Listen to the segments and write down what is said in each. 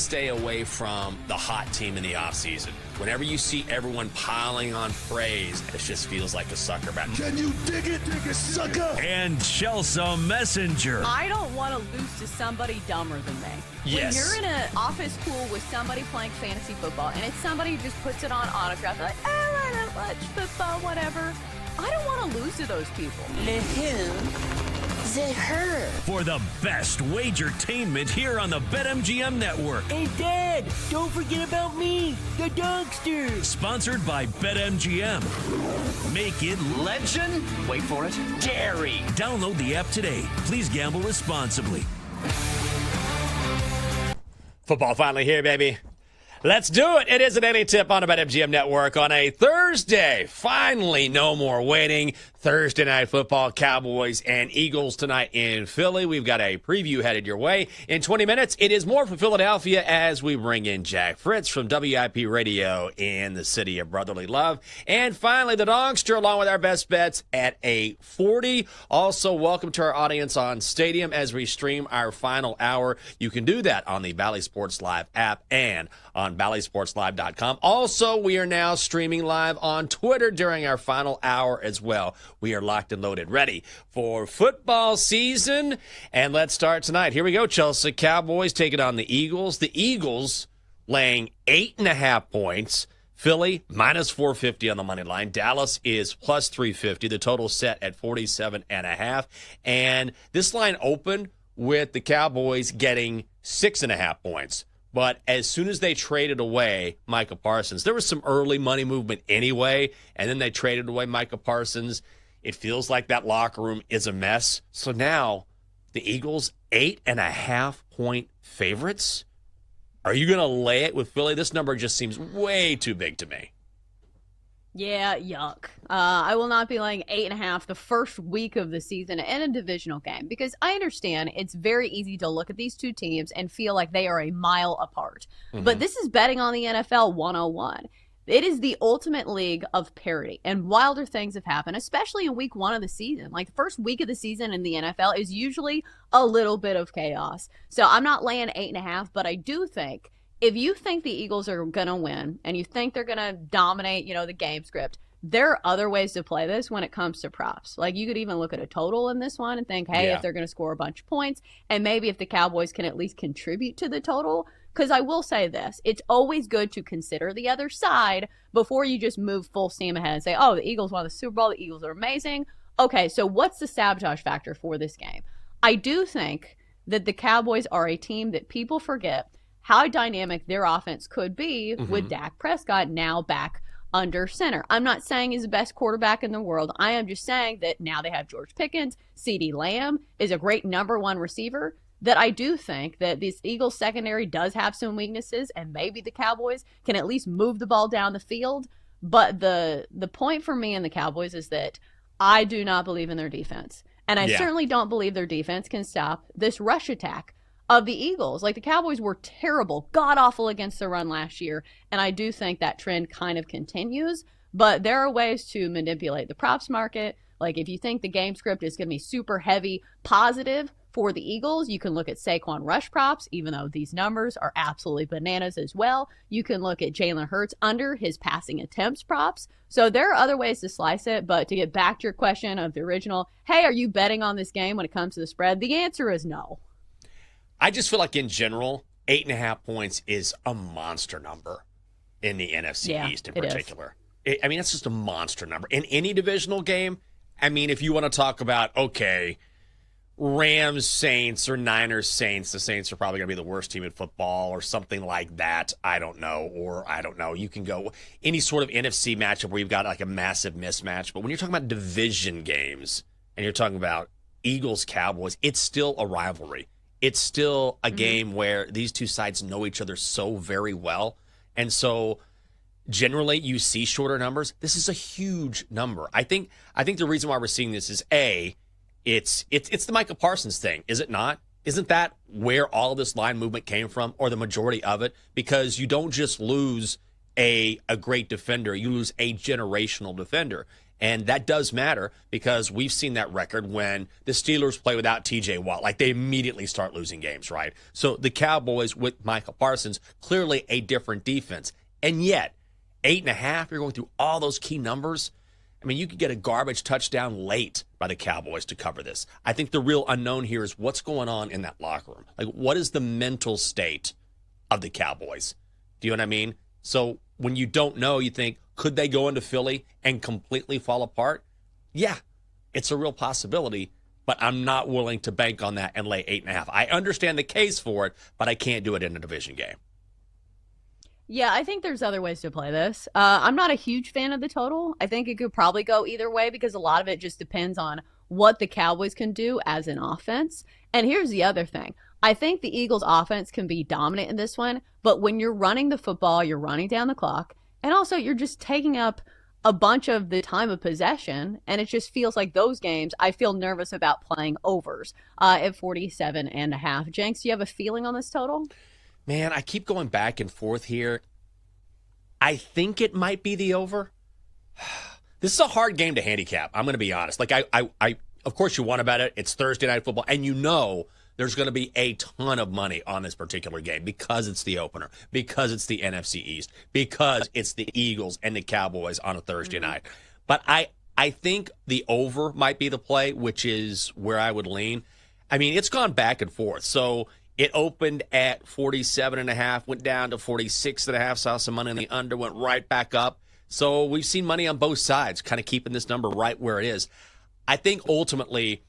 stay away from the hot team in the offseason. Whenever you see everyone piling on praise, it just feels like a sucker bet. Can you dig it, sucker? And Chelsea Messenger. I don't want to lose to somebody dumber than me. Yes. When you're in an office pool with somebody playing fantasy football and it's somebody who just puts it on autograph, like, oh, I don't watch football, whatever. I don't want to lose to those people. The who? The her. For the best wagertainment here on the BetMGM Network. Hey, Dad, don't forget about me, the dogster. Sponsored by BetMGM. Make it Legend? Wait for it. Dairy. Download the app today. Please gamble responsibly. Football finally here, baby. Let's do it. It is a daily tip on the BetMGM Network on a Thursday. Finally, no more waiting. Thursday night football, Cowboys and Eagles tonight in Philly. We've got a preview headed your way. In 20 minutes, it is more from Philadelphia as we bring in Jack Fritz from WIP Radio in the city of brotherly love. And finally, the Dogster along with our best bets at 8:40. Also, welcome to our audience on Stadium as we stream our final hour. You can do that on the Bally Sports Live app and on BallySportsLive.com. Also, we are now streaming live on Twitter during our final hour as well. We are locked and loaded, ready for football season. And let's start tonight. Here we go, Chelsea. Cowboys taking on the Eagles. The Eagles laying 8.5 points. Philly, minus 450 on the money line. Dallas is plus 350. The total set at 47.5. And this line opened with the Cowboys getting 6.5 points. But as soon as they traded away Micah Parsons, there was some early money movement anyway, and then they traded away Micah Parsons. It feels like that locker room is a mess. So now the Eagles, 8.5 point favorites. Are you going to lay it with Philly? This number just seems way too big to me. Yeah, yuck. I will not be laying 8.5 the first week of the season in a divisional game because I understand it's very easy to look at these two teams and feel like they are a mile apart. Mm-hmm. But this is betting on the NFL 101. It is the ultimate league of parity, and wilder things have happened, especially in week 1 of the season. Like the first week of the season in the NFL is usually a little bit of chaos. So I'm not laying 8.5, but I do think if you think the Eagles are going to win and you think they're going to dominate, the game script, there are other ways to play this when it comes to props. Like you could even look at a total in this one and think, hey, if they're going to score a bunch of points, and maybe if the Cowboys can at least contribute to the total. Because I will say this, it's always good to consider the other side before you just move full steam ahead and say, oh, the Eagles won the Super Bowl, the Eagles are amazing. Okay, so what's the sabotage factor for this game? I do think that the Cowboys are a team that people forget how dynamic their offense could be with Dak Prescott now back under center. I'm not saying he's the best quarterback in the world. I am just saying that now they have George Pickens. CeeDee Lamb is a great number one receiver. That I do think that this Eagles secondary does have some weaknesses, and maybe the Cowboys can at least move the ball down the field. But the point for me and the Cowboys is that I do not believe in their defense. And I certainly don't believe their defense can stop this rush attack of the Eagles. Like the Cowboys were terrible, god-awful against the run last year, and I do think that trend kind of continues. But there are ways to manipulate the props market. Like if you think the game script is going to be super heavy positive for the Eagles, you can look at Saquon rush props, even though these numbers are absolutely bananas as well. You can look at Jalen Hurts under his passing attempts props. So there are other ways to slice it, but to get back to your question of the original, hey, are you betting on this game when it comes to the spread? The answer is no. I just feel like in general, 8.5 points is a monster number in the NFC East in particular. I mean, it's just a monster number. In any divisional game, I mean, if you want to talk about, okay, Rams, Saints, or Niners, Saints, the Saints are probably going to be the worst team in football or something like that. I don't know. You can go any sort of NFC matchup where you've got like a massive mismatch. But when you're talking about division games and you're talking about Eagles, Cowboys, it's still a rivalry. It's still a game where these two sides know each other so very well. And so generally you see shorter numbers. This is a huge number. I think the reason why we're seeing this is it's the Micah Parsons thing, is it not? Isn't that where all of this line movement came from, or the majority of it? Because you don't just lose a great defender, you lose a generational defender. And that does matter because we've seen that record when the Steelers play without TJ Watt. Like, they immediately start losing games, right? So the Cowboys with Micah Parsons, clearly a different defense. And yet, 8.5, you're going through all those key numbers. I mean, you could get a garbage touchdown late by the Cowboys to cover this. I think the real unknown here is what's going on in that locker room. Like, what is the mental state of the Cowboys? Do you know what I mean? So when you don't know, you think, could they go into Philly and completely fall apart? Yeah, it's a real possibility, but I'm not willing to bank on that and lay 8.5. I understand the case for it, but I can't do it in a division game. Yeah, I think there's other ways to play this. I'm not a huge fan of the total. I think it could probably go either way because a lot of it just depends on what the Cowboys can do as an offense. And here's the other thing. I think the Eagles' offense can be dominant in this one, but when you're running the football, you're running down the clock, and also you're just taking up a bunch of the time of possession, and it just feels like those games, I feel nervous about playing overs at 47.5. Jenks, do you have a feeling on this total? Man, I keep going back and forth here. I think it might be the over. This is a hard game to handicap. I'm going to be honest. Like, I of course you want to bet it. It's Thursday Night Football, and you know there's going to be a ton of money on this particular game because it's the opener, because it's the NFC East, because it's the Eagles and the Cowboys on a Thursday night. But I think the over might be the play, which is where I would lean. I mean, it's gone back and forth. So it opened at 47.5, went down to 46.5, saw some money in the under, went right back up. So we've seen money on both sides, kind of keeping this number right where it is. I think ultimately,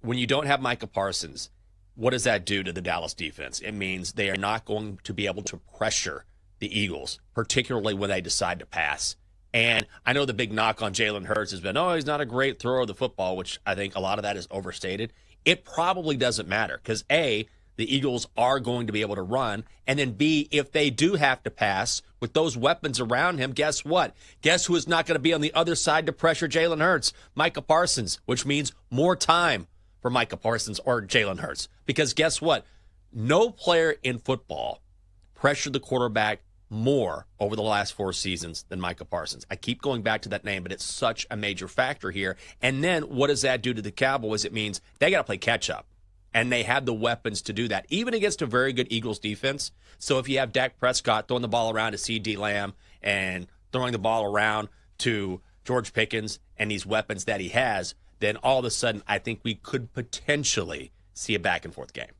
when you don't have Micah Parsons, what does that do to the Dallas defense? It means they are not going to be able to pressure the Eagles, particularly when they decide to pass. And I know the big knock on Jalen Hurts has been, oh, he's not a great thrower of the football, which I think a lot of that is overstated. It probably doesn't matter because, A, the Eagles are going to be able to run, and then, B, if they do have to pass with those weapons around him, guess what? Guess who is not going to be on the other side to pressure Jalen Hurts? Micah Parsons, which means more time for Micah Parsons or Jalen Hurts. Because guess what? No player in football pressured the quarterback more over the last 4 seasons than Micah Parsons. I keep going back to that name, but it's such a major factor here. And then what does that do to the Cowboys? It means they got to play catch up. And they have the weapons to do that, even against a very good Eagles defense. So if you have Dak Prescott throwing the ball around to CeeDee Lamb and throwing the ball around to George Pickens and these weapons that he has, then all of a sudden I think we could potentially see a back-and-forth game.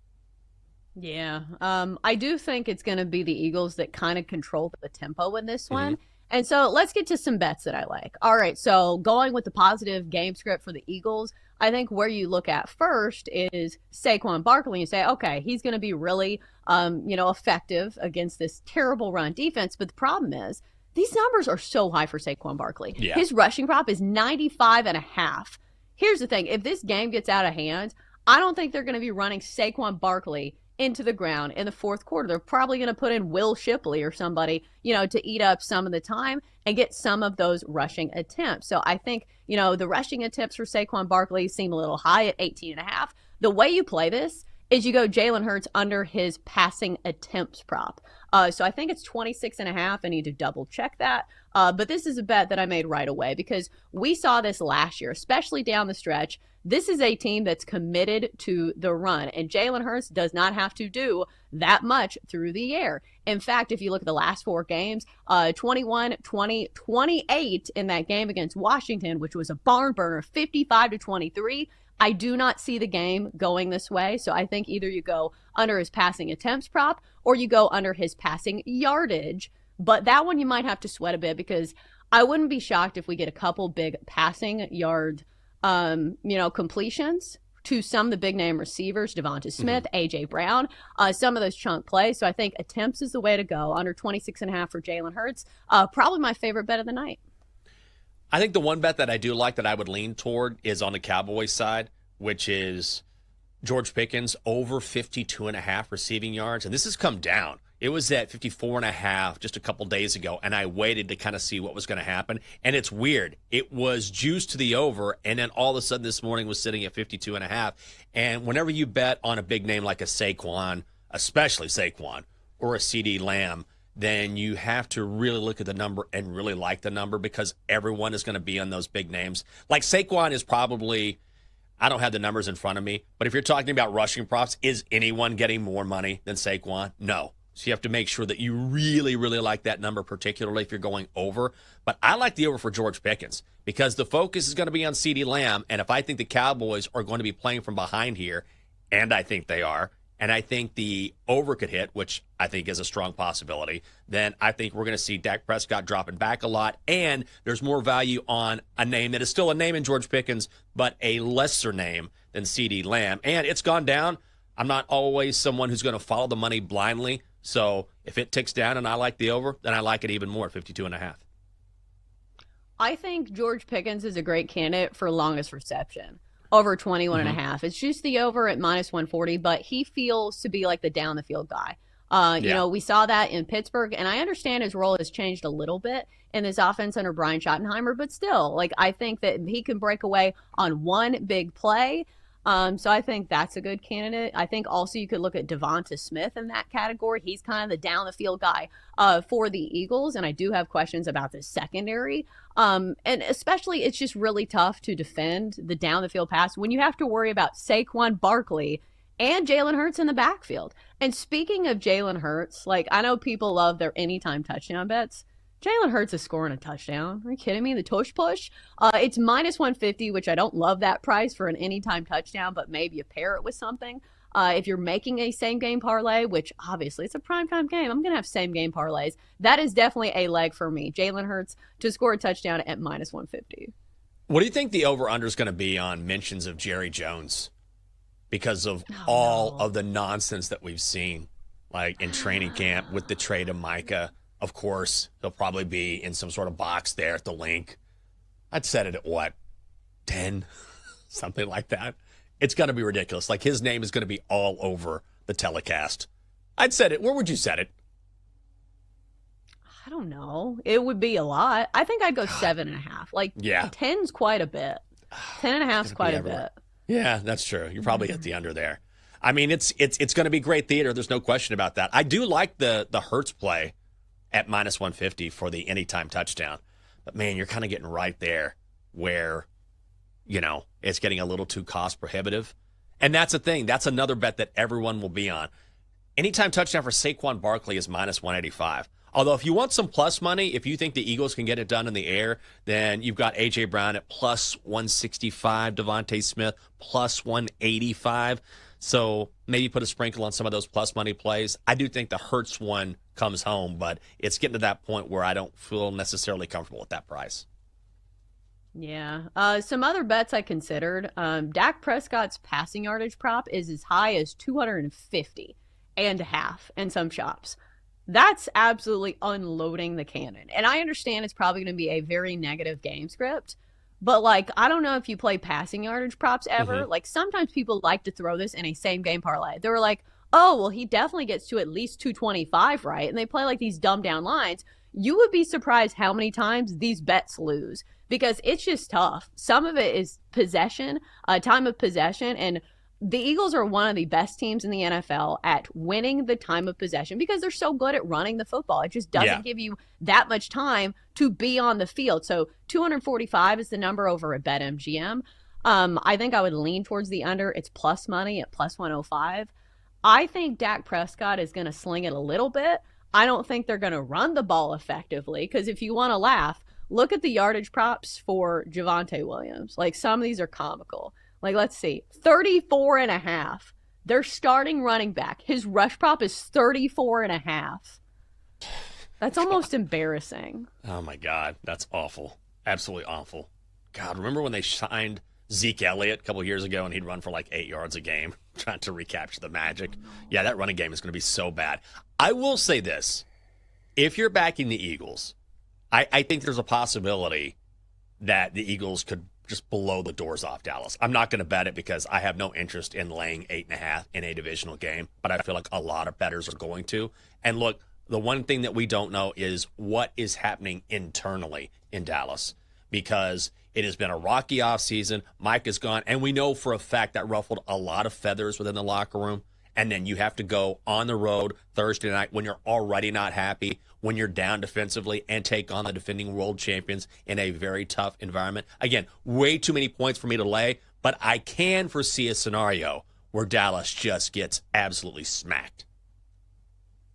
Yeah. I do think it's going to be the Eagles that kind of control the tempo in this one. And so let's get to some bets that I like. All right, so going with the positive game script for the Eagles, I think where you look at first is Saquon Barkley. You say, okay, he's going to be really, effective against this terrible run defense. But the problem is these numbers are so high for Saquon Barkley. Yeah. His rushing prop is 95.5. Here's the thing. If this game gets out of hand, I don't think they're going to be running Saquon Barkley into the ground in the fourth quarter. They're probably going to put in Will Shipley or somebody, to eat up some of the time and get some of those rushing attempts. So I think, the rushing attempts for Saquon Barkley seem a little high at 18.5. The way you play this is you go Jalen Hurts under his passing attempts prop. So I think it's 26.5. I need to double check that. But this is a bet that I made right away because we saw this last year, especially down the stretch. This is a team that's committed to the run, and Jalen Hurts does not have to do that much through the air. In fact, if you look at the last 4 games, 21, 20, 28 in that game against Washington, which was a barn burner, 55-23. I do not see the game going this way, so I think either you go under his passing attempts prop or you go under his passing yardage. But that one you might have to sweat a bit because I wouldn't be shocked if we get a couple big passing yard completions to some of the big name receivers, Devonta Smith, A.J. Brown, some of those chunk plays. So I think attempts is the way to go. Under 26.5 for Jalen Hurts. Probably my favorite bet of the night. I think the one bet that I do like that I would lean toward is on the Cowboys side, which is George Pickens over 52.5 receiving yards. And this has come down. It was at 54.5 just a couple days ago, and I waited to kind of see what was going to happen. And it's weird. It was juiced to the over, and then all of a sudden this morning was sitting at 52.5. And whenever you bet on a big name like a Saquon, especially Saquon, or a CeeDee Lamb, then you have to really look at the number and really like the number because everyone is going to be on those big names. Like Saquon is probably, I don't have the numbers in front of me, but if you're talking about rushing props, is anyone getting more money than Saquon? No. So you have to make sure that you really, really like that number, particularly if you're going over. But I like the over for George Pickens because the focus is going to be on CeeDee Lamb. And if I think the Cowboys are going to be playing from behind here, and I think they are, and I think the over could hit, which I think is a strong possibility, then I think we're going to see Dak Prescott dropping back a lot. And there's more value on a name that is still a name in George Pickens, but a lesser name than CeeDee Lamb. And it's gone down. I'm not always someone who's going to follow the money blindly. So if it ticks down and I like the over, then I like it even more at 52.5. I think George Pickens is a great candidate for longest reception. Over 21.5. It's just the over at -140, but he feels to be like the down the field guy. You know, we saw that in Pittsburgh, and I understand his role has changed a little bit in this offense under Brian Schottenheimer, but still, like, I think that he can break away on one big play. So I think that's a good candidate. I think also you could look at Devonta Smith in that category. He's kind of the down the field guy for the Eagles, and I do have questions about the secondary. And especially, it's just really tough to defend the down the field pass when you have to worry about Saquon Barkley and Jalen Hurts in the backfield. And speaking of Jalen Hurts, like, I know people love their anytime touchdown bets. Jalen Hurts is scoring a touchdown. Are you kidding me? The tush push. It's -150, which I don't love that price for an anytime touchdown, but maybe you pair it with something. If you're making a same game parlay, which obviously it's a primetime game, I'm going to have same game parlays. That is definitely a leg for me. Jalen Hurts to score a touchdown at -150. What do you think the over-under is going to be on mentions of Jerry Jones because of all of the nonsense that we've seen, like in training camp with the trade of Micah? Of course, he'll probably be in some sort of box there at the link. I'd set it at what, 10? Something like that. It's going to be ridiculous. Like, his name is going to be all over the telecast. I'd set it. Where would you set it? I don't know. It would be a lot. I think I'd go 7.5. Like, Yeah. 10's quite a bit. 10.5 is quite a bit. Yeah, that's true. You're probably at the under there. I mean, it's going to be great theater. There's no question about that. I do like the Hurts play at -150 for the anytime touchdown. But, man, you're kind of getting right there where, you know, it's getting a little too cost prohibitive. And that's the thing. That's another bet that everyone will be on. Anytime touchdown for Saquon Barkley is -185. Although if you want some plus money, if you think the Eagles can get it done in the air, then you've got A.J. Brown at +165, Devontae Smith +185. So maybe put a sprinkle on some of those plus money plays. I do think the Hurts one comes home, but it's getting to that point where I don't feel necessarily comfortable with that price. Yeah. Some other bets I considered. Dak Prescott's passing yardage prop is as high as 250.5 in some shops. That's absolutely unloading the cannon. And I understand it's probably going to be a very negative game script. But, like, I don't know if you play passing yardage props ever. Like, sometimes people like to throw this in a same-game parlay. They were like, oh, well, he definitely gets to at least 225, right? And they play, like, these dumbed-down lines. You would be surprised how many times these bets lose because it's just tough. Some of it is possession, time of possession, and the Eagles are one of the best teams in the NFL at winning the time of possession because they're so good at running the football. It just doesn't give you that much time to be on the field. So 245 is the number over at BetMGM. I think I would lean towards the under. It's plus money at +105. I think Dak Prescott is going to sling it a little bit. I don't think they're going to run the ball effectively because if you want to laugh, look at the yardage props for Javonte Williams. Like, some of these are comical. Like, let's see, 34.5. Their starting running back, his rush prop is 34.5. That's almost embarrassing. Oh, my God. That's awful. Absolutely awful. God, remember when they signed Zeke Elliott a couple of years ago and he'd run for like 8 yards a game trying to recapture the magic? Yeah, that running game is going to be so bad. I will say this. If you're backing the Eagles, I think there's a possibility that the Eagles could just blow the doors off Dallas. I'm not going to bet it because I have no interest in laying 8.5 in a divisional game, but I feel like a lot of bettors are going to. And look, the one thing that we don't know is what is happening internally in Dallas because it has been a rocky offseason. Micah is gone, and we know for a fact that ruffled a lot of feathers within the locker room. and then you have to go on the road Thursday night when you're already not happy, when you're down defensively, and take on the defending world champions in a very tough environment. Again, way too many points for me to lay, but I can foresee a scenario where Dallas just gets absolutely smacked.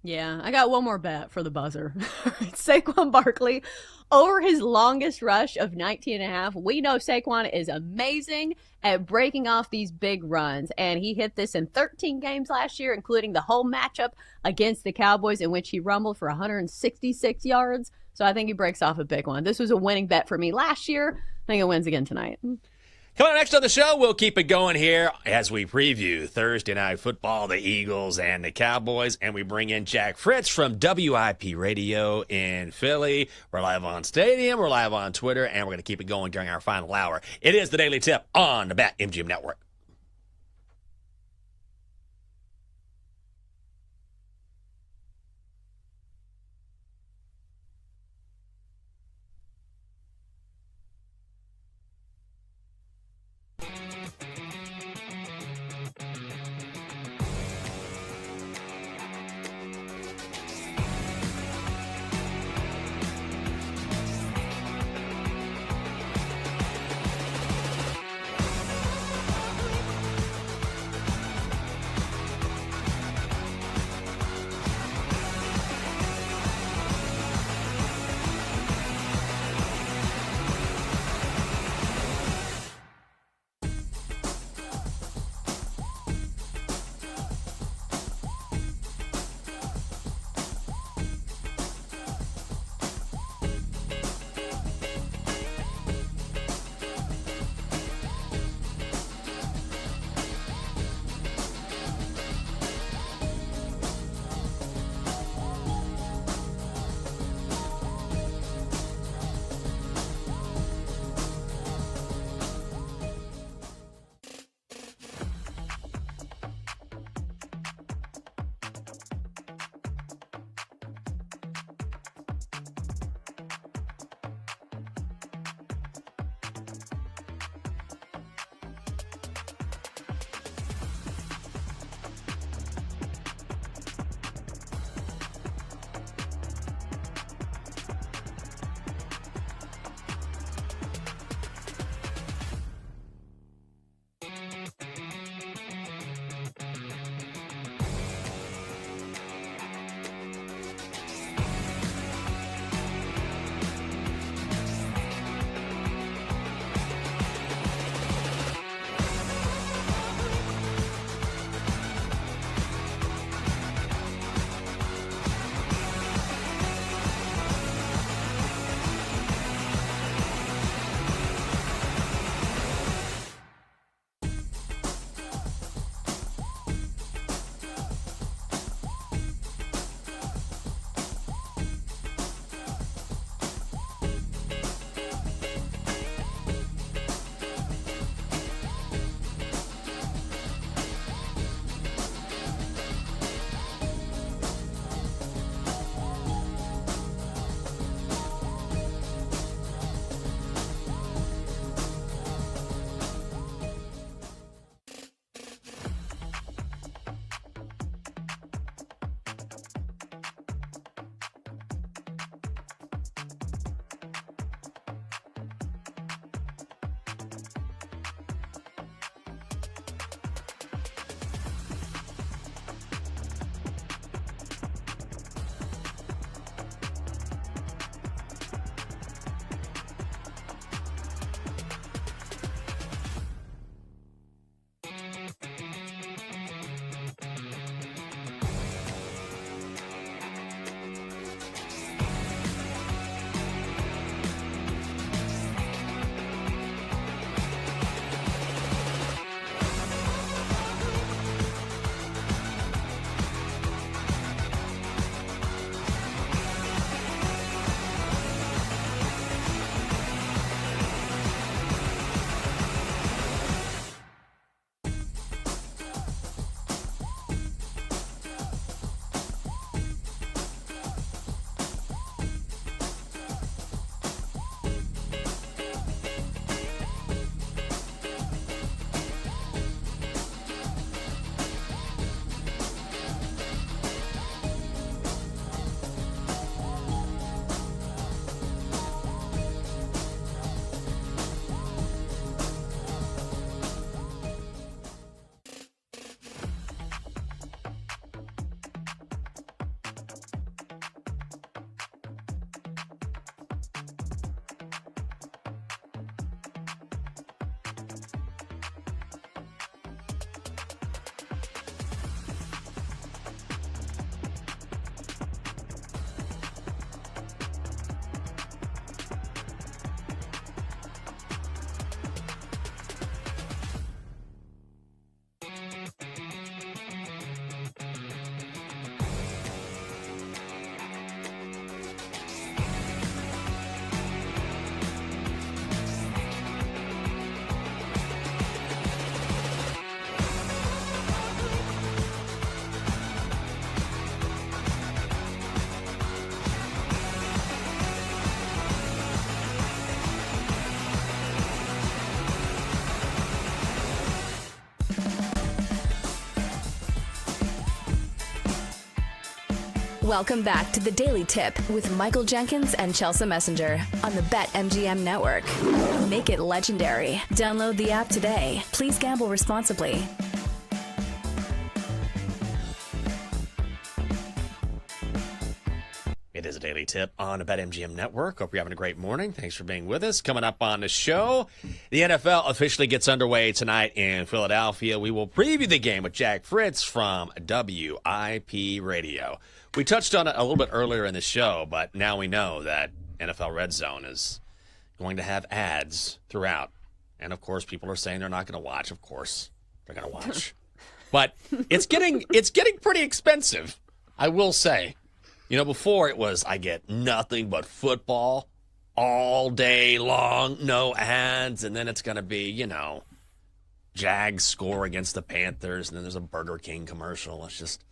Yeah, I got one more bet for the buzzer. Saquon Barkley over his longest rush of 19.5. We know Saquon is amazing at breaking off these big runs, and he hit this in 13 games last year, including the whole matchup against the Cowboys in which he rumbled for 166 yards. So I think he breaks off a big one. This was a winning bet for me last year. I think it wins again tonight. Coming up next on the show, we'll keep it going here as we preview Thursday Night Football, the Eagles and the Cowboys, and we bring in Jack Fritz from WIP Radio in Philly. We're live on Stadium, we're live on Twitter, and we're going to keep it going during our final hour. It is the Daily Tip on the BetMGM Network. Welcome back to the Daily Tip with Michael Jenkins and Chelsea Messenger on the BetMGM Network. Make it legendary. Download the app today. Please gamble responsibly. It is a Daily Tip on the BetMGM Network. Hope you're having a great morning. Thanks for being with us. Coming up on the show, the NFL officially gets underway tonight in Philadelphia. We will preview the game with Jack Fritz from WIP Radio. We touched on it a little bit earlier in the show, but now we know that NFL Red Zone is going to have ads throughout. And, of course, people are saying they're not going to watch. Of course, they're going to watch. But it's getting pretty expensive, I will say. You know, before it was, I get nothing but football all day long, no ads, and then it's going to be, you know, Jags score against the Panthers, and then there's a Burger King commercial. It's just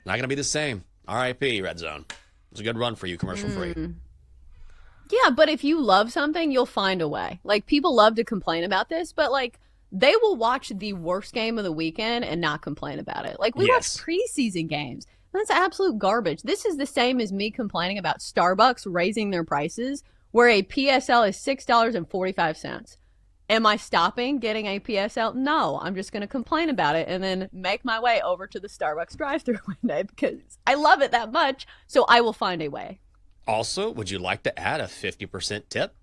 not going to be the same. R.I.P. Red Zone. It was a good run for you, commercial-free. Yeah, but if you love something, you'll find a way. Like, people love to complain about this, but, like, they will watch the worst game of the weekend and not complain about it. Like, we watch preseason games. That's absolute garbage. This is the same as me complaining about Starbucks raising their prices, where a PSL is $6.45. Am I stopping getting a PSL? No, I'm just going to complain about it and then make my way over to the Starbucks drive-thru window because I love it that much, so I will find a way. Also, would you like to add a 50% tip?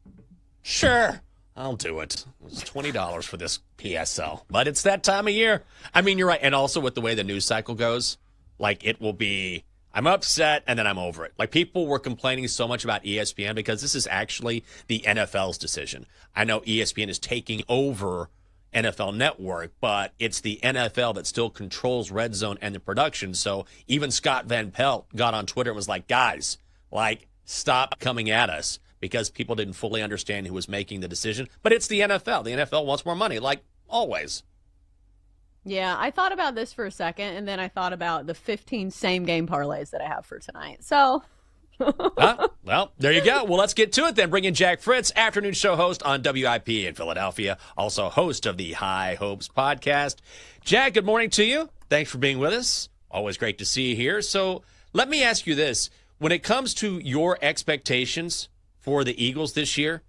Sure, I'll do it. It's $20 for this PSL, but it's that time of year. I mean, you're right, and also with the way the news cycle goes, like it will be, I'm upset and then I'm over it. Like people were complaining so much about ESPN because this is actually the NFL's decision. I know ESPN is taking over NFL Network, but it's the NFL that still controls Red Zone and the production. So even Scott Van Pelt got on Twitter and was like, guys, like stop coming at us because people didn't fully understand who was making the decision. But it's the NFL. The NFL wants more money, like always. Yeah, I thought about this for a second, and then I thought about the 15 same-game parlays that I have for tonight. So, well, there you go. Well, let's get to it then. Bring in Jack Fritz, afternoon show host on WIP in Philadelphia, also host of the High Hopes podcast. Jack, good morning to you. Thanks for being with us. Always great to see you here. So let me ask you this. When it comes to your expectations for the Eagles this year,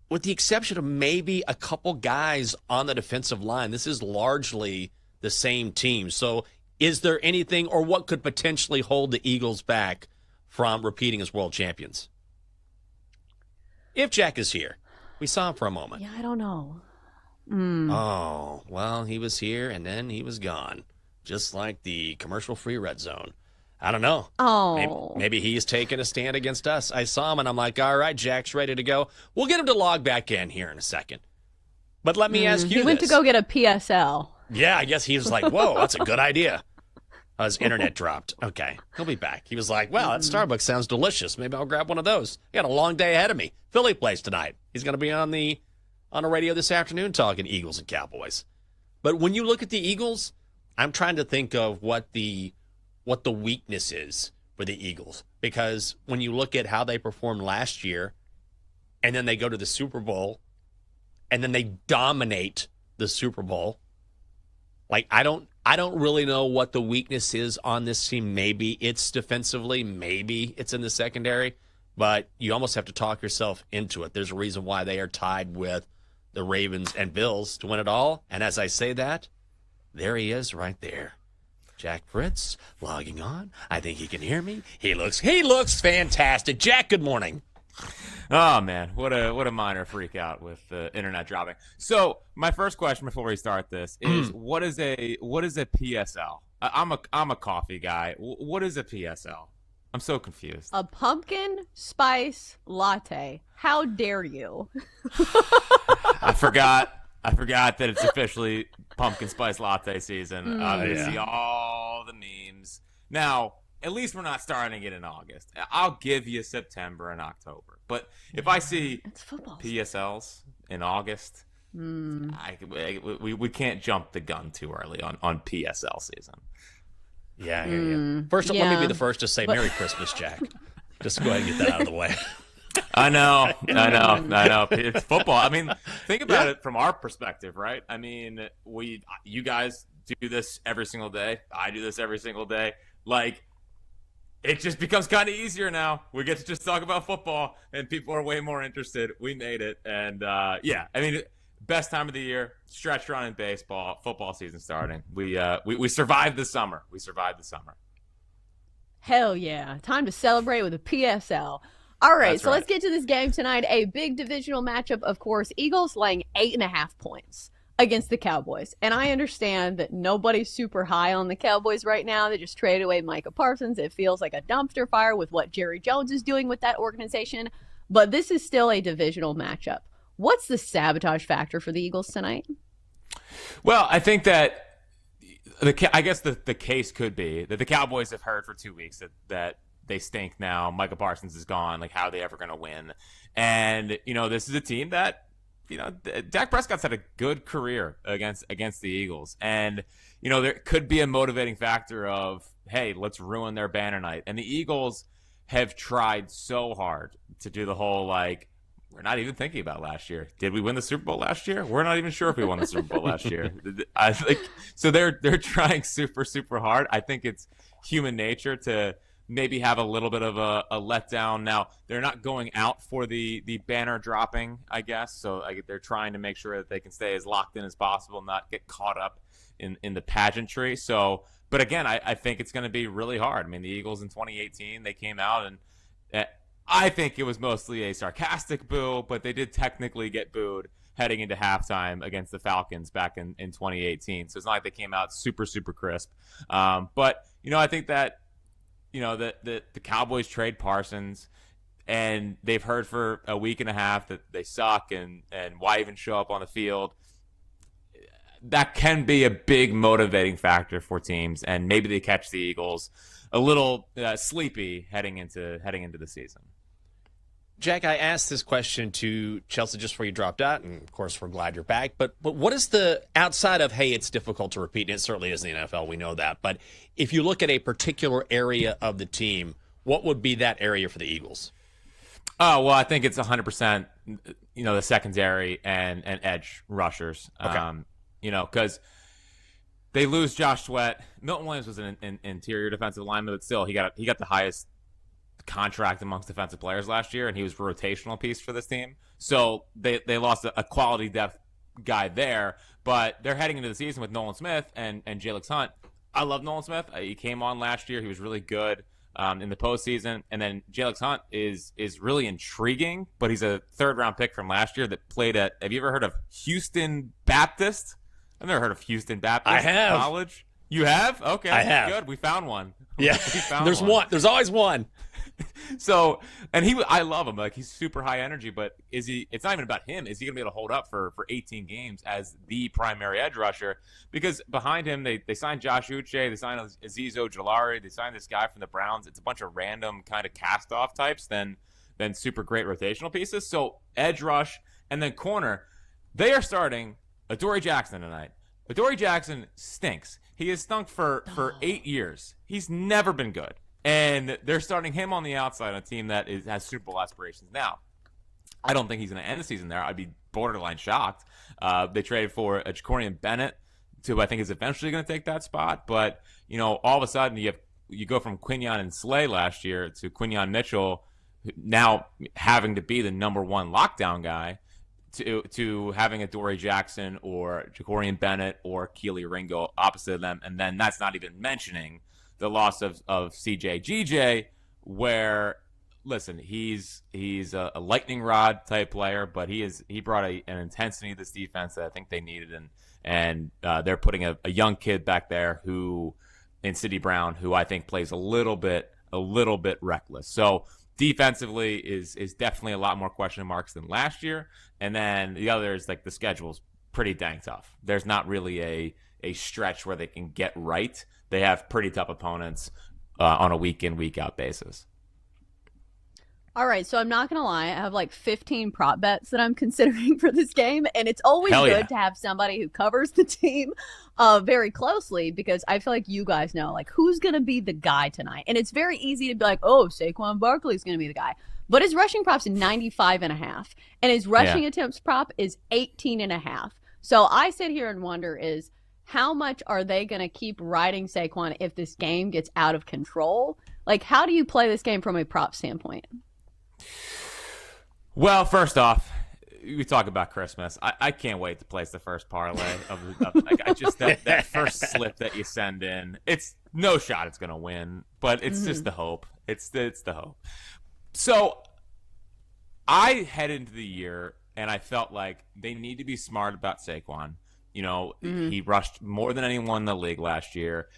with the exception of maybe a couple guys on the defensive line, this is largely the same team. So is there anything or what could potentially hold the Eagles back from repeating as world champions? If Jack is here. We saw him for a moment. Yeah, I don't know. Oh, well, he was here and then he was gone. Just like the commercial-free Red Zone. I don't know. Oh. Maybe he's taking a stand against us. I saw him, and I'm like, all right, Jack's ready to go. We'll get him to log back in here in a second. But let me ask you this. He went to go get a PSL. Yeah, I guess he was like, whoa, that's a good idea. His internet dropped. Okay, he'll be back. He was like, wow, that Starbucks sounds delicious. Maybe I'll grab one of those. I got a long day ahead of me. Philly plays tonight. He's going to be on the radio this afternoon talking Eagles and Cowboys. But when you look at the Eagles, I'm trying to think of what the weakness is for the Eagles. Because when you look at how they performed last year, and then they go to the Super Bowl, and then they dominate the Super Bowl, like I don't really know what the weakness is on this team. Maybe it's defensively, maybe it's in the secondary, but you almost have to talk yourself into it. There's a reason why they are tied with the Ravens and Bills to win it all. And as I say that, there he is right there. Jack Fritz logging on. I think he can hear me. He looks fantastic. Jack, good morning. Oh man, what a minor freak out with the internet dropping. So my first question before we start this is what is a PSL? I'm a coffee guy. What is a PSL? I'm so confused. A pumpkin spice latte. How dare you? I forgot that it's officially pumpkin spice latte season. I see all the memes. Now, at least we're not starting it in August. I'll give you September and October. But if I see PSLs in August, we can't jump the gun too early on PSL season. Yeah, I hear you. First, let me be the first to say Merry Christmas, Jack. Just go ahead and get that out of the way. I know. It's football. I mean, think about it from our perspective, right? I mean, you guys do this every single day. I do this every single day. Like, it just becomes kind of easier now. We get to just talk about football, and people are way more interested. We made it, and yeah, I mean, best time of the year, stretch run in baseball, football season starting. We survived the summer. Hell yeah. Time to celebrate with a PSL. All right, That's so right. let's get to this game tonight. A big divisional matchup, of course. Eagles laying 8.5 points against the Cowboys. And I understand that nobody's super high on the Cowboys right now. They just traded away Micah Parsons. It feels like a dumpster fire with what Jerry Jones is doing with that organization. But this is still a divisional matchup. What's the sabotage factor for the Eagles tonight? Well, I think that I guess the case could be that the Cowboys have heard for 2 weeks that they stink now. Micah Parsons is gone. Like, how are they ever going to win? And, this is a team that, Dak Prescott's had a good career against the Eagles. And, there could be a motivating factor of, hey, let's ruin their banner night. And the Eagles have tried so hard to do the whole, like, we're not even thinking about last year. Did we win the Super Bowl last year? We're not even sure if we won the Super Bowl last year. I think so. They're trying super, super hard. I think it's human nature to maybe have a little bit of a letdown. Now, they're not going out for the banner dropping, I guess. So they're trying to make sure that they can stay as locked in as possible, not get caught up in the pageantry. So, but again, I think it's going to be really hard. I mean, the Eagles in 2018, they came out and I think it was mostly a sarcastic boo, but they did technically get booed heading into halftime against the Falcons back in 2018. So it's not like they came out super, super crisp. But, I think that, the Cowboys trade Parsons, and they've heard for a week and a half that they suck and why even show up on the field. That can be a big motivating factor for teams, and maybe they catch the Eagles a little sleepy heading into the season. Jack, I asked this question to Chelsea just before you dropped out, and of course we're glad you're back. But what is the outside of, hey, it's difficult to repeat, and it certainly is in the NFL, we know that. But if you look at a particular area of the team, what would be that area for the Eagles? Oh, well, I think it's 100%, the secondary and edge rushers. Okay. Because they lose Josh Sweat. Milton Williams was an interior defensive lineman, but still, he got the highest contract amongst defensive players last year, and he was a rotational piece for this team. So they lost a quality depth guy there, but they're heading into the season with Nolan Smith and Jalix Hunt. I love Nolan Smith. He came on last year. He was really good in the postseason. And then Jalix Hunt is really intriguing, but he's a third-round pick from last year that played at – have you ever heard of Houston Baptist? I've never heard of Houston Baptist. I have. College. You have? Okay. I have. Good. We found one. Yeah. There's one. There's always one. So, and I love him. Like, he's super high energy, but it's not even about him. Is he going to be able to hold up for 18 games as the primary edge rusher? Because behind him, they signed Josh Uche, they signed Azeez Ojulari, they signed this guy from the Browns. It's a bunch of random kind of cast-off types than super great rotational pieces. So, edge rush and then corner, they are starting Adoree Jackson tonight. Adoree Jackson stinks. He has stunk for 8 years. He's never been good. And they're starting him on the outside on a team that has Super Bowl aspirations now. I don't think he's going to end the season there. I'd be borderline shocked. They traded for a Jacorian Bennett, who I think is eventually going to take that spot. But, all of a sudden you go from Quinyon and Slay last year to Quinyon Mitchell, now having to be the number one lockdown guy, to having Adoree Jackson or Jacorian Bennett or Keely Ringo opposite of them. And then that's not even mentioning the loss of CJ GJ, where, listen, he's a lightning rod type player, but he brought an intensity to this defense that I think they needed, and they're putting a young kid back there in Sidney Brown, who I think plays a little bit reckless. So defensively is definitely a lot more question marks than last year, and then the other is like the schedule's pretty dang tough. There's not really a stretch where they can get right. They have pretty tough opponents on a week in, week out basis. All right, so I'm not going to lie. I have like 15 prop bets that I'm considering for this game, and it's always good to have somebody who covers the team very closely, because I feel like you guys know, like, who's going to be the guy tonight. And it's very easy to be like, oh, Saquon Barkley's going to be the guy. But his rushing prop's 95.5, and his rushing attempts prop is 18.5. So I sit here and wonder how much are they going to keep riding Saquon if this game gets out of control? Like, how do you play this game from a prop standpoint? Well, first off, we talk about Christmas. I can't wait to place the first parlay of that first slip that you send in. It's no shot it's going to win, but it's just the hope. It's the hope. So I head into the year and I felt like they need to be smart about Saquon. You know, he rushed more than anyone in the league last year.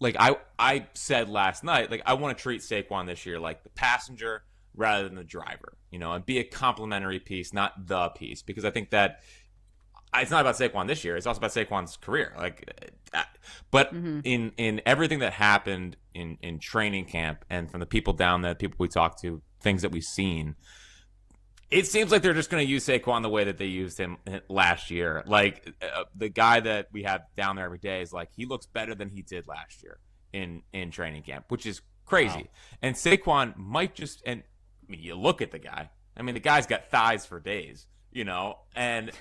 Like I said last night, like I want to treat Saquon this year like the passenger rather than the driver, you know, and be a complementary piece, not the piece, because I think that it's not about Saquon this year. It's also about Saquon's career. But in everything that happened in training camp and from the people down there, people we talked to, things that we've seen, it seems like they're just going to use Saquon the way that they used him last year. Like the guy that we have down there every day is like, he looks better than he did last year in training camp, which is crazy. Wow. And Saquon might just, and I mean, you look at the guy. I mean, the guy's got thighs for days, you know, and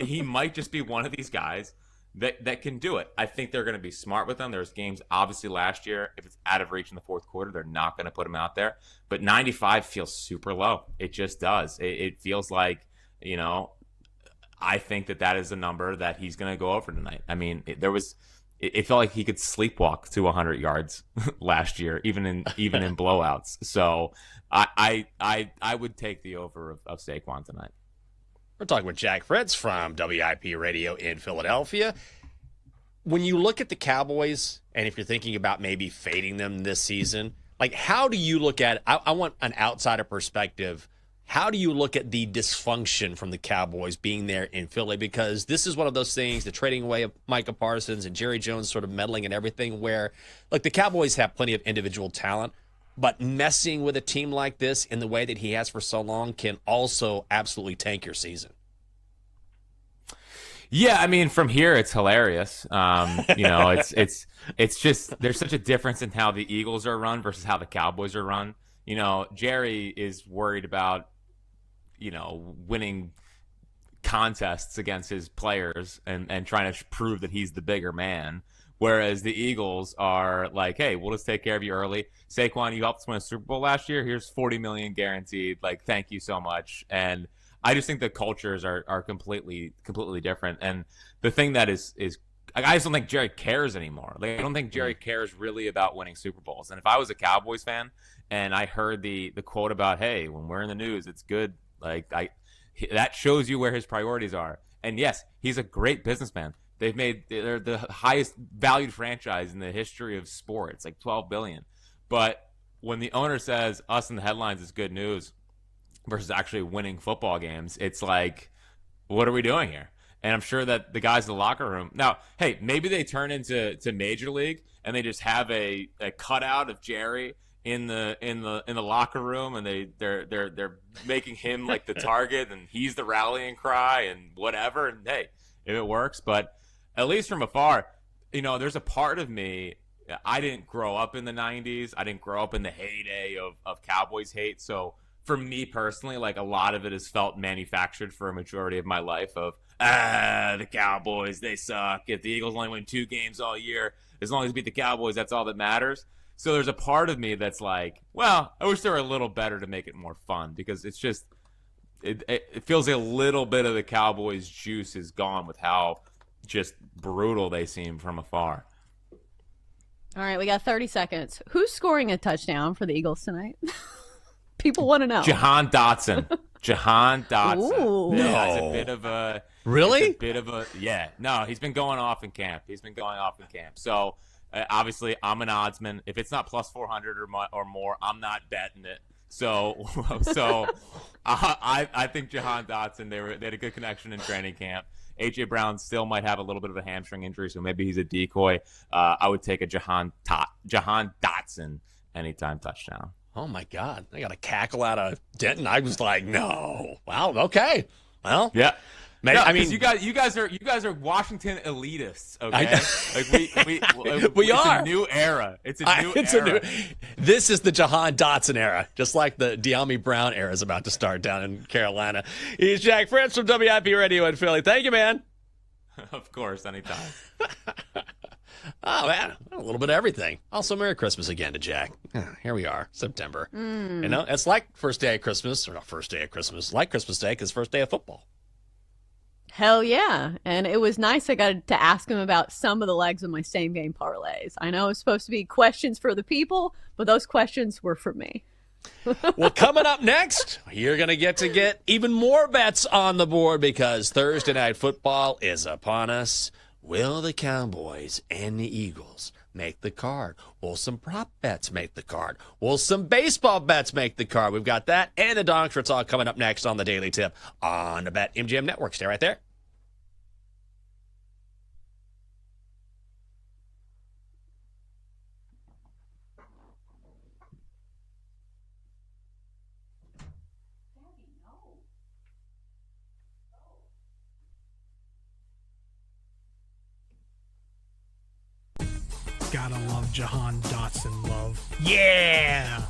he might just be one of these guys that can do it. I think they're going to be smart with him. There's games, obviously, last year. If it's out of reach in the fourth quarter, they're not going to put him out there. But 95 feels super low. It just does. It feels like, you know, I think that is a number that he's going to go over tonight. I mean, it felt like he could sleepwalk to 100 yards last year, even in blowouts. So I would take the over of Saquon tonight. We're talking with Jack Fritz from WIP Radio in Philadelphia. When you look at the Cowboys, and if you're thinking about maybe fading them this season, like how do you look at it? I want an outsider perspective. How do you look at the dysfunction from the Cowboys being there in Philly? Because this is one of those things, the trading away of Micah Parsons and Jerry Jones sort of meddling and everything, where like the Cowboys have plenty of individual talent, but messing with a team like this in the way that he has for so long can also absolutely tank your season. Yeah, I mean, from here it's hilarious. You know, it's just there's such a difference in how the Eagles are run versus how the Cowboys are run. You know, Jerry is worried about, you know, winning contests against his players and trying to prove that he's the bigger man. Whereas the Eagles are like, hey, we'll just take care of you early. Saquon, you helped us win a Super Bowl last year. Here's $40 million guaranteed. Like, thank you so much. And I just think the cultures are completely different. And the thing that is I just don't think Jerry cares anymore. Like, I don't think Jerry cares really about winning Super Bowls. And if I was a Cowboys fan and I heard the quote about, hey, when we're in the news, it's good. Like, that shows you where his priorities are. And yes, he's a great businessman. They're the highest valued franchise in the history of sports, like $12 billion. But when the owner says us in the headlines is good news versus actually winning football games, it's like, what are we doing here? And I'm sure that the guys in the locker room now, hey, maybe they turn into Major League and they just have a cutout of Jerry in the locker room, and they're making him like the target, and he's the rallying cry and whatever. And hey, if it works, but at least from afar, you know, there's a part of me. I didn't grow up in the 90s. I didn't grow up in the heyday of Cowboys hate. So for me personally, like, a lot of it has felt manufactured for a majority of my life of, the Cowboys, they suck. If the Eagles only win 2 games all year, as long as they beat the Cowboys, that's all that matters. So there's a part of me that's like, well, I wish they were a little better to make it more fun, because it's just, it feels a little bit of the Cowboys juice is gone with how just brutal they seem from afar. All right, we got 30 seconds. Who's scoring a touchdown for the Eagles tonight? People want to know. Jahan Dotson. Ooh. Yeah, it's a bit of a... Really? It's a bit of a... Yeah. No, he's been going off in camp. So, obviously, I'm an oddsman. If it's not plus 400 or more, I'm not betting it. So I think Jahan Dotson, they had a good connection in training camp. A.J. Brown still might have a little bit of a hamstring injury, so maybe he's a decoy. I would take a Jahan Dotson anytime touchdown. Oh, my God. I got a cackle out of Denton. I was like, no. Wow, okay. Well, yeah. Maybe, no, I mean, you guys are Washington elitists, okay? We are. It's a new era. It's a new era. This is the Jahan Dotson era, just like the De'Ami Brown era is about to start down in Carolina. He's Jack Fritz from WIP Radio in Philly. Thank you, man. Of course, anytime. Oh, man, a little bit of everything. Also, Merry Christmas again to Jack. Here we are, September. You know, it's like first day of Christmas, or not first day of Christmas, like Christmas Day, because first day of football. Hell yeah. And it was nice I got to ask him about some of the legs of my same game parlays. I know it's supposed to be questions for the people, but those questions were for me. Well, coming up next, you're going to get even more bets on the board because Thursday Night Football is upon us. Will the Cowboys and the Eagles make the card? Will some prop bets make the card? Will some baseball bets make the card? We've got that and the donk. It's all coming up next on the Daily Tip on the BetMGM Network. Stay right there. Gotta love Jahan Dotson love. Yeah!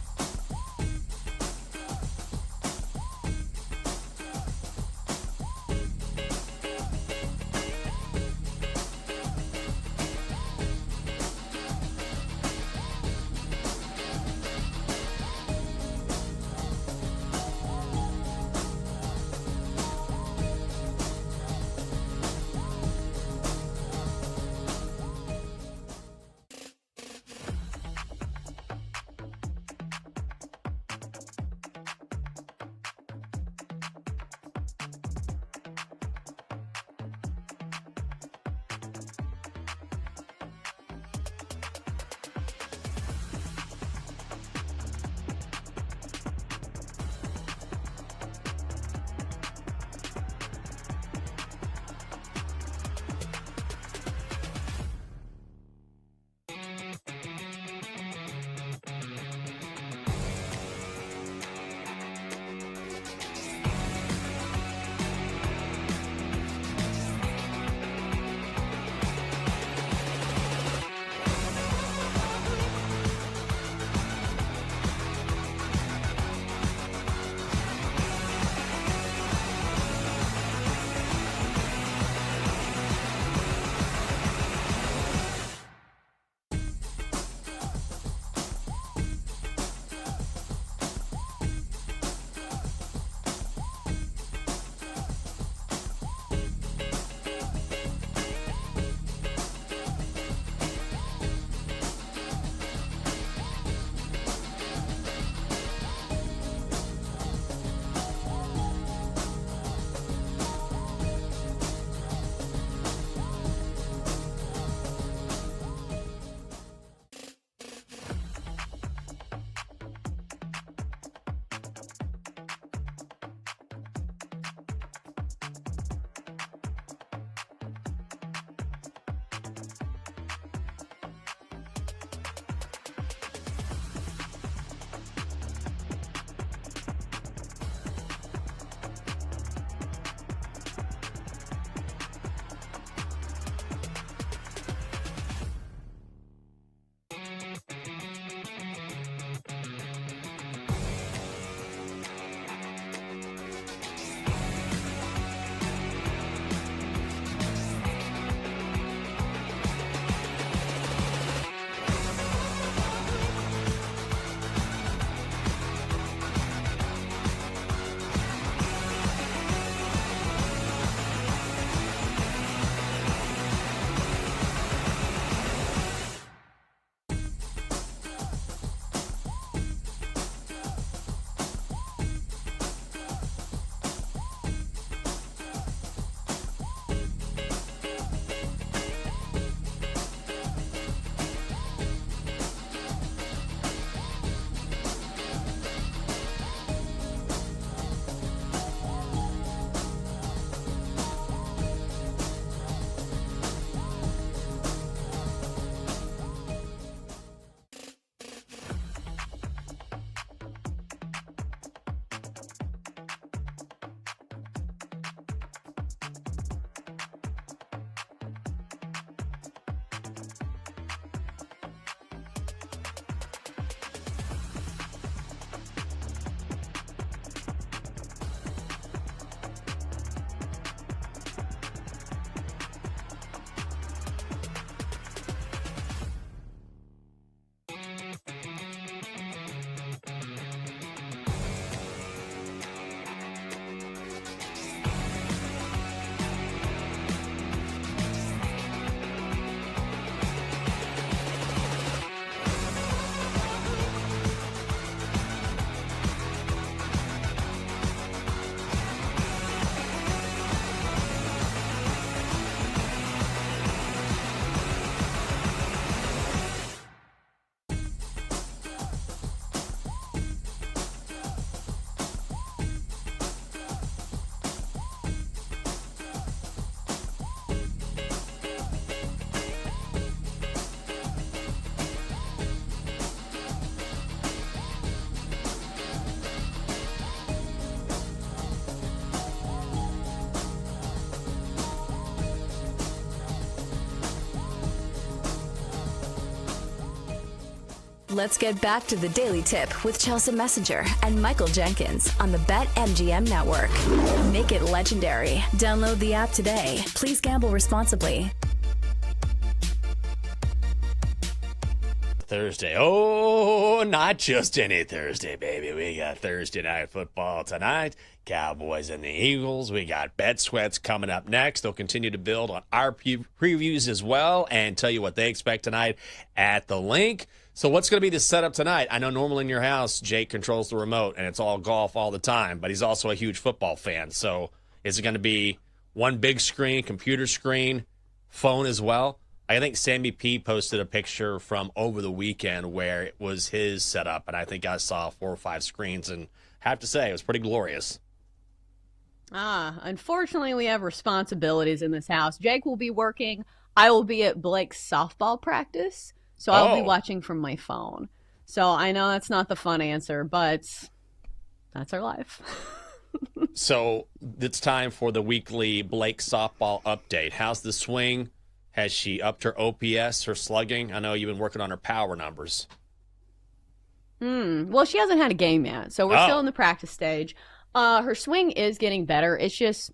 Let's get back to the Daily Tip with Chelsea Messenger and Michael Jenkins on the BetMGM Network. Make it legendary. Download the app today. Please gamble responsibly. Thursday. Oh, not just any Thursday, baby. We got Thursday night football tonight. Cowboys and the Eagles. We got Bet Sweats coming up next. They'll continue to build on our previews as well and tell you what they expect tonight at the link. So what's going to be the setup tonight? I know normally in your house, Jake controls the remote and it's all golf all the time, but he's also a huge football fan. So is it going to be one big screen, computer screen, phone as well? I think Sammy P posted a picture from over the weekend where it was his setup, and I think I saw 4 or 5 screens, and I have to say, it was pretty glorious. Unfortunately, we have responsibilities in this house. Jake will be working. I will be at Blake's softball practice, so I'll be watching from my phone. So I know that's not the fun answer, but that's our life. So it's time for the weekly Blake softball update. How's the swing? Has she upped her OPS, her slugging? I know you've been working on her power numbers. Well, she hasn't had a game yet, so we're still in the practice stage. Her swing is getting better. It's just,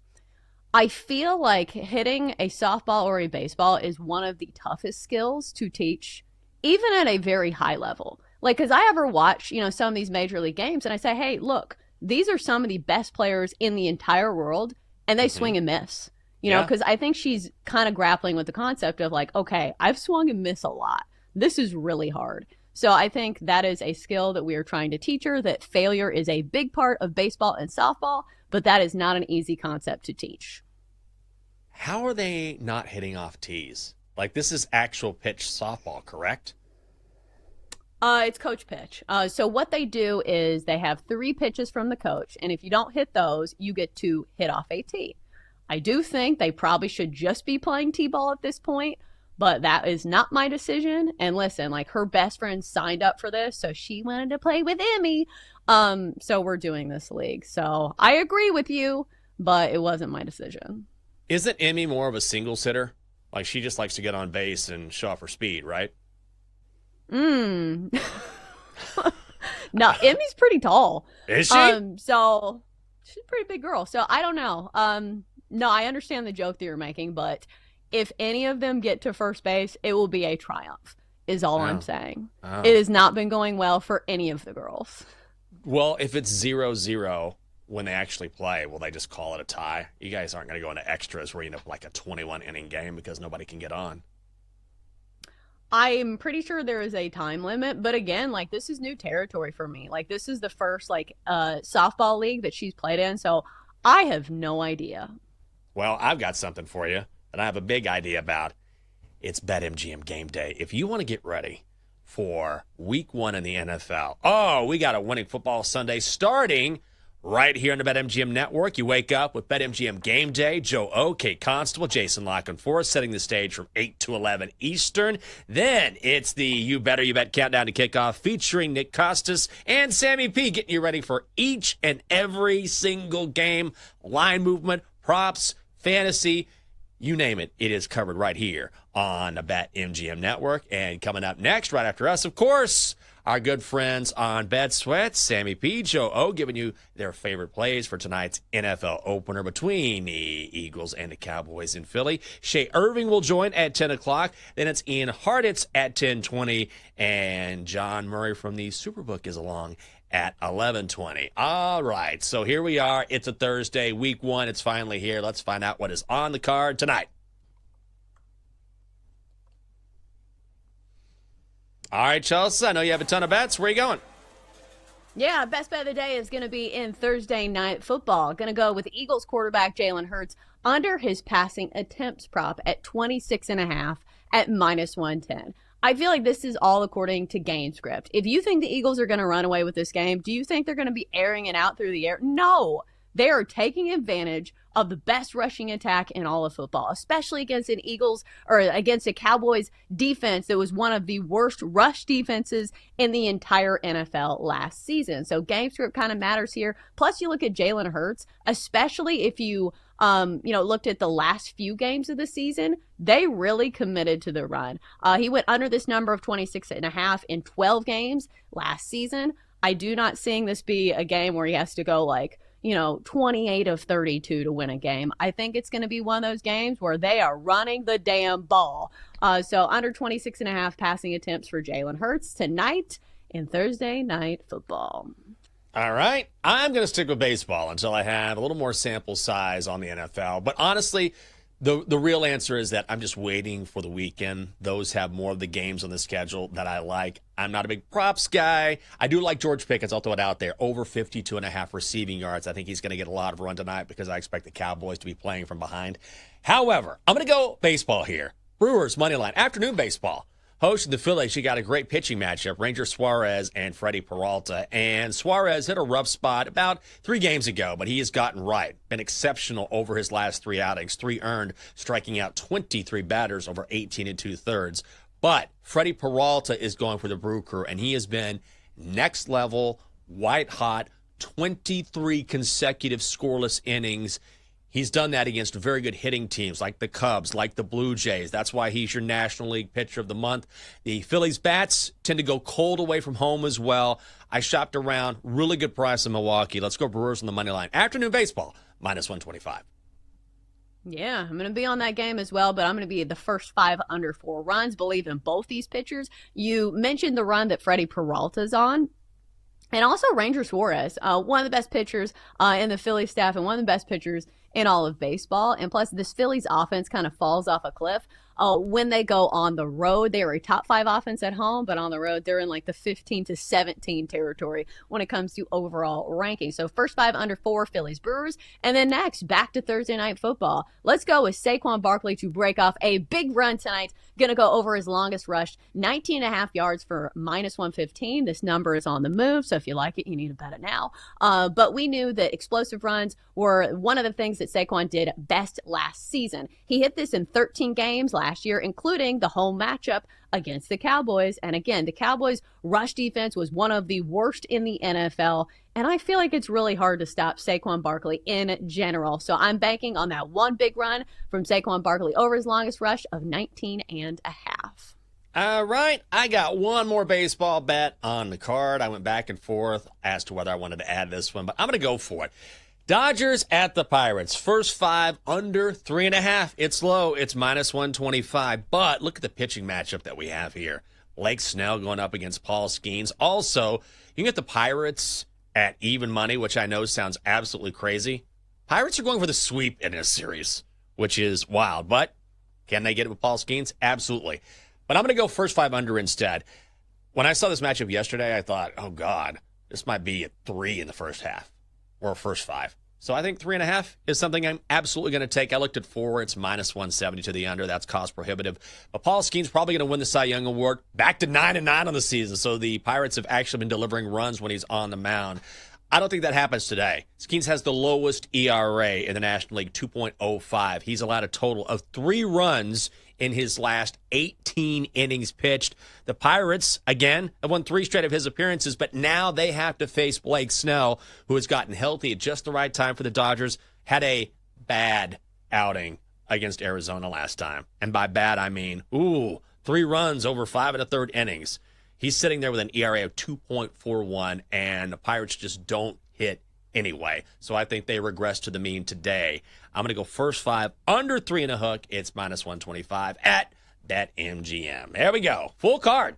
I feel like hitting a softball or a baseball is one of the toughest skills to teach, even at a very high level. Like, because I ever watch, some of these major league games, and I say, hey, look, these are some of the best players in the entire world, and they swing and miss. Because I think she's kind of grappling with the concept of like, okay, I've swung and missed a lot. This is really hard. So I think that is a skill that we are trying to teach her, that failure is a big part of baseball and softball, but that is not an easy concept to teach. How are they not hitting off tees? Like, this is actual pitch softball, correct? It's coach pitch. So what they do is they have 3 pitches from the coach, and if you don't hit those, you get to hit off a tee. I do think they probably should just be playing t-ball at this point, but that is not my decision. And listen, like, her best friend signed up for this, so she wanted to play with Emmy. So we're doing this league. So I agree with you, but it wasn't my decision. Isn't Emmy more of a single sitter? Like, she just likes to get on base and show off her speed, right? No, Emmy's pretty tall. Is she? So she's a pretty big girl. So I don't know. No, I understand the joke that you're making, but if any of them get to first base, it will be a triumph, is all I'm saying. It has not been going well for any of the girls. Well, if it's 0-0 when they actually play, will they just call it a tie? You guys aren't going to go into extras where you end up like a 21-inning game because nobody can get on. I'm pretty sure there is a time limit, but again, like, this is new territory for me. Like, this is the first softball league that she's played in, so I have no idea. Well, I've got something for you that I have a big idea about. It's BetMGM game day. If you want to get ready for week 1 in the NFL, we got a winning football Sunday starting right here on the BetMGM network. You wake up with BetMGM game day. Joe O, Kate Constable, Jason Lock and Forrest setting the stage from 8 to 11 Eastern. Then it's the You Better You Bet countdown to kickoff featuring Nick Costas and Sammy P getting you ready for each and every single game. Line movement, props, fantasy, you name it, it is covered right here on the BetMGM network. And coming up next, right after us, of course, our good friends on Bet Sweats, Sammy P, Joe O, giving you their favorite plays for tonight's NFL opener between the Eagles and the Cowboys in Philly. Shea Irving will join at 10 o'clock. Then it's Ian Hartitz at 10:20. And John Murray from the Superbook is along at 11:20. All right, so here we are. It's a Thursday, week 1. It's finally here. Let's find out what is on the card tonight. All right, Chelsea, I know you have a ton of bets. Where are you going? Yeah, best bet of the day is going to be in Thursday night football. Going to go with Eagles quarterback Jalen Hurts under his passing attempts prop at 26.5 at -110. I feel like this is all according to game script. If you think the Eagles are going to run away with this game, do you think they're going to be airing it out through the air? No. They are taking advantage of the best rushing attack in all of football, especially against an Eagles or against a Cowboys defense that was one of the worst rush defenses in the entire NFL last season. So game script kind of matters here. Plus, you look at Jalen Hurts, especially if you looked at the last few games of the season, they really committed to the run. He went under this number of 26.5 in 12 games last season. I do not seeing this be a game where he has to go 28 of 32 to win a game. I think it's going to be one of those games where they are running the damn ball. So under 26.5 passing attempts for Jalen Hurts tonight in Thursday Night Football. All right. I'm going to stick with baseball until I have a little more sample size on the NFL. But honestly, the real answer is that I'm just waiting for the weekend. Those have more of the games on the schedule that I like. I'm not a big props guy. I do like George Pickens. I'll throw it out there. Over 52.5 receiving yards. I think he's going to get a lot of run tonight because I expect the Cowboys to be playing from behind. However, I'm going to go baseball here. Brewers, money line. Afternoon baseball. Hosting the Phillies, you got a great pitching matchup, Ranger Suarez and Freddie Peralta. And Suarez hit a rough spot about 3 games ago, but he has gotten right. Been exceptional over his last 3 outings. 3 earned, striking out 23 batters over 18 2/3. But Freddie Peralta is going for the Brew Crew, and he has been next level, white hot, 23 consecutive scoreless innings. He's done that against very good hitting teams like the Cubs, like the Blue Jays. That's why he's your National League Pitcher of the Month. The Phillies bats tend to go cold away from home as well. I shopped around. Really good price in Milwaukee. Let's go Brewers on the money line. Afternoon baseball, -125. Yeah, I'm going to be on that game as well, but I'm going to be the first 5 under 4 runs. Believe in both these pitchers. You mentioned the run that Freddie Peralta's on. And also Ranger Suarez, one of the best pitchers in the Phillies staff and one of the best pitchers in all of baseball. And plus, this Phillies offense kind of falls off a cliff. When they go on the road, they are a top 5 offense at home, but on the road, they're in the 15 to 17 territory when it comes to overall ranking. So first 5 under 4, Phillies Brewers. And then next, back to Thursday Night Football. Let's go with Saquon Barkley to break off a big run tonight. Going to go over his longest rush, 19.5 yards for -115. This number is on the move, so if you like it, you need to bet it now. But we knew that explosive runs were one of the things that Saquon did best last season. He hit this in 13 games last year, including the home matchup against the Cowboys. And again, the Cowboys' rush defense was one of the worst in the NFL. And I feel like it's really hard to stop Saquon Barkley in general. So I'm banking on that one big run from Saquon Barkley over his longest rush of 19.5. All right, I got one more baseball bet on the card. I went back and forth as to whether I wanted to add this one, but I'm going to go for it. Dodgers at the Pirates. First 5 under 3.5. It's low. It's -125. But look at the pitching matchup that we have here. Blake Snell going up against Paul Skeens. Also, you can get the Pirates at even money, which I know sounds absolutely crazy. Pirates are going for the sweep in this series, which is wild. But can they get it with Paul Skeens? Absolutely. But I'm going to go first 5 under instead. When I saw this matchup yesterday, I thought, oh, God, this might be a 3 in the first half or first 5. So I think 3.5 is something I'm absolutely going to take. I looked at 4. It's -170 to the under. That's cost prohibitive. But Paul Skeens probably going to win the Cy Young Award. Back to 9-9 on the season. So the Pirates have actually been delivering runs when he's on the mound. I don't think that happens today. Skeens has the lowest ERA in the National League, 2.05. He's allowed a total of 3 runs in his last 18 innings pitched. The Pirates, again, have won 3 straight of his appearances, but now they have to face Blake Snell, who has gotten healthy at just the right time for the Dodgers. Had a bad outing against Arizona last time. And by bad, I mean, 3 runs over 5 1/3 innings. He's sitting there with an ERA of 2.41, and the Pirates just don't hit anyway. So I think they regress to the mean today. I'm going to go first 5 under 3.5. It's -125 at BetMGM. There we go. Full card.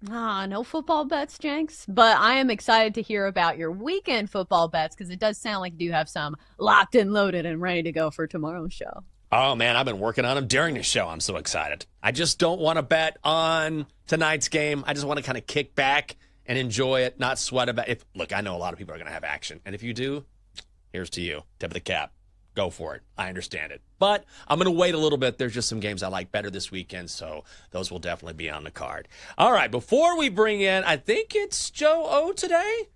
No football bets, Jenks. But I am excited to hear about your weekend football bets because it does sound like you do have some locked and loaded and ready to go for tomorrow's show. Oh, man, I've been working on them during the show. I'm so excited. I just don't want to bet on tonight's game. I just want to kind of kick back and enjoy it, not sweat about it. Look, I know a lot of people are going to have action. And if you do, here's to you. Tip of the cap. Go for it. I understand it. But I'm going to wait a little bit. There's just some games I like better this weekend, so those will definitely be on the card. All right, before we bring in, I think it's Joe O today.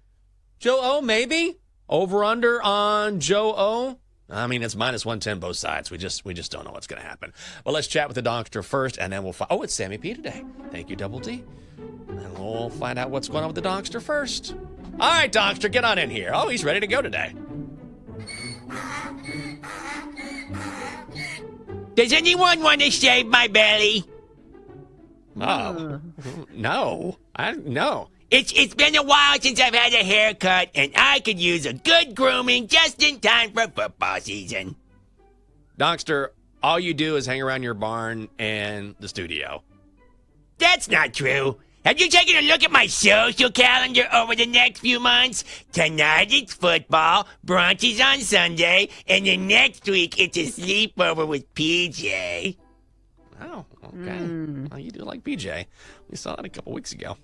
Joe O, maybe? Over-under on Joe O? I mean, it's -110 both sides. We just don't know what's going to happen. Well, let's chat with the doctor first, and then we'll find. Oh, it's Sammy P today. Thank you, Double D. And we'll find out what's going on with the doctor first. All right, doctor, get on in here. Oh, he's ready to go today. Does anyone want to shave my belly? Oh, no. No. It's been a while since I've had a haircut, and I could use a good grooming just in time for football season. Donkster, all you do is hang around your barn and the studio. That's not true. Have you taken a look at my social calendar over the next few months? Tonight it's football, brunch is on Sunday, and then next week it's a sleepover with PJ. Oh, okay. Well, you do like PJ. We saw that a couple weeks ago.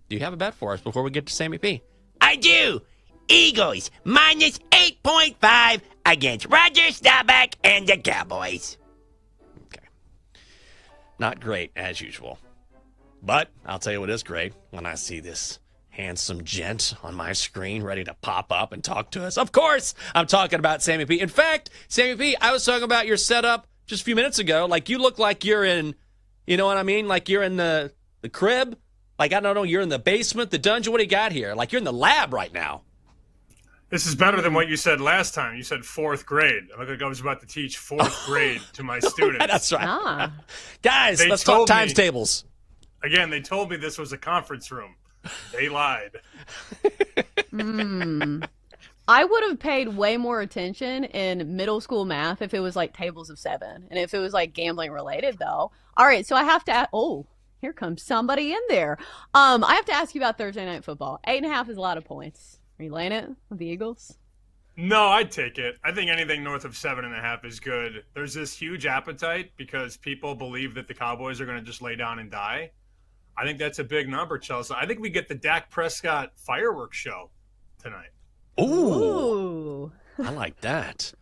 Do you have a bet for us before we get to Sammy P? I do. Eagles minus 8.5 against Roger Staubach and the Cowboys. Okay. Not great, as usual. But I'll tell you what is great when I see this handsome gent on my screen ready to pop up and talk to us. Of course, I'm talking about Sammy P. In fact, Sammy P., I was talking about your setup just a few minutes ago. Like, you look like you're in, you know what I mean? Like you're in the crib. Like, I don't know, you're in the basement, the dungeon. What do you got here? Like, you're in the lab right now. This is better than what you said last time. You said fourth grade. I look like I was about to teach fourth grade to my students. That's right. Ah. Guys, let's talk times tables. Again, they told me this was a conference room. They lied. I would have paid way more attention in middle school math if it was like tables of 7. And if it was like gambling related, though. All right, so I have to here comes somebody in there. I have to ask you about Thursday Night Football. 8.5 is a lot of points. Are you laying it with the Eagles? No, I'd take it. I think anything north of 7.5 is good. There's this huge appetite because people believe that the Cowboys are going to just lay down and die. I think that's a big number, Chelsea. I think we get the Dak Prescott fireworks show tonight. Ooh. I like that.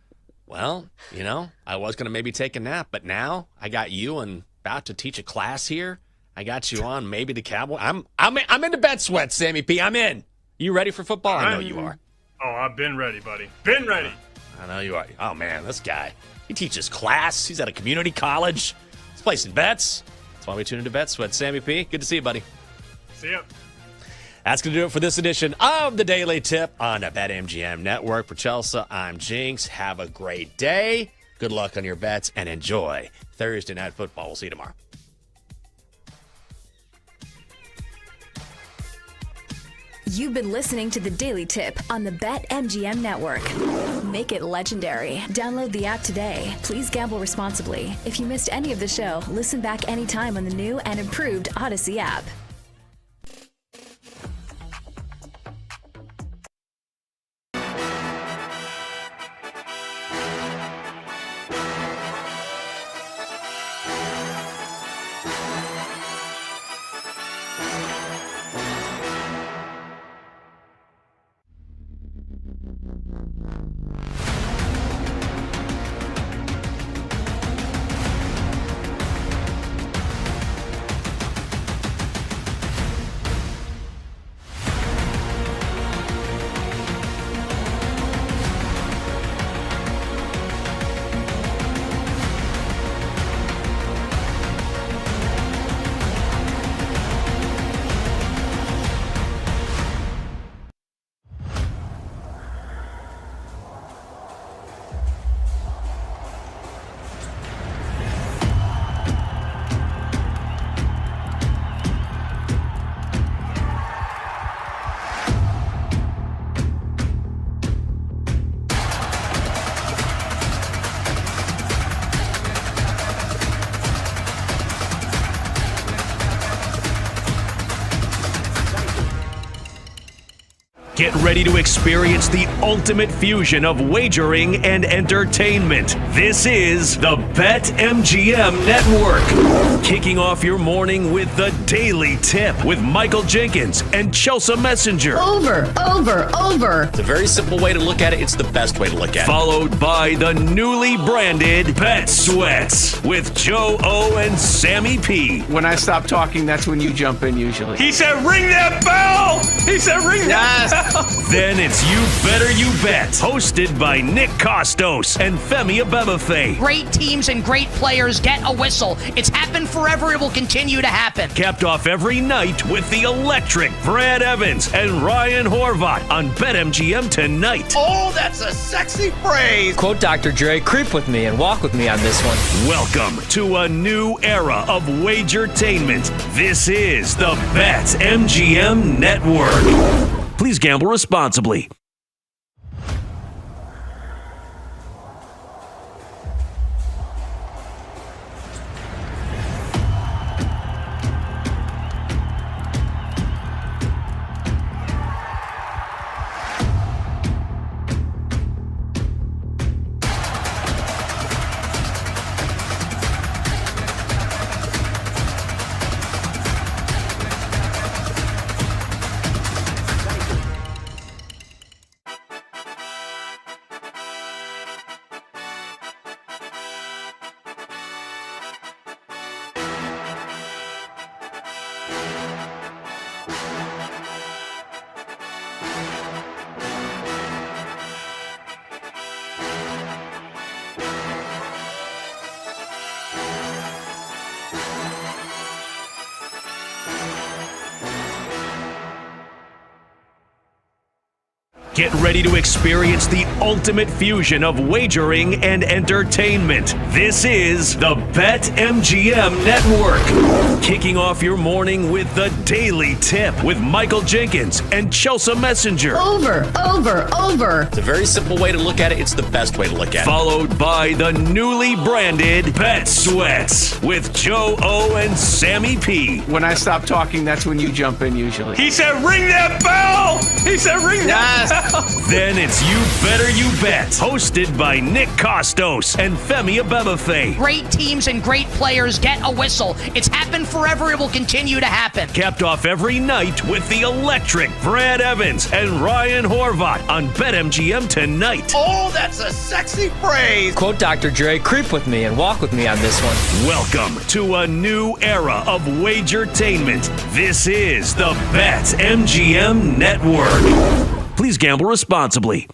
Well, you know, I was going to maybe take a nap, but now I got you and about to teach a class here. I got you on maybe the Cowboys. I'm into bed sweat, Sammy P. I'm in. You ready for football? I know you are. Oh, I've been ready, buddy. Been ready. I know you are. Oh, man, this guy. He teaches class. He's at a community college. He's placing bets. That's why we tune into Bet Sweat. Sammy P., good to see you, buddy. See ya. That's going to do it for this edition of the Daily Tip on the BetMGM Network. For Chelsea, I'm Jinx. Have a great day. Good luck on your bets and enjoy Thursday Night Football. We'll see you tomorrow. You've been listening to the Daily Tip on the BetMGM Network. Make it legendary. Download the app today. Please gamble responsibly. If you missed any of the show, listen back anytime on the new and improved Odyssey app. Get ready to experience the ultimate fusion of wagering and entertainment. This is the BetMGM Network. Kicking off your morning with the Daily Tip with Michael Jenkins and Chelsea Messenger. Over. It's a very simple way to look at it. It's the best way to look at it. Followed by the newly branded Bet Sweats with Joe O and Sammy P. When I stop talking, that's when you jump in usually. He said, ring that bell! He said, ring that bell! Then it's You Better You Bet, hosted by Nick Costos and Femi Abebefe. Great teams and great players get a whistle. It's happened forever. It will continue to happen. Capped off every night with the electric Brad Evans and Ryan Horvat on BetMGM tonight. Oh, that's a sexy phrase. Quote Dr. Dre, creep with me and walk with me on this one. Welcome to a new era of Wagertainment. This is the BetMGM Network. Please gamble responsibly. Get ready to experience the ultimate fusion of wagering and entertainment. This is the BetMGM Network. Kicking off your morning with the Daily Tip with Michael Jenkins and Chelsea Messenger. Over. It's a very simple way to look at it. It's the best way to look at it. Followed by the newly branded Bet Sweats with Joe O and Sammy P. When I stop talking, that's when you jump in usually. He said, ring that bell! He said, ring that bell! Then it's You Better You Bet, hosted by Nick Costos and Femi Abebefe. Great teams and great players get a whistle. It's happened forever. It will continue to happen. Capped off every night with the electric Brad Evans and Ryan Horvat on BetMGM tonight. Oh, that's a sexy phrase. Quote Dr. Dre, creep with me and walk with me on this one. Welcome to a new era of Wagertainment. This is the BetMGM Network. Please gamble responsibly.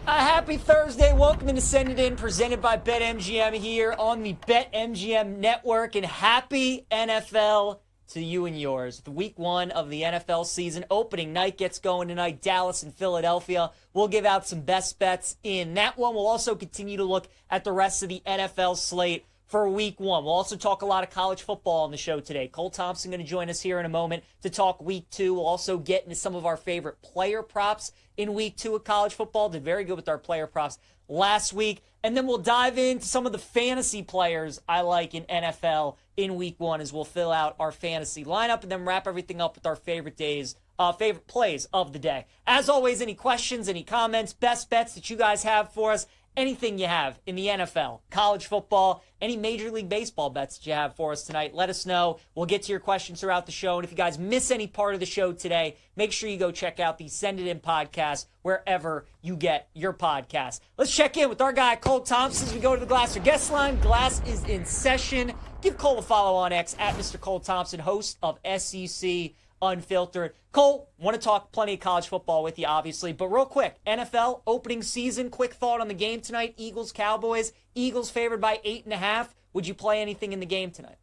Happy Thursday. Welcome to Send It In, presented by BetMGM here on the BetMGM Network. And happy NFL to you and yours. The week one of the NFL season opening night gets going tonight. Dallas and Philadelphia. We'll give out some best bets in that one. We'll also continue to look at the rest of the NFL slate for week one. We'll also talk a lot of college football on the show today. Cole Thompson going to join us here in a moment to talk week two. We'll also get into some of our favorite player props in week two of college football. Did very good with our player props last week. And then we'll dive into some of the fantasy players I like in NFL in week one as we'll fill out our fantasy lineup and then wrap everything up with our favorite plays of the day. As always, any questions, any comments, best bets that you guys have for us, anything you have in the NFL, college football, any Major League Baseball bets that you have for us tonight, let us know. We'll get to your questions throughout the show. And if you guys miss any part of the show today, make sure you go check out the Send It In podcast wherever you get your podcasts. Let's check in with our guy, Cole Thompson, as we go to the Glass or Guest line. Glass is in session. Give Cole a follow on X at Mr. Cole Thompson, host of SEC unfiltered. Cole, want to talk plenty of college football with you, obviously, but real quick, NFL opening season, quick thought on the game tonight, Eagles, Cowboys. Eagles favored by 8.5. Would you play anything in the game tonight?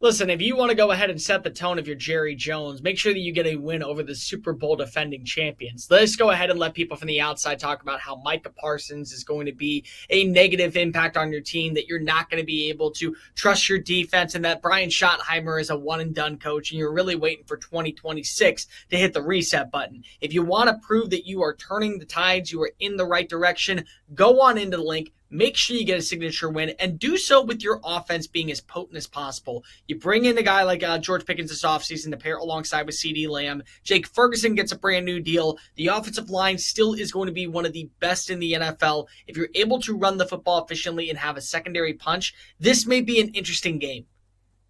Listen, if you want to go ahead and set the tone of your Jerry Jones, make sure that you get a win over the Super Bowl defending champions. Let's go ahead and let people from the outside talk about how Micah Parsons is going to be a negative impact on your team, that you're not going to be able to trust your defense, and that Brian Schottenheimer is a one-and-done coach, and you're really waiting for 2026 to hit the reset button. If you want to prove that you are turning the tides, you are in the right direction, go on into the link. Make sure you get a signature win, and do so with your offense being as potent as possible. You bring in a guy like George Pickens this offseason to pair alongside with CeeDee Lamb. Jake Ferguson gets a brand new deal. The offensive line still is going to be one of the best in the NFL. If you're able to run the football efficiently and have a secondary punch, this may be an interesting game.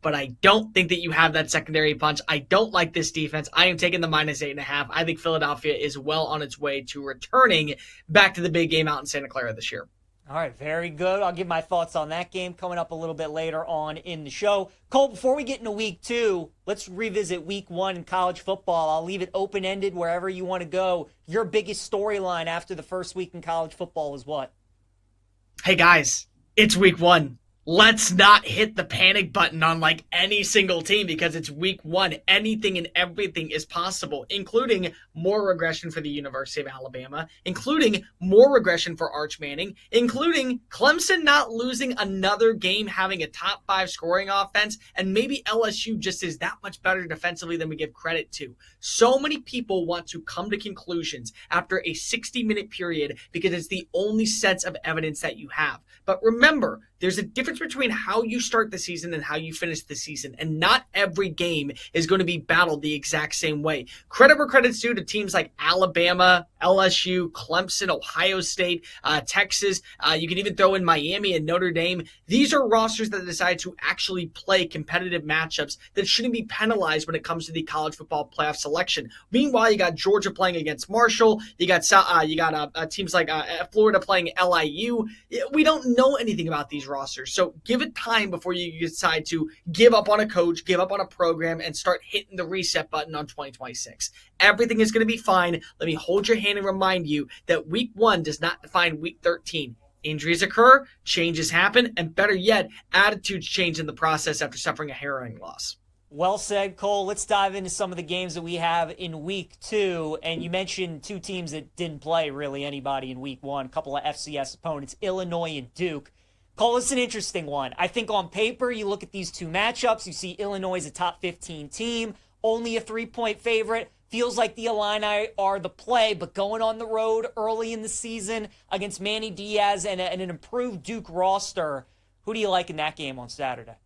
But I don't think that you have that secondary punch. I don't like this defense. I am taking the -8.5. I think Philadelphia is well on its way to returning back to the big game out in Santa Clara this year. All right, very good. I'll give my thoughts on that game coming up a little bit later on in the show. Cole, before we get into week 2, let's revisit week 1 in college football. I'll leave it open-ended wherever you want to go. Your biggest storyline after the first week in college football is what? Hey, guys, it's week 1. Let's not hit the panic button on like any single team, because it's week 1. Anything and everything is possible, including more regression for the University of Alabama, including more regression for Arch Manning, including Clemson not losing another game, having a top 5 scoring offense, and maybe LSU just is that much better defensively than we give credit to. So many people want to come to conclusions after a 60-minute period because it's the only sets of evidence that you have. But remember, there's a difference between how you start the season and how you finish the season, and not every game is going to be battled the exact same way. Credit where credit's due to teams like Alabama, LSU, Clemson, Ohio State, Texas. You can even throw in Miami and Notre Dame. These are rosters that decide to actually play competitive matchups that shouldn't be penalized when it comes to the college football playoff selection. Meanwhile, you got Georgia playing against Marshall. You got teams like Florida playing LIU. We don't know anything about these rosters, so give it time before you decide to give up on a coach, give up on a program, and start hitting the reset button on 2026. Everything is going to be fine. Let me hold your hand and remind you that week 1 does not define week 13. Injuries occur, changes happen, and better yet, attitudes change in the process after suffering a harrowing loss. Well said, Cole. Let's dive into some of the games that we have in week 2. And you mentioned 2 teams that didn't play really anybody in week 1, a couple of FCS opponents, Illinois and Duke. Cole, it's an interesting one. I think on paper, you look at these 2 matchups, you see Illinois is a top 15 team, only a 3-point favorite. Feels like the Illini are the play, but going on the road early in the season against Manny Diaz and an improved Duke roster, who do you like in that game on Saturday?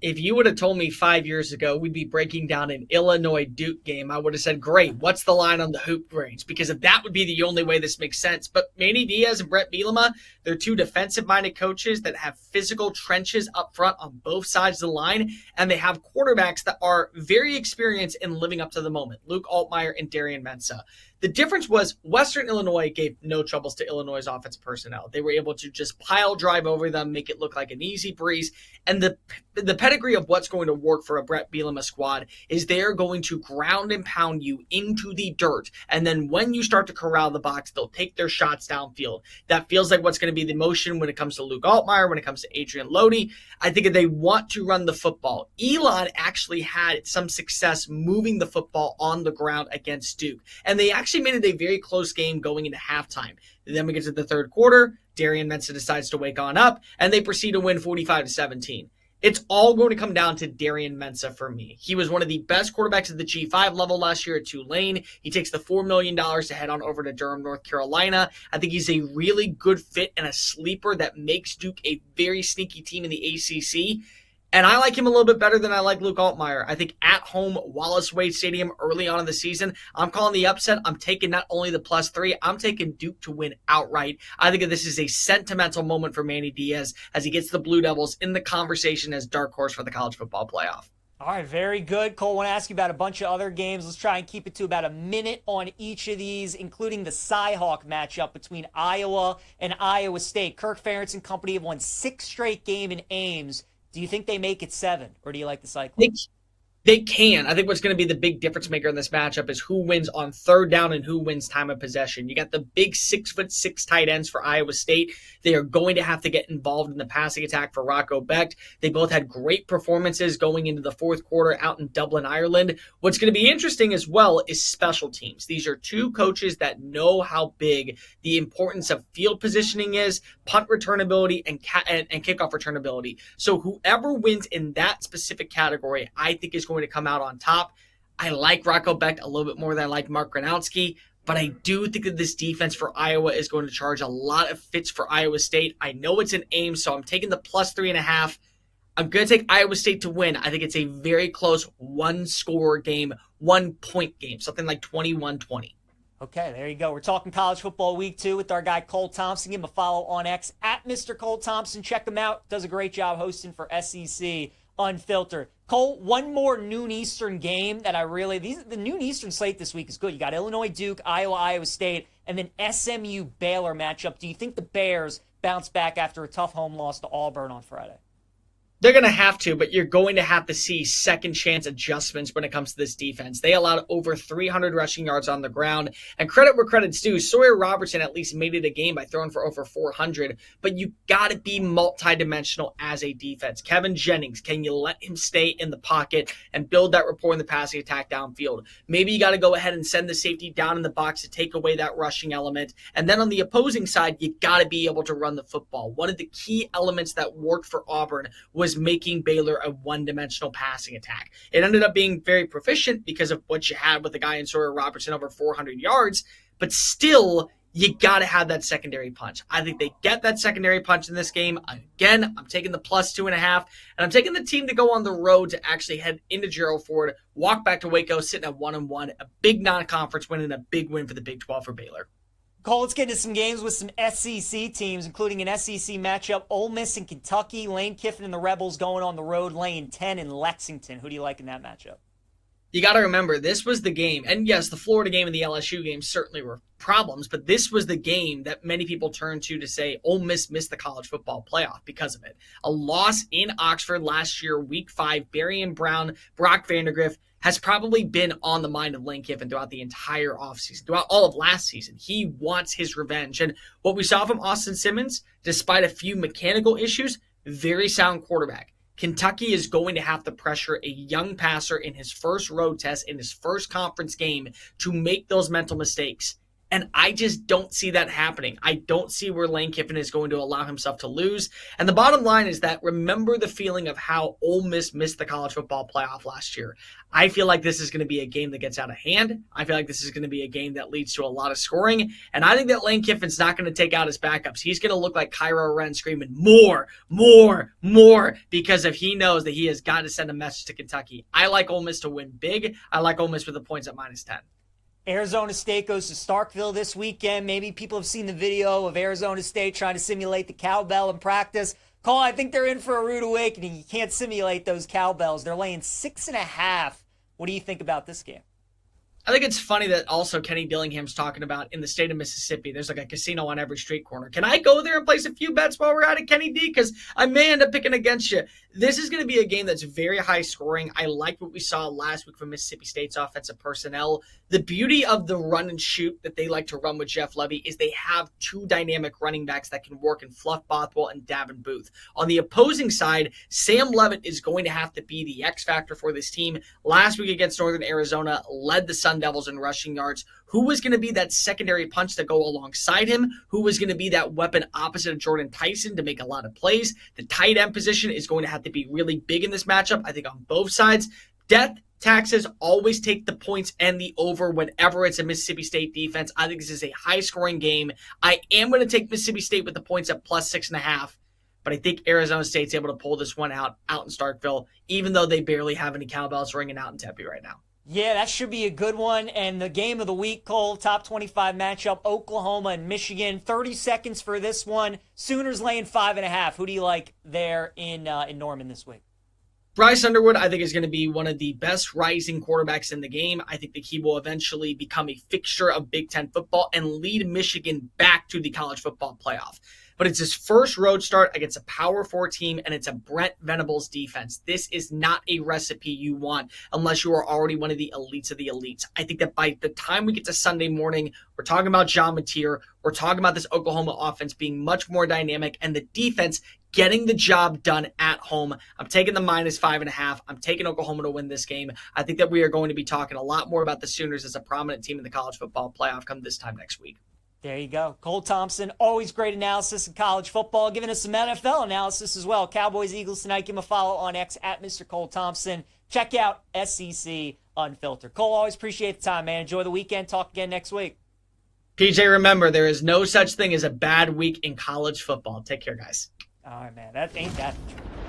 If you would have told me 5 years ago we'd be breaking down an Illinois-Duke game, I would have said, great, what's the line on the hoop range? Because if that would be the only way this makes sense. But Manny Diaz and Brett Bielema, they're 2 defensive-minded coaches that have physical trenches up front on both sides of the line, and they have quarterbacks that are very experienced in living up to the moment, Luke Altmaier and Darian Mensah. The difference was Western Illinois gave no troubles to Illinois' offensive personnel. They were able to just pile drive over them, make it look like an easy breeze. And the pedigree of what's going to work for a Brett Bielema squad is they're going to ground and pound you into the dirt. And then when you start to corral the box, they'll take their shots downfield. That feels like what's going to be the motion when it comes to Luke Altmaier, when it comes to Adrian Lodi. I think that they want to run the football. Elon actually had some success moving the football on the ground against Duke. And they actually made it a very close game going into halftime. Then we get to the third quarter. Darian Mensah decides to wake on up, and they proceed to win 45-17. It's all going to come down to Darian Mensah for me. He was one of the best quarterbacks at the G5 level last year at Tulane. He takes the $4 million to head on over to Durham, North Carolina. I think he's a really good fit and a sleeper that makes Duke a very sneaky team in the ACC. And I like him a little bit better than I like Luke Altmaier. I think at home, Wallace Wade Stadium early on in the season, I'm calling the upset. I'm taking not only the +3, I'm taking Duke to win outright. I think that this is a sentimental moment for Manny Diaz as he gets the Blue Devils in the conversation as dark horse for the college football playoff. All right, very good. Cole, I want to ask you about a bunch of other games. Let's try and keep it to about a minute on each of these, including the Cy-Hawk matchup between Iowa and Iowa State. Kirk Ferentz and company have won 6 straight games in Ames. Do you think they make it 7, or do you like the Cyclones? They can. I think what's going to be the big difference maker in this matchup is who wins on third down and who wins time of possession. You got the big 6'6" tight ends for Iowa State. They are going to have to get involved in the passing attack for Rocco Becht. They both had great performances going into the fourth quarter out in Dublin, Ireland. What's going to be interesting as well is special teams. These are two coaches that know how big the importance of field positioning is, punt returnability, and kickoff returnability. So whoever wins in that specific category, I think is going to come out on top. I like Rocco Becht a little bit more than I like Mark Gronowski, but I do think that this defense for Iowa is going to charge a lot of fits for Iowa State. I know it's an aim, so I'm taking the +3.5. I'm going to take Iowa State to win. I think it's a very close one-score game, 1-point game, something like 21-20. Okay, there you go. We're talking college football week 2 with our guy Cole Thompson. Give him a follow on X at Mr. Cole Thompson. Check him out. Does a great job hosting for SEC Unfiltered. Cole, one more noon Eastern game that the noon Eastern slate this week is good. You got Illinois, Duke, Iowa, Iowa State, and then SMU Baylor matchup. Do you think the Bears bounce back after a tough home loss to Auburn on Friday? They're going to have to, but you're going to have to see second chance adjustments when it comes to this defense. They allowed over 300 rushing yards on the ground, and credit where credit's due. Sawyer Robertson at least made it a game by throwing for over 400, but you got to be multidimensional as a defense. Kevin Jennings, can you let him stay in the pocket and build that rapport in the passing attack downfield? Maybe you got to go ahead and send the safety down in the box to take away that rushing element. And then on the opposing side, you got to be able to run the football. One of the key elements that worked for Auburn was making Baylor a one-dimensional passing attack. It ended up being very proficient because of what you had with the guy in Sawyer Robertson over 400 yards, but still, you got to have that secondary punch. I think they get that secondary punch in this game. Again, I'm taking the +2.5, and I'm taking the team to go on the road to actually head into Gerald Ford, walk back to Waco, sitting at 1-1, a big non-conference win and a big win for the Big 12 for Baylor. Cole, let's get into some games with some SEC teams, including an SEC matchup. Ole Miss and Kentucky. Lane Kiffin and the Rebels going on the road, laying 10 in Lexington. Who do you like in that matchup? You got to remember, this was the game. And yes, the Florida game and the LSU game certainly were problems, but this was the game that many people turned to say Ole Miss missed the college football playoff because of it. A loss in Oxford last year, week 5, Berrien Brown, Brock Vandagriff, has probably been on the mind of Lane Kiffin throughout the entire offseason, throughout all of last season. He wants his revenge. And what we saw from Austin Simmons, despite a few mechanical issues, very sound quarterback. Kentucky is going to have to pressure a young passer in his first road test, in his first conference game, to make those mental mistakes. And I just don't see that happening. I don't see where Lane Kiffin is going to allow himself to lose. And the bottom line is that remember the feeling of how Ole Miss missed the college football playoff last year. I feel like this is going to be a game that gets out of hand. I feel like this is going to be a game that leads to a lot of scoring. And I think that Lane Kiffin's not going to take out his backups. He's going to look like Kyra Wren screaming, more, because if he knows that he has got to send a message to Kentucky. I like Ole Miss to win big. I like Ole Miss with the points at -10. Arizona State goes to Starkville this weekend. Maybe people have seen the video of Arizona State trying to simulate the cowbell in practice. Cole, I think they're in for a rude awakening. You can't simulate those cowbells. They're laying 6.5. What do you think about this game? I think it's funny that also Kenny Dillingham's talking about in the state of Mississippi, there's like a casino on every street corner. Can I go there and place a few bets while we're at it, Kenny D? Because I may end up picking against you. This is going to be a game that's very high scoring. I like what we saw last week from Mississippi State's offensive personnel. The beauty of the run and shoot that they like to run with Jeff Levy is they have two dynamic running backs that can work in Fluff Bothwell and Davin Booth. On the opposing side, Sam Levitt is going to have to be the X factor for this team. Last week against Northern Arizona, led the Sun Devils in rushing yards. Who was going to be that secondary punch to go alongside him? Who was going to be that weapon opposite of Jordan Tyson to make a lot of plays? The tight end position is going to have to be really big in this matchup, I think, on both sides. Death taxes always take the points and the over whenever it's a Mississippi State defense. I think this is a high-scoring game. I am going to take Mississippi State with the points at +6.5, but I think Arizona State's able to pull this one out in Starkville, even though they barely have any cowbells ringing out in Tempe right now. Yeah, that should be a good one. And the game of the week, Cole, top 25 matchup, Oklahoma and Michigan. 30 seconds for this one. Sooners laying 5.5. Who do you like there in Norman this week? Bryce Underwood, I think, is going to be one of the best rising quarterbacks in the game. I think that he will eventually become a fixture of Big Ten football and lead Michigan back to the college football playoff. But it's his first road start against a Power 4 team, and it's a Brent Venables defense. This is not a recipe you want unless you are already one of the elites of the elites. I think that by the time we get to Sunday morning, we're talking about John Mateer. We're talking about this Oklahoma offense being much more dynamic and the defense getting the job done at home. I'm taking the -5.5. I'm taking Oklahoma to win this game. I think that we are going to be talking a lot more about the Sooners as a prominent team in the college football playoff come this time next week. There you go. Cole Thompson, always great analysis in college football, giving us some NFL analysis as well. Cowboys-Eagles tonight. Give him a follow on X at Mr. Cole Thompson. Check out SEC Unfiltered. Cole, always appreciate the time, man. Enjoy the weekend. Talk again next week. PJ, remember, there is no such thing as a bad week in college football. Take care, guys. All right, man.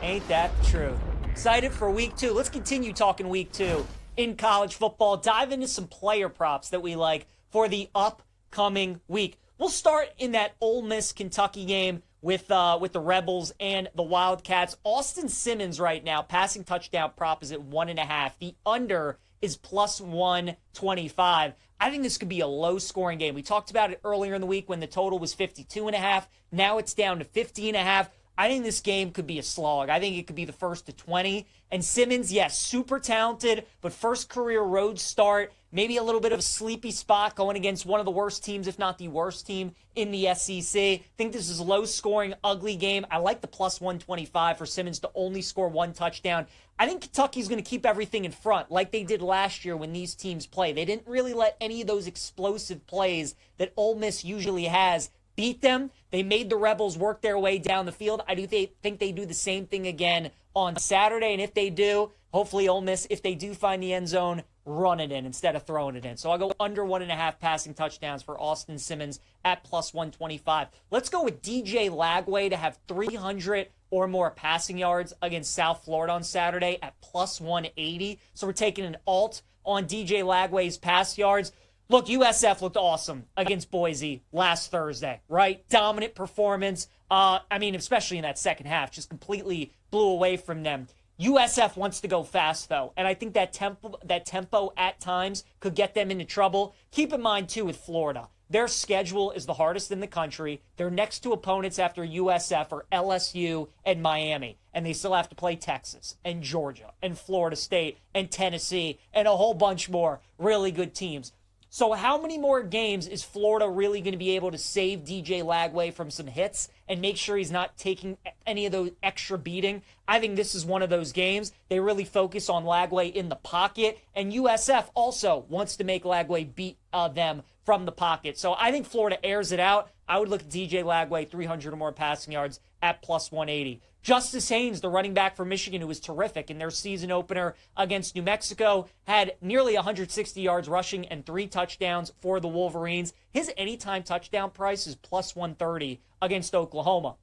Ain't that the truth. Excited for week 2. Let's continue talking week 2 in college football. Dive into some player props that we like for the upcoming week. We'll start in that Ole Miss Kentucky game with the Rebels and the Wildcats. Austin Simmons right now, passing touchdown prop is at 1.5. The under is +125. I think this could be a low-scoring game. We talked about it earlier in the week when the total was 52.5. Now it's down to 50.5. I think this game could be a slog. I think it could be the first to 20. And Simmons, yes, super talented, but first career road start, maybe a little bit of a sleepy spot going against one of the worst teams, if not the worst team in the SEC. I think this is a low-scoring, ugly game. I like the +125 for Simmons to only score 1 touchdown. I think Kentucky's going to keep everything in front like they did last year when these teams play. They didn't really let any of those explosive plays that Ole Miss usually has beat them. They made the Rebels work their way down the field. I do think they do the same thing again on Saturday, and if they do, hopefully Ole Miss, if they do find the end zone, run it in instead of throwing it in. So I'll go under 1.5 passing touchdowns for Austin Simmons at +125. Let's go with DJ Lagway to have 300 or more passing yards against South Florida on Saturday at +180. So we're taking an alt on DJ Lagway's pass yards. Look, USF looked awesome against Boise last Thursday, right? Dominant performance. Especially in that second half, just completely blew away from them. USF wants to go fast, though, and I think that tempo at times could get them into trouble. Keep in mind, too, with Florida, their schedule is the hardest in the country. Their next 2 opponents after USF are LSU and Miami, and they still have to play Texas and Georgia and Florida State and Tennessee and a whole bunch more really good teams. So how many more games is Florida really going to be able to save DJ Lagway from some hits and make sure he's not taking any of those extra beating? I think this is one of those games. They really focus on Lagway in the pocket, and USF also wants to make Lagway beat them from the pocket. So I think Florida airs it out. I would look at DJ Lagway, 300 or more passing yards at +180. Justice Haynes, the running back for Michigan, who was terrific in their season opener against New Mexico, had nearly 160 yards rushing and 3 touchdowns for the Wolverines. His anytime touchdown price is +130 against Oklahoma.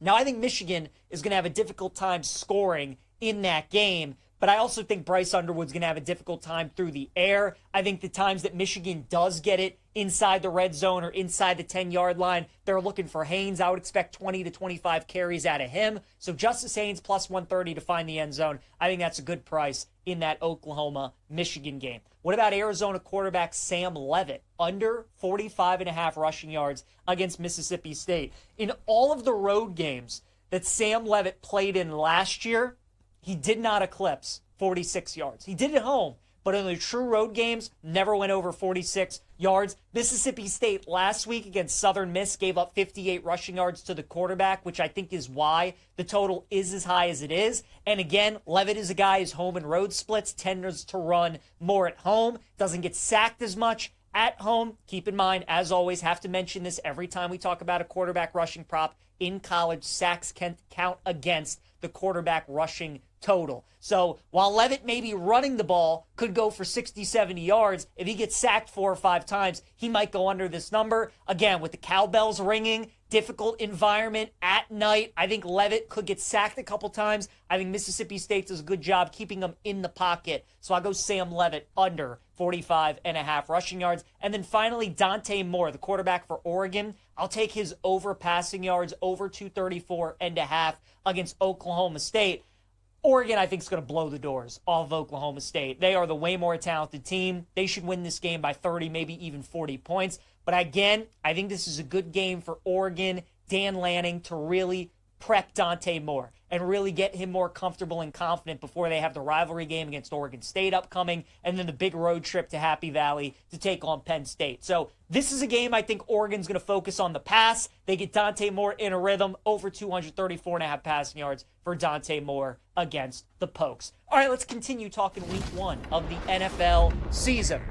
Now, I think Michigan is going to have a difficult time scoring in that game, but I also think Bryce Underwood's going to have a difficult time through the air. I think the times that Michigan does get it inside the red zone or inside the 10-yard line, they're looking for Haynes. I would expect 20 to 25 carries out of him. So Justice Haynes +130 to find the end zone. I think that's a good price in that Oklahoma-Michigan game. What about Arizona quarterback Sam Leavitt? Under 45.5 rushing yards against Mississippi State. In all of the road games that Sam Leavitt played in last year, he did not eclipse 46 yards. He did it at home, but in the true road games, never went over 46 yards. Mississippi State last week against Southern Miss gave up 58 rushing yards to the quarterback, which I think is why the total is as high as it is. And again, Leavitt is a guy who's home and road splits, tends to run more at home, doesn't get sacked as much at home. Keep in mind, as always, have to mention this every time we talk about a quarterback rushing prop. In college, sacks can count against the quarterback rushing total. So while Leavitt may be running the ball, could go for 60, 70 yards, if he gets sacked 4 or 5 times, he might go under this number. Again, with the cowbells ringing, difficult environment at night, I think Leavitt could get sacked a couple times. I think Mississippi State does a good job keeping him in the pocket. So I'll go Sam Leavitt under 45.5 rushing yards. And then finally, Dante Moore, the quarterback for Oregon. I'll take his over passing yards, over 234.5 against Oklahoma State. Oregon, I think, is going to blow the doors off of Oklahoma State. They are the way more talented team. They should win this game by 30, maybe even 40 points. But again, I think this is a good game for Oregon, Dan Lanning, to really prep Dante Moore and really get him more comfortable and confident before they have the rivalry game against Oregon State upcoming and then the big road trip to Happy Valley to take on Penn State. So this is a game I think Oregon's going to focus on the pass. They get Dante Moore in a rhythm, over 234.5 passing yards for Dante Moore against the Pokes. All right, let's continue talking week 1 of the NFL season.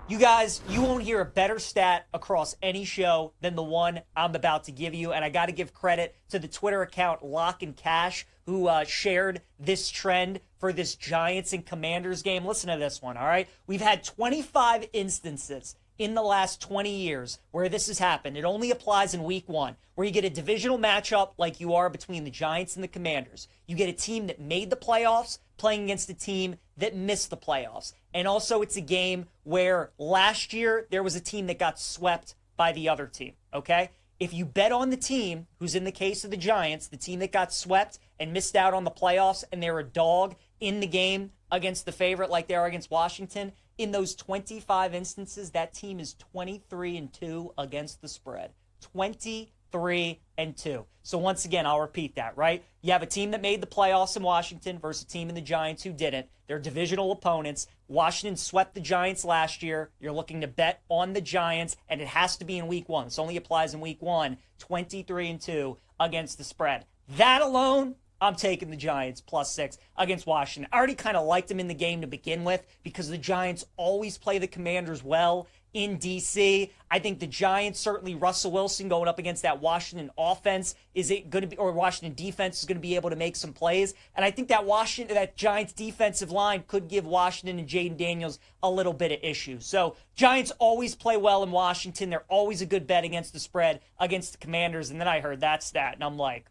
You guys, you won't hear a better stat across any show than the one I'm about to give you. And I got to give credit to the Twitter account Lock and Cash, who shared this trend for this Giants and Commanders game. Listen to this one, all right? We've had 25 instances in the last 20 years where this has happened. It only applies in week 1, where you get a divisional matchup like you are between the Giants and the Commanders. You get a team that made the playoffs playing against a team that missed the playoffs. And also it's a game where last year there was a team that got swept by the other team, okay? If you bet on the team, who's in the case of the Giants, the team that got swept and missed out on the playoffs, and they're a dog in the game against the favorite like they are against Washington, in those 25 instances, that team is 23-2 against the spread. 23-2. So once again, I'll repeat that, right? You have a team that made the playoffs in Washington versus a team in the Giants who didn't. They're divisional opponents. Washington swept the Giants last year. You're looking to bet on the Giants, and it has to be in week 1. This only applies in week 1. 23-2 against the spread. That alone, I'm taking the Giants +6 against Washington. I already kind of liked them in the game to begin with because the Giants always play the Commanders well in D.C. I think the Giants, certainly Russell Wilson going up against that Washington offense, Washington defense is going to be able to make some plays. And I think that Giants defensive line could give Washington and Jaden Daniels a little bit of issues. So Giants always play well in Washington. They're always a good bet against the spread against the Commanders. And then I heard that stat, and I'm like,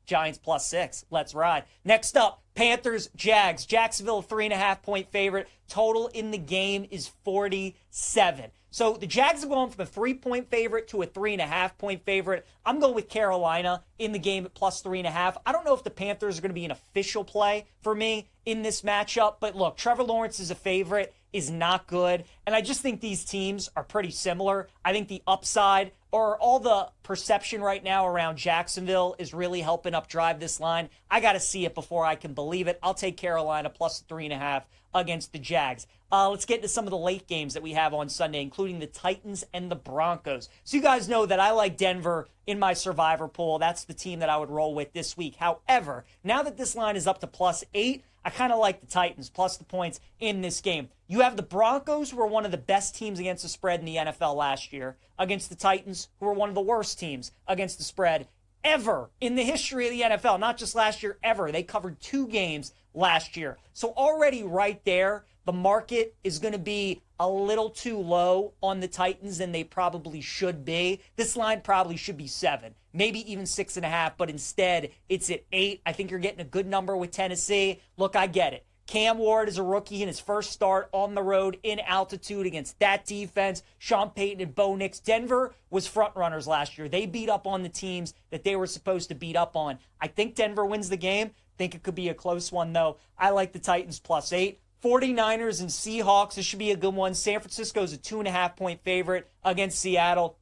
Giants +6. Let's ride. Next up, Panthers, Jags. Jacksonville, 3.5-point favorite. Total in the game is 47. So the Jags have gone from a 3-point favorite to a 3.5-point favorite. I'm going with Carolina in the game at +3.5. I don't know if the Panthers are going to be an official play for me in this matchup, but look, Trevor Lawrence is a favorite, is not good, and I just think these teams are pretty similar. I think the upside, or all the perception right now around Jacksonville, is really helping up drive this line. I got to see it before I can believe it. I'll take Carolina +3.5 against the Jags. Let's get into some of the late games that we have on Sunday, including the Titans and the Broncos. So you guys know that I like Denver in my survivor pool. That's the team that I would roll with this week. However, now that this line is up to +8, I kind of like the Titans plus the points in this game. You have the Broncos, who are one of the best teams against the spread in the NFL last year, against the Titans, who are one of the worst teams against the spread ever in the history of the NFL. Not just last year, ever. They covered 2 games last year. So already right there, the market is going to be a little too low on the Titans than they probably should be. This line probably should be 7, maybe even 6.5, but instead it's at 8. I think you're getting a good number with Tennessee. Look, I get it. Cam Ward is a rookie in his first start on the road in altitude against that defense. Sean Payton and Bo Nix. Denver was front runners last year. They beat up on the teams that they were supposed to beat up on. I think Denver wins the game. Think it could be a close one, though. I like the Titans +8. 49ers and Seahawks. This should be a good one. San Francisco's a 2.5-point favorite against Seattle.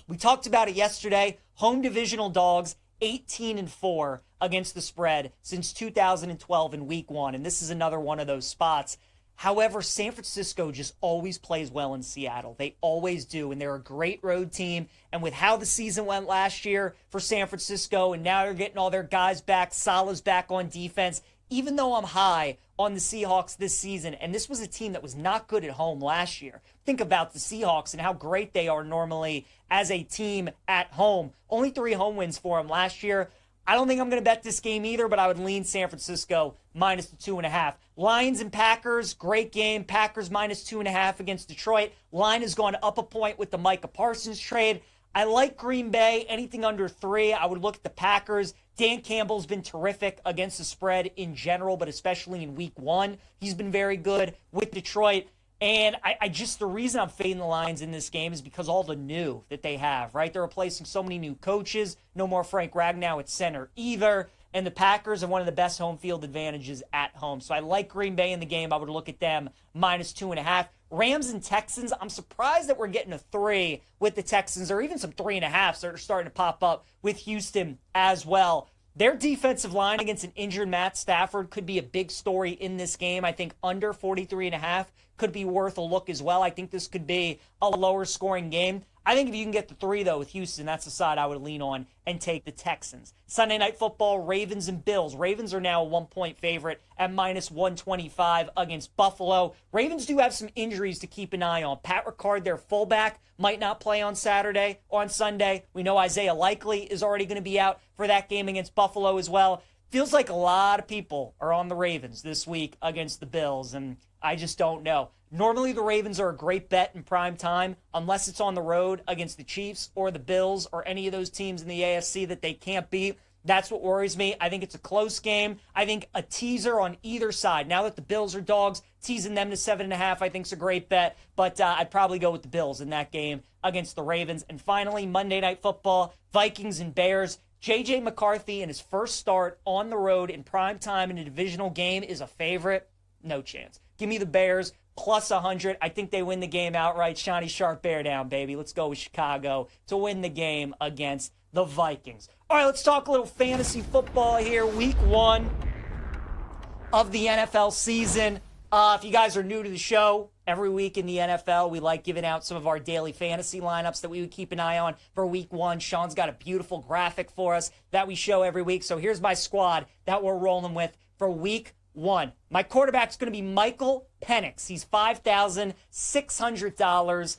We talked about it yesterday. Home divisional dogs, 18-4 against the spread since 2012 in week 1. And this is another one of those spots. However, San Francisco just always plays well in Seattle. They always do, and they're a great road team. And with how the season went last year for San Francisco, and now they're getting all their guys back, Salah's back on defense, even though I'm high on the Seahawks this season, and this was a team that was not good at home last year. Think about the Seahawks and how great they are normally as a team at home. Only 3 home wins for them last year. I don't think I'm going to bet this game either, but I would lean San Francisco minus the 2.5. Lions and Packers, great game. Packers minus 2.5 against Detroit. Line has gone up a point with the Micah Parsons trade. I like Green Bay. Anything under 3, I would look at the Packers. Dan Campbell's been terrific against the spread in general, but especially in week 1. He's been very good with Detroit. And the reason I'm fading the Lions in this game is because all the new that they have, right? They're replacing so many new coaches. No more Frank Ragnow at center either. and the Packers have one of the best home field advantages at home. So I like Green Bay in the game. I would look at them -2.5. Rams and Texans, I'm surprised that we're getting a 3 with the Texans, or even some 3.5s that are starting to pop up with Houston as well. Their defensive line against an injured Matt Stafford could be a big story in this game. I think under 43.5 could be worth a look as well. I think this could be a lower scoring game. I think if you can get the 3, though, with Houston, that's the side I would lean on and take the Texans. Sunday Night Football, Ravens and Bills. Ravens are now a 1-point favorite at -125 against Buffalo. Ravens do have some injuries to keep an eye on. Pat Ricard, their fullback, might not play on Saturday or on Sunday. We know Isaiah Likely is already going to be out for that game against Buffalo as well. Feels like a lot of people are on the Ravens this week against the Bills, and I just don't know. Normally, the Ravens are a great bet in prime time, unless it's on the road against the Chiefs or the Bills or any of those teams in the AFC that they can't beat. That's what worries me. I think it's a close game. I think a teaser on either side. Now that the Bills are dogs, teasing them to 7.5 I think is a great bet, but I'd probably go with the Bills in that game against the Ravens. And finally, Monday Night Football, Vikings and Bears. J.J. McCarthy in his first start on the road in prime time in a divisional game is a favorite. No chance. Give me the Bears +100. I think they win the game outright. Shiny Sharp Bear down, baby. Let's go with Chicago to win the game against the Vikings. All right, let's talk a little fantasy football here. Week 1 of the NFL season. If you guys are new to the show, every week in the NFL, we like giving out some of our daily fantasy lineups that we would keep an eye on for week 1. Sean's got a beautiful graphic for us that we show every week. So here's my squad that we're rolling with for week 1. My quarterback's going to be Michael Penix. He's $5,600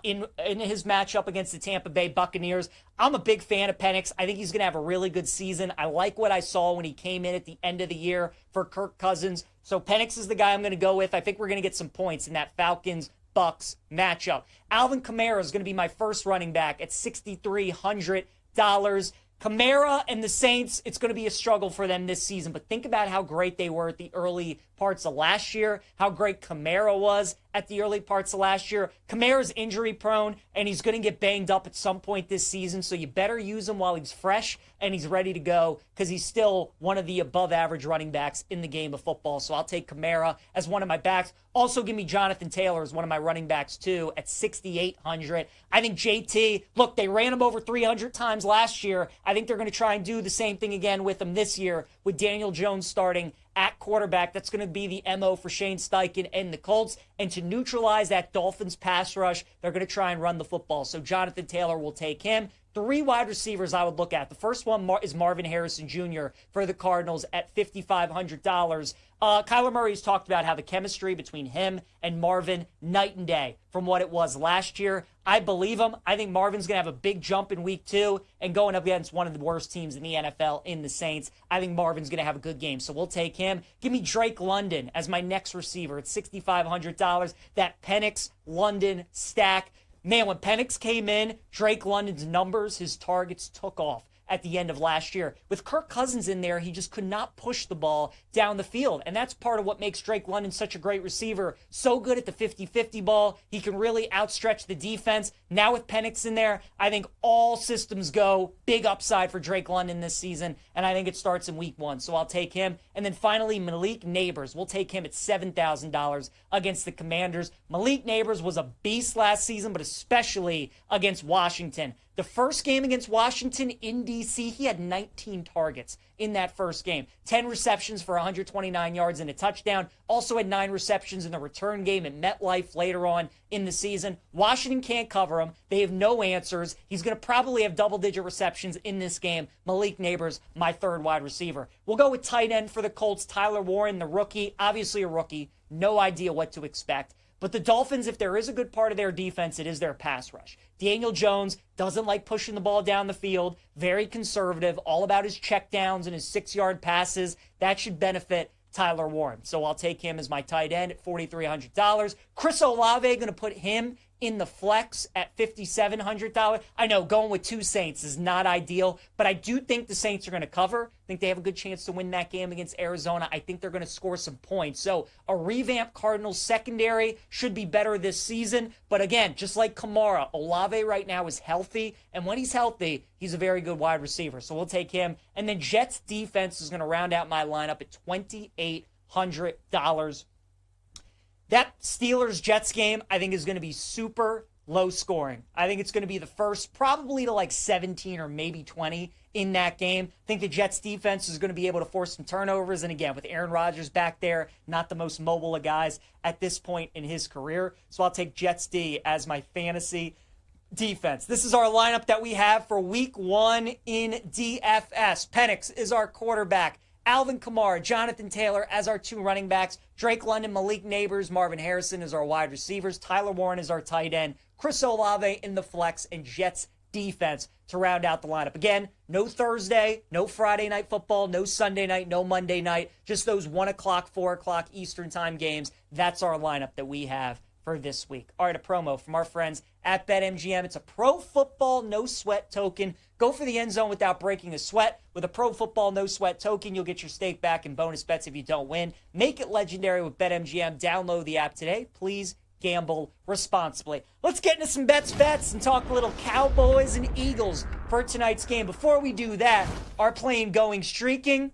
in his matchup against the Tampa Bay Buccaneers. I'm a big fan of Penix. I think he's going to have a really good season. I like what I saw when he came in at the end of the year for Kirk Cousins. So Penix is the guy I'm going to go with. I think we're going to get some points in that Falcons-Bucks matchup. Alvin Kamara is going to be my first running back at $6,300. Kamara and the Saints, it's going to be a struggle for them this season, but think about how great they were at the early parts of last year, how great Kamara was at the early parts of last year. Kamara's injury prone, and he's going to get banged up at some point this season, so you better use him while he's fresh and he's ready to go, because he's still one of the above average running backs in the game of football. So I'll take Kamara as one of my backs. Also give me Jonathan Taylor as one of my running backs too at $6,800. I think JT, look, they ran him over 300 times last year. I think they're going to try and do the same thing again with him this year with Daniel Jones starting at quarterback. That's going to be the MO for Shane Steichen and the Colts. And to neutralize that Dolphins pass rush, they're going to try and run the football. So Jonathan Taylor will take him. 3 wide receivers I would look at. The first one is Marvin Harrison Jr. for the Cardinals at $5,500. Kyler Murray's talked about how the chemistry between him and Marvin, night and day from what it was last year. I believe him. I think Marvin's going to have a big jump in week 2 and going up against one of the worst teams in the NFL in the Saints. I think Marvin's going to have a good game, so we'll take him. Give me Drake London as my next receiver at $6,500. That Penix London stack. Man, when Penix came in, Drake London's numbers, his targets took off at the end of last year. With Kirk Cousins in there, he just could not push the ball down the field. And that's part of what makes Drake London such a great receiver. So good at the 50-50 ball. He can really outstretch the defense. Now with Penix in there, I think all systems go. Big upside for Drake London this season. And I think it starts in week 1. So I'll take him. And then finally, Malik Neighbors. We'll take him at $7,000 against the Commanders. Malik Neighbors was a beast last season, but especially against Washington. The first game against Washington in D.C., he had 19 targets in that first game. 10 receptions for 129 yards and a touchdown. Also had 9 receptions in the return game at MetLife later on in the season. Washington can't cover him. They have no answers. He's going to probably have double-digit receptions in this game. Malik Neighbors, my 3rd wide receiver. We'll go with tight end for the Colts. Tyler Warren, the rookie. Obviously a rookie. No idea what to expect. But the Dolphins, if there is a good part of their defense, it is their pass rush. Daniel Jones doesn't like pushing the ball down the field. Very conservative, all about his checkdowns and his 6-yard passes. That should benefit Tyler Warren. So I'll take him as my tight end at $4,300. Chris Olave, going to put him in the flex at $5,700. I know going with 2 Saints is not ideal, but I do think the Saints are going to cover. I think they have a good chance to win that game against Arizona. I think they're going to score some points. So a revamped Cardinals secondary should be better this season. But again, just like Kamara, Olave right now is healthy. And when he's healthy, he's a very good wide receiver. So we'll take him. And then Jets defense is going to round out my lineup at $2,800. That Steelers-Jets game, I think, is going to be super low scoring. I think it's going to be the first probably to like 17 or maybe 20 in that game. I think the Jets defense is going to be able to force some turnovers. And again, with Aaron Rodgers back there, not the most mobile of guys at this point in his career. So I'll take Jets D as my fantasy defense. This is our lineup that we have for week 1 in DFS. Penix is our quarterback. Alvin Kamara, Jonathan Taylor as our 2 running backs. Drake London, Malik Neighbors, Marvin Harrison as our wide receivers. Tyler Warren is our tight end. Chris Olave in the flex, and Jets defense to round out the lineup. Again, no Thursday, no Friday night football, no Sunday night, no Monday night. Just those 1 o'clock, 4 o'clock Eastern time games. That's our lineup that we have for this week. All right, a promo from our friends at BetMGM. It's a Pro Football No Sweat token. Go for the end zone without breaking a sweat. With a Pro Football No Sweat token, you'll get your stake back and bonus bets if you don't win. Make it legendary with BetMGM. Download the app today. Please gamble responsibly. Let's get into some bets and talk a little Cowboys and Eagles for tonight's game. Before we do that, our plane going streaking.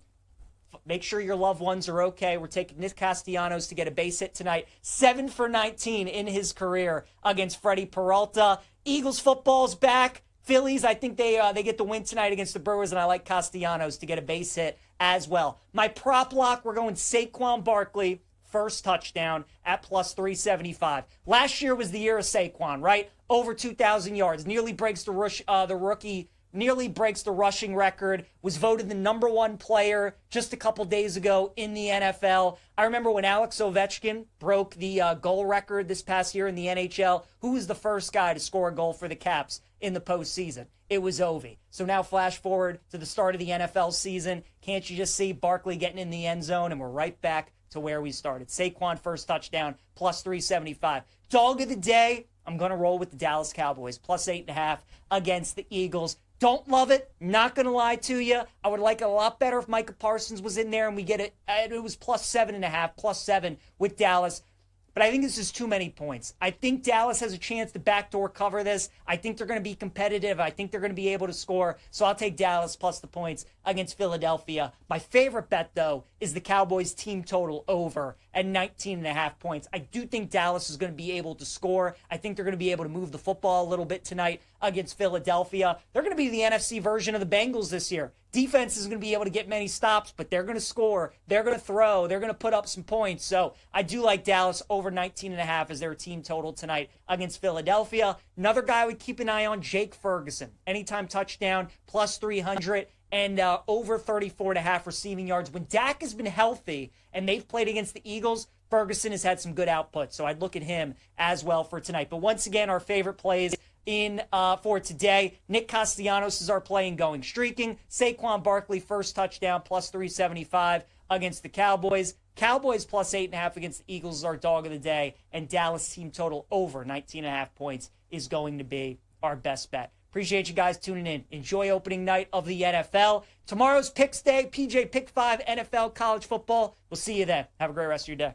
Make sure your loved ones are okay. We're taking Nick Castellanos to get a base hit tonight. 7 for 19 in his career against Freddie Peralta. Eagles football's back. Phillies, I think they get the win tonight against the Brewers, and I like Castellanos to get a base hit as well. My prop lock, we're going Saquon Barkley, first touchdown at plus 375. Last year was the year of Saquon, right? Over 2,000 yards. Nearly breaks the rushing record, was voted the number 1 player just a couple days ago in the NFL. I remember when Alex Ovechkin broke the goal record this past year in the NHL. Who was the first guy to score a goal for the Caps in the postseason? It was Ovi. So now flash forward to the start of the NFL season. Can't you just see Barkley getting in the end zone? And we're right back to where we started. Saquon first touchdown, plus 375. Dog of the day, I'm going to roll with the Dallas Cowboys, plus 8.5 against the Eagles. Don't love it. Not going to lie to you. I would like it a lot better if Micah Parsons was in there and we get it. It was plus 7.5, plus 7 with Dallas. But I think this is too many points. I think Dallas has a chance to backdoor cover this. I think they're going to be competitive. I think they're going to be able to score. So I'll take Dallas plus the points against Philadelphia. My favorite bet, though, is the Cowboys team total over at 19.5 points. I do think Dallas is going to be able to score. I think they're going to be able to move the football a little bit tonight against Philadelphia. They're going to be the NFC version of the Bengals this year. Defense isn't going to be able to get many stops, but they're going to score. They're going to throw. They're going to put up some points. So I do like Dallas over 19.5 as their team total tonight against Philadelphia. Another guy I would keep an eye on, Jake Ferguson. Anytime touchdown, plus 300 and over 34.5 receiving yards. When Dak has been healthy and they've played against the Eagles, Ferguson has had some good output. So I'd look at him as well for tonight. But once again, our favorite plays for today. Nick Castellanos is our play in going streaking. Saquon Barkley first touchdown plus 375 against the Cowboys. Cowboys plus 8.5 against the Eagles is our dog of the day. And Dallas team total over 19.5 points is going to be our best bet. Appreciate you guys tuning in. Enjoy opening night of the NFL. Tomorrow's Picks Day, PJ Pick 5, NFL, college football. We'll see you then. Have a great rest of your day.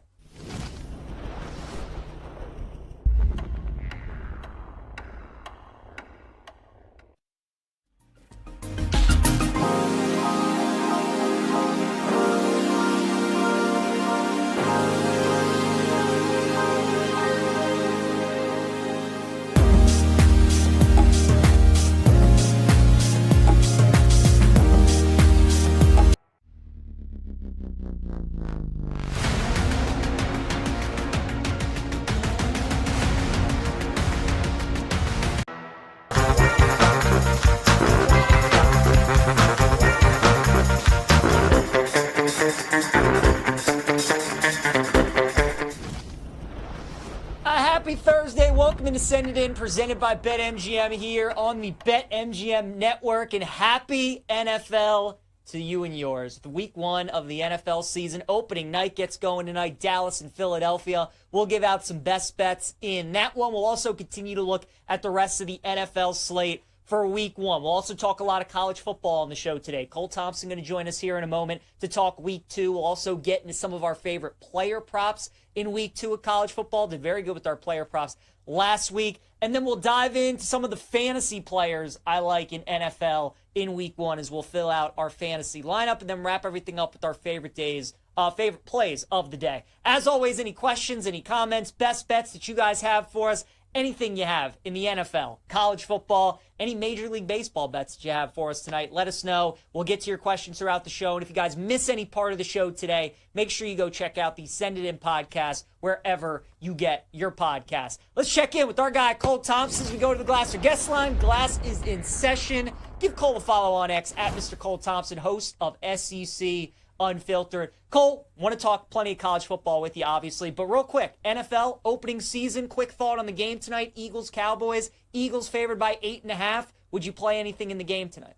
Happy Thursday. Welcome to Send It In, presented by BetMGM here on the BetMGM network. And happy NFL to you and yours. The week 1 of the NFL season opening night gets going tonight, Dallas and Philadelphia. We'll give out some best bets in that one. We'll also continue to look at the rest of the NFL slate for week 1. We'll also talk a lot of college football on the show today. Cole Thompson going to join us here in a moment to talk week 2. We'll also get into some of our favorite player props in week 2 of college football. Did very good with our player props last week. And then we'll dive into some of the fantasy players I like in NFL in week 1 as we'll fill out our fantasy lineup and then wrap everything up with our favorite plays of the day. As always, any questions, any comments, best bets that you guys have for us, anything you have in the NFL, college football, any Major League Baseball bets that you have for us tonight, let us know. We'll get to your questions throughout the show. And if you guys miss any part of the show today, make sure you go check out the Send It In podcast wherever you get your podcast. Let's check in with our guy, Cole Thompson, as we go to the Glasser guest line. Glass is in session. Give Cole a follow on X at Mr. Cole Thompson, host of SEC Unfiltered. Cole, want to talk plenty of college football with you, obviously, but real quick, NFL opening season, quick thought on the game tonight, Eagles, Cowboys. Eagles favored by 8.5. Would you play anything in the game tonight?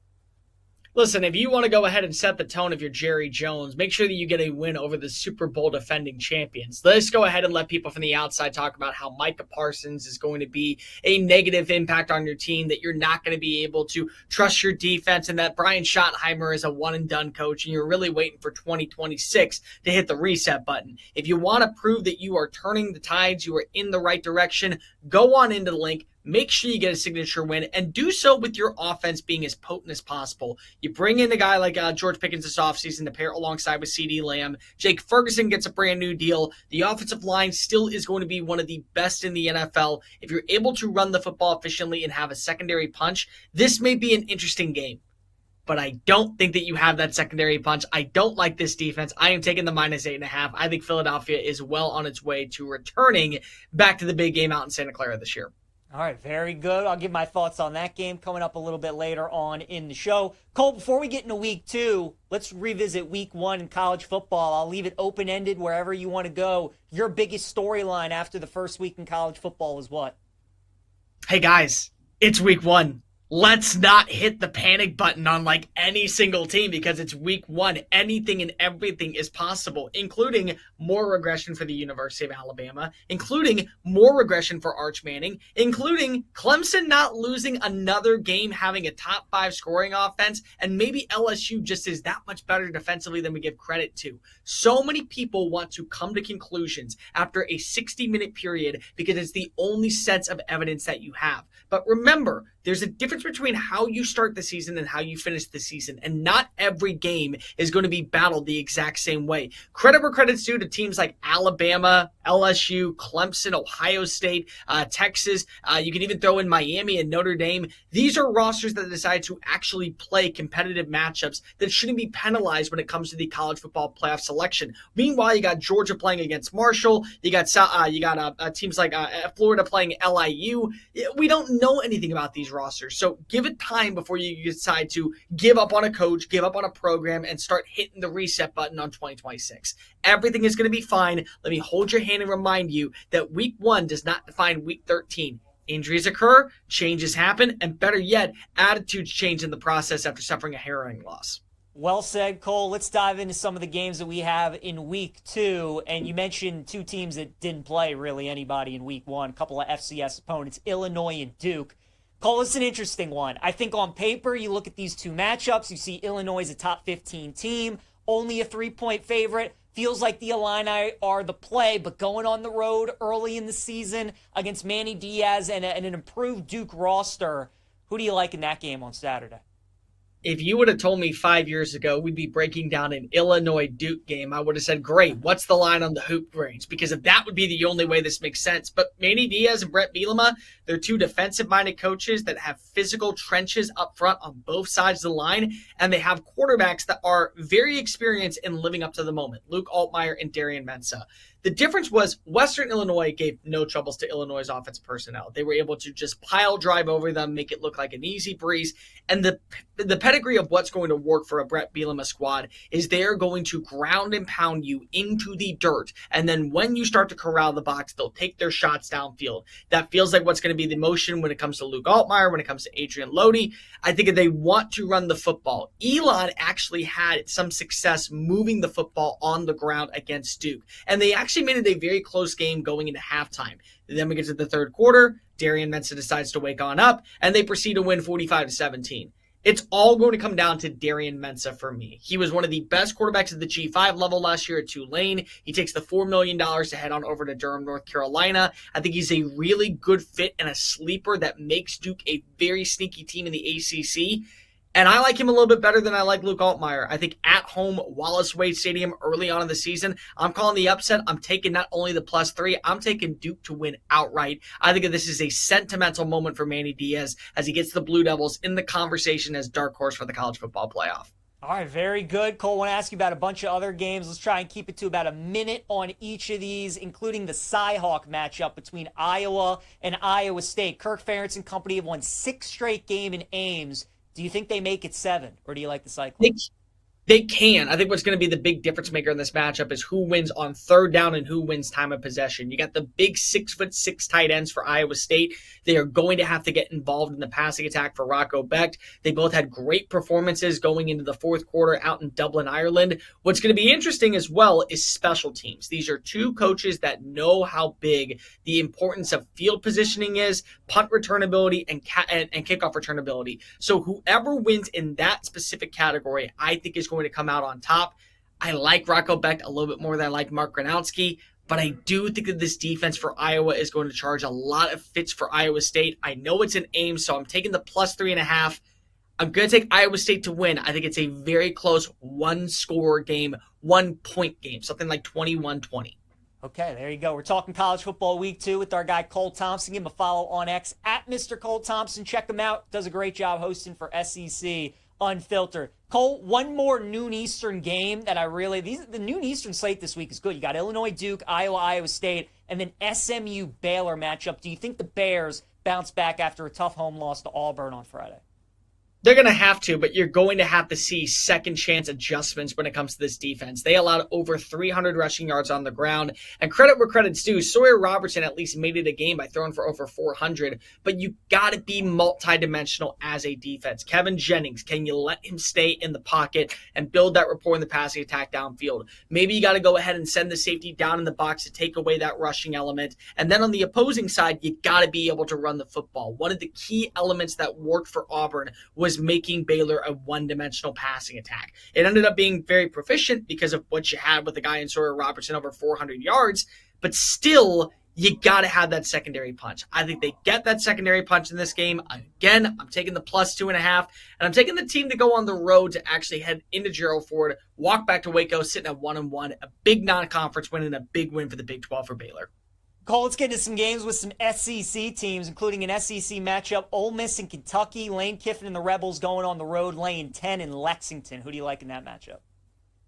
Listen, if you want to go ahead and set the tone of your Jerry Jones, make sure that you get a win over the Super Bowl defending champions. Let's go ahead and let people from the outside talk about how Micah Parsons is going to be a negative impact on your team, that you're not going to be able to trust your defense, and that Brian Schottenheimer is a one-and-done coach, and you're really waiting for 2026 to hit the reset button. If you want to prove that you are turning the tides, you are in the right direction, go on into the link. Make sure you get a signature win and do so with your offense being as potent as possible. You bring in a guy like George Pickens this offseason to pair alongside with CeeDee Lamb. Jake Ferguson gets a brand new deal. The offensive line still is going to be one of the best in the NFL. If you're able to run the football efficiently and have a secondary punch, this may be an interesting game. But I don't think that you have that secondary punch. I don't like this defense. I am taking the -8.5. I think Philadelphia is well on its way to returning back to the big game out in Santa Clara this year. All right, very good. I'll give my thoughts on that game coming up a little bit later on in the show. Cole, before we get into week 2, let's revisit week 1 in college football. I'll leave it open-ended wherever you want to go. Your biggest storyline after the first week in college football is what? Hey, guys, it's week 1. Let's not hit the panic button on like any single team because it's week 1. Anything and everything is possible, including more regression for the University of Alabama, including more regression for Arch Manning, including Clemson not losing another game, having a top 5 scoring offense, and maybe LSU just is that much better defensively than we give credit to. So many people want to come to conclusions after a 60-minute period because it's the only sense of evidence that you have. But remember, there's a difference between how you start the season and how you finish the season, and not every game is going to be battled the exact same way. Credit where credit's due to teams like Alabama, LSU, Clemson, Ohio State, Texas. You can even throw in Miami and Notre Dame. These are rosters that decide to actually play competitive matchups that shouldn't be penalized when it comes to the college football playoff selection. Meanwhile, you got Georgia playing against Marshall. You got teams like Florida playing LIU. We don't know anything about these rosters, so give it time before you decide to give up on a coach, give up on a program, and start hitting the reset button on 2026. Everything is going to be fine. Let me hold your hand and remind you that week 1 does not define week 13. Injuries occur, changes happen, and better yet, attitudes change in the process after suffering a hearing loss. Well said, Cole. Let's dive into some of the games that we have in week 2. And you mentioned 2 teams that didn't play really anybody in week 1, a couple of FCS opponents, Illinois and Duke. Cole, it's an interesting one. I think on paper, you look at these 2 matchups, you see Illinois is a top 15 team, only a 3-point favorite. Feels like the Illini are the play, but going on the road early in the season against Manny Diaz and an improved Duke roster, who do you like in that game on Saturday? If you would have told me 5 years ago we'd be breaking down an Illinois-Duke game, I would have said, great, what's the line on the hoop range? Because if that would be the only way this makes sense. But Manny Diaz and Brett Bielema, they're 2 defensive-minded coaches that have physical trenches up front on both sides of the line, and they have quarterbacks that are very experienced in living up to the moment, Luke Altmaier and Darian Mensah. The difference was Western Illinois gave no troubles to Illinois' offensive personnel. They were able to just pile drive over them, make it look like an easy breeze. And the pedigree of what's going to work for a Brett Bielema squad is they're going to ground and pound you into the dirt. And then when you start to corral the box, they'll take their shots downfield. That feels like what's going to be the motion when it comes to Luke Altmaier, when it comes to Adrian Lodi. I think if they want to run the football, Elon actually had some success moving the football on the ground against Duke. And they actually made it a very close game going into halftime. Then we get to the third quarter, Darian Mensah decides to wake on up, and they proceed to win 45-17. It's all going to come down to Darian Mensah for me. He was one of the best quarterbacks at the G5 level last year at Tulane. He takes the $4 million to head on over to Durham, North Carolina. I think he's a really good fit and a sleeper that makes Duke a very sneaky team in the ACC. And I like him a little bit better than I like Luke Altmaier. I think at home, Wallace Wade Stadium early on in the season, I'm calling the upset. I'm taking not only the +3, I'm taking Duke to win outright. I think that this is a sentimental moment for Manny Diaz as he gets the Blue Devils in the conversation as dark horse for the college football playoff. All right, very good. Cole, I want to ask you about a bunch of other games. Let's try and keep it to about a minute on each of these, including the Cy-Hawk matchup between Iowa and Iowa State. Kirk Ferentz and company have won 6 straight games in Ames. Do you think they make it 7, or do you like the Cyclones? They can. I think what's going to be the big difference maker in this matchup is who wins on third down and who wins time of possession. You got the big 6'6" tight ends for Iowa State. They are going to have to get involved in the passing attack for Rocco Becht. They both had great performances going into the fourth quarter out in Dublin, Ireland. What's going to be interesting as well is special teams. These are two coaches that know how big the importance of field positioning is, punt returnability, and kickoff returnability. So whoever wins in that specific category, I think is going to come out on top. I like Rocco Becht a little bit more than I like Mark Gronowski, but I do think that this defense for Iowa is going to charge a lot of fits for Iowa State. I know it's an Ames, so I'm taking the +3.5. I'm going to take Iowa State to win. I think it's a very close one-score game, 1-point game, something like 21-20. Okay, there you go. We're talking college football week 2 with our guy Cole Thompson. Give him a follow on X at Mr. Cole Thompson. Check him out. Does a great job hosting for SEC Unfiltered. Cole, one more noon Eastern game that the noon Eastern slate this week is good. You got Illinois, Duke, Iowa, Iowa State, and then SMU Baylor matchup. Do you think the Bears bounce back after a tough home loss to Auburn on Friday? They're going to have to, but you're going to have to see second chance adjustments when it comes to this defense. They allowed over 300 rushing yards on the ground. And credit where credit's due, Sawyer Robertson at least made it a game by throwing for over 400. But you got to be multidimensional as a defense. Kevin Jennings, can you let him stay in the pocket and build that rapport in the passing attack downfield? Maybe you got to go ahead and send the safety down in the box to take away that rushing element. And then on the opposing side, you got to be able to run the football. One of the key elements that worked for Auburn was making Baylor a one-dimensional passing attack. It ended up being very proficient because of what you had with the guy in Sawyer Robertson over 400 yards, but still, you got to have that secondary punch. I think they get that secondary punch in this game. Again, I'm taking the +2.5, and I'm taking the team to go on the road to actually head into Gerald Ford, walk back to Waco, sitting at 1-1, a big non-conference win and a big win for the Big 12 for Baylor. Cole, let's get into some games with some SEC teams, including an SEC matchup. Ole Miss and Kentucky. Lane Kiffin and the Rebels going on the road, laying 10 in Lexington. Who do you like in that matchup?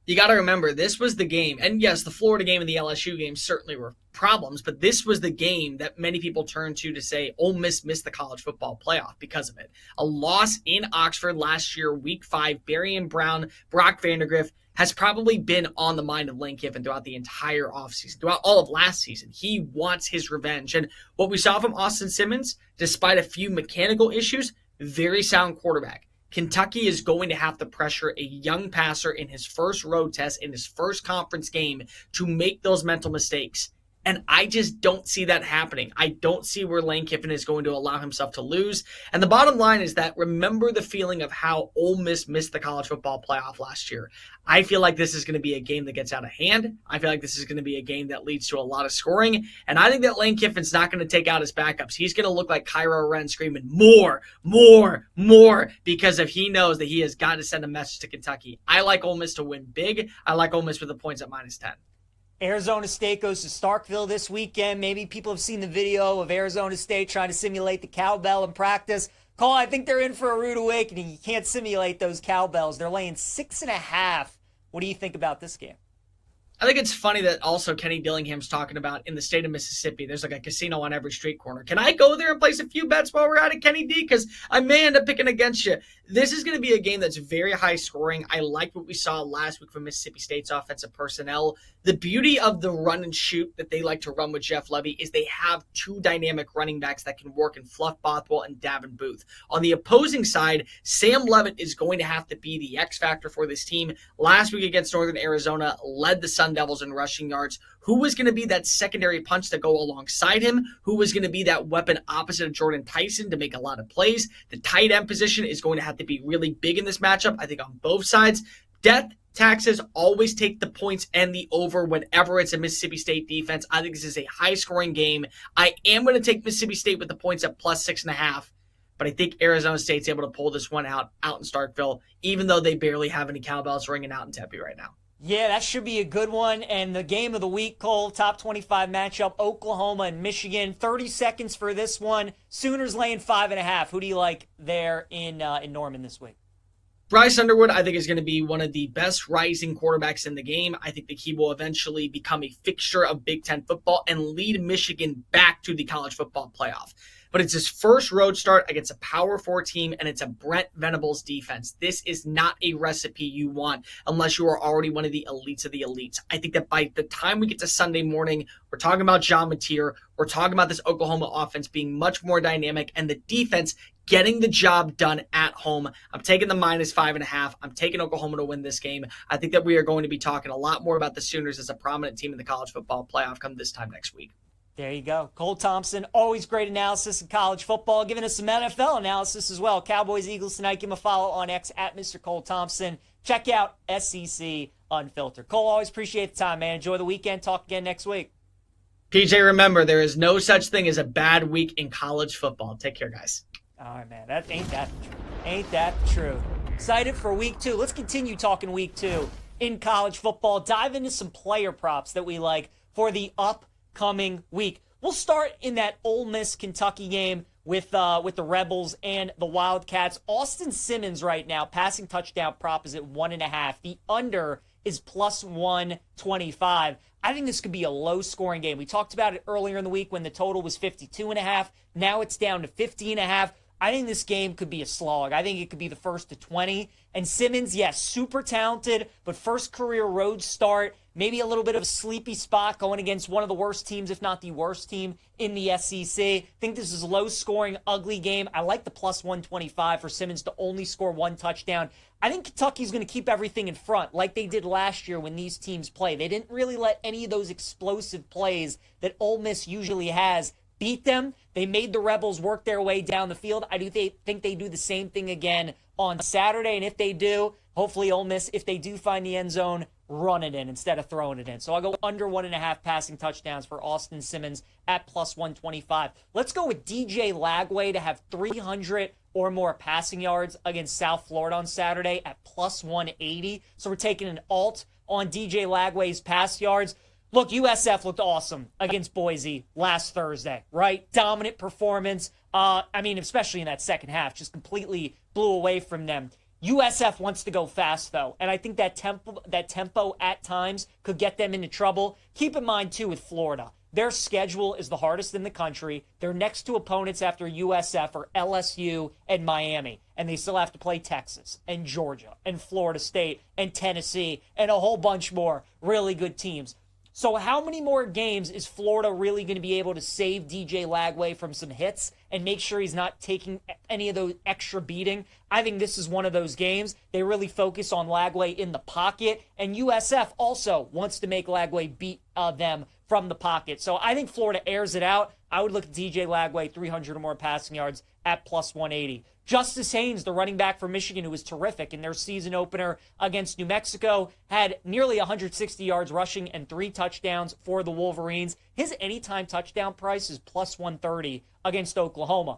You got to remember, this was the game. And yes, the Florida game and the LSU game certainly were problems, but this was the game that many people turned to say Ole Miss missed the college football playoff because of it. A loss in Oxford last year, week 5, Berrien Brown, Brock Vandagriff, has probably been on the mind of Lane Kiffin throughout the entire offseason, throughout all of last season. He wants his revenge. And what we saw from Austin Simmons, despite a few mechanical issues, very sound quarterback. Kentucky is going to have to pressure a young passer in his first road test, in his first conference game, to make those mental mistakes. And I just don't see that happening. I don't see where Lane Kiffin is going to allow himself to lose. And the bottom line is that remember the feeling of how Ole Miss missed the college football playoff last year. I feel like this is going to be a game that gets out of hand. I feel like this is going to be a game that leads to a lot of scoring. And I think that Lane Kiffin's not going to take out his backups. He's going to look like Kyra Wren screaming, more, because he knows that he has got to send a message to Kentucky. I like Ole Miss to win big. I like Ole Miss with the points at -10. Arizona State goes to Starkville this weekend. Maybe people have seen the video of Arizona State trying to simulate the cowbell in practice. Cole, I think they're in for a rude awakening. You can't simulate those cowbells. They're laying 6.5. What do you think about this game? I think it's funny that also Kenny Dillingham's talking about in the state of Mississippi, there's like a casino on every street corner. Can I go there and place a few bets while we're at it, Kenny D? Because I may end up picking against you. This is going to be a game that's very high scoring. I like what we saw last week from Mississippi State's offensive personnel. The beauty of the run and shoot that they like to run with Jeff Levy is they have two dynamic running backs that can work in Fluff Bothwell and Davin Booth. On the opposing side, Sam Levitt is going to have to be the X factor for this team. Last week against Northern Arizona, led the Sun Devils in rushing yards. Who was going to be that secondary punch to go alongside him? Who was going to be that weapon opposite of Jordan Tyson to make a lot of plays? The tight end position is going to have to be really big in this matchup, I think, on both sides. Death taxes always take the points and the over whenever it's a Mississippi State defense. I think this is a high-scoring game. I am going to take Mississippi State with the points at plus 6.5, but I think Arizona State's able to pull this one out in Starkville, even though they barely have any cowbells ringing out in Tempe right now. Yeah, that should be a good one. And the game of the week, Cole, top 25 matchup, Oklahoma and Michigan. 30 seconds for this one. Sooners laying 5.5. Who do you like there in Norman this week? Bryce Underwood, I think, is going to be one of the best rising quarterbacks in the game. I think that he will eventually become a fixture of Big Ten football and lead Michigan back to the college football playoff. But it's his first road start against a Power 4 team, and it's a Brent Venables defense. This is not a recipe you want unless you are already one of the elites of the elites. I think that by the time we get to Sunday morning, we're talking about John Mateer. We're talking about this Oklahoma offense being much more dynamic and the defense getting the job done at home. I'm taking the minus 5.5. I'm taking Oklahoma to win this game. I think that we are going to be talking a lot more about the Sooners as a prominent team in the college football playoff come this time next week. There you go. Cole Thompson, always great analysis in college football, giving us some NFL analysis as well. Cowboys-Eagles tonight. Give him a follow on X at Mr. Cole Thompson. Check out SEC Unfiltered. Cole, always appreciate the time, man. Enjoy the weekend. Talk again next week. PJ, remember, there is no such thing as a bad week in college football. Take care, guys. All right, man. Ain't that true. Excited for week 2. Let's continue talking week 2 in college football. Dive into some player props that we like for the upcoming week. We'll start in that Ole Miss Kentucky game with the Rebels and the Wildcats. Austin Simmons right now, passing touchdown prop is at 1.5. The under is plus 125. I think this could be a low-scoring game. We talked about it earlier in the week when the total was 52.5. Now it's down to 50.5. I think this game could be a slog. I think it could be the first to 20. And Simmons, yes, super talented, but first career road start, maybe a little bit of a sleepy spot going against one of the worst teams, if not the worst team in the SEC. I think this is a low-scoring, ugly game. I like the plus 125 for Simmons to only score one touchdown. I think Kentucky's going to keep everything in front like they did last year when these teams play. They didn't really let any of those explosive plays that Ole Miss usually has beat them. They made the Rebels work their way down the field. I think they do the same thing again on Saturday. And if they do, hopefully Ole Miss, if they do find the end zone, run it in instead of throwing it in. So I'll go under 1.5 passing touchdowns for Austin Simmons at plus 125. Let's go with DJ Lagway to have 300 or more passing yards against South Florida on Saturday at plus 180. So we're taking an alt on DJ Lagway's pass yards. Look, USF looked awesome against Boise last Thursday, right? Dominant performance. Especially in that second half, just completely blew away from them. USF wants to go fast, though, and I think that tempo at times could get them into trouble. Keep in mind, too, with Florida, their schedule is the hardest in the country. Their next two opponents after USF are LSU and Miami, and they still have to play Texas and Georgia and Florida State and Tennessee and a whole bunch more really good teams. So how many more games is Florida really going to be able to save DJ Lagway from some hits and make sure he's not taking any of those extra beating? I think this is one of those games. They really focus on Lagway in the pocket, and USF also wants to make Lagway beat them from the pocket. So I think Florida airs it out. I would look at DJ Lagway, 300 or more passing yards at plus 180. Justice Haynes, the running back for Michigan, who was terrific in their season opener against New Mexico, had nearly 160 yards rushing and 3 touchdowns for the Wolverines. His anytime touchdown price is plus 130 against Oklahoma.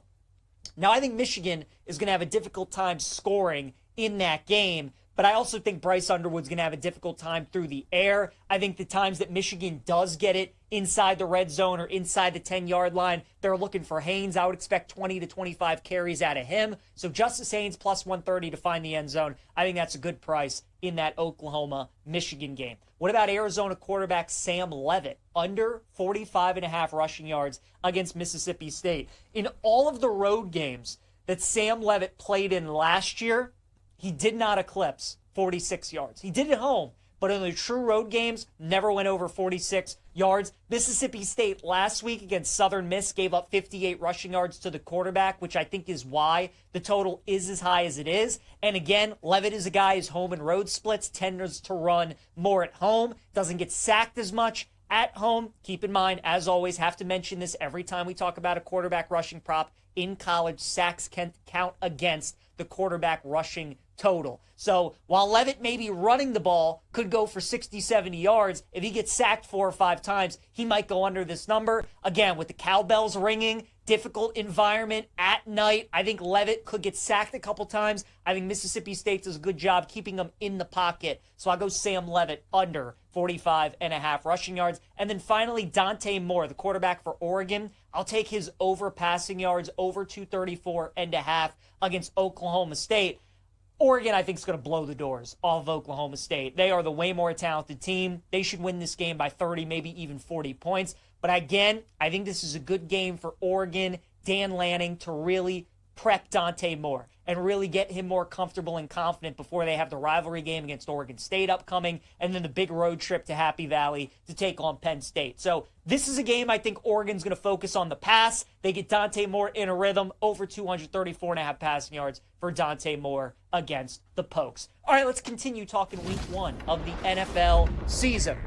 Now, I think Michigan is going to have a difficult time scoring in that game, but I also think Bryce Underwood's going to have a difficult time through the air. I think the times that Michigan does get it inside the red zone or inside the 10-yard line, they're looking for Haynes. I would expect 20 to 25 carries out of him. So Justice Haynes plus 130 to find the end zone. I think that's a good price in that Oklahoma-Michigan game. What about Arizona quarterback Sam Leavitt? Under 45.5 rushing yards against Mississippi State. In all of the road games that Sam Leavitt played in last year, he did not eclipse 46 yards. He did at home, but in the true road games, never went over 46 yards. Mississippi State last week against Southern Miss gave up 58 rushing yards to the quarterback, which I think is why the total is as high as it is. And again, Leavitt is a guy who's home and road splits, tends to run more at home, doesn't get sacked as much at home. Keep in mind, as always, have to mention this every time we talk about a quarterback rushing prop in college, sacks can count against the quarterback rushing total. So while Leavitt may be running the ball, could go for 60, 70 yards, if he gets sacked 4 or 5 times, he might go under this number. Again, with the cowbells ringing, difficult environment at night, I think Leavitt could get sacked a couple times. I think Mississippi State does a good job keeping him in the pocket. So I'll go Sam Leavitt under 45.5 rushing yards. And then finally, Dante Moore, the quarterback for Oregon. I'll take his over passing yards, over 234.5 against Oklahoma State. Oregon, I think, is going to blow the doors off of Oklahoma State. They are the way more talented team. They should win this game by 30, maybe even 40 points. But again, I think this is a good game for Oregon, Dan Lanning, to really prep Dante Moore and really get him more comfortable and confident before they have the rivalry game against Oregon State upcoming, and then the big road trip to Happy Valley to take on Penn State. So this is a game I think Oregon's going to focus on the pass. They get Dante Moore in a rhythm, over 234.5 passing yards for Dante Moore against the Pokes. All right, let's continue talking week 1 of the NFL season.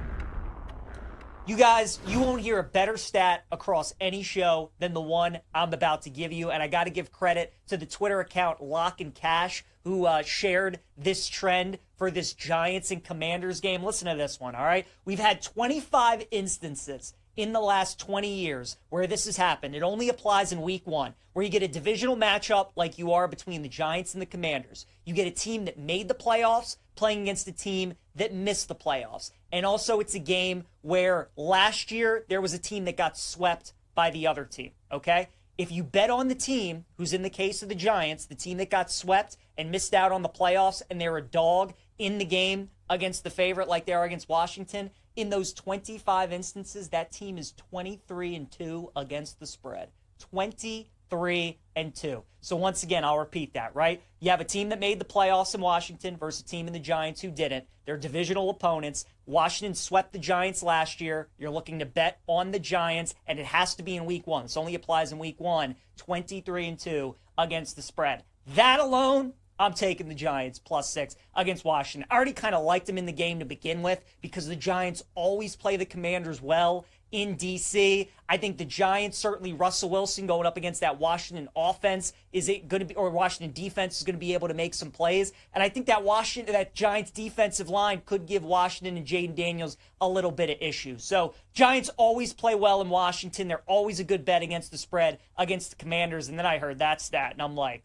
You guys, you won't hear a better stat across any show than the one I'm about to give you. And I got to give credit to the Twitter account Lock and Cash, who shared this trend for this Giants and Commanders game. Listen to this one, all right? We've had 25 instances in the last 20 years where this has happened. It only applies in week 1, where you get a divisional matchup like you are between the Giants and the Commanders. You get a team that made the playoffs playing against a team that missed the playoffs. And also it's a game where last year there was a team that got swept by the other team, okay? If you bet on the team, who's in the case of the Giants, the team that got swept and missed out on the playoffs, and they're a dog in the game against the favorite like they are against Washington, in those 25 instances, that team is 23-2 against the spread. 23-2. So once again, I'll repeat that, right? You have a team that made the playoffs in Washington versus a team in the Giants who didn't. They're divisional opponents. Washington swept the Giants last year. You're looking to bet on the Giants, and it has to be in week 1. This only applies in week 1. 23-2 against the spread. That alone, I'm taking the Giants +6 against Washington. I already kind of liked them in the game to begin with because the Giants always play the Commanders well in D.C. I think the Giants, certainly Russell Wilson going up against that Washington offense, Washington defense is going to be able to make some plays. And I think that Giants defensive line could give Washington and Jaden Daniels a little bit of issues. So Giants always play well in Washington. They're always a good bet against the spread against the Commanders. And then I heard that stat, and I'm like,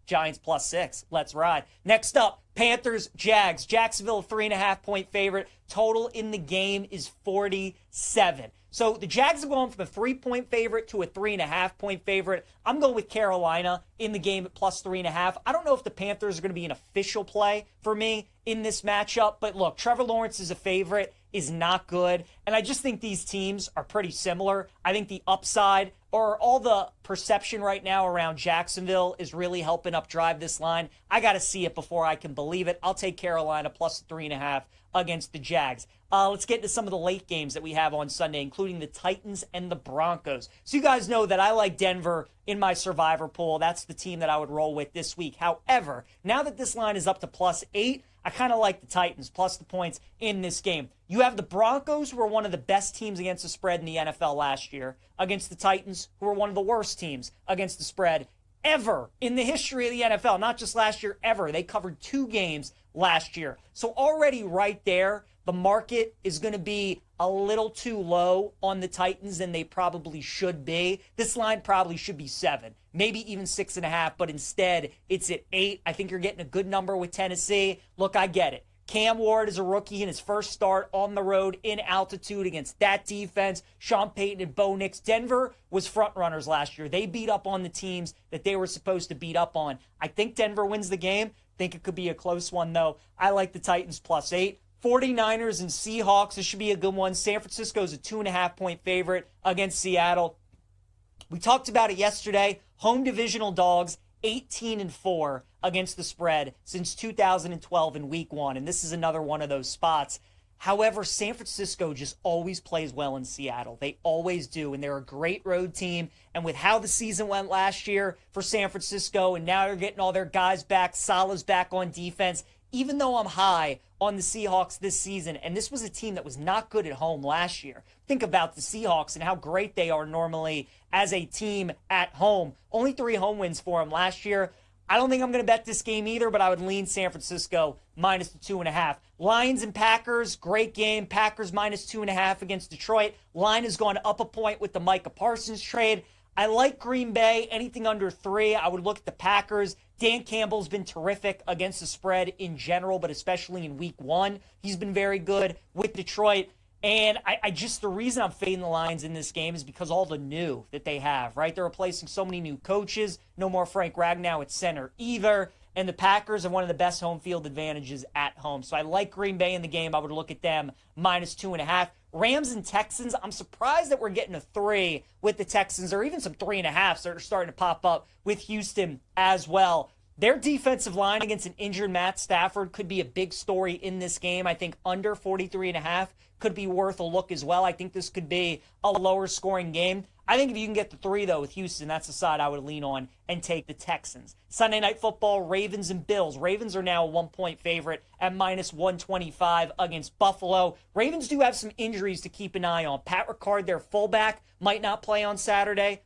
Giants +6. Let's ride. Next up, Panthers, Jags. Jacksonville, a 3.5-point favorite. Total in the game is 47. So the Jags have gone from a 3-point favorite to a 3.5-point favorite. I'm going with Carolina in the game at +3.5. I don't know if the Panthers are going to be an official play for me in this matchup, but look, Trevor Lawrence is a favorite, is not good, and I just think these teams are pretty similar. I think the upside, or all the perception right now around Jacksonville, is really helping up drive this line. I got to see it before I can believe it. I'll take Carolina +3.5 against the Jags. Let's get into some of the late games that we have on Sunday, including the Titans and the Broncos. So you guys know that I like Denver in my survivor pool. That's the team that I would roll with this week. However, now that this line is up to +8, I kind of like the Titans plus the points in this game. You have the Broncos, who were one of the best teams against the spread in the NFL last year, against the Titans, who were one of the worst teams against the spread ever in the history of the NFL. Not just last year, ever. They covered 2 games last year. So already right there, the market is going to be a little too low on the Titans than they probably should be. This line probably should be 7, maybe even 6.5, but instead it's at 8. I think you're getting a good number with Tennessee. Look, I get it. Cam Ward is a rookie in his first start on the road in altitude against that defense. Sean Payton and Bo Nix. Denver was front runners last year. They beat up on the teams that they were supposed to beat up on. I think Denver wins the game. Think it could be a close one, though. I like the Titans +8. 49ers and Seahawks. This should be a good one. San Francisco's a 2.5-point favorite against Seattle. We talked about it yesterday. Home divisional dogs, 18-4 against the spread since 2012 in week 1. And this is another one of those spots. However, San Francisco just always plays well in Seattle. They always do, and they're a great road team. And with how the season went last year for San Francisco, and now you're getting all their guys back, Salah's back on defense, even though I'm high on the Seahawks this season, and this was a team that was not good at home last year. Think about the Seahawks and how great they are normally as a team at home. Only 3 home wins for them last year. I don't think I'm going to bet this game either, but I would lean San Francisco minus the 2.5. Lions and Packers, great game. Packers minus 2.5 against Detroit. Line has gone up a point with the Micah Parsons trade. I like Green Bay. Anything under 3, I would look at the Packers. Dan Campbell's been terrific against the spread in general, but especially in week 1. He's been very good with Detroit. And I just, the reason I'm fading the Lions in this game is because all the new that they have, right? They're replacing so many new coaches. No more Frank Ragnow at center either. And the Packers have one of the best home field advantages at home. So I like Green Bay in the game. I would look at them minus 2.5. Rams and Texans, I'm surprised that we're getting a 3 with the Texans, or even some 3.5s that are starting to pop up with Houston as well. Their defensive line against an injured Matt Stafford could be a big story in this game. I think under 43.5 could be worth a look as well. I think this could be a lower scoring game. I think if you can get the 3, though, with Houston, that's the side I would lean on and take the Texans. Sunday Night Football, Ravens and Bills. Ravens are now a 1-point favorite at minus 125 against Buffalo. Ravens do have some injuries to keep an eye on. Pat Ricard, their fullback, might not play on Sunday.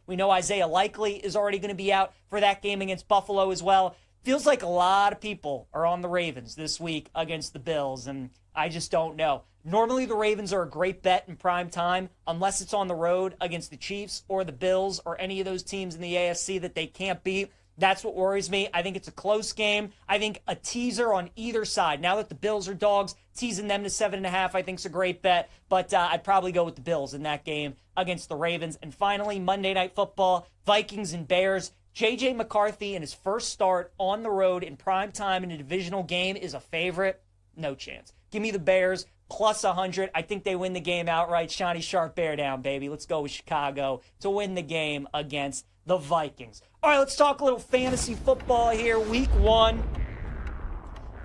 We know Isaiah Likely is already going to be out for that game against Buffalo as well. Feels like a lot of people are on the Ravens this week against the Bills, and I just don't know. Normally, the Ravens are a great bet in prime time, unless it's on the road against the Chiefs or the Bills or any of those teams in the AFC that they can't beat. That's what worries me. I think it's a close game. I think a teaser on either side. Now that the Bills are dogs, teasing them to 7.5 I think is a great bet, but I'd probably go with the Bills in that game against the Ravens. And finally, Monday Night Football, Vikings and Bears. J.J. McCarthy in his first start on the road in prime time in a divisional game is a favorite. No chance. Give me the Bears plus 100. I think they win the game outright. Shawnee Sharp, bear down, baby. Let's go with Chicago to win the game against the Vikings. All right, let's talk a little fantasy football here. Week 1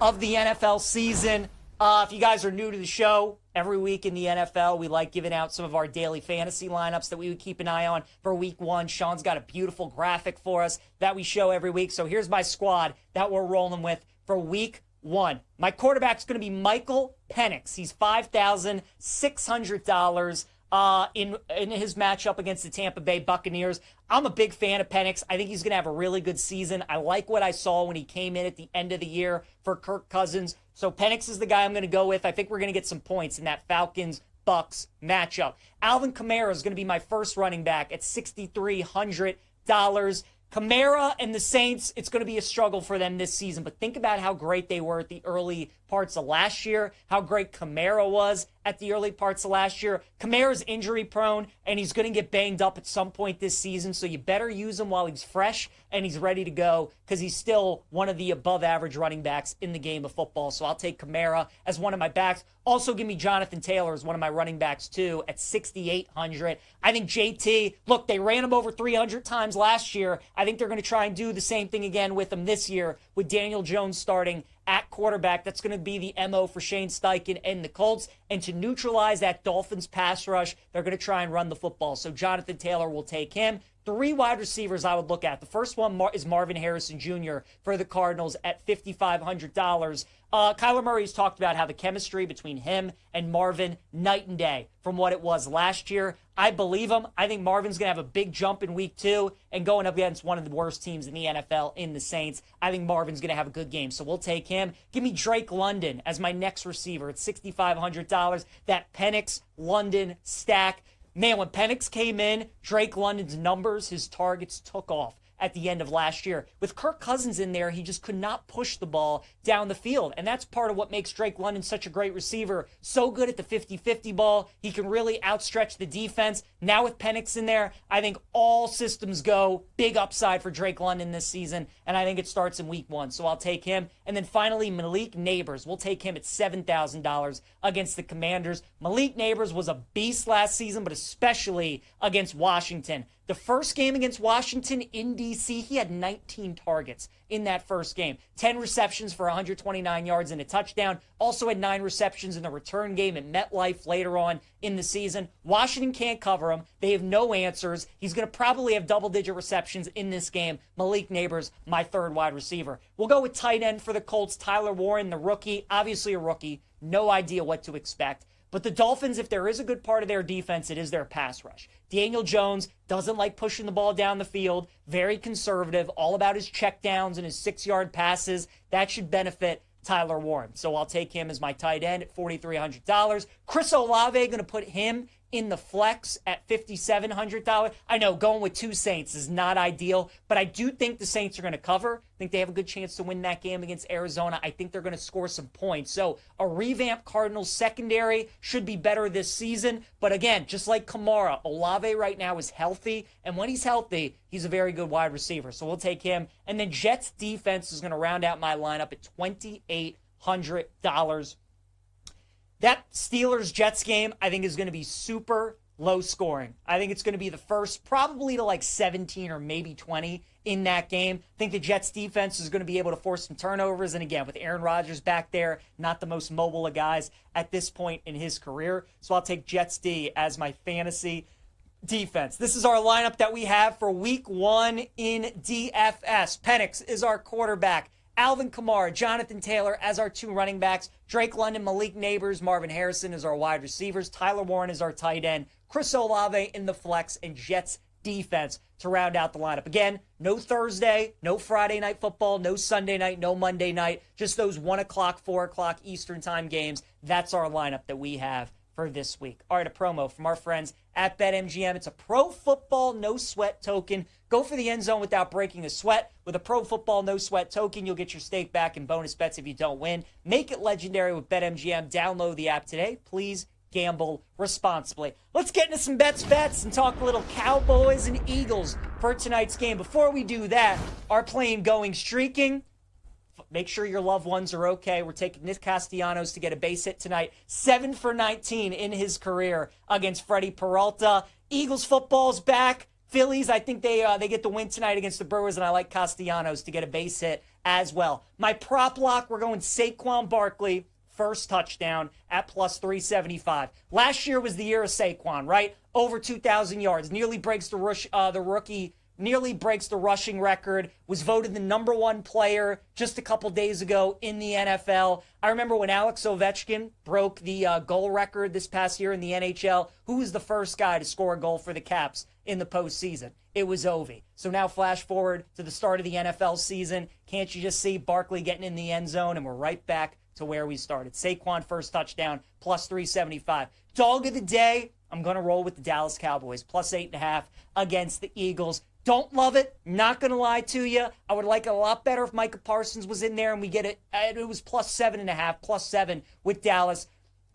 of the NFL season. If you guys are new to the show, every week in the NFL, we like giving out some of our daily fantasy lineups that we would keep an eye on for week 1. Sean's got a beautiful graphic for us that we show every week. So here's my squad that we're rolling with for week 1. My quarterback's going to be Michael Penix. He's $5,600 in his matchup against the Tampa Bay Buccaneers. I'm a big fan of Penix. I think he's going to have a really good season. I like what I saw when he came in at the end of the year for Kirk Cousins. So Penix is the guy I'm going to go with. I think we're going to get some points in that Falcons-Bucks matchup. Alvin Kamara is going to be my first running back at $6,300. Kamara and the Saints, it's going to be a struggle for them this season, but think about how great they were at the early parts of last year, how great Kamara was at the early parts of last year. Kamara's injury prone, and he's going to get banged up at some point this season, so you better use him while he's fresh and he's ready to go, because he's still one of the above average running backs in the game of football. So I'll take Kamara as one of my backs. Also give me Jonathan Taylor as one of my running backs too at $6,800. I think JT, look, they ran him over 300 times last year. I think they're going to try and do the same thing again with him this year with Daniel Jones starting at quarterback. That's going to be the MO for Shane Steichen and the Colts. And to neutralize that Dolphins pass rush, they're going to try and run the football. So Jonathan Taylor will take him. 3 wide receivers I would look at. The first one is Marvin Harrison Jr. for the Cardinals at $5,500. Kyler Murray's talked about how the chemistry between him and Marvin, night and day from what it was last year. I believe him. I think Marvin's going to have a big jump in week 2 and going up against one of the worst teams in the NFL in the Saints. I think Marvin's going to have a good game, so we'll take him. Give me Drake London as my next receiver at $6,500. That Penix-London stack. Man, when Penix came in, Drake London's numbers, his targets took off at the end of last year. With Kirk Cousins in there, he just could not push the ball down the field. And that's part of what makes Drake London such a great receiver. So good at the 50-50 ball. He can really outstretch the defense. Now with Penix in there, I think all systems go. Big upside for Drake London this season. And I think it starts in week 1. So I'll take him. And then finally, Malik Neighbors. We'll take him at $7,000 against the Commanders. Malik Neighbors was a beast last season, but especially against Washington. The first game against Washington in D.C., he had 19 targets in that first game. 10 receptions for 129 yards and a touchdown. Also had 9 receptions in the return game at MetLife later on in the season. Washington can't cover him. They have no answers. He's going to probably have double-digit receptions in this game. Malik Neighbors, my 3rd wide receiver. We'll go with tight end for the Colts, Tyler Warren, the rookie. Obviously a rookie. No idea what to expect. But the Dolphins, if there is a good part of their defense, it is their pass rush. Daniel Jones doesn't like pushing the ball down the field, very conservative, all about his checkdowns and his 6-yard passes. That should benefit Tyler Warren. So I'll take him as my tight end at $4,300. Chris Olave, going to put him in the flex at $5,700. I know going with 2 Saints is not ideal, but I do think the Saints are going to cover. I think they have a good chance to win that game against Arizona. I think they're going to score some points. So a revamped Cardinals secondary should be better this season. But again, just like Kamara, Olave right now is healthy. And when he's healthy, he's a very good wide receiver. So we'll take him. And then Jets defense is going to round out my lineup at $2,800. That Steelers-Jets game, I think, is going to be super low scoring. I think it's going to be the first probably to like 17 or maybe 20 in that game. I think the Jets defense is going to be able to force some turnovers. And again, with Aaron Rodgers back there, not the most mobile of guys at this point in his career. So I'll take Jets D as my fantasy defense. This is our lineup that we have for week 1 in DFS. Penix is our quarterback. Alvin Kamara, Jonathan Taylor as our 2 running backs. Drake London, Malik Neighbors, Marvin Harrison as our wide receivers. Tyler Warren is our tight end. Chris Olave in the flex, and Jets defense to round out the lineup. Again, no Thursday, no Friday night football, no Sunday night, no Monday night. Just those 1 o'clock, 4 o'clock Eastern time games. That's our lineup that we have for this week. All right, a promo from our friends at BetMGM. It's a Pro Football No Sweat token. Go for the end zone without breaking a sweat. With a Pro Football No Sweat token, you'll get your stake back and bonus bets if you don't win. Make it legendary with BetMGM. Download the app today. Please gamble responsibly. Let's get into some bets and talk a little Cowboys and Eagles for tonight's game. Before we do that, our plane going streaking. Make sure your loved ones are okay. We're taking Nick Castellanos to get a base hit tonight. 7 for 19 in his career against Freddie Peralta. Eagles football's back. Phillies, I think they get the win tonight against the Brewers, and I like Castellanos to get a base hit as well. My prop lock, we're going Saquon Barkley, first touchdown at plus 375. Last year was the year of Saquon, right? Over 2,000 yards, nearly breaks the rookie. Nearly breaks the rushing record, was voted the number 1 player just a couple days ago in the NFL. I remember when Alex Ovechkin broke the goal record this past year in the NHL. Who was the first guy to score a goal for the Caps in the postseason? It was Ovi. So now flash forward to the start of the NFL season. Can't you just see Barkley getting in the end zone? And we're right back to where we started. Saquon first touchdown, plus 375. Dog of the day, I'm going to roll with the Dallas Cowboys, plus 8.5 against the Eagles. Don't love it. Not going to lie to you. I would like it a lot better if Micah Parsons was in there and we get it. It was plus 7.5, plus 7 with Dallas.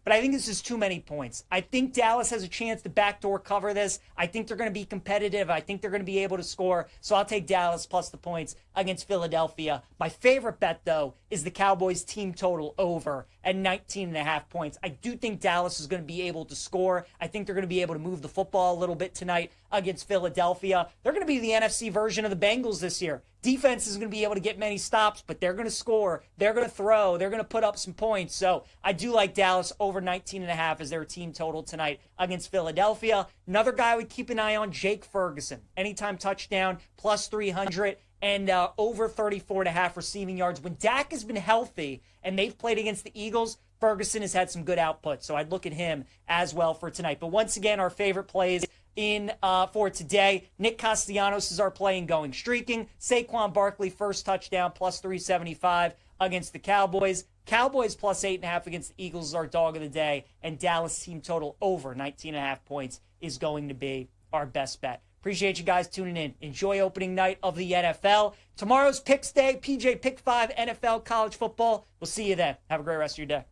But I think this is too many points. I think Dallas has a chance to backdoor cover this. I think they're going to be competitive. I think they're going to be able to score. So I'll take Dallas plus the points against Philadelphia. My favorite bet, though, is the Cowboys team total over at 19.5 points. I do think Dallas is going to be able to score. I think they're going to be able to move the football a little bit tonight against Philadelphia. They're going to be the NFC version of the Bengals this year. defense isn't going to be able to get many stops, but they're going to score. They're going to throw. They're going to put up some points. So I do like Dallas over 19.5 as their team total tonight against Philadelphia. Another guy I would keep an eye on, Jake Ferguson. Anytime touchdown, plus 300. And over 34.5 receiving yards. When Dak has been healthy and they've played against the Eagles, Ferguson has had some good output. So I'd look at him as well for tonight. But once again, our favorite plays for today. Nick Castellanos is our play in going streaking. Saquon Barkley, first touchdown, plus 375 against the Cowboys. Cowboys plus 8.5 against the Eagles is our dog of the day. And Dallas team total over 19.5 points is going to be our best bet. Appreciate you guys tuning in. Enjoy opening night of the NFL. Tomorrow's Picks Day, PJ Pick 5, NFL, college football. We'll see you then. Have a great rest of your day.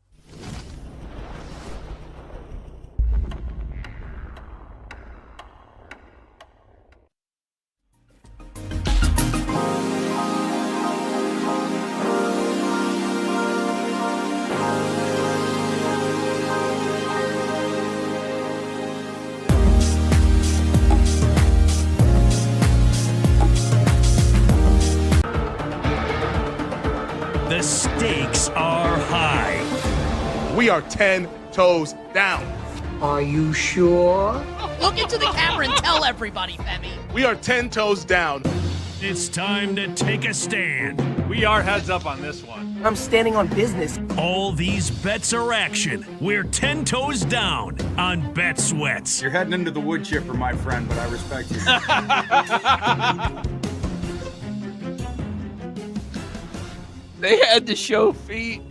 The stakes are high. We are 10 toes down. Are you sure? Look into the camera and tell everybody, Femi. We are 10 toes down. It's time to take a stand. We are heads up on this one. I'm standing on business. All these bets are action. We're 10 toes down on Bet Sweats. You're heading into the wood chipper, my friend, but I respect you. They had to show feet.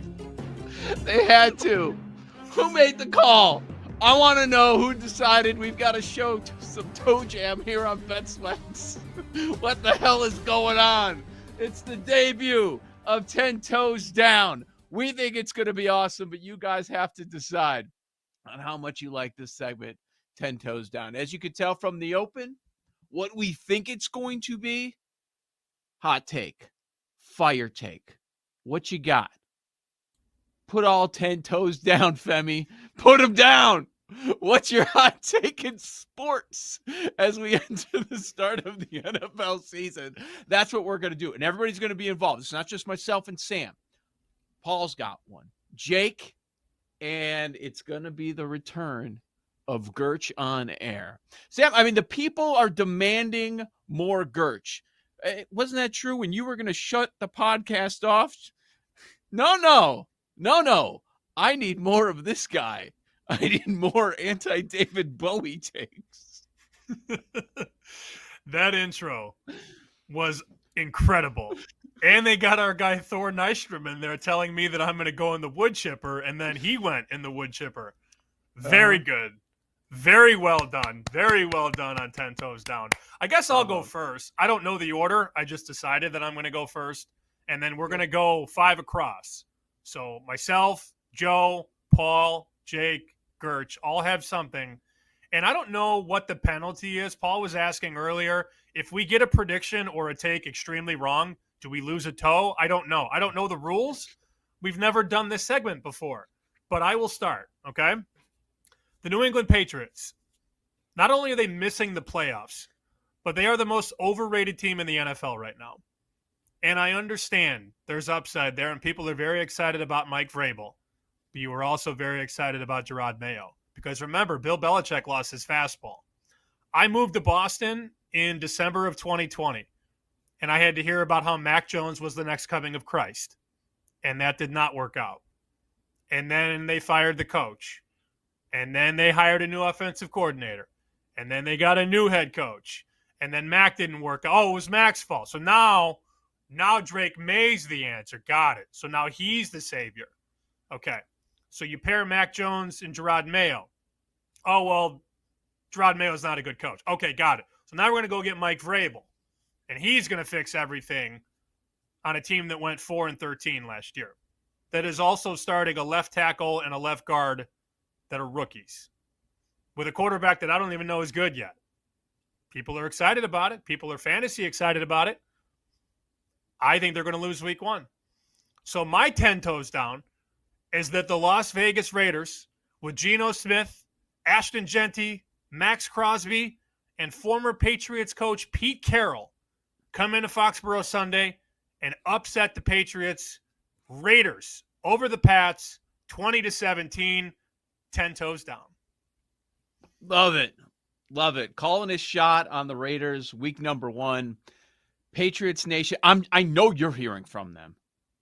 They had to. Who made the call? I want to know who decided we've got to show some toe jam here on Bet Sweats. What the hell is going on? It's the debut of 10 Toes Down. We think it's going to be awesome, but you guys have to decide on how much you like this segment, 10 Toes Down. As you could tell from the open, what we think it's going to be, hot take, fire take. What you got? Put all 10 toes down, Femi. Put them down. What's your hot take in sports as we enter the start of the NFL season? That's what we're going to do. And everybody's going to be involved. It's not just myself and Sam. Paul's got one. Jake. And it's going to be the return of Gerch on air. Sam, I mean, the people are demanding more Gerch. Wasn't that true when you were going to shut the podcast off? No. I need more of this guy. I need more anti-David Bowie takes. That intro was incredible. And they got our guy Thor Nystrom in there telling me that I'm going to go in the wood chipper, and then he went in the wood chipper. Very good. Very well done. Very well done on 10 Toes Down. I guess I'll go first. I don't know the order. I just decided that I'm going to go first. And then we're going to go 5 across. So myself, Joe, Paul, Jake, Gerch all have something. And I don't know what the penalty is. Paul was asking earlier, if we get a prediction or a take extremely wrong, do we lose a toe? I don't know. I don't know the rules. We've never done this segment before. But I will start, okay? The New England Patriots, not only are they missing the playoffs, but they are the most overrated team in the NFL right now. And I understand there's upside there, and people are very excited about Mike Vrabel. But you were also very excited about Gerard Mayo. Because remember, Bill Belichick lost his fastball. I moved to Boston in December of 2020, and I had to hear about how Mac Jones was the next coming of Christ. And that did not work out. And then they fired the coach. And then they hired a new offensive coordinator. And then they got a new head coach. And then Mac didn't work. Oh, it was Mac's fault. So now Drake May's the answer. Got it. So now he's the savior. Okay. So you pair Mac Jones and Gerard Mayo. Oh, well, Gerard Mayo's not a good coach. Okay, got it. So now we're going to go get Mike Vrabel. And he's going to fix everything on a team that went 4-13 last year. That is also starting a left tackle and a left guard that are rookies, with a quarterback that I don't even know is good yet. People are excited about it. People are fantasy excited about it. I think they're going to lose week 1. So my 10 toes down is that the Las Vegas Raiders, with Geno Smith, Ashton Genty, Max Crosby, and former Patriots coach Pete Carroll, come into Foxborough Sunday and upset the Patriots. Raiders over the Pats, 20-17, 10 toes down. Love it. Love it. Calling his shot on the Raiders, week number 1. Patriots Nation, I know you're hearing from them.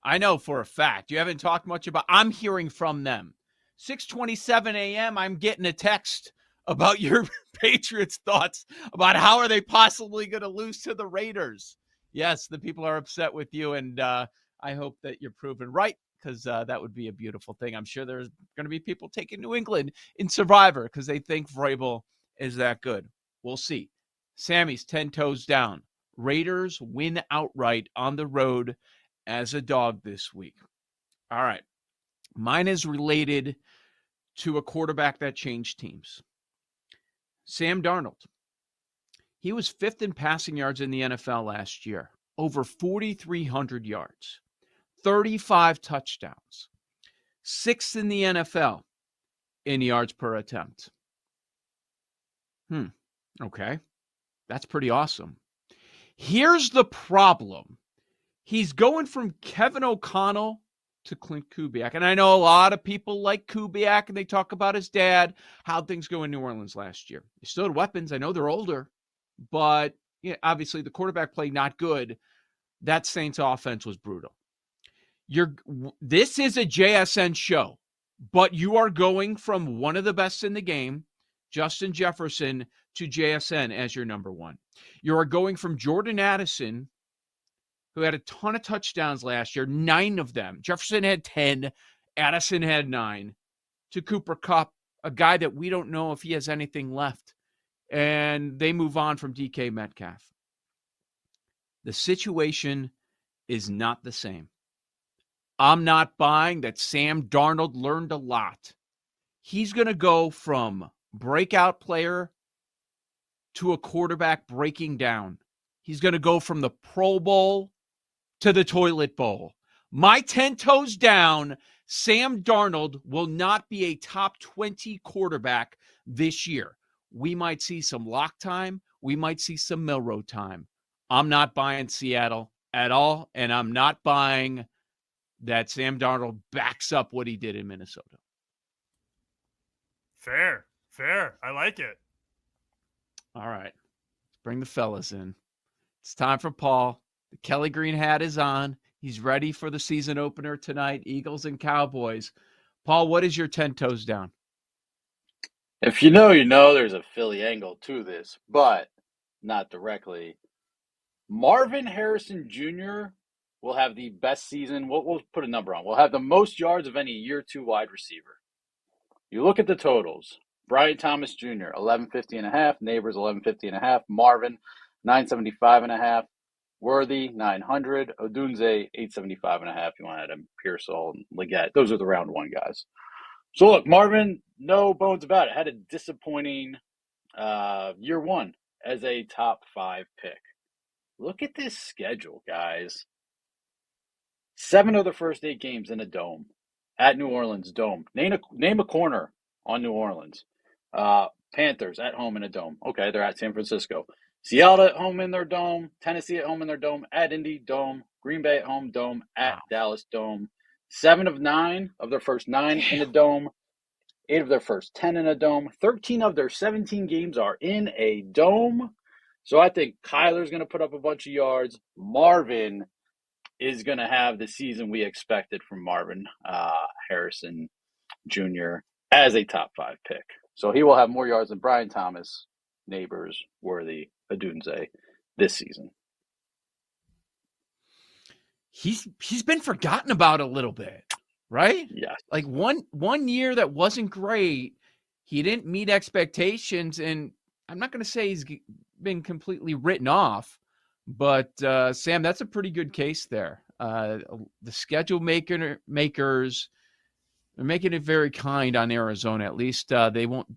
I know for a fact. You haven't talked much about, I'm hearing from them. 6:27 a.m., I'm getting a text about your Patriots thoughts about how are they possibly going to lose to the Raiders. Yes, the people are upset with you, and I hope that you're proven right, because that would be a beautiful thing. I'm sure there's going to be people taking New England in Survivor because they think Vrabel is that good. We'll see. Sammy's 10 toes down. Raiders win outright on the road as a dog this week. All right. Mine is related to a quarterback that changed teams. Sam Darnold. He was 5th in passing yards in the NFL last year. Over 4,300 yards. 35 touchdowns. 6th in the NFL in yards per attempt. Okay. That's pretty awesome. Here's the problem. He's going from Kevin O'Connell to Clint Kubiak. And I know a lot of people like Kubiak, and they talk about his dad, how things go in New Orleans last year. They still had weapons. I know they're older, but obviously the quarterback play not good. That Saints offense was brutal. This is a JSN show, but you are going from one of the best in the game, Justin Jefferson, to JSN as your number 1. You are going from Jordan Addison, who had a ton of touchdowns last year, 9 of them. Jefferson had 10, Addison had 9, to Cooper Kupp, a guy that we don't know if he has anything left. And they move on from DK Metcalf. The situation is not the same. I'm not buying that Sam Darnold learned a lot. He's going to go from breakout player to a quarterback breaking down. He's going to go from the Pro Bowl to the toilet bowl. My 10 toes down, Sam Darnold will not be a top 20 quarterback this year. We might see some lock time. We might see some Milroe time. I'm not buying Seattle at all, and I'm not buying that Sam Darnold backs up what he did in Minnesota. Fair. I like it. All right. Let's bring the fellas in. It's time for Paul. The Kelly Green hat is on. He's ready for the season opener tonight, Eagles and Cowboys. Paul, what is your 10 toes down? If you know, you know there's a Philly angle to this, but not directly. Marvin Harrison Jr. will have the best season. We'll put a number on. We'll have the most yards of any year 2 wide receiver. You look at the totals. Brian Thomas Jr., 1150.5. Neighbors, 1150.5. Marvin, 975.5. Worthy, 900. Odunze, 875.5. You want to add him, Pearsall and Leggett. Those are the round 1 guys. So look, Marvin, no bones about it, had a disappointing year 1 as a top 5 pick. Look at this schedule, guys. 7 of the first 8 games in a dome. At New Orleans, dome. Name a corner on New Orleans. Panthers at home in a dome. Okay, they're at San Francisco. Seattle at home in their dome. Tennessee at home in their dome. At Indy, dome. Green Bay at home, dome. At Dallas, dome. 7 of 9 of their first 9 in a dome. 8 of their first 10 in a dome. 13 of their 17 games are in a dome. So I think Kyler's going to put up a bunch of yards. Marvin is going to have the season we expected from Marvin Harrison Jr. as a top 5 pick. So he will have more yards than Brian Thomas, Neighbors, Worthy, Odunze this season. He's been forgotten about a little bit, right? Yeah. Like one year that wasn't great. He didn't meet expectations, and I'm not going to say he's been completely written off, but Sam, that's a pretty good case there. The schedule makers are making it very kind on Arizona. At least they won't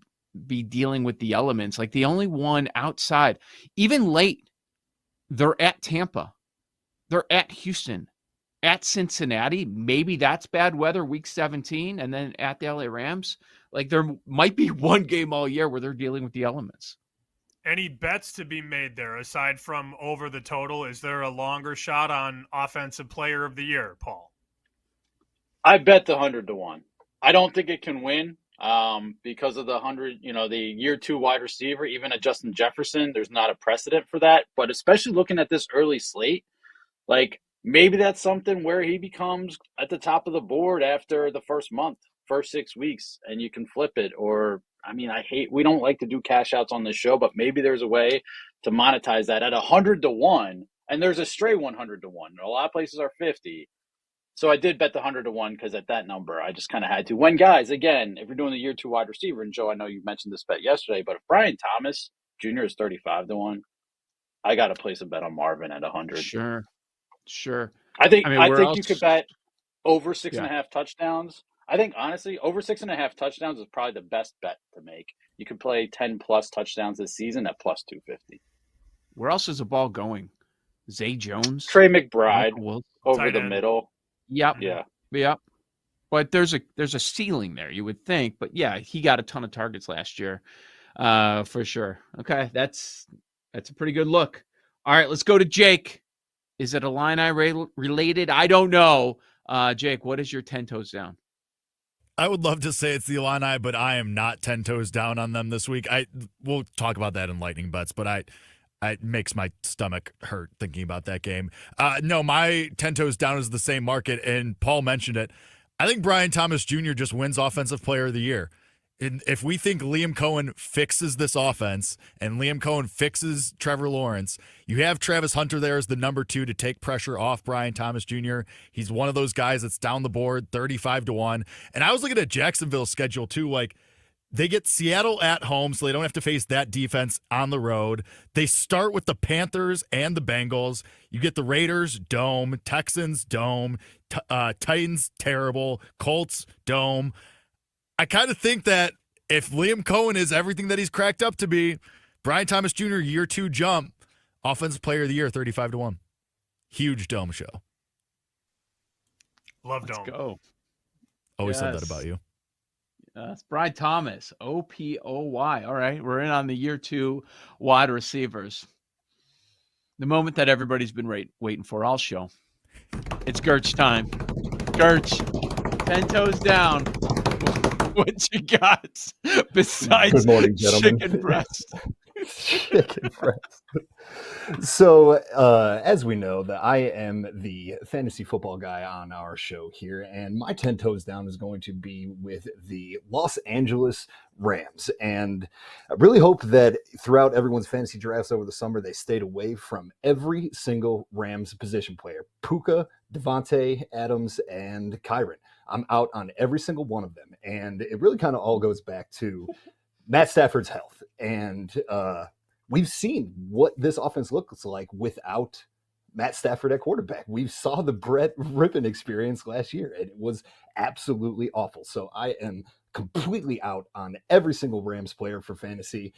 be dealing with the elements. Like the only one outside, even late, they're at Tampa. They're at Houston, at Cincinnati. Maybe that's bad weather, week 17, and then at the LA Rams. Like there might be one game all year where they're dealing with the elements. Any bets to be made there aside from over the total? Is there a longer shot on offensive player of the year, Paul? I bet the 100-1. I don't think it can win because of the 100, the year 2 wide receiver, even at Justin Jefferson. There's not a precedent for that. But especially looking at this early slate, like maybe that's something where he becomes at the top of the board after the first 6 weeks, and you can flip it. Or, we don't like to do cash outs on this show, but maybe there's a way to monetize that at 100-1. And there's a stray 100-1. A lot of places are 50. So I did bet the 100-1 because at that number, I just kind of had to. When guys, again, if you're doing the year 2 wide receiver, and Joe, I know you mentioned this bet yesterday, but if Brian Thomas Jr. is 35-1, I got to place a bet on Marvin at 100. Sure. I think else? You could bet over 6.5 touchdowns. I think honestly, over 6.5 touchdowns is probably the best bet to make. You could play 10 plus touchdowns this season at plus 250. Where else is the ball going? Zay Jones, Trey McBride over the middle. Yep. Yeah. But there's a ceiling there, you would think. But yeah, he got a ton of targets last year, for sure. Okay, that's a pretty good look. All right, let's go to Jake. Is it Illini related? I don't know. Jake, what is your 10 toes down? I would love to say it's the Illini, but I am not 10 toes down on them this week. We'll talk about that in lightning bets, but it makes my stomach hurt thinking about that game. No, my 10 toes down is the same market, and Paul mentioned it. I think Brian Thomas Jr. just wins Offensive Player of the Year. And if we think Liam Cohen fixes this offense and Liam Cohen fixes Trevor Lawrence, you have Travis Hunter there as the number 2 to take pressure off Brian Thomas Jr. He's one of those guys that's down the board, 35-1. And I was looking at Jacksonville's schedule too, like, they get Seattle at home, so they don't have to face that defense on the road. They start with the Panthers and the Bengals. You get the Raiders, dome. Texans, dome. Titans, terrible. Colts, dome. I kind of think that if Liam Cohen is everything that he's cracked up to be, Brian Thomas Jr., year 2 jump, Offensive Player of the Year, 35-1. Huge dome show. Love dome. Let's go. Always said that about you. It's Brian Thomas, OPOY. All right, we're in on the year 2 wide receivers. The moment that everybody's been waiting for, I'll show. It's Gertch time. Gertch, 10 toes down. What you got besides Good morning, gentlemen. chicken breast? Chicken breast. So, as we know, I am the fantasy football guy on our show here, and my 10 toes down is going to be with the Los Angeles Rams. And I really hope that throughout everyone's fantasy drafts over the summer, they stayed away from every single Rams position player. Puka, Devontae, Adams, and Kyron. I'm out on every single one of them. And it really kind of all goes back to Matt Stafford's health. And we've seen what this offense looks like without Matt Stafford at quarterback. We saw the Brett Rippon experience last year, and it was absolutely awful. So I am completely out on every single Rams player for fantasy.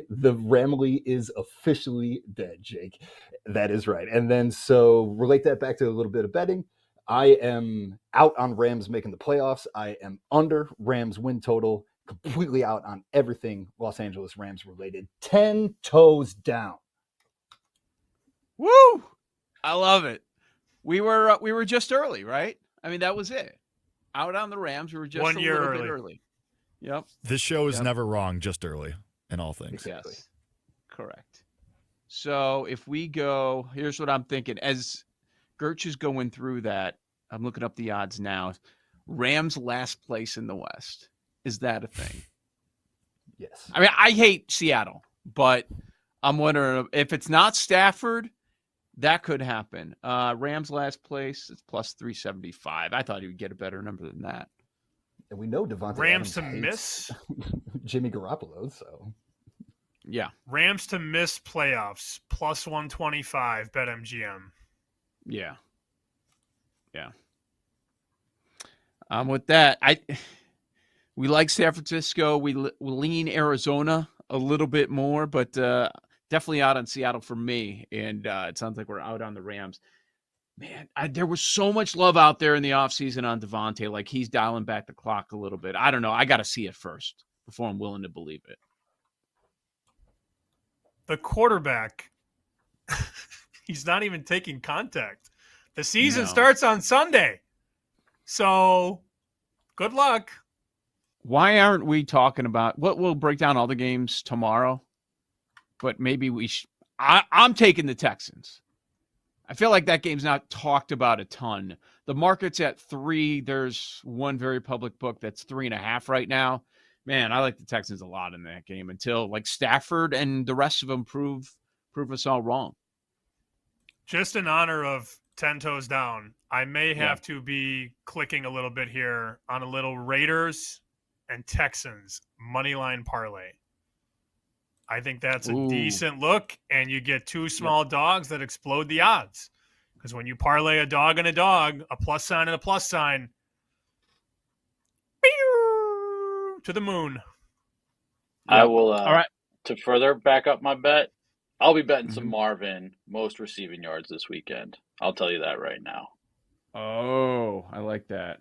The Ramley is officially dead, Jake. That is right. And then so relate that back to a little bit of betting. I am out on Rams making the playoffs. I am under Rams win total. Completely out on everything Los Angeles Rams related. 10 toes down. Woo! I love it. We were just early, right? I mean, that was it. Out on the Rams. We were just 1 year bit early. Yep. This show is never wrong, just early in all things. Exactly. Yes. Correct. So if we go, here's what I'm thinking. As Gertch is going through that, I'm looking up the odds now. Rams last place in the West. Is that a thing? Yes. I mean, I hate Seattle, but I'm wondering if it's not Stafford, that could happen. Rams last place, it's plus 375. I thought he would get a better number than that. And we know Devontae Rams Adams to miss Jimmy Garoppolo, so yeah. Rams to miss playoffs plus 125 BetMGM. Yeah. With that, we like San Francisco. We lean Arizona a little bit more, but definitely out on Seattle for me. And it sounds like we're out on the Rams. Man, there was so much love out there in the offseason on Devontae. Like he's dialing back the clock a little bit. I don't know. I got to see it first before I'm willing to believe it. the quarterback, he's not even taking contact. The season starts on Sunday. So good luck. Why aren't we talking about what we'll break down all the games tomorrow? But maybe I'm taking the Texans. I feel like that game's not talked about a ton. The market's at 3. There's one very public book that's 3.5 right now. Man, I like the Texans a lot in that game until like Stafford and the rest of them prove us all wrong. Just in honor of 10 toes down, I may have to be clicking a little bit here on a little Raiders and Texans moneyline parlay. I think that's a decent look, and you get 2 small dogs that explode the odds. Because when you parlay a dog and a dog, a plus sign and a plus sign, to the moon. I will, all right. To further back up my bet, I'll be betting some Marvin most receiving yards this weekend. I'll tell you that right now. Oh, I like that.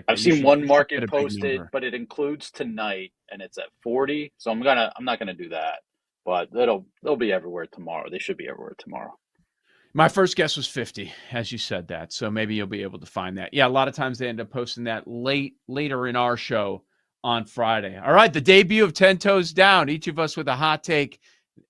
I've seen one market posted, but it includes tonight, and it's at 40. So I'm not gonna do that, but they'll be everywhere tomorrow. They should be everywhere tomorrow. My first guess was 50, as you said that. So maybe you'll be able to find that. Yeah, a lot of times they end up posting that later in our show on Friday. All right, the debut of 10 Toes Down. Each of us with a hot take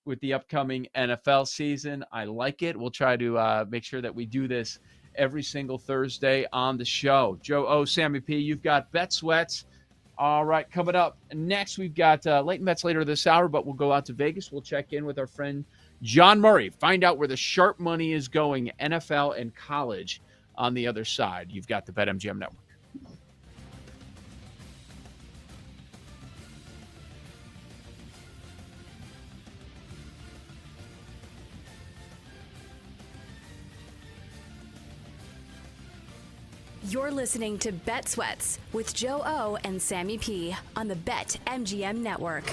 with the upcoming NFL season. I like it. We'll try to make sure that we do this every single Thursday on the show. Joe O, Sammy P, you've got Bet Sweats. All right, coming up next, we've got late bets later this hour, but we'll go out to Vegas. We'll check in with our friend John Murray, find out where the sharp money is going, NFL and college on the other side. You've got the BetMGM Network. You're listening to Bet Sweats with Joe O and Sammy P on the BetMGM Network.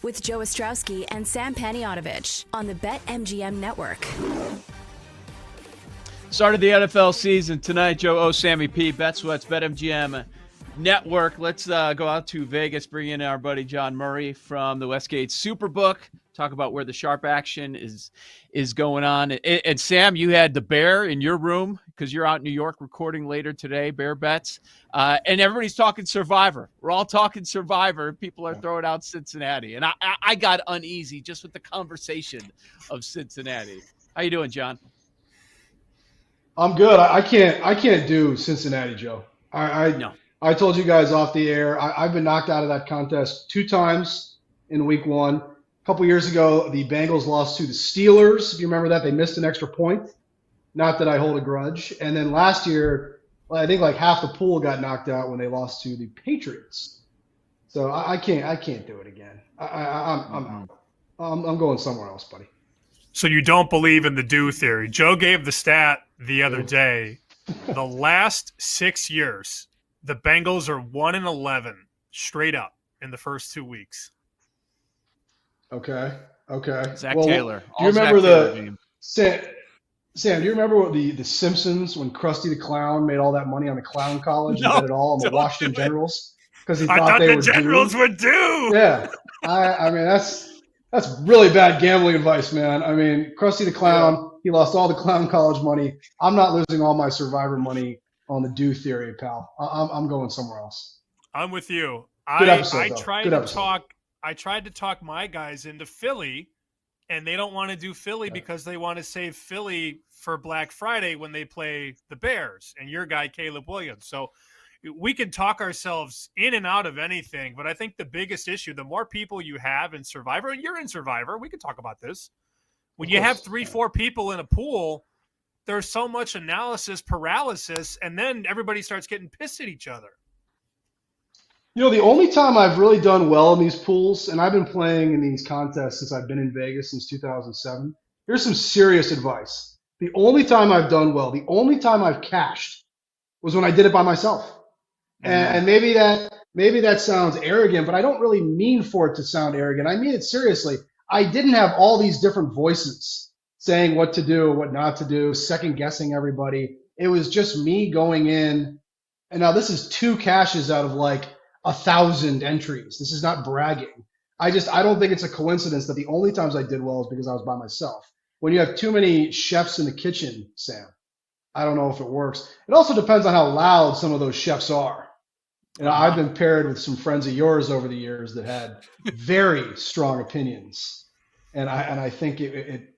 with Joe Ostrowski and Sam Paniotovich on the BetMGM Network. Started the NFL season tonight. Joe O, Sammy P, Bet Sweats, BetMGM Network. Let's go out to Vegas, bring in our buddy John Murray from the Westgate Superbook. Talk about where the sharp action is going on. And Sam, you had the Bear in your room because you're out in New York recording later today, Bear Bets. And everybody's talking Survivor. We're all talking Survivor. People are throwing out Cincinnati. And I got uneasy just with the conversation of Cincinnati. How you doing, John? I'm good. I can't do Cincinnati, Joe. I told you guys off the air, I've been knocked out of that contest 2 times in week 1. A couple years ago, the Bengals lost to the Steelers. If you remember that, they missed an extra point. Not that I hold a grudge. And then last year, I think like half the pool got knocked out when they lost to the Patriots. So I can't do it again. I'm going somewhere else, buddy. So you don't believe in the do theory. Joe gave the stat the other day. The last 6 years, the Bengals are 1-11 straight up in the first 2 weeks. Okay. Zach Taylor. Do you remember Sam, do you remember what the Simpsons, when Krusty the Clown made all that money on the Clown College and bet it all on the Washington Generals? Because he thought the Generals were due. Yeah. I mean, that's really bad gambling advice, man. I mean, Krusty the Clown, he lost all the Clown College money. I'm not losing all my Survivor money on the do theory, pal. I'm going somewhere else. I'm with you. Good episode, I though. tried Good to episode. talk. I tried to talk my guys into Philly, and they don't want to do Philly because they want to save Philly for Black Friday when they play the Bears and your guy Caleb Williams. So we can talk ourselves in and out of anything, but I think the biggest issue, the more people you have in Survivor, and you're in Survivor, we can talk about this. When you have 3-4 people in a pool, there's so much analysis paralysis, and then everybody starts getting pissed at each other. You know, the only time I've really done well in these pools, and I've been playing in these contests since I've been in Vegas since 2007, here's some serious advice. The only time I've done well, the only time I've cashed was when I did it by myself. And maybe that sounds arrogant, but I don't really mean for it to sound arrogant. I mean it seriously. I didn't have all these different voices saying what to do, what not to do, second guessing everybody. It was just me going in. And now this is 2 cashes out of like 1,000 entries. This is not bragging. I don't think it's a coincidence that the only times I did well is because I was by myself. When you have too many chefs in the kitchen, Sam, I don't know if it works. It also depends on how loud some of those chefs are. You know, I've been paired with some friends of yours over the years that had very strong opinions, and I think it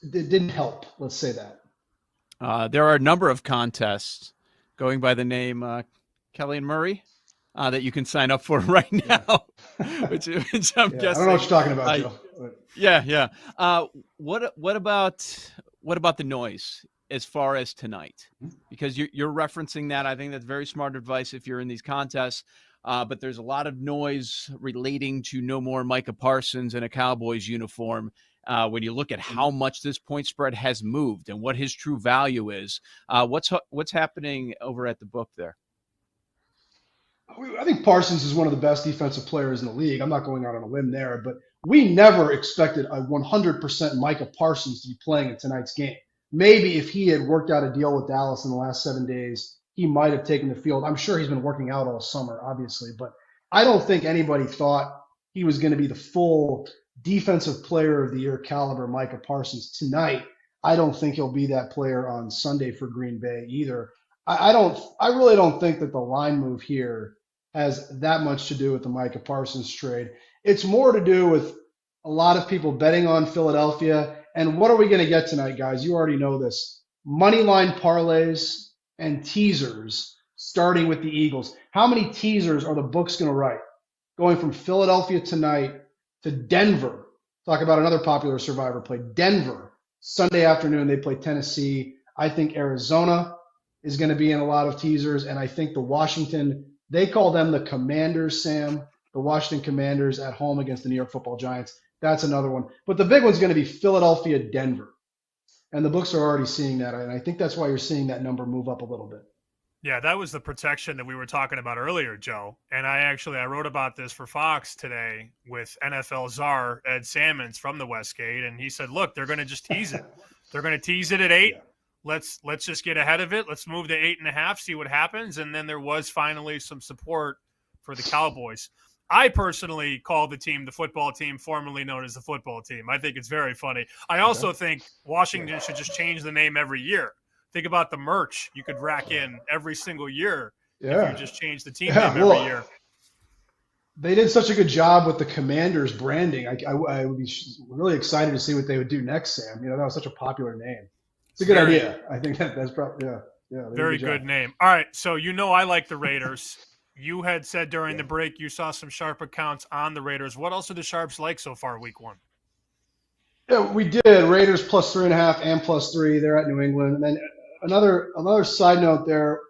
didn't help. Let's say that. There are a number of contests going by the name Kelly and Murray that you can sign up for right now, which I'm guessing. I don't know what you're talking about, Joe. Yeah. What about the noise as far as tonight? Because you're referencing that. I think that's very smart advice if you're in these contests. But there's a lot of noise relating to no more Micah Parsons in a Cowboys uniform. When you look at how much this point spread has moved and what his true value is, what's happening over at the book there? I think Parsons is one of the best defensive players in the league. I'm not going out on a limb there, but we never expected a 100% Micah Parsons to be playing in tonight's game. Maybe if he had worked out a deal with Dallas in the last 7 days, he might have taken the field. I'm sure he's been working out all summer, obviously, but I don't think anybody thought he was going to be the full defensive player of the year caliber Micah Parsons tonight. I don't think he'll be that player on Sunday for Green Bay either. I really don't think that the line move here has that much to do with the Micah Parsons trade. It's more to do with a lot of people betting on Philadelphia. And what are we going to get tonight, guys? You already know this. Money line parlays and teasers starting with the Eagles. How many teasers are the books going to write? Going from Philadelphia tonight to Denver. Talk about another popular Survivor play. Denver. Sunday afternoon, they play Tennessee. I think Arizona is going to be in a lot of teasers. And I think the Washington, they call them the Commanders, Sam. The Washington Commanders at home against the New York Football Giants. That's another one. But the big one's going to be Philadelphia, Denver. And the books are already seeing that. And I think that's why you're seeing that number move up a little bit. Yeah, that was the protection that we were talking about earlier, Joe. And I wrote about this for Fox today with NFL czar Ed Salmons from the Westgate, and he said, "Look, they're going to just tease it. They're going to tease it at 8. Yeah. Let's just get ahead of it. Let's move to 8.5, see what happens." And then there was finally some support for the Cowboys. I personally call the team the football team, formerly known as the football team. I think it's very funny. I also think Washington should just change the name every year. Think about the merch you could rack in every single year if you just change the team name every year. They did such a good job with the Commanders branding. I would be really excited to see what they would do next, Sam. That was such a popular name. It's a good idea. I think that's probably very good name. All right, so I like the Raiders. You had said during the break you saw some sharp accounts on the Raiders. What else are the Sharps like so far week 1? Yeah, we did. Raiders plus 3.5 and plus 3. They're at New England. And then another side note there,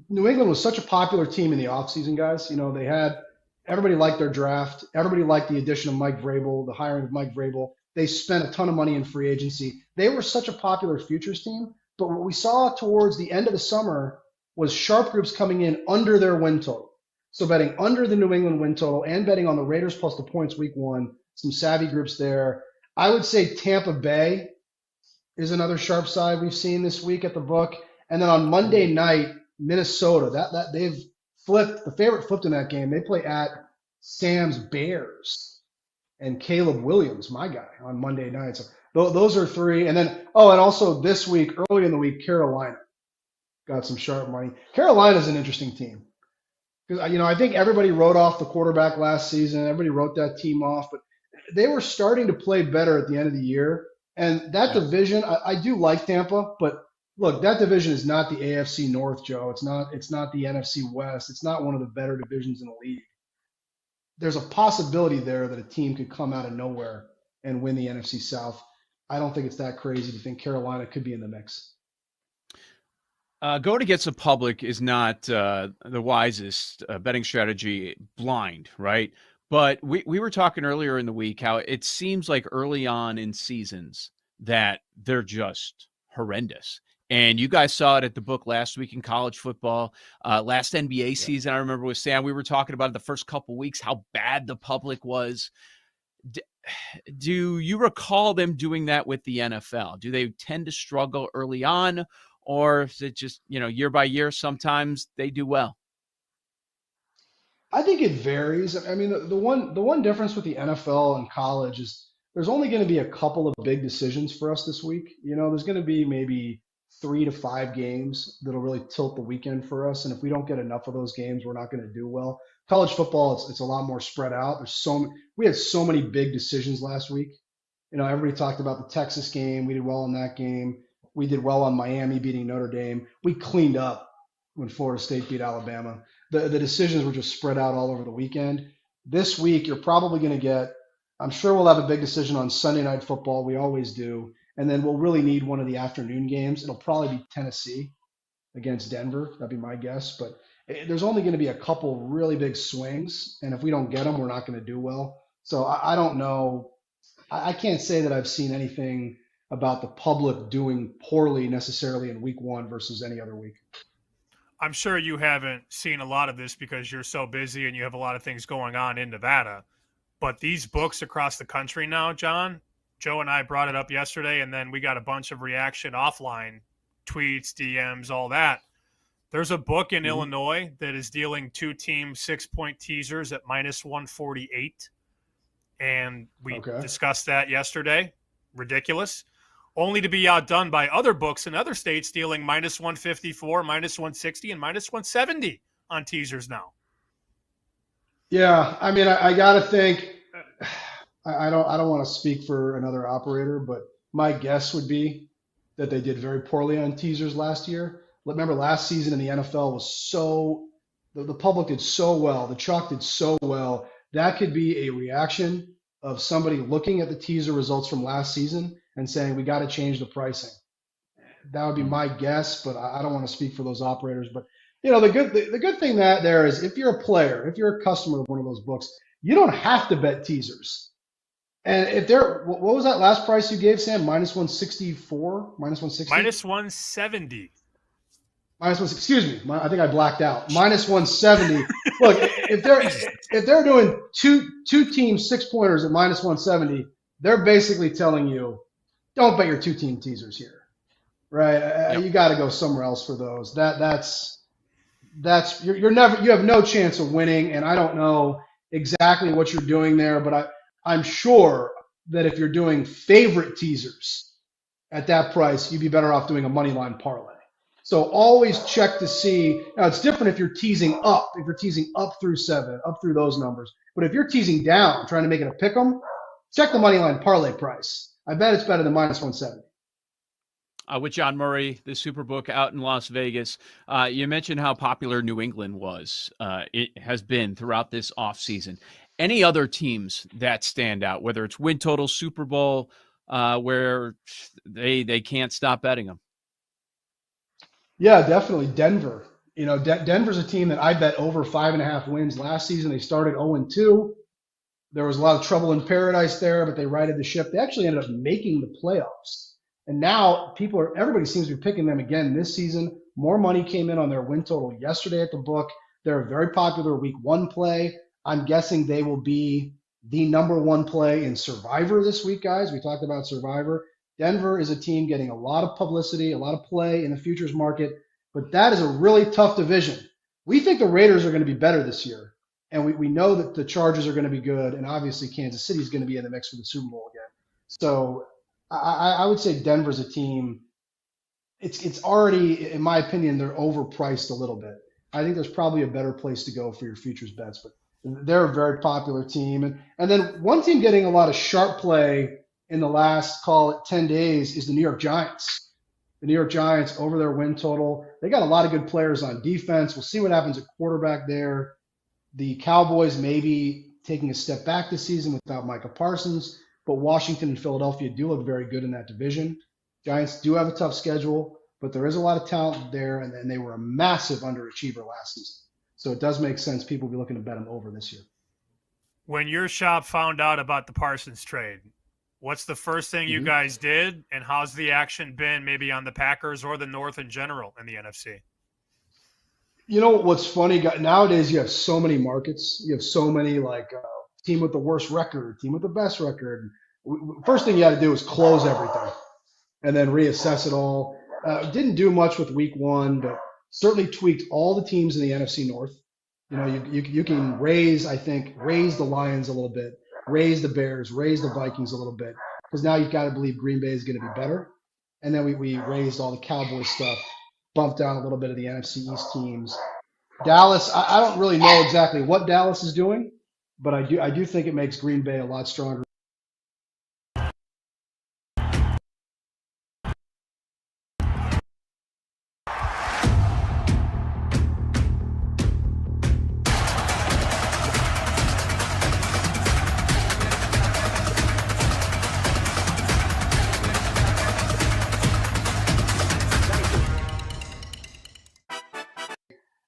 New England was such a popular team in the offseason, guys. They had everybody liked their draft. Everybody liked the addition of Mike Vrabel, the hiring of Mike Vrabel. They spent a ton of money in free agency. They were such a popular futures team. But what we saw towards the end of the summer was sharp groups coming in under their win total. So betting under the New England win total and betting on the Raiders plus the points week 1, some savvy groups there. I would say Tampa Bay is another sharp side we've seen this week at the book. And then on Monday night, Minnesota, that they've flipped, the favorite flipped in that game. They play at Sam's Bears and Caleb Williams, my guy, on Monday night. So those are 3. And then, and also this week, early in the week, Carolina got some sharp money. Carolina's an interesting team. Because, I think everybody wrote off the quarterback last season. Everybody wrote that team off. But they were starting to play better at the end of the year. And that division, I do like Tampa. But, look, that division is not the AFC North, Joe. It's not the NFC West. It's not one of the better divisions in the league. There's a possibility there that a team could come out of nowhere and win the NFC South. I don't think it's that crazy to think Carolina could be in the mix. Going against the public is not the wisest betting strategy blind, right? But we were talking earlier in the week how it seems like early on in seasons that they're just horrendous. And you guys saw it at the book last week in college football. Last NBA season, I remember with Sam, we were talking about it the first couple weeks, how bad the public was. Do you recall them doing that with the NFL? Do they tend to struggle early on? Or is it just, year by year, sometimes they do well? I think it varies. I mean, the one difference with the NFL and college is there's only going to be a couple of big decisions for us this week. There's going to be maybe 3 to 5 games that'll really tilt the weekend for us. And if we don't get enough of those games, we're not going to do well. College football, it's a lot more spread out. We had so many big decisions last week. Everybody talked about the Texas game. We did well in that game. We did well on Miami beating Notre Dame. We cleaned up when Florida State beat Alabama. The decisions were just spread out all over the weekend. This week, you're probably going to get, I'm sure we'll have a big decision on Sunday Night Football. We always do. And then we'll really need one of the afternoon games. It'll probably be Tennessee against Denver. That'd be my guess. But there's only going to be a couple really big swings. And if we don't get them, we're not going to do well. So I don't know. I can't say that I've seen anything about the public doing poorly necessarily in week 1 versus any other week. I'm sure you haven't seen a lot of this because you're so busy and you have a lot of things going on in Nevada. But these books across the country now, John, Joe and I brought it up yesterday, and then we got a bunch of reaction offline, tweets, DMs, all that. There's a book in Illinois that is dealing 2-team 6-point teasers at minus 148. And we discussed that yesterday. Ridiculous. Only to be outdone by other books in other states dealing minus 154, minus 160, and minus 170 on teasers now. Yeah, I mean, I got to think. I don't want to speak for another operator, but my guess would be that they did very poorly on teasers last year. Remember, last season in the NFL was the public did so well, the chalk did so well. That could be a reaction of somebody looking at the teaser results from last season and saying, we got to change the pricing. That would be my guess, but I don't want to speak for those operators. But, the good thing that there is if you're a player, if you're a customer of one of those books, you don't have to bet teasers. And if what was that last price you gave, Sam? Minus 164? Minus 160? Minus 170. Excuse me. I think I blacked out. Minus 170. Look, if they're doing two teams 6-pointers at minus 170, they're basically telling you, don't bet your 2-team teasers here, right? You got to go somewhere else for those. You have no chance of winning, and I don't know exactly what you're doing there, but I'm sure that if you're doing favorite teasers at that price, you'd be better off doing a money line parlay. So always check to see. Now it's different if you're teasing up. If you're teasing up through 7, up through those numbers. But if you're teasing down, trying to make it a pick 'em, check the money line parlay price. I bet it's better than minus 170. With John Murray, the Superbook out in Las Vegas. You mentioned how popular New England was. It has been throughout this offseason. Any other teams that stand out, whether it's win total, Super Bowl, where they can't stop betting them? Yeah, definitely. Denver. Denver's a team that I bet over 5.5 wins last season. They started 0-2. There was a lot of trouble in paradise there, but they righted the ship. They actually ended up making the playoffs. And now everybody seems to be picking them again this season. More money came in on their win total yesterday at the book. They're a very popular week 1 play. I'm guessing they will be the number 1 play in Survivor this week, guys. We talked about Survivor. Denver is a team getting a lot of publicity, a lot of play in the futures market, but that is a really tough division. We think the Raiders are going to be better this year, and we know that the Chargers are going to be good, and obviously Kansas City is going to be in the mix for the Super Bowl again. So I would say Denver's a team. It's already, in my opinion, they're overpriced a little bit. I think there's probably a better place to go for your futures bets, but they're a very popular team. And then one team getting a lot of sharp play in the last, call it 10 days, is the New York Giants. The New York Giants over their win total. They got a lot of good players on defense. We'll see what happens at quarterback there. The Cowboys maybe taking a step back this season without Micah Parsons, but Washington and Philadelphia do look very good in that division. Giants do have a tough schedule, but there is a lot of talent there, and they were a massive underachiever last season. So it does make sense people will be looking to bet them over this year. When your shop found out about the Parsons trade, what's the first thing you guys did, and how's the action been maybe on the Packers or the North in general in the NFC? You know what's funny? Nowadays you have so many markets. You have so many, like team with the worst record, team with the best record. First thing you had to do is close everything and then reassess it all. Didn't do much with week 1, but certainly tweaked all the teams in the NFC North. You can raise the Lions a little bit, raise the Bears, raise the Vikings a little bit, because now you've got to believe Green Bay is going to be better. And then we raised all the Cowboys stuff, bumped down a little bit of the NFC East teams. Dallas, I don't really know exactly what Dallas is doing, but I do think it makes Green Bay a lot stronger.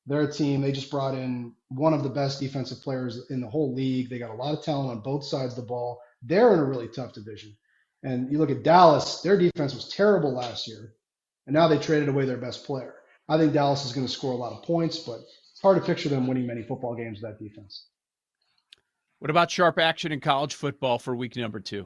They're a team, they just brought in one of the best defensive players in the whole league. They got a lot of talent on both sides of the ball. They're in a really tough division. And you look at Dallas, their defense was terrible last year, and now they traded away their best player. I think Dallas is going to score a lot of points, but it's hard to picture them winning many football games with that defense. What about sharp action in college football for week number 2?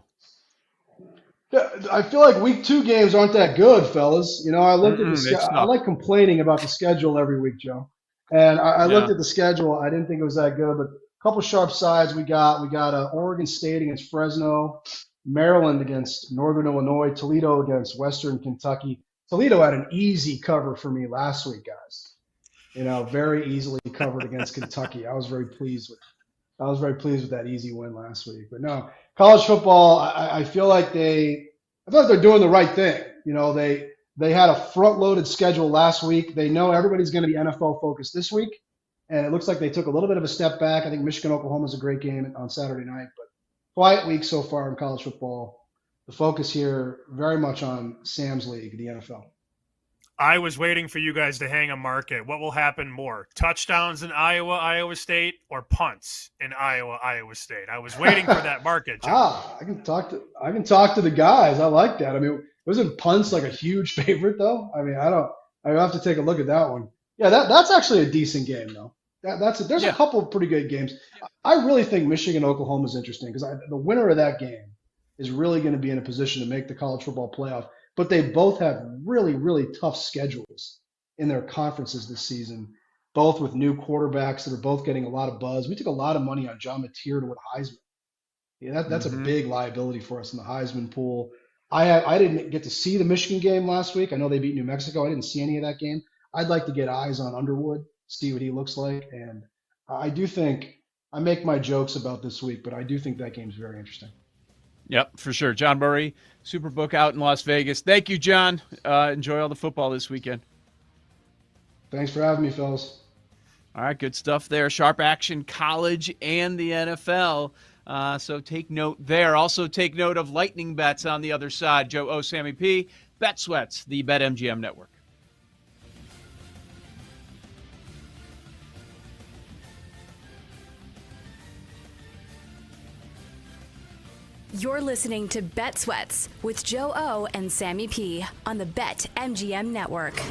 Yeah, I feel like week 2 games aren't that good, fellas. I looked at the schedule. I like complaining about the schedule every week, Joe. And I looked at the schedule. I didn't think it was that good, but a couple sharp sides we got. We got Oregon State against Fresno, Maryland against Northern Illinois, Toledo against Western Kentucky. Toledo had an easy cover for me last week, guys. Very easily covered against Kentucky. I was very pleased with that easy win last week. But no, college football, I feel like they're doing the right thing. They had a front-loaded schedule last week. They know everybody's going to be NFL-focused this week, and it looks like they took a little bit of a step back. I think Michigan-Oklahoma is a great game on Saturday night, but quiet week so far in college football. The focus here very much on Sam's League, the NFL. I was waiting for you guys to hang a market. What will happen more? Touchdowns in Iowa State, or punts in Iowa State? I was waiting for that market, John. I can talk to the guys. I like that. I mean, wasn't punts like a huge favorite though? I mean, I have to take a look at that one. Yeah, that's actually a decent game, though. There's a couple of pretty good games. I really think Michigan-Oklahoma is interesting because the winner of that game is really going to be in a position to make the college football playoff. But they both have really, really tough schedules in their conferences this season, both with new quarterbacks that are both getting a lot of buzz. We took a lot of money on John Mateer to win Heisman. Yeah, that's a big liability for us in the Heisman pool. I didn't get to see the Michigan game last week. I know they beat New Mexico. I didn't see any of that game. I'd like to get eyes on Underwood, see what he looks like. And I do think I make my jokes about this week, but I do think that game's very interesting. Yep, for sure. John Murray, Superbook out in Las Vegas. Thank you, John. Enjoy all the football this weekend. Thanks for having me, fellas. All right, good stuff there. Sharp action, college and the NFL. So take note there. Also take note of lightning bets on the other side. Joe O, Sammy P, Bet Sweats, the BetMGM Network. You're listening to Bet Sweats with Joe O and Sammy P on the BetMGM Network.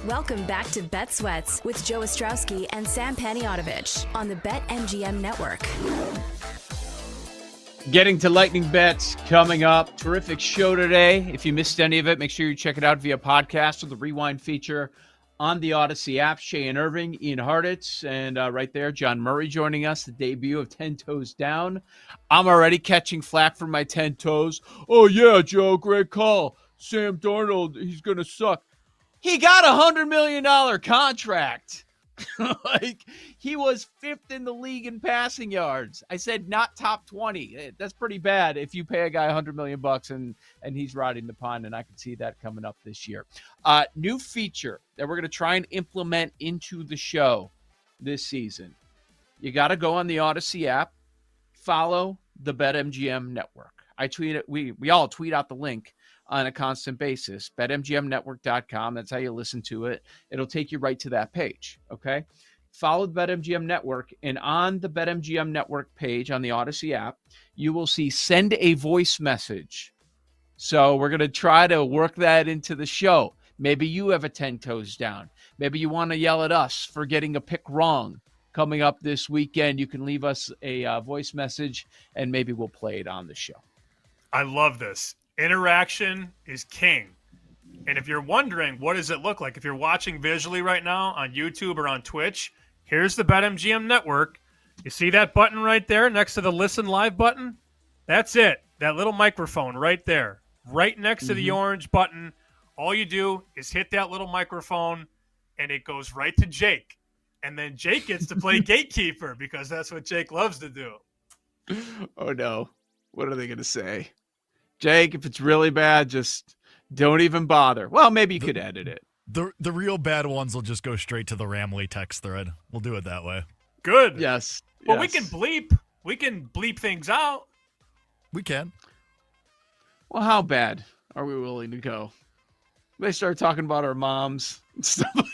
Welcome back to Bet Sweats with Joe Ostrowski and Sam Paniotovich on the BetMGM Network. Getting to lightning bets coming up. Terrific show today. If you missed any of it, make sure you check it out via podcast or the Rewind feature on the Odyssey app. Shay and Irving, Ian Hartitz, and right there, John Murray joining us, the debut of 10 Toes Down. I'm already catching flack from my 10 toes. Oh, yeah, Joe, great call. Sam Darnold, he's going to suck. He got a $100 million contract. Like, he was 5th in the league in passing yards. I said not top 20. That's pretty bad if you pay a guy $100 million and he's riding the pond, and I can see that coming up this year. New feature that we're going to try and implement into the show this season. You got to go on the Odyssey app, follow the BetMGM network. I tweet it. We all tweet out the link on a constant basis. BetMGMnetwork.com. That's how you listen to it. It'll take you right to that page. Okay. Follow the BetMGM network, and on the BetMGM network page on the Odyssey app, you will see send a voice message. So we're going to try to work that into the show. Maybe you have a 10 toes down. Maybe you want to yell at us for getting a pick wrong coming up this weekend. You can leave us a voice message, and maybe we'll play it on the show. I love this. Interaction is king. And if you're wondering, what does it look like? If you're watching visually right now on YouTube or on Twitch, here's the BetMGM network. You see that button right there next to the Listen Live button? That's it. That little microphone right there. Right next to the orange button. All you do is hit that little microphone, and it goes right to Jake. And then Jake gets to play gatekeeper because that's what Jake loves to do. Oh, no. What are they going to say? Jake, if it's really bad, just don't even bother. Well, maybe you could edit it. The real bad ones will just go straight to the Ramley text thread. We'll do it that way. Good. Yes. Well, we can bleep. We can bleep things out. We can. Well, how bad are we willing to go? They start talking about our moms and stuff like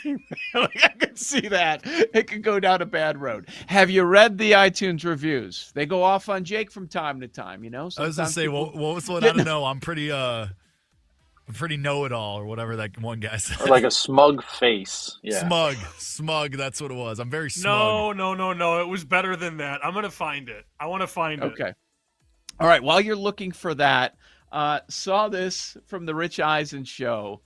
that. Like, I could see that. It could go down a bad road. Have you read the iTunes reviews? They go off on Jake from time to time, you know? I was going to say, what was one? I don't know. I'm pretty know-it-all or whatever that one guy said. Or like a smug face. Yeah. Smug. That's what it was. I'm very smug. No. It was better than that. I'm going to find it. I want to find it. Okay. All right. While you're looking for that, saw this from the Rich Eisen show.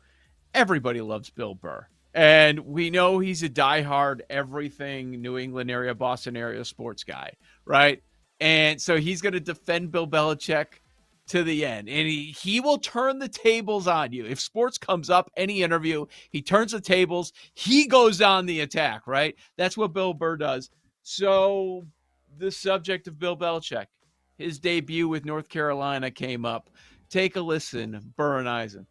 Everybody loves Bill Burr. And we know he's a diehard everything New England area, Boston area sports guy, right? And so he's going to defend Bill Belichick to the end. And he will turn the tables on you. If sports comes up, any interview, he turns the tables. He goes on the attack, right? That's what Bill Burr does. So the subject of Bill Belichick, his debut with North Carolina came up. Take a listen, Burr and Eisen.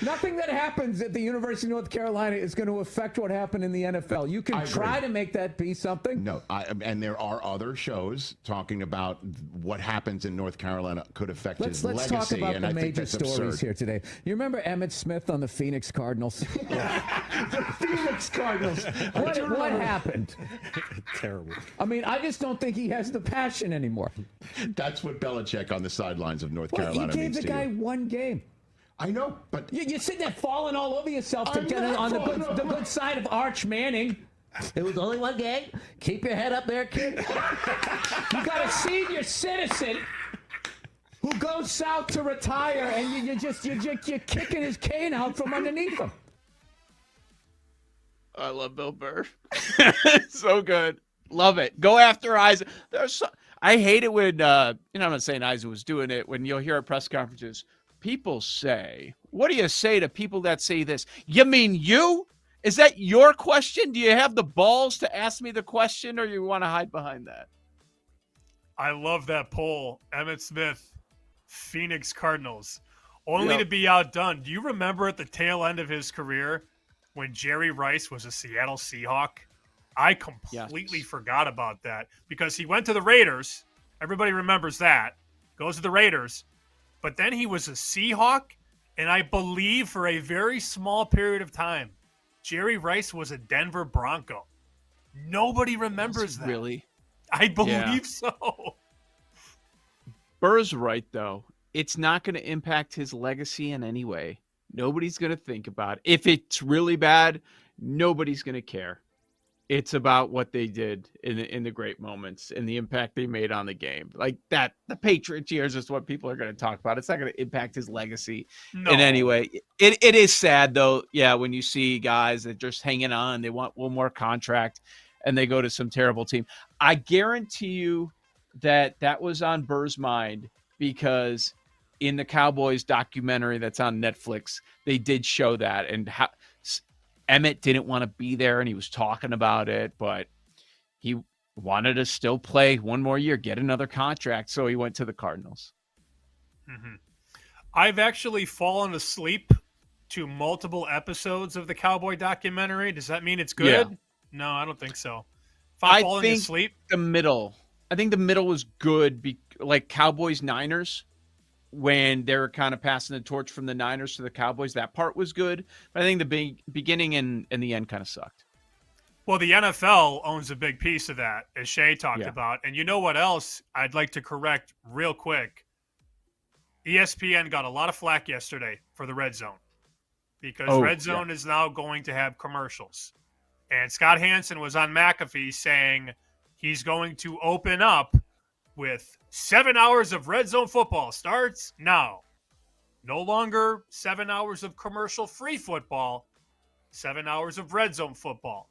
Nothing that happens at the University of North Carolina is going to affect what happened in the NFL. You can try to make that be something. No, and there are other shows talking about what happens in North Carolina could affect his legacy. Let's talk about and the I think major that's stories absurd. here today. You remember Emmitt Smith on the Phoenix Cardinals? The Phoenix Cardinals. What happened? Terrible. I mean, I just don't think he has the passion anymore. That's what Belichick on the sidelines of North Well, Carolina he gave means the to guy you. one game. I know, but you're sitting there falling all over yourself to get on the good side of Arch Manning. It was only one game. Keep your head up there, kid. You got a senior citizen who goes south to retire, and you're kicking his cane out from underneath him. I love Bill Burr. So good. Love it. Go after Eisen. I hate it when, I'm not saying Eisen was doing it, when you'll hear at press conferences, people say, what do you say to people that say this? You mean you? Is that your question? Do you have the balls to ask me the question, or you want to hide behind that? I love that poll. Emmitt Smith, Phoenix Cardinals. Only to be outdone. Do you remember at the tail end of his career when Jerry Rice was a Seattle Seahawk? I completely forgot about that because he went to the Raiders. Everybody remembers that. Goes to the Raiders. But then he was a Seahawk, and I believe for a very small period of time, Jerry Rice was a Denver Bronco. Nobody remembers that. Really? I believe so. Burr's right, though. It's not going to impact his legacy in any way. Nobody's going to think about it. If it's really bad, nobody's going to care. It's about what they did in the great moments and the impact they made on the game. Like that, the Patriots years is what people are going to talk about. It's not going to impact his legacy in any way. It is sad though. Yeah. When you see guys that just hanging on, they want one more contract and they go to some terrible team. I guarantee you that was on Burr's mind, because in the Cowboys documentary that's on Netflix, they did show that, and how Emmett didn't want to be there, and he was talking about it, but he wanted to still play one more year, get another contract, so he went to the Cardinals. Mm-hmm. I've actually fallen asleep to multiple episodes of the Cowboy documentary. Does that mean it's good? Yeah. No, I don't think so. If I'm falling asleep, the middle was good, like Cowboys-Niners, when they were kind of passing the torch from the Niners to the Cowboys. That part was good. But I think the beginning and the end kind of sucked. Well, the NFL owns a big piece of that, as Shay talked about. And you know what else I'd like to correct real quick? ESPN got a lot of flack yesterday for the Red Zone, because Red Zone is now going to have commercials. And Scott Hansen was on McAfee saying he's going to open up with 7 hours of Red Zone football starts now. No longer 7 hours of commercial-free football, 7 hours of Red Zone football.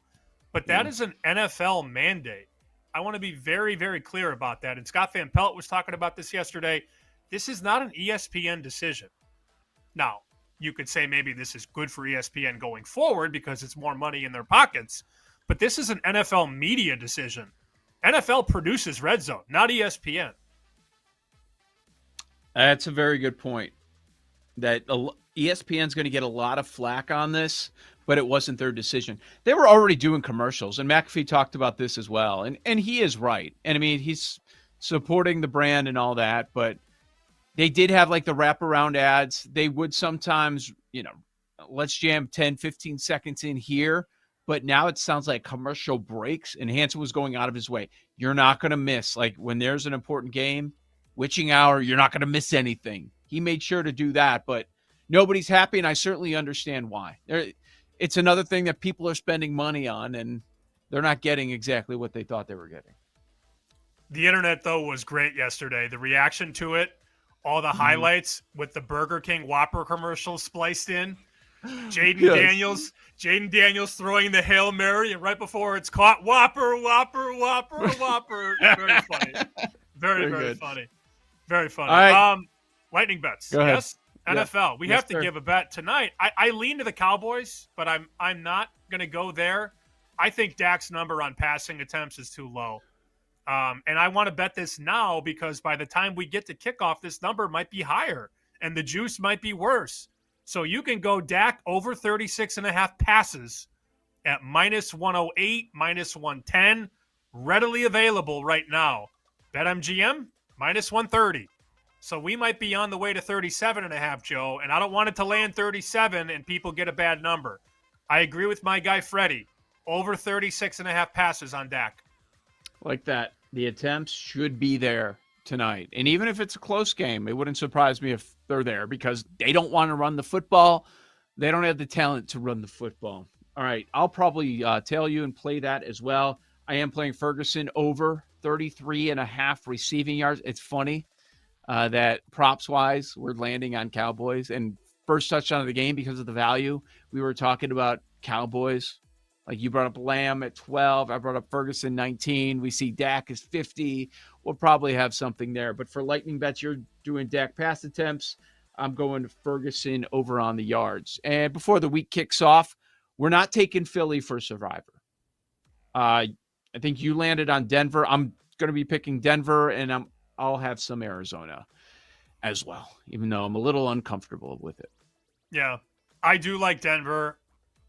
But that is an NFL mandate. I want to be very, very clear about that. And Scott Van Pelt was talking about this yesterday. This is not an ESPN decision. Now, you could say maybe this is good for ESPN going forward because it's more money in their pockets. But this is an NFL media decision. NFL produces Red Zone, not ESPN. That's a very good point. That ESPN's going to get a lot of flack on this, but it wasn't their decision. They were already doing commercials, and McAfee talked about this as well. And he is right. And I mean, he's supporting the brand and all that, but they did have like the wraparound ads. They would sometimes, let's jam 10, 15 seconds in here. But now it sounds like commercial breaks, and Hansen was going out of his way. You're not going to miss. Like when there's an important game, witching hour, you're not going to miss anything. He made sure to do that, but nobody's happy, and I certainly understand why. It's another thing that people are spending money on, and they're not getting exactly what they thought they were getting. The internet, though, was great yesterday. The reaction to it, all the highlights with the Burger King Whopper commercials spliced in. Jaden Daniels throwing the Hail Mary, and right before it's caught, Whopper, Whopper, Whopper, Whopper. Very funny. Very funny. Very funny. All right. Lightning bets. Go ahead. Yes. NFL. We have to give a bet tonight. I lean to the Cowboys, but I'm not going to go there. I think Dak's number on passing attempts is too low. And I want to bet this now because by the time we get to kickoff, this number might be higher and the juice might be worse. So you can go Dak over 36.5 passes at minus 108, minus 110, readily available right now. BetMGM, minus 130. So we might be on the way to 37.5, Joe, and I don't want it to land 37 and people get a bad number. I agree with my guy Freddie. Over 36.5 passes on Dak. Like that. The attempts should be there tonight. And even if it's a close game, it wouldn't surprise me if they're there because they don't want to run the football. They don't have the talent to run the football. All right, I'll probably tell you and play that as well. I am playing Ferguson over 33.5 receiving yards. It's funny that props-wise, we're landing on Cowboys. And first touchdown of the game because of the value. We were talking about Cowboys. Like you brought up Lamb at 12. I brought up Ferguson 19. We see Dak is 50. We'll probably have something there. But for lightning bets, you're doing Dak pass attempts. I'm going Ferguson over on the yards. And before the week kicks off, we're not taking Philly for Survivor. I think you landed on Denver. I'm going to be picking Denver, and I'll have some Arizona as well, even though I'm a little uncomfortable with it. Yeah, I do like Denver.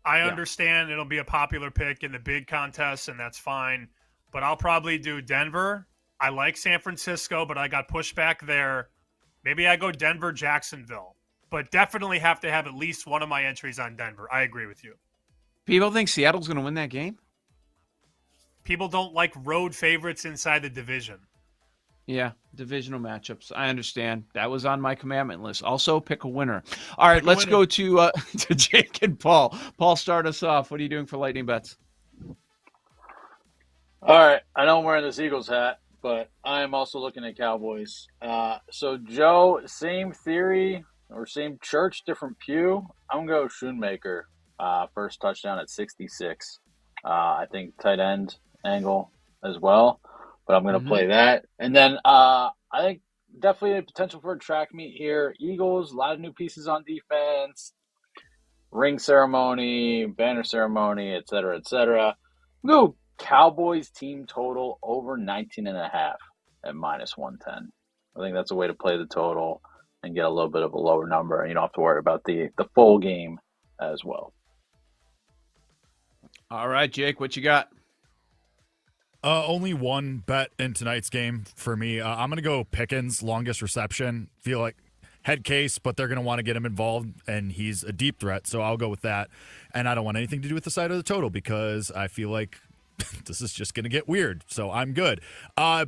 I understand it'll be a popular pick in the big contests, and that's fine. But I'll probably do Denver. I like San Francisco, but I got pushback there. Maybe I go Denver, Jacksonville. But definitely have to have at least one of my entries on Denver. I agree with you. People think Seattle's going to win that game? People don't like road favorites inside the division. Yeah, divisional matchups. I understand. That was on my commandment list. Also, pick a winner. All right, let's go to to Jake and Paul. Paul, start us off. What are you doing for lightning bets? All right, I know I'm wearing this Eagles hat, but I am also looking at Cowboys. So Joe, same theory or same church, different pew. I'm gonna go Schoonmaker. First touchdown at 66. I think tight end angle as well, but I'm gonna play that. And then I think definitely a potential for a track meet here. Eagles, a lot of new pieces on defense, ring ceremony, banner ceremony, et cetera, et cetera. Go Cowboys team total over 19.5 at -110. I think that's a way to play the total and get a little bit of a lower number, and you don't have to worry about the full game as well. All right, Jake, what you got? Only one bet in tonight's game for me. I'm going to go Pickens, longest reception. Feel like head case, but they're going to want to get him involved, and he's a deep threat, so I'll go with that. And I don't want anything to do with the side of the total because I feel like this is just going to get weird, so I'm good.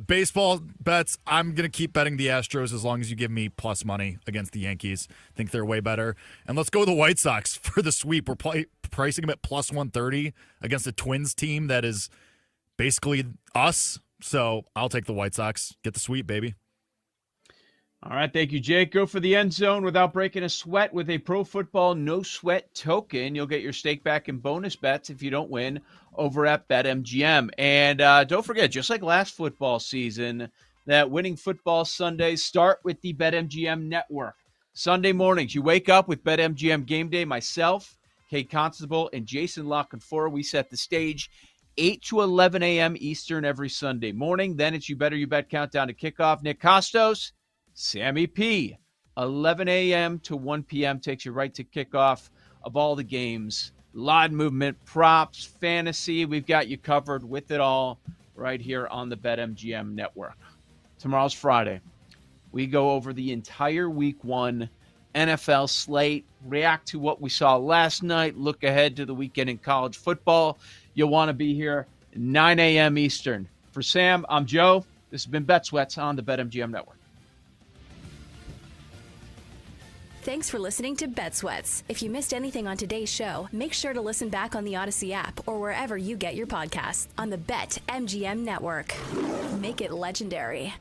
Baseball bets, I'm going to keep betting the Astros as long as you give me plus money against the Yankees. I think they're way better. And let's go with the White Sox for the sweep. We're pricing them at plus 130 against a Twins team that is basically us, so I'll take the White Sox. Get the sweep, baby. All right, thank you, Jake. Go for the end zone without breaking a sweat with a Pro Football No Sweat token. You'll get your stake back in bonus bets if you don't win over at BetMGM. And don't forget, just like last football season, that winning football Sundays start with the BetMGM network. Sunday mornings, you wake up with BetMGM Game Day. Myself, Kate Constable, and Jason Lockenfora, we set the stage 8 to 11 a.m. Eastern every Sunday morning. Then it's You Better You Bet Countdown to Kickoff. Nick Costos, Sammy P. 11 a.m. to 1 p.m. takes you right to kickoff of all the games. Line movement, props, fantasy. We've got you covered with it all right here on the BetMGM network. Tomorrow's Friday. We go over the entire Week 1 NFL slate, react to what we saw last night, look ahead to the weekend in college football. You'll want to be here 9 a.m. Eastern. For Sam, I'm Joe. This has been Bet Sweats on the BetMGM network. Thanks for listening to Bet Sweats. If you missed anything on today's show, make sure to listen back on the Odyssey app or wherever you get your podcasts on the BetMGM network. Make it legendary.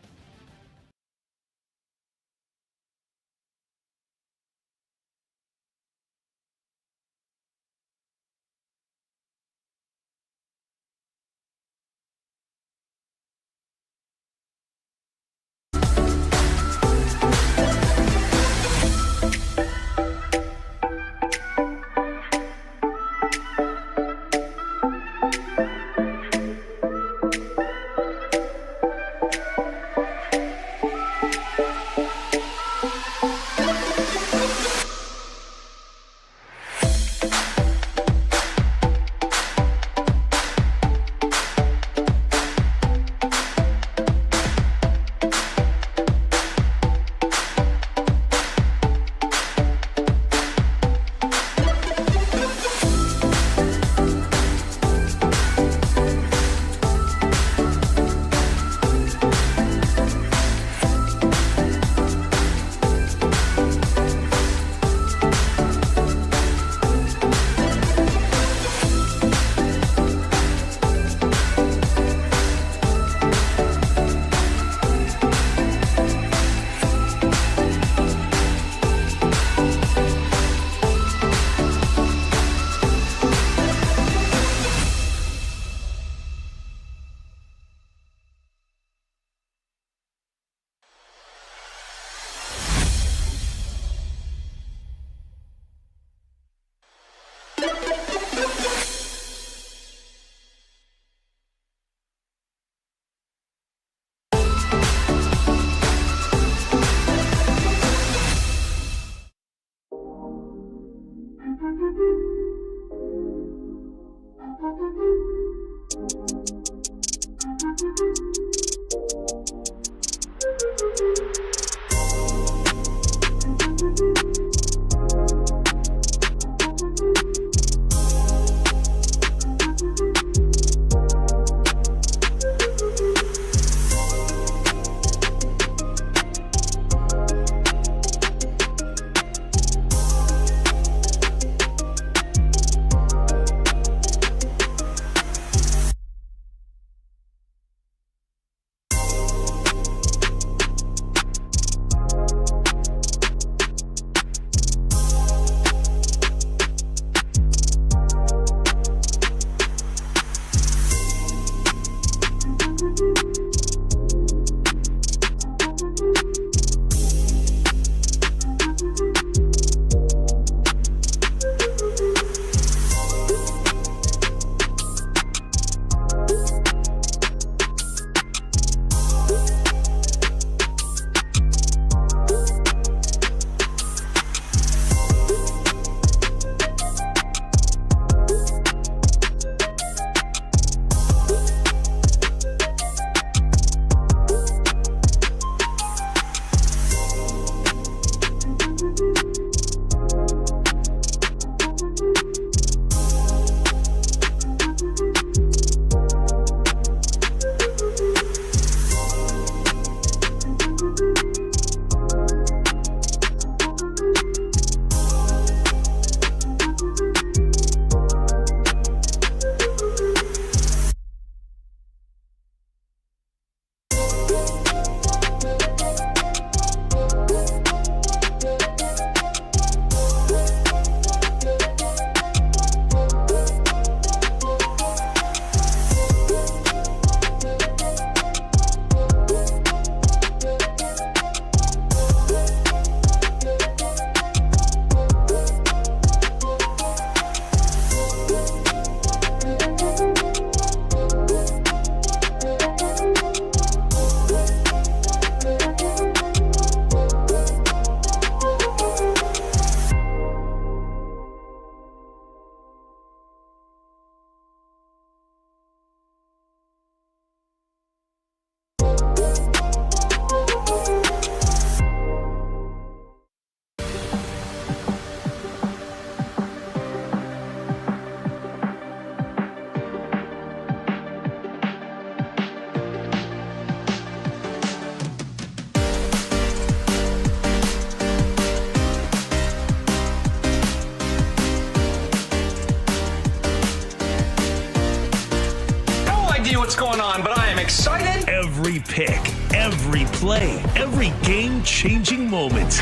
what's going on, but I am excited. Every pick, every play, every game-changing moment.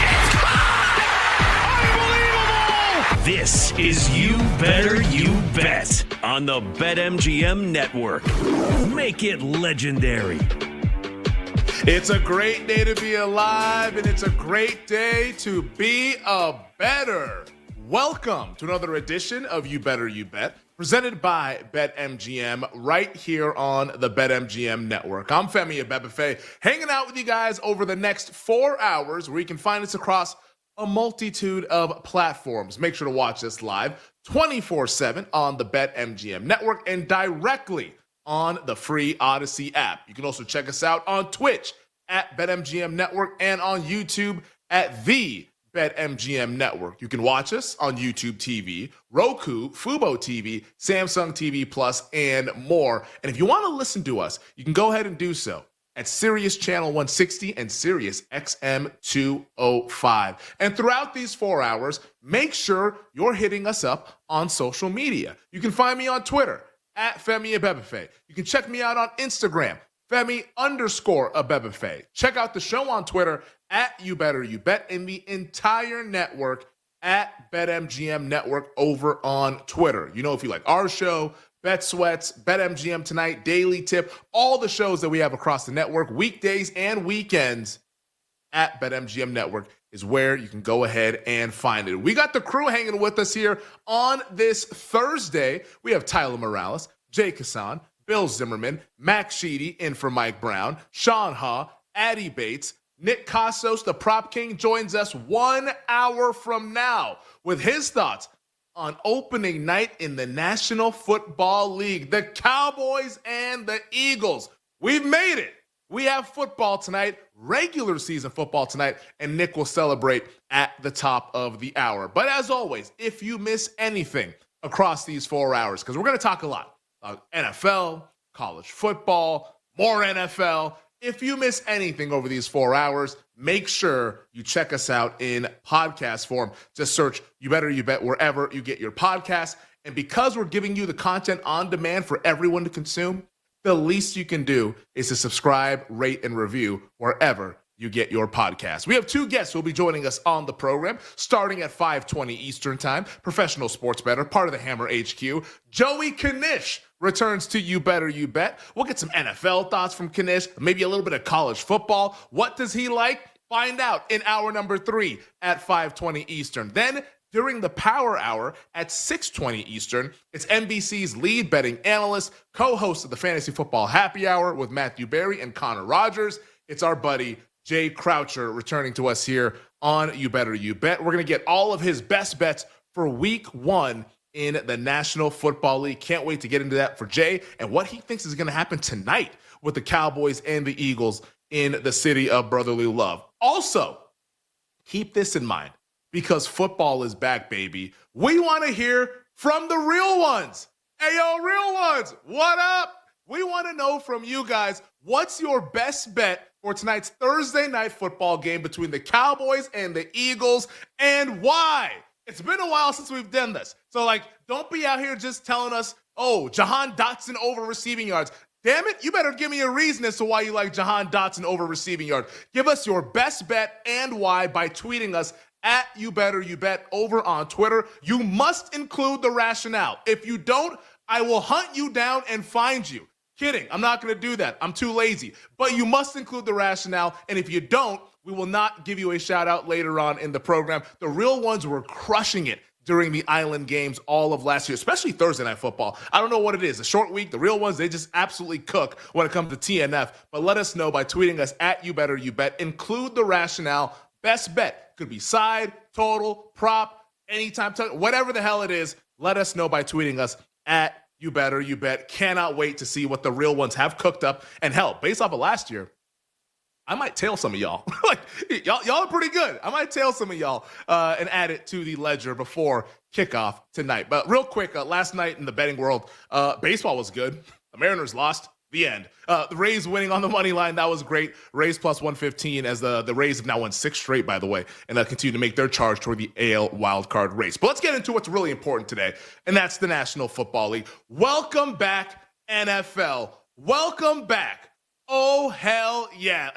Unbelievable! This is You Better You Bet on the BetMGM Network. Make it legendary. It's a great day to be alive, and it's a great day to be a better. Welcome to another edition of You Better You Bet, presented by BetMGM, right here on the BetMGM Network. I'm Femi Abebefe, hanging out with you guys over the next 4 hours, where you can find us across a multitude of platforms. Make sure to watch us live 24/7 on the BetMGM Network and directly on the free Odyssey app. You can also check us out on Twitch at BetMGM Network and on YouTube at the BetMGM Network. You can watch us on YouTube TV, Roku, Fubo TV, Samsung TV Plus, and more. And if you want to listen to us, you can go ahead and do so at Sirius Channel 160 and Sirius XM 205. And throughout these 4 hours, make sure you're hitting us up on social media. You can find me on Twitter at Femi Abebefe. You can check me out on Instagram, Femi_Abebefe. Check out the show on Twitter at You Better You Bet, and the entire network at BetMGM Network over on Twitter. You know, if you like our show, Bet Sweats, BetMGM Tonight, Daily Tip, all the shows that we have across the network, weekdays and weekends, at BetMGM Network is where you can go ahead and find it. We got the crew hanging with us here on this Thursday. We have Tyler Morales, Jay Kassan, Bill Zimmerman, Max Sheedy in for Mike Brown, Sean Ha, Addie Bates, Nick Costos, the prop king, joins us 1 hour from now with his thoughts on opening night in the National Football League, the Cowboys and the Eagles. We've made it. We have football tonight, regular season football tonight, and Nick will celebrate at the top of the hour. But as always, if you miss anything across these 4 hours, because we're going to talk a lot about NFL, college football, more NFL. If you miss anything over these 4 hours, make sure you check us out in podcast form. Just search You Better You Bet wherever you get your podcasts. And because we're giving you the content on demand for everyone to consume, the least you can do is to subscribe, rate, and review wherever you get your podcast. We have two guests who will be joining us on the program, starting at 5:20 Eastern Time. Professional sports bettor, part of the Hammer HQ, Joey Knish returns to You Better You Bet. We'll get some NFL thoughts from Knish, maybe a little bit of college football. What does he like? Find out in hour number 3 at 5:20 Eastern. Then, during the Power Hour at 6:20 Eastern, it's NBC's lead betting analyst, co-host of the Fantasy Football Happy Hour with Matthew Berry and Connor Rogers. It's our buddy Jay Croucher returning to us here on You Better You Bet. We're going to get all of his best bets for week 1 in the National Football League. Can't wait to get into that for Jay and what he thinks is going to happen tonight with the Cowboys and the Eagles in the city of brotherly love. Also, keep this in mind, because football is back, baby. We want to hear from the real ones. Hey, yo, real ones, what up? We want to know from you guys, what's your best bet for tonight's Thursday night football game between the Cowboys and the Eagles, and why? It's been a while since we've done this. So, don't be out here just telling us, oh, Jahan Dotson over receiving yards. Damn it, you better give me a reason as to why you like Jahan Dotson over receiving yards. Give us your best bet and why by tweeting us at You Better You Bet over on Twitter. You must include the rationale. If you don't, I will hunt you down and find you. Kidding, I'm not going to do that. I'm too lazy. But you must include the rationale, and if you don't, we will not give you a shout out later on in the program. The real ones were crushing it during the Island games all of last year, especially Thursday Night Football. I don't know what it is. A short week, the real ones, they just absolutely cook when it comes to TNF. But let us know by tweeting us at You Better You Bet. Include the rationale. Best bet. Could be side, total, prop, anytime, whatever the hell it is. Let us know by tweeting us at You Better You Bet. Cannot wait to see what the real ones have cooked up. And hell, based off of last year, I might tail some of y'all. y'all are pretty good. I might tail some of y'all and add it to the ledger before kickoff tonight. But real quick, last night in the betting world, baseball was good. The Mariners lost. The end. The Rays winning on the money line, that was great. Rays plus 115 as the Rays have now won 6 straight, by the way, and they'll continue to make their charge toward the AL wildcard race. But let's get into what's really important today, and that's the National Football League. Welcome back, NFL. Welcome back. Oh, hell yeah.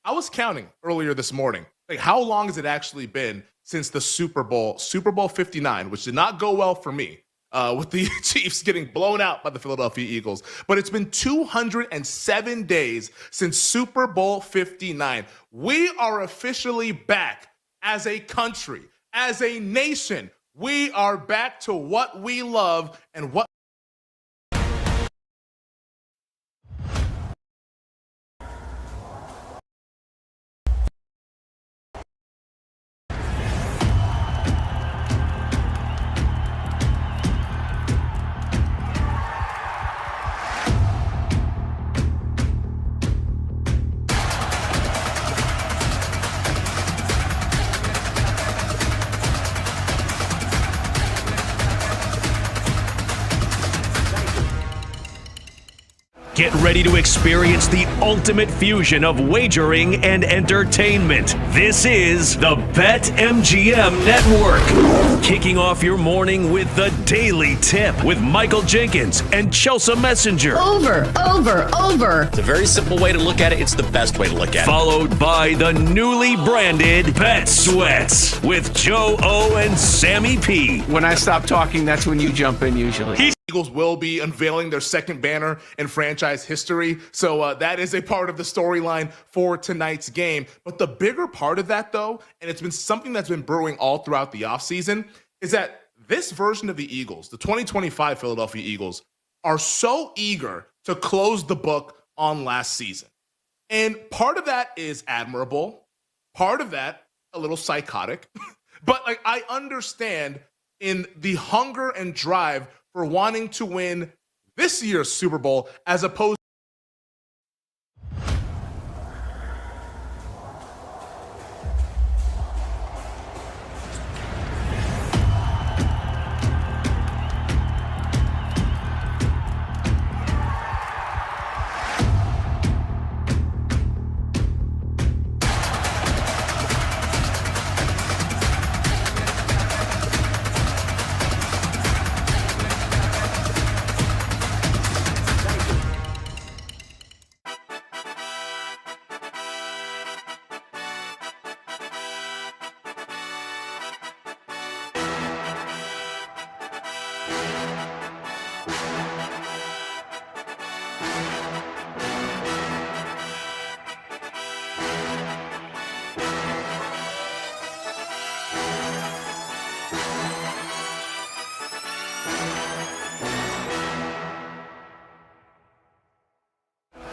I was counting earlier this morning. How long has it actually been since the Super Bowl 59, which did not go well for me, with the Chiefs getting blown out by the Philadelphia Eagles. But it's been 207 days since Super Bowl 59. We are officially back as a country, as a nation. We are back to what we love and what Get ready to experience the ultimate fusion of wagering and entertainment. This is the BetMGM Network. Kicking off your morning with the Daily Tip with Michael Jenkins and Chelsea Messenger. Over. It's a very simple way to look at it. It's the best way to look at it. Followed by the newly branded Bet Sweats with Joe O and Sammy P. When I stop talking, that's when you jump in usually. Eagles will be unveiling their second banner in franchise history. So that is a part of the storyline for tonight's game. But the bigger part of that, though, and it's been something that's been brewing all throughout the offseason, is that this version of the Eagles, the 2025 Philadelphia Eagles, are so eager to close the book on last season. And part of that is admirable. Part of that, a little psychotic. But I understand in the hunger and drive for wanting to win this year's Super Bowl as opposed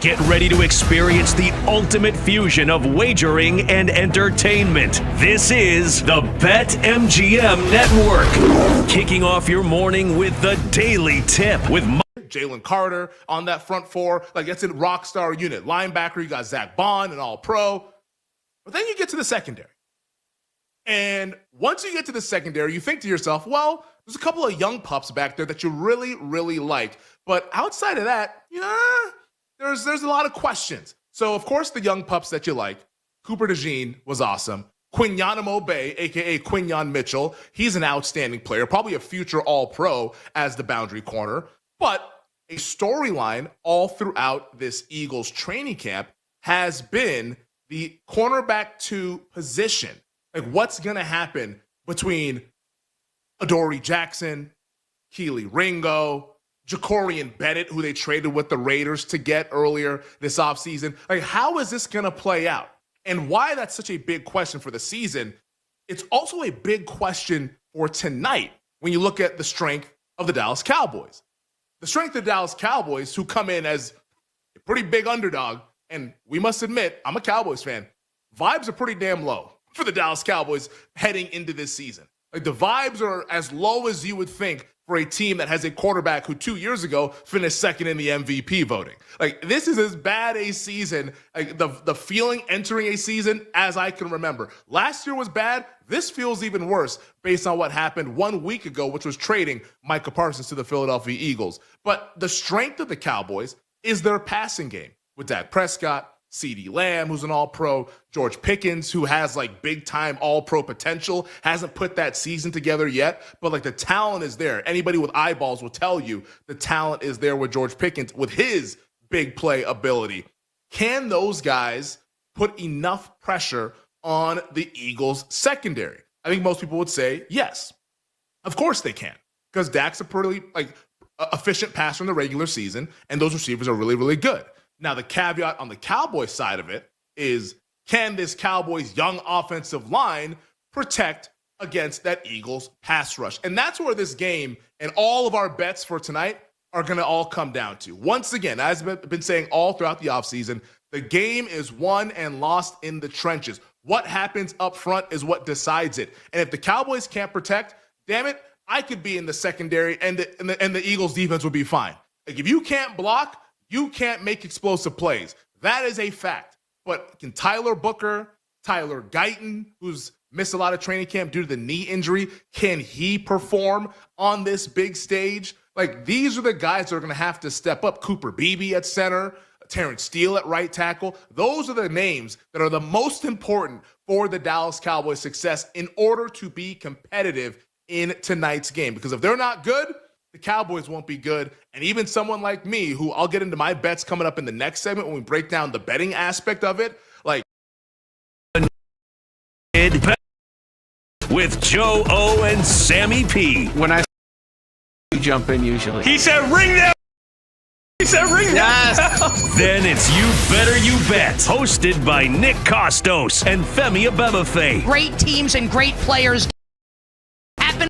Get ready to experience the ultimate fusion of wagering and entertainment. This is the BetMGM Network. Kicking off your morning with the Daily Tip with Jalen Carter on that front four. It's a rock star unit. Linebacker, you got Zach Bond, an all-pro. But then you get to the secondary. And once you get to the secondary, you think to yourself, well, there's a couple of young pups back there that you really, really like. But outside of that, there's a lot of questions. So, of course, the young pups that you like, Cooper DeJean was awesome. Quinyanamo Bay, a.k.a. Quinyon Mitchell, he's an outstanding player, probably a future all-pro as the boundary corner. But a storyline all throughout this Eagles training camp has been the cornerback 2 position. What's going to happen between Adoree Jackson, Keely Ringo, Jacorian Bennett, who they traded with the Raiders to get earlier this offseason? How is this going to play out? And why that's such a big question for the season, it's also a big question for tonight when you look at the strength of the Dallas Cowboys. The strength of the Dallas Cowboys, who come in as a pretty big underdog, and we must admit, I'm a Cowboys fan, vibes are pretty damn low for the Dallas Cowboys heading into this season. The vibes are as low as you would think for a team that has a quarterback who 2 years ago finished second in the MVP voting. This is as bad a season, the feeling entering a season as I can remember. Last year was bad. This feels even worse based on what happened 1 week ago, which was trading Micah Parsons to the Philadelphia Eagles. But the strength of the Cowboys is their passing game with Dak Prescott, CeeDee Lamb, who's an all-pro, George Pickens, who has big-time all-pro potential, hasn't put that season together yet, but the talent is there. Anybody with eyeballs will tell you the talent is there with George Pickens with his big play ability. Can those guys put enough pressure on the Eagles secondary? I think most people would say yes. Of course they can, because Dak's a pretty efficient passer in the regular season, and those receivers are really, really good. Now, the caveat on the Cowboys side of it is, can this Cowboys young offensive line protect against that Eagles pass rush? And that's where this game and all of our bets for tonight are going to all come down to. Once again, as I've been saying all throughout the offseason, the game is won and lost in the trenches. What happens up front is what decides it. And if the Cowboys can't protect, damn it, I could be in the secondary and the Eagles defense would be fine. Like, if you can't block, you can't make explosive plays. That is a fact. But can Tyler Booker, Tyler Guyton, who's missed a lot of training camp due to the knee injury, can he perform on this big stage? Like, these are the guys that are going to have to step up. Cooper Beebe at center, Terrence Steele at right tackle. Those are the names that are the most important for the Dallas Cowboys' success in order to be competitive in tonight's game. Because if they're not good, the Cowboys won't be good. And even someone like me, who I'll get into my bets coming up in the next segment when we break down the betting aspect of it, like, with Joe O and Sammy P. When I jump in, usually. He said, ring them. He said, ring them. Then it's You Better You Bet, hosted by Nick Costos and Femi Abebefe. Great teams and great players happen.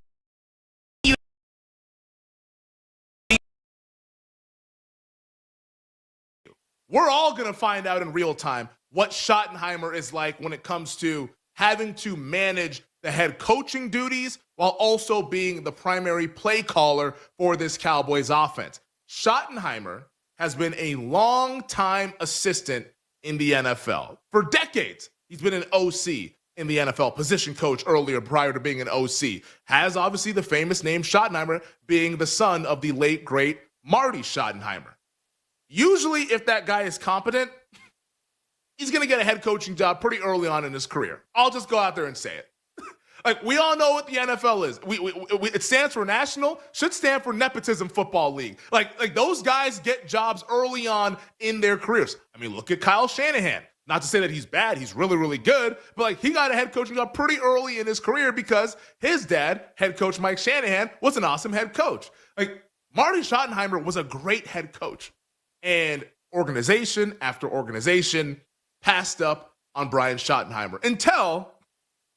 We're all going to find out in real time what Schottenheimer is like when it comes to having to manage the head coaching duties while also being the primary play caller for this Cowboys offense. Schottenheimer has been a long-time assistant in the NFL. For decades, he's been an OC in the NFL, position coach earlier prior to being an OC. Has obviously the famous name Schottenheimer, being the son of the late, great Marty Schottenheimer. Usually, if that guy is competent, he's going to get a head coaching job pretty early on in his career. I'll just go out there and say it. Like, we all know what the NFL is. It stands for National, should stand for Nepotism Football League. Like those guys get jobs early on in their careers. I mean, look at Kyle Shanahan. Not to say that he's bad. He's really, really good. But, like, he got a head coaching job pretty early in his career because his dad, head coach Mike Shanahan, was an awesome head coach. Like, Marty Schottenheimer was a great head coach. And organization after organization passed up on Brian Schottenheimer until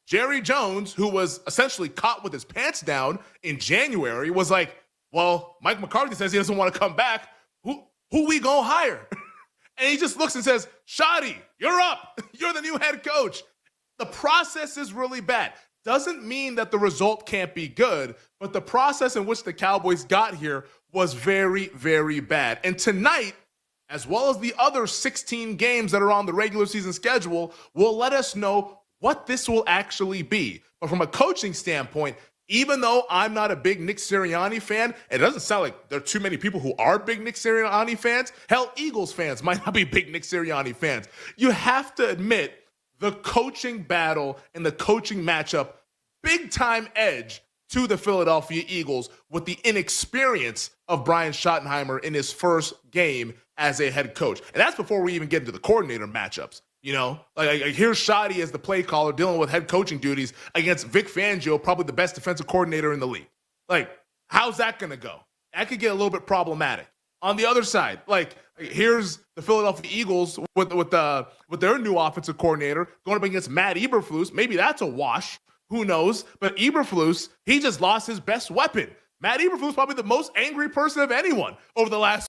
Jerry Jones, who was essentially caught with his pants down in January, was like, well, Mike McCarthy says he doesn't want to come back. Who we gonna hire? And he just looks and says, Shotty, you're up. You're the new head coach. The process is really bad. Doesn't mean that the result can't be good, but the process in which the Cowboys got here was very, very bad. And tonight, as well as the other 16 games that are on the regular season schedule, will let us know what this will actually be. But from a coaching standpoint, even though I'm not a big Nick Sirianni fan, it doesn't sound like there are too many people who are big Nick Sirianni fans. Hell, Eagles fans might not be big Nick Sirianni fans. You have to admit the coaching battle and the coaching matchup, big time edge to the Philadelphia Eagles with the inexperience of Brian Schottenheimer in his first game as a head coach. And that's before we even get into the coordinator matchups. You know, like here's Shotty as the play caller dealing with head coaching duties against Vic Fangio, probably the best defensive coordinator in the league. Like, how's that going to go? That could get a little bit problematic. On the other side, like, here's the Philadelphia Eagles with their new offensive coordinator going up against Matt Eberflus. Maybe that's a wash. Who knows? But Eberflus, he just lost his best weapon. Matt Eberflus, probably the most angry person of anyone over the last.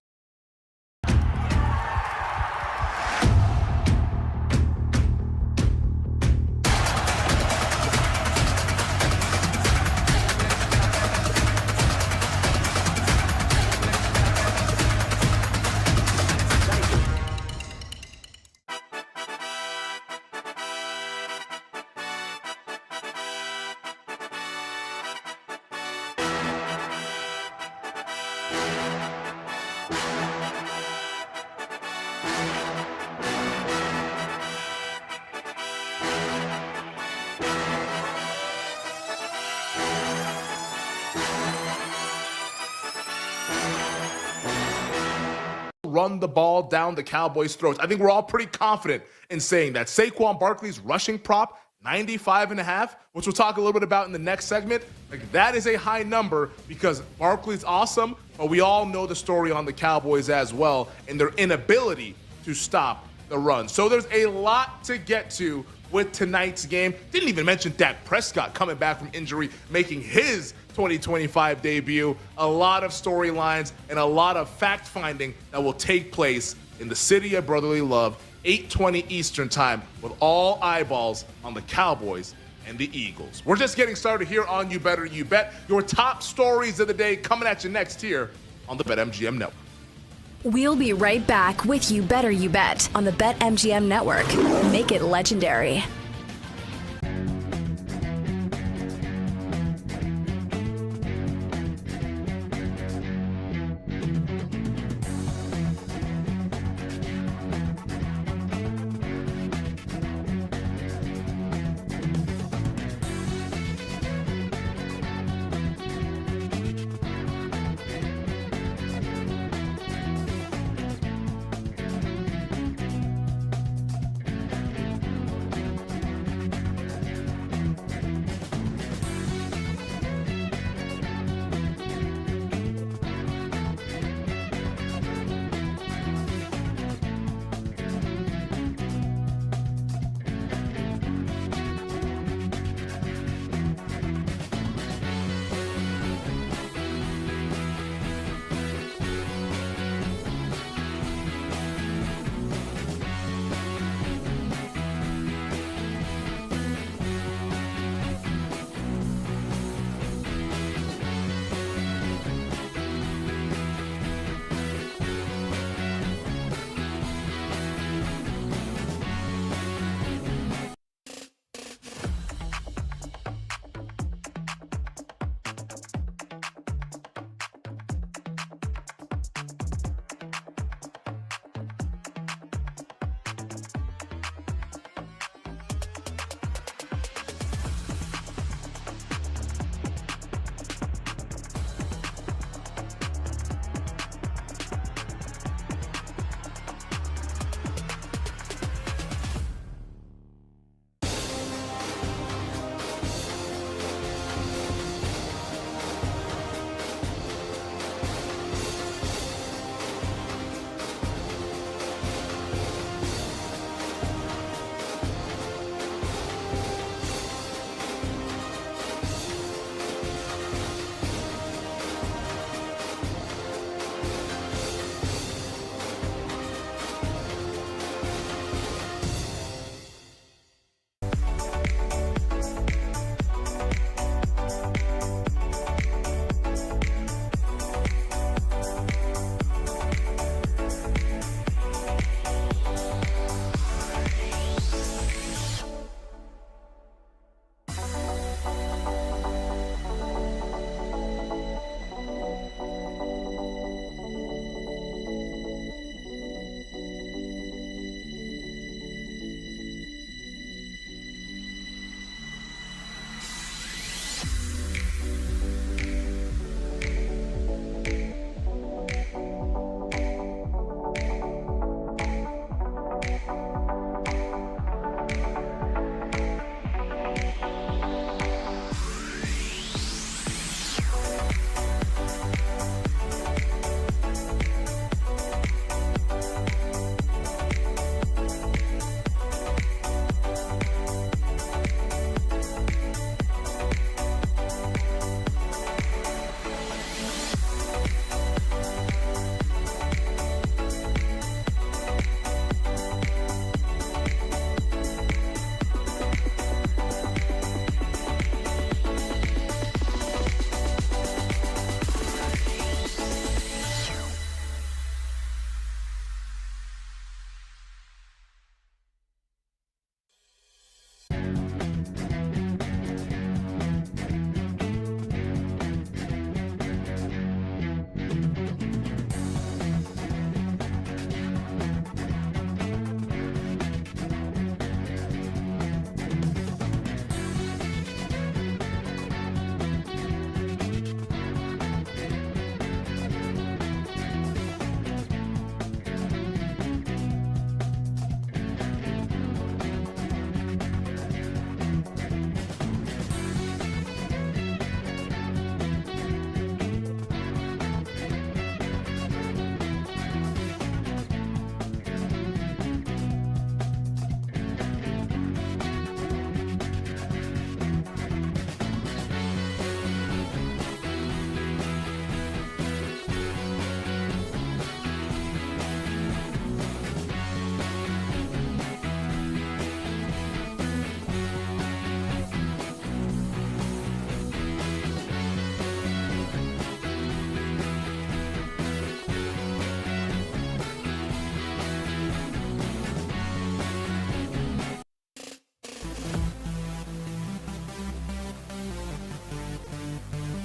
run the ball down the Cowboys' throats. I think we're all pretty confident in saying that. Saquon Barkley's rushing prop, 95.5, which we'll talk a little bit about in the next segment. Like, that is a high number because Barkley's awesome, but we all know the story on the Cowboys as well and their inability to stop the run. So there's a lot to get to with tonight's game. Didn't even mention Dak Prescott coming back from injury, making his 2025 debut. A lot of storylines and a lot of fact-finding that will take place in the city of brotherly love, 8:20 Eastern time, with all eyeballs on the Cowboys and the Eagles. We're just getting started here on You Better You Bet. Your top stories of the day coming at you next here on the BetMGM Network. We'll be right back with You Better You Bet on the BetMGM Network. Make it legendary.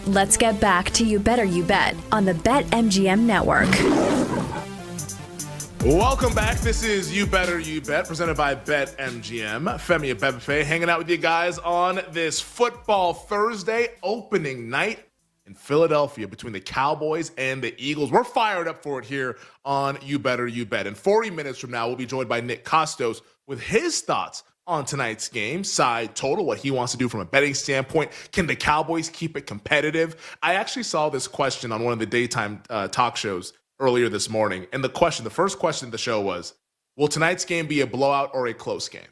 Let's get back to You Better You Bet on the BetMGM Network. Welcome back. This is You Better You Bet, presented by BetMGM. Femi Abebefe hanging out with you guys on this Football Thursday opening night in Philadelphia between the Cowboys and the Eagles. We're fired up for it here on You Better You Bet. In 40 minutes from now, we'll be joined by Nick Costos with his thoughts on tonight's game, side total, what he wants to do from a betting standpoint. Can the Cowboys keep it competitive? I actually saw this question on one of the daytime talk shows earlier this morning. And the first question of the show was, will tonight's game be a blowout or a close game?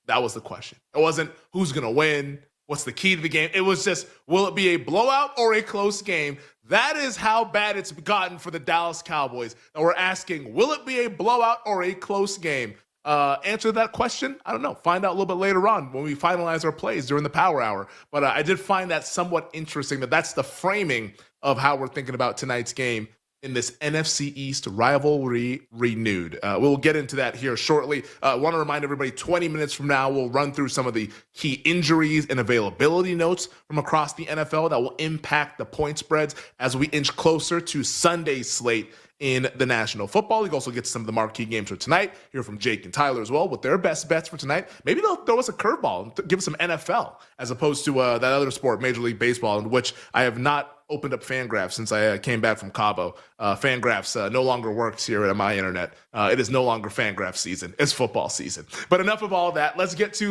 That was the question. It wasn't who's going to win, what's the key to the game. It was just, will it be a blowout or a close game? That is how bad it's gotten for the Dallas Cowboys. And we're asking, will it be a blowout or a close game? Answer that question, I don't know. Find out a little bit later on when we finalize our plays during the Power Hour. But I did find that somewhat interesting that that's the framing of how we're thinking about tonight's game in this NFC East rivalry renewed. We'll get into that here shortly. I want to remind everybody, 20 minutes from now, we'll run through some of the key injuries and availability notes from across the NFL that will impact the point spreads as we inch closer to Sunday's slate in the National Football League. Also get some of the marquee games for tonight. Hear from Jake and Tyler as well with their best bets for tonight. Maybe they'll throw us a curveball and give us some NFL as opposed to that other sport, Major League Baseball, in which I have not opened up Fangraphs since I came back from Cabo. Fangraphs no longer works here at my internet. It is no longer Fangraph season. It's football season. But enough of all that. Let's get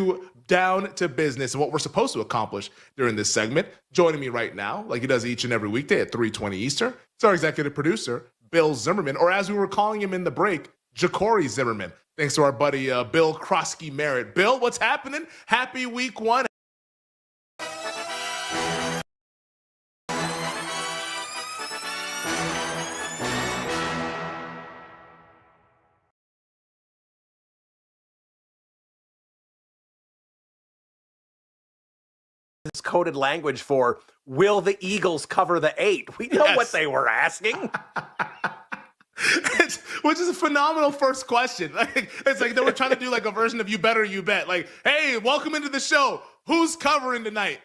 down to business and what we're supposed to accomplish during this segment. Joining me right now, like he does each and every weekday at 3:20 Eastern, it's our executive producer, Bill Zimmerman, or as we were calling him in the break, Ja'Cory Zimmerman. Thanks to our buddy Bill Krosky-Merritt. Bill, what's happening? Happy week one. This coded language for, will the Eagles cover the 8? We know what they were asking. Which is a phenomenal first question. It's like they were trying to do like a version of You Better You Bet. Like, hey, welcome into the show. Who's covering tonight?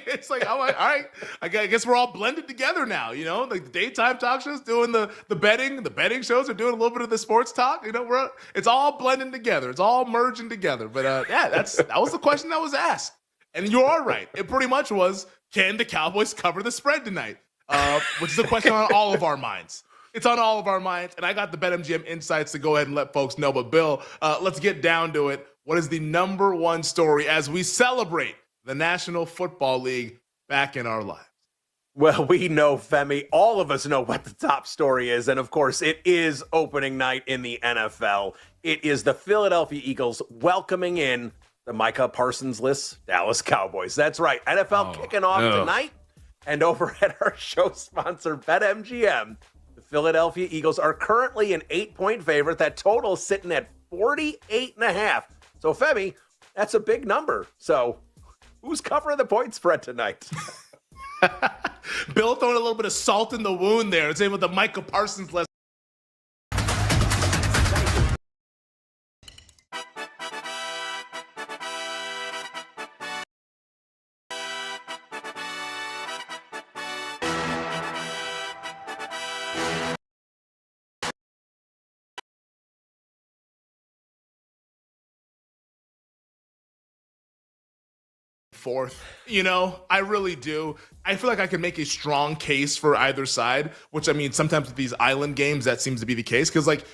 It's like, all right. I guess we're all blended together now, you know? Like the daytime talk shows doing the betting shows are doing a little bit of the sports talk. You know, it's all blending together. It's all merging together. But that was the question that was asked. And you are right. It pretty much was, can the Cowboys cover the spread tonight? Which is a question on all of our minds. It's on all of our minds. And I got the BetMGM insights to go ahead and let folks know. But Bill, let's get down to it. What is the number one story as we celebrate the National Football League back in our lives? Well, we know, Femi, all of us know what the top story is. And of course, it is opening night in the NFL. It is the Philadelphia Eagles welcoming in the Micah Parsons-less Dallas Cowboys. That's right. NFL kicking off tonight. And over at our show sponsor, BetMGM, the Philadelphia Eagles are currently an 8-point favorite. That total is sitting at 48.5. So, Femi, that's a big number. So, who's covering the point spread tonight? Bill throwing a little bit of salt in the wound there. It's with the Micah Parsons-less. Fourth, you know, I really do. I feel like I can make a strong case for either side, which I mean, sometimes with these island games, that seems to be the case. Because, like,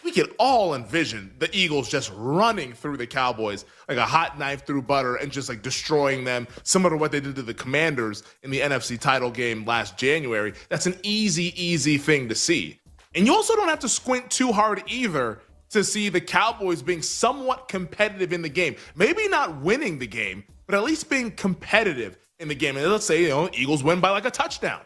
we can all envision the Eagles just running through the Cowboys like a hot knife through butter and just like destroying them, similar to what they did to the Commanders in the NFC title game last January. That's an easy thing to see. And you also don't have to squint too hard either to see the Cowboys being somewhat competitive in the game. Maybe not winning the game, but at least being competitive in the game. And let's say, you know, Eagles win by like a touchdown.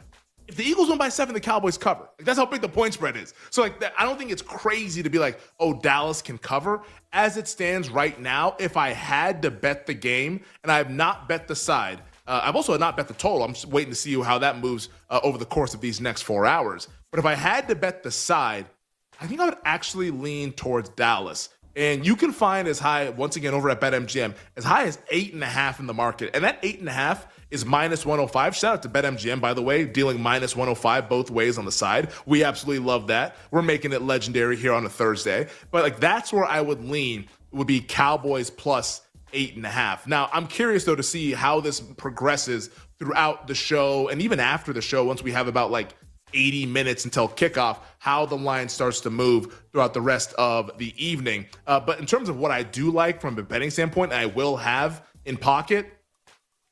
If the Eagles win by 7, the Cowboys cover. Like, that's how big the point spread is. So, like, I don't think it's crazy to be like, oh, Dallas can cover. As it stands right now, if I had to bet the game, and I have not bet the side, I've also not bet the total. I'm just waiting to see how that moves over the course of these next 4 hours. But if I had to bet the side, I think I would actually lean towards Dallas. And you can find as high, once again, over at BetMGM, as high as 8.5 in the market. And that 8.5 is minus 105. Shout out to BetMGM, by the way, dealing minus 105 both ways on the side. We absolutely love that. We're making it legendary here on a Thursday. But like that's where I would lean, would be Cowboys plus 8.5. Now, I'm curious, though, to see how this progresses throughout the show and even after the show, once we have about like 80 minutes until kickoff, how the line starts to move throughout the rest of the evening. But in terms of what I do like from a betting standpoint, and I will have in pocket,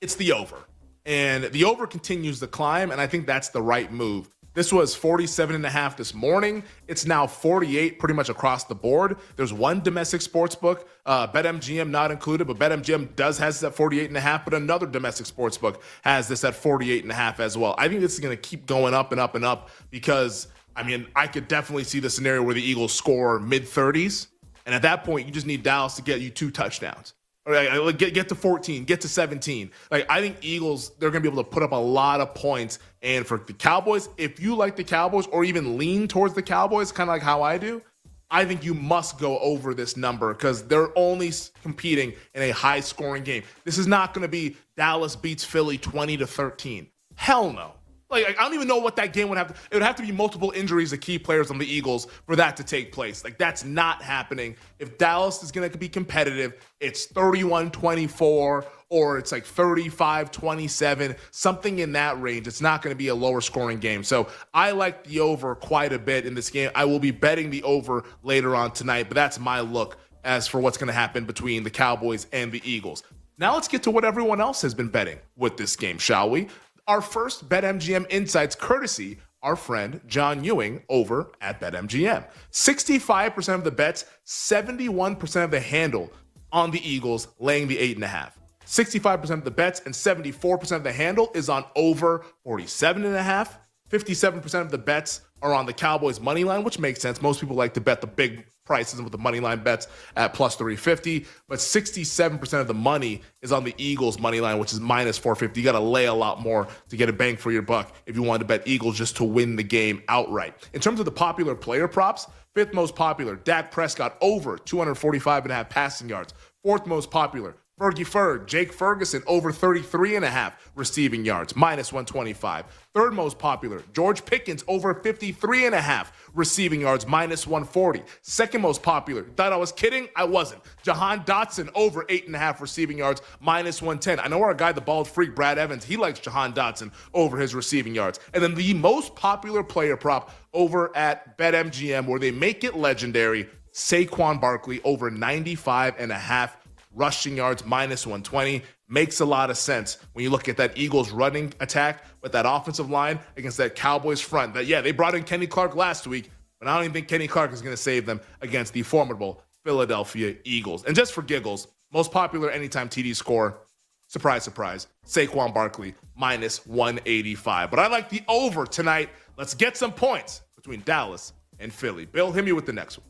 it's the over. And the over continues to climb, and I think that's the right move. This was 47.5 this morning. It's now 48 pretty much across the board. There's one domestic sports book, BetMGM not included, but BetMGM has this at 48.5, but another domestic sports book has this at 48.5 as well. I think this is going to keep going up and up and up because, I mean, I could definitely see the scenario where the Eagles score mid-30s, and at that point, you just need Dallas to get you 2 touchdowns. Or get to 14, get to 17. Like, I think Eagles, they're going to be able to put up a lot of points. And for the Cowboys, if you like the Cowboys or even lean towards the Cowboys, kind of like how I do, I think you must go over this number because they're only competing in a high-scoring game. This is not going to be Dallas beats Philly 20-13. Hell no. Like, I don't even know what that game would have to. It would have to be multiple injuries to key players on the Eagles for that to take place. Like, that's not happening. If Dallas is going to be competitive, it's 31-24 or it's like 35-27, something in that range. It's not going to be a lower scoring game. So I like the over quite a bit in this game. I will be betting the over later on tonight, but that's my look as for what's going to happen between the Cowboys and the Eagles. Now let's get to what everyone else has been betting with this game, shall we? Our first BetMGM insights courtesy our friend John Ewing over at BetMGM. 65% of the bets, 71% of the handle on the Eagles laying the 8.5. 65% of the bets and 74% of the handle is on over 47.5. 57% of the bets are on the Cowboys money line, which makes sense. Most people like to bet the big prices with the money line bets at plus 350, but 67% of the money is on the Eagles money line, which is minus 450. You got to lay a lot more to get a bang for your buck if you wanted to bet Eagles just to win the game outright. In terms of the popular player props, 5th most popular, Dak Prescott over 245.5 passing yards. 4th most popular, Fergie Ferg, Jake Ferguson over 33.5 receiving yards, minus 125. 3rd most popular, George Pickens over 53.5 receiving yards, minus 140. 2nd most popular, thought I was kidding? I wasn't. Jahan Dotson over 8.5 receiving yards, minus 110. I know our guy, the bald freak, Brad Evans, he likes Jahan Dotson over his receiving yards. And then the most popular player prop over at BetMGM, where they make it legendary, Saquon Barkley over 95.5 rushing yards, minus 120. Makes a lot of sense when you look at that Eagles running attack with that offensive line against that Cowboys front. That, yeah, they brought in Kenny Clark last week, but I don't even think Kenny Clark is going to save them against the formidable Philadelphia Eagles. And just for giggles, most popular anytime TD score, surprise, surprise, Saquon Barkley, minus 185. But I like the over tonight. Let's get some points between Dallas and Philly. Bill, hit me with the next one.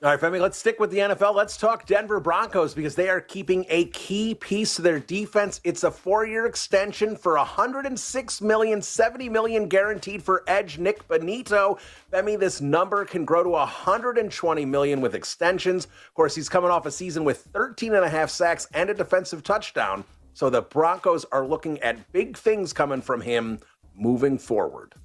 All right, Femi, let's stick with the NFL. Let's talk Denver Broncos because they are keeping a key piece to their defense. It's a 4-year extension for $106 million, $70 million guaranteed for edge Nick Bonito. Femi, this number can grow to $120 million with extensions. Of course, he's coming off a season with 13.5 sacks and a defensive touchdown. So the Broncos are looking at big things coming from him moving forward.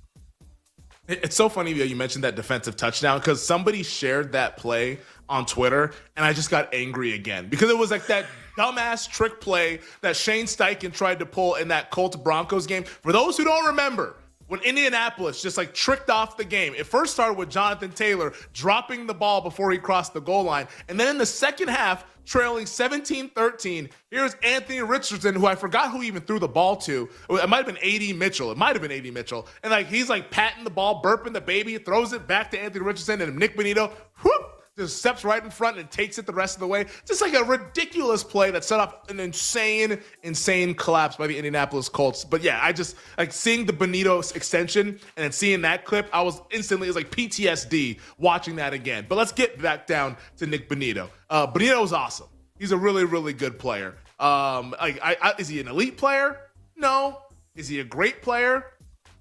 It's so funny that you mentioned that defensive touchdown because somebody shared that play on Twitter and I just got angry again because it was like that dumbass trick play that Shane Steichen tried to pull in that Colts Broncos game. For those who don't remember, when Indianapolis just like tricked off the game, it first started with Jonathan Taylor dropping the ball before he crossed the goal line. And then in the second half, trailing 17-13, here's Anthony Richardson, who I forgot who he even threw the ball to. It might have been A.D. Mitchell. And like he's like patting the ball, burping the baby, throws it back to Anthony Richardson, and Nick Bonito, whoop, just steps right in front and takes it the rest of the way. Just like a ridiculous play that set off an insane collapse by the Indianapolis Colts. But yeah, I just like seeing the Bonito extension and then seeing that clip, I was instantly, it was like PTSD watching that again. But let's get back down to Nick Bonito. Bonito is awesome. He's a really, really good player. Is he an elite player? No. Is he a great player?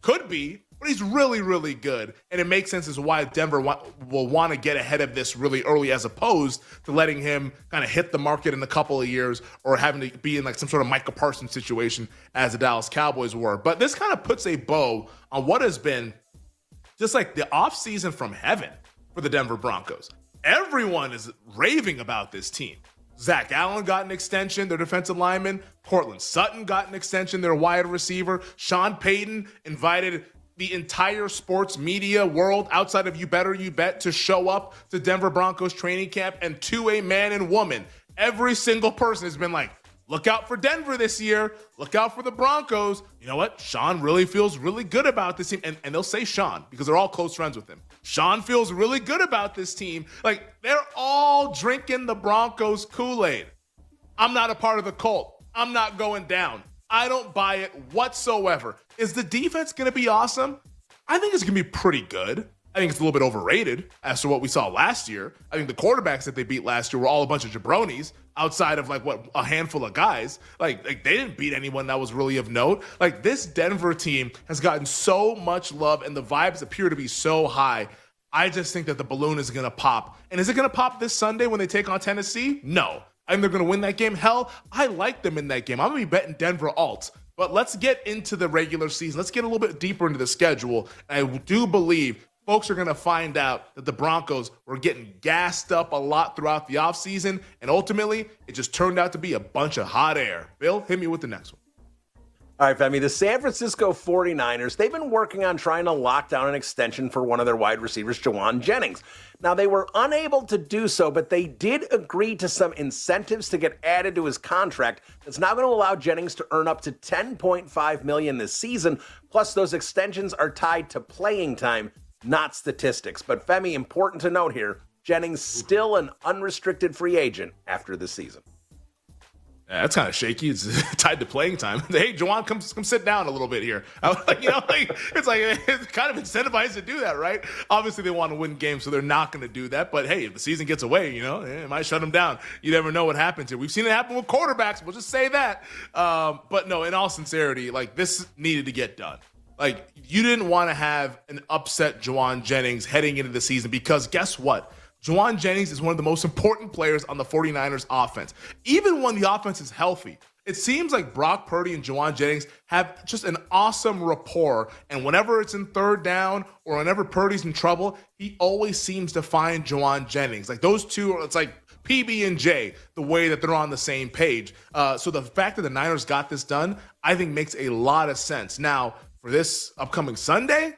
Could be. but he's really, really good. And it makes sense as to why Denver will want to get ahead of this really early, as opposed to letting him kind of hit the market in a couple of years or having to be in like some sort of Micah Parsons situation as the Dallas Cowboys were. But this kind of puts a bow on what has been just like the offseason from heaven for the Denver Broncos. Everyone is raving about this team. Zach Allen got an extension, their defensive lineman. Cortland Sutton got an extension, their wide receiver. Sean Payton invited the entire sports media world outside of You Better You Bet to show up to Denver Broncos training camp. And to a man and woman, every single person has been like, look out for Denver this year. Look out for the Broncos. You know what? Sean really feels really good about this team. And they'll say Sean because they're all close friends with him. Sean feels really good about this team. Like, they're all drinking the Broncos Kool-Aid. I'm not a part of the cult. I'm not going down. I don't buy it whatsoever. Is the defense going to be awesome? I think it's going to be pretty good. I think it's a little bit overrated as to what we saw last year. I think the quarterbacks that they beat last year were all a bunch of jabronis outside of a handful of guys. Like they didn't beat anyone that was really of note. Like, this Denver team has gotten so much love and the vibes appear to be so high. I just think that the balloon is going to pop. And is it going to pop this Sunday when they take on Tennessee? No. I think they're going to win that game. Hell, I like them in that game. I'm going to be betting Denver alt. But let's get into the regular season. Let's get a little bit deeper into the schedule. I do believe folks are going to find out that the Broncos were getting gassed up a lot throughout the offseason, and ultimately, it just turned out to be a bunch of hot air. Bill, hit me with the next one. All right, Femi, the San Francisco 49ers, they've been working on trying to lock down an extension for one of their wide receivers, Juwan Jennings. Now, they were unable to do so, but they did agree to some incentives to get added to his contract that's now going to allow Jennings to earn up to $10.5 million this season. Plus, those extensions are tied to playing time, not statistics. But Femi, important to note here, Jennings still an unrestricted free agent after the season. Yeah, that's kind of shaky. It's tied to playing time. Hey, Juwan, come sit down a little bit here. It's kind of incentivized to do that, right? Obviously, they want to win games, so they're not going to do that. But hey, if the season gets away, it might shut them down. You never know what happens here. We've seen it happen with quarterbacks. We'll just say that. But no, in all sincerity, this needed to get done. You didn't want to have an upset Juwan Jennings heading into the season because guess what? Juwan Jennings is one of the most important players on the 49ers offense. Even when the offense is healthy, it seems like Brock Purdy and Juwan Jennings have just an awesome rapport. And whenever it's in third down or whenever Purdy's in trouble, he always seems to find Juwan Jennings. Those two, it's like PB and J, the way that they're on the same page. So the fact that the Niners got this done, I think makes a lot of sense. Now, for this upcoming Sunday,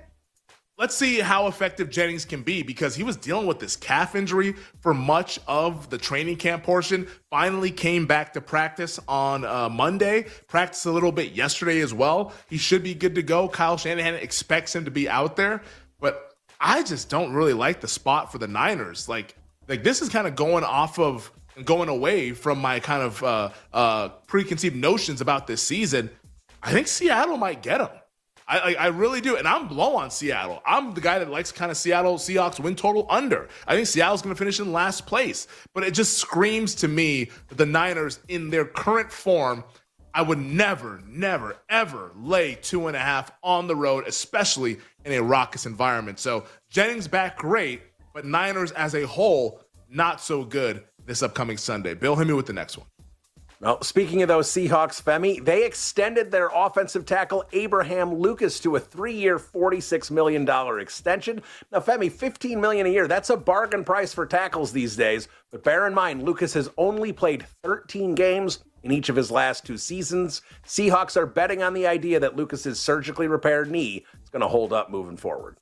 let's see how effective Jennings can be because he was dealing with this calf injury for much of the training camp portion. Finally came back to practice on Monday, practiced a little bit yesterday as well. He should be good to go. Kyle Shanahan expects him to be out there, but I just don't really like the spot for the Niners. This is kind of going away from my kind of preconceived notions about this season. I think Seattle might get him. I really do. And I'm low on Seattle. I'm the guy that likes kind of Seattle Seahawks win total under. I think Seattle's going to finish in last place. But it just screams to me that the Niners, in their current form, I would never, ever lay 2.5 on the road, especially in a raucous environment. So Jennings back great, but Niners as a whole, not so good this upcoming Sunday. Bill, hit me with the next one. Well, speaking of those Seahawks, Femi, they extended their offensive tackle Abraham Lucas to a 3-year, $46 million extension. Now, Femi, $15 million a year, that's a bargain price for tackles these days. But bear in mind, Lucas has only played 13 games in each of his last 2 seasons. Seahawks are betting on the idea that Lucas's surgically repaired knee is going to hold up moving forward.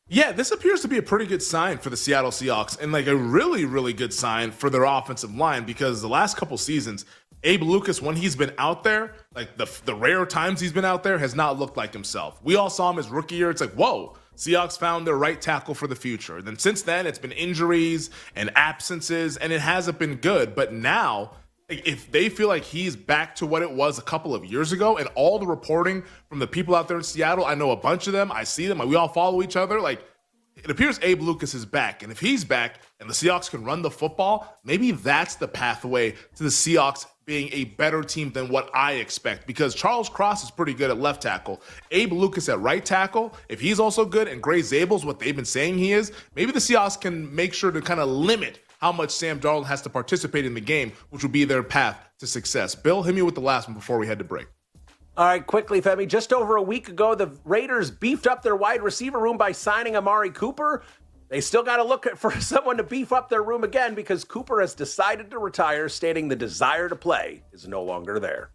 Yeah, this appears to be a pretty good sign for the Seattle Seahawks and a really, really good sign for their offensive line because the last couple seasons, Abe Lucas, when he's been out there, the rare times he's been out there, has not looked like himself. We all saw him his rookie year. It's whoa, Seahawks found their right tackle for the future. And then since then, it's been injuries and absences, and it hasn't been good. But now, if they feel like he's back to what it was a couple of years ago, and all the reporting from the people out there in Seattle, I know a bunch of them, I see them, we all follow each other, it appears Abe Lucas is back. And if he's back and the Seahawks can run the football, maybe that's the pathway to the Seahawks being a better team than what I expect, because Charles Cross is pretty good at left tackle. Abe Lucas at right tackle, if he's also good, and Gray Zabel's what they've been saying he is, maybe the Seahawks can make sure to kind of limit how much Sam Darnold has to participate in the game, which will be their path to success. Bill, hit me with the last one before we head to break. All right, quickly, Femi. Just over a week ago, the Raiders beefed up their wide receiver room by signing Amari Cooper. They still got to look for someone to beef up their room again because Cooper has decided to retire, stating the desire to play is no longer there.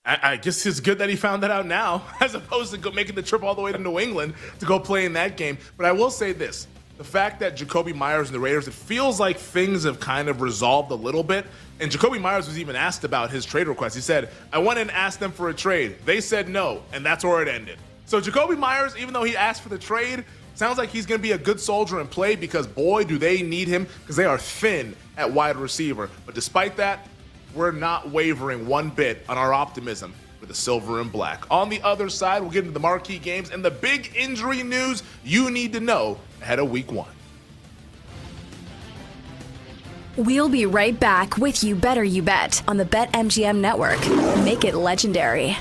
I guess it's good that he found that out now, as opposed to making the trip all the way to New England to go play in that game. But I will say this. The fact that Jacoby Myers and the Raiders, it feels like things have kind of resolved a little bit. And Jacoby Myers was even asked about his trade request. He said, I went and asked them for a trade. They said no, and that's where it ended. So Jacoby Myers, even though he asked for the trade, sounds like he's going to be a good soldier and play because, boy, do they need him because they are thin at wide receiver. But despite that, we're not wavering one bit on our optimism for the silver and black. On the other side, we'll get into the marquee games and the big injury news you need to know ahead of week 1. We'll be right back with You Better You Bet on the BetMGM network. Make it legendary.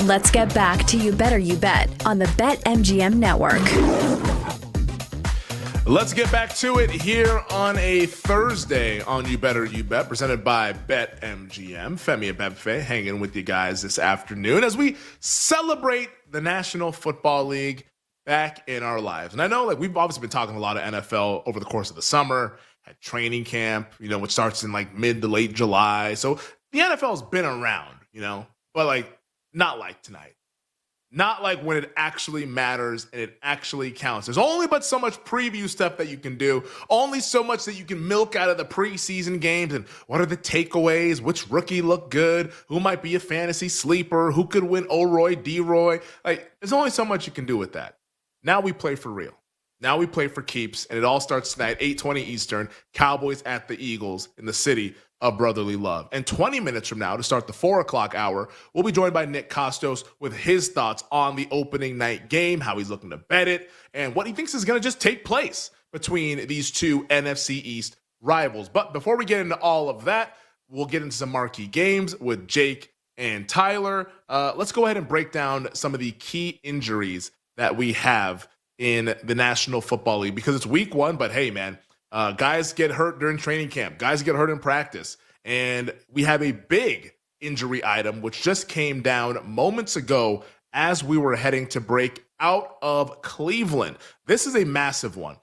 Let's get back to You Better You Bet on the BetMGM Network. Let's get back to it here on a Thursday on You Better You Bet, presented by BetMGM. Femi Abebefe hanging with you guys this afternoon as we celebrate the National Football League back in our lives. And I know we've obviously been talking a lot of NFL over the course of the summer, had training camp, which starts in mid to late July. So the NFL's been around, but not like tonight. Not like when it actually matters and it actually counts. There's only but so much preview stuff that you can do. Only so much that you can milk out of the preseason games. And what are the takeaways? Which rookie looked good? Who might be a fantasy sleeper? Who could win O-Roy, D-Roy? There's only so much you can do with that. Now we play for real. Now we play for keeps. And it all starts tonight, 8:20 Eastern. Cowboys at the Eagles in the city of brotherly love. And 20 minutes from now, to start the 4 o'clock hour, we'll be joined by Nick Costos with his thoughts on the opening night game, how he's looking to bet it, and what he thinks is going to just take place between these two NFC East rivals. But before we get into all of that, we'll get into some marquee games with Jake and Tyler. Let's go ahead and break down some of the key injuries that we have in the National Football League, because it's week 1, but hey, man, guys get hurt during training camp. Guys get hurt in practice. And we have a big injury item, which just came down moments ago as we were heading to break out of Cleveland. This is a massive one.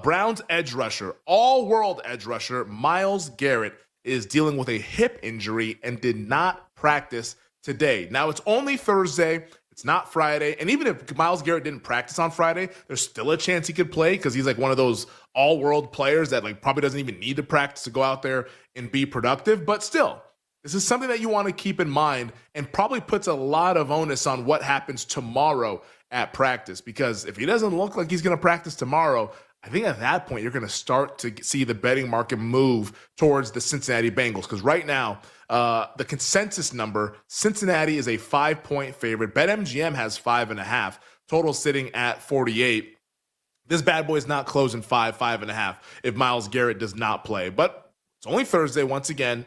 Browns edge rusher, all-world edge rusher, Myles Garrett, is dealing with a hip injury and did not practice today. Now, it's only Thursday. It's not Friday. And even if Myles Garrett didn't practice on Friday, there's still a chance he could play because he's one of those all-world players that probably doesn't even need to practice to go out there and be productive. But still, this is something that you want to keep in mind and probably puts a lot of onus on what happens tomorrow at practice, because if he doesn't look like he's going to practice tomorrow, I think at that point you're going to start to see the betting market move towards the Cincinnati Bengals, because right now the consensus number, Cincinnati is a 5-point favorite. BetMGM has 5.5. Total sitting at 48. This bad boy is not closing 5.5 if Myles Garrett does not play. But it's only Thursday. Once again,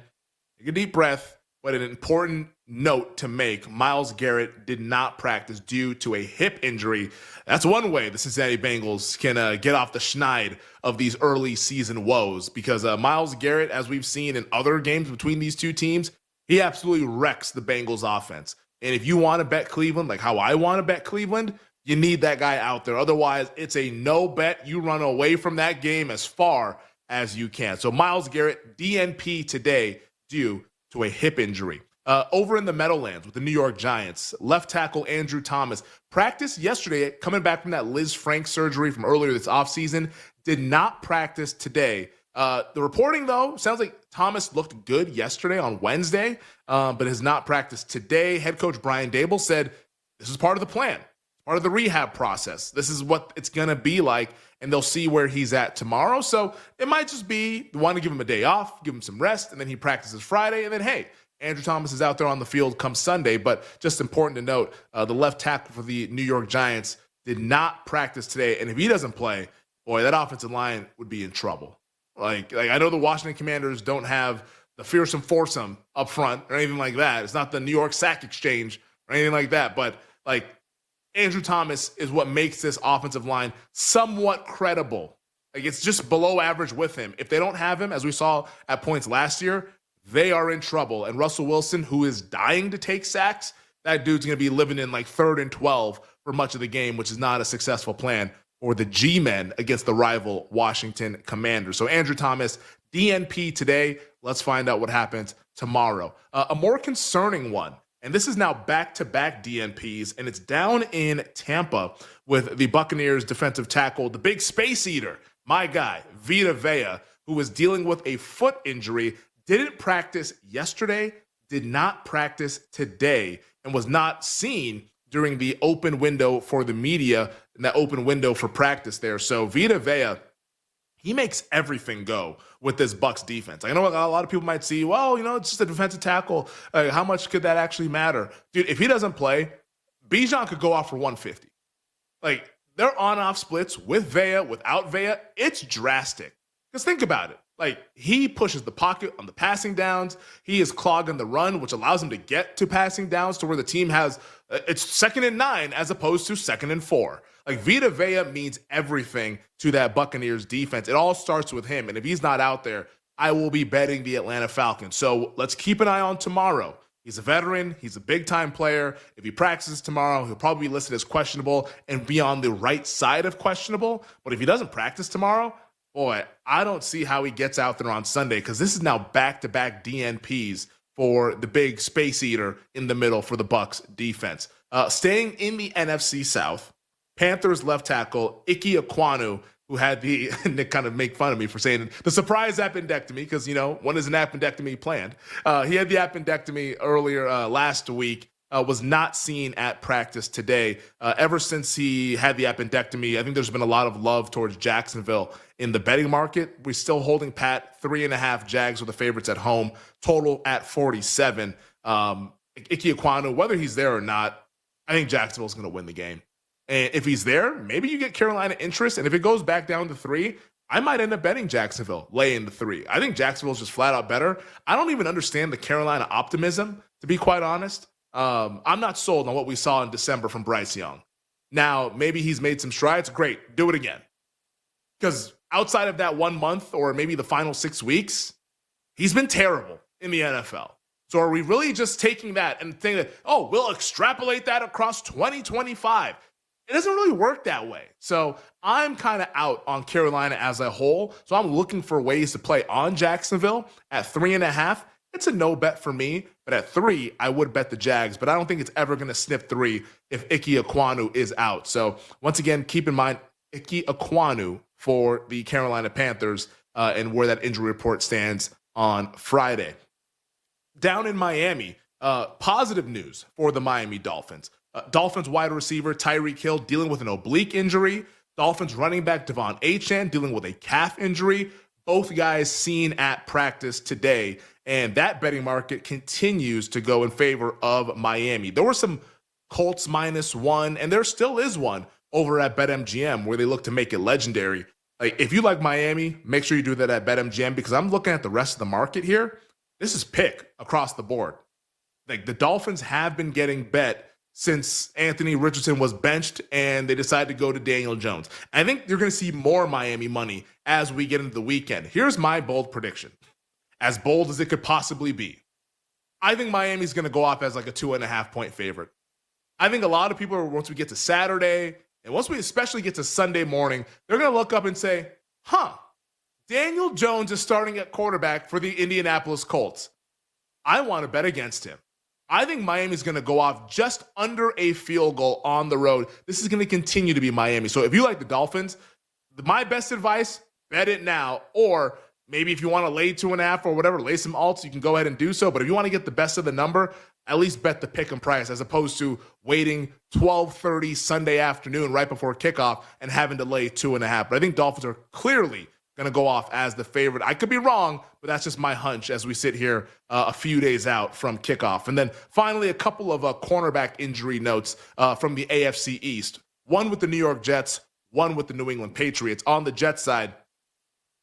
take a deep breath. But an important note to make, Myles Garrett did not practice due to a hip injury. That's one way the Cincinnati Bengals can get off the schneid of these early season woes, because Myles Garrett, as we've seen in other games between these two teams, he absolutely wrecks the Bengals offense. And if you want to bet Cleveland, like how I want to bet Cleveland, you need that guy out there. Otherwise, it's a no bet. You run away from that game as far as you can. So Myles Garrett, DNP today due to a hip injury. Over in the Meadowlands with the New York Giants, left tackle Andrew Thomas practiced yesterday, coming back from that Liz Frank surgery from earlier this offseason, did not practice today. The reporting, though, sounds like Thomas looked good yesterday on Wednesday, but has not practiced today. Head coach Brian Dable said this is part of the plan, part of the rehab process. This is what it's going to be like, and they'll see where he's at tomorrow. So it might just be they want to give him a day off, give him some rest, and then he practices Friday, and then, hey, Andrew Thomas is out there on the field come Sunday. But just important to note, the left tackle for the New York Giants did not practice today, and if he doesn't play, boy, that offensive line would be in trouble. Like I know the Washington Commanders don't have the fearsome foursome up front or anything like that. It's not the New York Sack Exchange or anything like that, but Andrew Thomas is what makes this offensive line somewhat credible. It's just below average with him. If they don't have him, as we saw at points last year, they are in trouble. And Russell Wilson, who is dying to take sacks, that dude's going to be living in 3rd and 12 for much of the game, which is not a successful plan for the G-men against the rival Washington Commanders. So Andrew Thomas, DNP today. Let's find out what happens tomorrow. A more concerning one, and this is now back-to-back DNPs, and it's down in Tampa with the Buccaneers defensive tackle, the big space eater, my guy, Vita Vea, who was dealing with a foot injury, didn't practice yesterday, did not practice today, and was not seen during the open window for the media and that open window for practice there. So Vita Vea, he makes everything go with this Bucs defense. I know a lot of people might see, well, it's just a defensive tackle. How much could that actually matter? Dude, if he doesn't play, Bijan could go off for 150. Their on-off splits with Vea, without Vea, it's drastic. Because think about it. He pushes the pocket on the passing downs. He is clogging the run, which allows him to get to passing downs to where the team has It's 2nd and 9 as opposed to 2nd and 4. Like, Vita Vea means everything to that Buccaneers defense. It all starts with him. And if he's not out there, I will be betting the Atlanta Falcons. So let's keep an eye on tomorrow. He's a veteran. He's a big-time player. If he practices tomorrow, he'll probably be listed as questionable and be on the right side of questionable. But if he doesn't practice tomorrow, boy, I don't see how he gets out there on Sunday, because this is now back-to-back DNPs for the big space eater in the middle for the Bucs defense. Staying in the NFC South, Panthers left tackle Ike Ekwonu, who had the, and they kind of make fun of me for saying the surprise appendectomy, because, when is an appendectomy planned? He had the appendectomy earlier last week, was not seen at practice today. Ever since he had the appendectomy, I think there's been a lot of love towards Jacksonville in the betting market. We're still holding pat, 3.5 Jags with the favorites at home, total at 47. Ike Ekwonu, whether he's there or not, I think Jacksonville's going to win the game. And if he's there, maybe you get Carolina interest. And if it goes back down to 3, I might end up betting Jacksonville, laying the 3. I think Jacksonville's just flat out better. I don't even understand the Carolina optimism, to be quite honest. I'm not sold on what we saw in December from Bryce Young. Now, maybe he's made some strides. Great, do it again. Because outside of that 1 month or maybe the final 6 weeks, he's been terrible in the NFL. So are we really just taking that and thinking that, we'll extrapolate that across 2025? It doesn't really work that way. So I'm kind of out on Carolina as a whole. So I'm looking for ways to play on Jacksonville at 3.5. It's a no bet for me, but at 3, I would bet the Jags, but I don't think it's ever going to sniff 3 if Ike Ekwonu is out. So once again, keep in mind Ike Ekwonu for the Carolina Panthers and where that injury report stands on Friday. Down in Miami, positive news for the Miami Dolphins. Dolphins wide receiver Tyreek Hill dealing with an oblique injury. Dolphins running back Devon Achane dealing with a calf injury. Both guys seen at practice today, and that betting market continues to go in favor of Miami. There were some Colts -1, and there still is one over at BetMGM where they look to make it legendary. Like, if you like Miami, make sure you do that at BetMGM, because I'm looking at the rest of the market here. This is pick across the board. Like, the Dolphins have been getting bet since Anthony Richardson was benched and they decided to go to Daniel Jones. I think you're going to see more Miami money as we get into the weekend. Here's my bold prediction, as bold as it could possibly be. I think Miami's going to go off as like a 2.5-point favorite. I think a lot of people, once we get to Saturday, and once we especially get to Sunday morning, they're going to look up and say, Daniel Jones is starting at quarterback for the Indianapolis Colts. I want to bet against him. I think Miami's going to go off just under a field goal on the road. This is going to continue to be Miami. So if you like the Dolphins, my best advice, bet it now. Or maybe if you want to lay 2.5 or whatever, lay some alts, you can go ahead and do so. But if you want to get the best of the number, at least bet the pick and price, as opposed to waiting 12:30 Sunday afternoon right before kickoff and having to lay 2.5. But I think Dolphins are clearly going to go off as the favorite. I could be wrong, but that's just my hunch as we sit here a few days out from kickoff. And then finally, a couple of cornerback injury notes from the AFC East. One with the New York Jets, one with the New England Patriots. On the Jets side,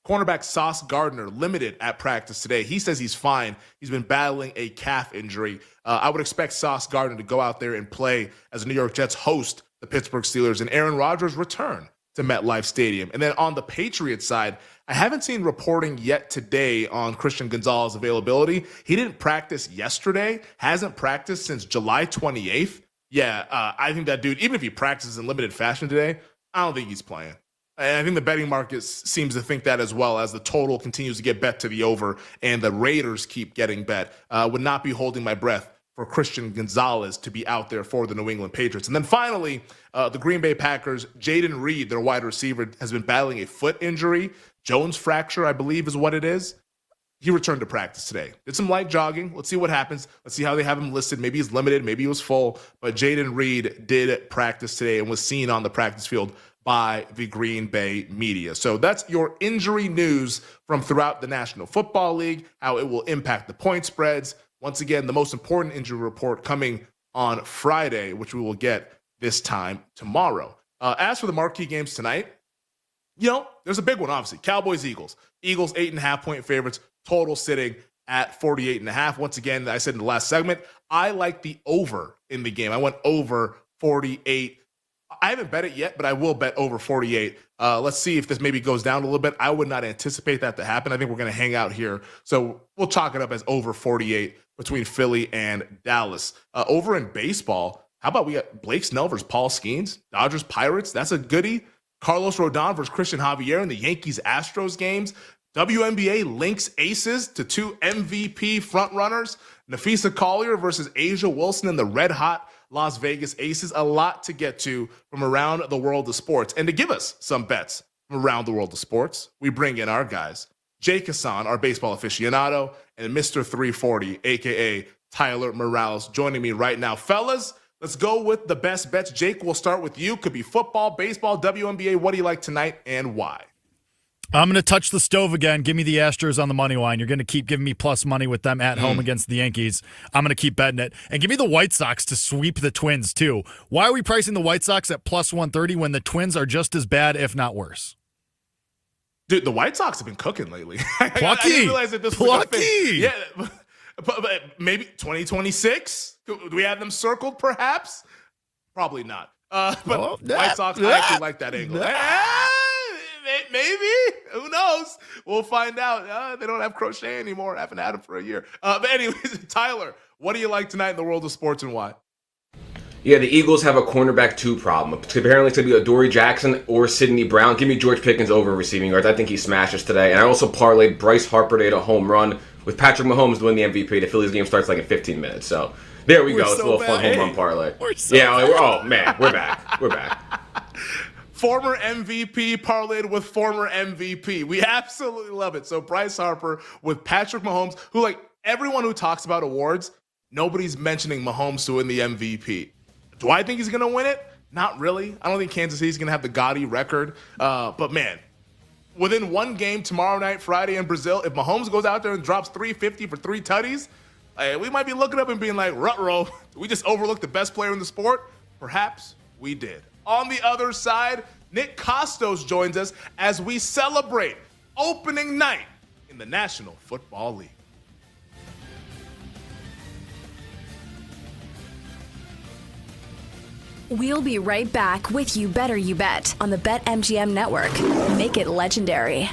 cornerback Sauce Gardner limited at practice today. He says he's fine. He's been battling a calf injury. I would expect Sauce Gardner to go out there and play as the New York Jets host the Pittsburgh Steelers and Aaron Rodgers return to MetLife Stadium. And then on the Patriots side, I haven't seen reporting yet today on Christian Gonzalez's availability. He didn't practice yesterday, hasn't practiced since July 28th. Yeah, I think that dude, even if he practices in limited fashion today, I don't think he's playing. And I think the betting market seems to think that as well, as the total continues to get bet to the over and the Raiders keep getting bet. Would not be holding my breath for Christian Gonzalez to be out there for the New England Patriots. And then finally, the Green Bay Packers, Jaden Reed, their wide receiver, has been battling a foot injury. Jones fracture, I believe, is what it is. He returned to practice today. Did some light jogging. Let's see what happens. Let's see how they have him listed. Maybe he's limited. Maybe he was full. But Jaden Reed did practice today and was seen on the practice field by the Green Bay media. So that's your injury news from throughout the National Football League, how it will impact the point spreads. Once again, the most important injury report coming on Friday, which we will get this time tomorrow. As for the marquee games tonight, there's a big one, obviously. Cowboys-Eagles. Eagles 8.5-point favorites, total sitting at 48.5. Once again, I said in the last segment, I like the over in the game. I went over 48. I haven't bet it yet, but I will bet over 48. Let's see if this maybe goes down a little bit. I would not anticipate that to happen. I think we're going to hang out here. So we'll chalk it up as over 48 between Philly and Dallas. Over in baseball, how about we got Blake Snell versus Paul Skeens? Dodgers Pirates, that's a goodie. Carlos Rodon versus Christian Javier in the Yankees Astros games. WNBA links aces to 2 MVP frontrunners. Nafisa Collier versus Asia Wilson in the red hot Las Vegas Aces. A lot to get to from around the world of sports. And to give us some bets from around the world of sports, we bring in our guys, Jake Hassan, our baseball aficionado, and Mr. 340, a.k.a. Tyler Morales, joining me right now. Fellas, let's go with the best bets. Jake, we'll start with you. Could be football, baseball, WNBA. What do you like tonight and why? I'm going to touch the stove again. Give me the Astros on the money line. You're going to keep giving me plus money with them at home against the Yankees. I'm going to keep betting it. And give me the White Sox to sweep the Twins, too. Why are we pricing the White Sox at plus 130 when the Twins are just as bad, if not worse? Dude, the White Sox have been cooking lately. Plucky. I didn't realize that this Plucky. was a thing. Yeah, but maybe 2026? Do we have them circled, perhaps? Probably not. But White Sox, I actually like that angle. Maybe. Who knows? We'll find out. They don't have Crochet anymore. I haven't had him for a year. But anyways, Tyler, what do you like tonight in the world of sports and why? Yeah, the Eagles have a cornerback 2 problem. Apparently it's going to be Adoree Jackson or Sidney Brown. Give me George Pickens over receiving yards. I think he smashes today. And I also parlayed Bryce Harper to hit a home run with Patrick Mahomes doing the MVP. The Phillies game starts like in 15 minutes. So there we go. It's a little fun home run parlay. Oh, man. We're back. We're back. Former MVP parlayed with former MVP. We absolutely love it. So Bryce Harper with Patrick Mahomes, who, like everyone who talks about awards, nobody's mentioning Mahomes to win the MVP. Do I think he's going to win it? Not really. I don't think Kansas City's going to have the gaudy record. But, man, within one game tomorrow night, Friday in Brazil, if Mahomes goes out there and drops 350 for 3 tutties, we might be looking up and being like, ruh-roh, we just overlooked the best player in the sport? Perhaps we did. On the other side, Nick Costos joins us as we celebrate opening night in the National Football League. We'll be right back with You Better You Bet on the BetMGM Network. Make it legendary.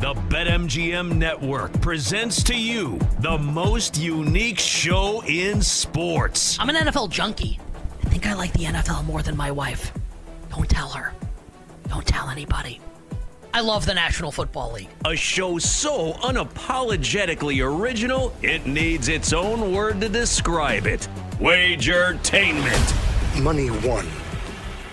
The BetMGM Network presents to you the most unique show in sports. I'm an NFL junkie. I think I like the NFL more than my wife. Don't tell her. Don't tell anybody. I love the National Football League. A show so unapologetically original, it needs its own word to describe it. Wagertainment. Money won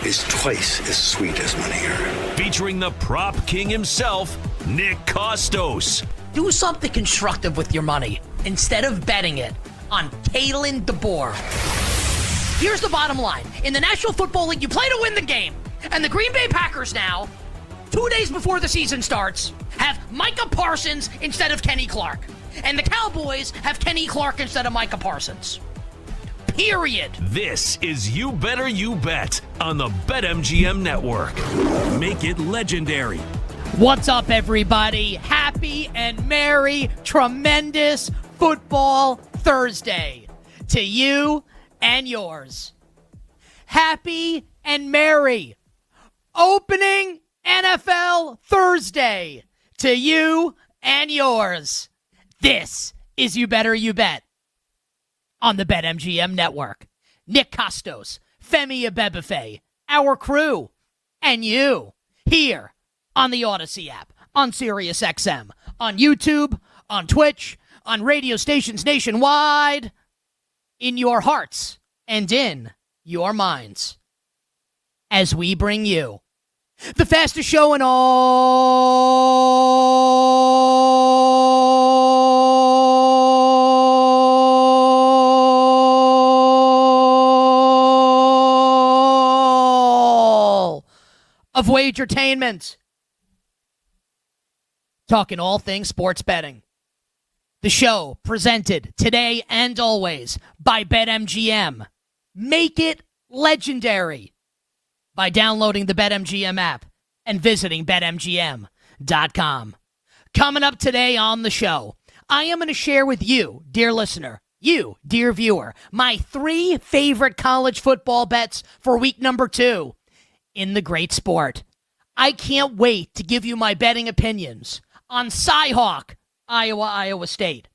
is twice as sweet as money earned. Featuring the prop king himself, Nick Costos. Do something constructive with your money instead of betting it on Kalen DeBoer. Here's the bottom line. In the National Football League, you play to win the game. And the Green Bay Packers now, 2 days before the season starts, have Micah Parsons instead of Kenny Clark. And the Cowboys have Kenny Clark instead of Micah Parsons. Period. This is You Better You Bet on the BetMGM Network. Make it legendary. What's up, everybody? Happy and merry, tremendous football Thursday to you and yours. Happy and merry opening NFL Thursday to you and yours. This is You Better You Bet on the BetMGM Network. Nick Costos, Femi Abebefe, our crew, and you here on the Odyssey app, on SiriusXM, on YouTube, on Twitch, on radio stations nationwide, in your hearts and in your minds, as we bring you the fastest show in all of Wagertainment. Talking all things sports betting. The show presented today and always by BetMGM. Make it legendary by downloading the BetMGM app and visiting BetMGM.com. Coming up today on the show, I am going to share with you, dear listener, you, dear viewer, my 3 favorite college football bets for week number 2 in the great sport. I can't wait to give you my betting opinions on Cyhawk, Iowa State,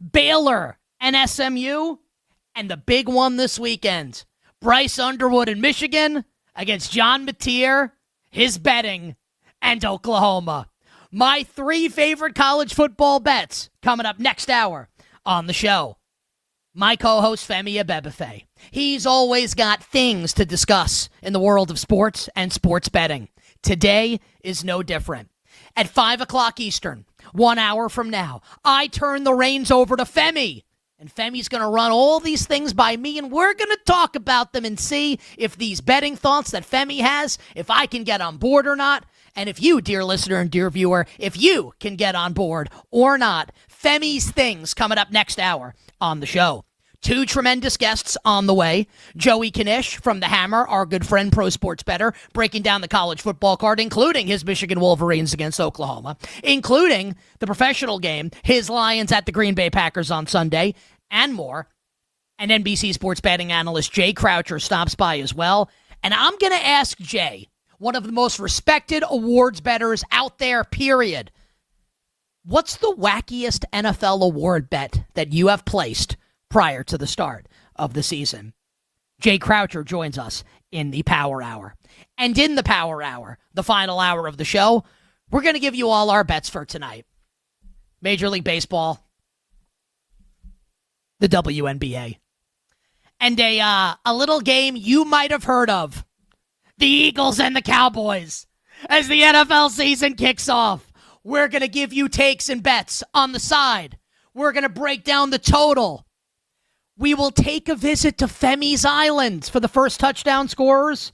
Baylor and SMU, and the big one this weekend, Bryce Underwood in Michigan against John Mateer, his betting, and Oklahoma. My 3 favorite college football bets coming up next hour on the show. My co-host, Femi Abebefe. He's always got things to discuss in the world of sports and sports betting. Today is no different. At 5 o'clock Eastern, 1 hour from now, I turn the reins over to Femi. And Femi's going to run all these things by me, and we're going to talk about them and see if these betting thoughts that Femi has, if I can get on board or not. And if you, dear listener and dear viewer, if you can get on board or not. Femi's things coming up next hour on the show. 2 tremendous guests on the way. Joey Knish from The Hammer, our good friend, Pro Sports Bettor, breaking down the college football card, including his Michigan Wolverines against Oklahoma, including the professional game, his Lions at the Green Bay Packers on Sunday, and more. And NBC sports betting analyst Jay Croucher stops by as well. And I'm going to ask Jay, one of the most respected awards bettors out there, period, what's the wackiest NFL award bet that you have placed prior to the start of the season? Jay Croucher joins us in the Power Hour. And in the Power Hour, the final hour of the show, we're going to give you all our bets for tonight. Major League Baseball, the WNBA, and a little game you might have heard of, the Eagles and the Cowboys. As the NFL season kicks off, we're going to give you takes and bets on the side. We're going to break down the total. We will take a visit to Femi's Island for the first touchdown scorers.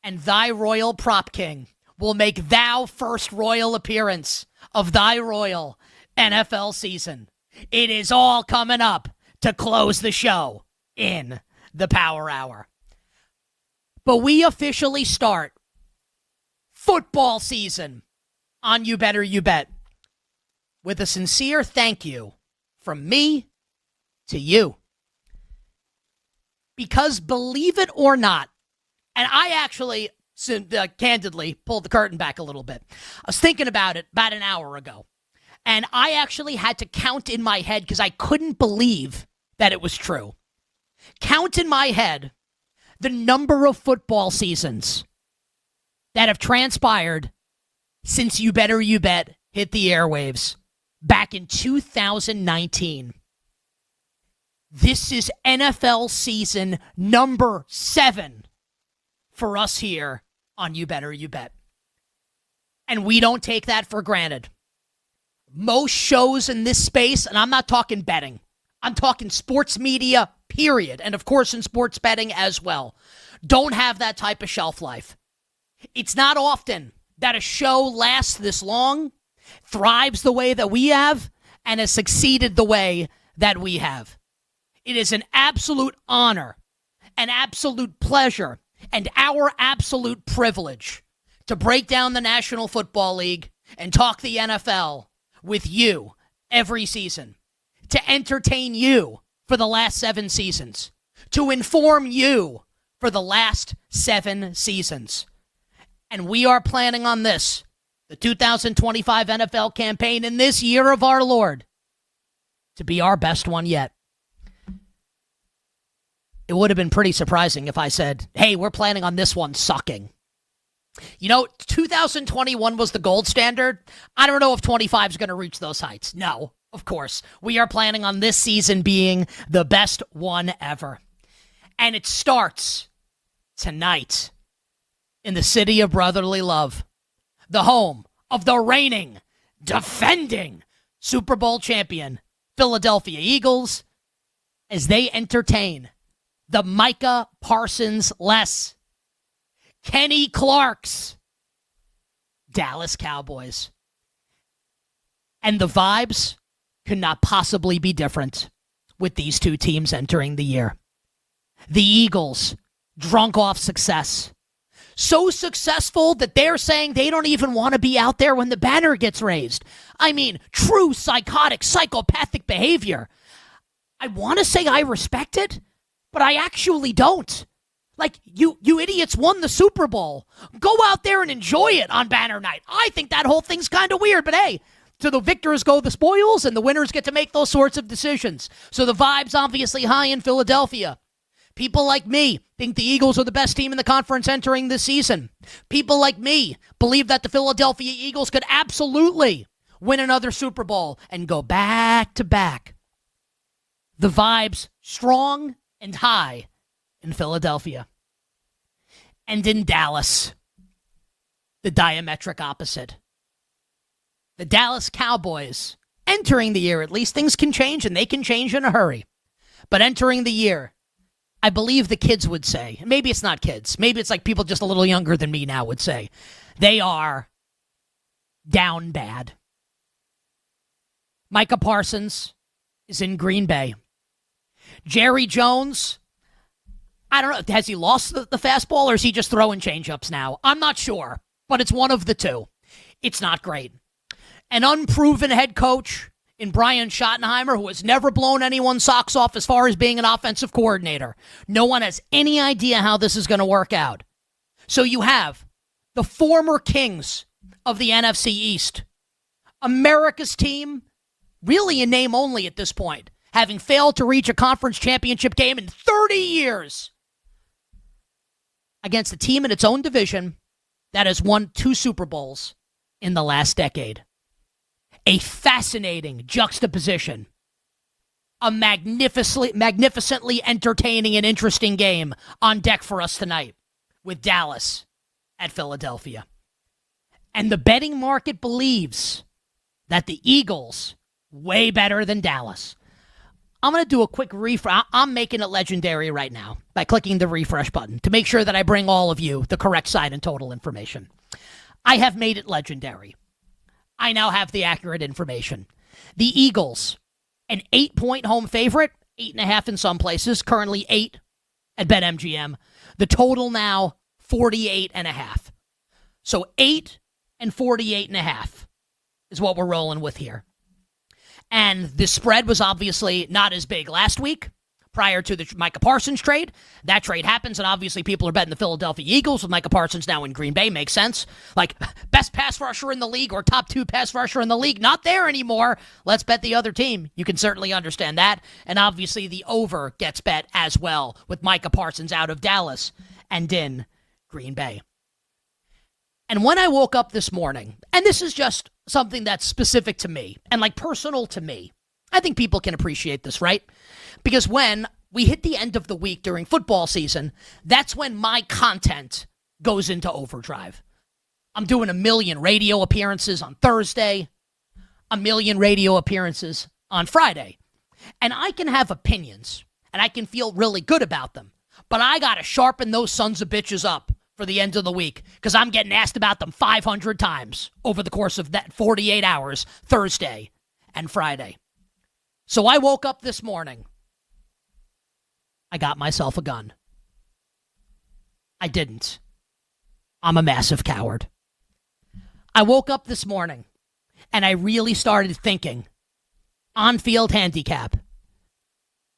And thy royal prop king will make thou first royal appearance of thy royal NFL season. It is all coming up to close the show in the Power Hour. But we officially start football season on You Better You Bet with a sincere thank you from me to you. Because believe it or not, and I actually candidly pulled the curtain back a little bit. I was thinking about it about an hour ago, and I actually had to count in my head because I couldn't believe that it was true. Count in my head the number of football seasons that have transpired since You Better You Bet hit the airwaves back in 2019. This is NFL season number 7 for us here on You Better You Bet. And we don't take that for granted. Most shows in this space, and I'm not talking betting, I'm talking sports media, period, and of course in sports betting as well, don't have that type of shelf life. It's not often that a show lasts this long, thrives the way that we have, and has succeeded the way that we have. It is an absolute honor, an absolute pleasure, and our absolute privilege to break down the National Football League and talk the NFL with you every season, to entertain you for the last 7 seasons, to inform you for the last 7 seasons. And we are planning on this, the 2025 NFL campaign in this year of our Lord, to be our best one yet. It would have been pretty surprising if I said, hey, we're planning on this one sucking. You know, 2021 was the gold standard. I don't know if 25 is going to reach those heights. No, of course. We are planning on this season being the best one ever. And it starts tonight in the city of brotherly love, the home of the reigning, defending Super Bowl champion Philadelphia Eagles, as they entertain the Micah Parsons-less Kenny Clark's Dallas Cowboys. And the vibes could not possibly be different with these two teams entering the year. The Eagles, drunk off success. So successful that they're saying they don't even want to be out there when the banner gets raised. I mean, true psychotic, psychopathic behavior. I want to say I respect it, but I actually don't. Like, you idiots won the Super Bowl. Go out there and enjoy it on banner night. I think that whole thing's kind of weird, but hey, to the victors go the spoils, and the winners get to make those sorts of decisions. So the vibe's obviously high in Philadelphia. People like me think the Eagles are the best team in the conference entering this season. People like me believe that the Philadelphia Eagles could absolutely win another Super Bowl and go back to back. The vibe's strong and high in Philadelphia. And in Dallas, the diametric opposite. The Dallas Cowboys, entering the year, at least things can change, and they can change in a hurry. But entering the year, I believe the kids would say, maybe it's not kids, maybe it's like people just a little younger than me now would say, they are down bad. Micah Parsons is in Green Bay. Jerry Jones, I don't know. Has he lost the fastball or is he just throwing changeups now? I'm not sure, but it's one of the two. It's not great. An unproven head coach in Brian Schottenheimer, who has never blown anyone's socks off as far as being an offensive coordinator. No one has any idea how this is going to work out. So you have the former kings of the NFC East, America's team, really in name only at this point, having failed to reach a conference championship game in 30 years, against a team in its own division that has won 2 Super Bowls in the last decade. A fascinating juxtaposition. A magnificently entertaining and interesting game on deck for us tonight with Dallas at Philadelphia. And the betting market believes that the Eagles way better than Dallas. I'm going to do a quick refresh. I'm making it legendary right now by clicking the refresh button to make sure that I bring all of you the correct side and total information. I have made it legendary. I now have the accurate information. The Eagles, an 8-point home favorite, 8.5 in some places, currently 8 at BetMGM. The total now 48.5. So 8 and 48.5 is what we're rolling with here. And the spread was obviously not as big last week prior to the Micah Parsons trade. That trade happens, and obviously people are betting the Philadelphia Eagles with Micah Parsons now in Green Bay. Makes sense. Like, best pass rusher in the league or top 2 pass rusher in the league. Not there anymore. Let's bet the other team. You can certainly understand that. And obviously the over gets bet as well with Micah Parsons out of Dallas and in Green Bay. And when I woke up this morning, and this is just something that's specific to me and like personal to me, I think people can appreciate this, right? Because when we hit the end of the week during football season, that's when my content goes into overdrive. I'm doing 1 million radio appearances on Thursday, 1 million radio appearances on Friday. And I can have opinions, and I can feel really good about them. But I got to sharpen those sons of bitches up for the end of the week because I'm getting asked about them 500 times over the course of that 48 hours, Thursday and Friday. So I woke up this morning. I got myself a gun. I didn't. I'm a massive coward. I woke up this morning and I really started thinking on-field handicap,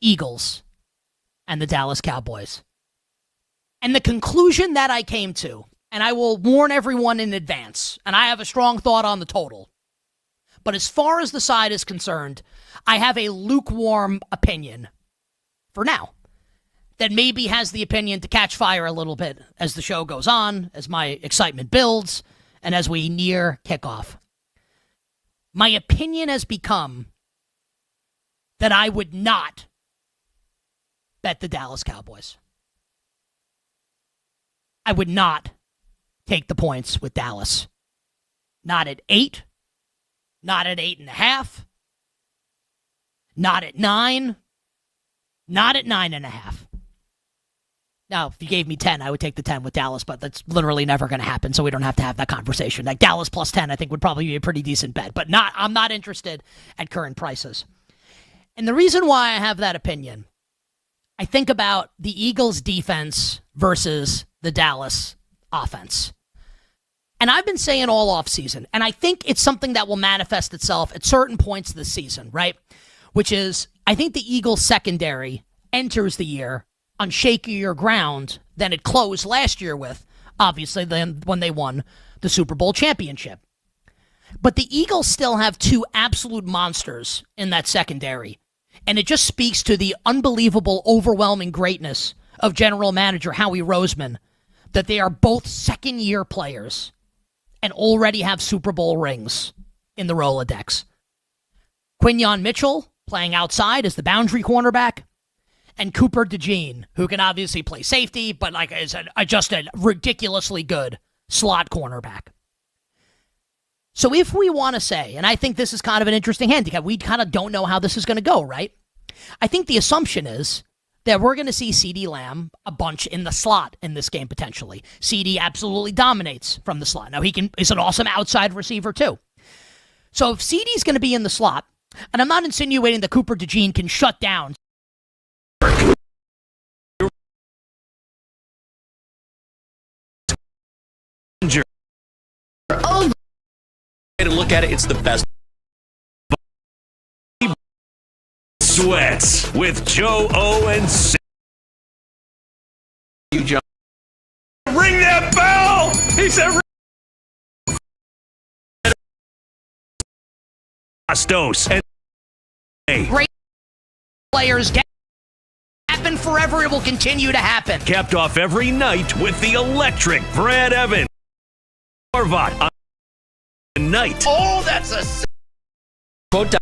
Eagles and the Dallas Cowboys. And the conclusion that I came to, and I will warn everyone in advance, and I have a strong thought on the total, but as far as the side is concerned, I have a lukewarm opinion for now that maybe has the opinion to catch fire a little bit as the show goes on, as my excitement builds, and as we near kickoff. My opinion has become that I would not bet the Dallas Cowboys. I would not take the points with Dallas. Not at 8, not at 8.5, not at 9, not at 9.5. Now, if you gave me 10, I would take the 10 with Dallas, but that's literally never going to happen, so we don't have to have that conversation. Like Dallas plus 10, I think, would probably be a pretty decent bet, but I'm not interested at current prices. And the reason why I have that opinion, I think about the Eagles' defense versus the Dallas offense. And I've been saying all offseason, and I think it's something that will manifest itself at certain points this season, right? Which is, I think the Eagles' secondary enters the year on shakier ground than it closed last year with, obviously, then when they won the Super Bowl championship. But the Eagles still have 2 absolute monsters in that secondary. And it just speaks to the unbelievable, overwhelming greatness of general manager Howie Roseman that they are both second-year players and already have Super Bowl rings in the Rolodex. Quinyon Mitchell playing outside as the boundary cornerback, and Cooper DeJean, who can obviously play safety, but is just a ridiculously good slot cornerback. So if we want to say, and I think this is kind of an interesting handicap, we kind of don't know how this is going to go, right? I think the assumption is that we're going to see CeeDee Lamb a bunch in the slot in this game potentially. CeeDee absolutely dominates from the slot. Now is an awesome outside receiver too. So if CeeDee's going to be in the slot, and I'm not insinuating that Cooper DeJean can shut down look at it, it's the best. Sweats with Joe O and Sam. You, John. Ring that bell! He said. Bastos and Great players happen forever. It will continue to happen. Capped off every night with the electric Brad Evans. Horvat on night. Oh, that's a quote.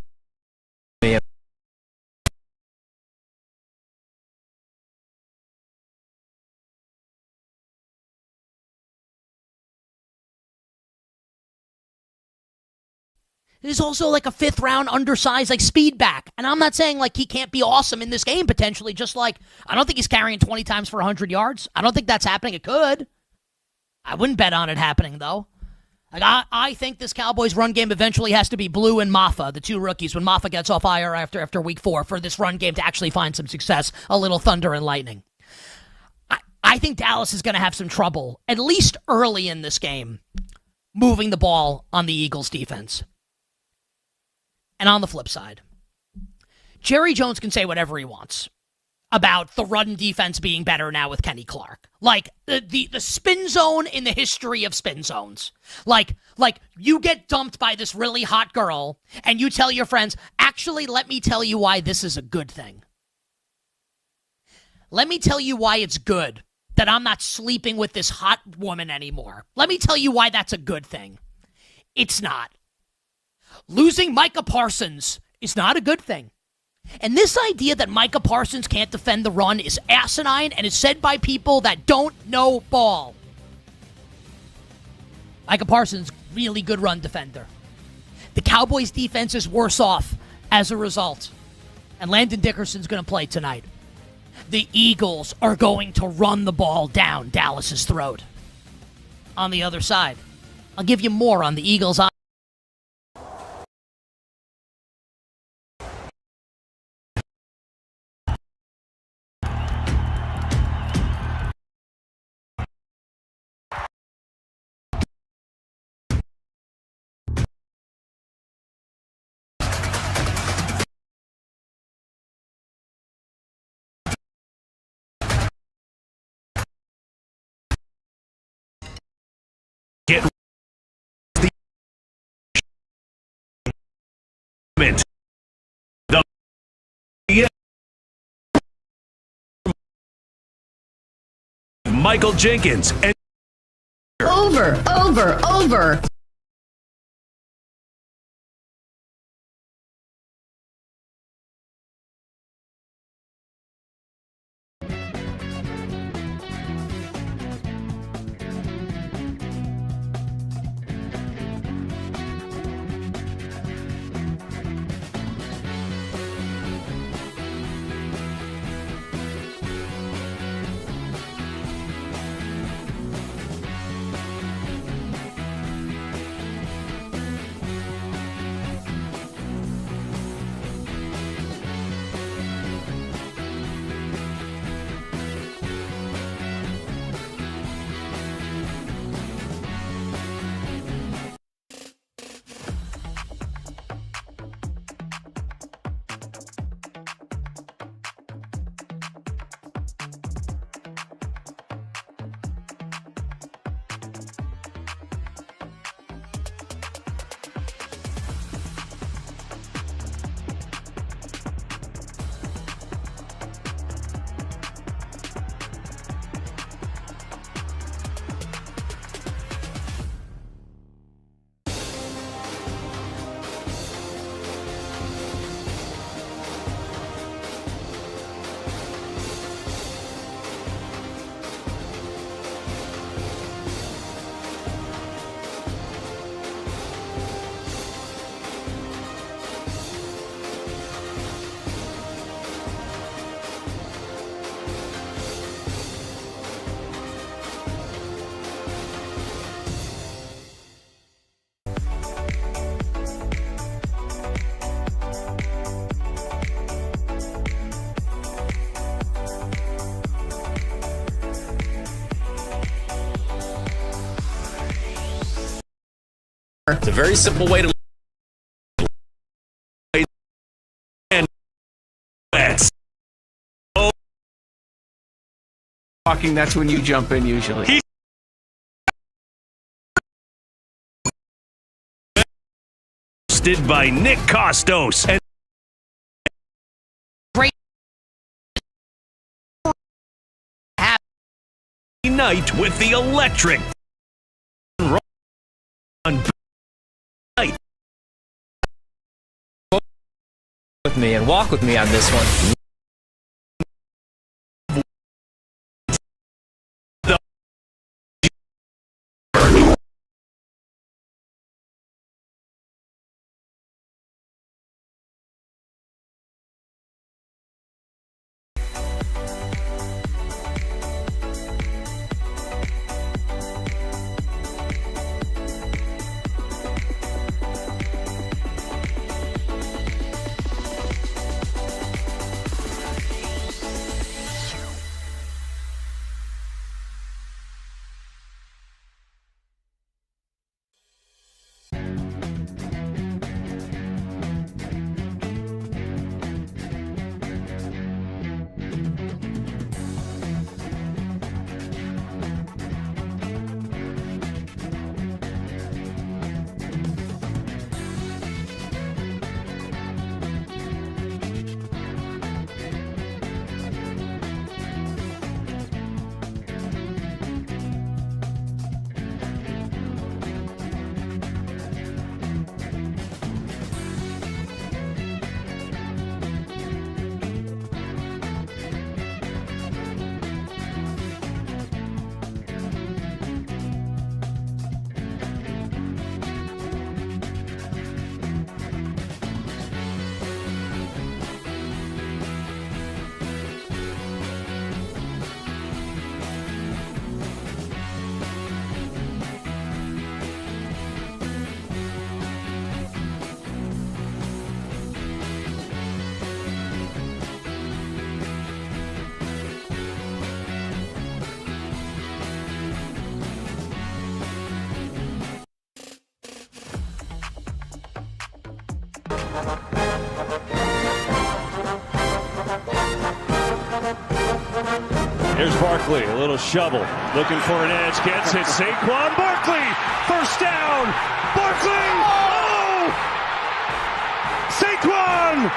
There's also like a 5th round undersized like speed back. And I'm not saying like he can't be awesome in this game potentially, just like I don't think he's carrying 20 times for 100 yards. I don't think that's happening. It could. I wouldn't bet on it happening though. Like I think this Cowboys run game eventually has to be Blue and Maffa, the 2 rookies, when Maffa gets off IR after week 4 for this run game to actually find some success, a little thunder and lightning. I think Dallas is going to have some trouble, at least early in this game, moving the ball on the Eagles defense. And on the flip side, Jerry Jones can say whatever he wants about the run defense being better now with Kenny Clark. Like, the spin zone in the history of spin zones. Like you get dumped by this really hot girl, and you tell your friends, actually, let me tell you why this is a good thing. Let me tell you why it's good that I'm not sleeping with this hot woman anymore. Let me tell you why that's a good thing. It's not. Losing Micah Parsons is not a good thing. And this idea that Micah Parsons can't defend the run is asinine and is said by people that don't know ball. Micah Parsons, really good run defender. The Cowboys defense is worse off as a result. And Landon Dickerson's going to play tonight. The Eagles are going to run the ball down Dallas's throat. On the other side, I'll give you more on the Eagles. Get the Michael Jenkins and Over. It's a very simple way to and bets. Talking, that's when you jump in usually. Hosted by Nick Costos and Great night with the electric on night. With me and walk with me on this one. Here's Barkley, a little shovel, looking for an edge, gets it, Saquon Barkley, first down, Barkley, oh! Saquon,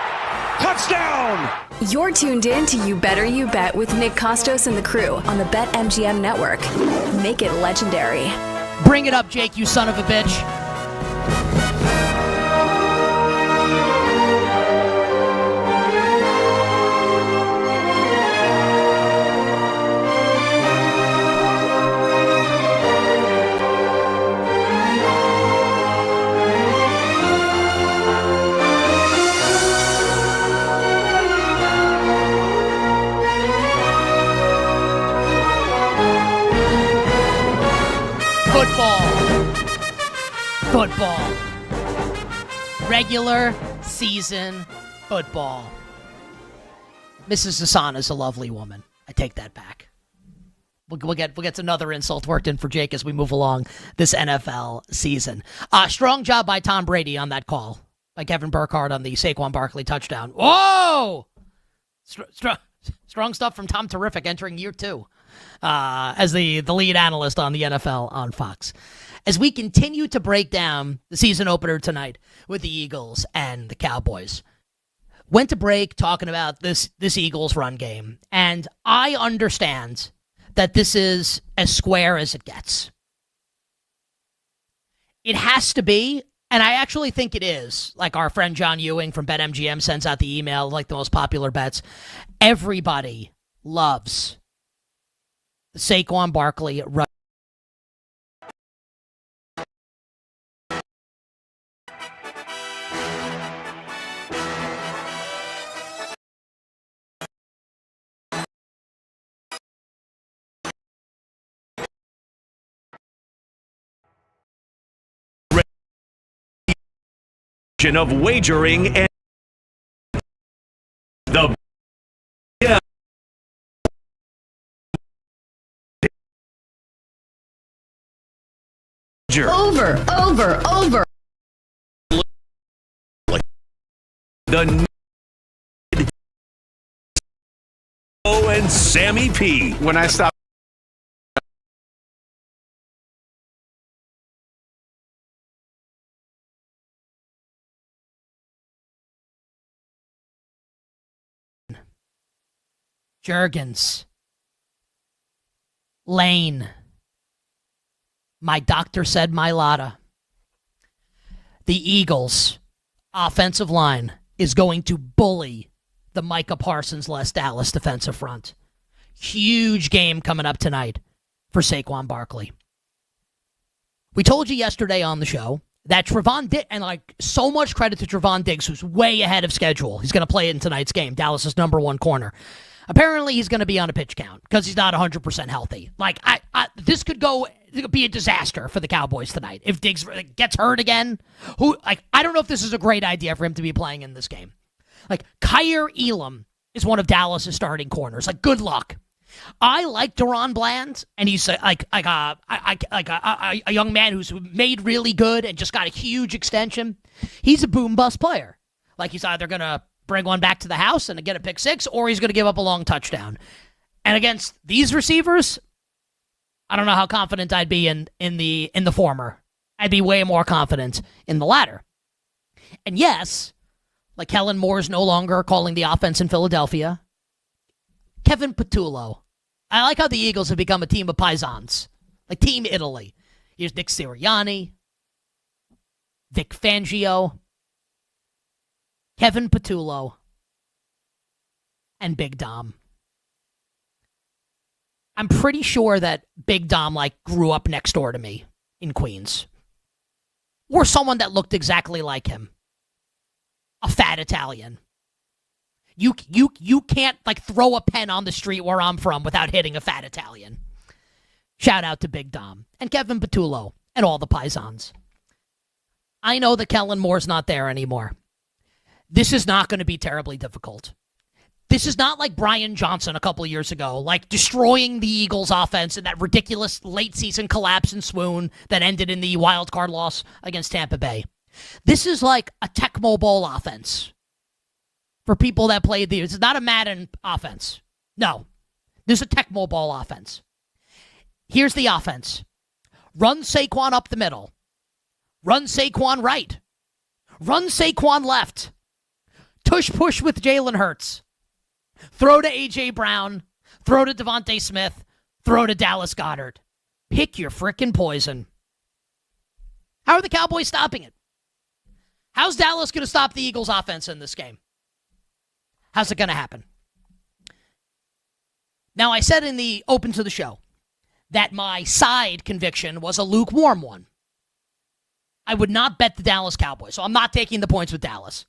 touchdown! You're tuned in to You Better You Bet with Nick Costos and the crew on the BetMGM network. Make it legendary. Bring it up, Jake, you son of a bitch. Football. Regular season football. Mrs. Asana's a lovely woman. I take that back. We'll get another insult worked in for Jake as we move along this NFL season. Strong job by Tom Brady on that call by Kevin Burkhardt on the Saquon Barkley touchdown. Whoa! Strong stuff from Tom Terrific entering year 2 as the lead analyst on the NFL on Fox. As we continue to break down the season opener tonight with the Eagles and the Cowboys. Went to break talking about this Eagles run game, and I understand that this is as square as it gets. It has to be, and I actually think it is, like our friend John Ewing from BetMGM sends out the email, like the most popular bets. Everybody loves the Saquon Barkley run. Of wagering and the Over. The and Sammy P. When I stop. Juergens. Lane. My doctor said Mailata. The Eagles' offensive line is going to bully the Micah Parsons Les Dallas defensive front. Huge game coming up tonight for Saquon Barkley. We told you yesterday on the show that Trevon Diggs, and like so much credit to Trevon Diggs, who's way ahead of schedule. He's going to play in tonight's game, Dallas's #1 corner. Apparently, he's going to be on a pitch count because he's not 100% healthy. Like, this could be a disaster for the Cowboys tonight if Diggs gets hurt again. I don't know if this is a great idea for him to be playing in this game. Like, Kyer Elam is one of Dallas' starting corners. Like, good luck. I like Deron Bland, and he's a young man who's made really good and just got a huge extension. He's a boom-bust player. Like, he's either going to bring one back to the house and get a pick six, or he's going to give up a long touchdown. And against these receivers, I don't know how confident I'd be in the former. I'd be way more confident in the latter. And yes, like Kellen Moore's no longer calling the offense in Philadelphia. Kevin Patullo. I like how the Eagles have become a team of paisans, like Team Italy. Here's Nick Sirianni, Vic Fangio, Kevin Patullo, and Big Dom. I'm pretty sure that Big Dom grew up next door to me in Queens. Or someone that looked exactly like him. A fat Italian. You can't throw a pen on the street where I'm from without hitting a fat Italian. Shout out to Big Dom and Kevin Patullo and all the paisans. I know that Kellen Moore's not there anymore. This is not going to be terribly difficult. This is not like Brian Johnson a couple of years ago, destroying the Eagles' offense in that ridiculous late-season collapse and swoon that ended in the wild card loss against Tampa Bay. This is like a Tecmo Bowl offense for people that played the. It's not a Madden offense. No, this is a Tecmo Bowl offense. Here's the offense: run Saquon up the middle, run Saquon right, run Saquon left. Tush push with Jalen Hurts. Throw to A.J. Brown. Throw to Devontae Smith. Throw to Dallas Goedert. Pick your frickin' poison. How are the Cowboys stopping it? How's Dallas going to stop the Eagles' offense in this game? How's it going to happen? Now, I said in the open to the show that my side conviction was a lukewarm one. I would not bet the Dallas Cowboys, so I'm not taking the points with Dallas.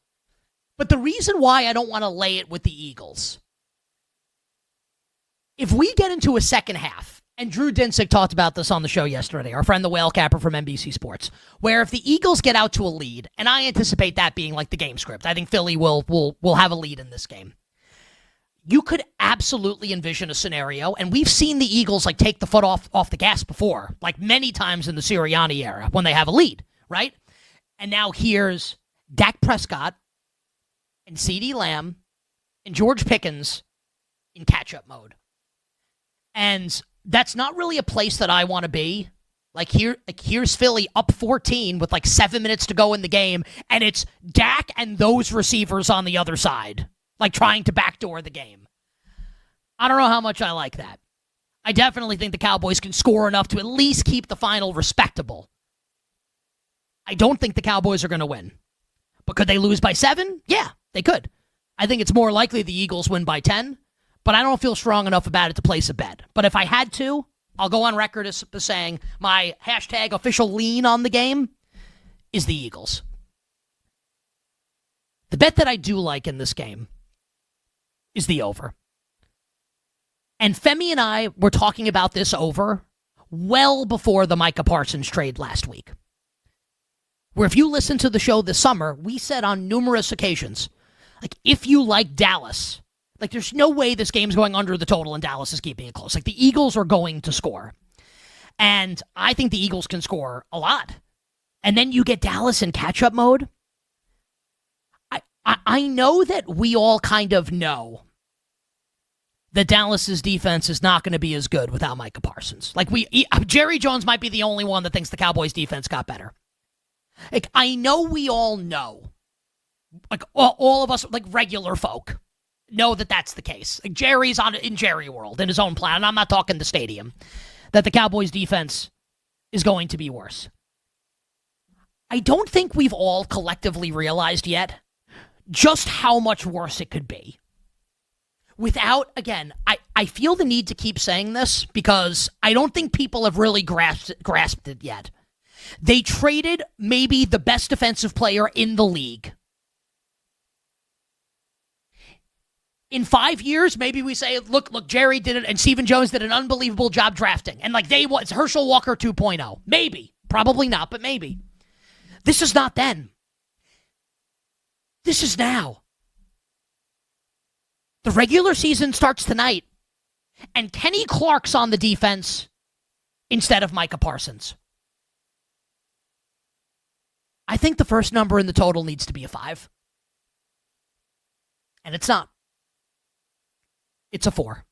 But the reason why I don't want to lay it with the Eagles, if we get into a second half, and Drew Dinsick talked about this on the show yesterday, our friend the Whale Capper from NBC Sports, where if the Eagles get out to a lead, and I anticipate that being like the game script, I think Philly will have a lead in this game. You could absolutely envision a scenario, and we've seen the Eagles take the foot off the gas before, many times in the Sirianni era when they have a lead, right? And now here's Dak Prescott and CeeDee Lamb and George Pickens in catch-up mode. And that's not really a place that I want to be. Here's Philly up 14 with 7 minutes to go in the game, and it's Dak and those receivers on the other side, trying to backdoor the game. I don't know how much I like that. I definitely think the Cowboys can score enough to at least keep the final respectable. I don't think the Cowboys are going to win. But could they lose by 7? Yeah, they could. I think it's more likely the Eagles win by 10, but I don't feel strong enough about it to place a bet. But if I had to, I'll go on record as saying my hashtag official lean on the game is the Eagles. The bet that I do like in this game is the over. And Femi and I were talking about this over well before the Micah Parsons trade last week. Where if you listen to the show this summer, we said on numerous occasions, if you like Dallas, there's no way this game's going under the total and Dallas is keeping it close. The Eagles are going to score. And I think the Eagles can score a lot. And then you get Dallas in catch-up mode. I know that we all kind of know that Dallas's defense is not going to be as good without Micah Parsons. Like Jerry Jones might be the only one that thinks the Cowboys defense got better. Like, I know we all know, like all of us, like regular folk, know that that's the case. Like Jerry's in Jerry world, in his own plan. I'm not talking the stadium, that the Cowboys defense is going to be worse. I don't think we've all collectively realized yet just how much worse it could be. Without, again, I feel the need to keep saying this because I don't think people have really grasped it yet. They traded maybe the best defensive player in the league. In 5 years, maybe we say, look, Jerry did it, and Stephen Jones did an unbelievable job drafting. And like it's Herschel Walker 2.0. Maybe. Probably not, but maybe. This is not then. This is now. The regular season starts tonight, and Kenny Clark's on the defense instead of Micah Parsons. I think the first number in the total needs to be a 5. And it's not. It's a 4.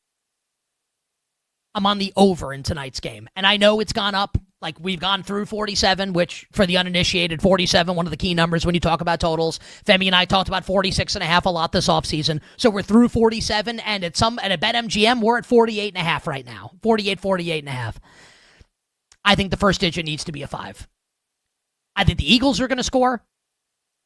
I'm on the over in tonight's game. And I know it's gone up. Like, we've gone through 47, which, for the uninitiated, 47, one of the key numbers when you talk about totals. Femi and I talked about 46.5 a lot this offseason. So we're through 47, and at a BetMGM, we're at 48.5 right now. 48.5. I think the first digit needs to be a 5. I think the Eagles are going to score.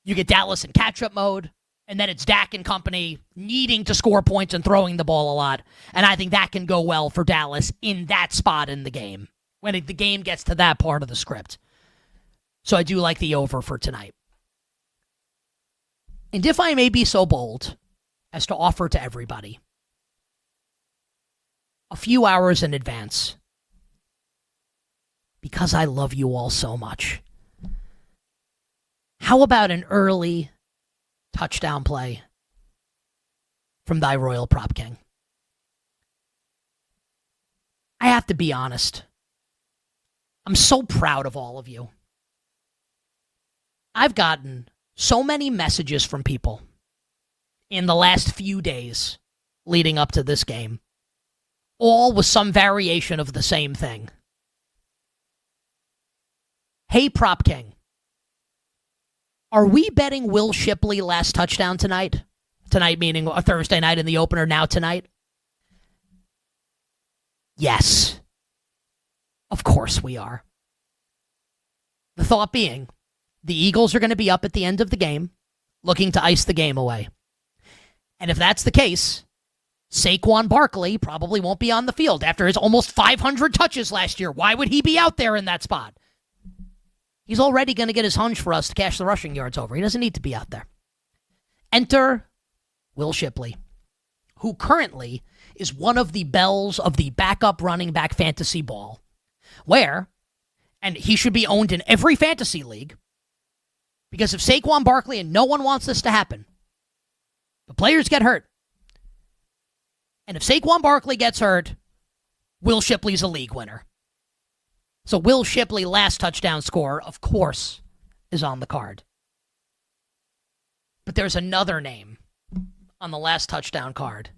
You get Dallas in catch-up mode. And then it's Dak and company needing to score points and throwing the ball a lot. And I think that can go well for Dallas in that spot in the game, when the game gets to that part of the script. So I do like the over for tonight. And if I may be so bold as to offer to everybody a few hours in advance, because I love you all so much, how about an early touchdown play from thy Royal Prop King? I have to be honest. I'm so proud of all of you. I've gotten so many messages from people in the last few days leading up to this game, all with some variation of the same thing. Hey, Prop King. Are we betting Will Shipley last touchdown tonight? Tonight meaning a Thursday night in the opener, now tonight? Yes. Of course we are. The thought being, the Eagles are going to be up at the end of the game, looking to ice the game away. And if that's the case, Saquon Barkley probably won't be on the field after his almost 500 touches last year. Why would he be out there in that spot? He's already going to get his hunch for us to cash the rushing yards over. He doesn't need to be out there. Enter Will Shipley, who currently is one of the bells of the backup running back fantasy ball, where, and he should be owned in every fantasy league, because if Saquon Barkley, and no one wants this to happen, the players get hurt. And if Saquon Barkley gets hurt, Will Shipley's a league winner. So Will Shipley, last touchdown score, of course, is on the card. But there's another name on the last touchdown card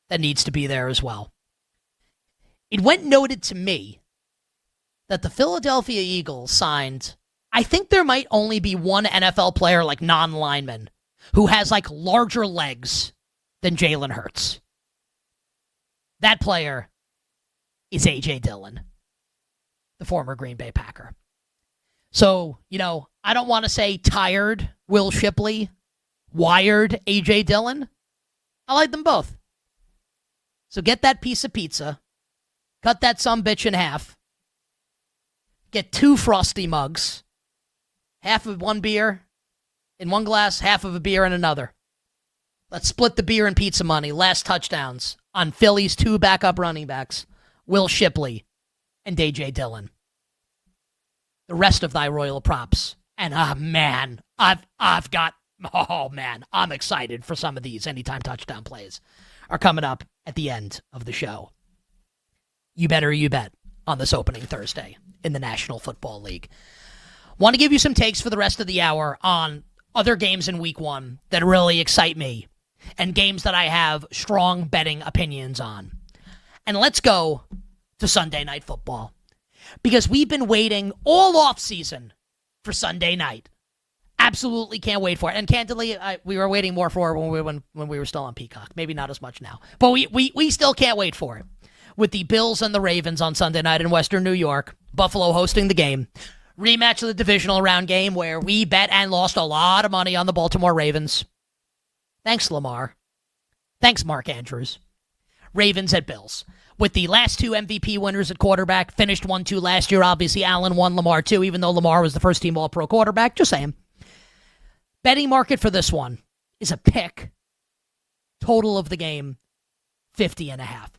that needs to be there as well. It went noted to me that the Philadelphia Eagles signed, I think there might only be one NFL player, like non-lineman, who has like larger legs than Jalen Hurts. That player is A.J. Dillon, the former Green Bay Packer. So, I don't want to say tired Will Shipley, wired A.J. Dillon. I like them both. So get that piece of pizza, cut that sumbitch in half, get 2 Frosty mugs, half of one beer in one glass, half of a beer in another. Let's split the beer and pizza money. Last touchdowns on Philly's 2 backup running backs, Will Shipley and A.J. Dillon. The rest of thy royal props. And man, I'm excited for some of these anytime touchdown plays are coming up at the end of the show. You better you bet on this opening Thursday in the National Football League. Want to give you some takes for the rest of the hour on other games in week 1 that really excite me and games that I have strong betting opinions on. And let's go to Sunday Night Football, because we've been waiting all off season for Sunday night. Absolutely can't wait for it. And candidly, we were waiting more for it when we were still on Peacock. Maybe not as much now. But we still can't wait for it. With the Bills and the Ravens on Sunday night in Western New York, Buffalo hosting the game. Rematch of the divisional round game where we bet and lost a lot of money on the Baltimore Ravens. Thanks, Lamar. Thanks, Mark Andrews. Ravens at Bills. With the last 2 MVP winners at quarterback, finished 1-2 last year. Obviously, Allen 1, Lamar 2, even though Lamar was the first-team All-Pro quarterback. Just saying. Betting market for this one is a pick. Total of the game, 50.5.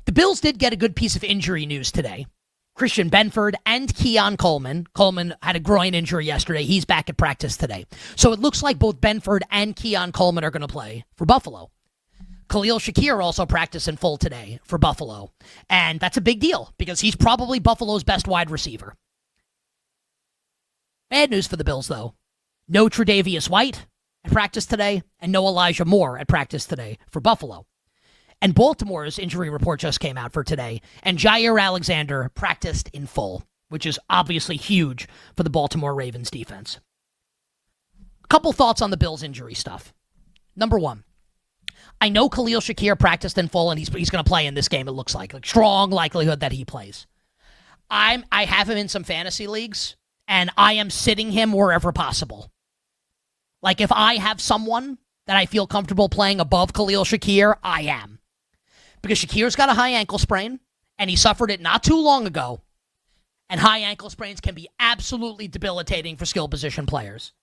The Bills did get a good piece of injury news today. Christian Benford and Keon Coleman. Coleman had a groin injury yesterday. He's back at practice today. So it looks like both Benford and Keon Coleman are going to play for Buffalo. Khalil Shakir also practiced in full today for Buffalo. And that's a big deal because he's probably Buffalo's best wide receiver. Bad news for the Bills, though. No Tre'Davious White at practice today, and no Elijah Moore at practice today for Buffalo. And Baltimore's injury report just came out for today, and Jair Alexander practiced in full, which is obviously huge for the Baltimore Ravens defense. A couple thoughts on the Bills' injury stuff. Number 1, I know Khalil Shakir practiced in full, and he's going to play in this game, it looks like. Strong likelihood that he plays. I have him in some fantasy leagues, and I am sitting him wherever possible. Like, if I have someone that I feel comfortable playing above Khalil Shakir, I am. Because Shakir's got a high ankle sprain, and he suffered it not too long ago. And high ankle sprains can be absolutely debilitating for skill position players.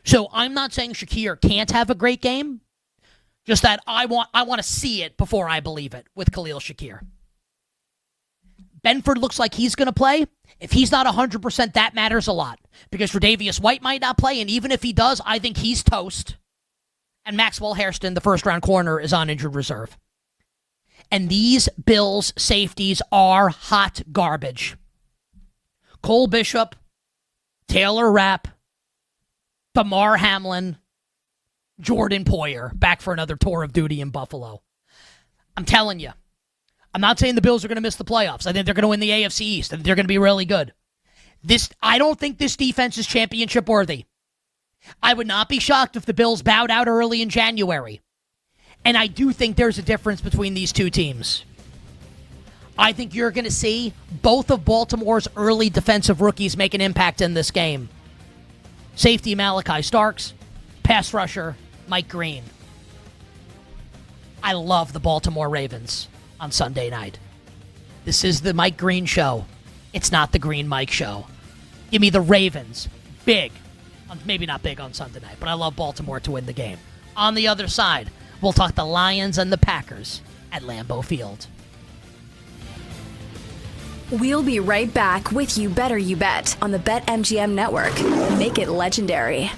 So I'm not saying Shakir can't have a great game, just that I want to see it before I believe it with Khalil Shakir. Benford looks like he's going to play. If he's not 100%, that matters a lot. Because Tre'Davious White might not play, and even if he does, I think he's toast. And Maxwell Hairston, the first-round corner, is on injured reserve. And these Bills safeties are hot garbage. Cole Bishop, Taylor Rapp, Damar Hamlin, Jordan Poyer, back for another tour of duty in Buffalo. I'm telling you. I'm not saying the Bills are going to miss the playoffs. I think they're going to win the AFC East. I think they're going to be really good. I don't think this defense is championship worthy. I would not be shocked if the Bills bowed out early in January. And I do think there's a difference between these two teams. I think you're going to see both of Baltimore's early defensive rookies make an impact in this game. Safety Malachi Starks, pass rusher Mike Green. I love the Baltimore Ravens on Sunday night. This is the Mike Green show. It's not the Green Mike show. Give me the Ravens. Big. Maybe not big on Sunday night, but I love Baltimore to win the game. On the other side, we'll talk the Lions and the Packers at Lambeau Field. We'll be right back with You Better You Bet on the BetMGM Network. Make it legendary.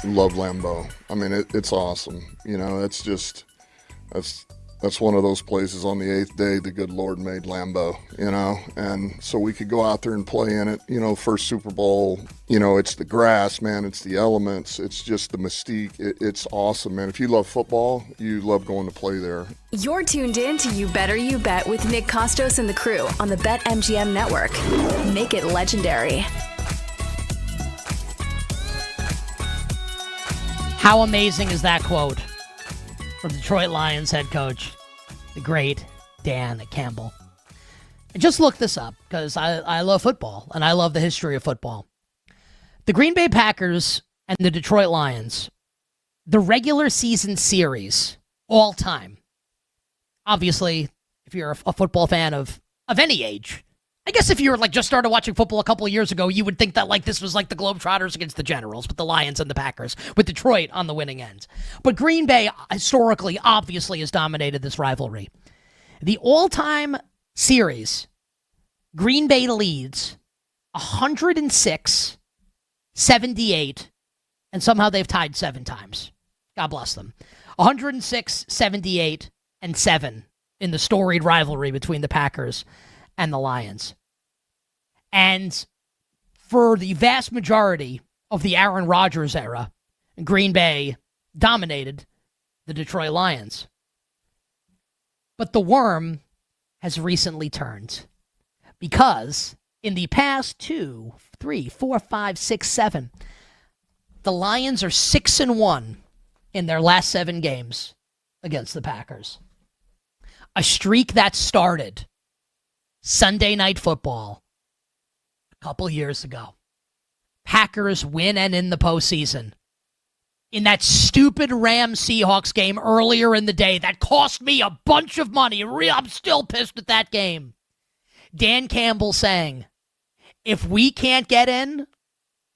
love Lambeau. I mean, it's awesome. You know, it's just that's one of those places on the 8th day the good Lord made Lambeau, you know, and so we could go out there and play in it. You know, first Super Bowl, you know, it's the grass, man, it's the elements, it's just the mystique. It's awesome, man. If you love football, you love going to play there. You're tuned in to You Better You Bet with Nick Costos and the crew on the BetMGM network. Make it legendary. How amazing is that quote from Detroit Lions head coach, the great Dan Campbell? And just look this up because I love football and I love the history of football. The Green Bay Packers and the Detroit Lions, the regular season series all time. Obviously, if you're a football fan of any age, I guess if you were like just started watching football a couple of years ago, you would think that like this was like the Globetrotters against the Generals with the Lions and the Packers, with Detroit on the winning end. But Green Bay historically, obviously, has dominated this rivalry. The all-time series, Green Bay leads 106-78, and somehow they've tied 7 times. God bless them. 106-78 and 7 in the storied rivalry between the Packers and the Lions. And for the vast majority of the Aaron Rodgers era, Green Bay dominated the Detroit Lions. But the worm has recently turned because in the past 2, 3, 4, 5, 6, 7, the Lions are 6-1 in their last 7 games against the Packers. A streak that started Sunday Night Football a couple years ago. Packers win and in the postseason. In that stupid Rams-Seahawks game earlier in the day that cost me a bunch of money. I'm still pissed at that game. Dan Campbell saying, if we can't get in,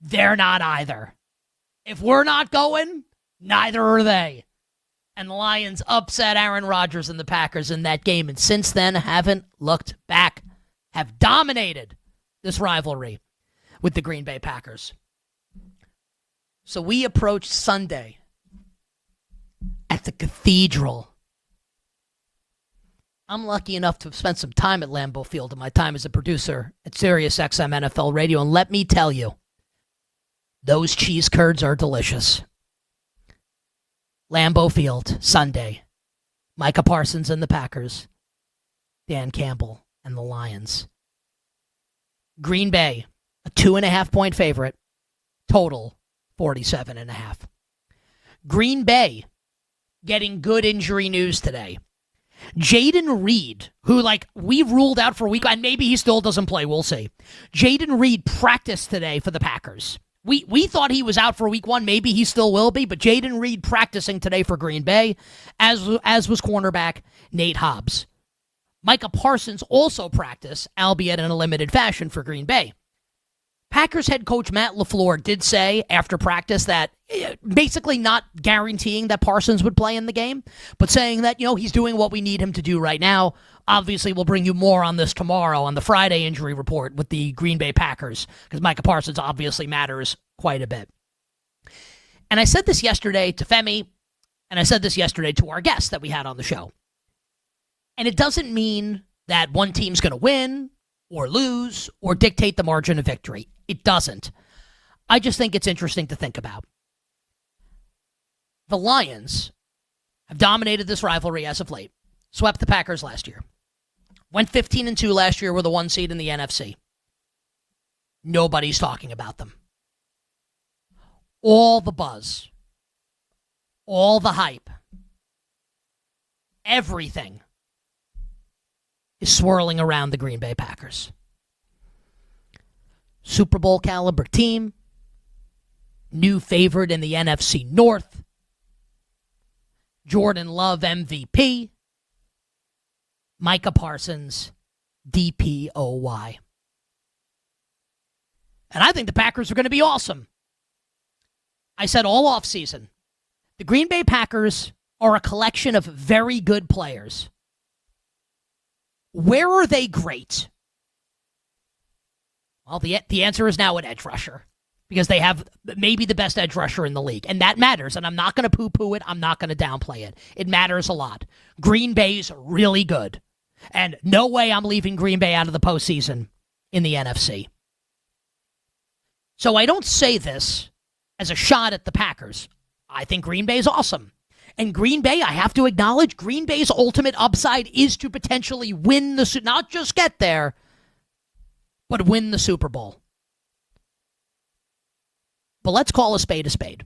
they're not either. If we're not going, neither are they. And the Lions upset Aaron Rodgers and the Packers in that game, and since then haven't looked back. Have dominated this rivalry with the Green Bay Packers. So we approach Sunday at the Cathedral. I'm lucky enough to have spent some time at Lambeau Field in my time as a producer at SiriusXM NFL Radio, and let me tell you, those cheese curds are delicious. Lambeau Field, Sunday. Micah Parsons and the Packers. Dan Campbell and the Lions. Green Bay, a 2.5-point favorite. Total, 47.5. Green Bay getting good injury news today. Jaden Reed, who we ruled out for a week, and maybe he still doesn't play, we'll see. Jaden Reed practiced today for the Packers. We thought he was out for week 1. Maybe he still will be, but Jaden Reed practicing today for Green Bay, as was cornerback Nate Hobbs. Micah Parsons also practiced, albeit in a limited fashion, for Green Bay. Packers head coach Matt LaFleur did say after practice that basically not guaranteeing that Parsons would play in the game, but saying that, he's doing what we need him to do right now. Obviously, we'll bring you more on this tomorrow on the Friday injury report with the Green Bay Packers, because Micah Parsons obviously matters quite a bit. And I said this yesterday to Femi, and I said this yesterday to our guest that we had on the show. And it doesn't mean that one team's going to win or lose or dictate the margin of victory. It doesn't. I just think it's interesting to think about. The Lions have dominated this rivalry as of late. Swept the Packers last year. Went 15-2 last year with a 1 seed in the NFC. Nobody's talking about them. All the buzz, all the hype, everything is swirling around the Green Bay Packers. Super Bowl caliber team, new favorite in the NFC North, Jordan Love MVP, Micah Parsons DPOY. And I think the Packers are going to be awesome. I said all offseason, the Green Bay Packers are a collection of very good players. Where are they great? Well, the answer is now an edge rusher, because they have maybe the best edge rusher in the league, and that matters, and I'm not going to poo-poo it. I'm not going to downplay it. It matters a lot. Green Bay's really good, and no way I'm leaving Green Bay out of the postseason in the NFC. So I don't say this as a shot at the Packers. I think Green Bay's awesome. And Green Bay, I have to acknowledge, Green Bay's ultimate upside is to potentially win not just get there, but win the Super Bowl. But let's call a spade a spade.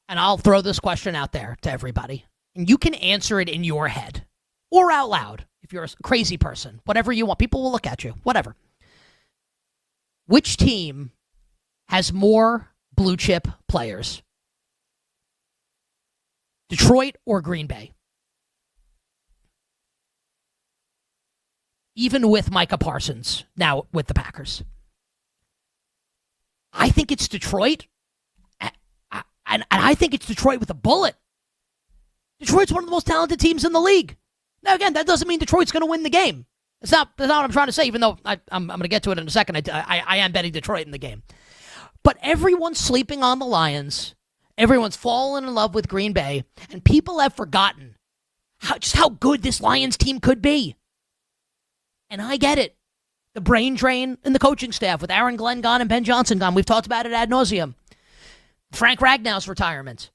And I'll throw this question out there to everybody. And you can answer it in your head or out loud if you're a crazy person. Whatever you want. People will look at you. Whatever. Which team has more blue chip players? Detroit or Green Bay? Even with Micah Parsons now with the Packers. I think it's Detroit, and I think it's Detroit with a bullet. Detroit's one of the most talented teams in the league. Now, again, that doesn't mean Detroit's going to win the game. That's not what I'm trying to say, even though I'm going to get to it in a second. I am betting Detroit in the game. But everyone's sleeping on the Lions. Everyone's fallen in love with Green Bay, and people have forgotten just how good this Lions team could be. And I get it. The brain drain in the coaching staff with Aaron Glenn gone and Ben Johnson gone. We've talked about it ad nauseum. Frank Ragnow's retirement.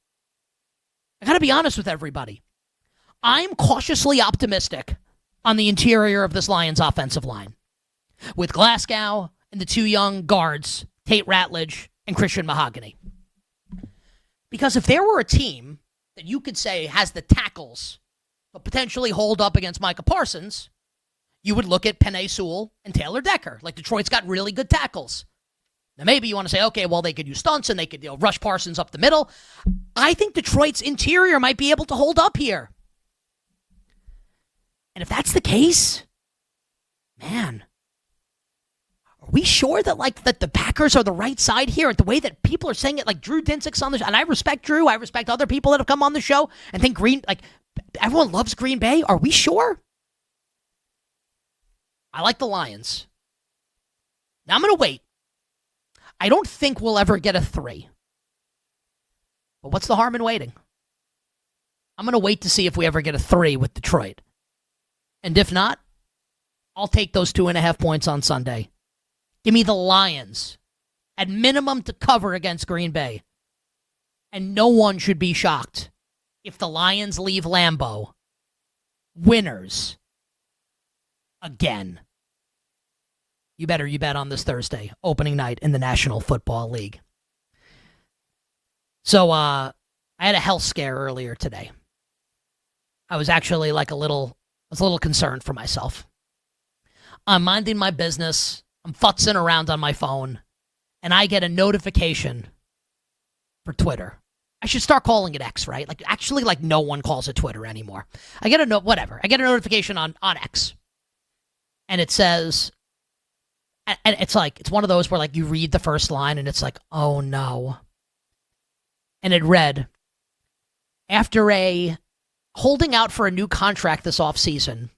I got to be honest with everybody. I'm cautiously optimistic on the interior of this Lions offensive line. With Glasgow and the two young guards, Tate Ratledge and Christian Mahogany. Because if there were a team that you could say has the tackles to potentially hold up against Micah Parsons, you would look at Penei Sewell and Taylor Decker. Like, Detroit's got really good tackles. Now, maybe you want to say, okay, well, they could use stunts and they could rush Parsons up the middle. I think Detroit's interior might be able to hold up here. And if that's the case, man, are we sure that the Packers are the right side here? The way that people are saying it, like Drew Dinsick's on the show, and I respect Drew. I respect other people that have come on the show and think everyone loves Green Bay. Are we sure? I like the Lions. Now I'm going to wait. I don't think we'll ever get a 3. But what's the harm in waiting? I'm going to wait to see if we ever get a 3 with Detroit. And if not, I'll take those 2.5 points on Sunday. Give me the Lions at minimum to cover against Green Bay. And no one should be shocked if the Lions leave Lambeau winners again. You bet on this Thursday, opening night in the National Football League. So, I had a health scare earlier today. I was actually a little concerned for myself. I'm minding my business. I'm futzing around on my phone, and I get a notification for Twitter. I should start calling it X, right? No one calls it Twitter anymore. I get a notification on X. And it says, and it's one of those where you read the first line and it's like, oh no. And it read, after a holding out for a new contract this offseason,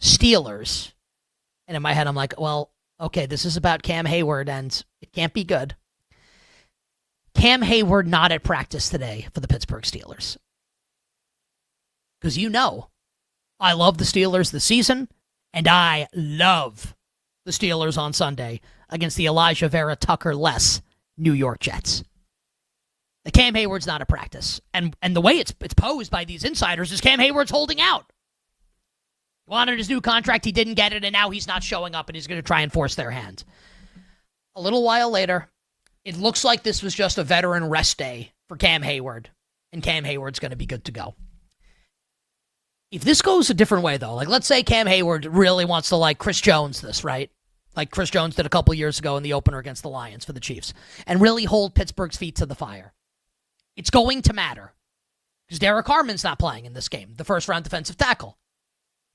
Steelers. And in my head, I'm like, well, okay, this is about Cam Hayward and it can't be good. Cam Hayward not at practice today for the Pittsburgh Steelers. Because I love the Steelers this season. And I love the Steelers on Sunday against the Elijah Vera Tucker-less New York Jets. The Cam Hayward's not a practice. And the way it's posed by these insiders is Cam Hayward's holding out. He wanted his new contract, he didn't get it, and now he's not showing up and he's going to try and force their hand. A little while later, it looks like this was just a veteran rest day for Cam Hayward, and Cam Hayward's going to be good to go. If this goes a different way, though, let's say Cam Hayward really wants to Chris Jones this, right? Like Chris Jones did a couple years ago in the opener against the Lions for the Chiefs, and really hold Pittsburgh's feet to the fire. It's going to matter because Derek Harmon's not playing in this game, the first-round defensive tackle.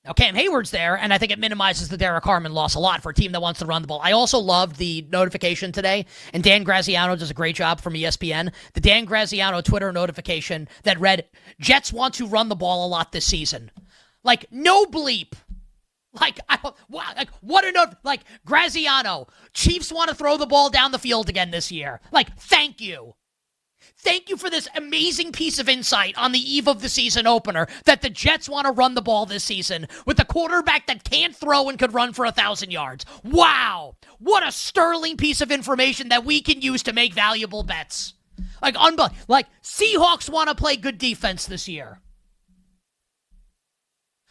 Now, Cam Hayward's there, and I think it minimizes the Derek Harmon loss a lot for a team that wants to run the ball. I also loved the notification today, and Dan Graziano does a great job from ESPN. The Dan Graziano Twitter notification that read, Jets want to run the ball a lot this season. No bleep What enough? Graziano. Chiefs want to throw the ball down the field again this year. Thank you. Thank you for this amazing piece of insight on the eve of the season opener that the Jets want to run the ball this season with a quarterback that can't throw and could run for 1,000 yards. Wow. What a sterling piece of information that we can use to make valuable bets. Seahawks want to play good defense this year.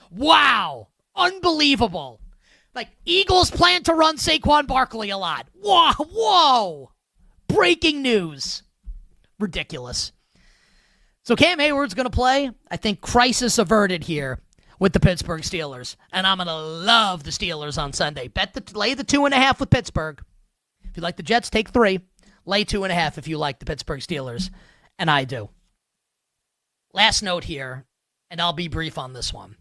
Wow. Unbelievable. Eagles plan to run Saquon Barkley a lot. Whoa. Breaking news. Ridiculous. So Cam Hayward's going to play. I think crisis averted here with the Pittsburgh Steelers. And I'm going to love the Steelers on Sunday. Lay the 2.5 with Pittsburgh. If you like the Jets, take 3. Lay 2.5 if you like the Pittsburgh Steelers. And I do. Last note here, and I'll be brief on this one.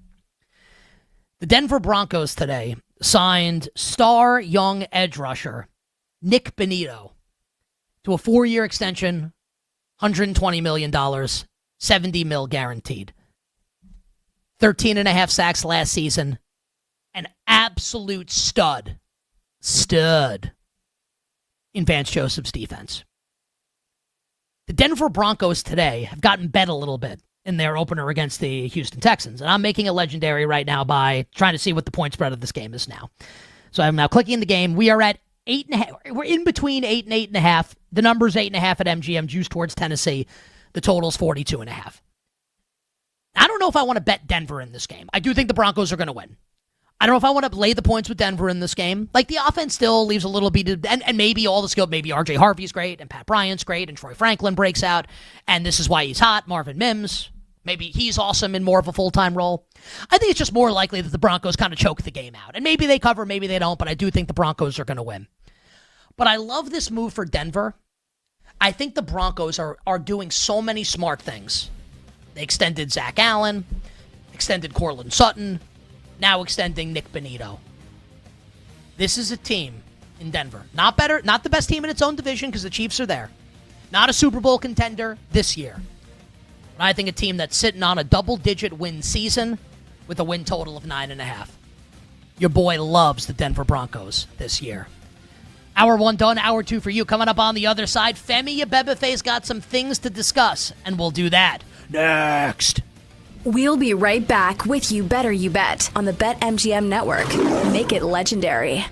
The Denver Broncos today signed star young edge rusher Nick Benito to a 4-year extension, $120 million, $70 million guaranteed. 13.5 sacks last season. An absolute stud in Vance Joseph's defense. The Denver Broncos today have gotten bet a little bit in their opener against the Houston Texans. And I'm making it legendary right now by trying to see what the point spread of this game is now. So I'm now clicking the game. We are at 8.5. We're in between 8 and 8.5. The number's 8.5 at MGM, juice towards Tennessee. The total's 42.5. I don't know if I want to bet Denver in this game. I do think the Broncos are going to win. I don't know if I want to lay the points with Denver in this game. The offense still leaves a little bit, and maybe all the skill, maybe RJ Harvey's great, and Pat Bryant's great, and Troy Franklin breaks out, and this is why he's hot. Marvin Mims, maybe he's awesome in more of a full-time role. I think it's just more likely that the Broncos kind of choke the game out. And maybe they cover, maybe they don't, but I do think the Broncos are going to win. But I love this move for Denver. I think the Broncos are doing so many smart things. They extended Zach Allen, extended Courtland Sutton, now extending Nick Benito. This is a team in Denver. Not the best team in its own division because the Chiefs are there. Not a Super Bowl contender this year. But I think a team that's sitting on a double-digit win season with a win total of 9.5. Your boy loves the Denver Broncos this year. Hour 1 done, hour 2 for you. Coming up on the other side, Femi Abebefe's got some things to discuss, and we'll do that next. We'll be right back with You Better You Bet on the BetMGM Network. Make it legendary.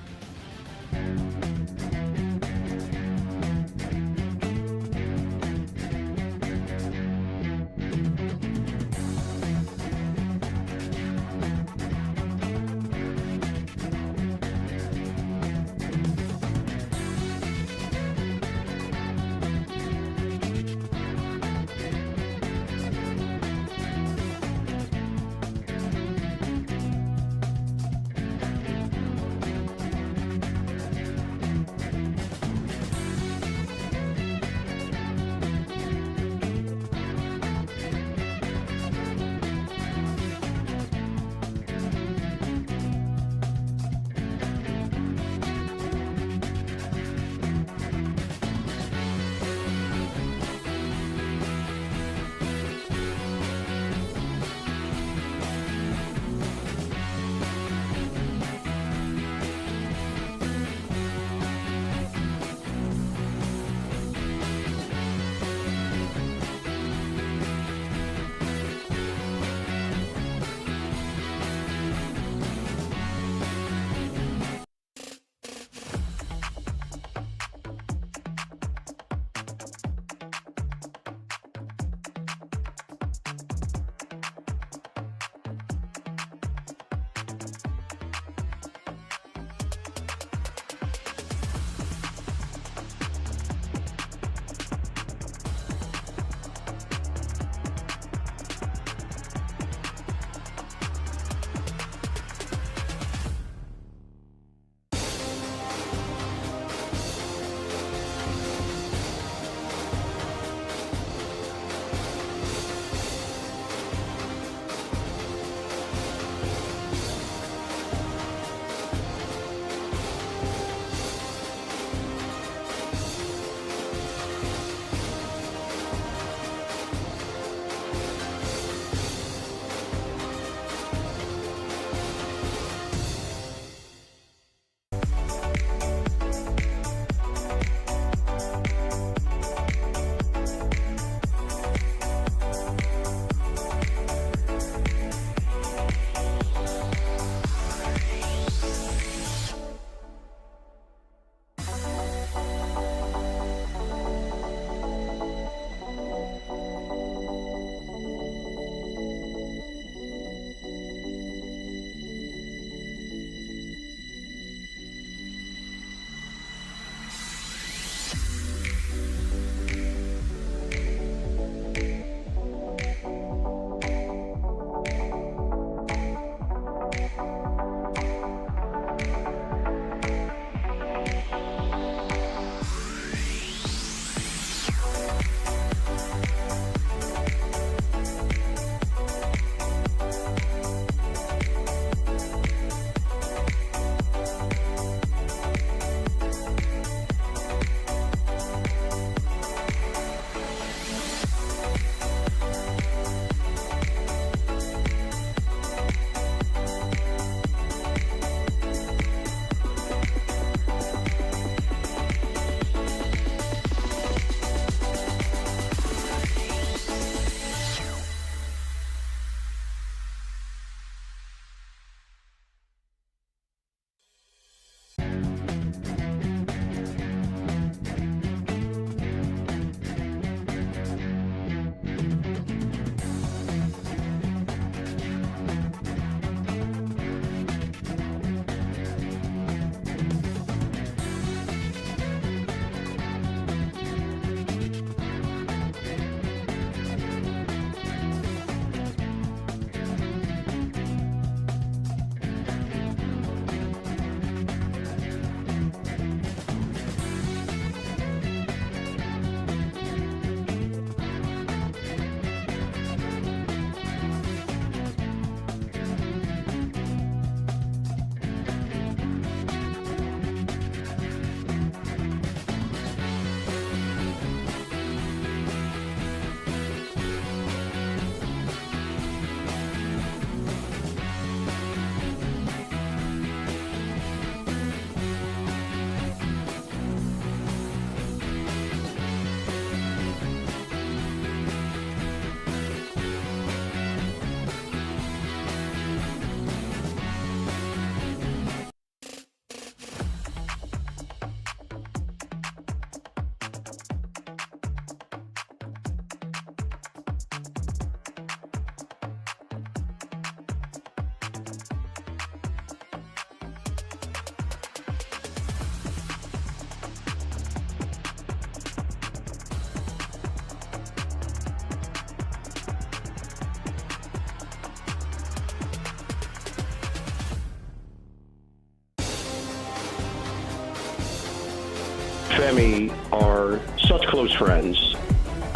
Femi are such close friends.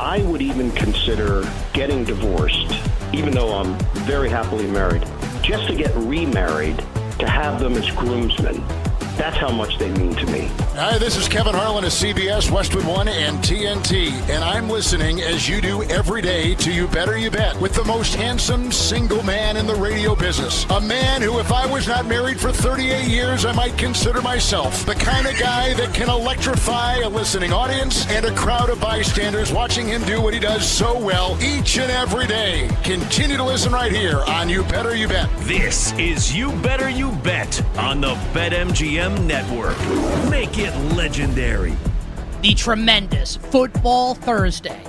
I would even consider getting divorced, even though I'm very happily married, just to get remarried, to have them as groomsmen. That's how much they mean to me. Hi, this is Kevin Harlan of CBS, Westwood One, and TNT, and I'm listening as you do every day to You Better You Bet with the most handsome single man in the radio business. A man who, if I was not married for 38 years, I might consider myself the kind of guy that can electrify a listening audience and a crowd of bystanders watching him do what he does so well each and every day. Continue to listen right here on You Better You Bet. This is You Better You Bet on the BetMGM Network. Make it legendary. The tremendous Football Thursday.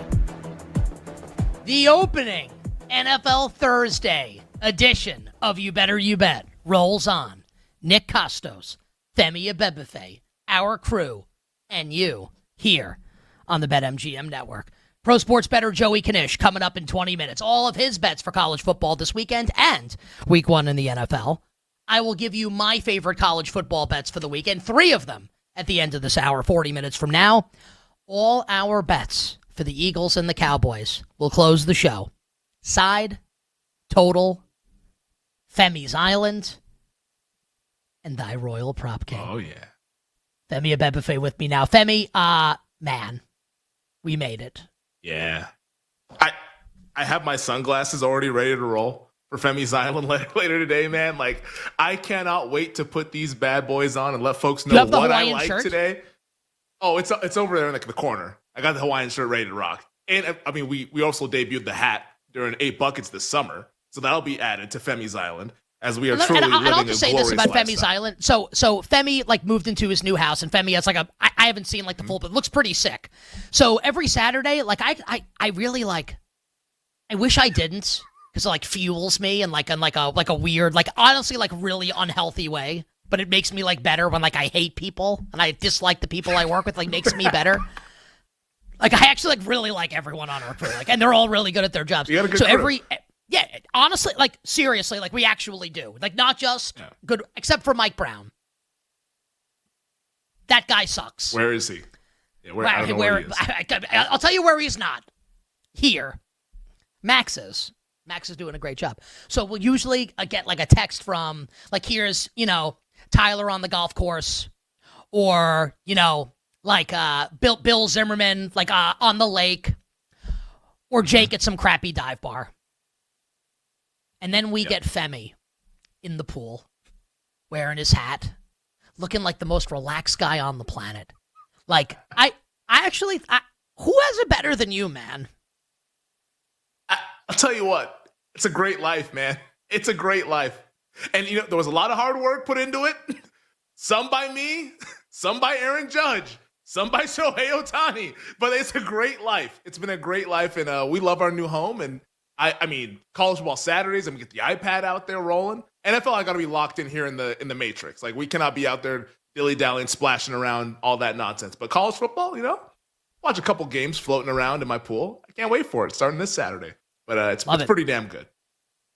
The opening NFL Thursday edition of You Better You Bet rolls on. Nick Costos, Femi Abebefe, our crew, and you here on the BetMGM Network. Pro sports bettor Joey Knish coming up in 20 minutes. All of his bets for college football this weekend and week 1 in the NFL. I will give you my favorite college football bets for the weekend, 3 of them at the end of this hour, 40 minutes from now. All our bets for the Eagles and the Cowboys will close the show. Side, total, Femi's Island, and Thy Royal Prop King. Oh, yeah. Femi Abebefe with me now. Femi, man, we made it. Yeah. I have my sunglasses already ready to roll for Femi's Island later today, man. Like, I cannot wait to put these bad boys on and let folks know what I like shirt today. Oh, it's over there in the corner. I got the Hawaiian shirt ready to rock. And, I mean, we also debuted the hat during 8 Buckets this summer, so that'll be added to Femi's Island as we are truly living a glorious lifestyle. I'll just say this about Femi's Island. So Femi, like, moved into his new house, and Femi has, like, I haven't seen, like, the full, but it looks pretty sick. So every Saturday, like, I really, like, I wish I didn't, because it, like, fuels me in like a weird, like, honestly, like, really unhealthy way. But it makes me, like, better when, like, I hate people and I dislike the people I work with. Like, makes me better. Like, I actually, like, really like everyone on our crew. Like, and they're all really good at their jobs. You got a good crew. Yeah, honestly, like, seriously, like, we actually do. Like, not just good, except for Mike Brown. That guy sucks. Where is he? Yeah, I don't know where he is. I'll tell you where he's not. Here. Max is doing a great job. So we'll usually get, like, a text from, like, here's, Tyler on the golf course, or, like Bill Zimmerman, like, on the lake, or Jake at some crappy dive bar. And then we get Femi in the pool, wearing his hat, looking like the most relaxed guy on the planet. Like, I actually, who has it better than you, man? I'll tell you what, it's a great life, man. It's a great life. And, there was a lot of hard work put into it. Some by me, some by Aaron Judge, some by Shohei Ohtani. But it's a great life. It's been a great life, and we love our new home. And, I mean, college football Saturdays, I'm going to get the iPad out there rolling. NFL, I got to be locked in here in the Matrix. Like, we cannot be out there dilly-dallying, splashing around, all that nonsense. But college football, watch a couple games floating around in my pool. I can't wait for it, starting this Saturday. But it's pretty damn good.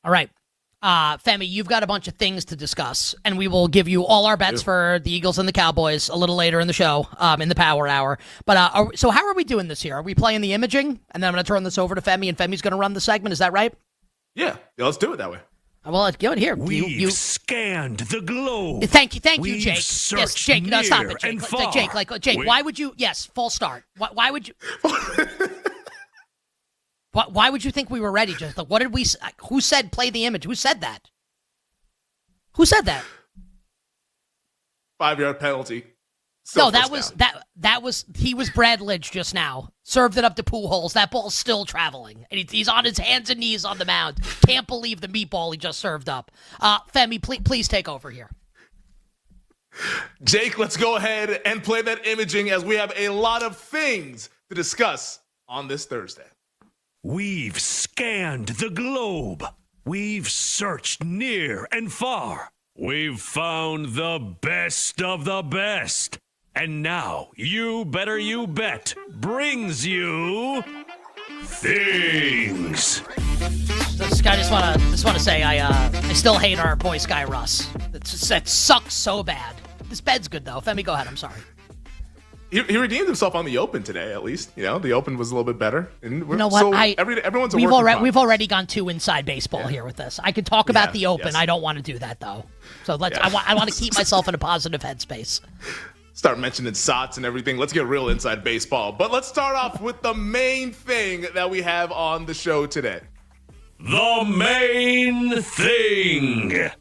All right. Femi, you've got a bunch of things to discuss, and we will give you all our bets for the Eagles and the Cowboys a little later in the show, in the Power Hour. But so how are we doing this here? Are we playing the imaging? And then I'm going to turn this over to Femi, and Femi's going to run the segment. Is that right? Yeah, let's do it that way. Well, let's go in here. We've scanned the globe. Thank you, We've Jake. Yes, Jake. No, stop it, Jake. Jake, why would you? Yes, full start. Why would you? Why would you think we were ready? Just like, what did we? Who said play the image? Who said that? Who said that? 5-yard penalty. No, that was he was Brad Lidge just now. Served it up to Pujols. That ball's still traveling. And he's on his hands and knees on the mound. Can't believe the meatball he just served up. Femi, please take over here. Jake, let's go ahead and play that imaging as we have a lot of things to discuss on this Thursday. We've scanned the globe. We've searched near and far. We've found the best of the best. And now, You Better You Bet brings you things. I just want to say I still hate our boy Sky Russ. That sucks so bad. This bed's good though. Femi, go ahead. I'm sorry. He redeemed himself on the Open today, at least. You know, the Open was a little bit better. And you know what? So everyone's a we've already gone too inside baseball here with this. I could talk about the Open. Yes. I don't want to do that though. So let's. Yeah. I want to keep myself in a positive headspace. Start mentioning SOTs and everything. Let's get real inside baseball. But let's start off with the main thing that we have on the show today. The main thing.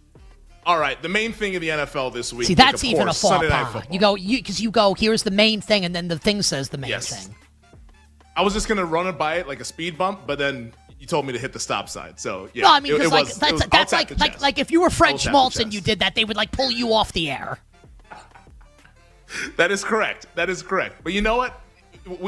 All right, the main thing in the NFL this week. See, that's even course, a faux pas. You go, here's the main thing, and then the thing says the main thing. I was just going to run it by it like a speed bump, but then you told me to hit the stop sign. So, yeah. No, I mean, that's like if you were Fred Schmaltz and you did that, they would like pull you off the air. That is correct. But you know what?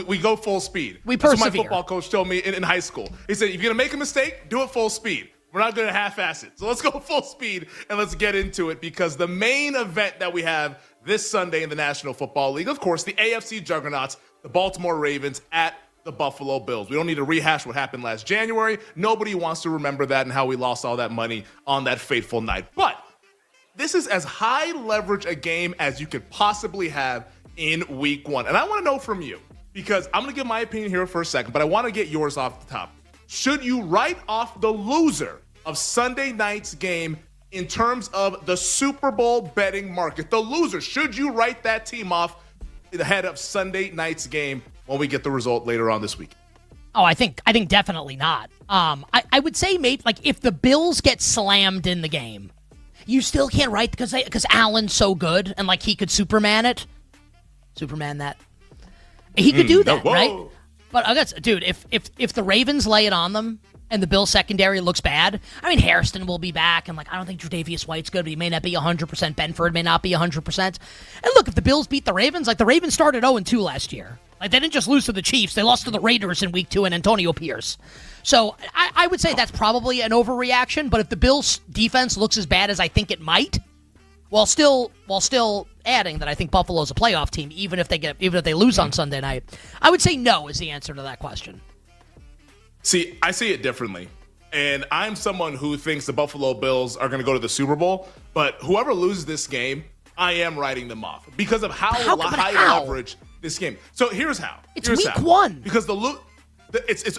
We go full speed. We persevere. That's what my football coach told me in high school. He said, if you're going to make a mistake, do it full speed. We're not going to half-ass it. So let's go full speed and let's get into it because the main event that we have this Sunday in the National Football League, of course, the AFC juggernauts, the Baltimore Ravens at the Buffalo Bills. We don't need to rehash what happened last January. Nobody wants to remember that and how we lost all that money on that fateful night. But this is as high leverage a game as you could possibly have in week one. And I want to know from you because I'm going to give my opinion here for a second, but I want to get yours off the top. Should you write off the loser of Sunday night's game in terms of the Super Bowl betting market? The loser, should you write that team off ahead of Sunday night's game when we get the result later on this week? Oh, I think definitely not. I would say maybe like if the Bills get slammed in the game, you still can't write because Allen's so good and like he could Superman that. He could do that, right? But I guess, dude, if the Ravens lay it on them and the Bills secondary looks bad, I mean, Hairston will be back, and like I don't think Tre'Davious White's good, but he may not be 100%. Benford may not be 100%. And look, if the Bills beat the Ravens, like the Ravens started 0-2 last year. Like they didn't just lose to the Chiefs; they lost to the Raiders in Week 2 and Antonio Pierce. So I would say that's probably an overreaction. But if the Bills' defense looks as bad as I think it might, while still adding that I think Buffalo's a playoff team, even if they lose on Sunday night, I would say no is the answer to that question. See, I see it differently. And I'm someone who thinks the Buffalo Bills are going to go to the Super Bowl, but whoever loses this game, I am writing them off because of how high leverage this game. So here's how. It's week one. Because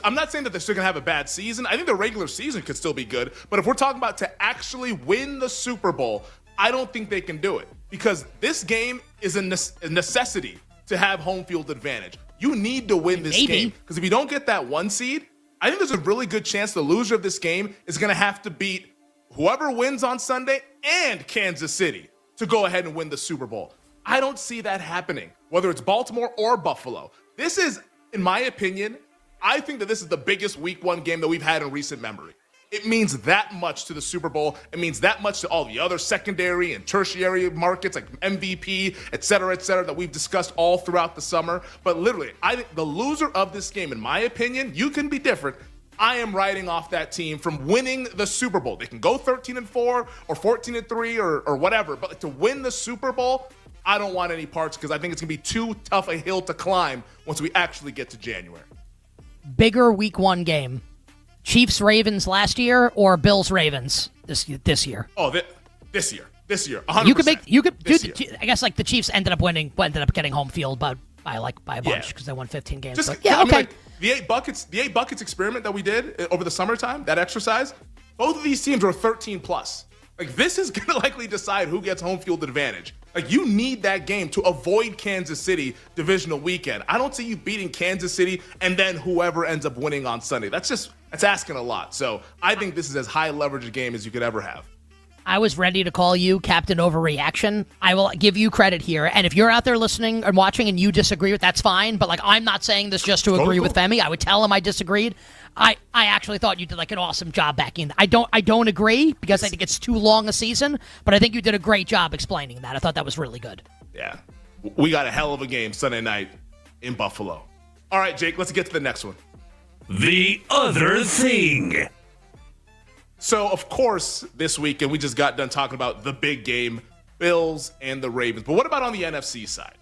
I'm not saying that they're still going to have a bad season. I think the regular season could still be good. But if we're talking about to actually win the Super Bowl, I don't think they can do it because this game is a necessity to have home field advantage. You need to win this game because if you don't get that 1 seed, I think there's a really good chance the loser of this game is going to have to beat whoever wins on Sunday and Kansas City to go ahead and win the Super Bowl. I don't see that happening, whether it's Baltimore or Buffalo. This is, in my opinion, I think that this is the biggest week one game that we've had in recent memory. It means that much to the Super Bowl. It means that much to all the other secondary and tertiary markets like MVP, et cetera, that we've discussed all throughout the summer. But literally, I think the loser of this game, in my opinion, you can be different. I am writing off that team from winning the Super Bowl. They can go 13-4 or 14-3 or whatever, but to win the Super Bowl, I don't want any parts because I think it's going to be too tough a hill to climb once we actually get to January. Bigger week one game. Chiefs-Ravens last year or Bills-Ravens this year? Oh, this year. 100%. I guess like the Chiefs ended up getting home field by a bunch because they won 15 games. Okay. Like, the 8 buckets experiment that we did over the summertime, that exercise, both of these teams were 13 plus. Like this is going to likely decide who gets home field advantage. Like you need that game to avoid Kansas City divisional weekend. I don't see you beating Kansas City and then whoever ends up winning on Sunday. That's asking a lot. So I think this is as high leverage a game as you could ever have. I was ready to call you Captain Overreaction. I will give you credit here. And if you're out there listening and watching and you disagree with that's fine. But like I'm not saying this just to agree with Femi. I would tell him I disagreed. I actually thought you did like an awesome job back in. I don't agree because I think it's too long a season, but I think you did a great job explaining that. I thought that was really good. Yeah. We got a hell of a game Sunday night in Buffalo. All right, Jake, let's get to the next one. The other thing. So, of course, this weekend we just got done talking about the big game, Bills and the Ravens. But what about on the NFC side?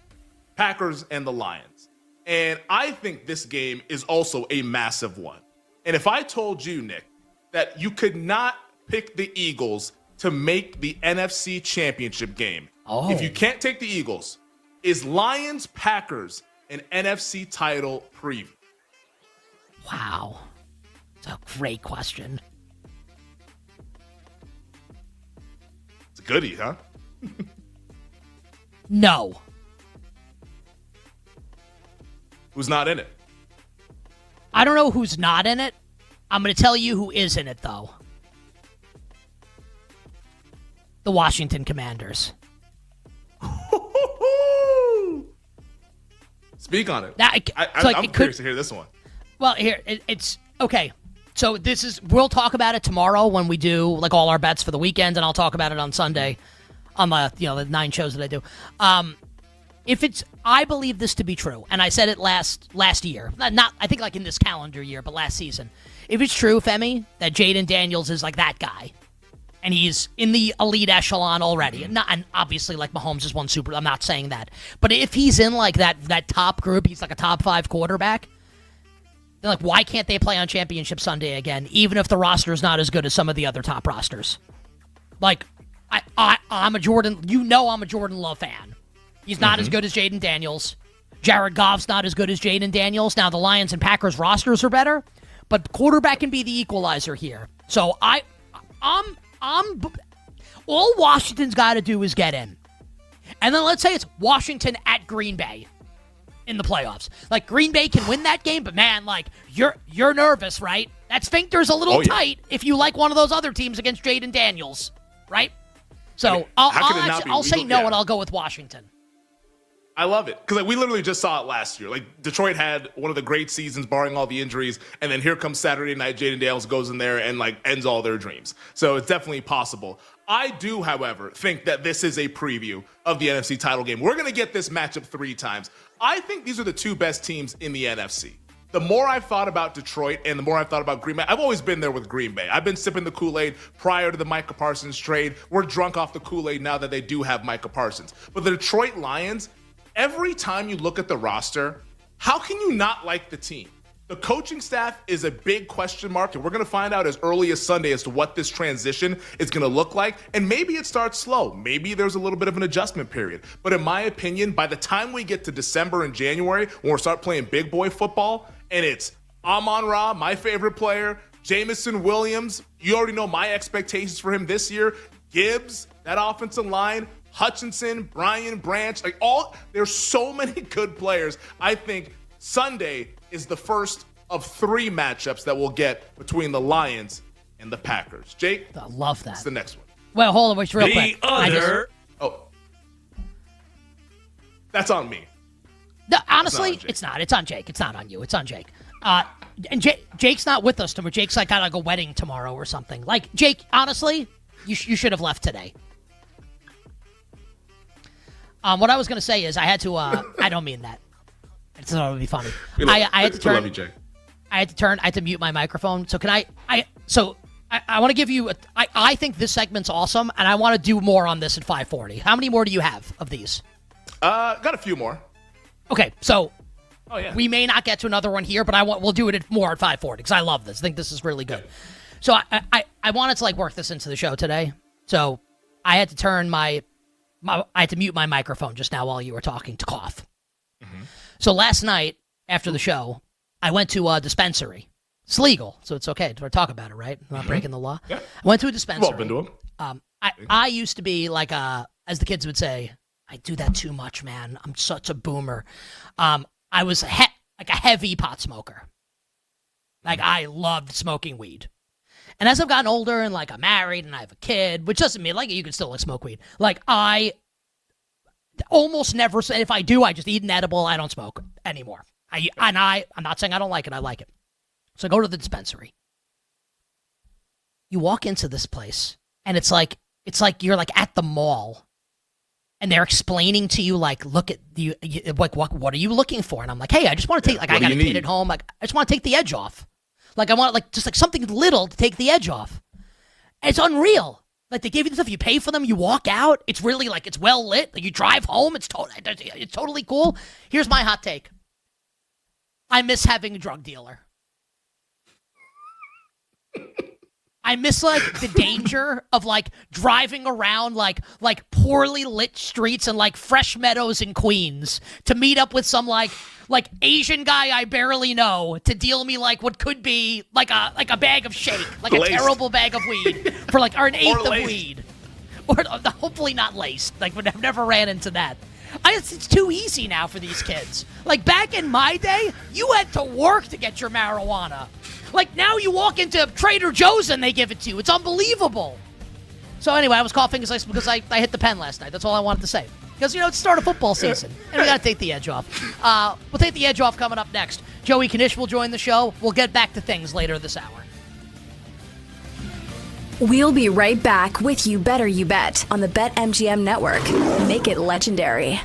Packers and the Lions. And I think this game is also a massive one. And if I told you, Nick, that you could not pick the Eagles to make the NFC Championship game, if you can't take the Eagles, Is Lions-Packers an NFC title preview? Wow. It's a great question. It's a goodie, huh? No. Who's not in it? I don't know who's not in it. I'm going to tell you who is in it, though. The Washington Commanders. Speak on it. I'm curious to hear this one. Well, here, it's okay. So we'll talk about it tomorrow when we do like all our bets for the weekend, and I'll talk about it on Sunday on the 9 shows that I do. I believe this to be true, and I said it last year. Not I think like in this calendar year, but last season. If it's true, Femi, that Jaden Daniels is like that guy, and he's in the elite echelon already, and obviously like Mahomes is one super. I'm not saying that, but if he's in like that top group, he's like a top 5 quarterback. Then like, why can't they play on Championship Sunday again, even if the roster is not as good as some of the other top rosters? Like, I'm a Jordan. I'm a Jordan Love fan. He's not as good as Jaden Daniels. Jared Goff's not as good as Jaden Daniels. Now the Lions and Packers rosters are better, but quarterback can be the equalizer here. So I'm all Washington's got to do is get in, and then let's say it's Washington at Green Bay in the playoffs. Like Green Bay can win that game, but man, like you're nervous, right? That sphincter's a little tight if you like one of those other teams against Jaden Daniels, right? So I'll say no, and I'll go with Washington. I love it because we literally just saw it last year. Like Detroit had one of the great seasons, barring all the injuries, and then here comes Saturday night. Jaden Daniels goes in there and like ends all their dreams. So it's definitely possible. I do, however, think that this is a preview of the NFC title game. We're going to get this matchup 3 times. I think these are the 2 best teams in the NFC. The more I've thought about Detroit and the more I've thought about Green Bay, I've always been there with Green Bay. I've been sipping the Kool-Aid prior to the Micah Parsons trade. We're drunk off the Kool-Aid now that they do have Micah Parsons. But the Detroit Lions, every time you look at the roster, how can you not like the team? The coaching staff is a big question mark, and we're going to find out as early as Sunday as to what this transition is going to look like. And maybe it starts slow. Maybe there's a little bit of an adjustment period. But in my opinion, by the time we get to December and January, when we start playing big boy football, and it's Amon-Ra, my favorite player, Jamison Williams, you already know my expectations for him this year, Gibbs, that offensive line, Hutchinson, Brian Branch, there's so many good players. I think Sunday is the first of 3 matchups that we'll get between the Lions and the Packers. Jake? I love that. What's the next one? Well, hold on, wait, real quick. That's on me. No, honestly, it's not. It's on Jake. It's not on you. It's on Jake. And Jake's not with us tomorrow. Jake's like got like a wedding tomorrow or something. Like, Jake, honestly, you should have left today. What I was going to say is I had to, I don't mean that. It's not going to be funny. I had to turn. We love you, Jake. I had to mute my microphone. So can I want to give you, I think this segment's awesome, and I want to do more on this at 5:40. How many more do you have of these? Got a few more. Okay, so yeah. We may not get to another one here, but we'll do it more at 5:40 because I love this. I think this is really good. So I wanted to work this into the show today. So I had to turn I had to mute my microphone just now while you were talking to cough. Mm-hmm. So last night after the show, I went to a dispensary. It's legal, so it's okay to talk about it, right? I'm not breaking the law. Yeah. I went to a dispensary. Well, been to them. I used to be like as the kids would say, I do that too much, man. I'm such a boomer. I was like a heavy pot smoker. Like I loved smoking weed. And as I've gotten older and I'm married and I have a kid, which doesn't mean you can still smoke weed. I almost never, if I do, I just eat an edible. I don't smoke anymore. I'm not saying I don't like it. I like it. So I go to the dispensary. You walk into this place and it's like you're at the mall. And they're explaining to you, look at you, what are you looking for? And I'm like, hey, I just want to take, I got a kid at home. I just want to take the edge off. I want just something little to take the edge off. And it's unreal. They give you the stuff, you pay for them, you walk out. It's really it's well lit. You drive home. It's totally cool. Here's my hot take. I miss having a drug dealer. I miss like the danger of like driving around like poorly lit streets and like Fresh Meadows in Queens to meet up with some like Asian guy I barely know to deal me like what could be like a bag of shake, like a terrible bag of weed for like or an eighth of weed, or hopefully not laced. Like I've never ran into that. It's too easy now for these kids. Like back in my day, you had to work to get your marijuana. Like now you walk into Trader Joe's and they give it to you. It's unbelievable. So anyway, I was coughing because I hit the pen last night. That's all I wanted to say. Because, it's the start of football season, and we got to take the edge off. We'll take the edge off coming up next. Joey Knish will join the show. We'll get back to things later this hour. We'll be right back with You Better You Bet on the BetMGM Network. Make it legendary.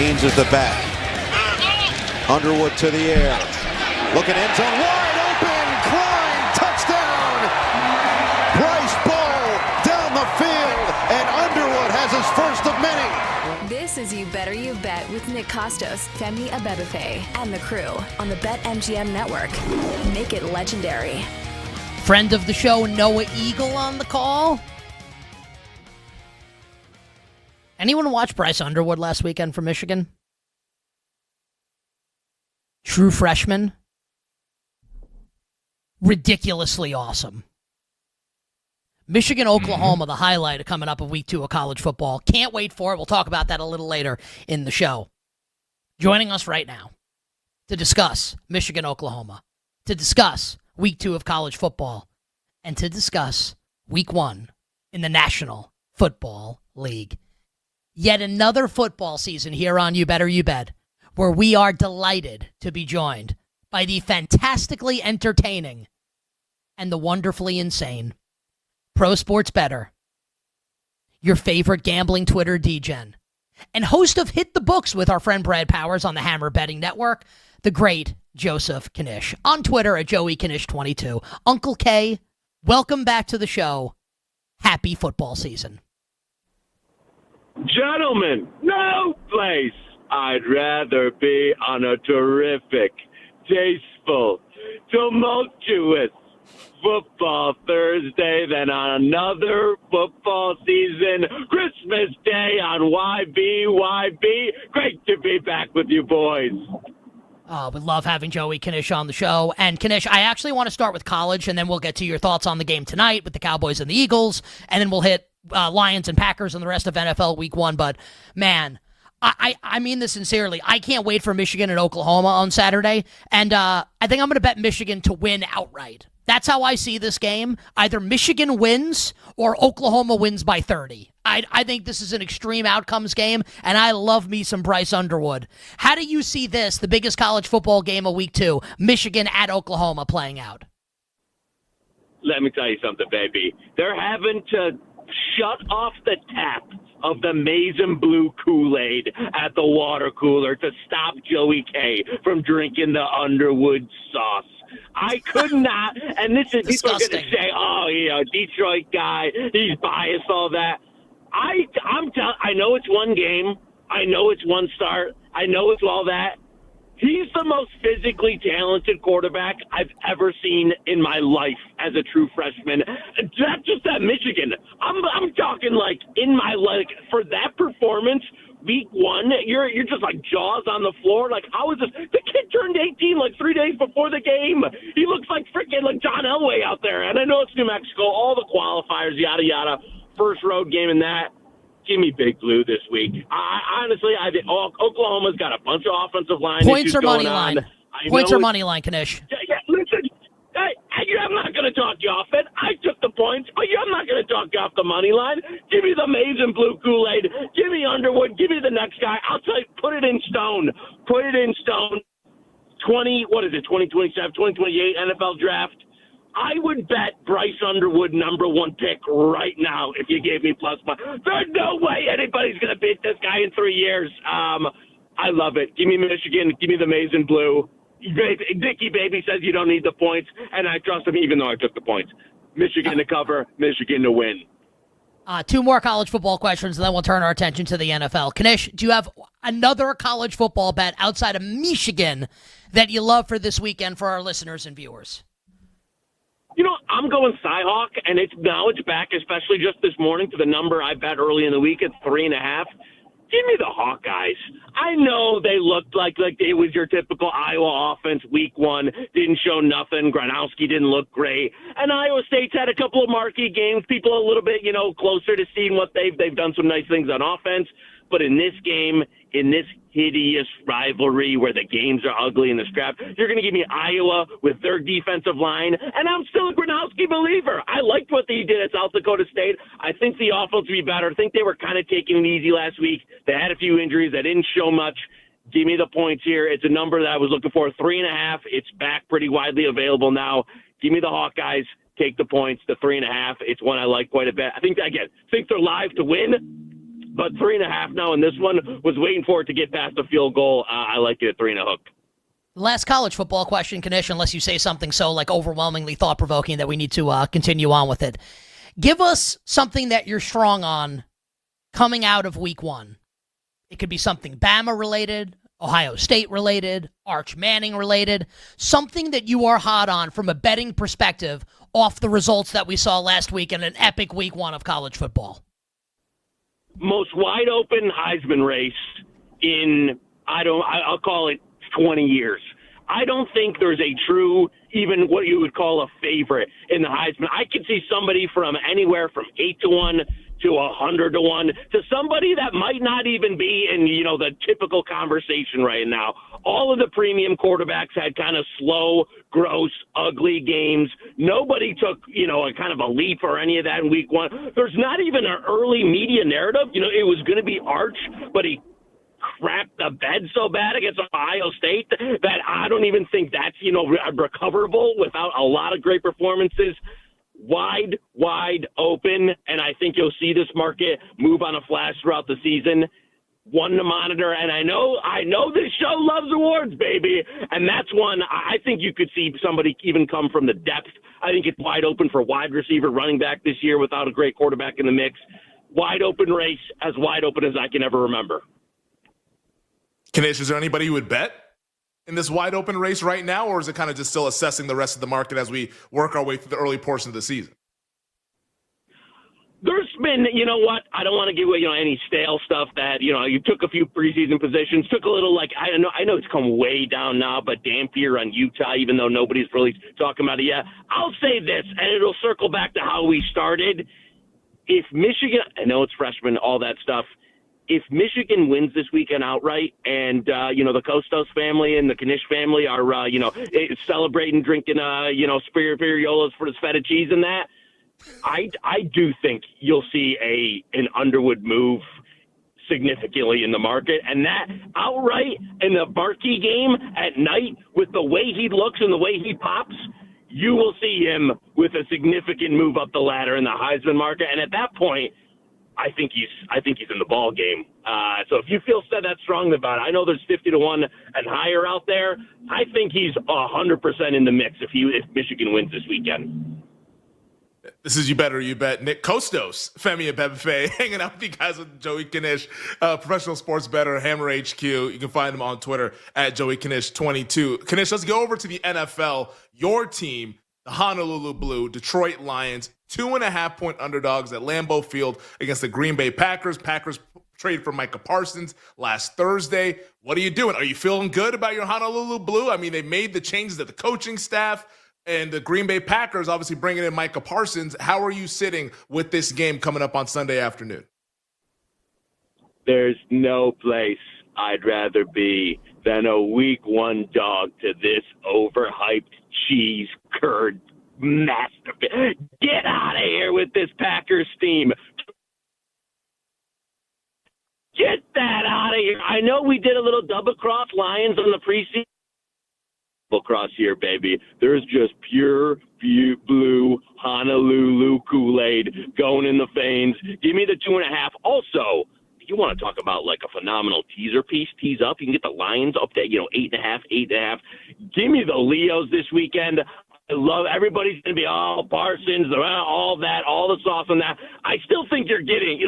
Haynes is the back. Underwood to the air. Looking end zone, wide open. Klein, touchdown. Bryce Ball down the field, and Underwood has his first of many. This is You Better You Bet with Nick Costos, Femi Abebefe, and the crew on the BetMGM network. Make it legendary. Friend of the show, Noah Eagle on the call. Anyone watch Bryce Underwood last weekend for Michigan? True freshman. Ridiculously awesome. Michigan, Oklahoma, the highlight coming up of week 2 of college football. Can't wait for it. We'll talk about that a little later in the show. Joining us right now to discuss Michigan, Oklahoma, to discuss week 2 of college football, and to discuss week 1 in the National Football League. Yet another football season here on You Better You Bet, where we are delighted to be joined by the fantastically entertaining and the wonderfully insane Pro Sports Bettor, your favorite gambling Twitter degen, and host of Hit the Books with our friend Brad Powers on the Hammer Betting Network, the great Joseph Knish. On Twitter at JoeyKnish22. Uncle K, welcome back to the show. Happy football season. Gentlemen, no place I'd rather be on a terrific, tasteful, tumultuous football Thursday than on another football season. Christmas Day on YBYB. Great to be back with you boys. We love having Joey Knish on the show. And Knish, I actually want to start with college, and then we'll get to your thoughts on the game tonight with the Cowboys and the Eagles, and then we'll hit Lions and Packers and the rest of NFL week 1. But, man, I mean this sincerely. I can't wait for Michigan and Oklahoma on Saturday. And I think I'm going to bet Michigan to win outright. That's how I see this game. Either Michigan wins or Oklahoma wins by 30. I think this is an extreme outcomes game, and I love me some Bryce Underwood. How do you see this, the biggest college football game of week 2, Michigan at Oklahoma, playing out? Let me tell you something, baby. They're having to shut off the tap of the maize and blue Kool-Aid at the water cooler to stop Joey K from drinking the Underwood sauce. I could not, and this is people are going to say, oh, Detroit guy, he's biased, all that. I know it's one game. I know it's one start. I know it's all that. He's the most physically talented quarterback I've ever seen in my life as a true freshman. Not just at Michigan. I'm talking like in my life for that performance. Week 1, you're just like jaws on the floor. Like, how is this? The kid turned 18 like 3 days before the game. He looks like freaking like John Elway out there. And I know it's New Mexico, all the qualifiers, yada yada. First road game in that. Give me Big Blue this week. I honestly think Oklahoma's got a bunch of offensive line Points issues or money going line? on. Points or money line, Knish? Yeah, listen. I'm not going to talk you off it. I took the points, but I'm not going to talk you off the money line. Give me the maize and blue Kool-Aid. Give me Underwood. Give me the next guy. I'll tell you, put it in stone. Put it in stone. 2027, 2028 NFL draft. I would bet Bryce Underwood #1 pick right now if you gave me plus money. There's no way anybody's going to beat this guy in 3 years. I love it. Give me Michigan. Give me the maize and blue. Dicky Baby says you don't need the points, and I trust him even though I took the points. Michigan to cover, Michigan to win. 2 more college football questions, and then we'll turn our attention to the NFL. Knish, do you have another college football bet outside of Michigan that you love for this weekend for our listeners and viewers? I'm going Cyhawk, and it's back, especially just this morning, to the number I bet early in the week at 3.5. Give me the Hawkeyes. I know they looked like it was your typical Iowa offense week 1. Didn't show nothing. Gronowski didn't look great. And Iowa State's had a couple of marquee games. People a little bit, closer to seeing what they've done some nice things on offense. But in this game, in this hideous rivalry where the games are ugly and the scrap, you're going to give me Iowa with their defensive line. And I'm still a Gronowski believer. I liked what they did at South Dakota State. I think the offense will be better. I think they were kind of taking it easy last week. They had a few injuries. They didn't show much. Give me the points here. It's a number that I was looking for, 3.5. It's back pretty widely available now. Give me the Hawkeyes. Take the points, the 3.5. It's one I like quite a bit. I think they're live to win. but 3.5 now, and this one was waiting for it to get past the field goal. I like it at 3.5. Last college football question, Kanish, unless you say something so overwhelmingly thought-provoking that we need to continue on with it. Give us something that you're strong on coming out of week 1. It could be something Bama-related, Ohio State-related, Arch Manning-related, something that you are hot on from a betting perspective off the results that we saw last week in an epic week 1 of college football. Most wide-open Heisman race in, I'll call it 20 years. I don't think there's a true, even what you would call a favorite in the Heisman. I could see somebody from anywhere from 8-1 to 100-1 to somebody that might not even be in, the typical conversation right now. All of the premium quarterbacks had kind of slow, gross, ugly games. Nobody took, a kind of a leap or any of that in week 1. There's not even an early media narrative. It was going to be Arch, but he crapped the bed so bad against Ohio State that I don't even think that's, recoverable without a lot of great performances. Wide open, and I think you'll see this market move on a flash throughout the season. One to monitor, and I know this show loves awards, baby, and that's one I think you could see somebody even come from the depth. I think it's wide open for wide receiver, running back this year without a great quarterback in the mix. Wide open race, as wide open as I can ever remember. Kanish, is there anybody you would bet in this wide open race right now, or is it kind of just still assessing the rest of the market as we work our way through the early portion of the season? There's been, I don't want to give away, any stale stuff that, you took a few preseason positions, took a little, I know it's come way down now, but Dampier on Utah, even though nobody's really talking about it yet. I'll say this, and it'll circle back to how we started. If Michigan, I know it's freshman, all that stuff, if Michigan wins this weekend outright and, the Costos family and the Kanish family are, celebrating, drinking, Spiriolas for the feta cheese and that, I do think you'll see an Underwood move significantly in the market. And that outright in the marquee game at night with the way he looks and the way he pops, you will see him with a significant move up the ladder in the Heisman market. And at that point, I think he's in the ball game. So if you feel that strongly about it, I know there's 50-1 and higher out there. I think he's 100% in the mix if Michigan wins this weekend. This is You Better You Bet. Nick Kostos, Femi Abebefe, hanging out with you guys with Joey Kanish, professional sports bettor, Hammer HQ. You can find him on Twitter at Joey Kanish22. Kanish, let's go over to the NFL. Your team, the Honolulu Blue, Detroit Lions, 2.5-point underdogs at Lambeau Field against the Green Bay Packers. Packers traded for Micah Parsons last Thursday. What are you doing? Are you feeling good about your Honolulu Blue? I mean, they made the changes at the coaching staff. And the Green Bay Packers obviously bringing in Micah Parsons. How are you sitting with this game coming up on Sunday afternoon? There's no place I'd rather be than a week 1 dog to this overhyped cheese curd masterpiece. Get out of here with this Packers team. Get that out of here. I know we did a little double cross Lions on the preseason. Across here, baby. There's just pure blue Honolulu Kool-Aid going in the veins. Give me the 2.5. Also, if you want to talk about like a phenomenal teaser piece, tease up, you can get the Lions up to 8.5. Give me the Leos this weekend. I love everybody's going to be all Parsons, all that, all the sauce on that. I still think you're getting,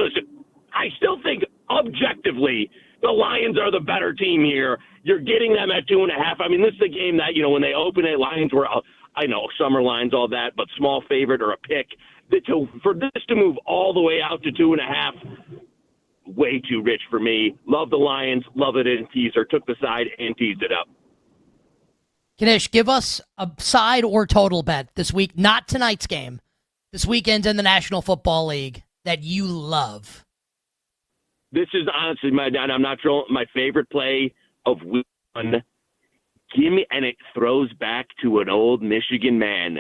I still think objectively the Lions are the better team here. You're getting them at 2.5. I mean, this is a game that, when they open it, Lions were, I know, summer lines, all that, but small favorite or a pick. For this to move all the way out to 2.5, way too rich for me. Love the Lions, love it in teaser. Took the side and teased it up. Kanish, give us a side or total bet this week, not tonight's game, this weekend in the National Football League that you love. This is honestly I'm not trolling, my favorite play of week 1. Give me, and it throws back to an old Michigan man.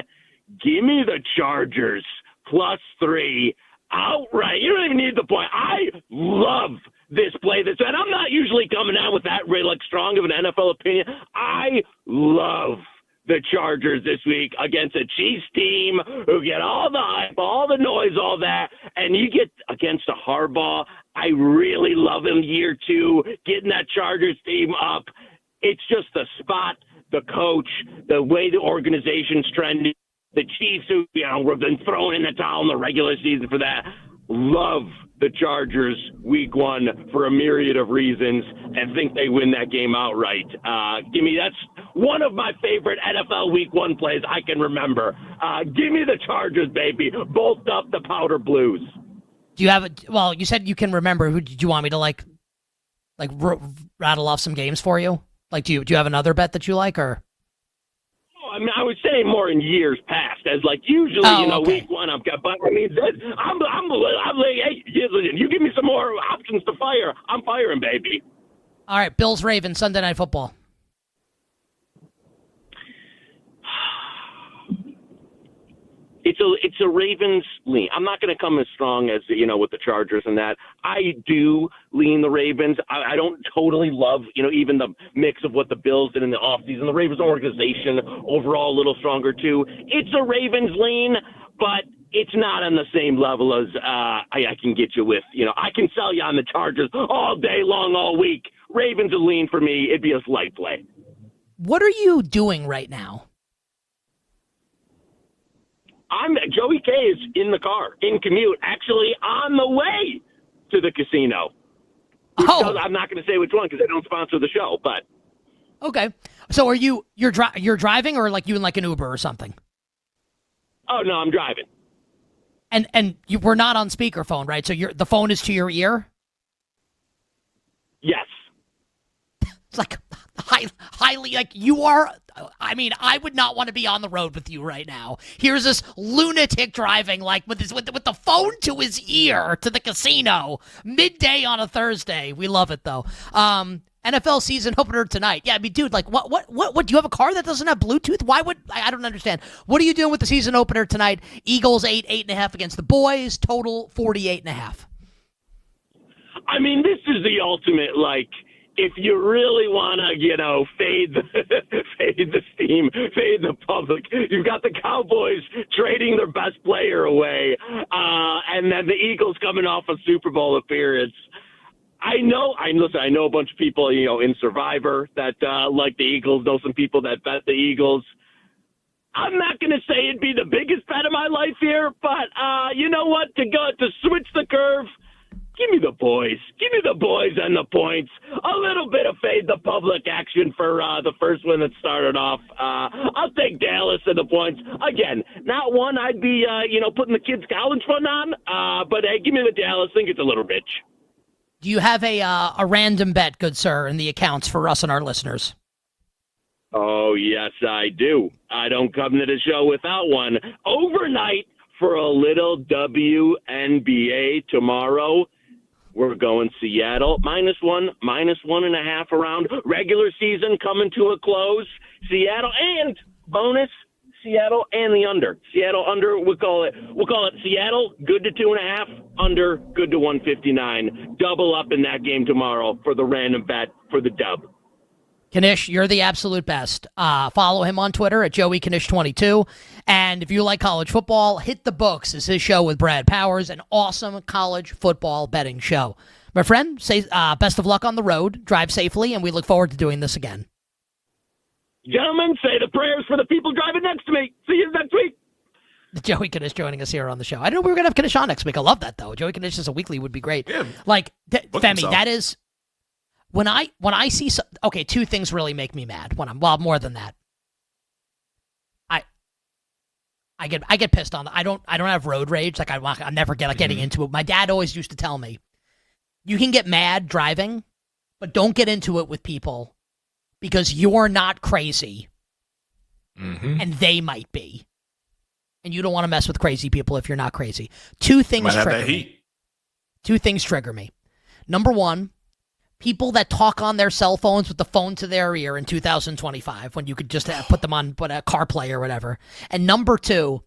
Give me the Chargers +3 outright. You don't even need the point. I love this play. And I'm not usually coming out with that really strong of an NFL opinion. I love the Chargers this week against a Chiefs team who get all the hype, all the noise, all that. and you get against a Harbaugh. I really love him year 2, getting that Chargers team up. It's just the spot, the coach, the way the organization's trending, the Chiefs who, have been throwing in the towel in the regular season for that. Love the Chargers week 1 for a myriad of reasons and think they win that game outright. That's one of my favorite NFL week 1 plays I can remember. Give me the Chargers, baby. Bolt up the powder blues. Do you have well, you said you can remember. Who did you want me to rattle off some games for you? Like, do you have another bet that you like, or? I mean, I was saying more in years past, as usually, okay. week 1 I've got. But I mean, I'm like, hey, listen, you give me some more options to fire, I'm firing, baby. All right, Bills Ravens Sunday Night Football. It's a Ravens lean. I'm not going to come as strong as, with the Chargers and that. I do lean the Ravens. I don't totally love, even the mix of what the Bills did in the offseason. The Ravens organization overall a little stronger too. It's a Ravens lean, but it's not on the same level as I can get you with. I can sell you on the Chargers all day long, all week. Ravens a lean for me. It'd be a slight play. What are you doing right now? Joey K is in the car, in commute, actually on the way to the casino. I'm not going to say which one because they don't sponsor the show, but. Okay. So are you're driving, or you in an Uber or something? Oh, no, I'm driving. And you were not on speakerphone, right? So the phone is to your ear? Yes. It's highly, you are, I mean, I would not want to be on the road with you right now. Here's this lunatic driving, with the phone to his ear to the casino, midday on a Thursday. We love it, though. NFL season opener tonight. Yeah, I mean, dude, what, do you have a car that doesn't have Bluetooth? Why would, I don't understand. What are you doing with the season opener tonight? Eagles 8.5 against the boys, total 48.5. I mean, this is the ultimate, if you really want to, fade the steam, fade the public, you've got the Cowboys trading their best player away, and then the Eagles coming off a Super Bowl appearance. I know a bunch of people, in Survivor that like the Eagles, know some people that bet the Eagles. I'm not going to say it'd be the biggest bet of my life here, but you know what? To switch the curve, give me the boys. Give me the boys and the points. A little bit of fade the public action for the first one that started off. I'll take Dallas and the points. Again, not one I'd be, putting the kids' college fund on. But hey, give me the Dallas. I think it's a little rich. Do you have a random bet, good sir, in the accounts for us and our listeners? Oh, yes, I do. I don't come to the show without one. Overnight for a little WNBA tomorrow. We're going Seattle, -1.5 around. Regular season coming to a close. Seattle and bonus, Seattle and the under. Seattle under, we'll call it Seattle, good to 2.5, under, good to 159. Double up in that game tomorrow for the random bet for the dub. Kanish, you're the absolute best. Follow him on Twitter at JoeyKanish22. And if you like college football, Hit the Books is his show with Brad Powers, an awesome college football betting show. My friend, say best of luck on the road. Drive safely, and we look forward to doing this again. Gentlemen, say the prayers for the people driving next to me. See you next week. Joey Kanish joining us here on the show. I didn't know we were going to have Kanish on next week. I love that, though. Joey Kanish as a weekly would be great. Yeah, Femi, that is... When I see two things really make me mad. More than that. I get pissed on. I don't have road rage. I never get getting into it. My dad always used to tell me, you can get mad driving, but don't get into it with people because you're not crazy, and they might be, and you don't want to mess with crazy people if you're not crazy. Two things trigger me. Two things trigger me. Number one. People that talk on their cell phones with the phone to their ear in 2025 when you could just put them on a CarPlay or whatever. And number two,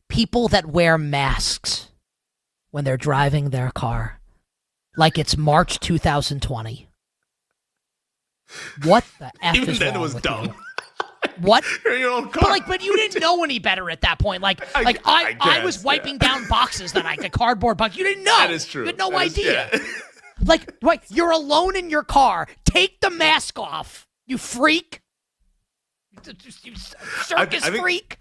people that wear masks when they're driving their car like it's March 2020. What the F Even is then wrong it was with dumb. you? What? You're in your own car. But you didn't know any better at that point. I was wiping down boxes that a cardboard box. You didn't know. That is true. You had no That is- idea. yeah. You're alone in your car. Take the mask off, you freak. You circus freak.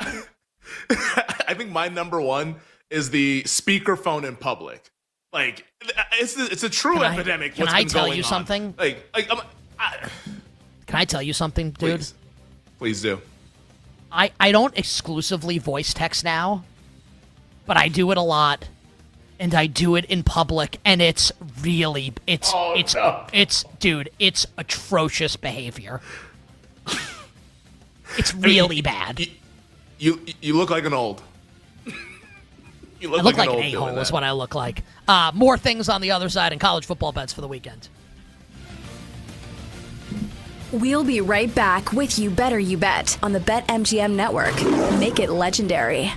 I think my number one is the speakerphone in public. Like, it's a true epidemic. Can what's I been tell going you on. something? Can I tell you something, dude? Please do. I don't exclusively voice text now, but I do it a lot, and I do it in public, and it's really it's atrocious behavior. It's really bad. You look like an old. You I look like old an a-hole doing is that. what I look like. More things on the other side and college football bets for the weekend. We'll be right back with You Better You Bet on the BetMGM network. Make it legendary.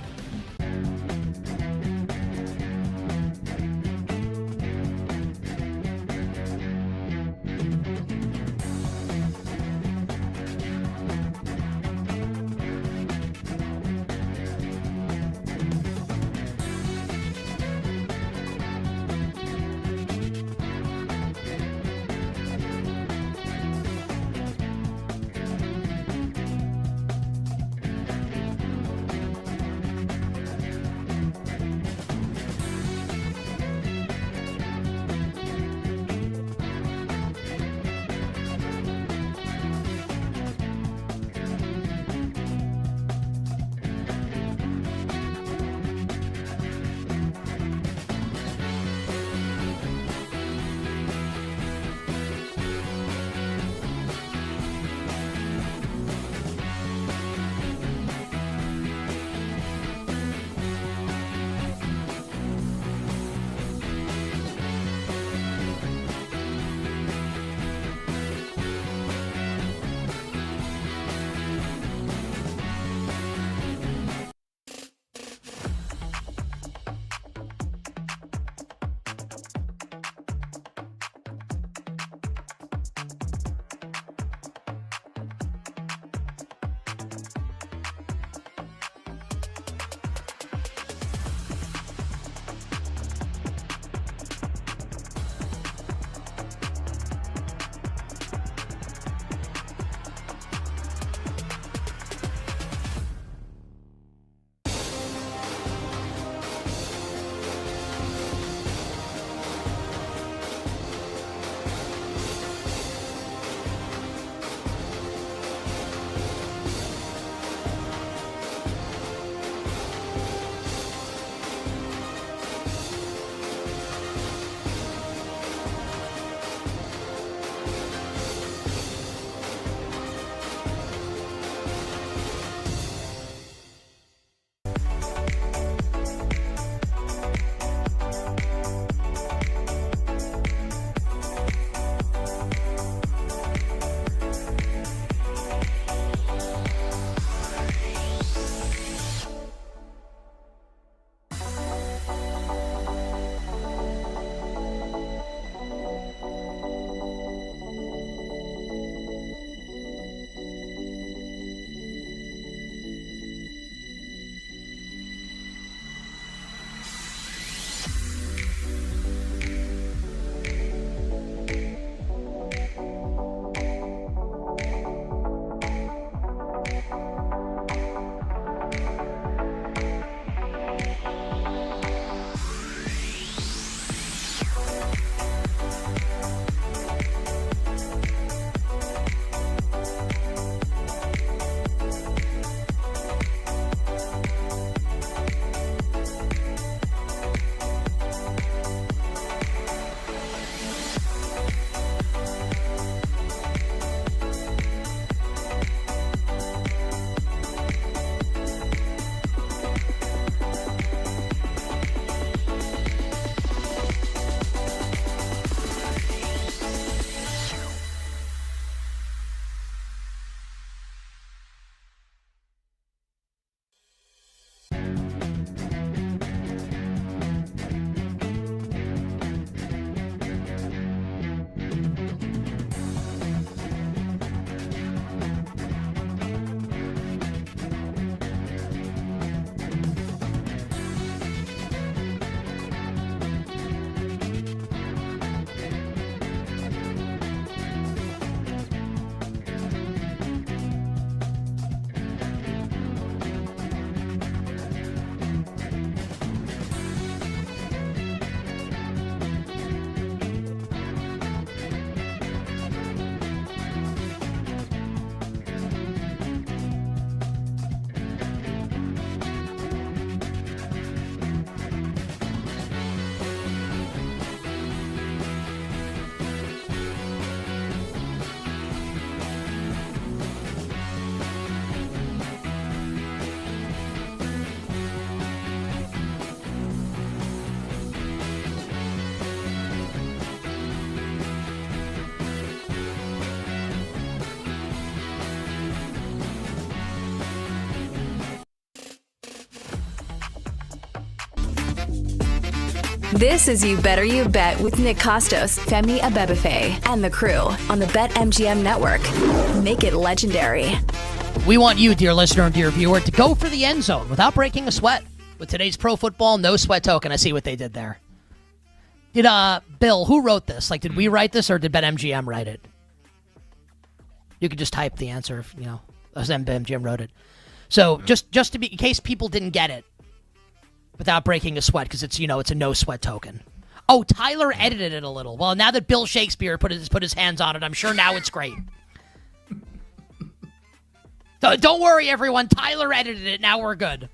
This is You Better You Bet with Nick Costos, Femi Abebefe, and the crew on the BetMGM network. Make it legendary. We want you, dear listener and dear viewer, to go for the end zone without breaking a sweat with today's Pro Football No Sweat Token. I see what they did there. Did Bill, who wrote this? Like, did we write this or did BetMGM write it? You could just type the answer if, BetMGM wrote it. So just to be, in case people didn't get it, without breaking a sweat, because it's a no sweat token. Oh, Tyler edited it a little. Well, now that Bill Shakespeare put his hands on it, I'm sure now it's great. Don't worry, everyone. Tyler edited it. Now we're good.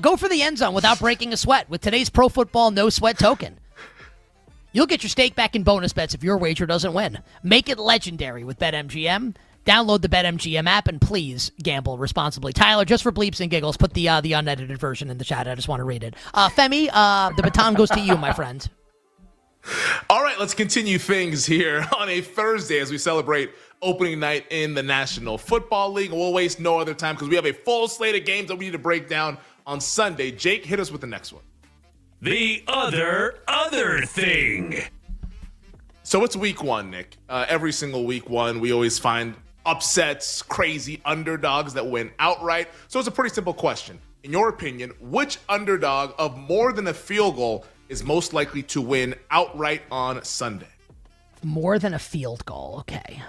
Go for the end zone without breaking a sweat with today's Pro Football No Sweat Token. You'll get your stake back in bonus bets if your wager doesn't win. Make it legendary with BetMGM. Download the BetMGM app and please gamble responsibly. Tyler, just for bleeps and giggles, put the unedited version in the chat. I just want to read it. Femi, the baton goes to you, my friend. All right, let's continue things here on a Thursday as we celebrate opening night in the National Football League. We'll waste no other time because we have a full slate of games that we need to break down on Sunday. Jake, hit us with the next one. The other thing. So it's week one, Nick. Every single week one, we always find upsets, crazy underdogs that win outright. So it's a pretty simple question. In your opinion, which underdog of more than a field goal is most likely to win outright on Sunday? More than a field goal. Okay.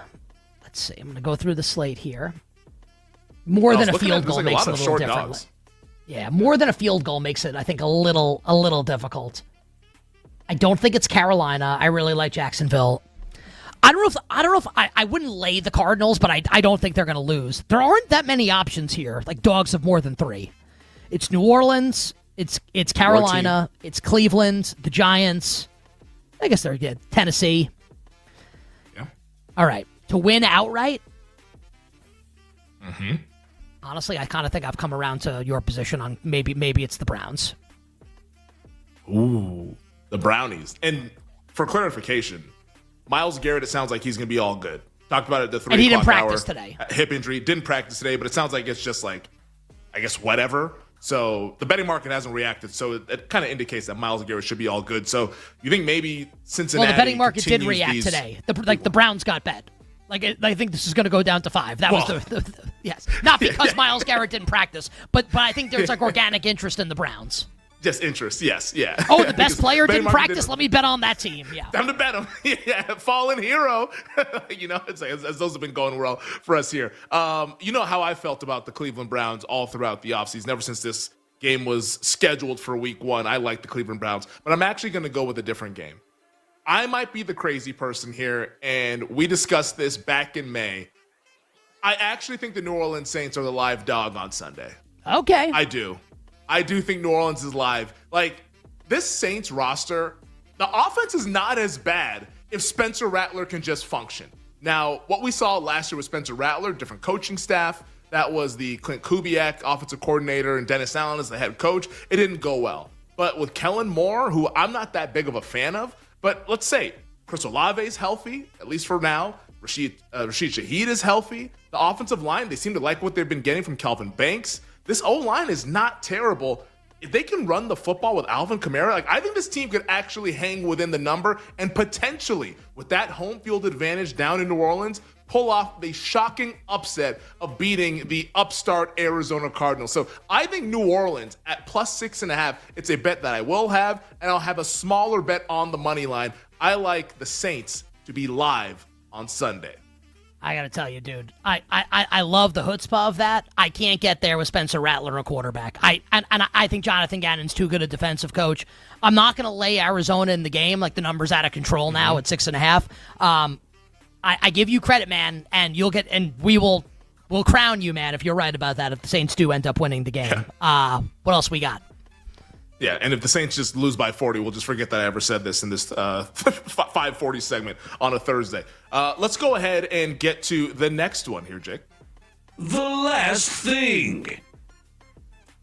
Let's see. I'm going to go through the slate here. More than a field goal makes it a little different. Yeah, more than a field goal makes it, I think, a little difficult. I don't think it's Carolina. I really like Jacksonville. I don't know if I wouldn't lay the Cardinals, but I don't think they're going to lose. There aren't that many options here, like dogs of more than 3. It's New Orleans, it's Carolina, it's Cleveland, the Giants. I guess they're good. Tennessee. Yeah. All right. To win outright? Mm-hmm. Honestly, I kind of think I've come around to your position on maybe it's the Browns. Ooh, the Brownies. And for clarification, Myles Garrett, it sounds like he's going to be all good. Talked about it at the 3 o'clock hour. And he didn't practice today. Hip injury. Didn't practice today, but it sounds like it's just like, I guess, whatever. So the betting market hasn't reacted. So it kind of indicates that Myles Garrett should be all good. So you think maybe Cincinnati. Well, the betting market did react today. The Browns got bet. I think this is going to go down to 5. That was the yes. Not because Myles Garrett didn't practice, but I think there's organic interest in the Browns. Just interest, yes, yeah. Oh, the best player didn't practice? Let me bet on that team, yeah. Time to bet him. Yeah, fallen hero. It's like, as those have been going well for us here. You know how I felt about the Cleveland Browns all throughout the offseason. Ever since this game was scheduled for week 1, I like the Cleveland Browns. But I'm actually going to go with a different game. I might be the crazy person here, and we discussed this back in May. I actually think the New Orleans Saints are the live dog on Sunday. Okay. I do think New Orleans is live. Like, this Saints roster, the offense is not as bad if Spencer Rattler can just function. Now, what we saw last year with Spencer Rattler, different coaching staff, that was the Clint Kubiak offensive coordinator and Dennis Allen as the head coach. It didn't go well. But with Kellen Moore, who I'm not that big of a fan of, but let's say Chris Olave is healthy, at least for now. Rashid Shaheed is healthy. The offensive line, they seem to like what they've been getting from Calvin Banks. This O-line is not terrible. If they can run the football with Alvin Kamara, I think this team could actually hang within the number and potentially, with that home field advantage down in New Orleans, pull off the shocking upset of beating the upstart Arizona Cardinals. So I think New Orleans at +6.5, it's a bet that I will have, and I'll have a smaller bet on the money line. I like the Saints to be live on Sunday. I got to tell you, dude, I love the chutzpah of that. I can't get there with Spencer Rattler, a quarterback. I think Jonathan Gannon's too good a defensive coach. I'm not going to lay Arizona in the game. Like, the number's out of control now at 6.5. I give you credit, man, and we'll crown you, man, if you're right about that, if the Saints do end up winning the game. What else we got? Yeah, and if the Saints just lose by 40, we'll just forget that I ever said this in this 540 segment on a Thursday. Let's go ahead and get to the next one here, Jake. The last thing.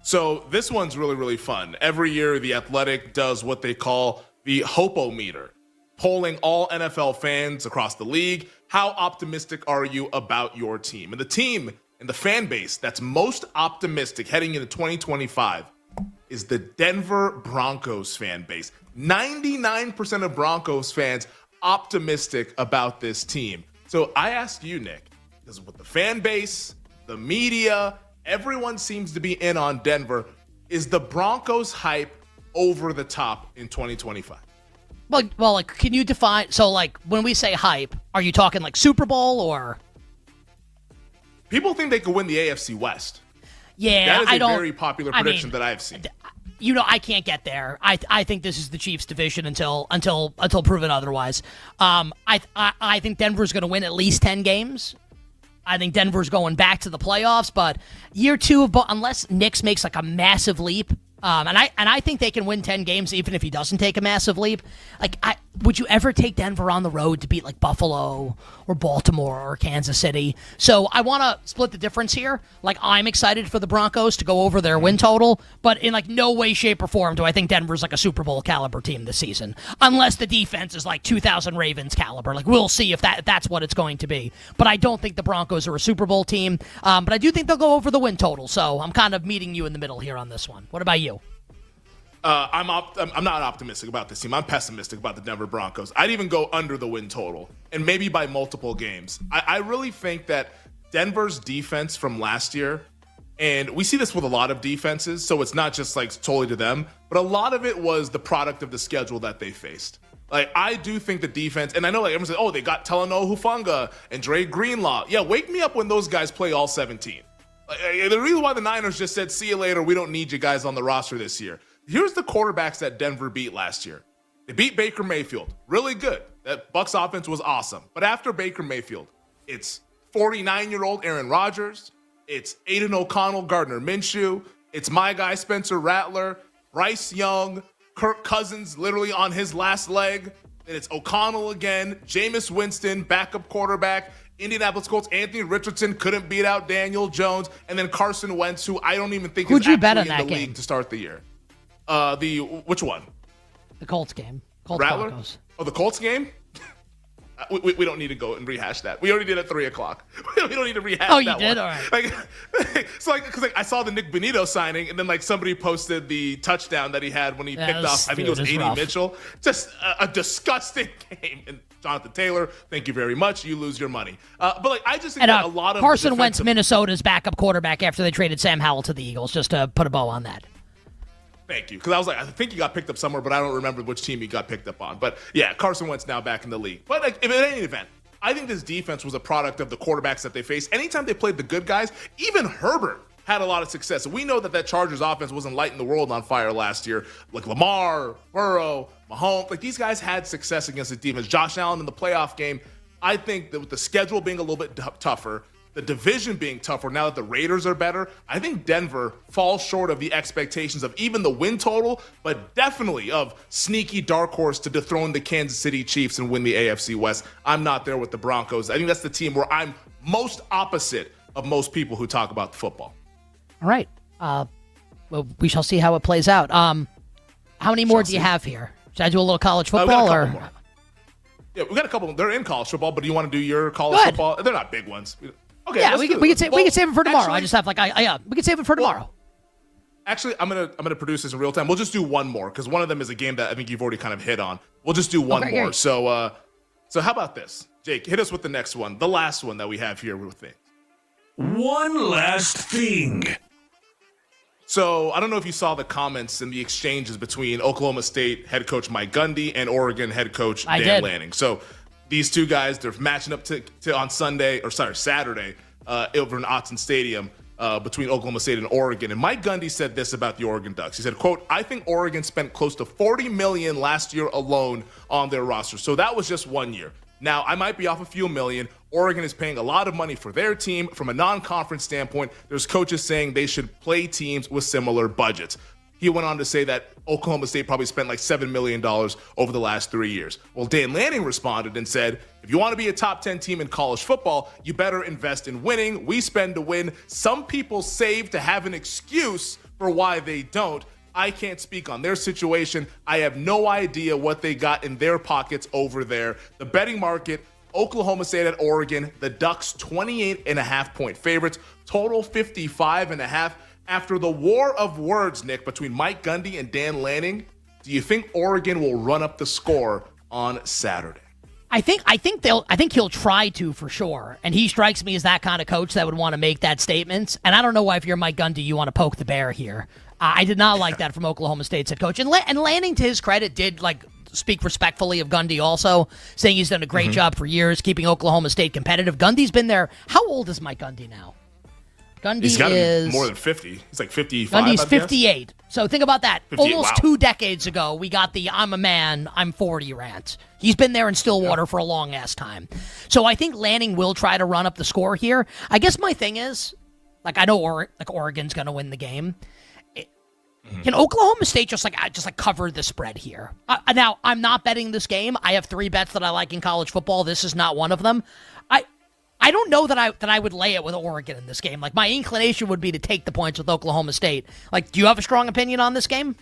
So this one's really, really fun. Every year, The Athletic does what they call the Hopo-meter, polling all NFL fans across the league. How optimistic are you about your team? And the team and the fan base that's most optimistic heading into 2025 is the Denver Broncos fan base. 99% of Broncos fans optimistic about this team. So I ask you, Nick, because with the fan base, the media, everyone seems to be in on Denver. Is the Broncos hype over the top in 2025? Well, like, can you define? So, like, when we say hype, are you talking like Super Bowl or? People think they could win the AFC West. Yeah, that is I a don't. very popular prediction that I've seen. I can't get there. I think this is the Chiefs' division until proven otherwise. I think Denver's going to win at least 10 games. I think Denver's going back to the playoffs, but year 2 unless Knicks makes like a massive leap, and I think they can win 10 games even if he doesn't take a massive leap. Like, would you ever take Denver on the road to beat like Buffalo or Baltimore or Kansas City? So I want to split the difference here. Like, I'm excited for the Broncos to go over their win total, but in like no way, shape, or form do I think Denver's like a Super Bowl caliber team this season, unless the defense is like 2000 Ravens caliber. Like, we'll see if that's what it's going to be. But I don't think the Broncos are a Super Bowl team. But I do think they'll go over the win total. So I'm kind of meeting you in the middle here on this one. What about you? I'm not optimistic about this team. I'm pessimistic about the Denver Broncos. I'd even go under the win total, and maybe by multiple games. I really think that Denver's defense from last year, and we see this with a lot of defenses, so it's not just like totally to them, but a lot of it was the product of the schedule that they faced. Like, I do think the defense, and I know like everyone says, oh, they got Talanoa Hufanga and Dre Greenlaw. Yeah, wake me up when those guys play all 17. Like, the reason why the Niners just said, see you later, we don't need you guys on the roster this year. Here's the quarterbacks that Denver beat last year. They beat Baker Mayfield. Really good. That Bucs offense was awesome. But after Baker Mayfield, it's 49-year-old Aaron Rodgers. It's Aiden O'Connell, Gardner Minshew. It's my guy, Spencer Rattler, Bryce Young, Kirk Cousins literally on his last leg. And it's O'Connell again, Jameis Winston, backup quarterback. Indianapolis Colts, Anthony Richardson couldn't beat out Daniel Jones. And then Carson Wentz, who I don't even think is actually in the league to start the year. Which one? The Colts game. Colts Rattler? Broncos. Oh, the Colts game? We don't need to go and rehash that. We already did it at 3 o'clock. We don't need to rehash that. Oh, you did? All right. Because I saw the Nick Bonito signing, and then like somebody posted the touchdown that he had when he picked off, I think it was A.D. Mitchell. Just a disgusting game. And Jonathan Taylor, thank you very much. You lose your money. But like, I just think that a lot of Carson Wentz, Minnesota's backup quarterback after they traded Sam Howell to the Eagles, just to put a bow on that. Thank you. Because I was like, I think he got picked up somewhere, but I don't remember which team he got picked up on. But yeah, Carson Wentz now back in the league. But like, if in any event, I think this defense was a product of the quarterbacks that they faced. Anytime they played the good guys, even Herbert had a lot of success. We know that Chargers offense wasn't lighting the world on fire last year. Like Lamar, Burrow, Mahomes, like these guys had success against the defense. Josh Allen in the playoff game, I think that with the schedule being a little bit tougher, the division being tougher, now that the Raiders are better, I think Denver falls short of the expectations of even the win total, but definitely of sneaky dark horse to dethrone the Kansas City Chiefs and win the AFC West. I'm not there with the Broncos. I think that's the team where I'm most opposite of most people who talk about the football. All right. Well, we shall see how it plays out. How many more do you have here? Should I do a little college football or? More. Yeah, we got a couple. They're in college football, but do you want to do your college football? They're not big ones. Okay, yeah, we can save it for tomorrow. Actually, I just have we can save it for tomorrow. Actually, I'm gonna produce this in real time. We'll just do one more because one of them is a game that I think you've already kind of hit on. We'll just do one more. Great. So how about this, Jake? Hit us with the next one, the last one that we have here with things. One last thing. So I don't know if you saw the comments and the exchanges between Oklahoma State head coach Mike Gundy and Oregon head coach Dan Lanning. So these two guys, they're matching up to on Saturday over in Autzen Stadium between Oklahoma State and Oregon. And Mike Gundy said this about the Oregon Ducks. He said, quote, I think Oregon spent close to $40 million last year alone on their roster. So that was just 1 year. Now, I might be off a few million. Oregon is paying a lot of money for their team. From a non-conference standpoint, there's coaches saying they should play teams with similar budgets. He went on to say that Oklahoma State probably spent like $7 million over the last 3 years. Well, Dan Lanning responded and said, if you want to be a top 10 team in college football, you better invest in winning. We spend to win. Some people save to have an excuse for why they don't. I can't speak on their situation. I have no idea what they got in their pockets over there. The betting market, Oklahoma State at Oregon, the Ducks 28.5 point favorites, total 55.5. After the war of words, Nick, between Mike Gundy and Dan Lanning, do you think Oregon will run up the score on Saturday? I think he'll try to for sure. And he strikes me as that kind of coach that would want to make that statement. And I don't know why, if you're Mike Gundy, you want to poke the bear here. I did not like that from Oklahoma State's head coach. And Lanning, to his credit, did speak respectfully of Gundy also, saying he's done a great job for years keeping Oklahoma State competitive. Gundy's been there. How old is Mike Gundy now? He's got to be more than 50. He's like 55. Gundy's 58. So think about that. 58, Almost 2 decades ago, we got the "I'm a man, I'm 40" rant. He's been there in Stillwater for a long ass time. So I think Lanning will try to run up the score here. I guess my thing is, I know Oregon's going to win the game. Can Oklahoma State just cover the spread here? Now, I'm not betting this game. I have 3 bets that I like in college football. This is not one of them. I don't know that I would lay it with Oregon in this game. My inclination would be to take the points with Oklahoma State. Do you have a strong opinion on this game?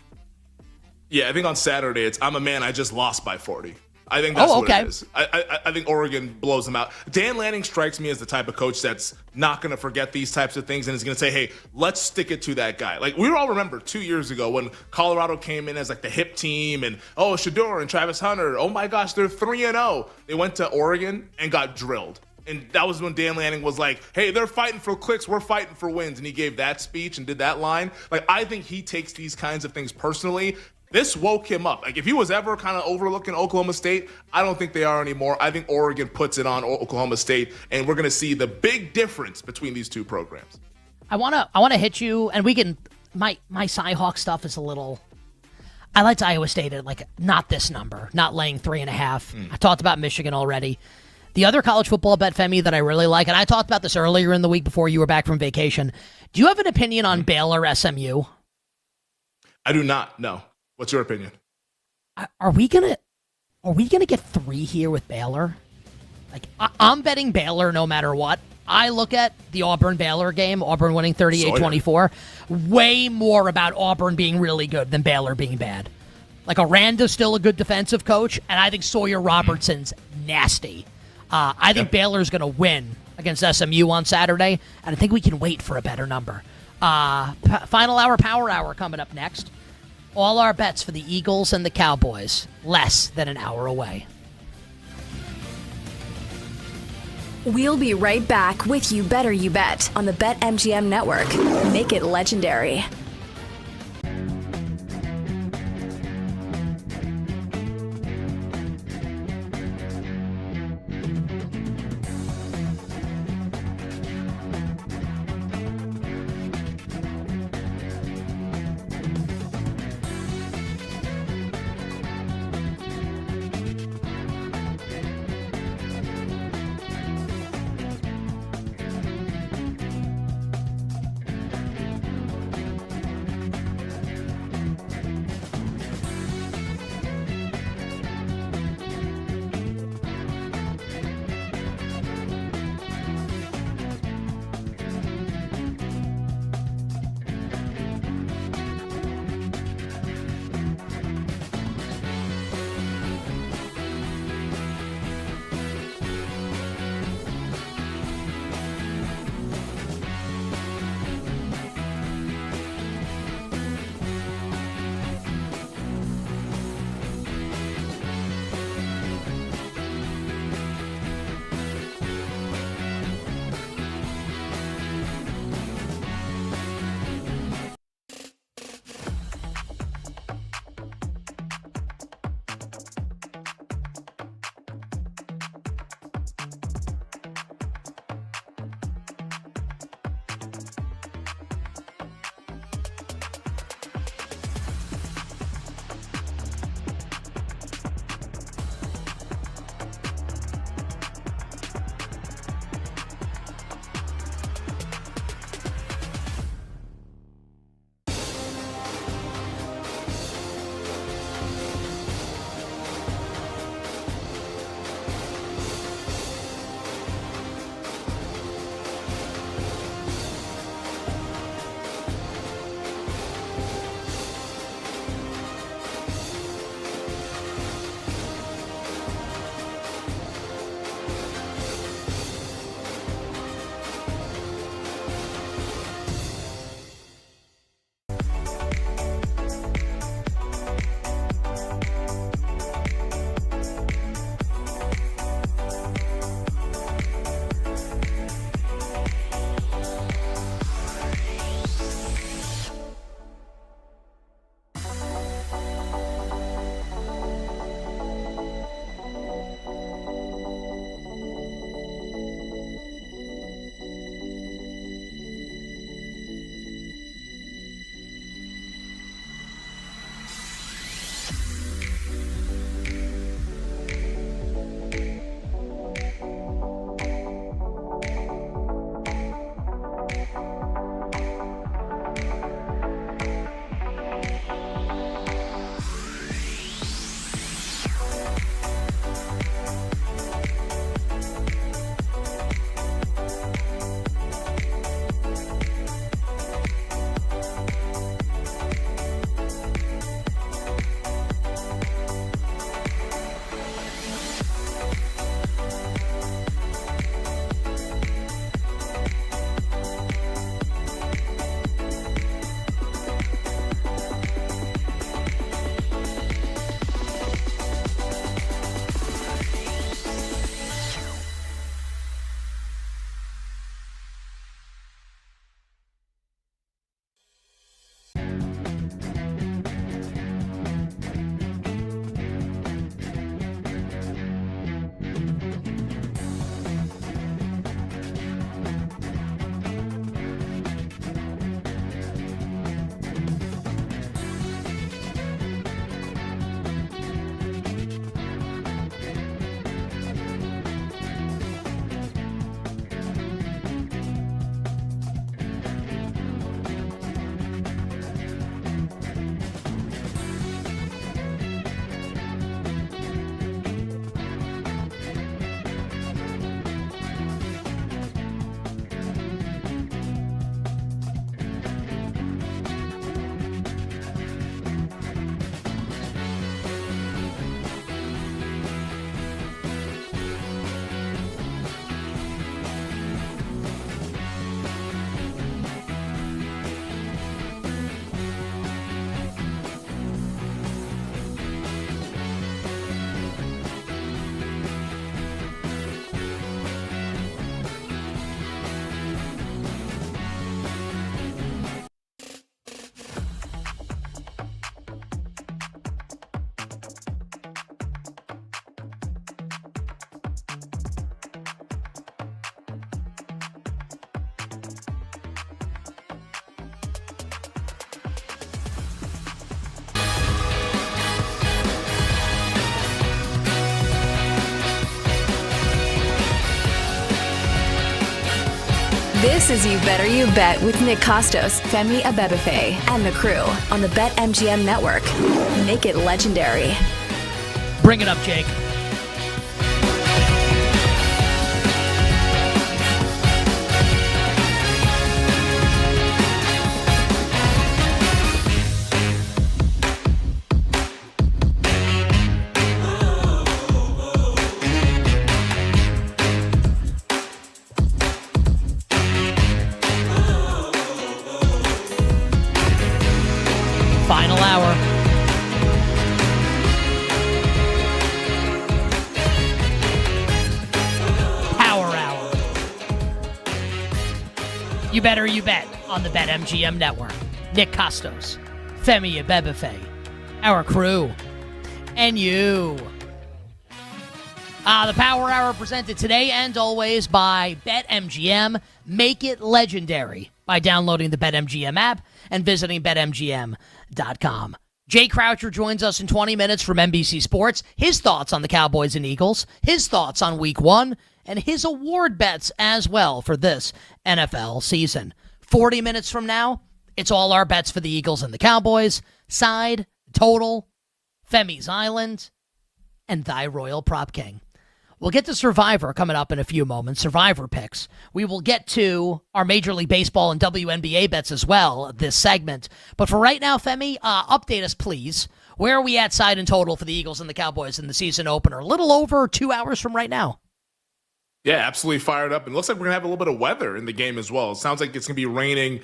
Yeah, I think on Saturday it's "I'm a man, I just lost by 40." I think that's what it is. I think Oregon blows them out. Dan Lanning strikes me as the type of coach that's not going to forget these types of things and is going to say, hey, let's stick it to that guy. We all remember 2 years ago when Colorado came in as the hip team and, Shedeur and Travis Hunter, oh my gosh, they're 3-0. They went to Oregon and got drilled. And that was when Dan Lanning was like, hey, they're fighting for clicks, we're fighting for wins. And he gave that speech and did that line. I think he takes these kinds of things personally. This woke him up. If he was ever kind of overlooking Oklahoma State, I don't think they are anymore. I think Oregon puts it on Oklahoma State, and we're going to see the big difference between these two programs. I want to hit you, and we can. My Cyhawk stuff is a little. I liked Iowa State at not this number, not laying 3.5. I talked about Michigan already. The other college football bet, Femi, that I really like, and I talked about this earlier in the week before you were back from vacation. Do you have an opinion on Baylor SMU? I do not. No. What's your opinion? Are we gonna get 3 here with Baylor? I'm betting Baylor no matter what. I look at the Auburn-Baylor game, Auburn winning 38-24, way more about Auburn being really good than Baylor being bad. Aranda's still a good defensive coach, and I think Sawyer Robertson's nasty. I think Baylor's going to win against SMU on Saturday, and I think we can wait for a better number. Final hour, power hour coming up next. All our bets for the Eagles and the Cowboys, less than an hour away. We'll be right back with You Better You Bet on the BetMGM Network. Make it legendary. This is You Better You Bet with Nick Costos, Femi Abebefe, and the crew on the BetMGM network. Make it legendary. Bring it up, Jake. Final hour. Power hour. You better you bet on the BetMGM network. Nick Costos, Femi Abebefe, our crew, and you. The Power Hour presented today and always by BetMGM. Make it legendary by downloading the BetMGM app and visiting BetMGM.com. Jay Croucher joins us in 20 minutes from NBC Sports. His thoughts on the Cowboys and Eagles, his thoughts on Week 1, and his award bets as well for this NFL season. 40 minutes from now, it's all our bets for the Eagles and the Cowboys, side, total, Femi's Island, and Thy Royal Prop King. We'll get to Survivor coming up in a few moments, Survivor picks. We will get to our Major League Baseball and WNBA bets as well this segment. But for right now, Femi, update us, please. Where are we at side and total for the Eagles and the Cowboys in the season opener? A little over 2 hours from right now. Yeah, absolutely fired up. And it looks like we're going to have a little bit of weather in the game as well. It sounds like it's going to be raining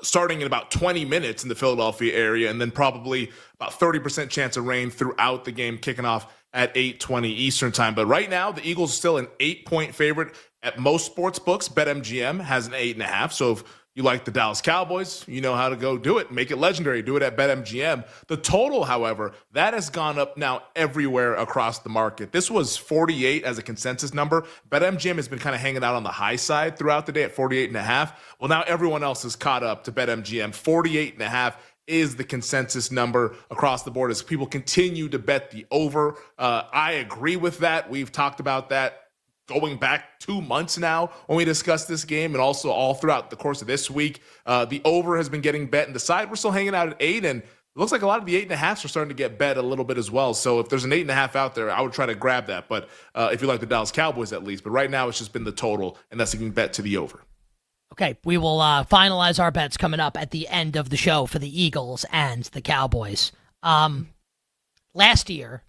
starting in about 20 minutes in the Philadelphia area, and then probably about 30% chance of rain throughout the game, kicking off at 8:20 Eastern time. But right now, the Eagles are still an 8-point favorite at most sports books. BetMGM has an 8.5. So if you like the Dallas Cowboys, you know how to go do it. Make it legendary. Do it at BetMGM. The total, however, that has gone up now everywhere across the market. This was 48 as a consensus number. BetMGM has been kind of hanging out on the high side throughout the day at 48.5. Well, now everyone else has caught up to BetMGM. 48.5 is the consensus number across the board as people continue to bet the over. I agree with that. We've talked about that going back 2 months now when we discussed this game, and also all throughout the course of this week. The over has been getting bet, and the side we're still hanging out at 8, and it looks like a lot of the 8.5s are starting to get bet a little bit as well. So if there's an 8.5 out there, I would try to grab that. But if you like the Dallas Cowboys at least, but right now it's just been the total, and that's getting bet to the over. Okay, we will finalize our bets coming up at the end of the show for the Eagles and the Cowboys. Last year,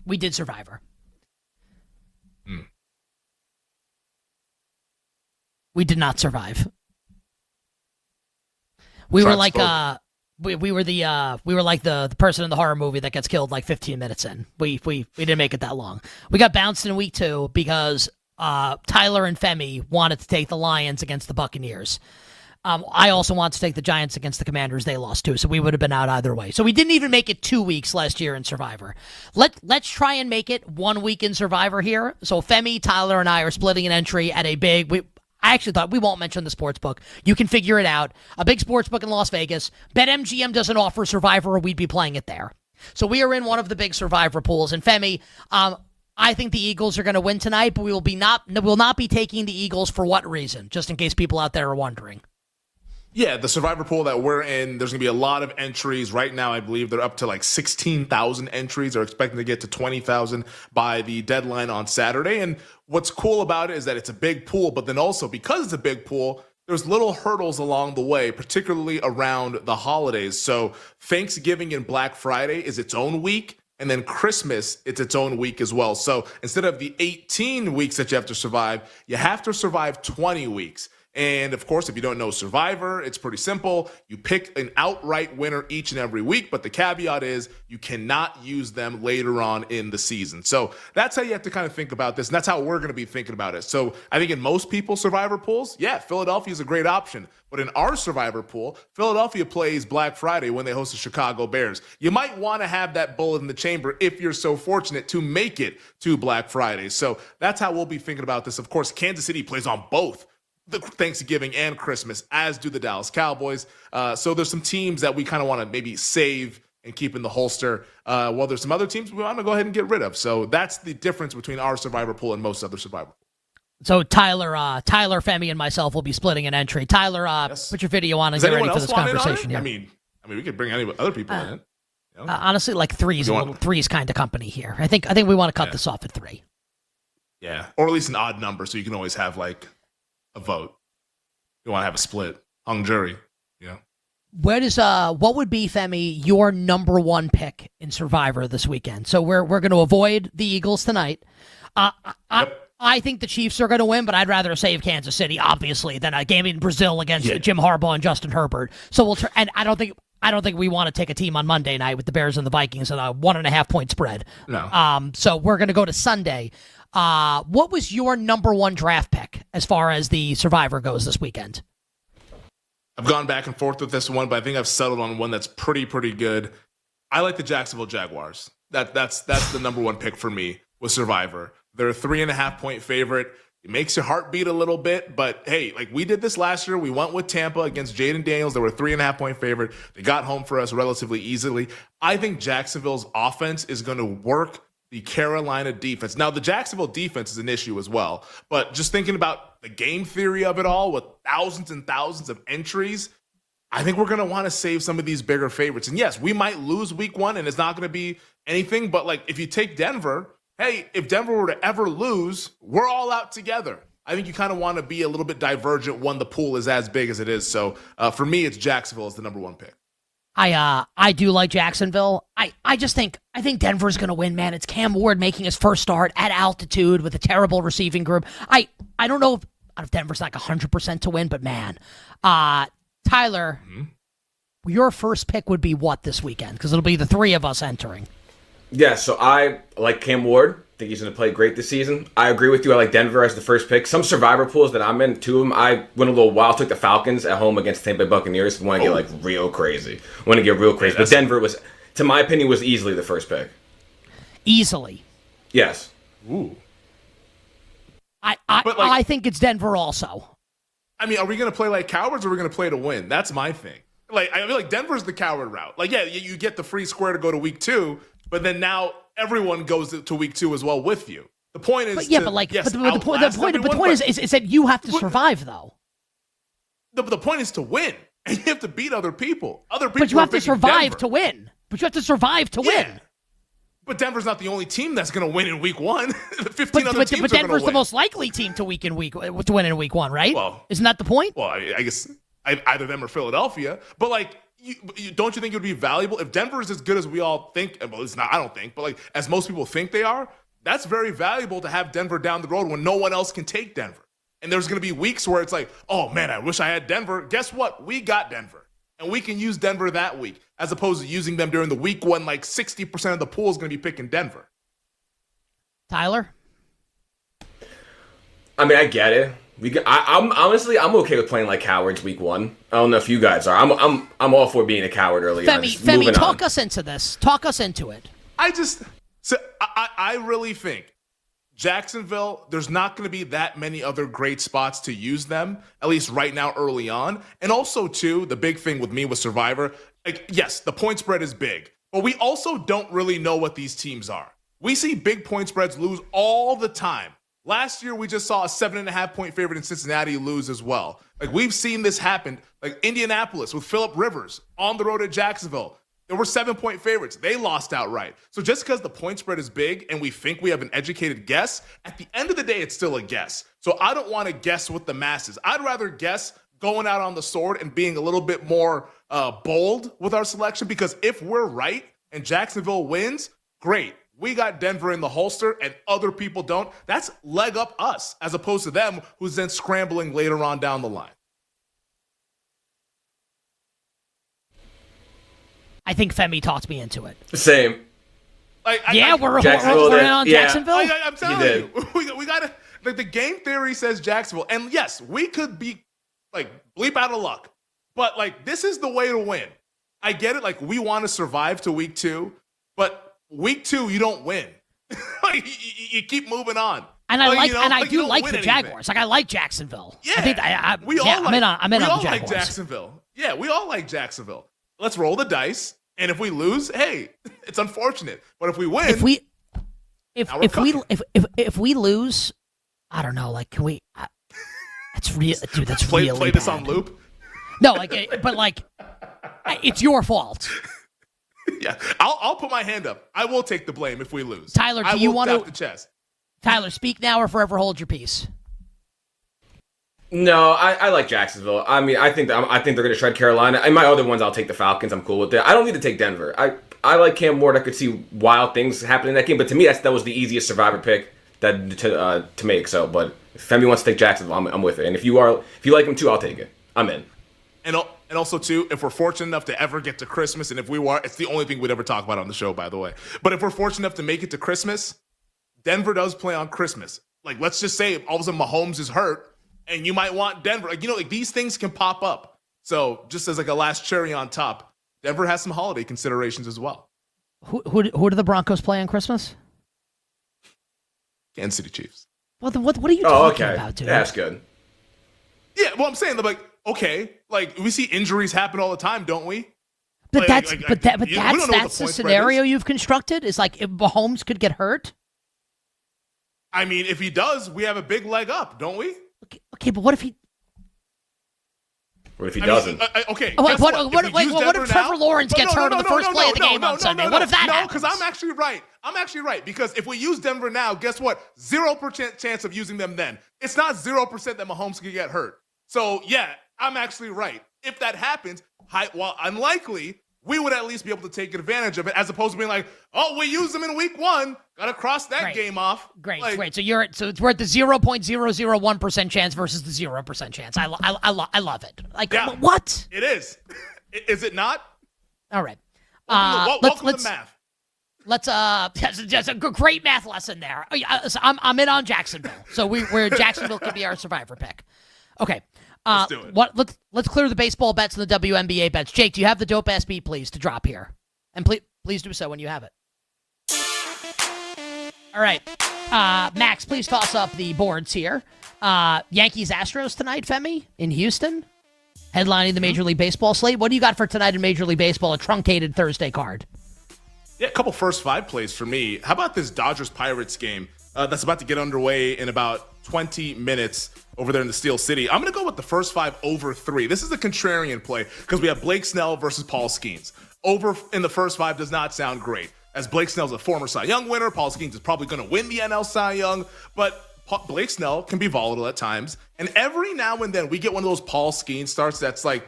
we did Survivor. We did not survive. We were like we were like the person in the horror movie that gets killed like 15 minutes in. We didn't make it that long. We got bounced in week 2 because Tyler and Femi wanted to take the Lions against the Buccaneers. I also want to take the Giants against the Commanders. They lost too, so we would have been out either way. So we didn't even make it 2 weeks last year in Survivor. Let's try and make it 1 week in Survivor here. So Femi, Tyler, and I are splitting an entry at a big. I actually thought we won't mention the sports book. You can figure it out. A big sports book in Las Vegas. BetMGM doesn't offer Survivor, or we'd be playing it there. So we are in one of the big Survivor pools. And Femi, I think the Eagles are going to win tonight, but we will not be taking the Eagles for what reason? Just in case people out there are wondering. Yeah, the Survivor pool that we're in, there's going to be a lot of entries. Right now, I believe they're up to like 16,000 entries. They're expecting to get to 20,000 by the deadline on Saturday. And what's cool about it is that it's a big pool, but then also because it's a big pool, there's little hurdles along the way, particularly around the holidays. So Thanksgiving and Black Friday is its own week. And then Christmas, it's its own week as well. So instead of the 18 weeks that you have to survive, you have to survive 20 weeks. And of course, if you don't know Survivor, it's pretty simple. You pick an outright winner each and every week, but the caveat is you cannot use them later on in the season. So that's how you have to kind of think about this, and that's how we're going to be thinking about it. So I think in most people's Survivor pools, yeah, Philadelphia is a great option. But in our Survivor pool, Philadelphia plays Black Friday when they host the Chicago Bears. You might want to have that bullet in the chamber if you're so fortunate to make it to Black Friday. So that's how we'll be thinking about this. Of course, Kansas City plays on both the Thanksgiving and Christmas, as do the Dallas Cowboys. So there's some teams that we kind of want to maybe save and keep in the holster. While there's some other teams we want to go ahead and get rid of. So that's the difference between our Survivor pool and most other Survivor pools. So Tyler, Femi, and myself will be splitting an entry. Tyler, put your video on and get ready for this conversation here. I mean, we could bring other people in it. Honestly, like three's kind of company here. I think we want to cut this off at 3. Yeah, or at least an odd number, so you can always have like a vote. You want to have a split, hung jury. What would be, Femi, your number 1 pick in Survivor this weekend? So we're going to avoid the Eagles tonight. I think the Chiefs are going to win, but I'd rather save Kansas City, obviously, than a game in Brazil against Jim Harbaugh and Justin Herbert. So and I don't think we want to take a team on Monday night with the Bears and the Vikings on a 1.5-point spread. No. So we're going to go to Sunday. What was your number 1 draft pick as far as the Survivor goes this weekend? I've gone back and forth with this one, but I think I've settled on one that's pretty good. I like the Jacksonville Jaguars. That's the number 1 pick for me with Survivor. They're a 3.5-point favorite. It makes your heart beat a little bit, but hey, like we did this last year. We went with Tampa against Jaden Daniels. They were a 3.5-point favorite. They got home for us relatively easily. I think Jacksonville's offense is going to work the Carolina defense. Now, the Jacksonville defense is an issue as well, but just thinking about the game theory of it all with thousands and thousands of entries, I think we're going to want to save some of these bigger favorites. And yes, we might lose week 1 and it's not going to be anything, but like if you take Denver, hey, if Denver were to ever lose, we're all out together. I think you kind of want to be a little bit divergent when the pool is as big as it is. So for me, it's Jacksonville as the number 1 pick. I do like Jacksonville. I think Denver's going to win, man. It's Cam Ward making his first start at altitude with a terrible receiving group. I don't know if Denver's like 100% to win, but man, Tyler, your first pick would be what this weekend? Because it'll be the 3 of us entering. Yeah, so I like Cam Ward. I think he's going to play great this season. I agree with you. I like Denver as the first pick. Some Survivor pools that I'm in, 2 of them, I went a little wild. Took the Falcons at home against the Tampa Bay Buccaneers. Want to get like real crazy. Want to get real crazy. But Denver was, to my opinion, was easily the first pick. Easily. Yes. Ooh. I think it's Denver also. I mean, are we going to play like cowards or are we going to play to win? That's my thing. Like, I feel like Denver's the coward route. Like, yeah, you get the free square to go to week 2, but then now everyone goes to week 2 as well with you. The point is, the point is that you have to survive, though. The point is to win, and you have to beat other people. But you have to survive to win. Win. But Denver's not the only team that's going to win in week 1. 15 other teams but Denver's the most likely team to win in week 1, right? Well, isn't that the point? Well, I guess either them or Philadelphia. But like, don't you think it would be valuable if Denver is as good as we all think? Well, it's not. I don't think, but like as most people think they are. That's very valuable to have Denver down the road when no one else can take Denver. And there's going to be weeks where it's like, oh man, I wish I had Denver. Guess what? We got Denver. And we can use Denver that week as opposed to using them during the week when like 60% of the pool is going to be picking Denver. Tyler? I mean, I get it. I'm honestly, I'm okay with playing like cowards week 1. I don't know if you guys are. I'm all for being a coward early on. Femi, talk us into this. Talk us into it. I really think Jacksonville, there's not going to be that many other great spots to use them, at least right now early on. And also, too, the big thing with me with Survivor, like, yes, the point spread is big, but we also don't really know what these teams are. We see big point spreads lose all the time. Last year, we just saw a 7.5-point favorite in Cincinnati lose as well. Like, we've seen this happen. Like, Indianapolis with Phillip Rivers on the road at Jacksonville. There were 7-point favorites. They lost outright. So just because the point spread is big and we think we have an educated guess, at the end of the day, it's still a guess. So I don't want to guess with the masses. I'd rather guess going out on the sword and being a little bit more bold with our selection, because if we're right and Jacksonville wins, great. We got Denver in the holster and other people don't. That's leg up us as opposed to them who's then scrambling later on down the line. I think Femi talked me into it. Same. We're in on Jacksonville. I'm telling you, we got to. Like, the game theory says Jacksonville, and yes, we could be like bleep out of luck, but like this is the way to win. I get it. Like, we want to survive to week 2, but week 2 you don't win. Like, you keep moving on. And I do like the Jaguars. Like, I like Jacksonville. Yeah, I think I'm in on the Jaguars. Like Jacksonville. Yeah, we all like Jacksonville. Let's roll the dice, and if we lose, hey, it's unfortunate. But if we win, if we lose, I don't know. Like, can we? That's real, dude. That's play really this bad. on loop. No, but it's your fault. Yeah, I'll put my hand up. I will take the blame if we lose. Tyler, do you want to the chest? Tyler, speak now or forever hold your peace. No, I like Jacksonville. I mean, I think they're going to shred Carolina. And my other ones, I'll take the Falcons. I'm cool with it. I don't need to take Denver. I like Cam Ward. I could see wild things happening in that game. But to me, that was the easiest survivor pick to make. So, but if Femi wants to take Jacksonville, I'm with it. And if you like him too, I'll take it. I'm in. And also, too, if we're fortunate enough to ever get to Christmas, and if we were, it's the only thing we'd ever talk about on the show, by the way. But if we're fortunate enough to make it to Christmas, Denver does play on Christmas. Like, let's just say all of a sudden Mahomes is hurt, and you might want Denver. Like, these things can pop up. So just as like a last cherry on top, Denver has some holiday considerations as well. Who do the Broncos play on Christmas? Kansas City Chiefs. What are you talking about, dude? That's good. Yeah, well, I'm saying, like, okay, like, we see injuries happen all the time, don't we? But like, that's the scenario you've constructed. Is like if Mahomes could get hurt. I mean, if he does, we have a big leg up, don't we? Okay, but what if he? What if he doesn't? Okay. What if Trevor Lawrence gets hurt in the first play of the game on Sunday? What if that happens? No, because I'm actually right. Because if we use Denver now, guess what? 0% chance of using them then. It's not 0% that Mahomes could get hurt. So, yeah, I'm actually right. If that happens, while unlikely, we would at least be able to take advantage of it, as opposed to being like, oh, we used them in week 1. Got to cross that game off. Great. So we're at the 0.001% chance versus the 0% chance. I love it. Like, what? It is. Is it not? All right. Welcome to math. Let's just a great math lesson there. I'm in on Jacksonville, so we're Jacksonville could be our survivor pick. Okay. Let's do it. Let's clear the baseball bets and the WNBA bets. Jake, do you have the dope ass beat, please, to drop here? And please do so when you have it. All right. Max, please toss up the boards here. Yankees Astros tonight, Femi, in Houston, headlining the Major League Baseball slate. What do you got for tonight in Major League Baseball? A truncated Thursday card. Yeah, a couple first 5 plays for me. How about this Dodgers-Pirates game that's about to get underway in about 20 minutes over there in the Steel City? I'm going to go with the first 5 over 3. This is a contrarian play because we have Blake Snell versus Paul Skeens. Over in the first 5 does not sound great, as Blake Snell's a former Cy Young winner. Paul Skeens is probably going to win the NL Cy Young, but Blake Snell can be volatile at times. And every now and then we get one of those Paul Skeens starts that's like,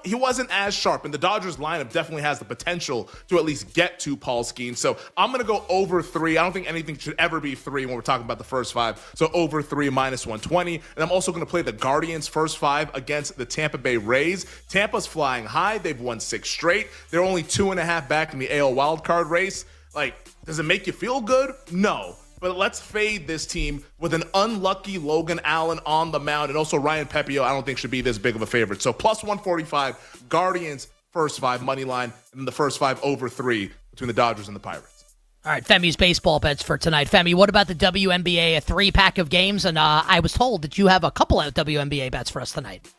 he wasn't as sharp, and the Dodgers lineup definitely has the potential to at least get to Paul Skeens. So I'm going to go over 3. I don't think anything should ever be 3 when we're talking about the first 5. So over 3 minus 120. And I'm also going to play the Guardians first 5 against the Tampa Bay Rays. Tampa's flying high. They've won 6 straight. They're only 2.5 back in the AL wildcard race. Like, does it make you feel good? No. But let's fade this team with an unlucky Logan Allen on the mound. And also Ryan Pepio, I don't think should be this big of a favorite. So plus 145, Guardians first 5 money line, and then the first 5 over 3 between the Dodgers and the Pirates. All right, Femi's baseball bets for tonight. Femi, what about the WNBA, a 3-pack of games? And I was told that you have a couple of WNBA bets for us tonight.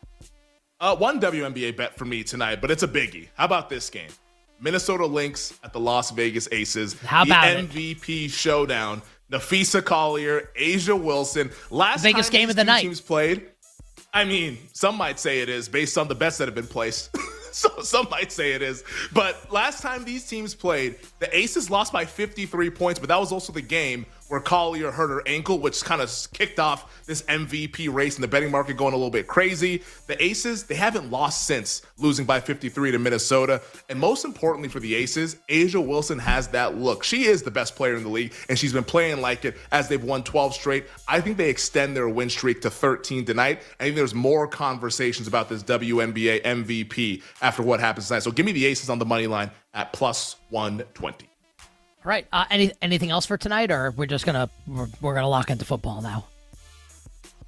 One WNBA bet for me tonight, but it's a biggie. How about this game? Minnesota Lynx at the Las Vegas Aces. How about the MVP showdown. Nafisa Collier, Asia Wilson. Last Vegas time game these of the night. Teams played. I mean, some might say it is based on the bets that have been placed. So some might say it is. But last time these teams played, the Aces lost by 53 points, but that was also the game where Collier hurt her ankle, which kind of kicked off this MVP race and the betting market going a little bit crazy. The Aces, they haven't lost since losing by 53 to Minnesota. And most importantly for the Aces, Asia Wilson has that look. She is the best player in the league, and she's been playing like it as they've won 12 straight. I think they extend their win streak to 13 tonight. I think there's more conversations about this WNBA MVP after what happens tonight. So give me the Aces on the money line at plus 120. All right. Anything else for tonight, or we're just gonna lock into football now?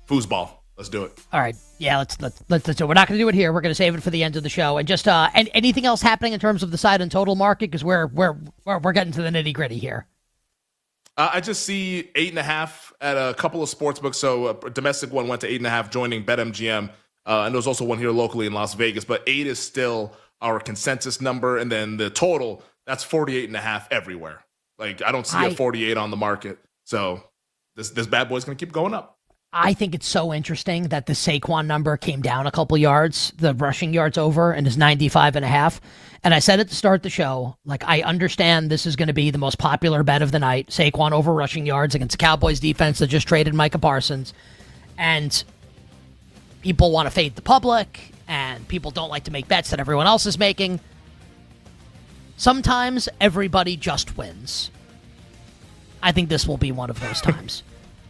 Foosball. Let's do it. All right. Yeah. Let's do it. We're not gonna do it here. We're gonna save it for the end of the show. And just anything else happening in terms of the side and total market, because we're getting to the nitty gritty here. I just see 8.5 at a couple of sports books. So a domestic one went to 8.5, joining BetMGM, and there's also one here locally in Las Vegas. But 8 is still our consensus number, and then the total, that's 48.5 everywhere. Like, I don't see a 48 on the market. So this bad boy's going to keep going up. I think it's so interesting that the Saquon number came down a couple yards, the rushing yards over, and is 95.5. And I said at the start of the show, like, I understand this is going to be the most popular bet of the night, Saquon over rushing yards against the Cowboys defense that just traded Micah Parsons. And people want to fade the public, and people don't like to make bets that everyone else is making. Sometimes everybody just wins. I think this will be one of those times.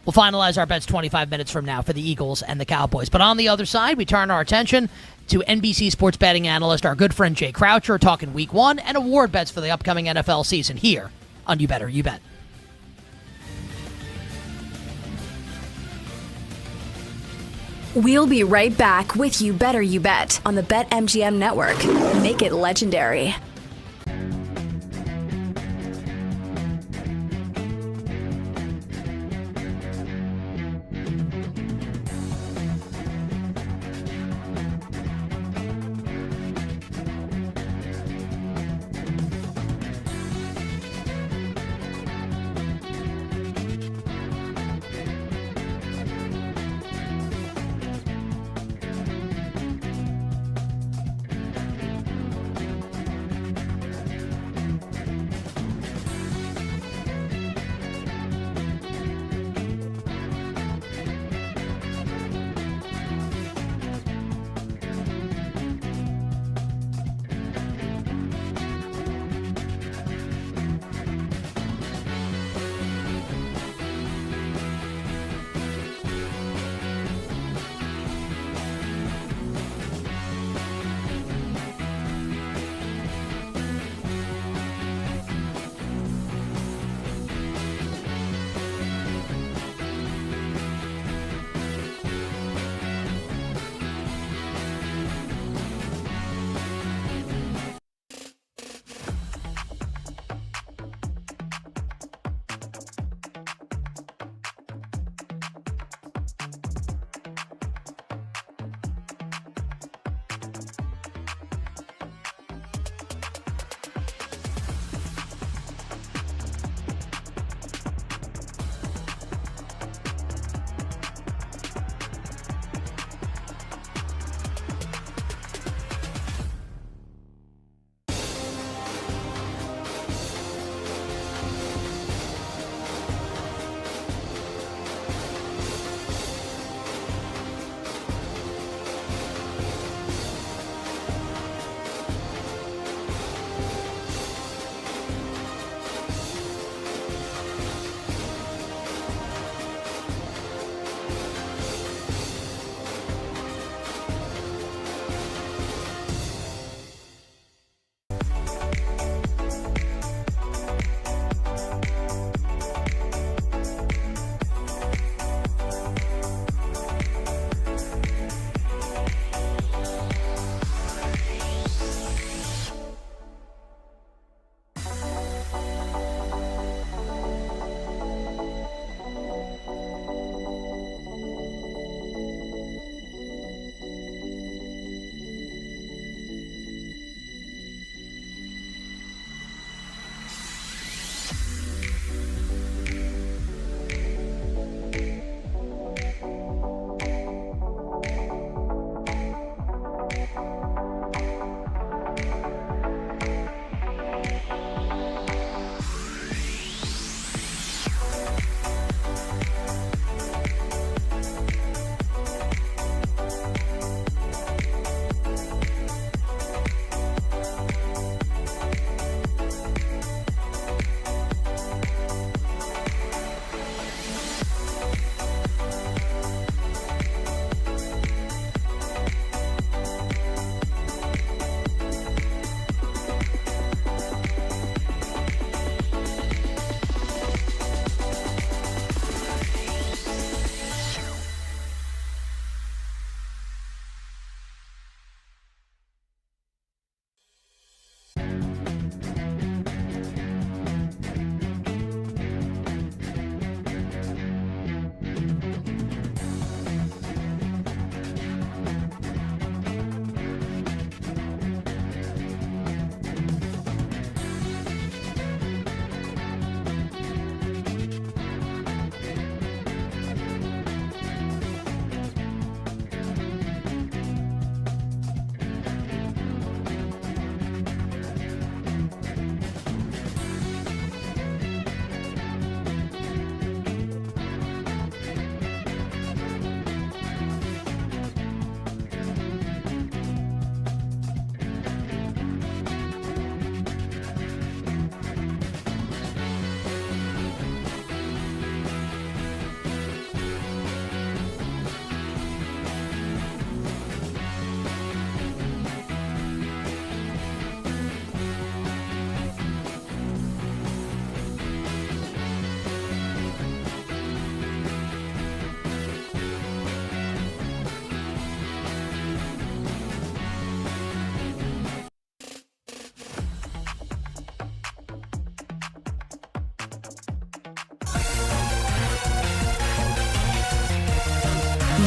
We'll finalize our bets 25 minutes from now for the Eagles and the Cowboys. But on the other side, we turn our attention to NBC sports betting analyst, our good friend Jay Croucher, talking week 1 and award bets for the upcoming NFL season here on You Better You Bet. We'll be right back with You Better You Bet on the BetMGM network. Make it legendary.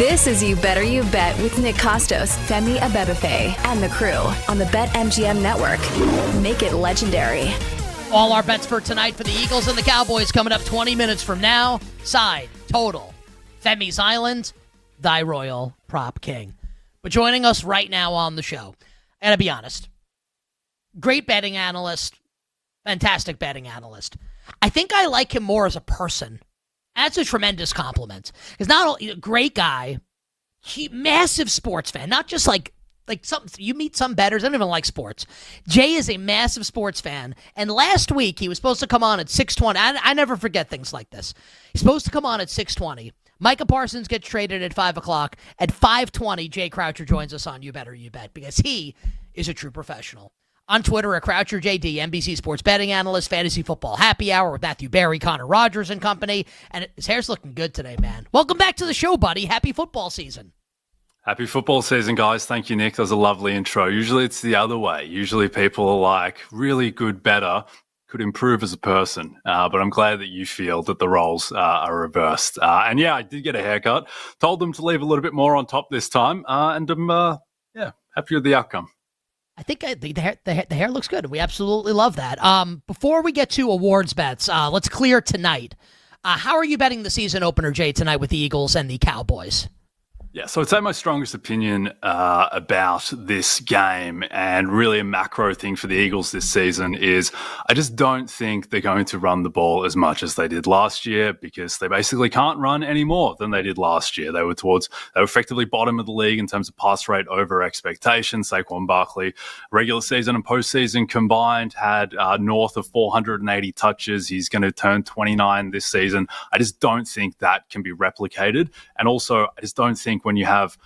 This is You Better You Bet with Nick Costos, Femi Abebefe, and the crew on the BetMGM Network. Make it legendary. All our bets for tonight for the Eagles and the Cowboys coming up 20 minutes from now. Side, total, Femi's Island, thy royal prop king. But joining us right now on the show, I gotta be honest, great betting analyst, fantastic betting analyst. I think I like him more as a person. That's a tremendous compliment. Because not only a great guy, massive sports fan, not just like some, you meet some bettors, I don't even like sports. Jay is a massive sports fan, and last week he was supposed to come on at 6:20. I never forget things like this. He's supposed to come on at 6:20. Micah Parsons gets traded at 5 o'clock. At 5:20, Jay Croucher joins us on You Better You Bet, because he is a true professional. On Twitter at CroucherJD, NBC Sports betting analyst, fantasy football happy hour with Matthew Berry, Connor Rogers and company. And his hair's looking good today, man. Welcome back to the show, buddy. Happy football season. Happy football season, guys. Thank you, Nick. That was a lovely intro. Usually it's the other way. Usually people are like, really good better, could improve as a person. But I'm glad that you feel that the roles are reversed. And yeah, I did get a haircut. Told them to leave a little bit more on top this time. And I'm happy with the outcome. I think the hair looks good. We absolutely love that. Before we get to awards bets, let's clear tonight. How are you betting the season opener, Jay, tonight with the Eagles and the Cowboys? Yeah, so I'd say my strongest opinion about this game, and really a macro thing for the Eagles this season, is I just don't think they're going to run the ball as much as they did last year, because they basically can't run any more than they did last year. They were effectively bottom of the league in terms of pass rate over expectations. Saquon Barkley, regular season and postseason combined, had north of 480 touches. He's going to turn 29 this season. I just don't think that can be replicated. And also, I just don't think when you have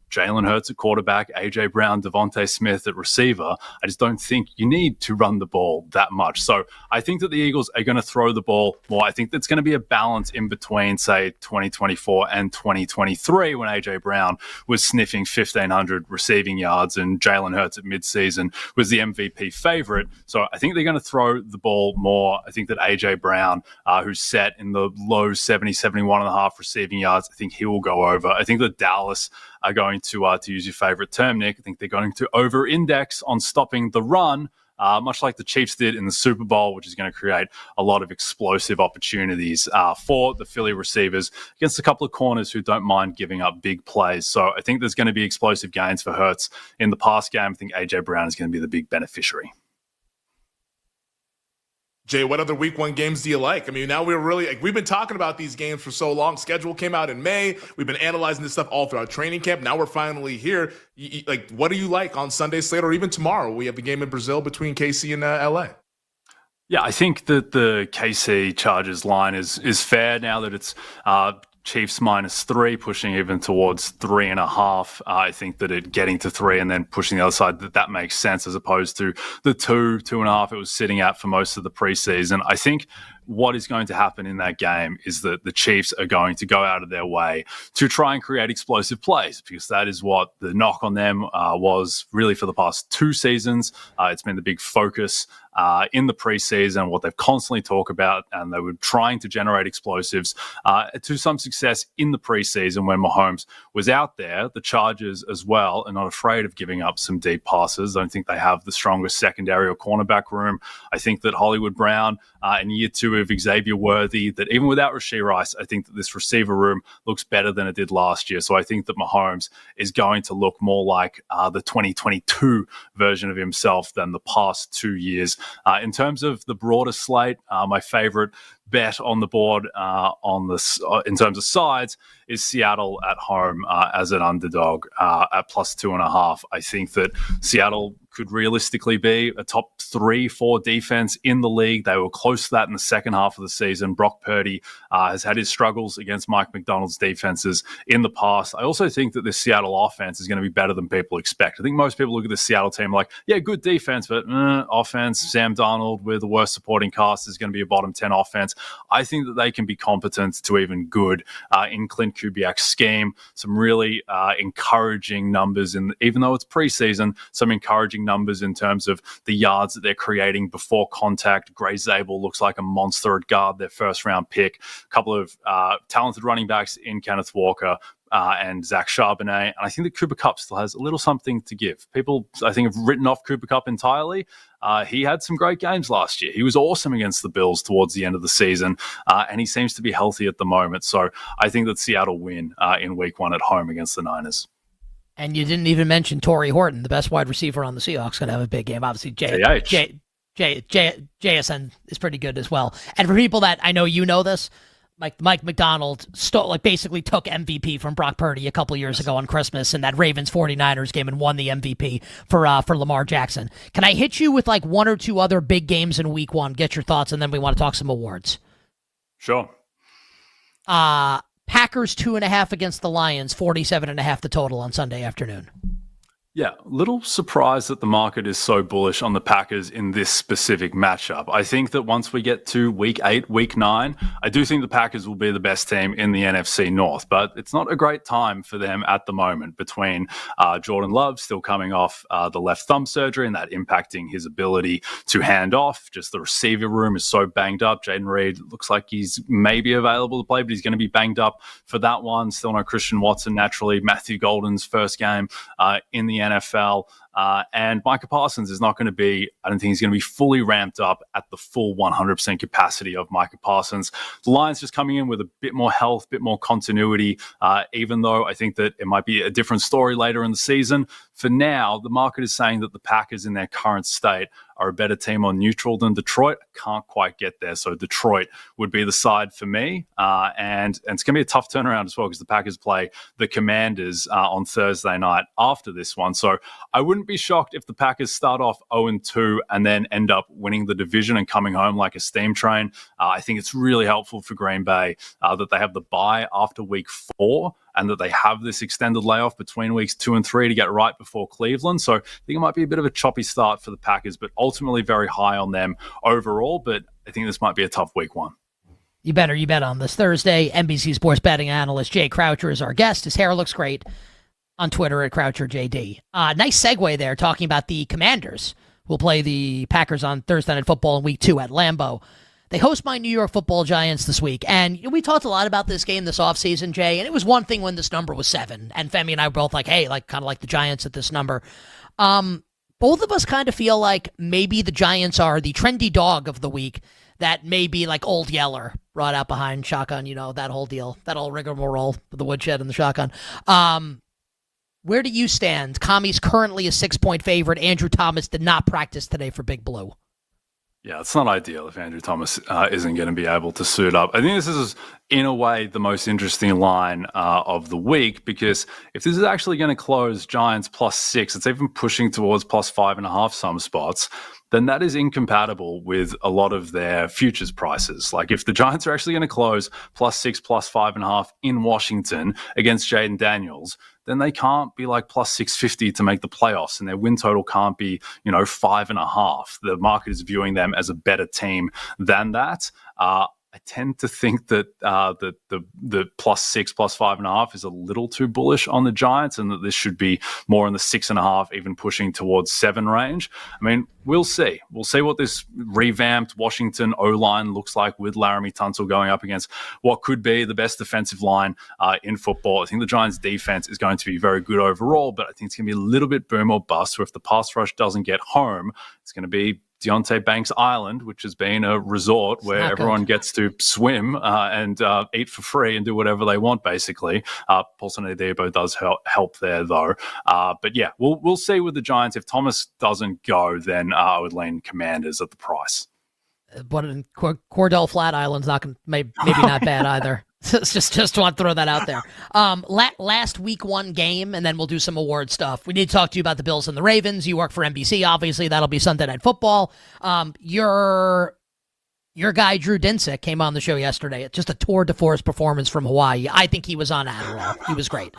Jalen Hurts at quarterback, A.J. Brown, Devontae Smith at receiver, I just don't think you need to run the ball that much. So I think that the Eagles are going to throw the ball more. I think that's going to be a balance in between, say, 2024 and 2023, when A.J. Brown was sniffing 1,500 receiving yards and Jalen Hurts at midseason was the MVP favorite. So I think they're going to throw the ball more. I think that A.J. Brown, who's set in the low 70, 71.5 receiving yards, I think he will go over. I think that Dallas are going to use your favorite term, Nick, I think they're going to over-index on stopping the run, much like the Chiefs did in the Super Bowl, which is going to create a lot of explosive opportunities for the Philly receivers against a couple of corners who don't mind giving up big plays. So I think there's going to be explosive gains for Hurts in the pass game. I think A.J. Brown is going to be the big beneficiary. Jay, what other week one games do you like? I mean, now we've been talking about these games for so long. Schedule came out in May. We've been analyzing this stuff all throughout training camp. Now we're finally here. What do you like on Sunday slate, or even tomorrow? We have the game in Brazil between KC and LA. Yeah, I think that the KC Chargers line is fair now that it's Chiefs -3, pushing even towards 3.5. I think that it getting to 3 and then pushing the other side, that makes sense, as opposed to the 2.5 it was sitting at for most of the preseason. I think what is going to happen in that game is that the Chiefs are going to go out of their way to try and create explosive plays, because that is what the knock on them was really for the past 2 seasons. It's been the big focus in the preseason, what they've constantly talked about, and they were trying to generate explosives to some success in the preseason when Mahomes was out there. The Chargers as well are not afraid of giving up some deep passes. I don't think they have the strongest secondary or cornerback room. I think that Hollywood Brown in year 2 of Xavier Worthy, that even without Rashee Rice, I think that this receiver room looks better than it did last year. So I think that Mahomes is going to look more like the 2022 version of himself than the past 2 years. In terms of the broader slate, my favorite bet on the board in terms of sides is Seattle at home as an underdog at +2.5. I think that Seattle could realistically be a top 3-4 defense in the league. They were close to that in the second half of the season. Brock Purdy has had his struggles against Mike McDonald's defenses in the past. I also think that this Seattle offense is going to be better than people expect. I think most people look at the Seattle team like, yeah, good defense, but offense, Sam Darnold with the worst supporting cast is going to be a bottom 10 offense. I think that they can be competent to even good in Clint Kubiak's scheme. Some really encouraging numbers, even though it's preseason, some encouraging numbers in terms of the yards that they're creating before contact. Gray Zabel looks like a monster at guard, their first round pick. A couple of talented running backs in Kenneth Walker, and Zach Charbonnet. And I think that Cooper Kupp still has a little something to give. People, I think, have written off Cooper Kupp entirely. He had some great games last year. He was awesome against the Bills towards the end of the season, and he seems to be healthy at the moment. So I think that Seattle win in week 1 at home against the Niners. And you didn't even mention Torrey Horton, the best wide receiver on the Seahawks, going to have a big game. Obviously, JSN is pretty good as well. And for people that I know you know this, Mike McDonald basically took MVP from Brock Purdy a couple years ago on Christmas in that Ravens 49ers game and won the MVP for Lamar Jackson. Can I hit you with like one or two other big games in week 1? Get your thoughts, and then we want to talk some awards. Sure. Packers 2.5 against the Lions, 47.5 the total on Sunday afternoon. Yeah, little surprised that the market is so bullish on the Packers in this specific matchup. I think that once we get to week 8, week 9, I do think the Packers will be the best team in the NFC North, but it's not a great time for them at the moment between Jordan Love still coming off the left thumb surgery and that impacting his ability to hand off. Just the receiver room is so banged up. Jaden Reed looks like he's maybe available to play, but he's going to be banged up for that one. Still no Christian Watson, naturally. Matthew Golden's first game in the NFL. And Micah Parsons is not going to be, I don't think he's going to be fully ramped up at the full 100% capacity of Micah Parsons. The Lions just coming in with a bit more health, bit more continuity, even though I think that it might be a different story later in the season. For now, the market is saying that the Packers in their current state are a better team on neutral than Detroit. I can't quite get there, so Detroit would be the side for me. And it's going to be a tough turnaround as well because the Packers play the Commanders on Thursday night after this one. So I wouldn't be shocked if the Packers start off 0-2 and then end up winning the division and coming home like a steam train. I think it's really helpful for Green Bay that they have the bye after week 4 and that they have this extended layoff between weeks 2 and 3 to get right before Cleveland. So I think it might be a bit of a choppy start for the Packers, but ultimately very high on them overall. But I think this might be a tough week 1. You bet on this Thursday. NBC Sports betting analyst Jay Croucher is our guest. His hair looks great on Twitter at CroucherJD. Nice segue there, talking about the Commanders, who will play the Packers on Thursday Night Football in week 2 at Lambeau. They host my New York Football Giants this week, and we talked a lot about this game this offseason, Jay, and it was one thing when this number was 7, and Femi and I were both like, hey, kind of like the Giants at this number. Both of us kind of feel like maybe the Giants are the trendy dog of the week that may be like Old Yeller brought out behind shotgun, that whole deal, that whole rigmarole with the woodshed and the shotgun. Where do you stand? Kami's currently a 6-point favorite. Andrew Thomas did not practice today for Big Blue. Yeah, it's not ideal if Andrew Thomas isn't going to be able to suit up. I think this is, in a way, the most interesting line of the week, because if this is actually going to close Giants +6, it's even pushing towards +5.5 some spots, then that is incompatible with a lot of their futures prices. Like if the Giants are actually going to close +6, +5.5 in Washington against Jaden Daniels, then they can't be like +650 to make the playoffs, and their win total can't be, 5.5. The market is viewing them as a better team than that. I tend to think that the +6, +5.5 is a little too bullish on the Giants, and that this should be more in the 6.5, even pushing towards 7 range. I mean, we'll see. We'll see what this revamped Washington O-line looks like with Laramie Tunsil going up against what could be the best defensive line in football. I think the Giants' defense is going to be very good overall, but I think it's going to be a little bit boom or bust. So if the pass rush doesn't get home, it's going to be Deontay Banks Island, which has been a resort where everyone gets to swim and eat for free and do whatever they want, basically. Paulson Adebo does help there, though. But yeah, we'll see with the Giants. If Thomas doesn't go, then I would lean Commanders at the price. But Cordell Flat Island's maybe not bad either. Just want to throw that out there. Last week 1 game, and then we'll do some award stuff. We need to talk to you about the Bills and the Ravens. You work for NBC, obviously. That'll be Sunday Night Football. Your guy, Drew Dinsick, came on the show yesterday. Just a tour de force performance from Hawaii. I think he was on Adderall. He was great.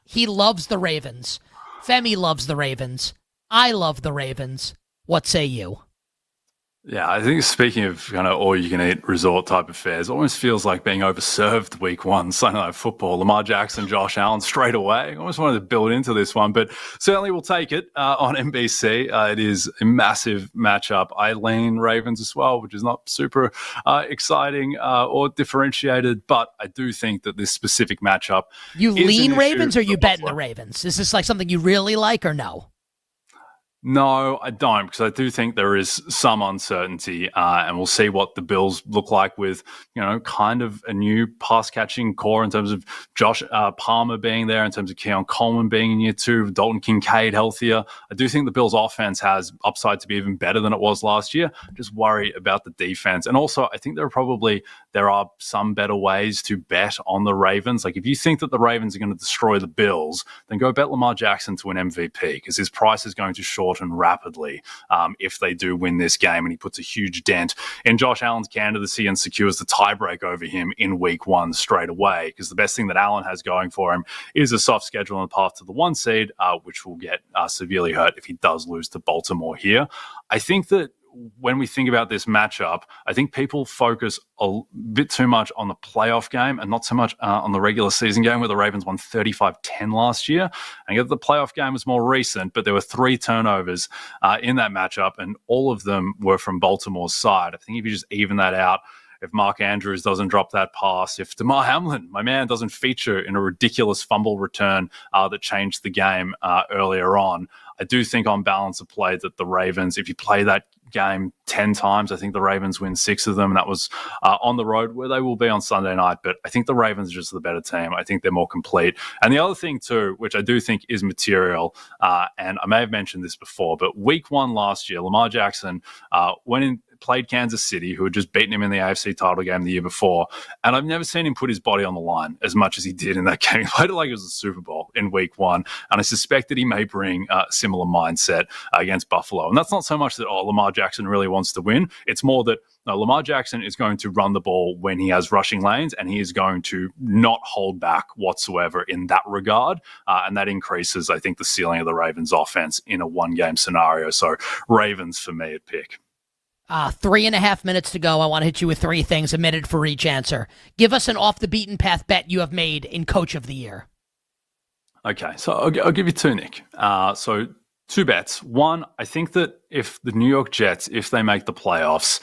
He loves the Ravens. Femi loves the Ravens. I love the Ravens. What say you? Yeah, I think speaking of kind of all-you-can-eat resort type affairs, it almost feels like being overserved week one, Sunday Night Football. Lamar Jackson, Josh Allen straight away. I almost wanted to build into this one, but certainly we'll take it on NBC. It is a massive matchup. I lean Ravens as well, which is not super exciting or differentiated, but I do think that this specific matchup You is lean an Ravens issue or you for betting Buffalo. the Ravens? Is this like something you really like or no? No, I don't, because I do think there is some uncertainty, and we'll see what the Bills look like with, kind of a new pass-catching core in terms of Josh Palmer being there, in terms of Keon Coleman being in year two, Dalton Kincaid healthier. I do think the Bills' offense has upside to be even better than it was last year. Just worry about the defense. And also, I think there are some better ways to bet on the Ravens. Like, if you think that the Ravens are going to destroy the Bills, then go bet Lamar Jackson to win MVP, because his price is going to shorten rapidly if they do win this game, and he puts a huge dent in Josh Allen's candidacy and secures the tiebreak over him in week one straight away, because the best thing that Allen has going for him is a soft schedule on the path to the 1 seed, which will get severely hurt if he does lose to Baltimore here. I think that when we think about this matchup, I think people focus a bit too much on the playoff game and not so much on the regular season game, where the Ravens won 35-10 last year. And yet the playoff game was more recent, but there were 3 turnovers in that matchup, and all of them were from Baltimore's side. I think if you just even that out, if Mark Andrews doesn't drop that pass, if DeMar Hamlin, my man, doesn't feature in a ridiculous fumble return that changed the game earlier on, I do think on balance of play that the Ravens, if you play that game 10 times, I think the Ravens win 6 of them. And that was on the road, where they will be on Sunday night. But I think the Ravens are just the better team. I think they're more complete. And the other thing too, which I do think is material, and I may have mentioned this before, but week one last year, Lamar Jackson played Kansas City, who had just beaten him in the AFC title game the year before. And I've never seen him put his body on the line as much as he did in that game. He played it like it was a Super Bowl in week one. And I suspect that he may bring a similar mindset against Buffalo. And that's not so much that, Lamar Jackson really wants to win. It's more that Lamar Jackson is going to run the ball when he has rushing lanes, and he is going to not hold back whatsoever in that regard. And that increases, I think, the ceiling of the Ravens offense in a one-game scenario. So Ravens for me at pick. 3.5 minutes to go. I want to hit you with 3 things, a minute for each answer. Give us an off-the-beaten-path bet you have made in Coach of the Year. Okay, so I'll give you 2, Nick. So 2 bets. One, I think that if the New York Jets, if they make the playoffs,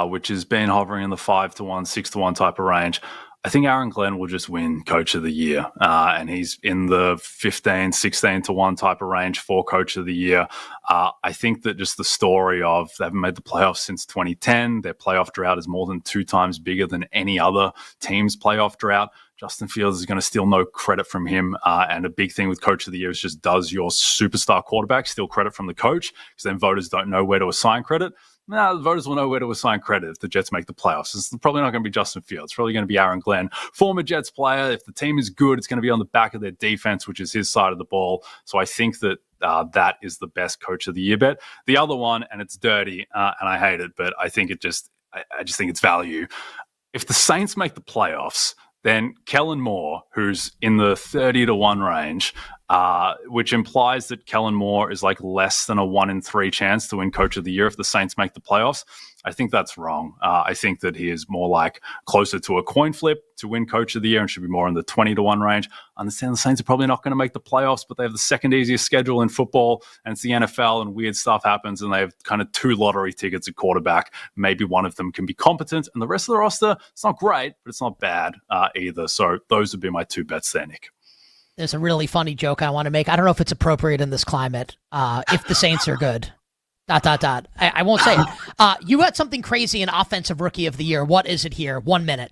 which has been hovering in the 5-1, 6-1 type of range, I think Aaron Glenn will just win Coach of the Year, and he's in the 15, 16-1 type of range for Coach of the Year. I think that just the story of they haven't made the playoffs since 2010. Their playoff drought is more than 2 times bigger than any other team's playoff drought. Justin Fields is going to steal no credit from him. And a big thing with Coach of the Year is just, does your superstar quarterback steal credit from the coach? Because then voters don't know where to assign credit. The voters will know where to assign credit if the Jets make the playoffs. It's probably not going to be Justin Fields. It's probably going to be Aaron Glenn, former Jets player. If the team is good, it's going to be on the back of their defense, which is his side of the ball. So I think that that is the best Coach of the Year bet. The other one, and it's dirty, and I hate it, but I think I just think it's value. If the Saints make the playoffs, then Kellen Moore, who's in the 30-1 range, which implies that Kellen Moore is like less than a 1 in 3 chance to win Coach of the Year if the Saints make the playoffs. I think that's wrong. I think that he is more like closer to a coin flip to win Coach of the Year and should be more in the 20-1 range. I understand the Saints are probably not going to make the playoffs, but they have the second easiest schedule in football, and it's the NFL, and weird stuff happens, and they have kind of 2 lottery tickets at quarterback. Maybe one of them can be competent, and the rest of the roster, it's not great, but it's not bad either. So those would be my 2 bets there, Nick. There's a really funny joke I want to make. I don't know if it's appropriate in this climate. If the Saints are good. ... I won't say it. You had something crazy in Offensive Rookie of the Year. What is it here? 1 minute.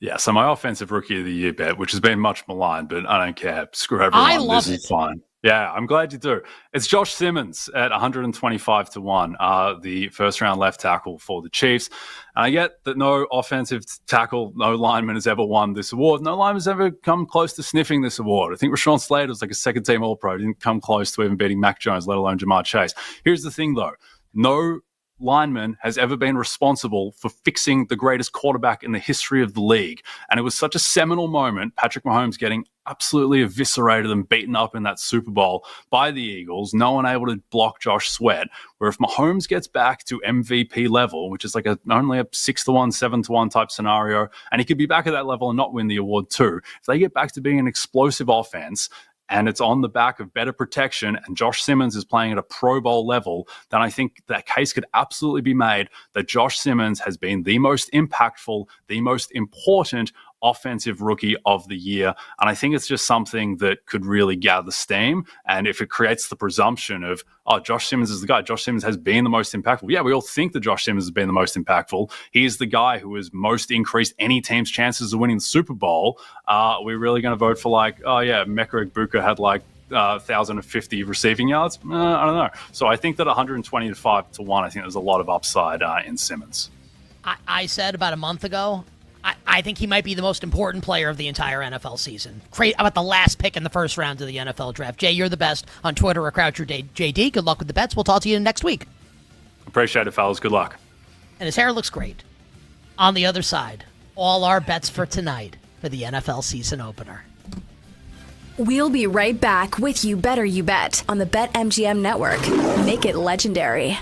Yeah, so my Offensive Rookie of the Year bet, which has been much maligned, but I don't care. Screw everyone. I love this it. is fine. Yeah, I'm glad you do. It's Josh Simmons at 125-1, the first-round left tackle for the Chiefs. And I get that no offensive tackle, no lineman has ever won this award. No lineman has ever come close to sniffing this award. I think Rashawn Slater was like a second-team All-Pro. He didn't come close to even beating Mac Jones, let alone Jamar Chase. Here's the thing, though. No lineman has ever been responsible for fixing the greatest quarterback in the history of the league. And it was such a seminal moment, Patrick Mahomes getting absolutely eviscerated and beaten up in that Super Bowl by the Eagles, no one able to block Josh Sweat, where if Mahomes gets back to MVP level, which is like only a 6-1, 7-1 type scenario, and he could be back at that level and not win the award too. If they get back to being an explosive offense, and it's on the back of better protection, and Josh Simmons is playing at a Pro Bowl level, then I think that case could absolutely be made that Josh Simmons has been the most impactful, the most important offensive rookie of the year. And I think it's just something that could really gather steam. And if it creates the presumption of, oh, Josh Simmons is the guy, Josh Simmons has been the most impactful. Yeah, we all think that Josh Simmons has been the most impactful. He is the guy who has most increased any team's chances of winning the Super Bowl. We're really going to vote for like, oh yeah, Mecca Egbuka had like 1,050 receiving yards? I don't know. So I think that 120 to 5-1, I think there's a lot of upside in Simmons. I said about a month ago, I think he might be the most important player of the entire NFL season. Great about the last pick in the first round of the NFL draft. Jay, you're the best on Twitter at CroucherJD. Good luck with the bets. We'll talk to you next week. Appreciate it, fellas. Good luck. And his hair looks great. On the other side, all our bets for tonight for the NFL season opener. We'll be right back with You Better You Bet on the BetMGM network. Make it legendary.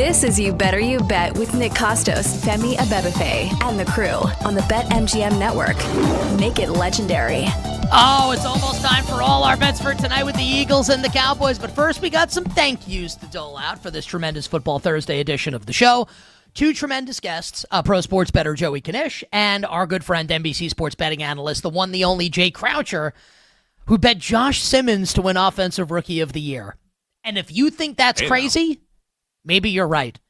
This is You Better You Bet with Nick Costos, Femi Abebefe, and the crew on the BetMGM Network. Make it legendary. Oh, it's almost time for all our bets for tonight with the Eagles and the Cowboys. But first, we got some thank yous to dole out for this tremendous Football Thursday edition of the show. Two tremendous guests, pro sports bettor Joey Knish and our good friend, NBC sports betting analyst, the one, the only Jay Croucher, who bet Josh Simmons to win Offensive Rookie of the Year. And if you think that's crazy, maybe you're right.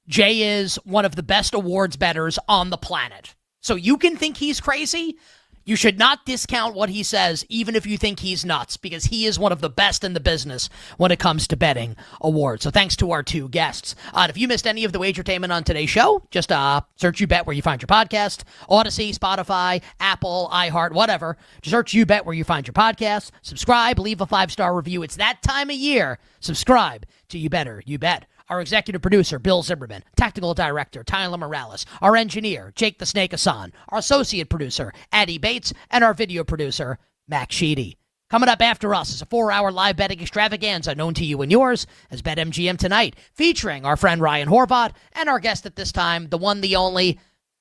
Jay is one of the best awards bettors on the planet. So you can think he's crazy. You should not discount what he says, even if you think he's nuts, because he is one of the best in the business when it comes to betting awards. So thanks to our two guests. And if you missed any of the Wagertainment on today's show, just search You Bet where you find your podcast. Odyssey, Spotify, Apple, iHeart, whatever. Just search You Bet where you find your podcast. Subscribe, leave a 5-star review. It's that time of year. Subscribe to You Better You Bet. Our executive producer, Bill Zimmerman, technical director, Tyler Morales, our engineer, Jake the Snake Hassan, our associate producer, Addie Bates, and our video producer, Max Sheedy. Coming up after us is a 4-hour live betting extravaganza known to you and yours as BetMGM Tonight, featuring our friend Ryan Horvath and our guest at this time, the one, the only,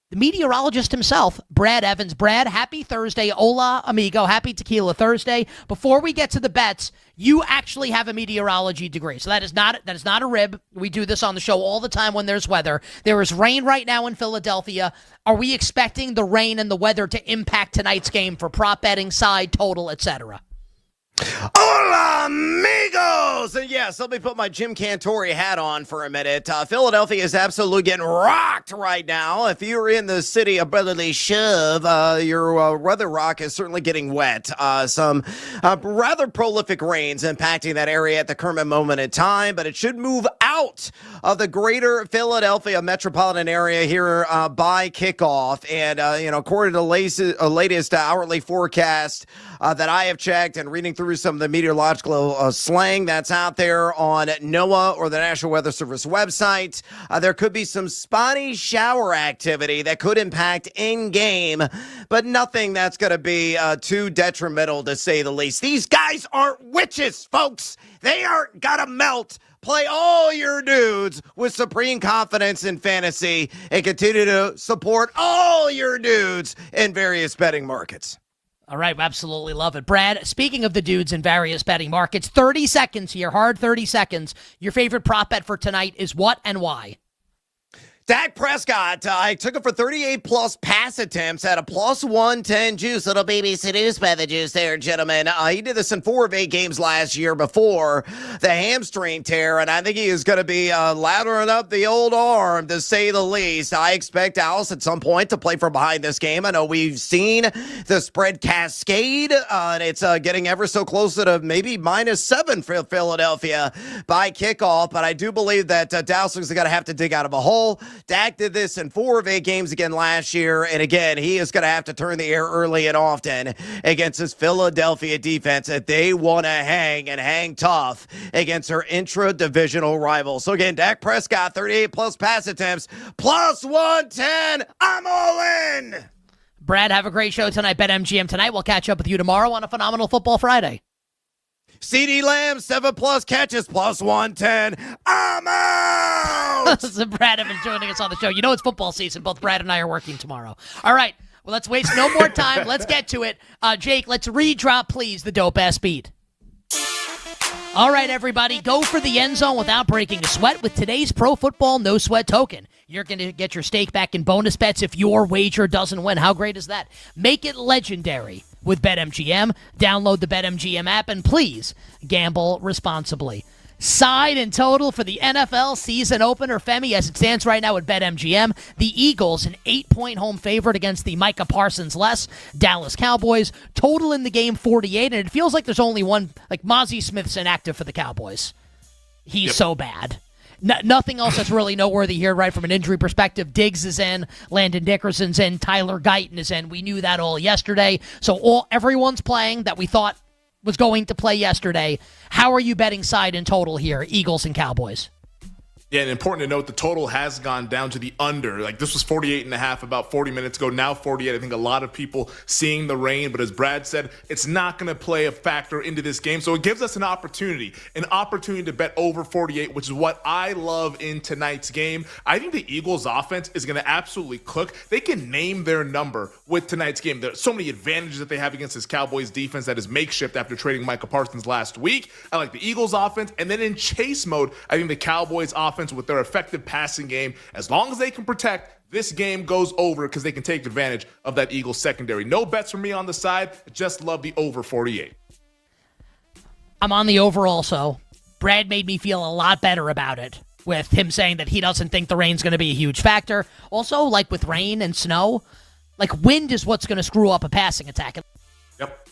the meteorologist himself, Brad Evans. Brad, happy Thursday. Hola, amigo. Happy Tequila Thursday. Before we get to the bets, you actually have a meteorology degree. So that is not a rib. We do this on the show all the time when there's weather. There is rain right now in Philadelphia. Are we expecting the rain and the weather to impact tonight's game for prop betting, side, total, etc.? Hola, amigos! And yes, let me put my Jim Cantori hat on for a minute. Philadelphia is absolutely getting rocked right now. If you're in the city of brotherly shove, your weather rock is certainly getting wet. Some rather prolific rains impacting that area at the current moment in time, but it should move out of the greater Philadelphia metropolitan area here by kickoff. And, according to the latest hourly forecast that I have checked and reading through some of the meteorological slang that's out there on NOAA or the National Weather Service website, there could be some spotty shower activity that could impact in-game, but nothing that's going to be too detrimental, to say the least. These guys aren't witches, folks. They aren't gonna melt. Play all your dudes with supreme confidence in fantasy and continue to support all your dudes in various betting markets. All right, absolutely love it. Brad, speaking of the dudes in various betting markets, 30 seconds here, hard 30 seconds. Your favorite prop bet for tonight is what and why? Dak Prescott, I took it for 38-plus pass attempts at a plus 110 juice. Little baby seduced by the juice there, gentlemen. He did this in 4 of 8 games last year before the hamstring tear, and I think he is going to be lathering up the old arm, to say the least. I expect Dallas at some point to play from behind this game. I know we've seen the spread cascade, and it's getting ever so close to maybe -7 for Philadelphia by kickoff, but I do believe that Dallas is going to have to dig out of a hole. Dak did this in 4 of 8 games again last year, and again, he is going to have to turn the air early and often against this Philadelphia defense if they want to hang tough against their intra-divisional rivals. So again, Dak Prescott, 38-plus pass attempts, plus 110. I'm all in. Brad, have a great show tonight. BetMGM Tonight. We'll catch up with you tomorrow on a phenomenal Football Friday. CeeDee Lamb, 7+ catches, plus 110. I'm out! So Brad Evans joining us on the show. You know it's football season. Both Brad and I are working tomorrow. All right. Well, let's waste no more time. Let's get to it. Jake, let's redrop, please, the dope-ass beat. All right, everybody. Go for the end zone without breaking a sweat with today's Pro Football No Sweat token. You're going to get your stake back in bonus bets if your wager doesn't win. How great is that? Make it legendary with BetMGM. Download the BetMGM app and please gamble responsibly. Side and total for the NFL season opener, Femi, as it stands right now at BetMGM. The Eagles, an 8-point home favorite against the Micah Parsons less Dallas Cowboys. Total in the game, 48, and it feels like there's only one, like Mozzie Smith's inactive for the Cowboys. He's so bad. Nothing else that's really noteworthy here, right, from an injury perspective. Diggs is in, Landon Dickerson's in, Tyler Guyton is in. We knew that all yesterday. So everyone's playing that we thought was going to play yesterday. How are you betting side and total here, Eagles and Cowboys? Yeah, and important to note, the total has gone down to the under. Like, this was 48.5 about 40 minutes ago, now 48. I think a lot of people seeing the rain, but as Brad said, it's not going to play a factor into this game. So it gives us an opportunity to bet over 48, which is what I love in tonight's game. I think the Eagles offense is going to absolutely cook. They can name their number with tonight's game. There are so many advantages that they have against this Cowboys defense that is makeshift after trading Micah Parsons last week. I like the Eagles offense. And then in chase mode, I think the Cowboys offense with their effective passing game, as long as they can protect, this game goes over because they can take advantage of that Eagles secondary. No bets for me on the side. Just love the over 48. I'm on the over also. Brad made me feel a lot better about it with him saying that he doesn't think the rain's going to be a huge factor. Also, like with rain and snow, like wind is what's going to screw up a passing attack. Yep.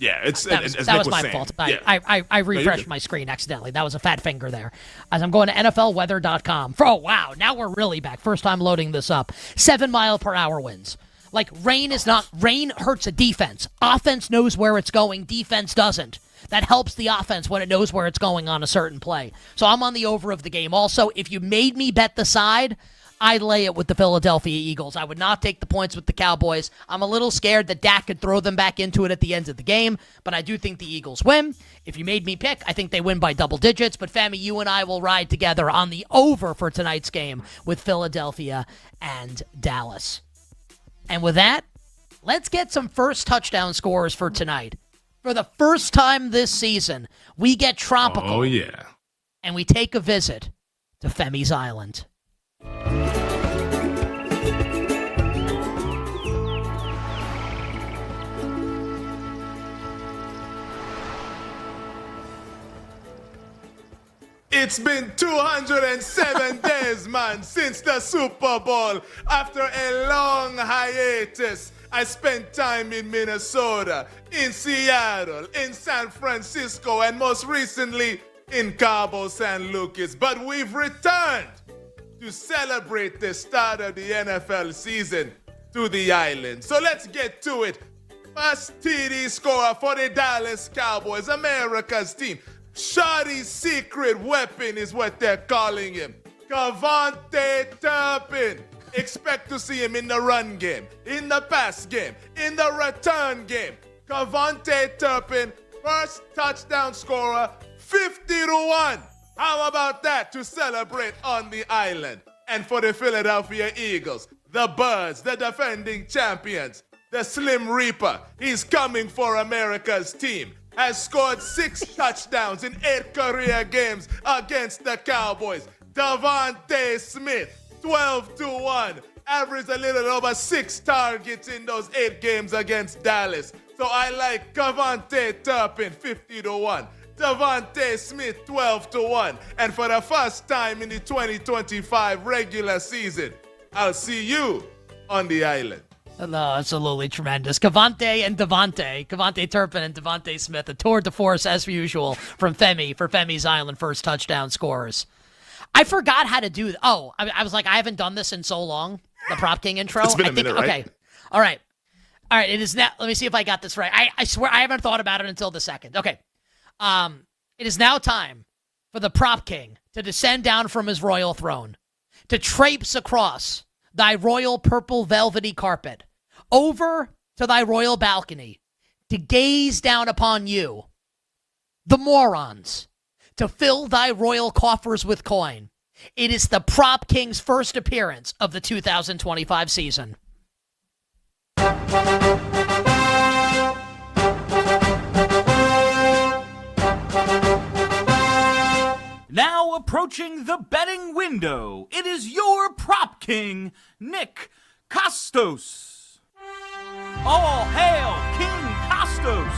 Yeah, that was my fault. I refreshed my screen accidentally. That was a fat finger there. As I'm going to NFLweather.com. Oh, wow. Now we're really back. First time loading this up. 7 mile per hour winds. Like, rain hurts a defense. Offense knows where it's going. Defense doesn't. That helps the offense when it knows where it's going on a certain play. So I'm on the over of the game. Also, if you made me bet the side, I'd lay it with the Philadelphia Eagles. I would not take the points with the Cowboys. I'm a little scared that Dak could throw them back into it at the end of the game, but I do think the Eagles win. If you made me pick, I think they win by double digits, but Femi, you and I will ride together on the over for tonight's game with Philadelphia and Dallas. And with that, let's get some first touchdown scorers for tonight. For the first time this season, we get tropical. Oh, yeah. And we take a visit to Femi's Island. It's been 207 days, man, since the Super Bowl. After a long hiatus, I spent time in Minnesota, in Seattle, in San Francisco, and most recently in Cabo San Lucas. But we've returned to celebrate the start of the NFL season to the island. So let's get to it. First TD scorer for the Dallas Cowboys, America's team. Shawty's secret weapon is what they're calling him. Cavante Turpin. Expect to see him in the run game, in the pass game, in the return game. Cavante Turpin, first touchdown scorer, 50-1. How about that to celebrate on the island? And for the Philadelphia Eagles, the Birds, the defending champions, the Slim Reaper, he's coming for America's team, has scored 6 touchdowns in 8 career games against the Cowboys. Devontae Smith, 12-1, averaged a little over 6 targets in those 8 games against Dallas. So I like Cavante Turpin, 50-1. Devontae Smith, 12-1. And for the first time in the 2025 regular season, I'll see you on the island. No, absolutely tremendous. Cavante Turpin and Devontae Smith, a tour de force as usual from Femi for Femi's Island first touchdown scorers. I forgot how to do. I was like, I haven't done this in so long. The Prop King intro. It's been a minute, right? Okay. All right. It is now. Let me see if I got this right. I swear I haven't thought about it until the second. Okay. It is now time for the Prop King to descend down from his royal throne, to traipse across thy royal purple velvety carpet, over to thy royal balcony, to gaze down upon you, the morons, to fill thy royal coffers with coin. It is the Prop King's first appearance of the 2025 season. Now approaching the betting window, it is your Prop King, Nick Costos. All hail King Costos.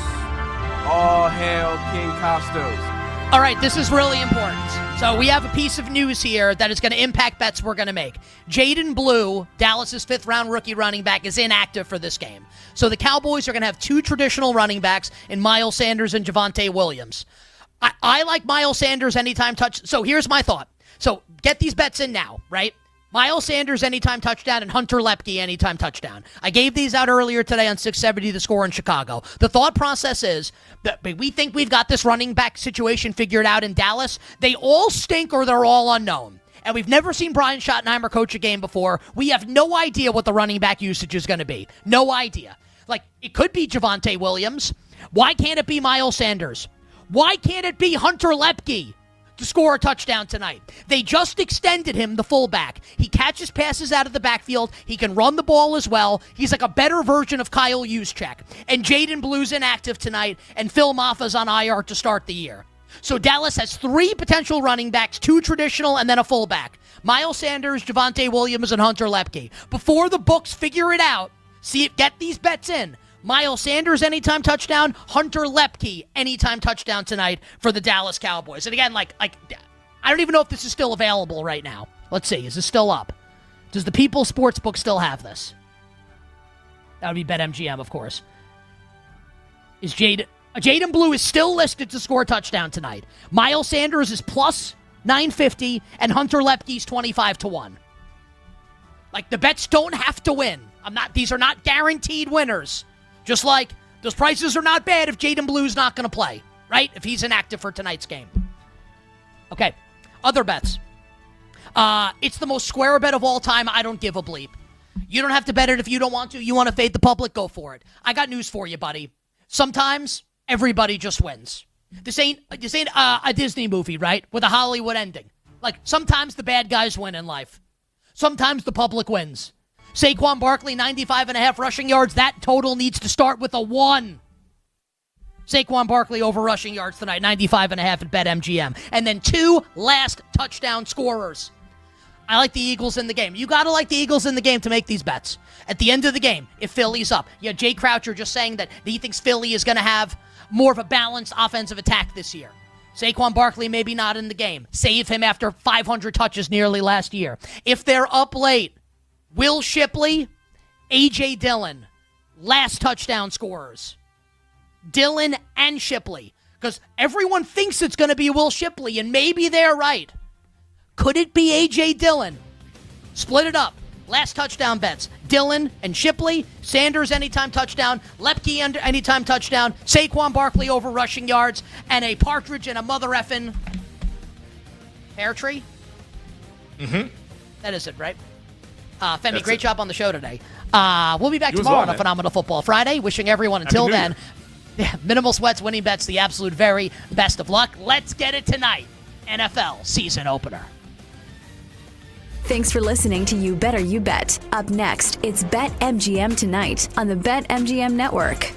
All hail King Costos. All right, this is really important. So we have a piece of news here that is going to impact bets we're going to make. Jaden Blue, Dallas's 5th-round rookie running back, is inactive for this game. So the Cowboys are going to have 2 traditional running backs in Miles Sanders and Javonte Williams. I like Miles Sanders anytime touch. So here's my thought. So get these bets in now, right? Miles Sanders anytime touchdown and Hunter Lepke anytime touchdown. I gave these out earlier today on 670 The Score in Chicago. The thought process is that we think we've got this running back situation figured out in Dallas. They all stink or they're all unknown. And we've never seen Brian Schottenheimer coach a game before. We have no idea what the running back usage is going to be. No idea. Like, it could be Javonte Williams. Why can't it be Miles Sanders? Why can't it be Hunter Lepke to score a touchdown tonight? They just extended him, the fullback. He catches passes out of the backfield. He can run the ball as well. He's like a better version of Kyle Juszczyk. And Jaden Blue's inactive tonight, and Phil Maffa's on IR to start the year. So Dallas has 3 potential running backs, 2 traditional, and then a fullback. Miles Sanders, Javonte Williams, and Hunter Lepke. Before the books figure it out, get these bets in. Miles Sanders anytime touchdown, Hunter Lepke anytime touchdown tonight for the Dallas Cowboys. And again, like I don't even know if this is still available right now. Let's see, is this still up? Does the People Sportsbook still have this? That would be BetMGM, of course. Is Jaden Blue is still listed to score a touchdown tonight. Miles Sanders is plus 950, and Hunter Lepke's 25-1. Like, the bets don't have to win. These are not guaranteed winners. Just like those prices are not bad if Jaden Blue's not going to play, right? If he's inactive for tonight's game. Okay, other bets. It's the most square bet of all time. I don't give a bleep. You don't have to bet it if you don't want to. You want to fade the public, go for it. I got news for you, buddy. Sometimes everybody just wins. This ain't a Disney movie, right? With a Hollywood ending. Like, sometimes the bad guys win in life. Sometimes the public wins. Saquon Barkley, 95.5 rushing yards. That total needs to start with a 1. Saquon Barkley over rushing yards tonight, 95.5 at BetMGM. And then 2 last touchdown scorers. I like the Eagles in the game. You got to like the Eagles in the game to make these bets. At the end of the game, if Philly's up. Yeah, Jay Croucher just saying that he thinks Philly is going to have more of a balanced offensive attack this year. Saquon Barkley maybe not in the game. Save him after 500 touches nearly last year. If they're up late, Will Shipley, A.J. Dillon, last touchdown scorers. Dillon and Shipley. Because everyone thinks it's going to be Will Shipley, and maybe they're right. Could it be A.J. Dillon? Split it up. Last touchdown bets. Dillon and Shipley. Sanders anytime touchdown. Lepke anytime touchdown. Saquon Barkley over rushing yards. And a partridge and a mother effing pear tree? Mm-hmm. That is it, right? Femi, great job on the show today. We'll be back tomorrow on a Phenomenal Football Friday. Wishing everyone until then, minimal sweats, winning bets, the absolute very best of luck. Let's get it tonight. NFL season opener. Thanks for listening to You Better You Bet. Up next, it's BetMGM Tonight on the BetMGM Network.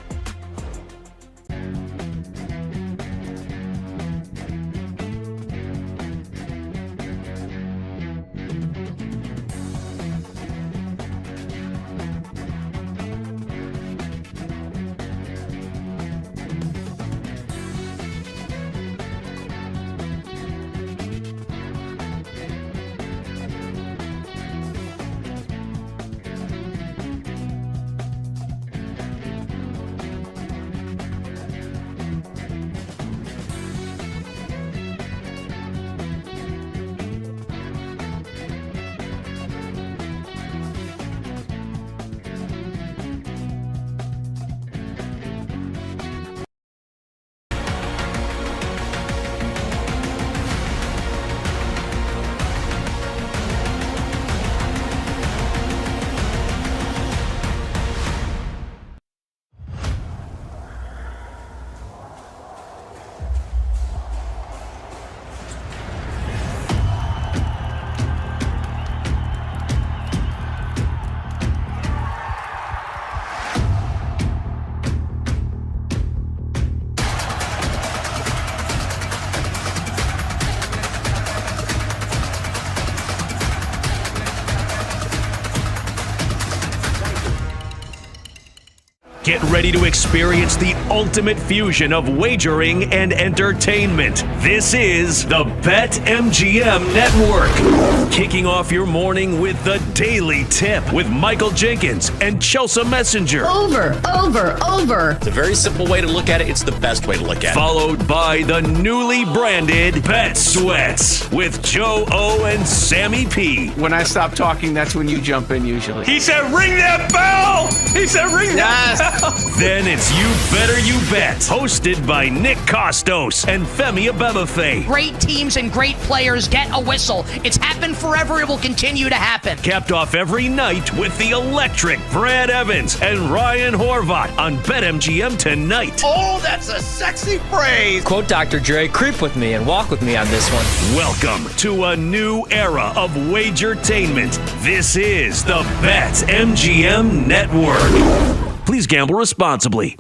Get ready to experience the ultimate fusion of wagering and entertainment. This is the BetMGM Network. Kicking off your morning with the Daily Tip with Michael Jenkins and Chelsea Messenger. Over. It's a very simple way to look at it. It's the best way to look at it. Followed by the newly branded Bet Sweats with Joe O and Sammy P. When I stop talking, that's when you jump in usually. He said, ring that bell! He said, ring that bell! Then it's You Better You Bet, hosted by Nick Costos and Femi Abebefe. Great teams and great players get a whistle. It's happened forever. It will continue to happen. Capped off every night with the electric Brad Evans and Ryan Horvat on BetMGM tonight. Oh, that's a sexy phrase. Quote Dr. Dre, creep with me and walk with me on this one. Welcome to a new era of Wagertainment. This is the BetMGM Network. Please gamble responsibly.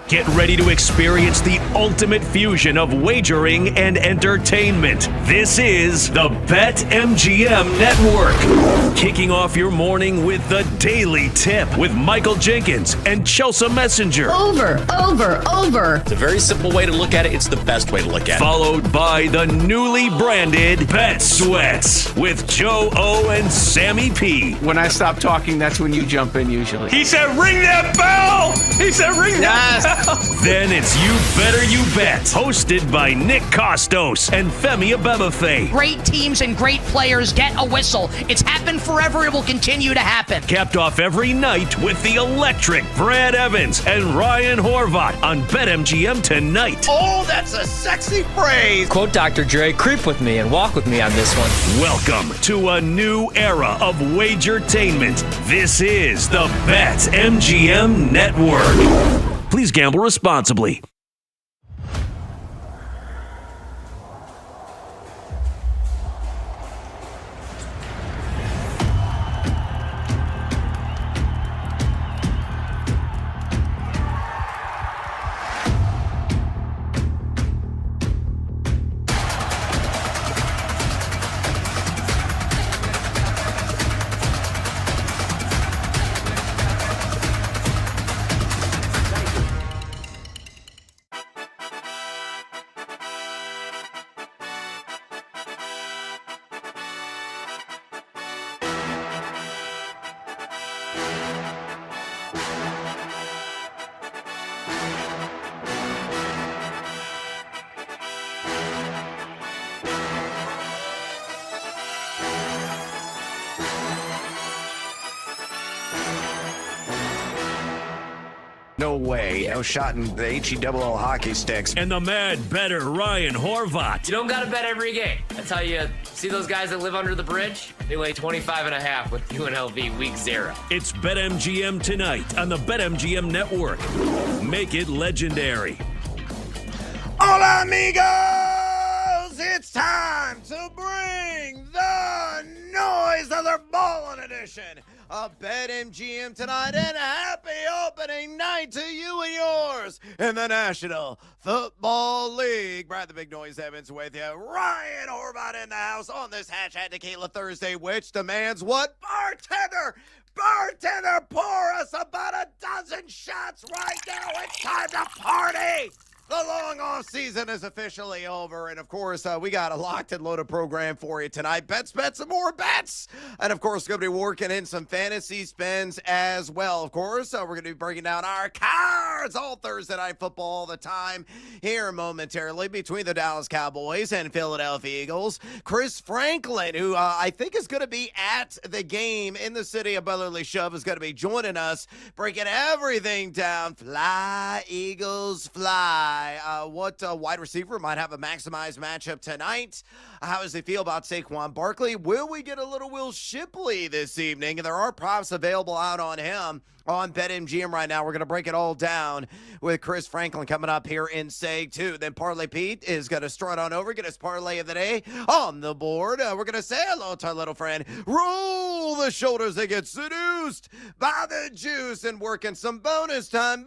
Get ready to experience the ultimate fusion of wagering and entertainment. This is the BetMGM Network. Kicking off your morning with the Daily Tip with Michael Jenkins and Chelsea Messenger. Over. It's a very simple way to look at it. It's the best way to look at it. Followed by the newly branded Bet Sweats with Joe O and Sammy P. When I stop talking, that's when you jump in usually. He said, ring that bell! He said, ring that bell! Then it's You Better You Bet, hosted by Nick Costos and Femi Abebefe. Great teams and great players get a whistle. It's happened forever. It will continue to happen. Capped off every night with the electric Brad Evans and Ryan Horvat on BetMGM tonight. Oh, that's a sexy phrase. Quote Dr. Dre, creep with me and walk with me on this one. Welcome to a new era of Wagertainment. This is the BetMGM Network. Please gamble responsibly. No way. No shot in the HE-double-L hockey sticks. And the mad better Ryan Horvat. You don't got to bet every game. That's how you see those guys that live under the bridge? They lay 25.5 with UNLV week 0. It's BetMGM tonight on the BetMGM Network. Make it legendary. Hola, amigos! It's time to bring the noise of their ballin' edition of BetMGM tonight, and a happy opening night to you and yours in the National Football League. Brad the Big Noise Evans with you. Ryan Horvat in the house on this Hashtag Tequila Thursday, which demands what? Bartender, pour us about a dozen shots right now. It's time to party. The long off season is officially over, and of course, we got a locked and loaded program for you tonight. Bets, and more bets, and of course, going to be working in some fantasy spins as well. Of course, we're going to be breaking down our cards all Thursday night football all the time here momentarily between the Dallas Cowboys and Philadelphia Eagles. Chris Franklin, who I think is going to be at the game in the city of Brotherly Shove, is going to be joining us, breaking everything down. Fly, Eagles, fly. What wide receiver might have a maximized matchup tonight? How does he feel about Saquon Barkley? Will we get a little Will Shipley this evening? And there are props available out on him on BetMGM right now. We're going to break it all down with Chris Franklin coming up here in Seg 2. Then Parlay Pete is going to strut on over, get his parlay of the day on the board. We're going to say hello to our little friend. Roll the shoulders and get seduced by the juice, and working some bonus time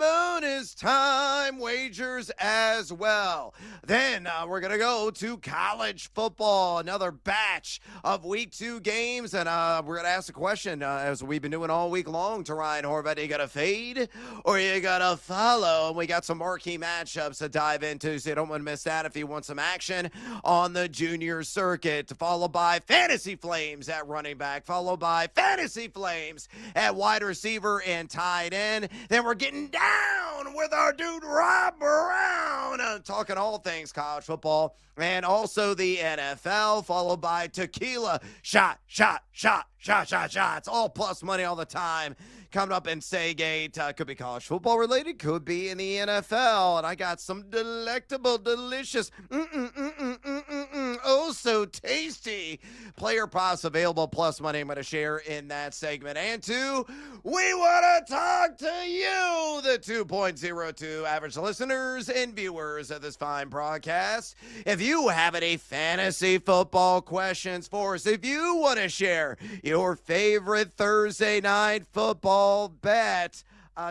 wagers as well. Then we're going to go to college football, another batch of week 2 games, and we're going to ask a question as we've been doing all week long to Ryan Horvath. You got to fade or you got to follow, and we got some marquee matchups to dive into, so you don't want to miss that if you want some action on the junior circuit, followed by Fantasy Flames at running back, followed by Fantasy Flames at wide receiver and tight end. Then we're getting down with our dude Rob Brown, talking all things college football and also the NFL, followed by tequila shots, all plus money all the time. Coming up in Seagate, could be college football related, could be in the NFL, and I got some delectable, delicious, oh so tasty player props available, plus money I'm going to share in that segment. And two, we want to talk to you, the 2.02 average listeners and viewers of this fine broadcast. If you have any fantasy football questions for us, if you want to share your favorite Thursday night football bet,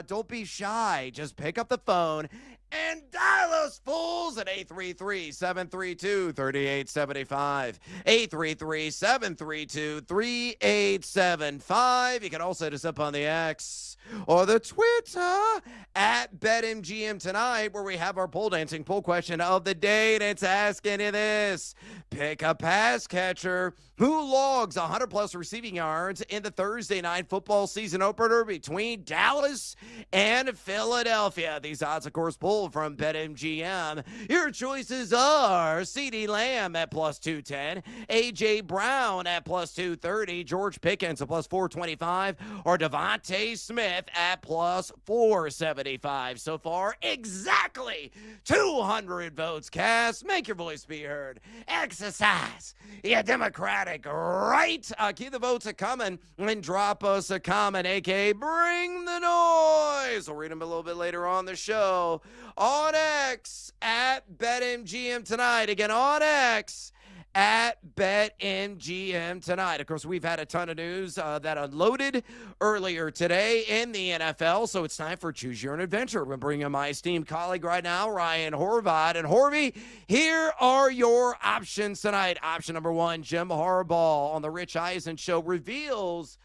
don't be shy. Just pick up the phone and dial us fools at 833-732-3875. 833-732-3875. You can also hit us up on the X or the Twitter at BetMGM tonight, where we have our pole dancing poll question of the day, and it's asking you this. Pick a pass catcher who logs 100-plus receiving yards in the Thursday night football season opener between Dallas and Philadelphia. These odds, of course, pulled from BetMGM. Your choices are CeeDee Lamb at plus 210, A.J. Brown at plus 230, George Pickens at plus 425, or Devontae Smith at plus 475. So far, exactly 200 votes cast. Make your voice be heard. Exercise your democratic right. Keep the votes a-coming and drop us a comment, a.k.a. bring the noise. We'll read them a little bit later on the show. On X at BetMGM tonight. Again, on X at BetMGM tonight. Of course, we've had a ton of news that unloaded earlier today in the NFL, so it's time for Choose Your Own Adventure. We're bringing my esteemed colleague right now, Ryan Horvath. And Horvy, here are your options tonight. Option number 1, Jim Harbaugh on the Rich Eisen Show reveals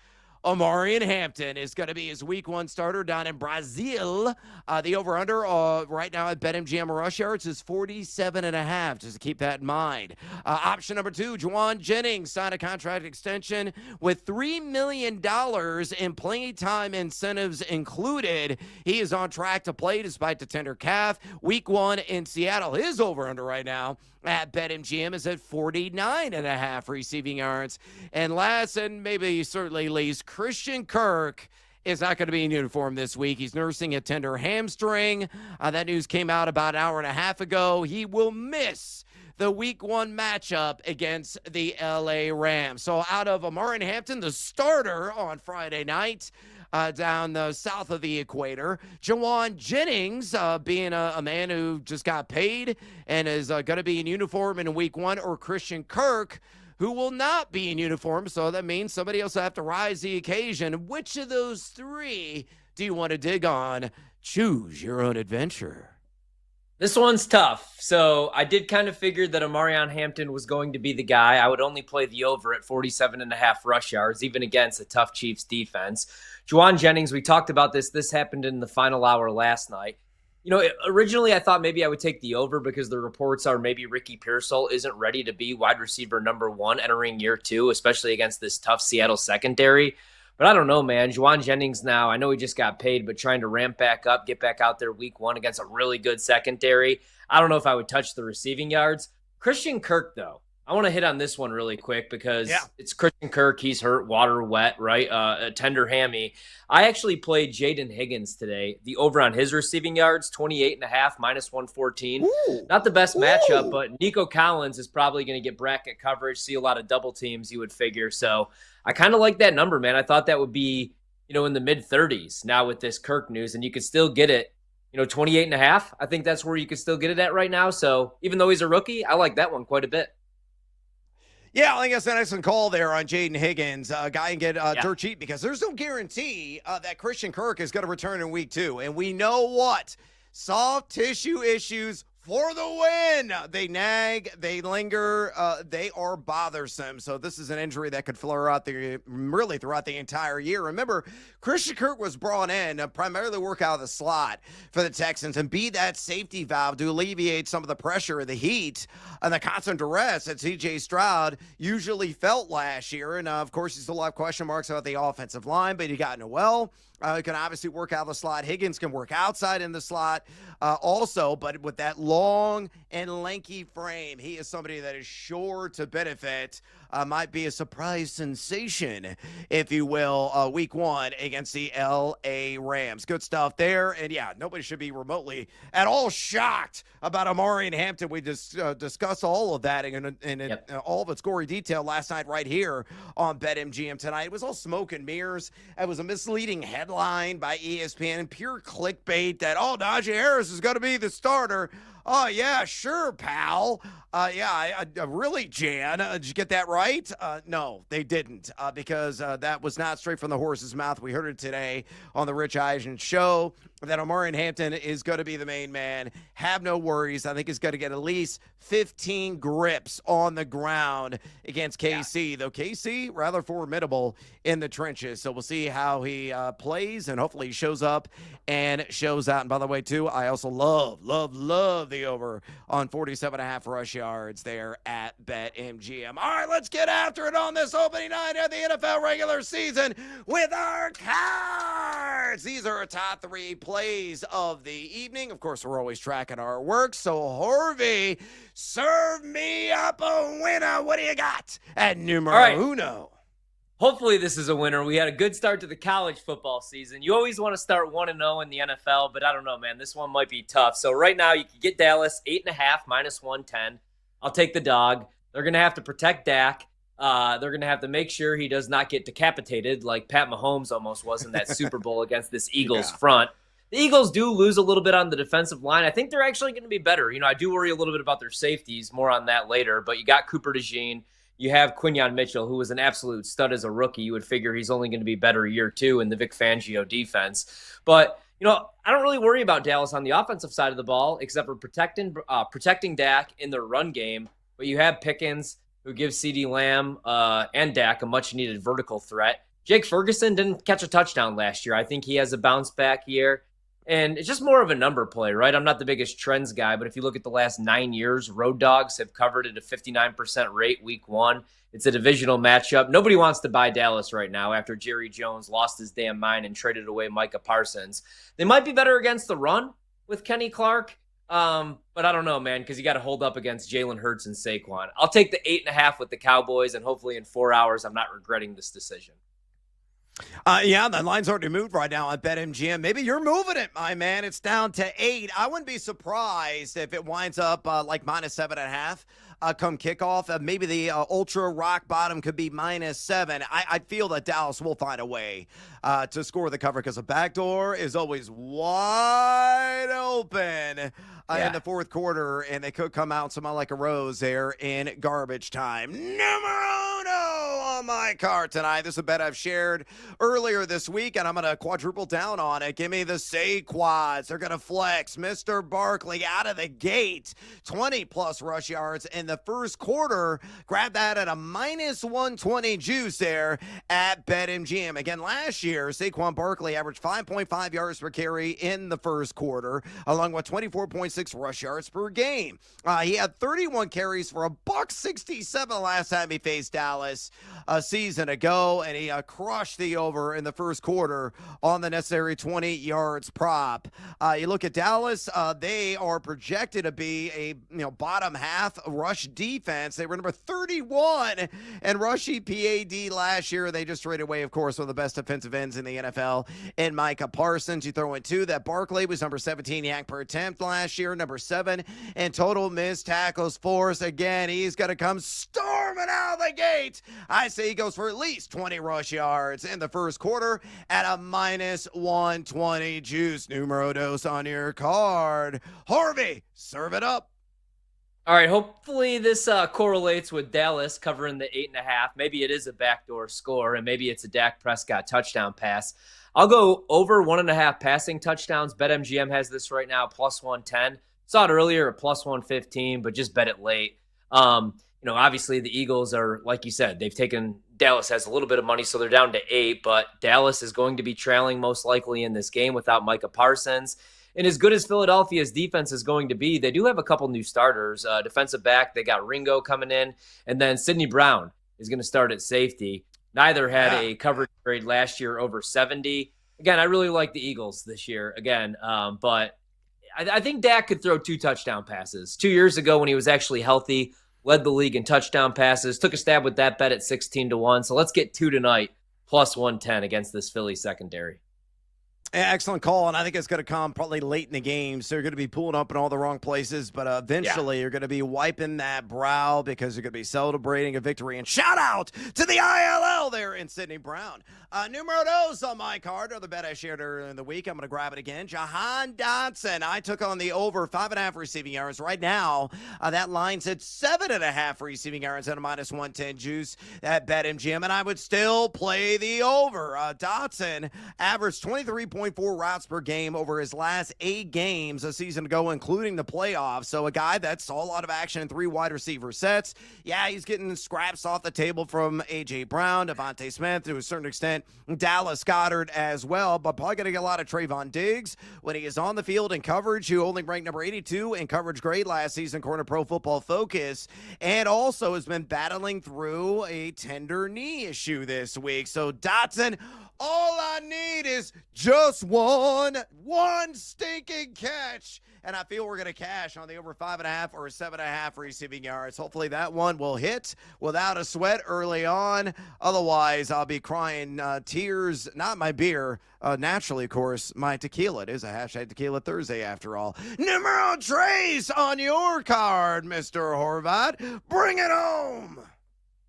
Omarion Hampton is going to be his week 1 starter down in Brazil. The over-under right now at BetMGM rush yards is 47.5, just to keep that in mind. Option number 2, Juwan Jennings signed a contract extension with $3 million in playing time incentives included. He is on track to play despite the tender calf. Week 1 in Seattle. His over-under right now at BetMGM is at 49.5 receiving yards. And last, and maybe certainly least, Christian Kirk is not going to be in uniform this week. He's nursing a tender hamstring. That news came out about an hour and a half ago. He will miss the week 1 matchup against the LA Rams. So out of Omarion Hampton, the starter on Friday night, down the south of the equator, Juwan Jennings being a man who just got paid and is going to be in uniform in week 1, or Christian Kirk, who will not be in uniform, so that means somebody else will have to rise the occasion. Which of those 3 do you want to dig on? Choose your own adventure. This one's tough. So I did kind of figure that Omarion Hampton was going to be the guy. I would only play the over at 47.5 rush yards, even against a tough Chiefs defense. Juwan Jennings, we talked about this. This happened in the final hour last night. Originally I thought maybe I would take the over because the reports are maybe Ricky Pearsall isn't ready to be wide receiver number 1 entering year 2, especially against this tough Seattle secondary. But I don't know, man. Juwan Jennings now, I know he just got paid, but trying to ramp back up, get back out there week 1 against a really good secondary. I don't know if I would touch the receiving yards. Christian Kirk, though. I want to hit on this one really quick because it's Christian Kirk. He's hurt, water wet, right? A tender hammy. I actually played Jaden Higgins today. The over on his receiving yards, 28.5, minus 114. Ooh. Not the best matchup, but Nico Collins is probably going to get bracket coverage, see a lot of double teams, you would figure. So I kind of like that number, man. I thought that would be, in the mid-30s now with this Kirk news, and you could still get it, 28.5. I think that's where you could still get it at right now. So even though he's a rookie, I like that one quite a bit. Yeah, I think that's an excellent call there on Jaden Higgins. Guy can get dirt cheap because there's no guarantee that Christian Kirk is going to return in week 2. And we know what? Soft tissue issues for the win. They nag, they linger, they are bothersome. So this is an injury that could flare out throughout the entire year. Remember, Christian Kirk was brought in to primarily work out of the slot for the Texans and be that safety valve to alleviate some of the pressure, the heat, and the constant duress that C.J. Stroud usually felt last year. And, of course, you still have question marks about the offensive line, but he got Noel. Can obviously work out of the slot. Higgins can work outside in the slot also, but with that long and lanky frame, he is somebody that is sure to benefit. Might be a surprise sensation, if you will, week 1 against the L.A. Rams. Good stuff there. And, yeah, nobody should be remotely at all shocked about Amari and Hampton. We just discussed all of that in all of its gory detail last night right here on BetMGM tonight. It was all smoke and mirrors. It was a misleading headline by ESPN, pure clickbait that, Najee Harris is going to be the starter. Oh, yeah, sure, pal. Really, Jan, did you get that right? No, they didn't, because that was not straight from the horse's mouth. We heard it today on the Rich Eisen show that Amari Hampton is going to be the main man. Have no worries. I think he's going to get at least 15 grips on the ground against KC, though KC rather formidable in the trenches. So we'll see how he plays, and hopefully he shows up and shows out. And by the way, too, I also love the over on 47.5 rush yards there at BetMGM. All right, let's get after it on this opening night of the NFL regular season with our cards. These are our top 3 plays of the evening. Of course, we're always tracking our work. So, Harvey, serve me up a winner. What do you got at numero uno? Hopefully this is a winner. We had a good start to the college football season. You always want to start 1-0 in the NFL, but I don't know, man. This one might be tough. So right now you can get Dallas 8.5 minus 110. I'll take the dog. They're going to have to protect Dak. They're going to have to make sure he does not get decapitated like Pat Mahomes almost was in that Super Bowl against this Eagles front. The Eagles do lose a little bit on the defensive line. I think they're actually going to be better. I do worry a little bit about their safeties. More on that later. But you got Cooper DeJean. You have Quinyon Mitchell, who was an absolute stud as a rookie. You would figure he's only going to be better year 2 in the Vic Fangio defense. But, I don't really worry about Dallas on the offensive side of the ball, except for protecting Dak in their run game. But you have Pickens, who gives CeeDee Lamb and Dak a much-needed vertical threat. Jake Ferguson didn't catch a touchdown last year. I think he has a bounce-back year. And it's just more of a number play, right? I'm not the biggest trends guy, but if you look at the last 9 years, Road Dogs have covered at a 59% rate week 1. It's a divisional matchup. Nobody wants to buy Dallas right now after Jerry Jones lost his damn mind and traded away Micah Parsons. They might be better against the run with Kenny Clark, but I don't know, man, because you got to hold up against Jalen Hurts and Saquon. I'll take the 8.5 with the Cowboys, and hopefully in 4 hours I'm not regretting this decision. The line's already moved right now on BetMGM. Maybe you're moving it, my man. It's down to 8. I wouldn't be surprised if it winds up like minus 7.5 come kickoff. Maybe the ultra rock bottom could be minus 7. I feel that Dallas will find a way to score the cover because the back door is always wide open in the fourth quarter, and they could come out somehow like a rose there in garbage time. Numero uno on my card tonight. This is a bet I've shared earlier this week, and I'm going to quadruple down on it. Give me the Saquads. They're going to flex. Mr. Barkley out of the gate. 20-plus rush yards in in the first quarter. Grab that at a minus 120 juice there at BetMGM. Again, last year, Saquon Barkley averaged 5.5 yards per carry in the first quarter, along with 24.6 rush yards per game. He had 31 carries for $167 last time he faced Dallas a season ago, and he crushed the over in the first quarter on the necessary 20 yards prop. You look at Dallas, they are projected to be a bottom half rush defense. They were number 31 in rush EPAD last year. They just traded away, of course, one of the best defensive ends in the NFL in Micah Parsons. You throw in two that Barkley was number 17 yank per attempt last year, number 7 in total missed tackles force. Again, he's going to come storming out of the gate. I say he goes for at least 20 rush yards in the first quarter at a minus 120 juice. Numero dos on your card. Harvey, serve it up. All right, hopefully this correlates with Dallas covering the 8.5. Maybe it is a backdoor score, and maybe it's a Dak Prescott touchdown pass. I'll go over 1.5 passing touchdowns. BetMGM has this right now, plus 110. Saw it earlier at plus 115, but just bet it late. Obviously the Eagles are, like you said, Dallas has a little bit of money, so they're down to 8, but Dallas is going to be trailing most likely in this game without Micah Parsons. And as good as Philadelphia's defense is going to be, they do have a couple new starters. Defensive back, they got Ringo coming in, and then Sidney Brown is going to start at safety. Neither had a coverage grade last year over 70. Again, I really like the Eagles this year, but I think Dak could throw 2 touchdown passes. 2 years ago when he was actually healthy, led the league in touchdown passes, took a stab with that bet at 16-1. So let's get 2 tonight, plus 110 against this Philly secondary. Excellent call, and I think it's going to come probably late in the game, so you're going to be pulling up in all the wrong places, but eventually you're going to be wiping that brow because you're going to be celebrating a victory. And shout out to the ILL there in Sidney Brown. Numero dos on my card, or the bet I shared earlier in the week. I'm going to grab it again. Jahan Dotson. I took on the over 5.5 receiving yards. Right now, that line's at 7.5 receiving yards at a minus 110 juice at BetMGM, and I would still play the over. Dotson averaged 23.4 routes per game over his last 8 games a season ago, including the playoffs. So a guy that saw a lot of action in 3 wide receiver sets. Yeah, he's getting scraps off the table from A.J. Brown, Devontae Smith, to a certain extent, Dallas Goedert as well, but probably going to get a lot of Trayvon Diggs when he is on the field in coverage, who only ranked number 82 in coverage grade last season, according to Pro Football Focus, and also has been battling through a tender knee issue this week. So Dotson, all I need is just one stinking catch, and I feel we're going to cash on the over 5.5 or 7.5 receiving yards. Hopefully that one will hit without a sweat early on. Otherwise, I'll be crying tears, not my beer, naturally, of course, my tequila. It is a hashtag Tequila Thursday after all. Numero tres on your card, Mr. Horvat. Bring it home.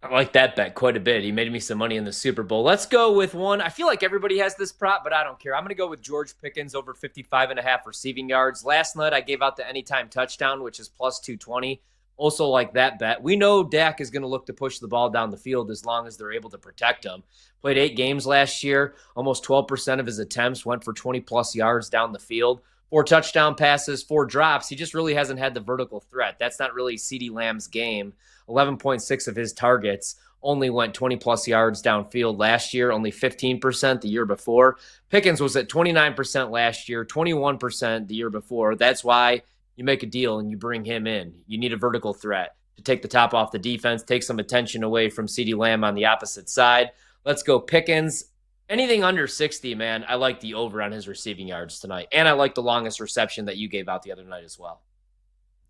I like that bet quite a bit. He made me some money in the Super Bowl. Let's go with one. I feel like everybody has this prop, but I don't care. I'm going to go with George Pickens over 55.5 receiving yards. Last night, I gave out the anytime touchdown, which is plus 220. Also like that bet. We know Dak is going to look to push the ball down the field as long as they're able to protect him. Played 8 games last year. Almost 12% of his attempts went for 20-plus yards down the field. 4 touchdown passes, 4 drops. He just really hasn't had the vertical threat. That's not really CeeDee Lamb's game. 11.6 of his targets only went 20-plus yards downfield last year, only 15% the year before. Pickens was at 29% last year, 21% the year before. That's why you make a deal and you bring him in. You need a vertical threat to take the top off the defense, take some attention away from CeeDee Lamb on the opposite side. Let's go Pickens. Anything under 60, man, I like the over on his receiving yards tonight. And I like the longest reception that you gave out the other night as well.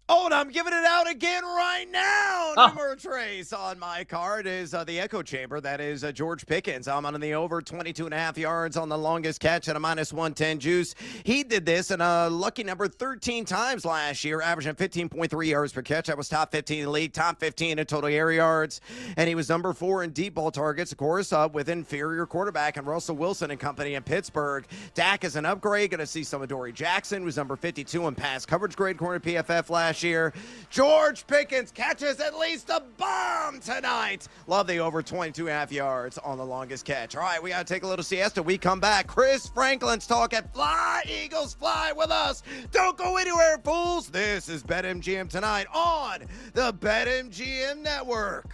Oh, and I'm giving it out again right now. Number trace on my card is the echo chamber. That is George Pickens. I'm on the over 22.5 yards on the longest catch at a minus 110 juice. He did this in a lucky number 13 times last year, averaging 15.3 yards per catch. That was top 15 in the league, top 15 in total air yards. And he was number 4 in deep ball targets, of course, with inferior quarterback and Russell Wilson and company in Pittsburgh. Dak is an upgrade. Going to see some of Dory Jackson, who's number 52 in pass coverage grade, according to PFF last here. George Pickens catches at least a bomb tonight. Love the over 22.5 yards on the longest catch. All right, we got to take a little siesta. We come back. Chris Franklin's talking Fly, Eagles, fly with us. Don't go anywhere, fools. This is BetMGM tonight on the BetMGM Network.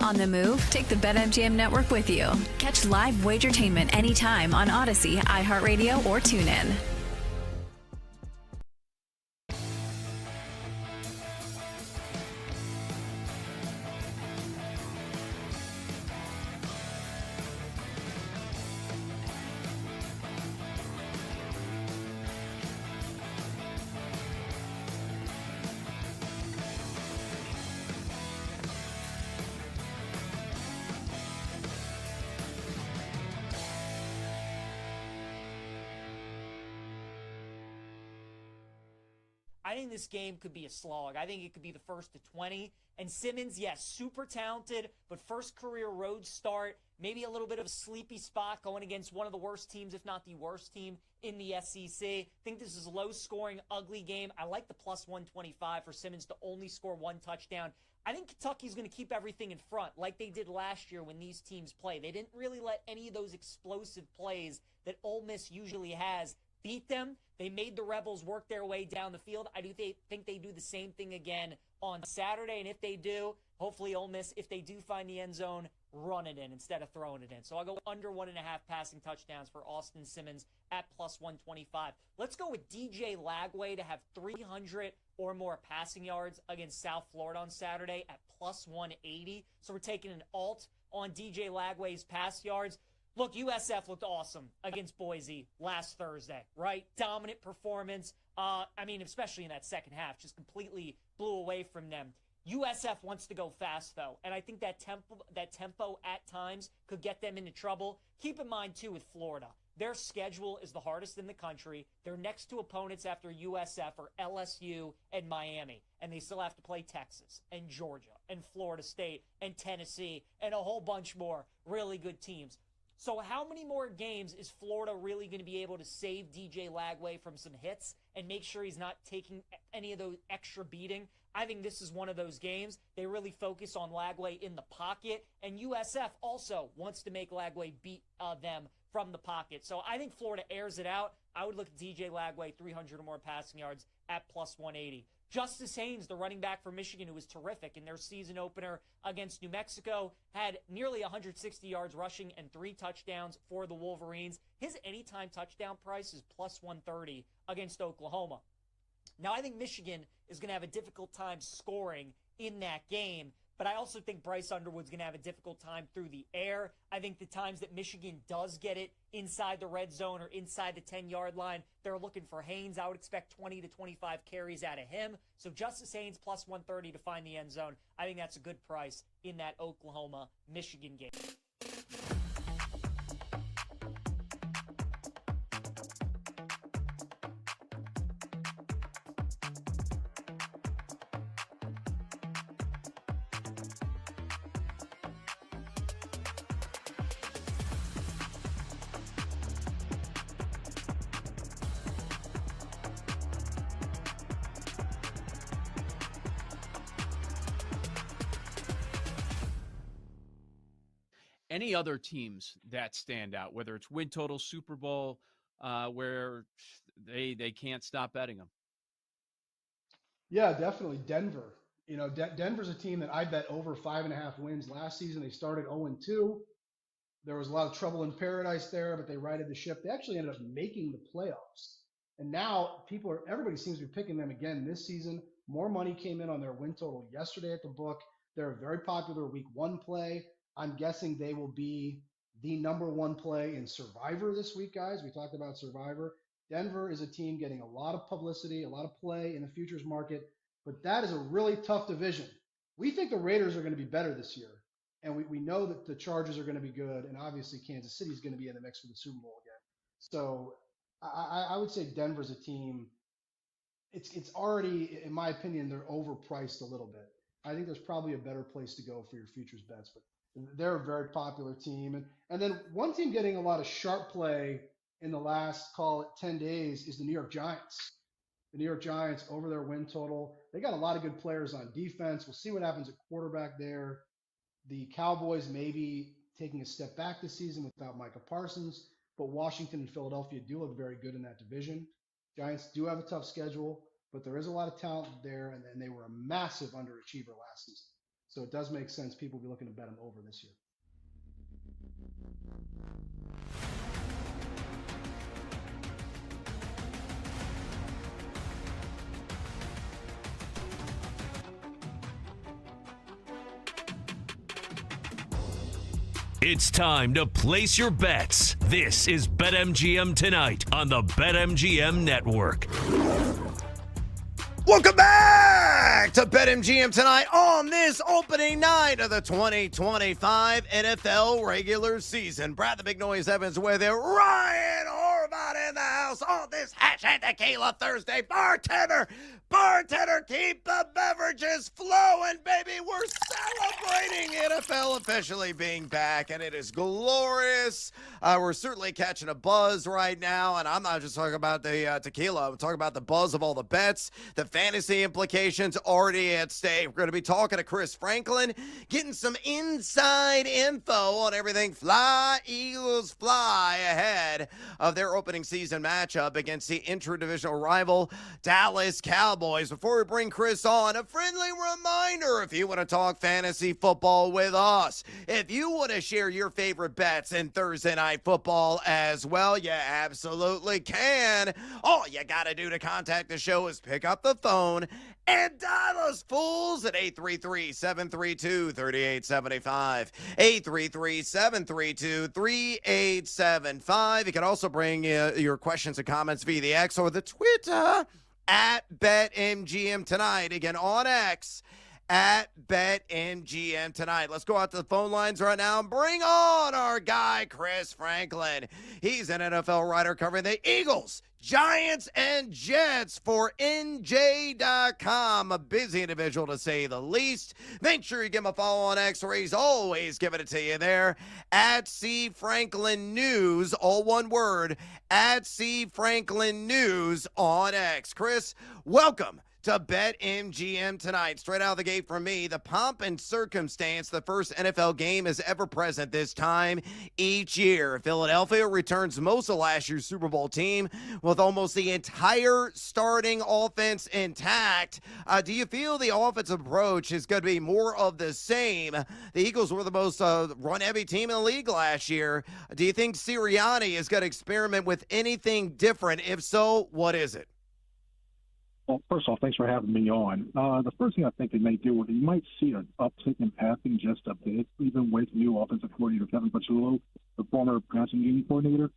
On the move? Take the BetMGM network with you. Catch live Wagertainment anytime on Odyssey, iHeartRadio, or TuneIn. I think this game could be a slog. I think it could be the first to 20. And Simmons, yes, super talented, but first career road start, maybe a little bit of a sleepy spot going against one of the worst teams, if not the worst team in the SEC. I think this is a low-scoring, ugly game. I like the plus 125 for Simmons to only score one touchdown. I think Kentucky's going to keep everything in front like they did last year when these teams play. They didn't really let any of those explosive plays that Ole Miss usually has beat them. They made the Rebels work their way down the field. I do think they do the same thing again on Saturday. And if they do, hopefully Ole Miss, if they do find the end zone, run it in instead of throwing it in. So I'll go under 1.5 passing touchdowns for Austin Simmons at plus 125. Let's go with DJ Lagway to have 300 or more passing yards against South Florida on Saturday at plus 180. So we're taking an alt on DJ Lagway's pass yards. Look, USF looked awesome against Boise last Thursday, right? Dominant performance. Especially in that second half, just completely blew away from them. USF wants to go fast, though, and I think that tempo at times could get them into trouble. Keep in mind, too, with Florida, their schedule is the hardest in the country. Their next two opponents after USF are LSU and Miami, and they still have to play Texas and Georgia and Florida State and Tennessee and a whole bunch more really good teams. So how many more games is Florida really going to be able to save DJ Lagway from some hits and make sure he's not taking any of those extra beating? I think this is one of those games. They really focus on Lagway in the pocket, and USF also wants to make Lagway beat them from the pocket. So I think Florida airs it out. I would look at DJ Lagway, 300 or more passing yards at plus 180. Justice Haynes, the running back for Michigan, who was terrific in their season opener against New Mexico, had nearly 160 yards rushing and 3 touchdowns for the Wolverines. His anytime touchdown price is plus 130 against Oklahoma. Now, I think Michigan is going to have a difficult time scoring in that game, but I also think Bryce Underwood's going to have a difficult time through the air. I think the times that Michigan does get it inside the red zone or inside the 10-yard line, they're looking for Haynes. I would expect 20 to 25 carries out of him. So Justice Haynes plus 130 to find the end zone. I think that's a good price in that Oklahoma-Michigan game. Any other teams that stand out, whether it's win total, Super Bowl, where they can't stop betting them? Yeah, definitely Denver. You know, Denver's a team that I bet over 5.5 wins last season. They started 0-2. There was a lot of trouble in paradise there, but they righted the ship. They actually ended up making the playoffs. And now everybody seems to be picking them again this season. More money came in on their win total yesterday at the book. They're a very popular week 1 play. I'm guessing they will be the number 1 play in Survivor this week, guys. We talked about Survivor. Denver is a team getting a lot of publicity, a lot of play in the futures market, but that is a really tough division. We think the Raiders are going to be better this year, and we know that the Chargers are going to be good, and obviously Kansas City is going to be in the mix for the Super Bowl again. So I would say Denver's a team. It's already, in my opinion, they're overpriced a little bit. I think there's probably a better place to go for your futures bets, but they're a very popular team. And then one team getting a lot of sharp play in the last, call it 10 days, is the New York Giants. the New York Giants over their win total. They got a lot of good players on defense. We'll see what happens at quarterback there. The Cowboys maybe taking a step back this season without Micah Parsons, but Washington and Philadelphia do look very good in that division. Giants do have a tough schedule, but there is a lot of talent there, and they were a massive underachiever last season. So it does make sense people be looking to bet them over this year. It's time to place your bets. This is BetMGM Tonight on the BetMGM Network. Welcome back to BetMGM Tonight on this opening night of the 2025 NFL regular season. Brad the Big Noise Evans with you. Ryan Horvat in the house on this Hashtag Tequila Thursday. Bartender, keep the beverages flowing, baby. We're celebrating NFL officially being back, and it is glorious. We're certainly catching a buzz right now, and I'm not just talking about the tequila. I'm talking about the buzz of all the bets, the fantasy implications already at stake. We're going to be talking to Chris Franklin, getting some inside info on everything Fly Eagles Fly ahead of their opening season matchup against the interdivisional rival Dallas Cowboys. Before we bring Chris on, a friendly reminder, if you want to talk fantasy football with us, if you want to share your favorite bets in Thursday Night Football as well, you absolutely can. All you got to do to contact the show is pick up the phone and dial us fools at 833-732-3875. 833-732-3875. You can also bring your questions and comments via the X or the Twitter at BetMGM Tonight. Again, on X at BetMGM Tonight. Let's go out to the phone lines right now and bring on our guy, Chris Franklin. He's an NFL writer covering the Eagles, Giants, and Jets for NJ.com. A busy individual, to say the least. Make sure you give him a follow on X, where he's always giving it to you there. At C. Franklin News, all one word. At C. Franklin News on X. Chris, welcome to BetMGM Tonight. Straight out of the gate from me, the pomp and circumstance the first NFL game is ever present this time each year. Philadelphia returns most of last year's Super Bowl team with almost the entire starting offense intact. Do you feel the offensive approach is going to be more of the same? The Eagles were the most run-heavy team in the league last year. Do you think Sirianni is going to experiment with anything different? If so, what is it? Well, first off, thanks for having me on. The first thing I think they may do is you might see an uptick in passing just a bit, even with new offensive coordinator Kevin Pachulo, the former passing game coordinator.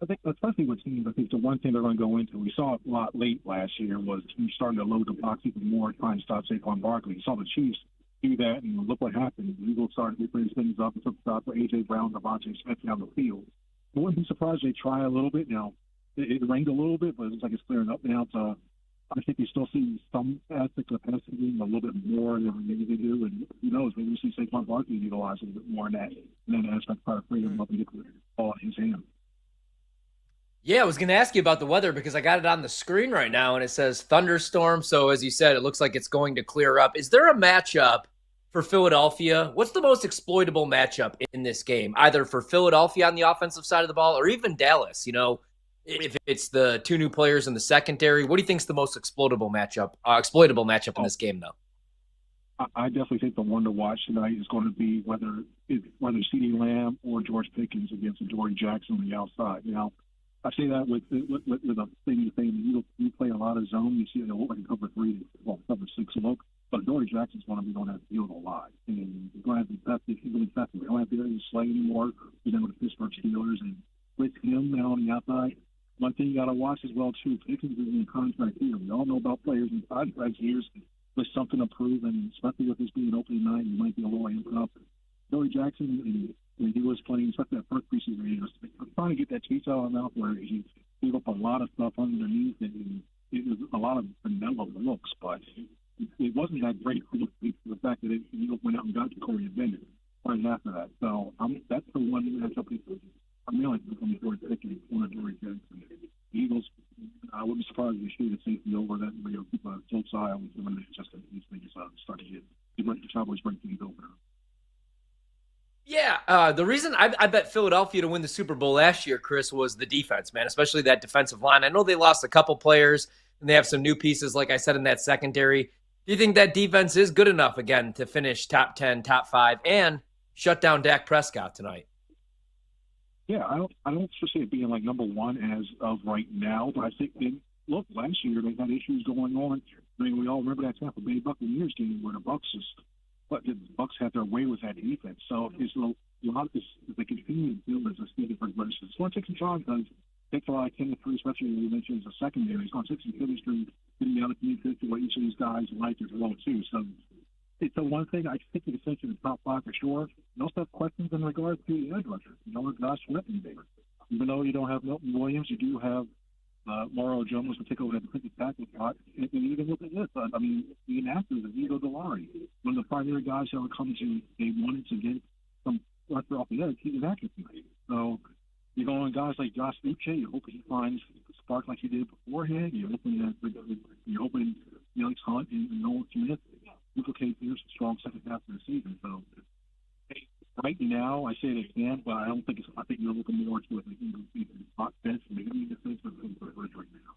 I think, especially with teams, I think the one thing they're going to go into, we saw it a lot late last year, was teams starting to load the box even more, trying to stop Saquon Barkley. You saw the Chiefs do that, and look what happened. The Eagles started to bring things up and took shots for A.J. Brown, Devontae Smith down the field. I wouldn't be surprised if they try a little bit. Now, it rained a little bit, but it looks like it's clearing up now. I think you still see some aspects of passing game a little bit more than maybe they do, and who knows, maybe we see Saquon Barkley utilize a little bit more in that aspect, try to free him up and get the ball in his hand. Yeah, I was going to ask you about the weather because I got it on the screen right now, and it says thunderstorm. So as you said, it looks like it's going to clear up. Is there a matchup for Philadelphia? What's the most exploitable matchup in this game, either for Philadelphia on the offensive side of the ball or even Dallas? You know, if it's the two new players in the secondary, what do you think is the most exploitable matchup in this game, though? I definitely think the one to watch tonight is going to be whether CeeDee Lamb or George Pickens against Adoree Jackson on the outside. You know, I say that with a thing saying you play a lot of zone. You see it like a cover 3, well, cover 6 look, but Adoree Jackson's going to be on that field a lot, and he's going to have to be tested. He's going to be tested. We don't have Darius Slay anymore. He's in with the Pittsburgh Steelers, and with him now on the outside. One thing you got to watch as well, too, Pickens is in contract here. We all know about players in contract years with something to prove, and especially with this being opening night, you might be a little amped up. Adoree Jackson, when he was playing, especially that first preseason game, was trying to get that taste out of the mouth where he gave up a lot of stuff underneath, and it was a lot of vanilla looks, but it wasn't that great for the fact that he went out and got Corey Bennett right after that. So that's the one matchup I'm really looking forward to picking one of Adoree Jackson. The Eagles, I wouldn't be surprised you see the safety over that. Keep a close eye on when it's just these things start to get the Cowboys break things over. Yeah, the reason I bet Philadelphia to win the Super Bowl last year, Chris, was the defense, man, especially that defensive line. I know they lost a couple players, and they have some new pieces, like I said, in that secondary. Do you think that defense is good enough, again, to finish top 10, top 5, and shut down Dak Prescott tonight? Yeah, I don't foresee it being like number one as of right now, but I think look, last year they had issues going on. I mean, we all remember that Tampa Bay Buccaneers game where the Bucs had their way with that defense. So it's a lot of this, they continue to build as a state of progression. It's going to take some time because it takes a lot of chemistry, especially when you mentioned the secondary. It's going to take some chemistry getting out of communication to what each of these guys like as well too. So it's the one thing I think you can say to the top 5 for sure. You also have questions in regards to the edge rushers. You know, Josh Sweating there. Even though you don't have Milton Williams, you do have Mauro Jones to take over that defensive tackle spot. And even look at this. I mean, even after the Vito Delari, one of the primary guys that were coming to, they wanted to get some pressure off the edge. He was active tonight. So you're going guys like Josh Uche. You hope he finds a spark like he did beforehand. You're hoping Alex Hunt and Nolan Smith duplicate their strong second half of the season. So right now, I say they can, but I think you're looking more to it. Hot bench, maybe defense, but right now.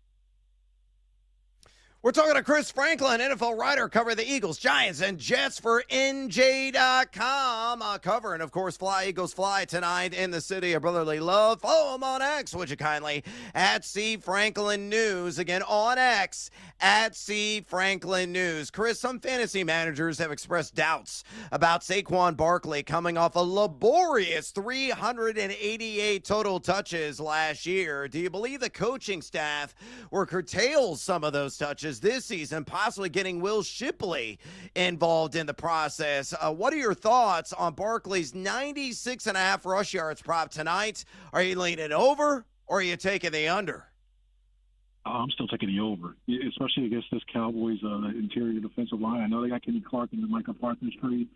We're talking to Chris Franklin, NFL writer, covering the Eagles, Giants, and Jets for NJ.com. Covering, of course, Fly Eagles Fly tonight in the city of brotherly love. Follow him on X, would you kindly, at C. Franklin News. Again, on X, at C. Franklin News. Chris, some fantasy managers have expressed doubts about Saquon Barkley coming off a laborious 388 total touches last year. Do you believe the coaching staff will curtail some of those touches this season, possibly getting Will Shipley involved in the process? What are your thoughts on Barkley's 96.5 rush yards prop tonight? Are you leaning over or are you taking the under? I'm still taking the over, especially against this Cowboys interior defensive line. I know they got Kenny Clark and the Micah Parsons trade,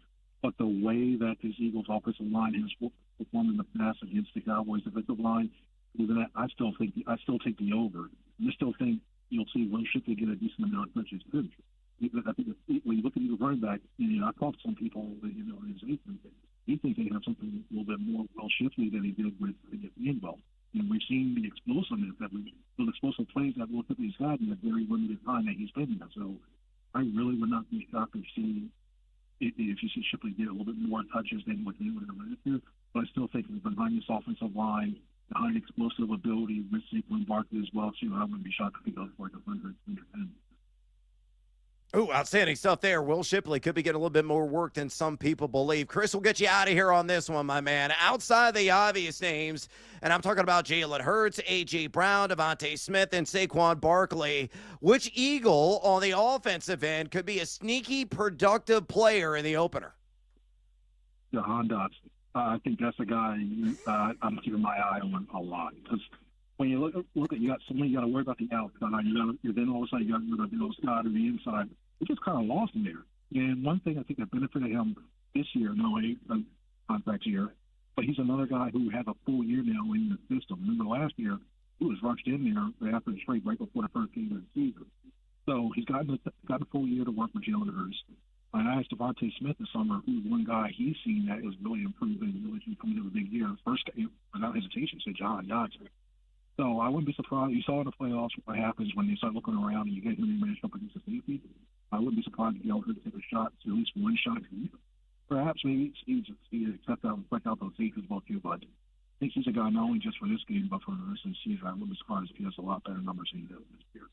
but the way that this Eagles offensive line has performed in the past against the Cowboys defensive line, I still take the over. I still think you'll see Will Shipley get a decent amount of touches too. I think when you look at the running back, I talked to some people, organizations, he thinks they have something a little bit more Will Shipley than he did with Gainwell. And we've seen the explosiveness those explosive plays that Will Shipley's had in the very limited time that he's been there. So I really would not be shocked to see if you see Shipley get a little bit more touches than what they would have last year. But I still think behind this offensive line, behind explosive ability with Saquon Barkley as well, too, I wouldn't be shocked if he goes for like 100, 110. Ooh, outstanding stuff there. Will Shipley could be getting a little bit more work than some people believe. Chris, we'll get you out of here on this one, my man. Outside the obvious names, and I'm talking about Jalen Hurts, A.J. Brown, Devontae Smith, and Saquon Barkley, which Eagle on the offensive end could be a sneaky, productive player in the opener? Jahan Dotson. I think that's a guy I'm keeping my eye on a lot because when you look at you got somebody you got to worry about the outside. Then all of a sudden you got rid of Bill Scott on the inside. It just kind of lost him there. And one thing I think that benefited him this year, contract year, but he's another guy who has a full year now in the system. Remember last year he was rushed in there after the trade right before the first game of the season. So he's got a full year to work with Jalen Hurts. And I asked Devontae Smith this summer who's one guy he's seen that is really improving, really coming to a big year. First game, without hesitation, said Jahan Dotson. So I wouldn't be surprised. You saw in the playoffs what happens when you start looking around and you get him matched up against a safety. I wouldn't be surprised if Jalen Hurts take a shot, at least one shot. Perhaps maybe Steve accept out and check out those safeties well too, but I think he's a guy not only just for this game, but for the rest of the season. I wouldn't be surprised if he has a lot better numbers than he did this year.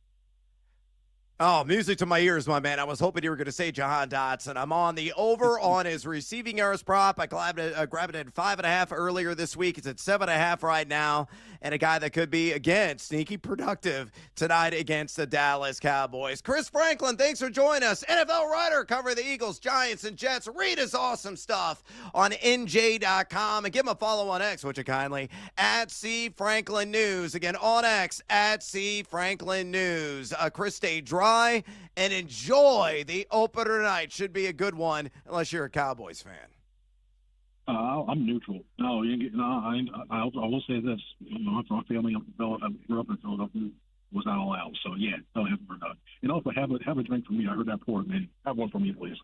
Oh, music to my ears, my man. I was hoping you were going to say Jahan Dotson. I'm on the over on his receiving yards prop. I grabbed it at 5.5 earlier this week. It's at 7.5 right now. And a guy that could be, again, sneaky productive tonight against the Dallas Cowboys. Chris Franklin, thanks for joining us. NFL writer, cover the Eagles, Giants, and Jets. Read his awesome stuff on NJ.com. And give him a follow on X, would you kindly, at C. Franklin News. Again, on X, at C. Franklin News. Chris, stay dry and enjoy the opener tonight. Should be a good one, unless you're a Cowboys fan. I'm neutral. I will say this. I'm from a family. I grew up in Philadelphia. was not allowed. So yeah, don't have for none. And also have a drink for me. I heard that pour, man. Have one for me, please.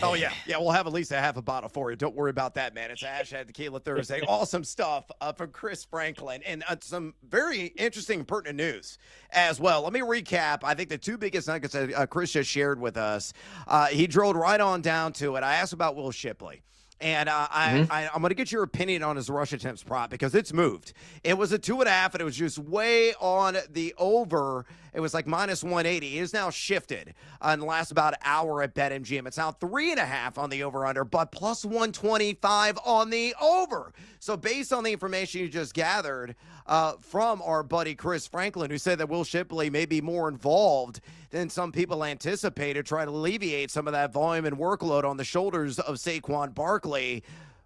Oh, yeah. Yeah, we'll have at least a half a bottle for you. Don't worry about that, man. It's a hashtag Tequila Thursday. Awesome stuff from Chris Franklin. And some very interesting and pertinent news as well. Let me recap. I think the two biggest nuggets that Chris just shared with us, he drilled right on down to it. I asked about Will Shipley. And I'm going to get your opinion on his rush attempts prop because it's moved. It was a 2.5, and it was just way on the over. It was like minus 180. It is now shifted in the last about hour at BetMGM. It's now 3.5 on the over-under, but plus 125 on the over. So based on the information you just gathered from our buddy Chris Franklin, who said that Will Shipley may be more involved than some people anticipated, try to alleviate some of that volume and workload on the shoulders of Saquon Barkley,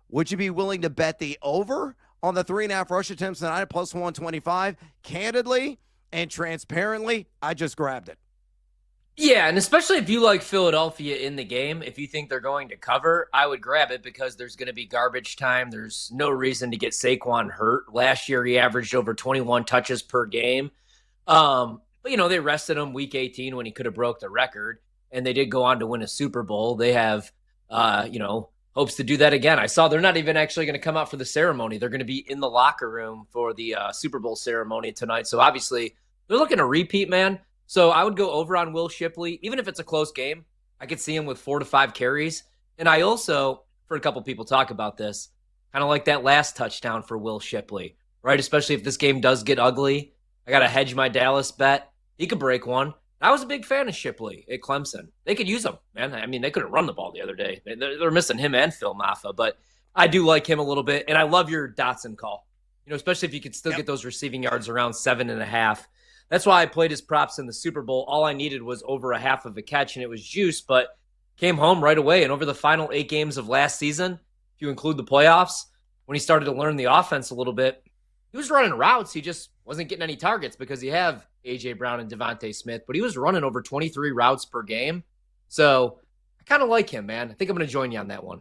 would you be willing to bet the over on the 3.5 rush attempts tonight at plus 125? Candidly and transparently, I just grabbed it. Yeah, and especially if you like Philadelphia in the game, if you think they're going to cover, I would grab it because there's going to be garbage time. There's no reason to get Saquon hurt. Last year, he averaged over 21 touches per game. But, they rested him week 18 when he could have broke the record, and they did go on to win a Super Bowl. They have, hopes to do that again. I saw they're not even actually going to come out for the ceremony. They're going to be in the locker room for the Super Bowl ceremony tonight. So obviously they're looking to repeat, man. So I would go over on Will Shipley. Even if it's a close game, I could see him with 4 to 5 carries. And I also, for a couple people talk about this, kind of like that last touchdown for Will Shipley, right? Especially if this game does get ugly. I got to hedge my Dallas bet. He could break one. I was a big fan of Shipley at Clemson. They could use him, man. I mean, they couldn't run the ball the other day. They're missing him and Phil Maffa, but I do like him a little bit. And I love your Dotson call, especially if you could still get those receiving yards around 7.5. That's why I played his props in the Super Bowl. All I needed was over a half of a catch, and it was juice, but came home right away. And over the final 8 games of last season, if you include the playoffs, when he started to learn the offense a little bit, he was running routes. He just wasn't getting any targets because you have A.J. Brown and Devontae Smith, but he was running over 23 routes per game. So I kind of like him, man. I think I'm going to join you on that one.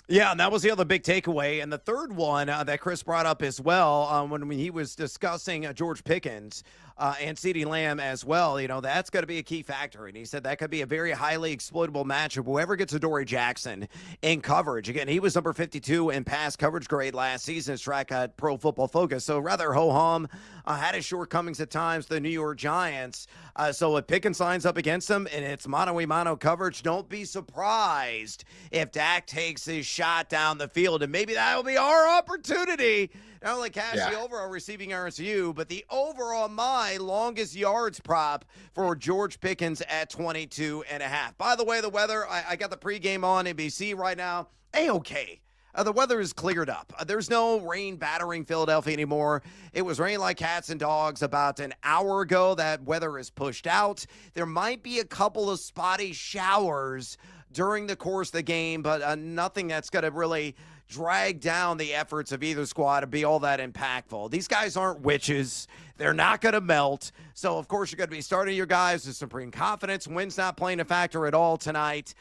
Yeah, and that was the other big takeaway. And the third one that Chris brought up as well when he was discussing George Pickens and CeeDee Lamb as well, that's going to be a key factor. And he said that could be a very highly exploitable matchup. Whoever gets Adoree Jackson in coverage. Again, he was number 52 in pass coverage grade last season as track at Pro Football Focus. So rather ho-hum, had his shortcomings at times, the New York Giants. So if Pickens lines up against them and it's mano-a-mano coverage, don't be surprised if Dak takes his shot down the field. And maybe that will be our opportunity. Not only cash the overall receiving yards to you, but the overall my longest yards prop for George Pickens at 22.5. By the way, the weather, I got the pregame on NBC right now. A-okay. The weather is cleared up. There's no rain battering Philadelphia anymore. It was raining like cats and dogs about an hour ago. That weather is pushed out. There might be a couple of spotty showers during the course of the game, but nothing that's going to really drag down the efforts of either squad and be all that impactful. These guys aren't witches. They're not going to melt. So, of course, you're going to be starting your guys with supreme confidence. Wind's not playing a factor at all tonight.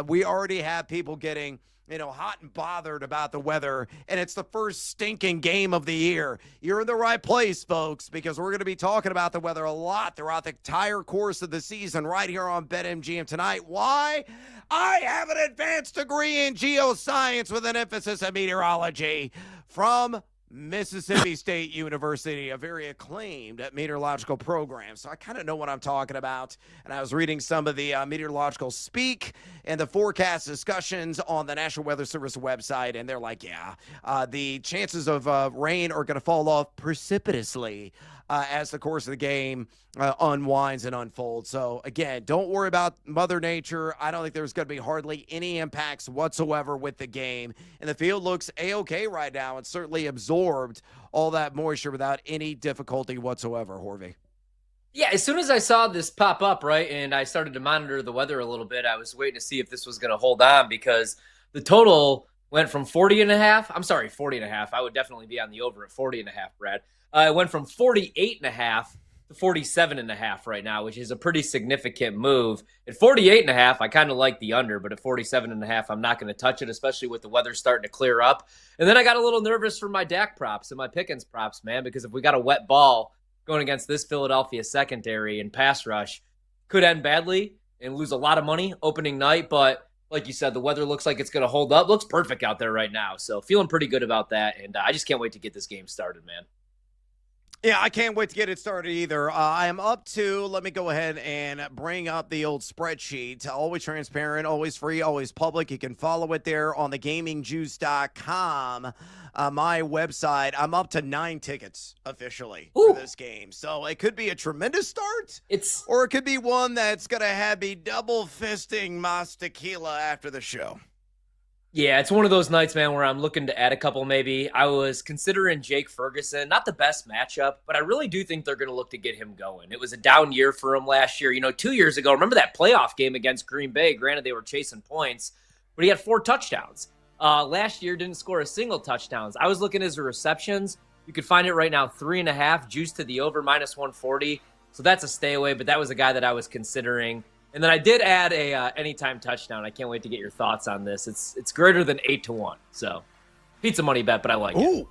We already have people getting hot and bothered about the weather, and it's the first stinking game of the year. You're in the right place, folks, because we're going to be talking about the weather a lot throughout the entire course of the season right here on BetMGM tonight. Why? I have an advanced degree in geoscience with an emphasis in meteorology from Mississippi State University, a very acclaimed meteorological program. So I kind of know what I'm talking about. And I was reading some of the meteorological speak and the forecast discussions on the National Weather Service website. And they're like, the chances of rain are going to fall off precipitously as the course of the game unwinds and unfolds. So, again, don't worry about Mother Nature. I don't think there's going to be hardly any impacts whatsoever with the game. And the field looks A-okay right now. It's certainly absorbed all that moisture without any difficulty whatsoever, Horvey. Yeah, as soon as I saw this pop up, right, and I started to monitor the weather a little bit, I was waiting to see if this was going to hold on because the total went from 40.5. I would definitely be on the over at 40.5, Brad. It went from 48.5 to 47.5 right now, which is a pretty significant move. At 48.5, I kind of like the under, but at 47.5, I'm not going to touch it, especially with the weather starting to clear up. And then I got a little nervous for my Dak props and my Pickens props, man, because if we got a wet ball going against this Philadelphia secondary and pass rush could end badly and lose a lot of money opening night. But like you said, the weather looks like it's going to hold up. Looks perfect out there right now. So feeling pretty good about that. And I just can't wait to get this game started, man. Yeah, I can't wait to get it started either. I am up to, let me go ahead and bring up the old spreadsheet. Always transparent, always free, always public. You can follow it there on thegamingjuice.com, my website. I'm up to 9 tickets officially for this game. So it could be a tremendous start, or it could be one that's going to have me double fisting Mas Tequila after the show. Yeah, it's one of those nights, man, where I'm looking to add a couple maybe. I was considering Jake Ferguson. Not the best matchup, but I really do think they're going to look to get him going. It was a down year for him last year. 2 years ago, remember that playoff game against Green Bay? Granted, they were chasing points, but he had 4 touchdowns. Last year, didn't score a single touchdowns. I was looking at his receptions. You could find it right now, 3.5, juice to the over, -140. So that's a stay away, but that was a guy that I was considering. And then I did add a anytime touchdown. I can't wait to get your thoughts on this. It's greater than 8-1. So pizza money bet, but I like it.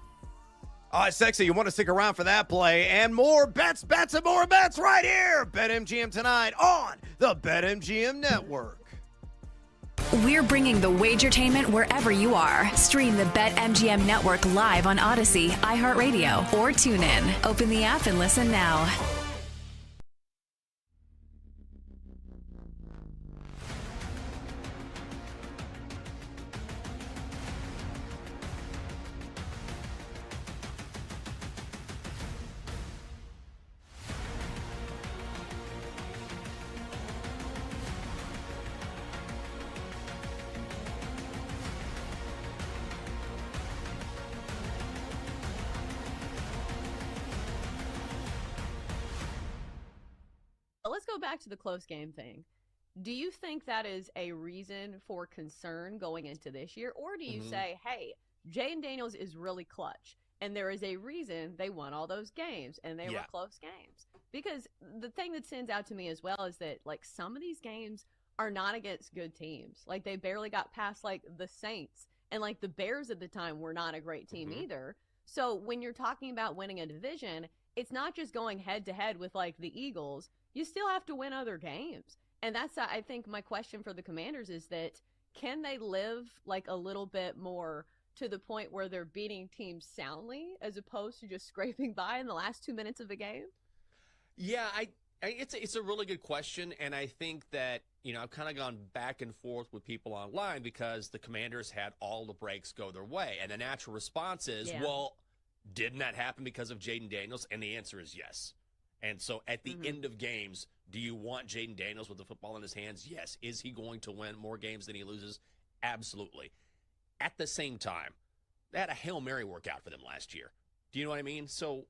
Sexy. You want to stick around for that play and more bets, and more bets right here. BetMGM tonight on the BetMGM Network. We're bringing the Wagertainment wherever you are. Stream the BetMGM Network live on Odyssey, iHeartRadio, or TuneIn. Open the app and listen now. Let's go back to the close game thing. Do you think that is a reason for concern going into this year? Or do you say, hey, Jaden Daniels is really clutch, and there is a reason they won all those games, and they were close games? Because the thing that stands out to me as well is that, some of these games are not against good teams. They barely got past, the Saints, and, the Bears at the time were not a great team either. So when you're talking about winning a division, it's not just going head-to-head with, the Eagles. You still have to win other games. And that's, I think, my question for the Commanders is that can they live a little bit more to the point where they're beating teams soundly as opposed to just scraping by in the last 2 minutes of a game? Yeah, it's a really good question, and I think that, I've kind of gone back and forth with people online because the Commanders had all the breaks go their way, and the natural response is, well, didn't that happen because of Jaden Daniels? And the answer is yes. And so at the end of games, do you want Jaden Daniels with the football in his hands? Yes. Is he going to win more games than he loses? Absolutely. At the same time, they had a Hail Mary workout for them last year. Do you know what I mean? So,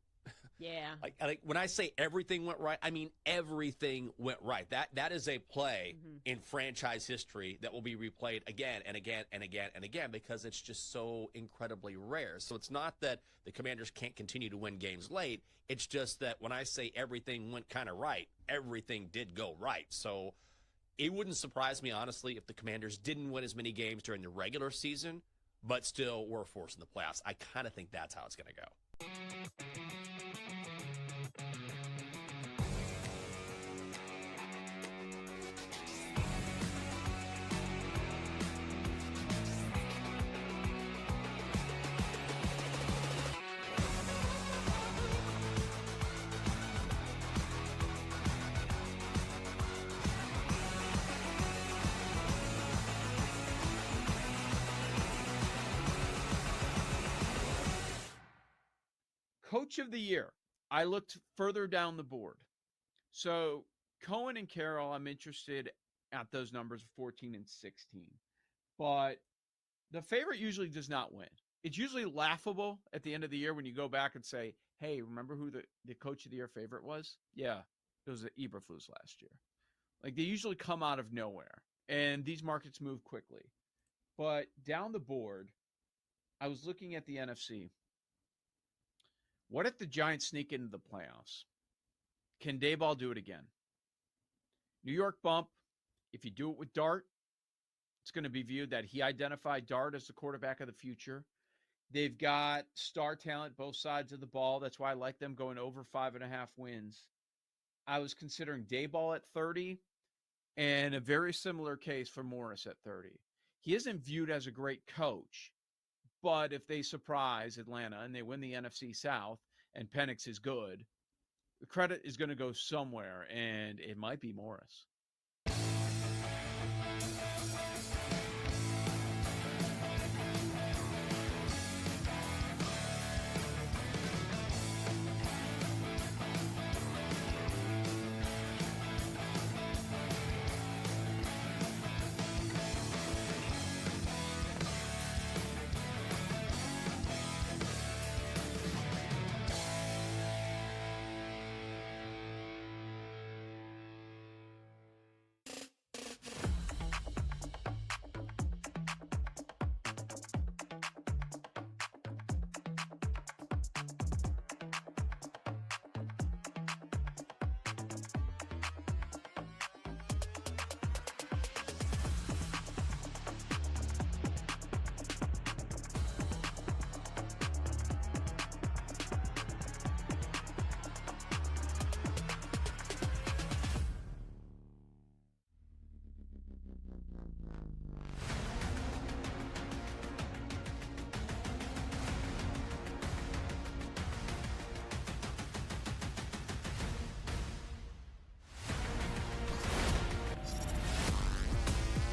yeah. When I say everything went right, I mean everything went right. That is a play in franchise history that will be replayed again and again and again and again because it's just so incredibly rare. So it's not that the Commanders can't continue to win games late. It's just that when I say everything went kind of right, everything did go right. So it wouldn't surprise me, honestly, if the Commanders didn't win as many games during the regular season, but still were forced in the playoffs. I kind of think that's how it's going to go. Coach of the year. I looked further down the board. So Cohen and Carroll, I'm interested at those numbers, 14 and 16. But the favorite usually does not win. It's usually laughable at the end of the year when you go back and say, hey, remember who the coach of the year favorite was? Yeah, it was the Eberflus last year. They usually come out of nowhere. And these markets move quickly. But down the board, I was looking at the NFC. What if the Giants sneak into the playoffs? Can Daboll do it again? New York bump. If you do it with Dart, it's going to be viewed that he identified Dart as the quarterback of the future. They've got star talent both sides of the ball. That's why I like them going over 5.5 wins. I was considering Dayball at 30, and a very similar case for Morris at 30. He isn't viewed as a great coach, but if they surprise Atlanta and they win the NFC South and Penix is good, the credit is going to go somewhere, and it might be Morris.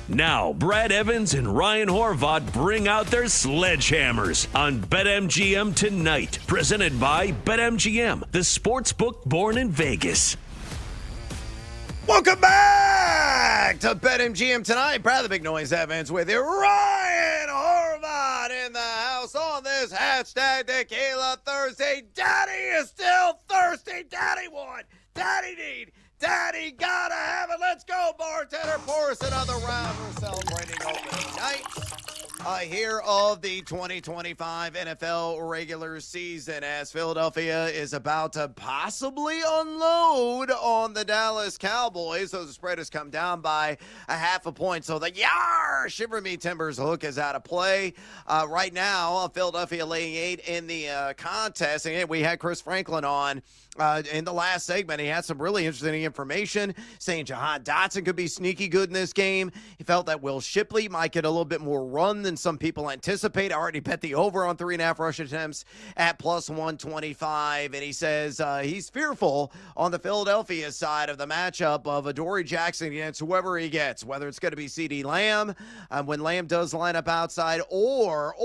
Now, Brad Evans and Ryan Horvath bring out their sledgehammers on BetMGM tonight. Presented by BetMGM, the sportsbook born in Vegas. Welcome back to BetMGM tonight. Brad the Big Noise Evans with you. Ryan Horvath in the house on this hashtag Tequila Thursday. Daddy is still thirsty. Daddy want. Daddy need. Daddy gotta have it. Let's go, bartender. Pour us another round. We're celebrating opening night here of the 2025 NFL regular season as Philadelphia is about to possibly unload on the Dallas Cowboys. So the spread has come down by 0.5 point. So the Shiver Me Timbers hook is out of play. Right now, Philadelphia laying 8 in the contest. And we had Chris Franklin on in the last segment. He had some really interesting information saying Jahan Dotson could be sneaky good in this game. He felt that Will Shipley might get a little bit more run than some people anticipate. I already bet the over on 3.5 rush attempts at plus 125. And he says he's fearful on the Philadelphia side of the matchup of Adoree Jackson against whoever he gets, whether it's going to be CeeDee Lamb when Lamb does line up outside or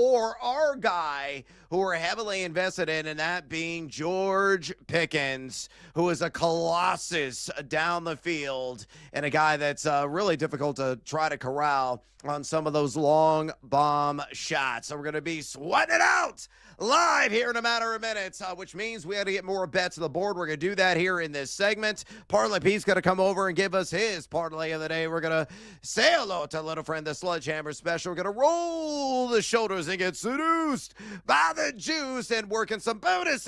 our guy who we're heavily invested in, and that being George Pickens, who is a colossus down the field and a guy that's really difficult to try to corral on some of those long bomb shots. So we're going to be sweating it out live here in a matter of minutes, which means we had to get more bets on the board. We're going to do that here in this segment. Parlay Pete's going to come over and give us his parlay of the day. We're going to say hello to little friend, the Sledgehammer Special. We're going to roll the shoulders and get seduced by the juice and working some bonus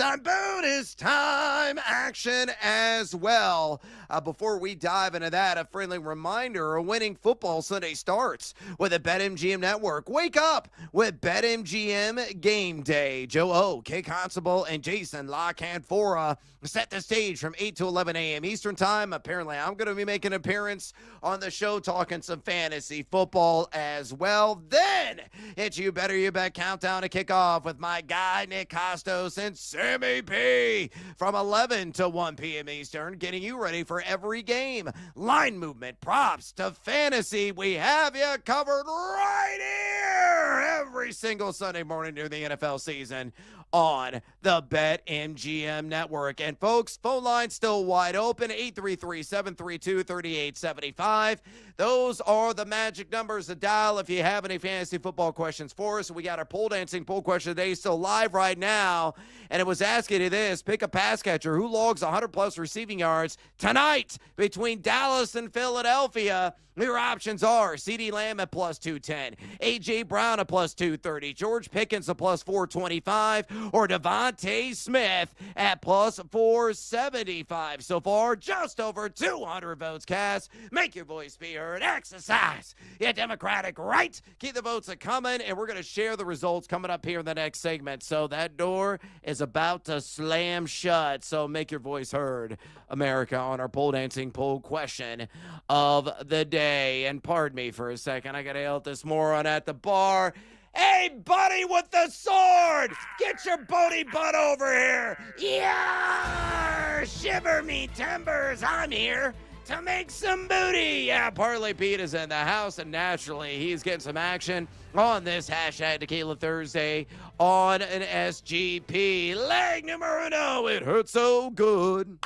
time action as well. Before we dive into that, a friendly reminder, a winning football Sunday starts with a BetMGM network. Wake up with BetMGM Game Day. Joe O, Kay Constable, and Jason La Canfora set the stage from 8 to 11 a.m. Eastern Time. Apparently, I'm going to be making an appearance on the show talking some fantasy football as well. Then it's You Better You Bet countdown to kick off with my guy, Nick Costos and Sammy P from 11 to 1 p.m. Eastern, getting you ready for every game. Line movement, props to fantasy. We have you covered right here every single Sunday morning during the NFL season on the BetMGM network. And folks, phone line still wide open, 833-732-3875. Those are the magic numbers to dial if you have any fantasy football questions for us. We got our pole dancing poll question today still live right now, and it was asking you this: pick a pass catcher who logs 100 plus receiving yards tonight between Dallas and Philadelphia. Your options are CeeDee Lamb at plus 210, A.J. Brown at plus 230, George Pickens at plus 425, or Devontae Smith at plus 475. So far, just over 200 votes cast. Make your voice be heard. Exercise your democratic right. Keep the votes coming, and we're going to share the results coming up here in the next segment. So that door is about to slam shut. So make your voice heard, America, on our pole dancing poll question of the day. And pardon me for a second, I got to yell at this moron at the bar. Hey, buddy with the sword! Get your boaty butt over here! Yeah! Shiver me timbers! I'm here to make some booty! Yeah, Parlay Pete is in the house, and naturally, he's getting some action on this hashtag Tequila Thursday on an SGP. Leg numero uno, it hurts so good.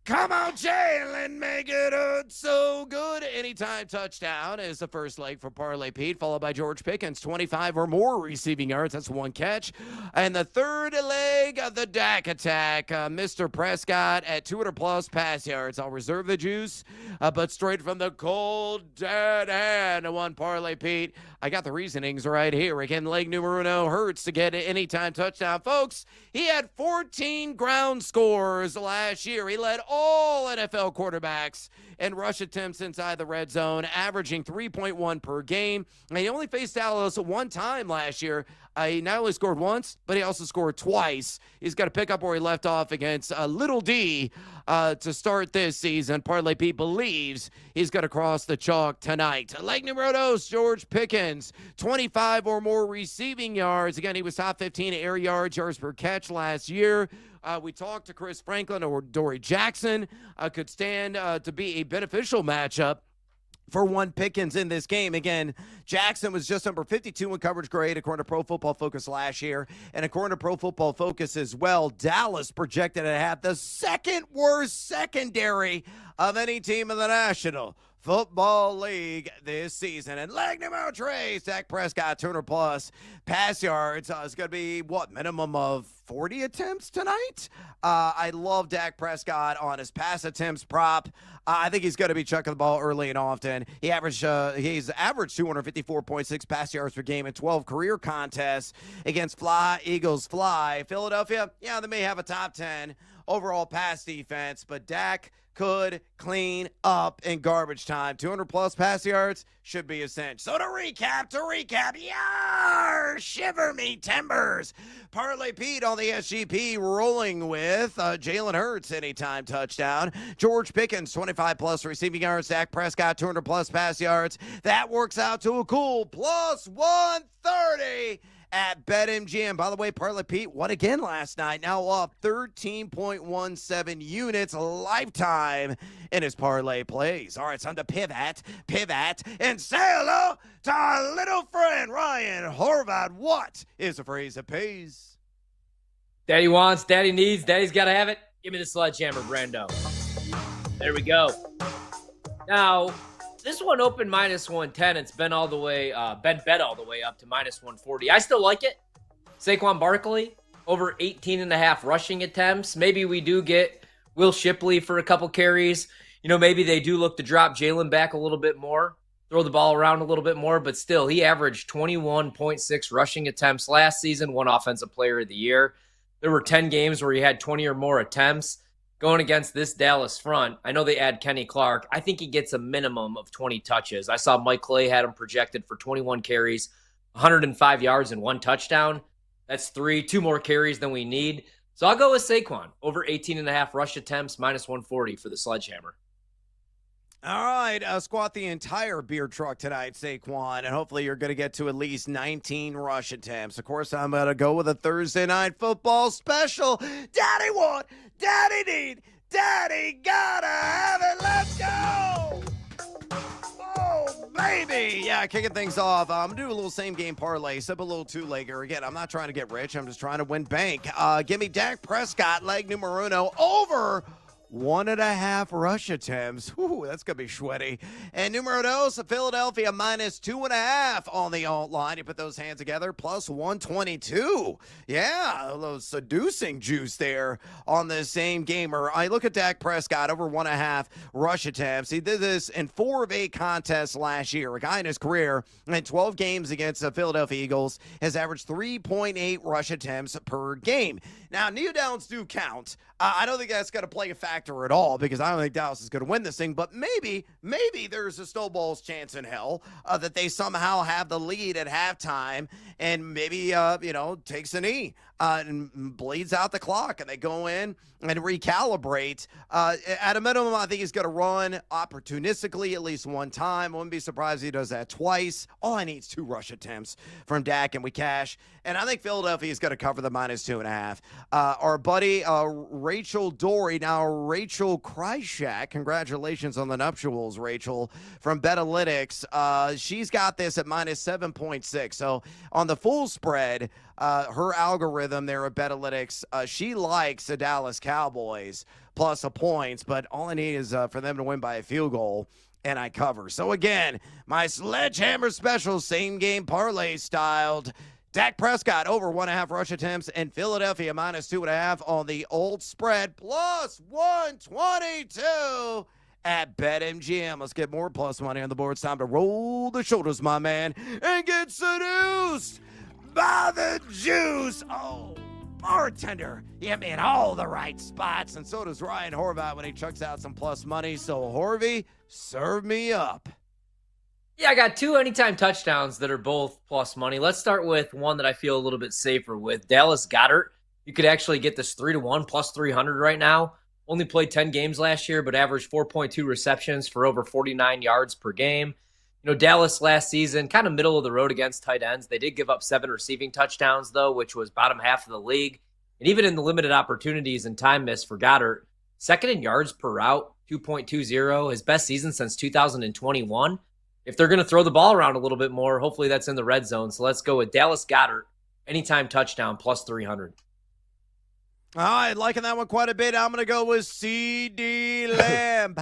Come on, Jalen, make it hurt so good. Anytime touchdown is the first leg for Parlay Pete, followed by George Pickens, 25 or more receiving yards. That's one catch. And the third leg of the Dak attack, Mr. Prescott at 200-plus pass yards. I'll reserve the juice, but straight from the cold, dead hand, one Parlay Pete. I got the reasonings right here. Again, leg numero uno hurts to get an anytime touchdown. Folks, he had 14 ground scores last year. He led all NFL quarterbacks in rush attempts inside the red zone, averaging 3.1 per game. And he only faced Dallas one time last year. He not only scored once, but he also scored twice. He's got to pick up where he left off against Little D to start this season. Parlay Pete believes he's going to cross the chalk tonight. Leg numero dos, George Pickens, 25 or more receiving yards. Again, he was top 15 air yards per catch last year. We talked to Chris Franklin or Dory Jackson. Could stand to be a beneficial matchup for one Pickens in this game. Again, Jackson was just number 52 in coverage grade according to Pro Football Focus last year. And according to Pro Football Focus as well, Dallas projected to have the second worst secondary of any team in the National Football League this season. And leg numero tres, Dak Prescott, 200-plus pass yards. It's going to be, minimum of 40 attempts tonight? I love Dak Prescott on his pass attempts prop. I think he's going to be chucking the ball early and often. He's averaged 254.6 pass yards per game in 12 career contests against Eagles Fly. Philadelphia, yeah, they may have a top 10 overall pass defense, but Dak could clean up in garbage time. 200-plus pass yards should be a cinch. So to recap, yar, shiver me timbers. Parlay Pete on the SGP rolling with Jalen Hurts anytime touchdown. George Pickens, 25-plus receiving yards. Dak Prescott, 200-plus pass yards. That works out to a cool plus 130 at BetMGM. By the way, Parlay Pete won again last night, now up 13.17 units lifetime in his parlay plays. All right, it's time to pivot, and say hello to our little friend, Ryan Horvath. What is a phrase that pays? Daddy wants, daddy needs, daddy's got to have it. Give me the sledgehammer, Brando. There we go. Now, this one opened minus 110. It's been all the way, bet all the way up to minus 140. I still like it. Saquon Barkley, over 18.5 rushing attempts. Maybe we do get Will Shipley for a couple carries. Maybe they do look to drop Jalen back a little bit more, throw the ball around a little bit more, but still, he averaged 21.6 rushing attempts last season, won Offensive Player of the Year. There were 10 games where he had 20 or more attempts. Going against this Dallas front, I know they add Kenny Clark. I think he gets a minimum of 20 touches. I saw Mike Clay had him projected for 21 carries, 105 yards, and 1 touchdown. That's two more carries than we need. So I'll go with Saquon, over 18.5 rush attempts, minus 140 for the sledgehammer. All right, squat the entire beer truck tonight, Saquon, and hopefully you're going to get to at least 19 rush attempts. Of course, I'm going to go with a Thursday night football special. Daddy want, daddy need, daddy gotta have it. Let's go! Oh, baby! Yeah, kicking things off. I'm going to do a little same-game parlay, sip a little two-legger. Again, I'm not trying to get rich. I'm just trying to win bank. Give me Dak Prescott, leg numero uno, over 1.5 rush attempts. Whew, that's going to be sweaty. And numero dos, Philadelphia minus 2.5 on the alt line. You put those hands together, plus 122. Yeah, a little seducing juice there on the same gamer. I look at Dak Prescott, over 1.5 rush attempts. He did this in 4 of 8 contests last year. A guy in his career in 12 games against the Philadelphia Eagles has averaged 3.8 rush attempts per game. Now, kneel downs do count. I don't think that's going to play a factor at all because I don't think Dallas is going to win this thing. But maybe there's a snowball's chance in hell that they somehow have the lead at halftime and maybe, takes a knee and bleeds out the clock and they go in and recalibrate. At a minimum, I think he's going to run opportunistically at least one time. I wouldn't be surprised if he does that twice. All I need is 2 rush attempts from Dak and we cash. And I think Philadelphia is going to cover the minus 2.5. Our buddy Rachel Dory, now Rachel Kryshak, congratulations on the nuptials, Rachel, from Betalytics. She's got this at minus 7.6. So on the full spread, her algorithm there at Betalytics, she likes the Dallas Cowboys plus a points, but all I need is for them to win by a field goal, and I cover. So again, my sledgehammer special, same game parlay styled. Dak Prescott over 1.5 rush attempts and Philadelphia minus 2.5 on the old spread plus 122 at BetMGM. Let's get more plus money on the board. It's time to roll the shoulders, my man, and get seduced by the juice. Oh, bartender, you hit me in all the right spots, and so does Ryan Horvath when he chucks out some plus money. So, Horvey, serve me up. Yeah, I got 2 anytime touchdowns that are both plus money. Let's start with one that I feel a little bit safer with. Dallas Goedert. You could actually get this 3-1 plus 300 right now. Only played 10 games last year, but averaged 4.2 receptions for over 49 yards per game. Dallas last season, kind of middle of the road against tight ends. They did give up 7 receiving touchdowns, though, which was bottom half of the league. And even in the limited opportunities and time missed for Goddard, second in yards per route, 2.20, his best season since 2021. If they're going to throw the ball around a little bit more, hopefully that's in the red zone. So let's go with Dallas Goedert, anytime touchdown, plus 300. All right, liking that one quite a bit. I'm going to go with C.D. Lamb.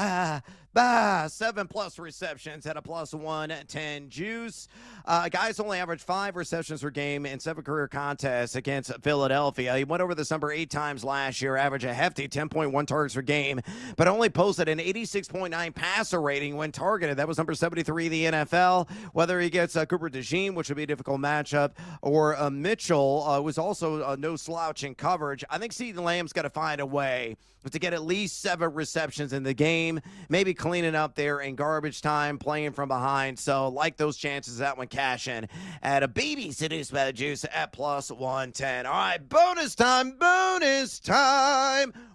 7+ receptions at a plus 110 juice. Guys only averaged 5 receptions per game in 7 career contests against Philadelphia. He went over this number 8 times last year, averaged a hefty 10.1 targets per game, but only posted an 86.9 passer rating when targeted. That was number 73 in the NFL. Whether he gets Cooper DeJean, which would be a difficult matchup, or Mitchell, was also no slouch in coverage. I think C.D. Lamb's got to find a way to get at least 7 receptions in the game, maybe cleaning up there in garbage time, playing from behind. So like those chances, that one cash in at a baby seduced by the juice at plus 110. All right, bonus time.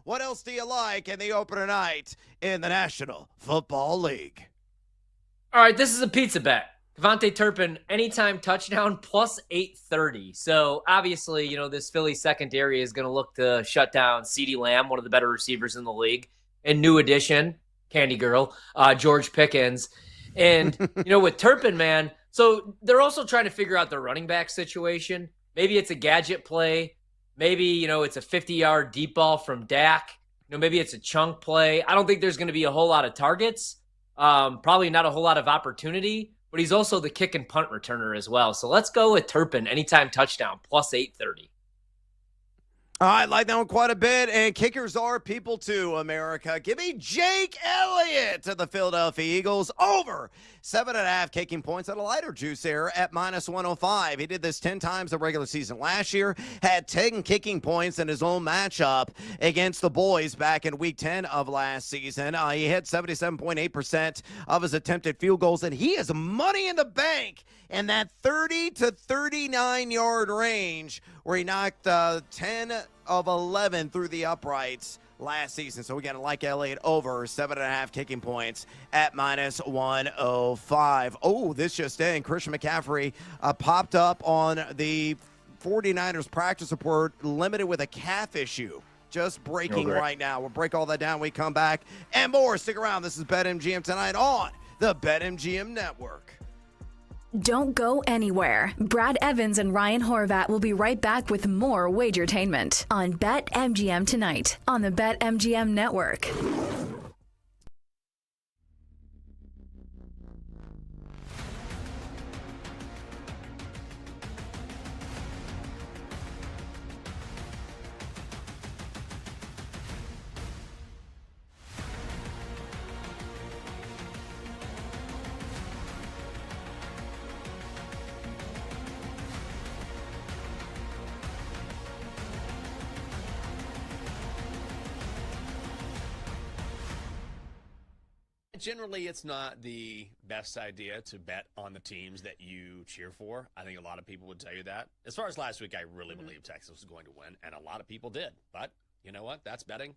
What else do you like in the opener night in the National Football League? All right, this is a pizza bet. Devontae Turpin, anytime touchdown, plus 830. So, obviously, this Philly secondary is going to look to shut down CeeDee Lamb, one of the better receivers in the league, and new addition, Candy Girl, George Pickens. And, with Turpin, man, so they're also trying to figure out their running back situation. Maybe it's a gadget play. Maybe, it's a 50-yard deep ball from Dak. Maybe it's a chunk play. I don't think there's going to be a whole lot of targets. Probably not a whole lot of opportunity. But he's also the kick and punt returner as well. So let's go with Turpin, anytime touchdown, plus 830. All right, like that one quite a bit. And kickers are people too, America. Give me Jake Elliott to the Philadelphia Eagles over 7.5 kicking points at a lighter juice there at minus 105. He did this 10 times the regular season last year, had 10 kicking points in his own matchup against the boys back in week 10 of last season. He hit 77.8% of his attempted field goals, and he has money in the bank in that 30 to 39-yard range where he knocked 10 of 11 through the uprights last season. So again, like Elliott, over 7.5 kicking points at minus 105. Oh, this just in. Christian McCaffrey popped up on the 49ers practice report, limited with a calf issue. Just breaking right now. We'll break all that down when we come back and more. Stick around. This is BetMGM tonight on the BetMGM Network. Don't go anywhere. Brad Evans and Ryan Horvat will be right back with more Wagertainment on BetMGM tonight on the BetMGM network. Generally, it's not the best idea to bet on the teams that you cheer for. I think a lot of people would tell you that. As far as last week, I really believed Texas was going to win, and a lot of people did. But you know what? That's betting.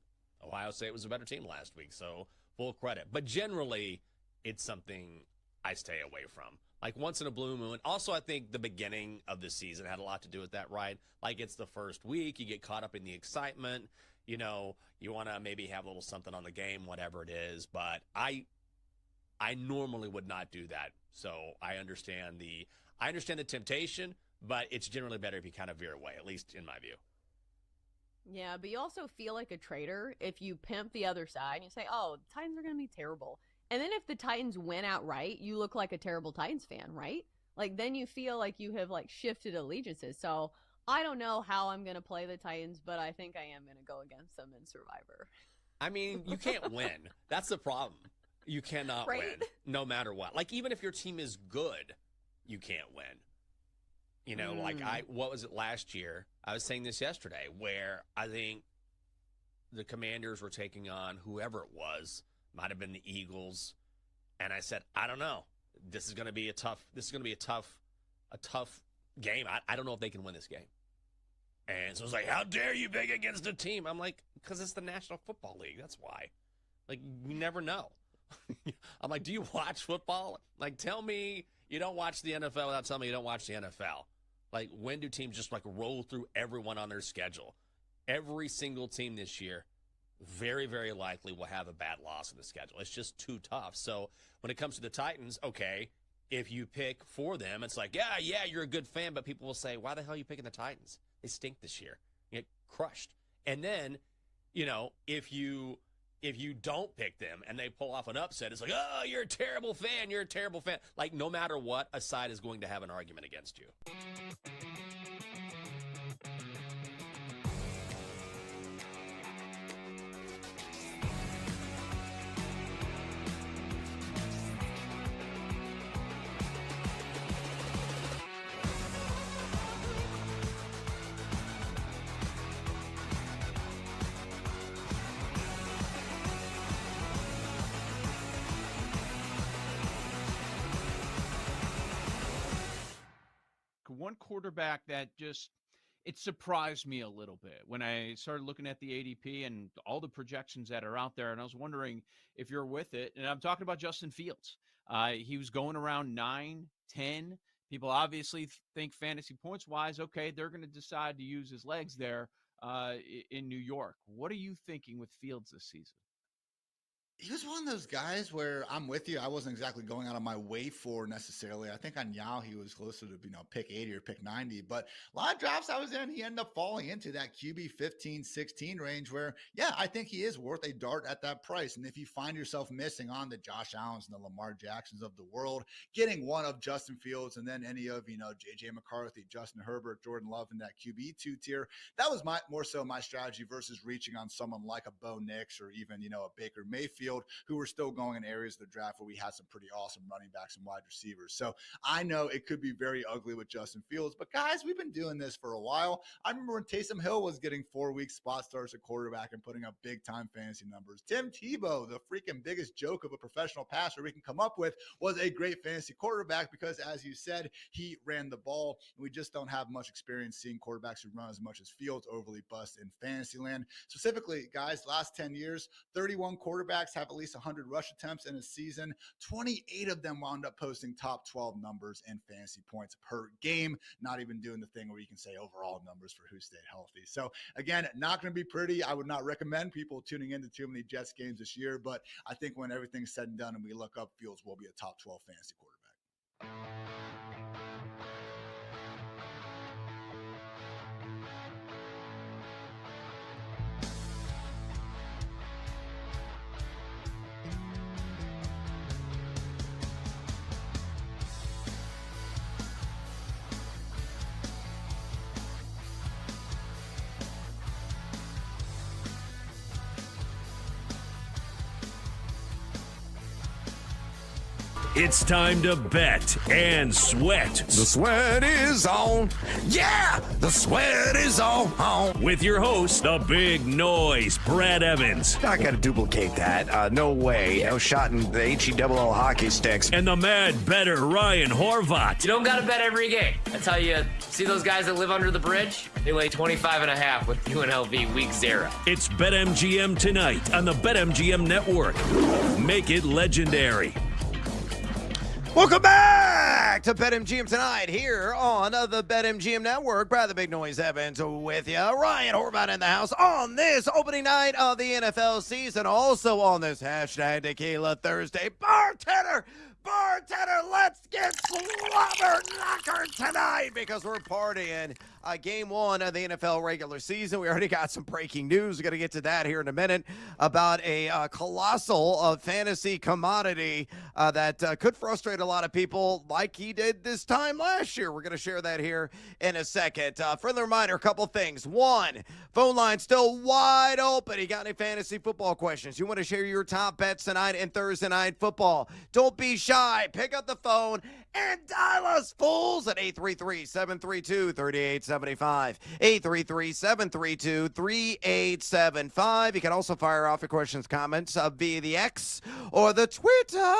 Ohio State was a better team last week, so full credit. But generally, it's something I stay away from. Like once in a blue moon. Also, I think the beginning of the season had a lot to do with that, right? Like it's the first week. You get caught up in the excitement. You know, you want to maybe have a little something on the game, whatever it is. But I normally would not do that. So I understand the temptation, but it's generally better if you kind of veer away, at least in my view. Yeah, but you also feel like a traitor if you pimp the other side and you say, oh, the Titans are going to be terrible. And then if the Titans win outright, you look like a terrible Titans fan, right? Like then you feel like you have like shifted allegiances. So I don't know how I'm going to play the Titans, but I think I am going to go against them in Survivor. I mean, you can't win. That's the problem. You cannot win no matter what. Like, even if your team is good, you can't win. You know, like what was it last year? I was saying this yesterday where I think the Commanders were taking on whoever it was, might have been the Eagles. And I said, I don't know. This is going to be a tough game. I don't know if they can win this game. And so it's like, how dare you pick against a team? I'm like, because it's the National Football League. That's why. Like, you never know. I'm like, do you watch football? Like, tell me you don't watch the NFL without telling me you don't watch the NFL. Like, when do teams just, like, roll through everyone on their schedule? Every single team this year very, very likely will have a bad loss in the schedule. It's just too tough. So when it comes to the Titans, okay, if you pick for them, it's like, yeah, you're a good fan, but people will say, why the hell are you picking the Titans? They stink this year. You get crushed. And then, you know, if you don't pick them and they pull off an upset, it's like, oh, you're a terrible fan. You're a terrible fan. Like, no matter what, a side is going to have an argument against you. One quarterback that it surprised me a little bit when I started looking at the ADP and all the projections that are out there. And I was wondering if you're with it. And I'm talking about Justin Fields. He was going around 9, 10. People obviously think fantasy points wise, okay, they're going to decide to use his legs there in New York. What are you thinking with Fields this season? He was one of those guys where I'm with you. I wasn't exactly going out of my way for necessarily. I think on Yao, he was closer to, pick 80 or pick 90. But a lot of drafts I was in, he ended up falling into that QB 15, 16 range where, yeah, I think he is worth a dart at that price. And if you find yourself missing on the Josh Allens and the Lamar Jacksons of the world, getting one of Justin Fields and then any of, J.J. McCarthy, Justin Herbert, Jordan Love in that QB2 tier, that was more so my strategy versus reaching on someone like a Bo Nix or even, a Baker Mayfield, who were still going in areas of the draft where we had some pretty awesome running backs and wide receivers. So I know it could be very ugly with Justin Fields, but guys, we've been doing this for a while. I remember when Taysom Hill was getting 4-week spot starts at quarterback and putting up big time fantasy numbers. Tim Tebow, the freaking biggest joke of a professional passer we can come up with, was a great fantasy quarterback because, as you said, he ran the ball. We just don't have much experience seeing quarterbacks who run as much as Fields overly bust in fantasy land. Specifically, guys, last 10 years, 31 quarterbacks have at least 100 rush attempts in a season. 28 of them wound up posting top 12 numbers in fantasy points per game, not even doing the thing where you can say overall numbers for who stayed healthy. So again, not going to be pretty. I would not recommend people tuning into too many Jets games this year, but I think when everything's said and done and we look up, Fields will be a top 12 fantasy quarterback. It's time to bet and sweat. The sweat is on. Yeah, the sweat is on. With your host, the big noise, Brad Evans. Not going to duplicate that. No way. No shot in the HE-double-L hockey sticks. And the mad better Ryan Horvat. You don't got to bet every game. That's how you see those guys that live under the bridge? They lay 25.5 with UNLV week 0. It's BetMGM tonight on the BetMGM network. Make it legendary. Welcome back to BetMGM tonight here on the BetMGM network. Brad the Big Noise Evans with you. Ryan Horvat in the house on this opening night of the NFL season. Also on this hashtag Tequila Thursday. Bartender, let's get slobber knocker tonight because we're partying. Game 1 of the NFL regular season. We already got some breaking news. We're going to get to that here in a minute about a colossal fantasy commodity that could frustrate a lot of people like he did this time last year. We're going to share that here in a second. Friendly reminder, a couple things. One, phone line still wide open. You got any fantasy football questions? You want to share your top bets tonight and Thursday night football? Don't be shy. Pick up the phone and dial us, fools, at 833-732-3875. 833-732-3875. You can also fire off your questions, comments via the X or the Twitter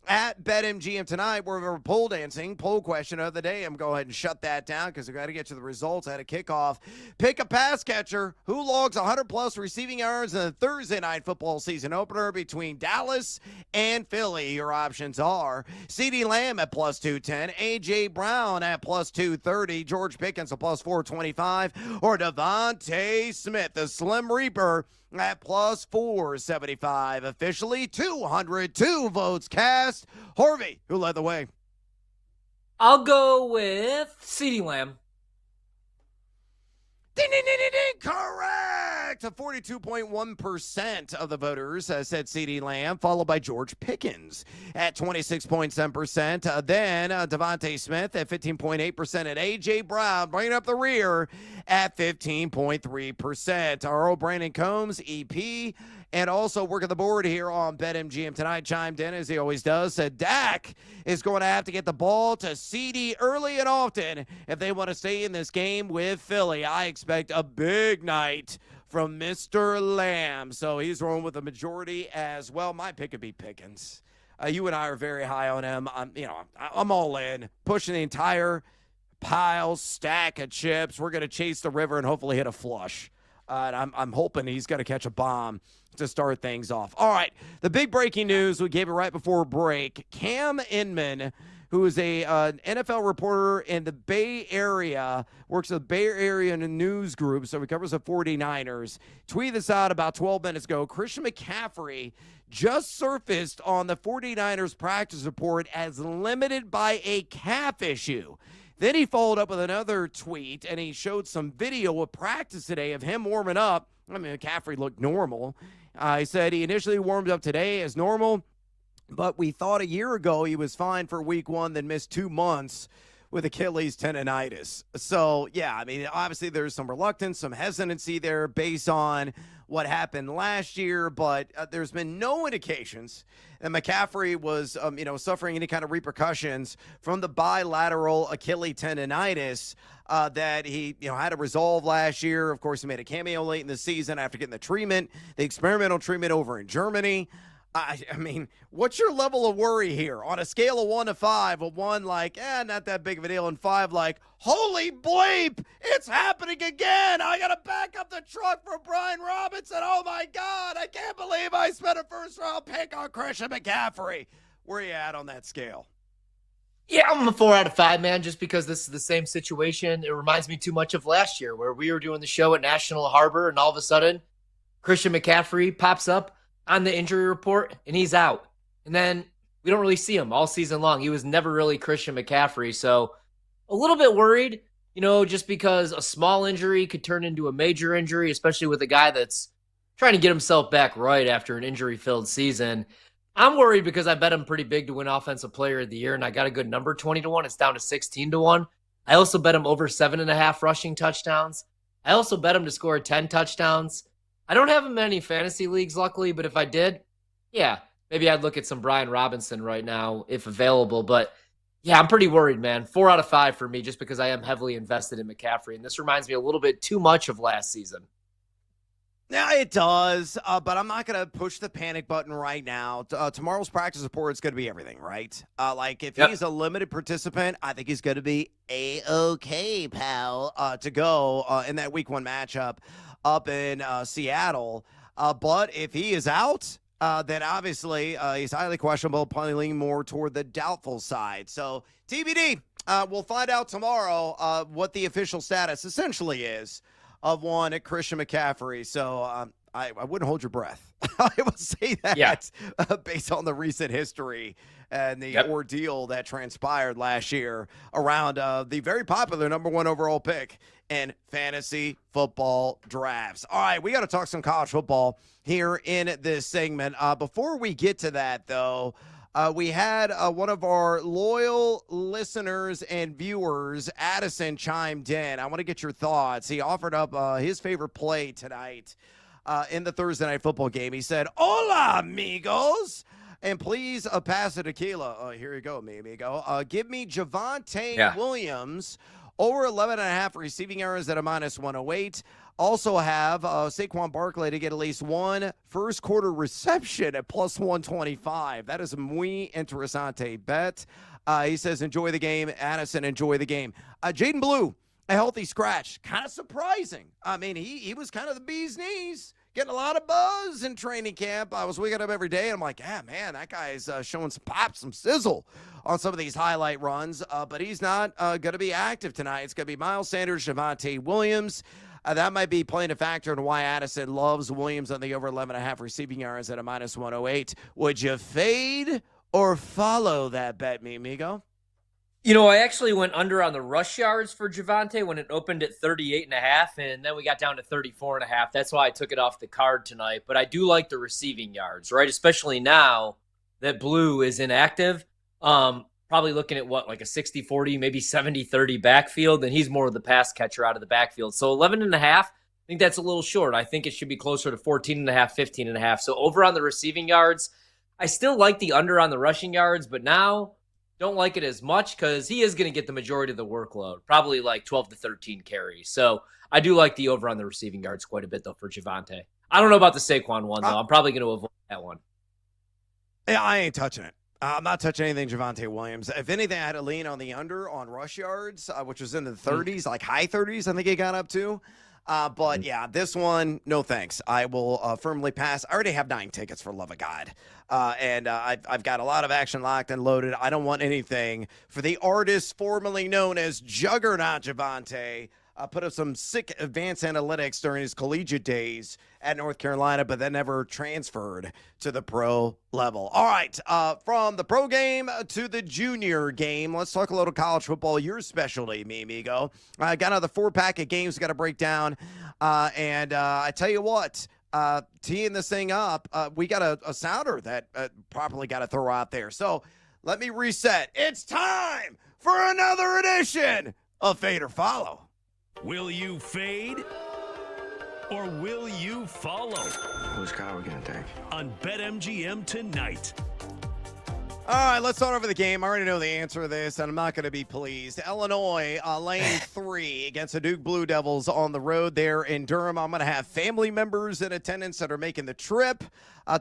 at BetMGM tonight. We're pole dancing. Poll question of the day. I'm going to go ahead and shut that down because we've got to get to the results at a kickoff. Pick a pass catcher who logs 100-plus receiving yards in the Thursday night football season opener between Dallas and Philly. Your options are CeeDee Lamb at plus 210, A.J. Brown at plus 230, George Pickens at plus 425, or Devontae Smith, the Slim Reaper, at plus 475. Officially 202 votes cast. Harvey, who led the way? I'll go with CeeDee Lamb. Ding, ding, ding, ding, ding. Correct. 42.1% of the voters said CeeDee Lamb, followed by George Pickens at 26.7%. Then Devontae Smith at 15.8%, and A.J. Brown bringing up the rear at 15.3%. Our old Brandon Combs, EP, and also working the board here on BetMGM tonight, chimed in as he always does, said Dak is going to have to get the ball to CD early and often if they want to stay in this game with Philly. I expect a big night from Mr. Lamb. So he's rolling with the majority as well. My pick would be Pickens. You and I are very high on him. I'm all in, pushing the entire stack of chips. We're going to chase the river and hopefully hit a flush. And I'm hoping he's going to catch a bomb to start things off. All right, the big breaking news, we gave it right before break. Cam Inman, who is a NFL reporter in the Bay Area, works at the Bay Area News Group, so he covers the 49ers, tweeted this out about 12 minutes ago. Christian McCaffrey just surfaced on the 49ers practice report as limited by a calf issue. Then he followed up with another tweet, and he showed some video of practice today of him warming up. I mean, McCaffrey looked normal. He said he initially warmed up today as normal, but we thought a year ago he was fine for week 1, then missed 2 months with Achilles tendonitis. So, yeah, I mean, obviously there's some reluctance, some hesitancy there based on what happened last year, but there's been no indications that McCaffrey was, suffering any kind of repercussions from the bilateral Achilles tendonitis that he, had to resolve last year. Of course, he made a cameo late in the season after getting the treatment, the experimental treatment over in Germany. I mean, what's your level of worry here on a scale of 1 to 5? A 1 like, not that big of a deal, and 5 like, holy bleep, it's happening again. I got to back up the truck for Brian Robinson. Oh my God, I can't believe I spent a first-round pick on Christian McCaffrey. Where are you at on that scale? Yeah, I'm a 4 out of 5, man, just because this is the same situation. It reminds me too much of last year where we were doing the show at National Harbor, and all of a sudden, Christian McCaffrey pops up on the injury report, and he's out. And then we don't really see him all season long. He was never really Christian McCaffrey. So a little bit worried, just because a small injury could turn into a major injury, especially with a guy that's trying to get himself back right after an injury-filled season. I'm worried because I bet him pretty big to win Offensive Player of the Year, and I got a good number, 20-1. It's down to 16-1. I also bet him over 7.5 rushing touchdowns. I also bet him to score 10 touchdowns. I don't have him in any fantasy leagues, luckily, but if I did, yeah, maybe I'd look at some Brian Robinson right now if available. But yeah, I'm pretty worried, man. 4 out of 5 for me just because I am heavily invested in McCaffrey, and this reminds me a little bit too much of last season. Yeah, it does, but I'm not going to push the panic button right now. Tomorrow's practice report is going to be everything, right? If he's a limited participant, I think he's going to be A-okay, pal, to go in that Week 1 matchup up in Seattle. But if he is out, then obviously he's highly questionable, probably leaning more toward the doubtful side. So TBD, we'll find out tomorrow what the official status essentially is of one at Christian McCaffrey. So I wouldn't hold your breath. I will say that based on the recent history and the ordeal that transpired last year around the very popular number 1 overall pick in fantasy football drafts. All right, we got to talk some college football here in this segment. Before we get to that, though, we had one of our loyal listeners and viewers, Addison, chimed in. I want to get your thoughts. He offered up his favorite play tonight in the Thursday night football game. He said, "Hola, amigos." And please pass a tequila. Here you go, mi amigo. Give me Javonte Williams over 11.5 receiving yards at a -108. Also have Saquon Barkley to get at least one first quarter reception at +125. That is a muy interesante bet. He says, enjoy the game. Addison, enjoy the game. Jaden Blue, a healthy scratch. Kind of surprising. I mean, he was kind of the bee's knees. Getting a lot of buzz in training camp. I was waking up every day, and I'm like, yeah, man, that guy's showing some pop, some sizzle on some of these highlight runs. But he's not going to be active tonight. It's going to be Miles Sanders, Javonte Williams. That might be playing a factor in why Addison loves Williams on the over 11.5 receiving yards at a -108. Would you fade or follow that bet, mi amigo? I actually went under on the rush yards for Javonte when it opened at 38.5, and then we got down to 34.5. That's why I took it off the card tonight. But I do like the receiving yards, right? Especially now that Blue is inactive. Probably looking at like a 60-40, maybe 70-30 backfield, and he's more of the pass catcher out of the backfield. So 11.5, I think that's a little short. I think it should be closer to 14.5, 15.5. So over on the receiving yards, I still like the under on the rushing yards, but now don't like it as much because he is going to get the majority of the workload, probably like 12 to 13 carries. So I do like the over on the receiving yards quite a bit, though, for Javonte. I don't know about the Saquon one, though. I'm probably going to avoid that one. Yeah, I ain't touching it. I'm not touching anything Javonte Williams. If anything, I had to lean on the under on rush yards, which was in the 30s, like high 30s, I think it got up to. But yeah, this one, no thanks. I will firmly pass. I already have 9 tickets, for love of God. And I've got a lot of action locked and loaded. I don't want anything for the artist formerly known as Juggernaut Javonte. Put up some sick advanced analytics during his collegiate days at North Carolina, but then never transferred to the pro level. All right, from the pro game to the junior game, let's talk a little college football, your specialty, mi amigo. I got another 4-pack of games we got to break down, and I tell you what, teeing this thing up, we got a sounder that probably got to throw out there. So let me reset. It's time for another edition of Fade or Follow. Will you fade or will you follow? Whose car are we going to take? On BetMGM tonight. All right, let's start over the game. I already know the answer to this, and I'm not going to be pleased. Illinois, lane 3 against the Duke Blue Devils on the road there in Durham. I'm going to have family members in attendance that are making the trip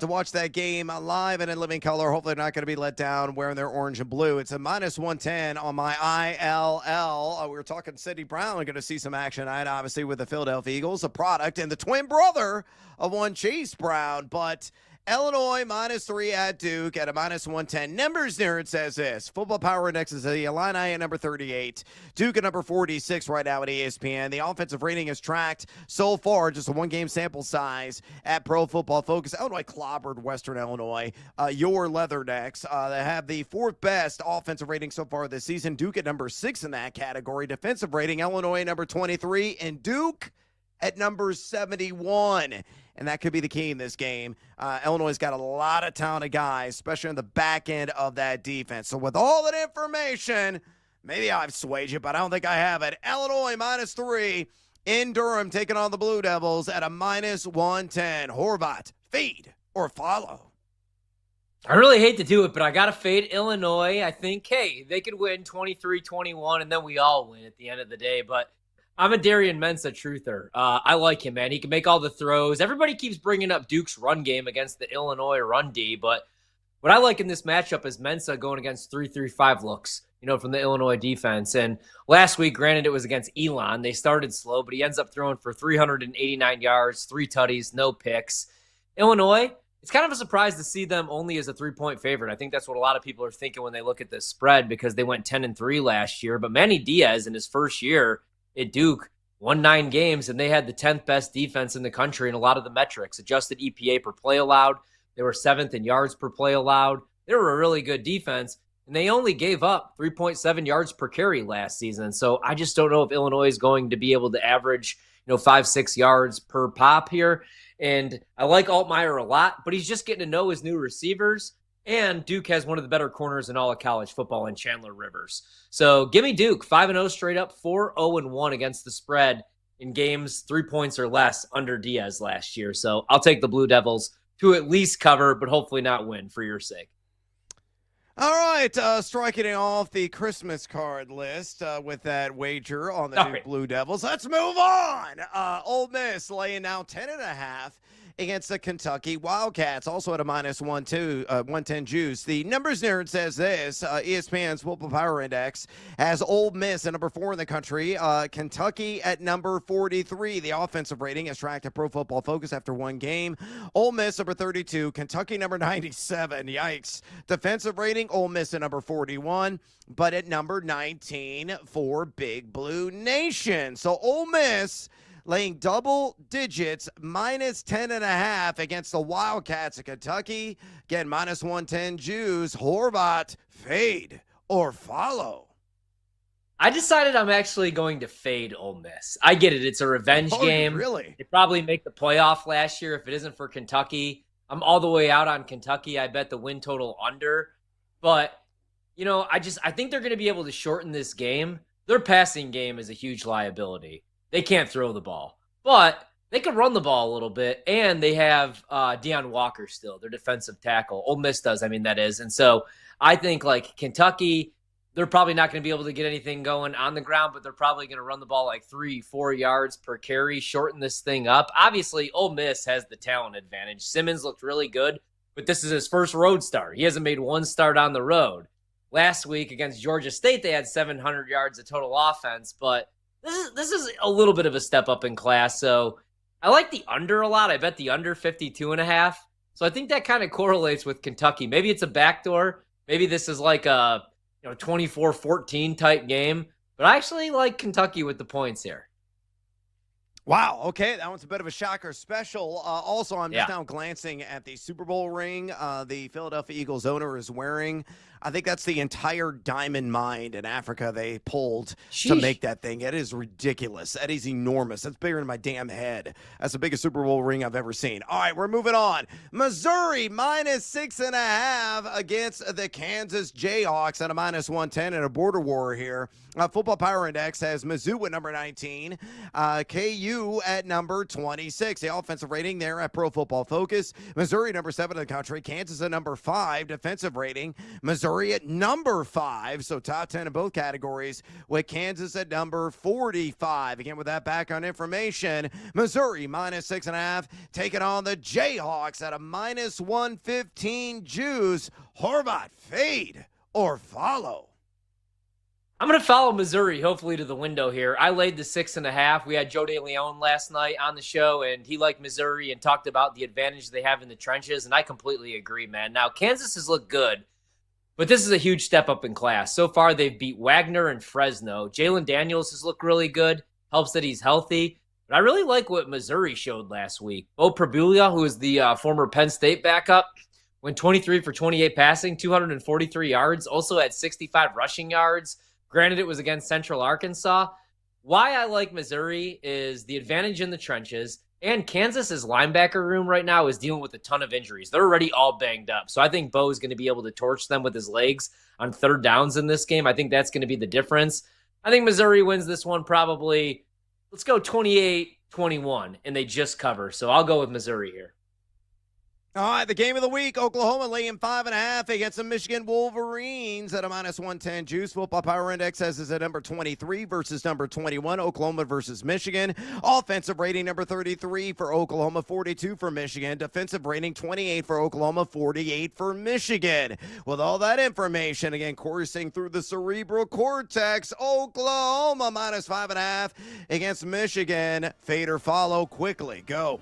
to watch that game live and in living color. Hopefully they're not going to be let down wearing their orange and blue. It's a -110 on my ILL. We were talking Sidney Brown. We're going to see some action tonight, obviously, with the Philadelphia Eagles, a product and the twin brother of one Chase Brown. But Illinois -3 at Duke at a -110. Numbers nerd says this. Football Power Index is the Illini at number 38. Duke at number 46 right now at ESPN. The offensive rating is tracked so far, just a one-game sample size at Pro Football Focus. Illinois clobbered Western Illinois. Your Leathernecks. They have the fourth best offensive rating so far this season. Duke at number 6 in that category. Defensive rating, Illinois at number 23, and Duke at number 71. And that could be the key in this game. Illinois' got a lot of talented guys, especially on the back end of that defense. So with all that information, maybe I've swayed you, but I don't think I have it. Illinois -3 in Durham taking on the Blue Devils at a -110. Horvat, fade or follow? I really hate to do it, but I got to fade Illinois. I think, hey, they could win 23-21, and then we all win at the end of the day. But I'm a Darian Mensah truther. I like him, man. He can make all the throws. Everybody keeps bringing up Duke's run game against the Illinois run D, but what I like in this matchup is Mensah going against 3-3-5 looks, from the Illinois defense. And last week, granted, it was against Elon. They started slow, but he ends up throwing for 389 yards, 3 tutties, no picks. Illinois, it's kind of a surprise to see them only as a 3-point favorite. I think that's what a lot of people are thinking when they look at this spread because they went 10-3 last year. But Manny Diaz in his first year at Duke won 9 games, and they had the 10th best defense in the country in a lot of the metrics. Adjusted EPA per play allowed. They were 7th in yards per play allowed. They were a really good defense, and they only gave up 3.7 yards per carry last season. So I just don't know if Illinois is going to be able to average 5-6 yards per pop here. And I like Altmaier a lot, but he's just getting to know his new receivers. And Duke has one of the better corners in all of college football in Chandler Rivers. So give me Duke, 5-0 straight up, 4-0-1 against the spread in games 3 points or less under Diaz last year. So I'll take the Blue Devils to at least cover, but hopefully not win for your sake. All right, striking it off the Christmas card list with that wager on the Duke Blue Devils. Let's move on. Ole Miss laying now 10.5 against the Kentucky Wildcats, also at a -110 juice. The numbers nerd says this. ESPN's Football Power Index has Ole Miss at number 4 in the country, Kentucky at number 43. The offensive rating is tracked at Pro Football Focus after one game. Ole Miss number 32, Kentucky number 97. Yikes. Defensive rating, Ole Miss at number 41, but at number 19 for Big Blue Nation. So Ole Miss laying double digits, -10.5 against the Wildcats of Kentucky. Again, -110 juice. Horvat, fade or follow? I decided I'm actually going to fade Ole Miss. I get it. It's a revenge game. Really? They probably make the playoff last year if it isn't for Kentucky. I'm all the way out on Kentucky. I bet the win total under. But, I think they're going to be able to shorten this game. Their passing game is a huge liability. They can't throw the ball, but they can run the ball a little bit, and they have Deion Walker still, their defensive tackle. Ole Miss does, that is. And so I think, Kentucky, they're probably not going to be able to get anything going on the ground, but they're probably going to run the ball 3-4 yards per carry, shorten this thing up. Obviously, Ole Miss has the talent advantage. Simmons looked really good, but this is his first road start. He hasn't made one start on the road. Last week against Georgia State, they had 700 yards of total offense, but This is a little bit of a step up in class, so I like the under a lot. I bet the under 52.5. So I think that kind of correlates with Kentucky. Maybe it's a backdoor. Maybe this is like a 24-14 type game. But I actually like Kentucky with the points here. Wow, okay, that one's a bit of a shocker special. Also, I'm just now glancing at the Super Bowl ring the Philadelphia Eagles owner is wearing. I think that's the entire diamond mine in Africa they pulled to make that thing. It is ridiculous. That is enormous. That's bigger than my damn head. That's the biggest Super Bowl ring I've ever seen. All right, we're moving on. Missouri -6.5 against the Kansas Jayhawks at a -110 in a border war here. Football Power Index has Mizzou at number 19, KU at number 26. The offensive rating there at Pro Football Focus. Missouri number 7 in the country. Kansas at number 5. Defensive rating. Missouri at number 5, so top 10 in both categories, with Kansas at number 45. Again, with that background information, Missouri -6.5, taking on the Jayhawks at a -115 juice. Horvat, fade or follow? I'm going to follow Missouri, hopefully, to the window here. I laid the 6.5. We had Joe DeLeon last night on the show, and he liked Missouri and talked about the advantage they have in the trenches, and I completely agree, man. Now, Kansas has looked good, but this is a huge step up in class. So far, they've beat Wagner and Fresno. Jalen Daniels has looked really good. Helps that he's healthy. But I really like what Missouri showed last week. Bo Prabula, who is the former Penn State backup, went 23 for 28 passing, 243 yards, also had 65 rushing yards. Granted, it was against Central Arkansas. Why I like Missouri is the advantage in the trenches, and Kansas's linebacker room right now is dealing with a ton of injuries. They're already all banged up. So I think Bo is going to be able to torch them with his legs on third downs in this game. I think that's going to be the difference. I think Missouri wins this one probably, let's go 28-21, and they just cover. So I'll go with Missouri here. All right, the game of the week, Oklahoma laying 5.5 against the Michigan Wolverines at a -110 juice. Football Power Index says is at number 23 versus number 21, Oklahoma versus Michigan. Offensive rating number 33 for Oklahoma, 42 for Michigan. Defensive rating 28 for Oklahoma, 48 for Michigan. With all that information, again, coursing through the cerebral cortex, Oklahoma -5.5 against Michigan. Fade or follow quickly. Go.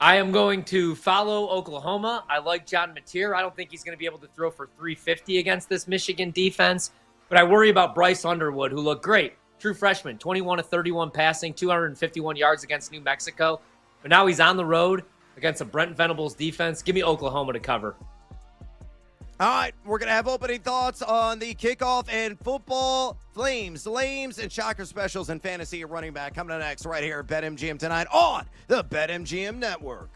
I am going to follow Oklahoma. I like John Mateer. I don't think he's going to be able to throw for 350 against this Michigan defense, but I worry about Bryce Underwood, who looked great. True freshman, 21 of 31 passing, 251 yards against New Mexico, but now he's on the road against a Brent Venables defense. Give me Oklahoma to cover. All right, we're going to have opening thoughts on the kickoff and football flames, lames, and shocker specials and fantasy running back coming up next right here at BetMGM tonight on the BetMGM Network.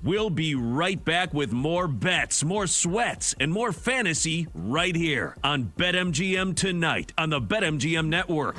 We'll be right back with more bets, more sweats, and more fantasy right here on BetMGM tonight on the BetMGM Network.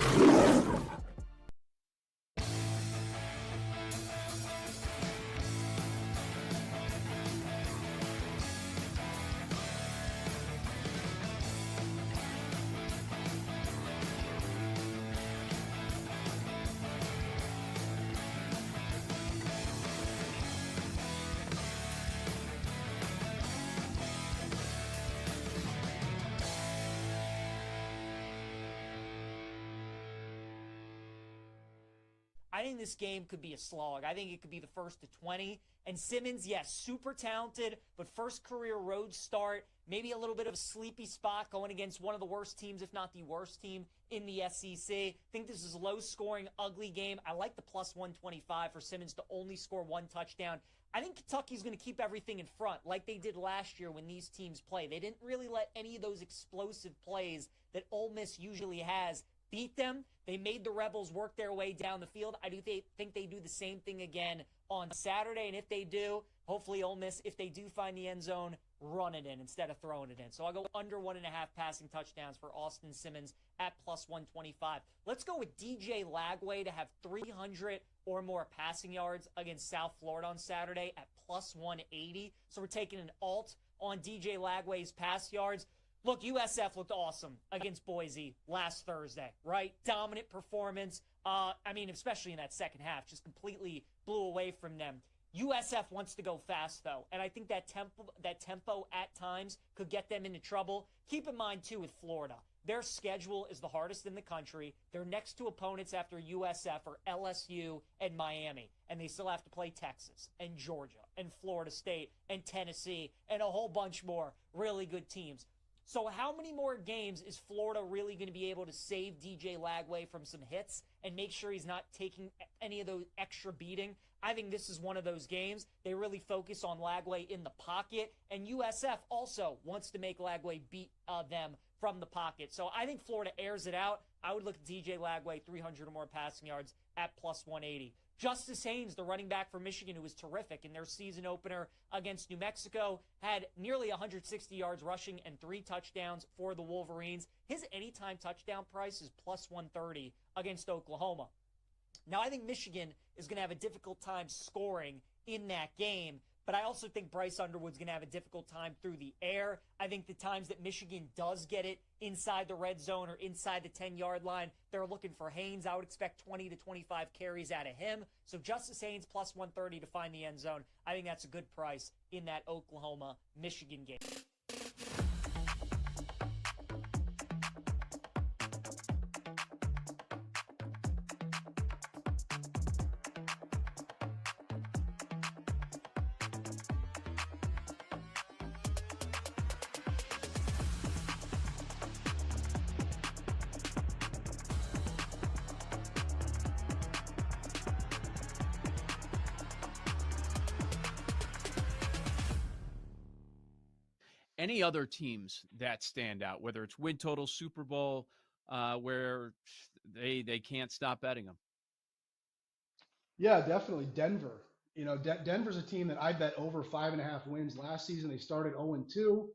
I think this game could be a slog. I think it could be the first to 20. And Simmons, yes, super talented, but first career road start, maybe a little bit of a sleepy spot going against one of the worst teams, if not the worst team in the SEC. I think this is a low-scoring, ugly game. I like the +125 for Simmons to only score one touchdown. I think Kentucky's going to keep everything in front like they did last year when these teams play. They didn't really let any of those explosive plays that Ole Miss usually has beat them. They made the Rebels work their way down the field. I do think they do the same thing again on Saturday, and if they do, hopefully Ole Miss, if they do find the end zone, run it in instead of throwing it in. So I'll go under 1.5 passing touchdowns for Austin Simmons at +125. Let's go with DJ Lagway to have 300 or more passing yards against South Florida on Saturday at +180. So we're taking an alt on DJ Lagway's pass yards. Look, USF looked awesome against Boise last Thursday, right? Dominant performance. Especially in that second half, just completely blew away from them. USF wants to go fast, though, and I think that tempo at times could get them into trouble. Keep in mind, too, with Florida, their schedule is the hardest in the country. Their next two opponents after USF are LSU and Miami, and they still have to play Texas and Georgia and Florida State and Tennessee and a whole bunch more really good teams. So how many more games is Florida really going to be able to save DJ Lagway from some hits and make sure he's not taking any of those extra beating? I think this is one of those games. They really focus on Lagway in the pocket, and USF also wants to make Lagway beat them from the pocket. So I think Florida airs it out. I would look at DJ Lagway, 300 or more passing yards at +180. Justice Haynes, the running back for Michigan, who was terrific in their season opener against New Mexico, had nearly 160 yards rushing and 3 touchdowns for the Wolverines. His anytime touchdown price is +130 against Oklahoma. Now, I think Michigan is going to have a difficult time scoring in that game, but I also think Bryce Underwood's going to have a difficult time through the air. I think the times that Michigan does get it inside the red zone or inside the 10-yard line, they're looking for Haynes. I would expect 20 to 25 carries out of him. So Justice Haynes +130 to find the end zone. I think that's a good price in that Oklahoma-Michigan game. any other teams that stand out, whether it's win total, Super Bowl, where they can't stop betting them? Yeah, definitely Denver. Denver's a team that I bet over 5.5 wins last season. They started 0-2.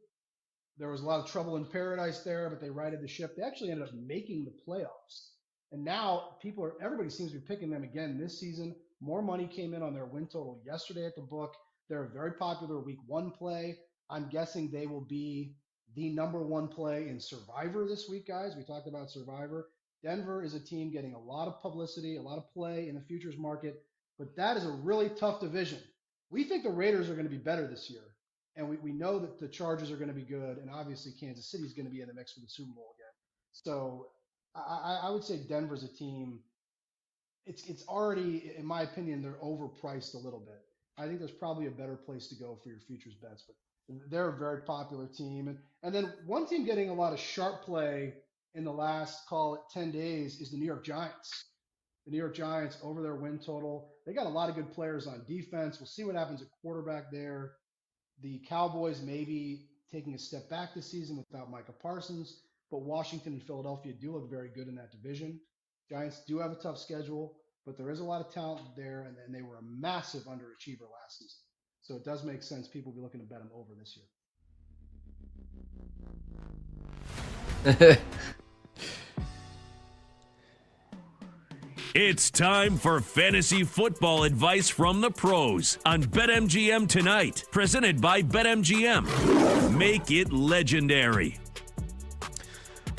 There was a lot of trouble in paradise there, but they righted the ship. They actually ended up making the playoffs. And now everybody seems to be picking them again this season. More money came in on their win total yesterday at the book. They're a very popular week 1 play. I'm guessing they will be the number 1 play in Survivor this week, guys. We talked about Survivor. Denver is a team getting a lot of publicity, a lot of play in the futures market, but that is a really tough division. We think the Raiders are going to be better this year, and we know that the Chargers are going to be good, and obviously Kansas City is going to be in the mix for the Super Bowl again. So I would say Denver's a team. It's already, in my opinion, they're overpriced a little bit. I think there's probably a better place to go for your futures bets, but they're a very popular team. And then one team getting a lot of sharp play in the last, call it 10 days, is the New York Giants. The New York Giants over their win total. They got a lot of good players on defense. We'll see what happens at quarterback there. The Cowboys maybe taking a step back this season without Micah Parsons, but Washington and Philadelphia do look very good in that division. Giants do have a tough schedule, but there is a lot of talent there, and they were a massive underachiever last season. So it does make sense people will be looking to bet them over this year. It's time for fantasy football advice from the pros on BetMGM tonight. Presented by BetMGM. Make it legendary.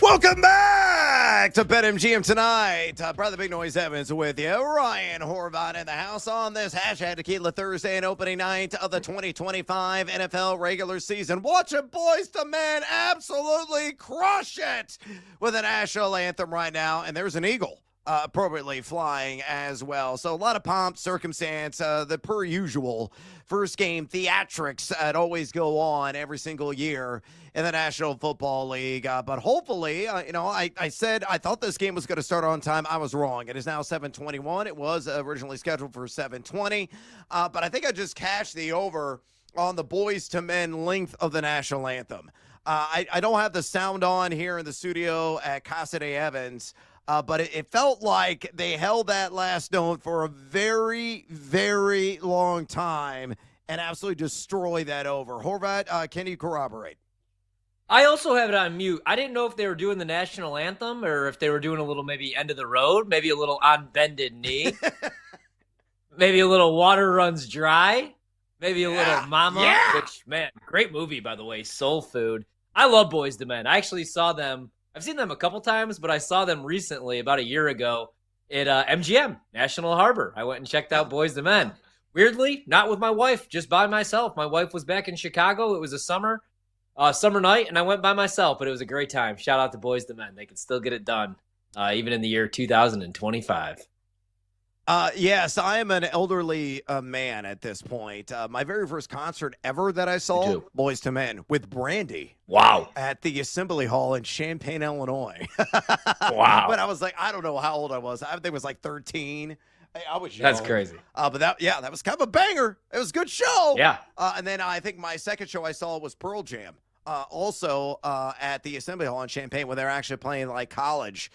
Welcome back to BetMGM tonight. Brother Big Noise Evans with you. Ryan Horvath in the house on this hashtag Tequila Thursday and opening night of the 2025 NFL regular season. Watch it, boys to men, absolutely crush it with the national anthem right now. And there's an eagle appropriately flying as well. So a lot of pomp, circumstance, the per usual first game theatrics that always go on every single year in the National Football League. But hopefully, I said I thought this game was going to start on time. I was wrong. It is now 7:21. It was originally scheduled for 7:20. But I think I just cashed the over on the boys to men length of the national anthem. I don't have the sound on here in the studio at Casa de Evans. But it felt like they held that last note for a very, very long time and absolutely destroyed that over. Horvath, can you corroborate? I also have it on mute. I didn't know if they were doing the national anthem or if they were doing a little maybe end of the road, maybe a little on bended knee, maybe a little water runs dry, maybe a little mama, which, man, great movie, by the way, Soul Food. I love Boys to Men. I actually saw them. I've seen them a couple times, but I saw them recently, about a year ago, at MGM, National Harbor. I went and checked out Boys to Men. Weirdly, not with my wife, just by myself. My wife was back in Chicago. It was a summer night, and I went by myself, but it was a great time. Shout out to Boys to Men. They can still get it done, even in the year 2025. Yes, I am an elderly man at this point. My very first concert ever that I saw, Boys to Men, with Brandy. Wow. At the Assembly Hall in Champaign, Illinois. Wow. But I was like, I don't know how old I was. I think it was like 13. I was young. That's crazy. But that was kind of a banger. It was a good show. Yeah. And then I think my second show I saw was Pearl Jam. Also at the Assembly Hall in Champaign, where they're actually playing like college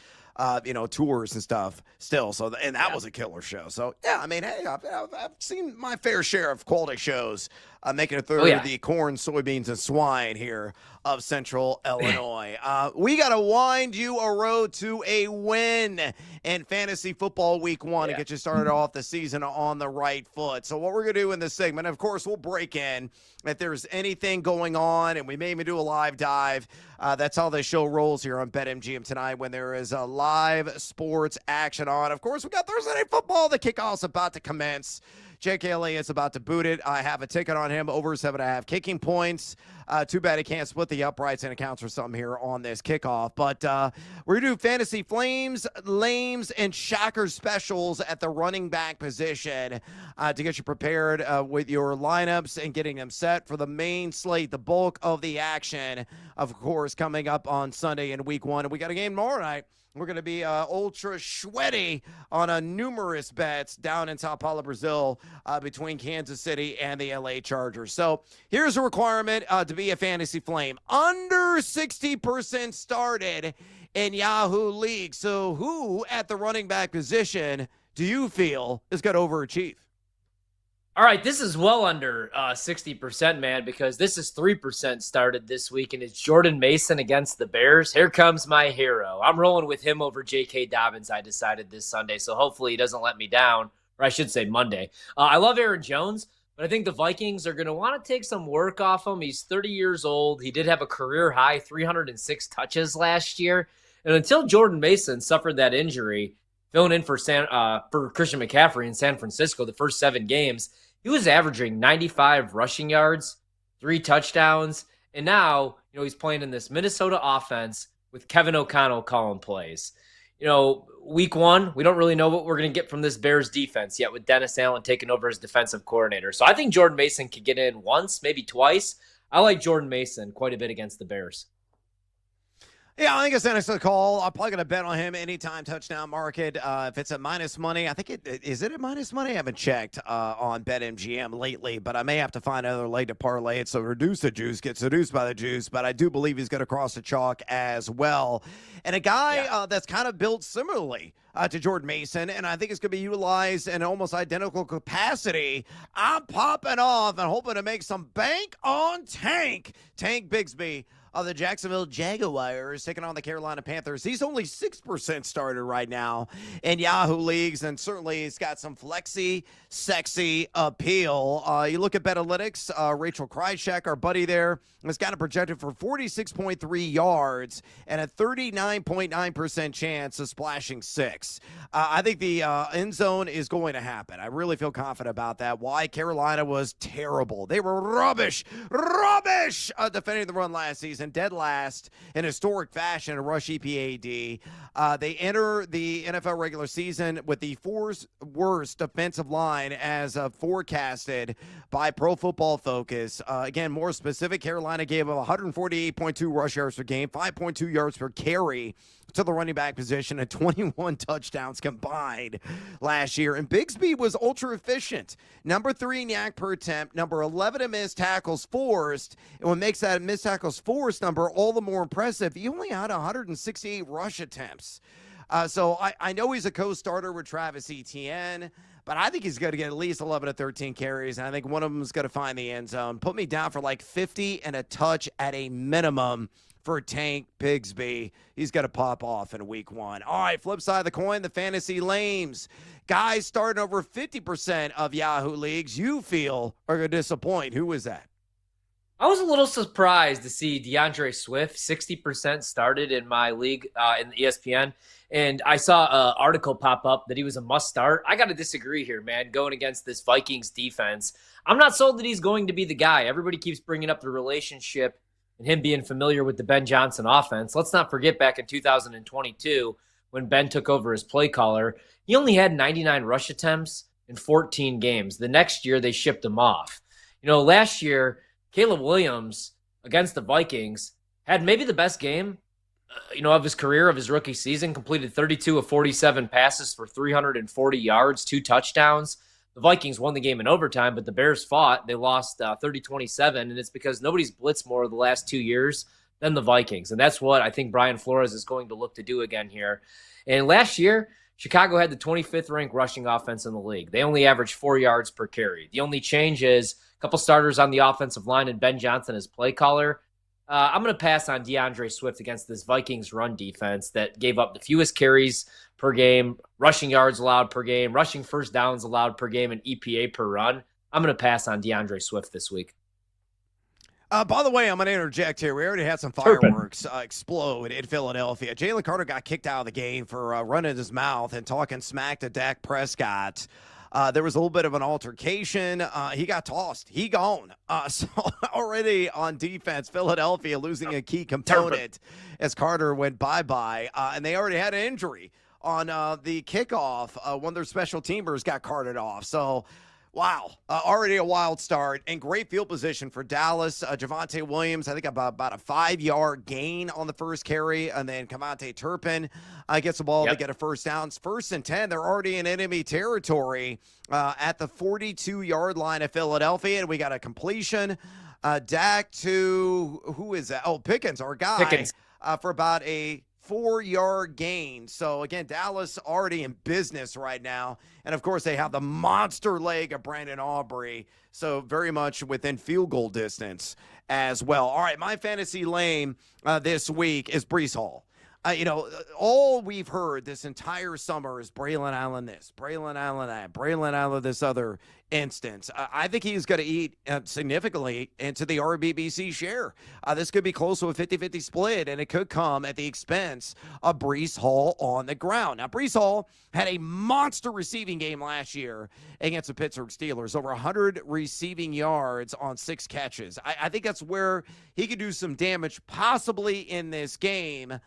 tours and stuff still. So, and that was a killer show. So, yeah, I mean, hey, I've seen my fair share of quality shows making it through the corn, soybeans, and swine here of Central Illinois. We got to wind you a road to a win in Fantasy Football Week 1 to get you started off the season on the right foot. So what we're going to do in this segment, of course, we'll break in if there's anything going on, and we may even do a live dive. That's how the show rolls here on BetMGM tonight when there is a live sports action on. Of course, we got Thursday Night Football. The kickoff's about to commence. Jake Elliott's about to boot it. I have a ticket on him over 7.5 kicking points. Too bad he can't split the uprights and accounts for something here on this kickoff. But we're going to do fantasy flames, lames, and shocker specials at the running back position to get you prepared with your lineups and getting them set for the main slate, the bulk of the action, of course, coming up on Sunday in Week 1. And we got a game tomorrow night We're going to be ultra sweaty on numerous bets down in Sao Paulo, Brazil, between Kansas City and the LA Chargers. So here's a requirement to be a fantasy flame. Under 60% started in Yahoo League. So who at the running back position do you feel is going to overachieve? All right, this is well under 60%, man, because this is 3% started this week, and it's Jordan Mason against the Bears. Here comes my hero. I'm rolling with him over J.K. Dobbins, I decided this Sunday, so hopefully he doesn't let me down, or I should say Monday. I love Aaron Jones, but I think the Vikings are going to want to take some work off him. He's 30 years old. He did have a career-high 306 touches last year, and until Jordan Mason suffered that injury, filling in for Christian McCaffrey in San Francisco the first 7 games, he was averaging 95 rushing yards, 3 touchdowns, and now, he's playing in this Minnesota offense with Kevin O'Connell calling plays. Week 1, we don't really know what we're going to get from this Bears defense yet with Dennis Allen taking over as defensive coordinator. So I think Jordan Mason could get in once, maybe twice. I like Jordan Mason quite a bit against the Bears. Yeah, I think it's an excellent call. I'm probably going to bet on him anytime touchdown market. If it's at minus money, I think is it at minus money? I haven't checked on BetMGM lately, but I may have to find another leg to parlay it. So reduce the juice, get seduced by the juice. But I do believe he's going to cross the chalk as well. And a guy that's kind of built similarly to Jordan Mason, and I think it's going to be utilized in almost identical capacity. I'm popping off and hoping to make some bank on Tank Bigsby of the Jacksonville Jaguars taking on the Carolina Panthers. He's only 6% started right now in Yahoo leagues, and certainly he's got some flexy, sexy appeal. You look at Betalytics, Rachel Krychek, our buddy there, has got it projected for 46.3 yards and a 39.9% chance of splashing 6. I think the end zone is going to happen. I really feel confident about that. Why? Carolina was terrible. They were rubbish defending the run last season. Dead last in historic fashion in rush EPAD. They enter the NFL regular season with the 4th worst defensive line as forecasted by Pro Football Focus. Again, more specific, Carolina gave up 148.2 rush yards per game, 5.2 yards per carry to the running back position, and 21 touchdowns combined last year. And Bigsby was ultra efficient. Number 3 in yak per attempt, number 11 in missed tackles forced. And what makes that missed tackles forced number all the more impressive, he only had 168 rush attempts. So I know he's a co-starter with Travis Etienne, but I think he's going to get at least 11 to 13 carries, and I think one of them is going to find the end zone. Put me down for like 50 and a touch at a minimum for Tank Bigsby. He's going to pop off in week 1. All right, flip side of the coin, the fantasy lames. Guys starting over 50% of Yahoo leagues you feel are going to disappoint. Who was that? I was a little surprised to see DeAndre Swift, 60% started in my league in ESPN. And I saw an article pop up that he was a must start. I got to disagree here, man, going against this Vikings defense. I'm not sold that he's going to be the guy. Everybody keeps bringing up the relationship and him being familiar with the Ben Johnson offense. Let's not forget back in 2022 when Ben took over as play caller, he only had 99 rush attempts in 14 games. The next year, they shipped him off. Last year, Caleb Williams against the Vikings had maybe the best game, of his career, of his rookie season, completed 32 of 47 passes for 340 yards, 2 touchdowns. The Vikings won the game in overtime, but the Bears fought. They lost 30-27, and it's because nobody's blitzed more the last 2 years than the Vikings. And that's what I think Brian Flores is going to look to do again here. And last year, Chicago had the 25th ranked rushing offense in the league. They only averaged 4 yards per carry. The only change is a couple starters on the offensive line and Ben Johnson as play caller. I'm going to pass on DeAndre Swift against this Vikings run defense that gave up the fewest carries per game, rushing yards allowed per game, rushing first downs allowed per game, and EPA per run. I'm going to pass on DeAndre Swift this week. By the way, I'm going to interject here. We already had some fireworks explode in Philadelphia. Jalen Carter got kicked out of the game for running his mouth and talking smack to Dak Prescott. There was a little bit of an altercation. He got tossed. He gone. So already on defense, Philadelphia losing a key component as Carter went bye-bye. And they already had an injury on the kickoff. One of their special teamers got carted off. So Wow. Already a wild start and great field position for Dallas. Javonte Williams, I think about a 5-yard gain on the first carry. And then Cavante Turpin gets the ball to get a first down. It's 1st and 10. They're already in enemy territory at the 42-yard line of Philadelphia. And we got a completion. Dak to, who is that? Oh, Pickens, our guy. Pickens. For about a 4-yard gain. So, again, Dallas already in business right now. And, of course, they have the monster leg of Brandon Aubrey. So, very much within field goal distance as well. All right, my fantasy lane this week is Breece Hall. All we've heard this entire summer is Braylon Allen this, Braylon Allen that, Braylon Allen this other instance. I think he's going to eat significantly into the RBBC share. This could be close to a 50-50 split, and it could come at the expense of Breece Hall on the ground. Now, Breece Hall had a monster receiving game last year against the Pittsburgh Steelers, over 100 receiving yards on 6 catches. I think that's where he could do some damage possibly in this game.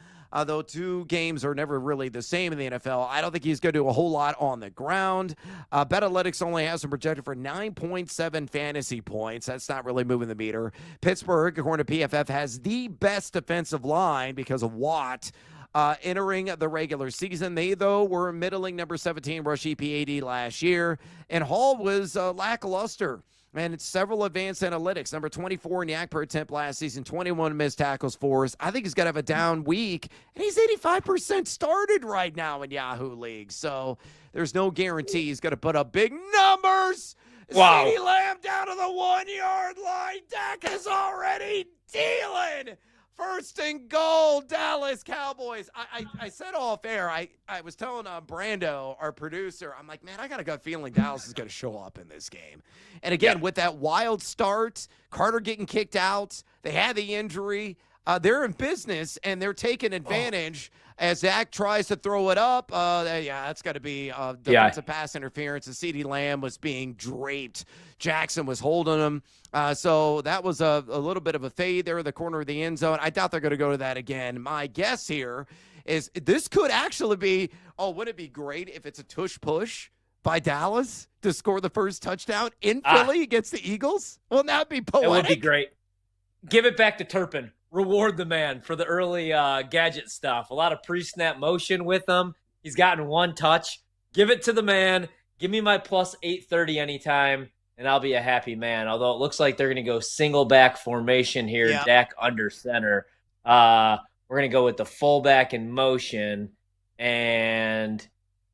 Though 2 games are never really the same in the NFL, I don't think he's going to do a whole lot on the ground. BetAlytics only has him projected for 9.7 fantasy points. That's not really moving the meter. Pittsburgh, according to PFF, has the best defensive line because of Watt. Entering the regular season, they, though, were middling number 17 rush EPAD last year, and Hall was lackluster. And it's several advanced analytics. Number 24 in yak per attempt last season, 21 missed tackles for us. I think he's going to have a down week, and he's 85% started right now in Yahoo League. So there's no guarantee he's going to put up big numbers. Wow. CeeDee Lamb down to the 1-yard line. Dak is already dealing. 1st and goal, Dallas Cowboys. I said off air, I was telling Brando, our producer, I'm like, man, I got a gut feeling Dallas is going to show up in this game. And again, with that wild start, Carter getting kicked out, they had the injury. They're in business, and they're taking advantage as Dak tries to throw it up. That's got to be defensive pass interference. And CeeDee Lamb was being draped. Jackson was holding him. So that was a little bit of a fade there in the corner of the end zone. I doubt they're going to go to that again. My guess here is this could actually be, wouldn't it be great if it's a tush-push by Dallas to score the first touchdown in Philly against the Eagles? Wouldn't that be poetic? It would be great. Give it back to Turpin. Reward the man for the early gadget stuff. A lot of pre-snap motion with him. He's gotten 1 touch. Give it to the man. Give me my plus 830 anytime, and I'll be a happy man. Although it looks like they're going to go single back formation here. Yep. Dak under center. We're going to go with the fullback in motion. And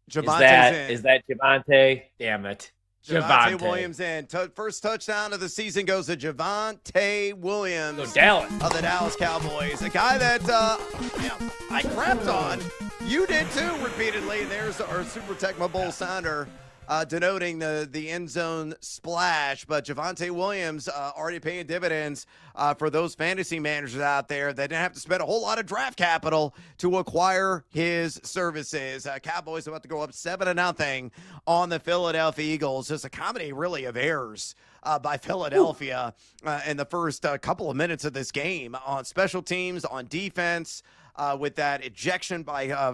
is that Javonte? Damn it. Javonte Williams in. First touchdown of the season goes to Javonte Williams of the Dallas Cowboys. A guy that I crapped on. You did too repeatedly. There's our Super Tecmo Bowl sounder denoting the end zone splash. But Javonte Williams already paying dividends for those fantasy managers out there that didn't have to spend a whole lot of draft capital to acquire his services. Cowboys about to go up 7-0 on the Philadelphia Eagles. Just a comedy, really, of errors by Philadelphia in the first couple of minutes of this game on special teams, on defense. With that ejection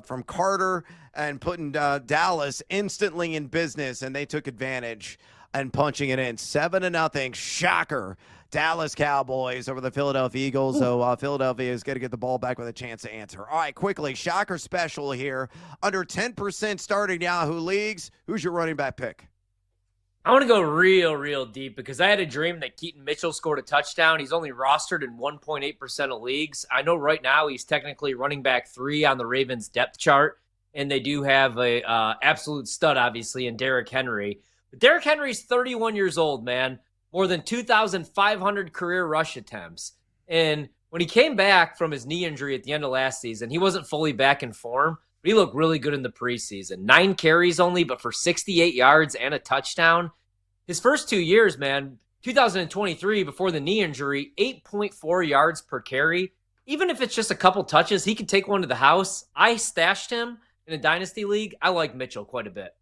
from Carter and putting Dallas instantly in business, and they took advantage and punching it in. 7-0, shocker. Dallas Cowboys over the Philadelphia Eagles. So Philadelphia is going to get the ball back with a chance to answer. All right, quickly, shocker special here. Under 10% starting Yahoo leagues. Who's your running back pick? I want to go real deep because I had a dream that Keaton Mitchell scored a touchdown. He's only rostered in 1.8% of leagues. I know right now he's technically running back 3 on the Ravens depth chart, and they do have a absolute stud, obviously, in Derrick Henry. But Derrick Henry's 31 years old, man. More than 2,500 career rush attempts. And when he came back from his knee injury at the end of last season, he wasn't fully back in form. But he looked really good in the preseason. 9 carries only, but for 68 yards and a touchdown. His first 2 years, man, 2023, before the knee injury, 8.4 yards per carry. Even if it's just a couple touches, he could take one to the house. I stashed him in a dynasty league. I like Mitchell quite a bit.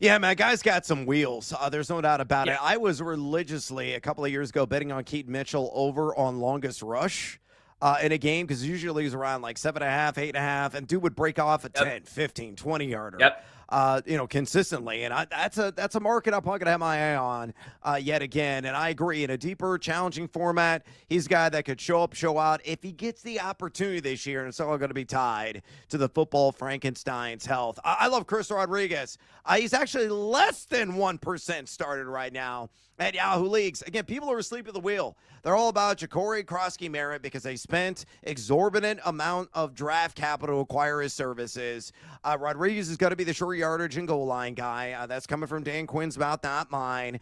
Yeah, man, guy's got some wheels. There's no doubt about it. I was religiously, a couple of years ago, betting on Keaton Mitchell over on longest rush. In a game, because usually he's around like 7.5, 8.5, and dude would break off a 10, 15, 20-yarder. consistently. And that's a market I'm probably going to have my eye on yet again. And I agree, in a deeper, challenging format, he's a guy that could show up, show out if he gets the opportunity this year. And it's all going to be tied to the football Frankenstein's health. I love Chris Rodriguez. He's actually less than 1% started right now at Yahoo Leagues. Again, people are asleep at the wheel. They're all about Ja'Cory Krosky-Merritt because they spent exorbitant amount of draft capital to acquire his services. Rodriguez is going to be the short yardage and goal line guy. That's coming from Dan Quinn's mouth, not mine.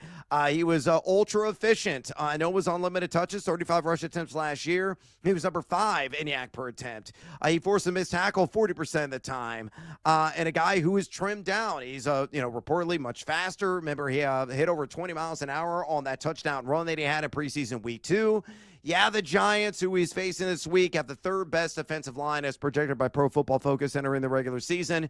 He was ultra efficient. I know it was on limited touches, 35 rush attempts last year. He was number 5 in yak per attempt. He forced a missed tackle 40% of the time. And a guy who is trimmed down. He's reportedly much faster. Remember, he hit over 20 miles an hour on that touchdown run that he had in preseason week 2. Yeah, the Giants, who he's facing this week, have the 3rd best defensive line as projected by Pro Football Focus entering the regular season.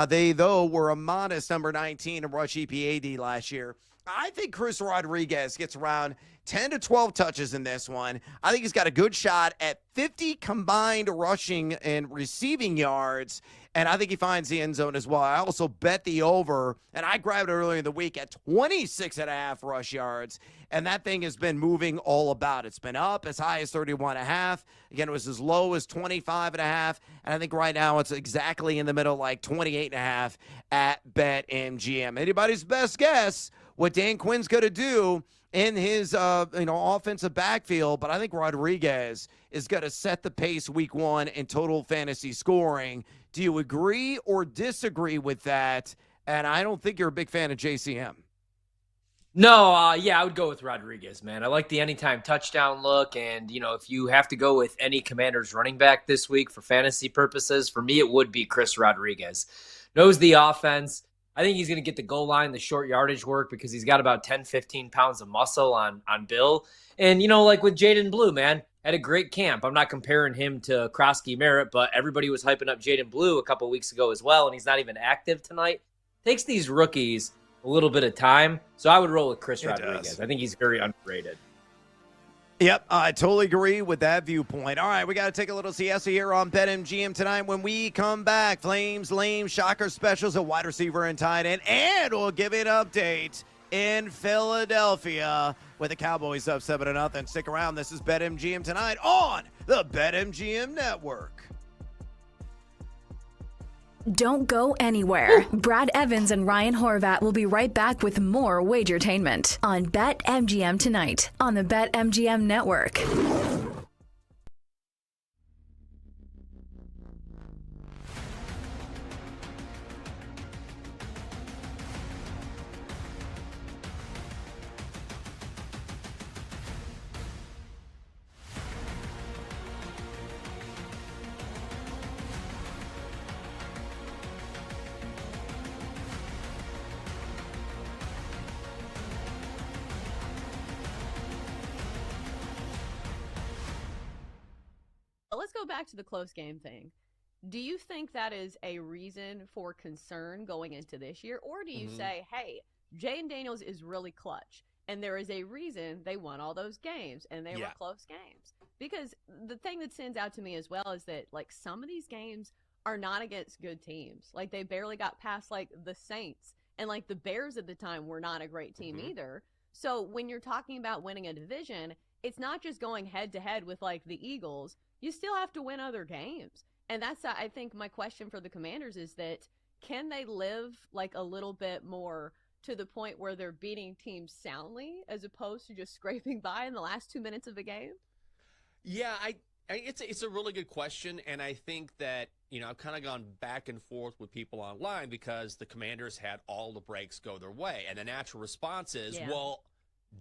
They, though, were a modest number 19 in rush EPAD last year. I think Chris Rodriguez gets around 10 to 12 touches in this one. I think he's got a good shot at 50 combined rushing and receiving yards, and I think he finds the end zone as well. I also bet the over, and I grabbed it earlier in the week at 26.5 rush yards, and that thing has been moving all about. It's been up as high as 31.5. Again, it was as low as 25.5, and I think right now it's exactly in the middle, like 28.5 at BetMGM. Anybody's best guess what Dan Quinn's going to do in his offensive backfield, but I think Rodriguez is going to set the pace week 1 in total fantasy scoring. Do you agree or disagree with that? And I don't think you're a big fan of JCM. No, I would go with Rodriguez, man. I like the anytime touchdown look, and, if you have to go with any Commanders running back this week for fantasy purposes, for me it would be Chris Rodriguez. Knows the offense. I think he's going to get the goal line, the short yardage work, because he's got about 10, 15 pounds of muscle on Bill. And, like with Jaden Blue, man, had a great camp. I'm not comparing him to Krosky-Merritt, but everybody was hyping up Jaden Blue a couple weeks ago as well, and he's not even active tonight. Takes these rookies a little bit of time, so I would roll with Chris Rodriguez. I think he's very underrated. Yep, I totally agree with that viewpoint. All right, we got to take a little siesta here on BetMGM tonight. When we come back, Flames, Lame, Shocker specials, a wide receiver and tight end, and we'll give you an update in Philadelphia with the Cowboys up 7-0. Stick around. This is BetMGM tonight on the BetMGM Network. Don't go anywhere. Brad Evans and Ryan Horvat will be right back with more Wagertainment on BetMGM tonight on the BetMGM Network. Let's go back to the close game thing. Do you think that is a reason for concern going into this year? Or do you say, hey, Jayden Daniels is really clutch, and there is a reason they won all those games, and they were close games? Because the thing that stands out to me as well is that, some of these games are not against good teams. They barely got past, the Saints, and, the Bears at the time were not a great team either. So when you're talking about winning a division, it's not just going head-to-head with, the Eagles. You still have to win other games. And that's, I think, my question for the Commanders is that can they live a little bit more to the point where they're beating teams soundly as opposed to just scraping by in the last 2 minutes of a game? Yeah, it's a really good question, and I think that, I've kind of gone back and forth with people online because the Commanders had all the breaks go their way, and the natural response is, well,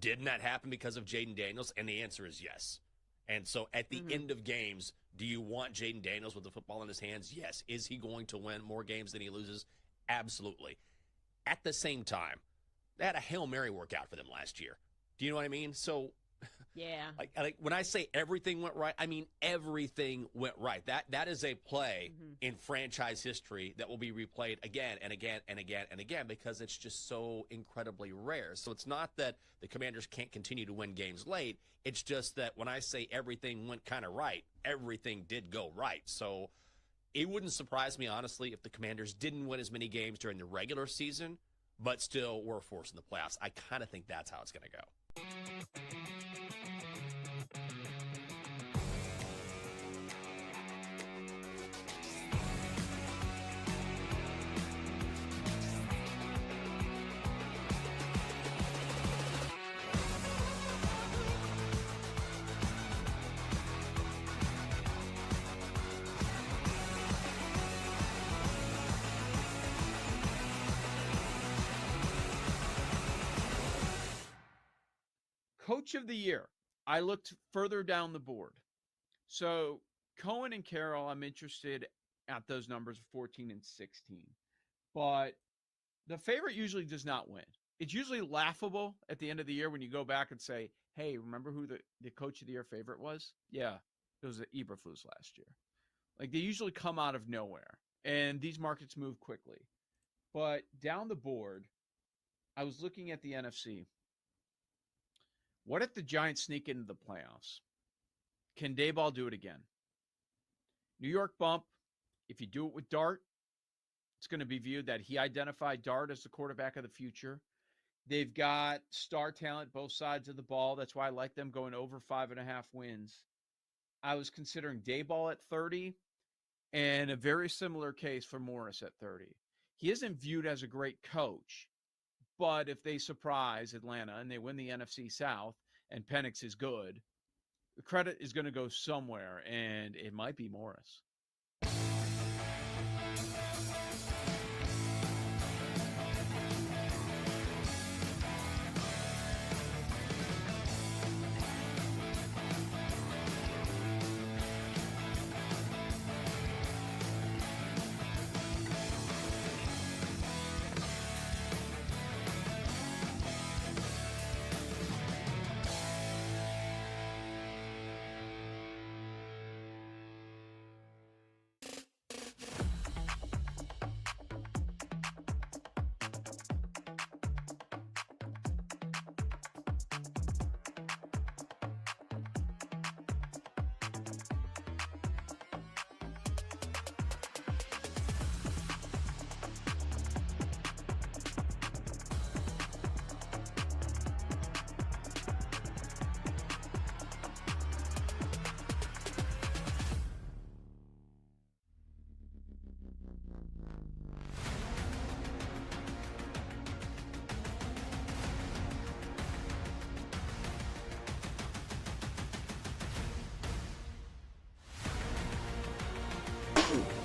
didn't that happen because of Jayden Daniels? And the answer is yes. And so at the end of games, do you want Jayden Daniels with the football in his hands? Yes. Is he going to win more games than he loses? Absolutely. At the same time, they had a Hail Mary workout for them last year. Do you know what I mean? So, yeah. Like when I say everything went right, I mean everything went right. That is a play in franchise history that will be replayed again and again and again and again because it's just so incredibly rare. So it's not that the Commanders can't continue to win games late. It's just that when I say everything went kind of right, everything did go right. So it wouldn't surprise me, honestly, if the Commanders didn't win as many games during the regular season, but still were forced in the playoffs. I kind of think that's how it's going to go. Coach of the year. I looked further down the board. So Cohen and Carroll, I'm interested at those numbers, 14 and 16. But the favorite usually does not win. It's usually laughable at the end of the year when you go back and say, hey, remember who the coach of the year favorite was? Yeah, it was the Eberflus last year. Like, they usually come out of nowhere. And these markets move quickly. But down the board, I was looking at the NFC. What if the Giants sneak into the playoffs? Can Daboll do it again? New York bump. If you do it with Dart, it's going to be viewed that he identified Dart as the quarterback of the future. They've got star talent both sides of the ball. That's why I like them going over 5.5 wins. I was considering Daboll at 30 and a very similar case for Morris at 30. He isn't viewed as a great coach. But if they surprise Atlanta and they win the NFC South and Penix is good, the credit is going to go somewhere, and it might be Morris.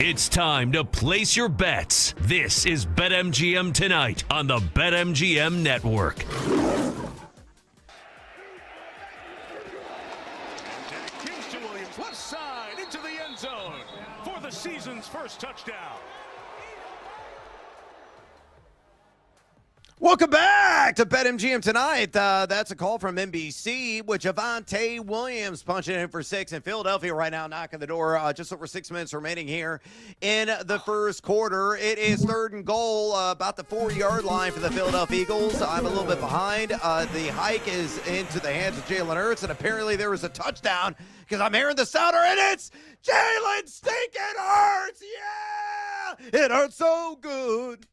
It's time to place your bets. This is BetMGM Tonight on the BetMGM Network. Gives to Williams, left side, into the end zone for the season's first touchdown. Welcome back to BetMGM Tonight. That's a call from NBC with Javonte Williams punching in for 6 in Philadelphia right now, knocking the door. Just over 6 minutes remaining here in the first quarter. It is 3rd and goal, about the 4-yard line for the Philadelphia Eagles. I'm a little bit behind. The hike is into the hands of Jalen Hurts, and apparently there was a touchdown because I'm hearing the sounder, and it's Jalen stinking Hurts. Yeah! It hurts so good.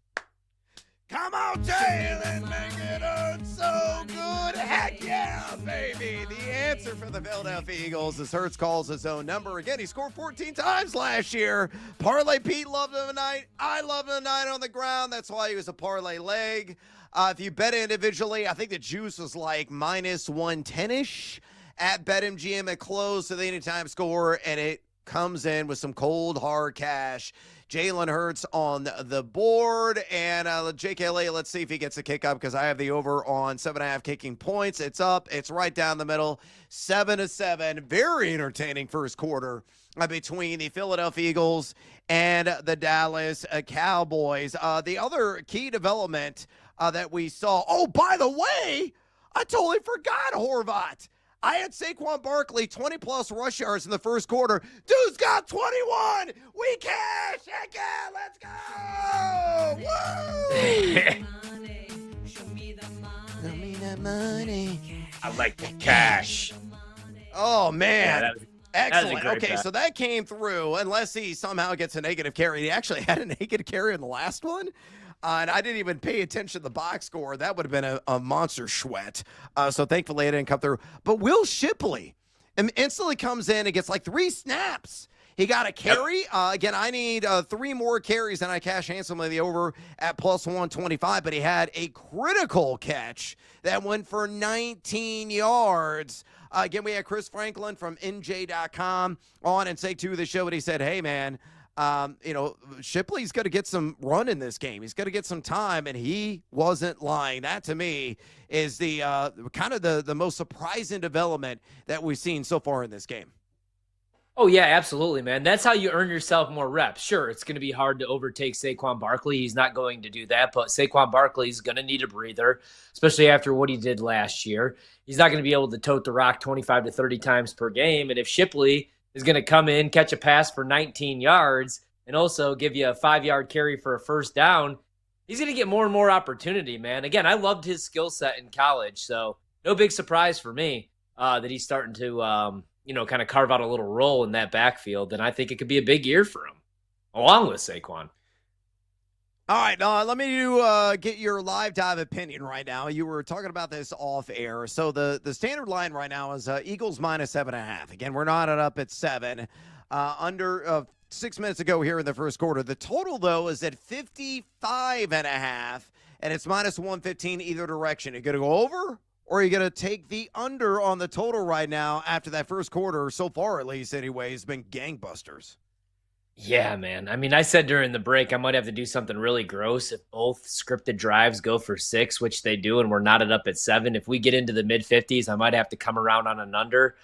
Come on, Jalen, make it hurt so good. Heck yeah, baby. The answer for the Philadelphia Eagles is Hurts calls his own number. Again, he scored 14 times last year. Parlay Pete loved him tonight. I loved him tonight on the ground. That's why he was a parlay leg. If you bet individually, I think the juice was like minus 110-ish at BetMGM at close to the anytime score, and it comes in with some cold, hard cash. Jalen Hurts on the board, and JKLA, let's see if he gets a kick up because I have the over on 7.5 kicking points. It's up. It's right down the middle, 7-7. Very entertaining first quarter between the Philadelphia Eagles and the Dallas Cowboys. The other key development that we saw, oh, by the way, I totally forgot Horvat. I had Saquon Barkley 20-plus rush yards in the first quarter. Dude's got 21. We cash. Heck yeah, let's go. Woo! Show me the money. I like the cash. Oh, man. Yeah, Excellent. Okay, bet. so that came through, unless he somehow gets a negative carry. He actually had a negative carry in the last one. And I didn't even pay attention to the box score. That would have been a monster sweat. So thankfully it didn't come through. But Will Shipley instantly comes in and gets like 3 snaps. He got a carry. Again, I need 3 more carries, and I cash handsomely over at plus 125. But he had a critical catch that went for 19 yards. Again, we had Chris Franklin from NJ.com on and say to the show, and he said, hey, man, Shipley's going to get some run in this game. He's going to get some time, and he wasn't lying. That, to me, is the kind of the most surprising development that we've seen so far in this game. Oh, yeah, absolutely, man. That's how you earn yourself more reps. Sure, it's going to be hard to overtake Saquon Barkley. He's not going to do that, but Saquon Barkley's going to need a breather, especially after what he did last year. He's not going to be able to tote the rock 25 to 30 times per game, and if Shipley is going to come in, catch a pass for 19 yards, and also give you a 5-yard carry for a first down, he's going to get more and more opportunity, man. Again, I loved his skill set in college, so no big surprise for me that he's starting to kind of carve out a little role in that backfield, and I think it could be a big year for him, along with Saquon. All right, let me get your live dive opinion right now. You were talking about this off air. So the standard line right now is Eagles minus 7.5. Again, we're not up at 7. Under 6 minutes ago here in the first quarter. The total, though, is at 55.5, and it's minus 115 either direction. Are you going to go over, or are you going to take the under on the total right now after that first quarter, so far at least anyway, has been gangbusters? Yeah, man. I mean, I said during the break I might have to do something really gross if both scripted drives go for 6, which they do, and we're knotted up at 7. If we get into the mid-50s, I might have to come around on an under.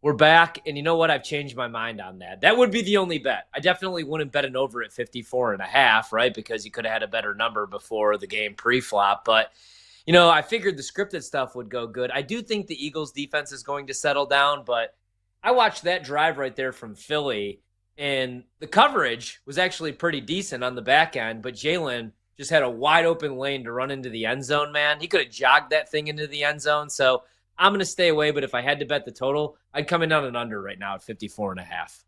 We're back, and you know what? I've changed my mind on that. That would be the only bet. I definitely wouldn't bet an over at 54.5, right? Because you could have had a better number before the game pre-flop. But, I figured the scripted stuff would go good. I do think the Eagles defense is going to settle down, but I watched that drive right there from Philly, and the coverage was actually pretty decent on the back end, but Jalen just had a wide open lane to run into the end zone, man. He could have jogged that thing into the end zone. So I'm going to stay away, but if I had to bet the total, I'd come in on an under right now at 54.5.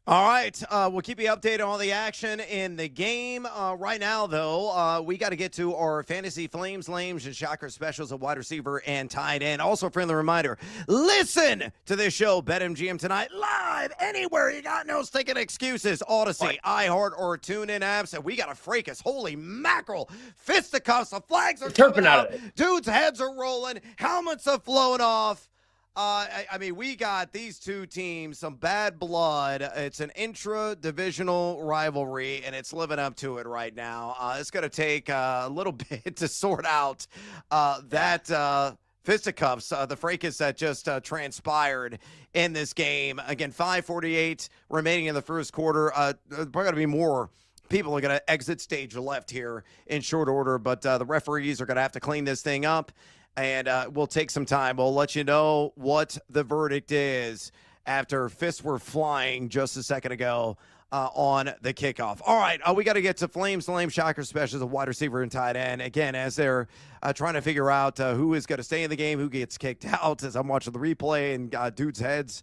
All right, we'll keep you updated on the action in the game. Right now, though, we got to get to our fantasy flames, lames, and shocker specials of wide receiver and tight end. Also, a friendly reminder, listen to this show, BetMGM tonight, live anywhere. You got no stinking excuses. Odyssey, iHeart, or TuneIn apps. And we got a fracas. Holy mackerel. Fisticuffs. The flags are coming out. Dudes' heads are rolling. Helmets are flowing off. I mean, we got these two teams, some bad blood. It's an intra-divisional rivalry, and it's living up to it right now. It's going to take a little bit to sort out that fisticuffs, the fracas that just transpired in this game. Again, 5:48 remaining in the first quarter. Probably going to be more people are going to exit stage left here in short order, but the referees are going to have to clean this thing up. And we'll take some time. We'll let you know what the verdict is after fists were flying just a second ago on the kickoff. All right, we got to get to Flames, Lame, Shocker Specials of wide receiver and tight end. Again, as they're trying to figure out who is going to stay in the game, who gets kicked out. As I'm watching the replay and dudes' heads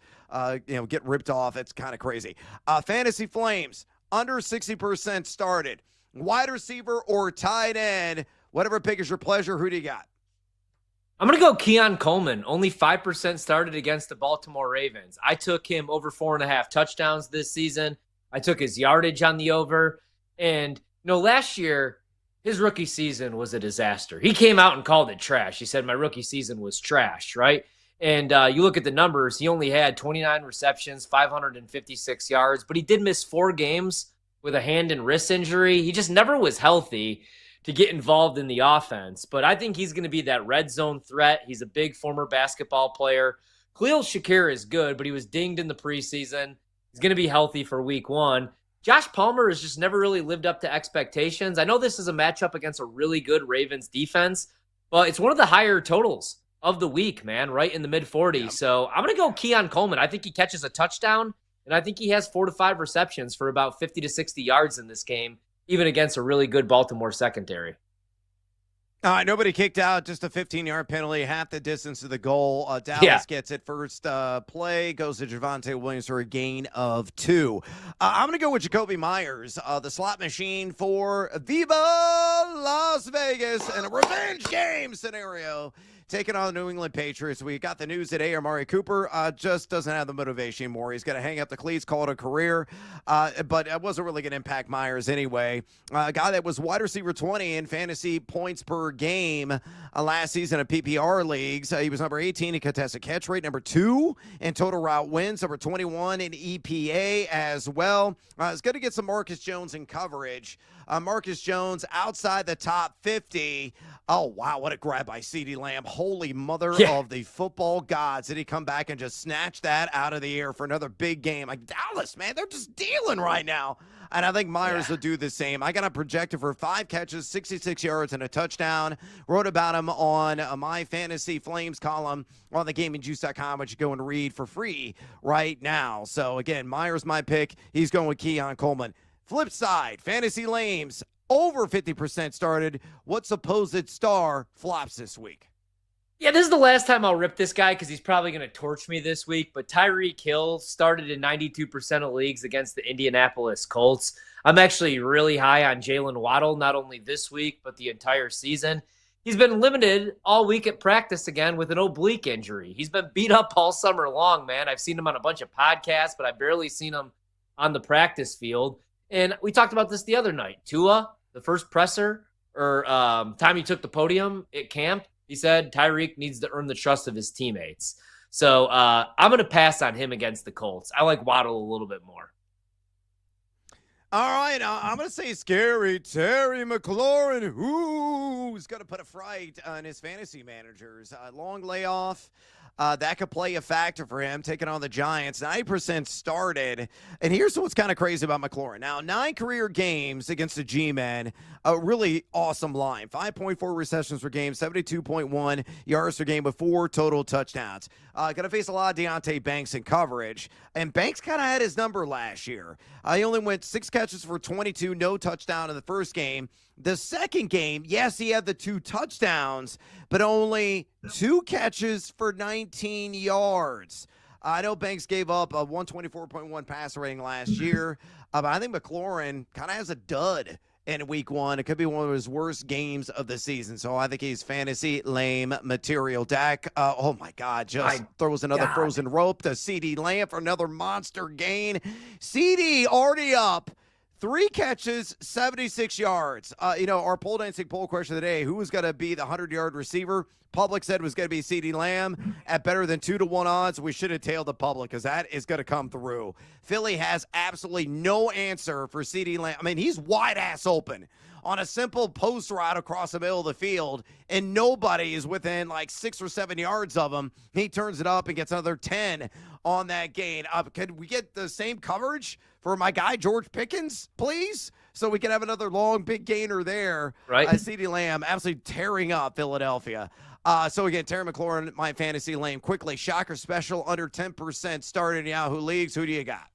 get ripped off, it's kind of crazy. Fantasy Flames, under 60% started. Wide receiver or tight end, whatever pick is your pleasure. Who do you got? I'm going to go Keon Coleman. Only 5% started against the Baltimore Ravens. I took him over 4.5 touchdowns this season. I took his yardage on the over. And, last year, his rookie season was a disaster. He came out and called it trash. He said my rookie season was trash, right? And you look at the numbers, he only had 29 receptions, 556 yards, but he did miss 4 games with a hand and wrist injury. He just never was healthy to get involved in the offense. But I think he's going to be that red zone threat. He's a big former basketball player. Khalil Shakir is good, but he was dinged in the preseason. He's going to be healthy for week 1. Josh Palmer has just never really lived up to expectations. I know this is a matchup against a really good Ravens defense, but it's one of the higher totals of the week, man, right in the mid-40s. Yeah. So I'm going to go Keon Coleman. I think he catches a touchdown, and I think he has 4 to 5 receptions for about 50 to 60 yards in this game, even against a really good Baltimore secondary. Nobody kicked out, just a 15-yard penalty, half the distance to the goal. Dallas gets it first play, goes to Javonte Williams for a gain of 2. I'm going to go with Jacoby Myers, the slot machine for Viva Las Vegas in a revenge game scenario. Taking on the New England Patriots. We got the news today. Amari Cooper just doesn't have the motivation anymore. He's going to hang up the cleats, call it a career. But it wasn't really going to impact Myers anyway. A guy that was wide receiver 20 in fantasy points per game last season in PPR leagues. He was number 18 in contested catch rate, number 2 in total route wins, number 21 in EPA as well. It's going to get some Marcus Jones in coverage. Marcus Jones outside the top 50. Oh, wow, what a grab by CeeDee Lamb. Holy mother of the football gods. Did he come back and just snatch that out of the air for another big game? Like, Dallas, man, they're just dealing right now. And I think Myers will do the same. I got him projected for 5 catches, 66 yards, and a touchdown. Wrote about him on my Fantasy Flames column on thegamingjuice.com, which you go and read for free right now. So, again, Myers my pick. He's going with Keon Coleman. Flip side, Fantasy Lames, over 50% started. What supposed star flops this week? Yeah, this is the last time I'll rip this guy because he's probably going to torch me this week. But Tyreek Hill started in 92% of leagues against the Indianapolis Colts. I'm actually really high on Jalen Waddle, not only this week, but the entire season. He's been limited all week at practice again with an oblique injury. He's been beat up all summer long, man. I've seen him on a bunch of podcasts, but I've barely seen him on the practice field. And we talked about this the other night. Tua, the first presser or time he took the podium at camp, he said Tyreek needs to earn the trust of his teammates. So I'm going to pass on him against the Colts. I like Waddle a little bit more. All right, I'm going to say scary Terry McLaurin, who's going to put a fright on his fantasy managers. Long layoff. That could play a factor for him, taking on the Giants. 90% started. And here's what's kind of crazy about McLaurin. Now, 9 career games against the G-Men. A really awesome line. 5.4 receptions per game, 72.1 yards per game with 4 total touchdowns. Going to face a lot of Deontay Banks in coverage. And Banks kind of had his number last year. He only went 6 catches for 22, no touchdown in the first game. The second game, yes, he had the 2 touchdowns, but only 2 catches for 19 yards. I know Banks gave up a 124.1 passer rating last year, but I think McLaurin kind of has a dud in week 1. It could be one of his worst games of the season. So I think he's fantasy lame material. Dak, oh my God, just throws another frozen rope to CeeDee Lamb for another monster gain. CeeDee already up. 3 catches, 76 yards. Our pole dancing poll question of the day, who was going to be the 100-yard receiver? Public said it was going to be CeeDee Lamb at better than 2-to-1 odds. We should have tailed the public because that is going to come through. Philly has absolutely no answer for CeeDee Lamb. I mean, he's wide-ass open on a simple post route across the middle of the field, and nobody is within like 6 or 7 yards of him. He turns it up and gets another 10 on that gain. Could we get the same coverage for my guy George Pickens, please? So we can have another long, big gainer there. Right. CeeDee Lamb absolutely tearing up Philadelphia. So again, Terry McLaurin, my fantasy lame. Quickly, shocker special, under 10% started in Yahoo leagues. Who do you got?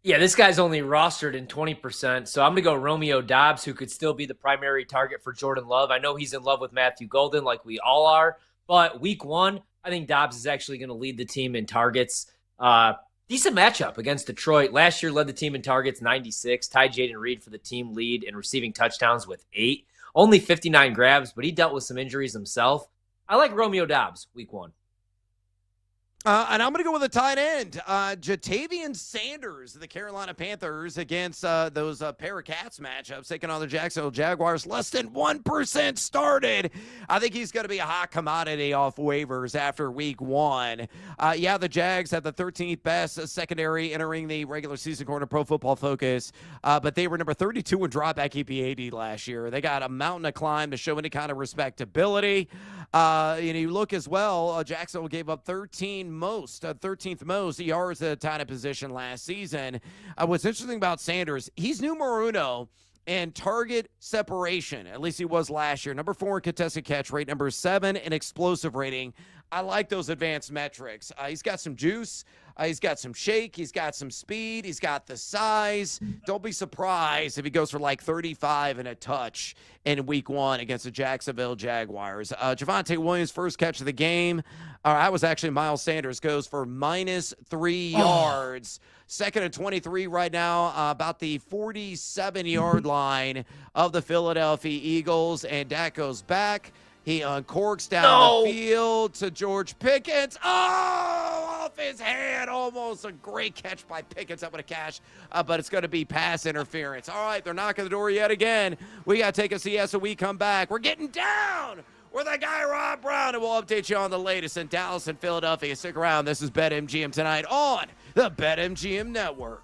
Yeah, this guy's only rostered in 20%, so I'm going to go Romeo Doubs, who could still be the primary target for Jordan Love. I know he's in love with Matthew Golden like we all are, but week 1, I think Doubs is actually going to lead the team in targets. Decent matchup against Detroit. Last year led the team in targets 96, tied Jaden Reed for the team lead in receiving touchdowns with 8. Only 59 grabs, but he dealt with some injuries himself. I like Romeo Doubs, week 1. And I'm going to go with a tight end. Jatavian Sanders, the Carolina Panthers, against those pair of cats matchups, taking on the Jacksonville Jaguars. Less than 1% started. I think he's going to be a hot commodity off waivers after week 1. The Jags had the 13th best secondary entering the regular season according to Pro Football Focus, but they were number 32 in dropback EPAD last year. They got a mountain to climb to show any kind of respectability. You look as well, Jacksonville gave up 13th most yards at a tight end position last season. What's interesting about Sanders, he's numero uno in target separation. At least he was last year. Number 4 in contested catch rate. Number 7 in explosive rating. I like those advanced metrics. He's got some juice. He's got some shake. He's got some speed. He's got the size. Don't be surprised if he goes for like 35 and a touch in week 1 against the Jacksonville Jaguars. Javonte Williams, first catch of the game. I was actually Miles Sanders, goes for -3 yards. Second and 23 right now, about the 47-yard line of the Philadelphia Eagles. And Dak goes back. He uncorks down the field to George Pickens. Oh, off his hand. Almost a great catch by Pickens. That would have cashed, but it's going to be pass interference. All right, they're knocking the door yet again. We got to take a CS when we come back. We're getting down with our guy Rob Brown, and we'll update you on the latest in Dallas and Philadelphia. Stick around. This is BetMGM tonight on the BetMGM Network.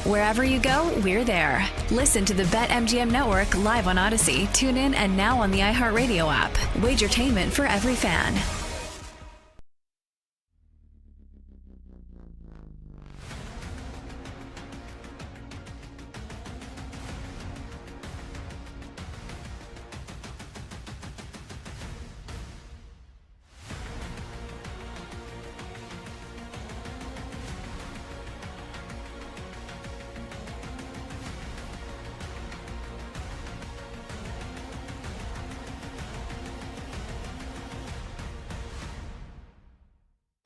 Wherever you go, we're there. Listen to the BetMGM Network live on Odyssey. Tune in and now on the iHeartRadio app. Wagertainment for every fan.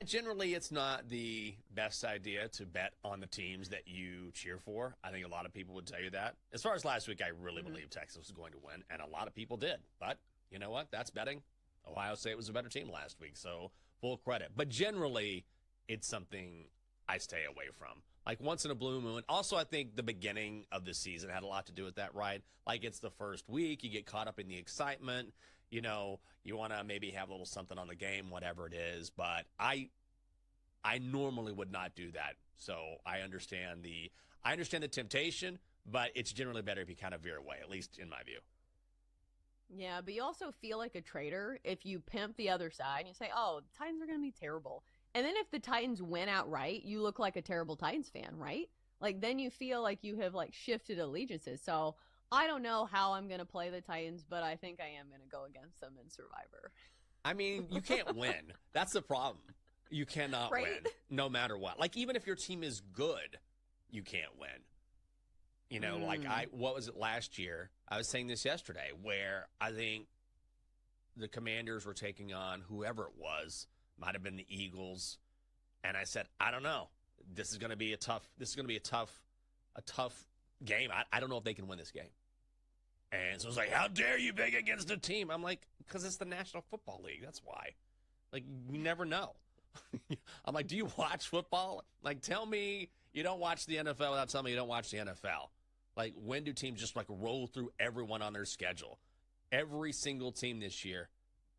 Generally, it's not the best idea to bet on the teams that you cheer for. I think a lot of people would tell you that. As far as last week, I really believed Texas was going to win, and a lot of people did. But you know what? That's betting. Ohio State was a better team last week, so full credit. But generally, it's something I stay away from. Like once in a blue moon. Also, I think the beginning of the season had a lot to do with that, right? Like it's the first week. You get caught up in the excitement. You know, you want to maybe have a little something on the game, whatever it is. But I normally would not do that. So I understand the temptation, but it's generally better if you kind of veer away, at least in my view. Yeah, but you also feel like a traitor if you pimp the other side and you say, oh, the Titans are going to be terrible. And then if the Titans win outright, you look like a terrible Titans fan, right? Like then you feel like you have like shifted allegiances. So I don't know how I'm going to play the Titans, but I think I am going to go against them in Survivor. I mean, you can't win. That's the problem. You cannot win no matter what. Like, even if your team is good, you can't win. You know, like what was it last year? I was saying this yesterday where I think the Commanders were taking on whoever it was, might have been the Eagles. And I said, I don't know. This is going to be a tough game. I don't know if they can win this game. And so it's like, how dare you bet against a team? I'm like, because it's the National Football League. That's why. Like, you never know. I'm like, do you watch football? Like, tell me you don't watch the NFL without telling me you don't watch the NFL. Like, when do teams just, like, roll through everyone on their schedule? Every single team this year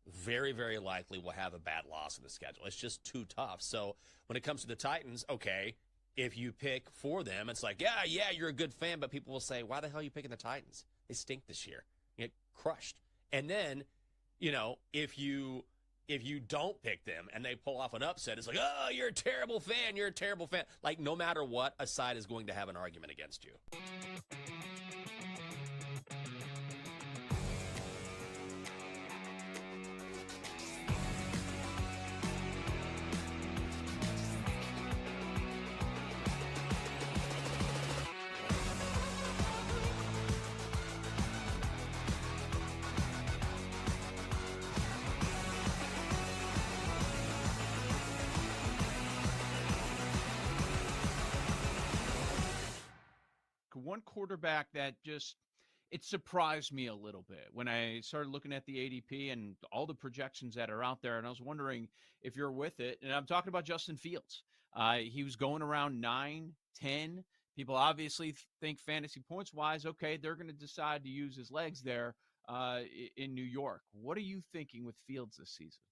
very, very likely will have a bad loss in the schedule. It's just too tough. So when it comes to the Titans, okay, if you pick for them, it's like, yeah, you're a good fan, but people will say, why the hell are you picking the Titans? They stink this year. You get crushed. And then, you know, if you don't pick them and they pull off an upset, it's like, oh, you're a terrible fan. You're a terrible fan. Like, no matter what, a side is going to have an argument against you. One quarterback that it surprised me a little bit when I started looking at the ADP and all the projections that are out there. And I was wondering if you're with it. And I'm talking about Justin Fields. He was going around 9, 10. People obviously think fantasy points wise, okay, they're going to decide to use his legs there in New York. What are you thinking with Fields this season?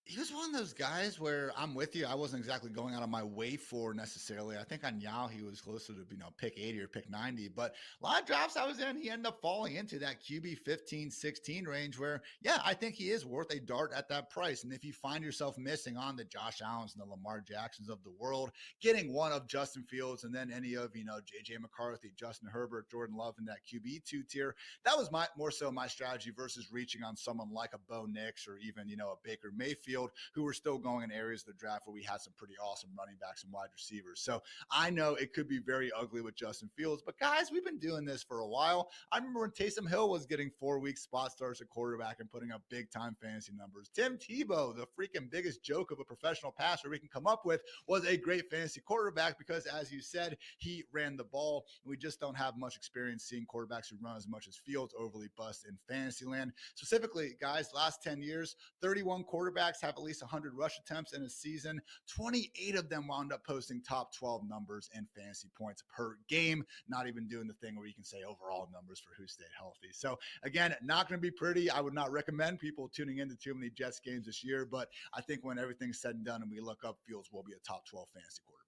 He was one of those guys where I'm with you. I wasn't exactly going out of my way for necessarily. I think on Yao, he was closer to, pick 80 or pick 90. But a lot of drafts I was in, he ended up falling into that QB 15, 16 range where, yeah, I think he is worth a dart at that price. And if you find yourself missing on the Josh Allens and the Lamar Jacksons of the world, getting one of Justin Fields and then any of, J.J. McCarthy, Justin Herbert, Jordan Love in that QB2 tier, that was more so my strategy versus reaching on someone like a Bo Nix or even, a Baker Mayfield, who were still going in areas of the draft where we had some pretty awesome running backs and wide receivers. So I know it could be very ugly with Justin Fields, but guys, we've been doing this for a while. I remember when Taysom Hill was getting 4-week spot starts at quarterback and putting up big time fantasy numbers. Tim Tebow, the freaking biggest joke of a professional passer we can come up with, was a great fantasy quarterback because, as you said, he ran the ball. We just don't have much experience seeing quarterbacks who run as much as Fields overly bust in fantasy land. Specifically, guys, last 10 years, 31 quarterbacks have at least 100 rush attempts in a season. 28 of them wound up posting top 12 numbers in fantasy points per game, not even doing the thing where you can say overall numbers for who stayed healthy. So again, not going to be pretty. I would not recommend people tuning into too many Jets games this year, but I think when everything's said and done and we look up, Fields will be a top 12 fantasy quarterback.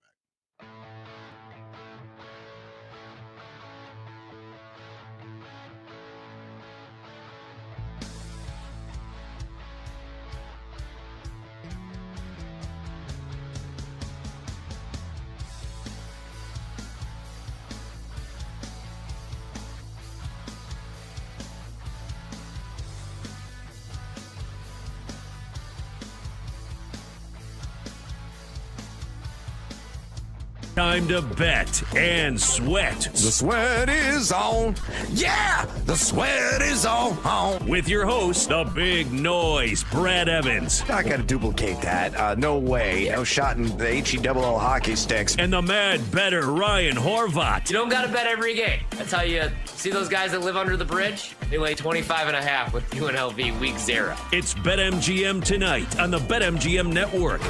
Time to bet and sweat. The sweat is on. Yeah, the sweat is on. With your host, the big noise, Brad Evans. I got to duplicate that. No way. No shot in the HE-double-O hockey sticks. And the mad better Ryan Horvat. You don't got to bet every game. That's how you see those guys that live under the bridge? They lay 25.5 with UNLV week 0. It's BetMGM tonight on the BetMGM network.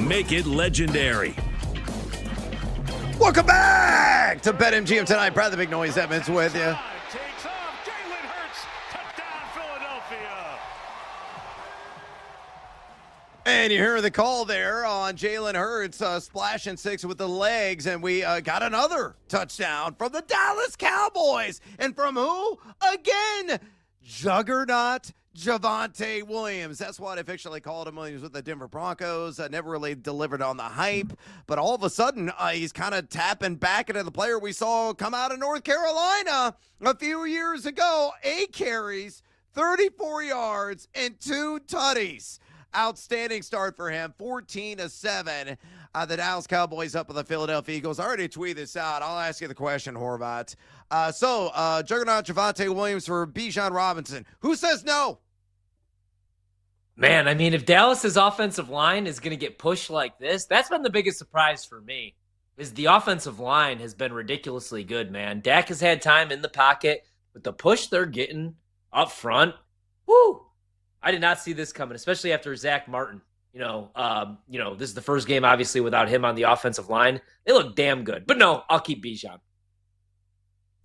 Make it legendary. Welcome back to BetMGM tonight. Brad the Big Noise Evans with you. Takes off. Jalen Hurts. Touchdown, Philadelphia. And you hear the call there on Jalen Hurts splashing 6 with the legs. And we got another touchdown from the Dallas Cowboys. And from who? Again, juggernaut Javonte Williams. That's what I officially called him when he was with the Denver Broncos. Never really delivered on the hype, but all of a sudden he's kind of tapping back into the player we saw come out of North Carolina a few years ago. 8 carries, 34 yards, and 2 tutties. Outstanding start for him, 14-7. The Dallas Cowboys up with the Philadelphia Eagles. I already tweeted this out. I'll ask you the question, Horvat. Juggernaut Javonte Williams for Bijan Robinson. Who says no? Man, I mean, if Dallas's offensive line is going to get pushed like this, that's been the biggest surprise for me, is the offensive line has been ridiculously good, man. Dak has had time in the pocket, but the push they're getting up front, whoo! I did not see this coming, especially after Zach Martin. This is the first game, obviously, without him on the offensive line. They look damn good. But no, I'll keep Bijan.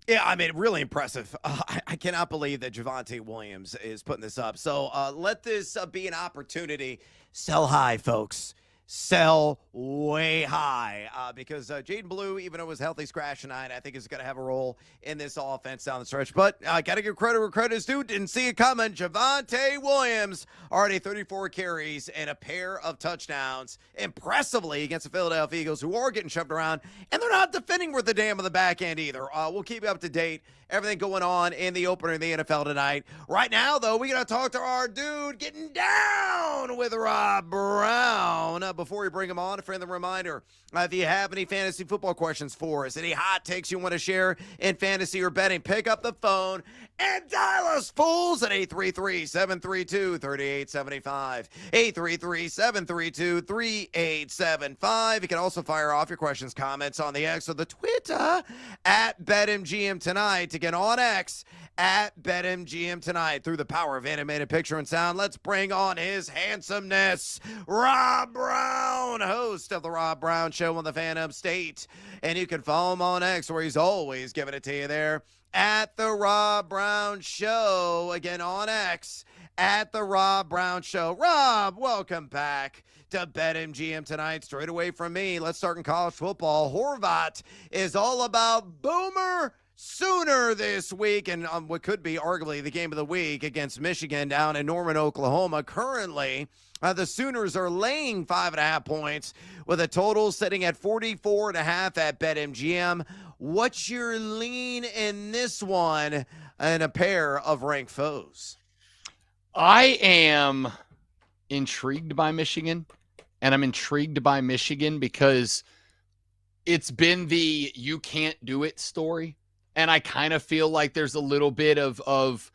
Yeah, I mean, really impressive. I cannot believe that Javonte Williams is putting this up. So let this be an opportunity. Sell high, folks. Sell way high because Jaden Blue, even though he was healthy scratch tonight, I think is going to have a role in this offense down the stretch. But I got to give credit where credit is due. Didn't see it coming. Javonte Williams, already 34 carries and a pair of touchdowns impressively against the Philadelphia Eagles, who are getting shoved around, and they're not defending worth a damn on the back end either. We'll keep you up to date. Everything going on in the opener in the NFL tonight. Right now, though, we got to talk to our dude getting down with Rob Brown. Before we bring him on, a friendly reminder, if you have any fantasy football questions for us, any hot takes you want to share in fantasy or betting, pick up the phone and dial us fools at 833-732-3875. 833-732-3875. You can also fire off your questions, comments on the X or the Twitter at BetMGM tonight. To get on X at BetMGM tonight through the power of animated picture and sound. Let's bring on his handsomeness, Rob Brown, host of the Rob Brown Show on the Phantom State. And you can follow him on X, where he's always giving it to you there at the Rob Brown Show. Again on X at The Rob Brown Show. Rob, welcome back to BetMGM tonight. Straight away from me, let's start in college football. Horvat is all about Boomer Sooner this week, and what could be arguably the game of the week against Michigan down in Norman, Oklahoma. Currently, the Sooners are laying 5.5 points with a total sitting at 44.5 at BetMGM. What's your lean in this one and a pair of ranked foes? I am intrigued by Michigan, and I'm intrigued by Michigan because it's been the you can't do it story. And I kind of feel like there's a little bit of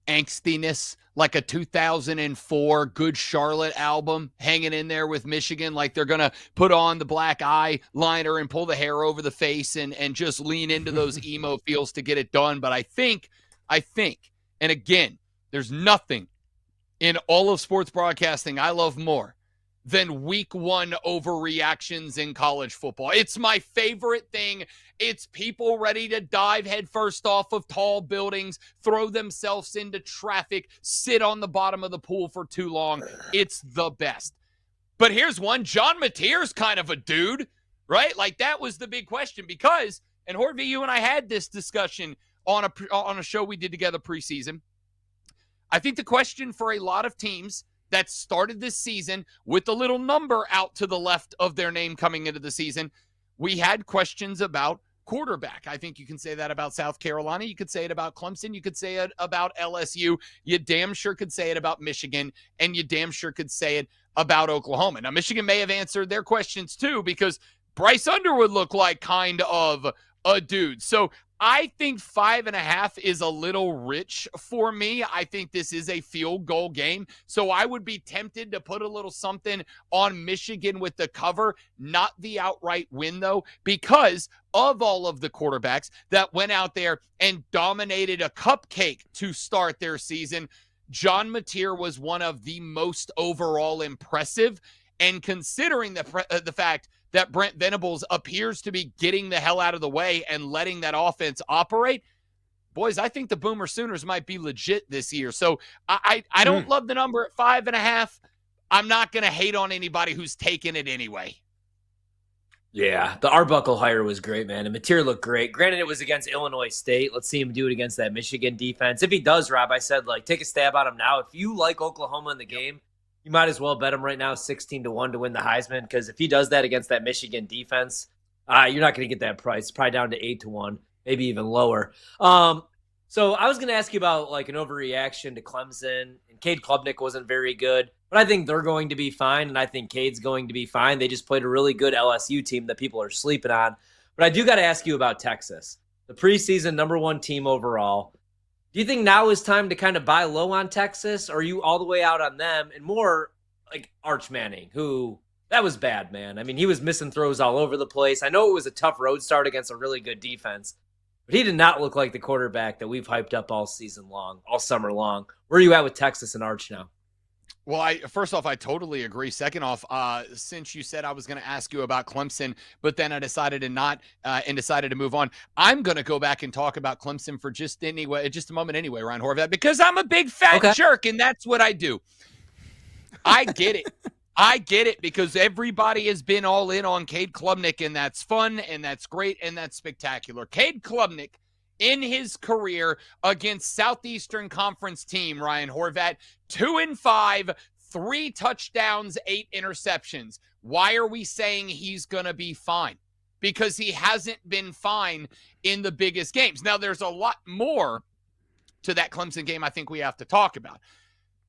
angstiness, like a 2004 Good Charlotte album hanging in there with Michigan. Like they're going to put on the black eye liner and pull the hair over the face and just lean into those emo feels to get it done. But I think, and again, there's nothing in all of sports broadcasting I love more than week one overreactions in college football. It's my favorite thing. It's people ready to dive headfirst off of tall buildings, throw themselves into traffic, sit on the bottom of the pool for too long. It's the best. But here's one. John Mateer's kind of a dude, right? Like that was the big question because, and Horvey, you and I had this discussion on a show we did together preseason. I think the question for a lot of teams that started this season with the little number out to the left of their name coming into the season, we had questions about quarterback. I think you can say that about South Carolina. You could say it about Clemson. You could say it about LSU. You damn sure could say it about Michigan, and you damn sure could say it about Oklahoma. Now, Michigan may have answered their questions too because Bryce Underwood looked like kind of a dude. So I think 5.5 is a little rich for me. I think this is a field goal game. So I would be tempted to put a little something on Michigan with the cover, not the outright win though, because of all of the quarterbacks that went out there and dominated a cupcake to start their season. John Mateer was one of the most overall impressive. And considering the fact that Brent Venables appears to be getting the hell out of the way and letting that offense operate, boys, I think the Boomer Sooners might be legit this year. So I don't love the number at 5.5. I'm not going to hate on anybody who's taking it anyway. Yeah, the Arbuckle hire was great, man. And Mateer looked great. Granted, it was against Illinois State. Let's see him do it against that Michigan defense. If he does, Rob, I said, like, take a stab on him now. If you like Oklahoma in the game, you might as well bet him right now 16-1 to win the Heisman, because if he does that against that Michigan defense, you're not going to get that price. It's probably down to 8-1, maybe even lower. So I was going to ask you about like an overreaction to Clemson, and Cade Klubnik wasn't very good, but I think they're going to be fine, and I think Cade's going to be fine. They just played a really good LSU team that people are sleeping on. But I do got to ask you about Texas, the preseason #1 team overall. Do you think now is time to kind of buy low on Texas, or are you all the way out on them and more like Arch Manning, who that was bad, man? I mean, he was missing throws all over the place. I know it was a tough road start against a really good defense, but he did not look like the quarterback that we've hyped up all season long, all summer long. Where are you at with Texas and Arch now? Well, first off, I totally agree. Second off, since you said I was going to ask you about Clemson, but then I decided to not and decided to move on, I'm going to go back and talk about Clemson for just a moment anyway, Ryan Horvath, because I'm a big fat jerk, and that's what I do. I get it. I get it, because everybody has been all in on Cade Klubnik, and that's fun, and that's great, and that's spectacular. Cade Klubnik, in his career against Southeastern Conference team, Ryan Horvat, 2-5, 3 touchdowns, 8 interceptions. Why are we saying he's going to be fine? Because he hasn't been fine in the biggest games. Now, there's a lot more to that Clemson game I think we have to talk about.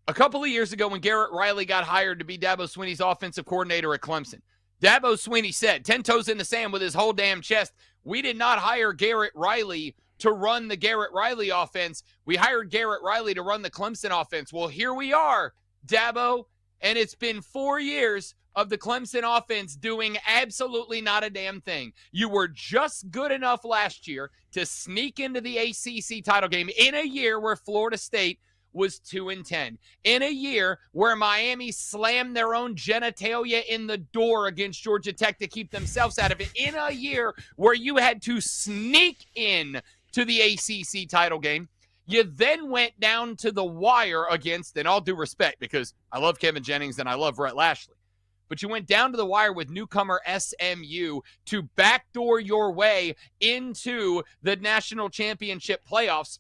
A couple of years ago when Garrett Riley got hired to be Dabo Swinney's offensive coordinator at Clemson, Dabo Swinney said, 10 toes in the sand with his whole damn chest, we did not hire Garrett Riley to run the Garrett Riley offense. We hired Garrett Riley to run the Clemson offense. Well, here we are, Dabo, and it's been 4 years of the Clemson offense doing absolutely not a damn thing. You were just good enough last year to sneak into the ACC title game in a year where Florida State was 2-10. In a year where Miami slammed their own genitalia in the door against Georgia Tech to keep themselves out of it. In a year where you had to sneak in to the ACC title game. You then went down to the wire against, and all due respect, because I love Kevin Jennings and I love Rhett Lashley, but you went down to the wire with newcomer SMU to backdoor your way into the national championship playoffs.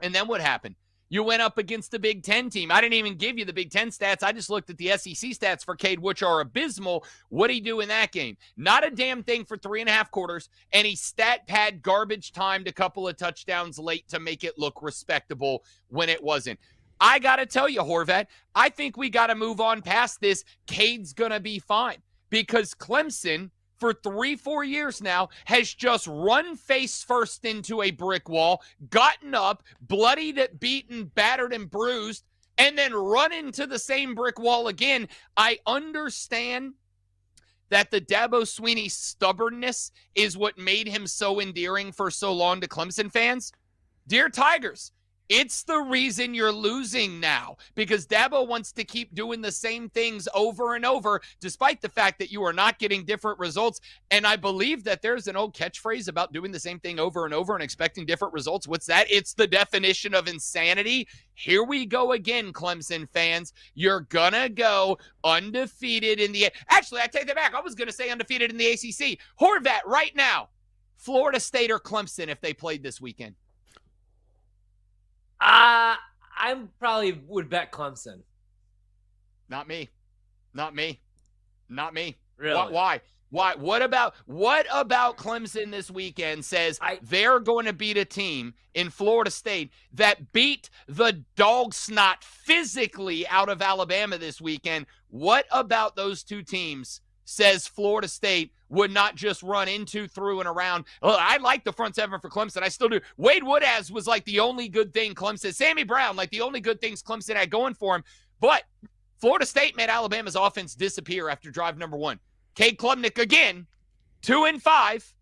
And then what happened? You went up against the Big Ten team. I didn't even give you the Big Ten stats. I just looked at the SEC stats for Cade, which are abysmal. What did he do in that game? Not a damn thing for 3.5 quarters, and he stat pad garbage timed a couple of touchdowns late to make it look respectable when it wasn't. I got to tell you, Horvat, I think we got to move on past this. Cade's going to be fine because Clemson, for 3-4 years now, has just run face first into a brick wall, gotten up, bloodied, beaten, battered, and bruised, and then run into the same brick wall again. I understand that the Dabo Swinney stubbornness is what made him so endearing for so long to Clemson fans. Dear Tigers, it's the reason you're losing now, because Dabo wants to keep doing the same things over and over, despite the fact that you are not getting different results. And I believe that there's an old catchphrase about doing the same thing over and over and expecting different results. What's that? It's the definition of insanity. Here we go again, Clemson fans. You're going to go undefeated in the... Actually, I take that back. I was going to say undefeated in the ACC. Horvat, right now, Florida State or Clemson if they played this weekend? I probably would bet Clemson. Not me. Really? Why? What about Clemson this weekend says they're going to beat a team in Florida State that beat the dog snot physically out of Alabama this weekend? What about those two teams says Florida State would not just run into, through, and around? I like the front seven for Clemson. I still do. Wade Woodaz was like the only good thing Clemson. Sammy Brown, like the only good things Clemson had going for him. But Florida State made Alabama's offense disappear after drive number 1. Cade Klubnik again, 2-5,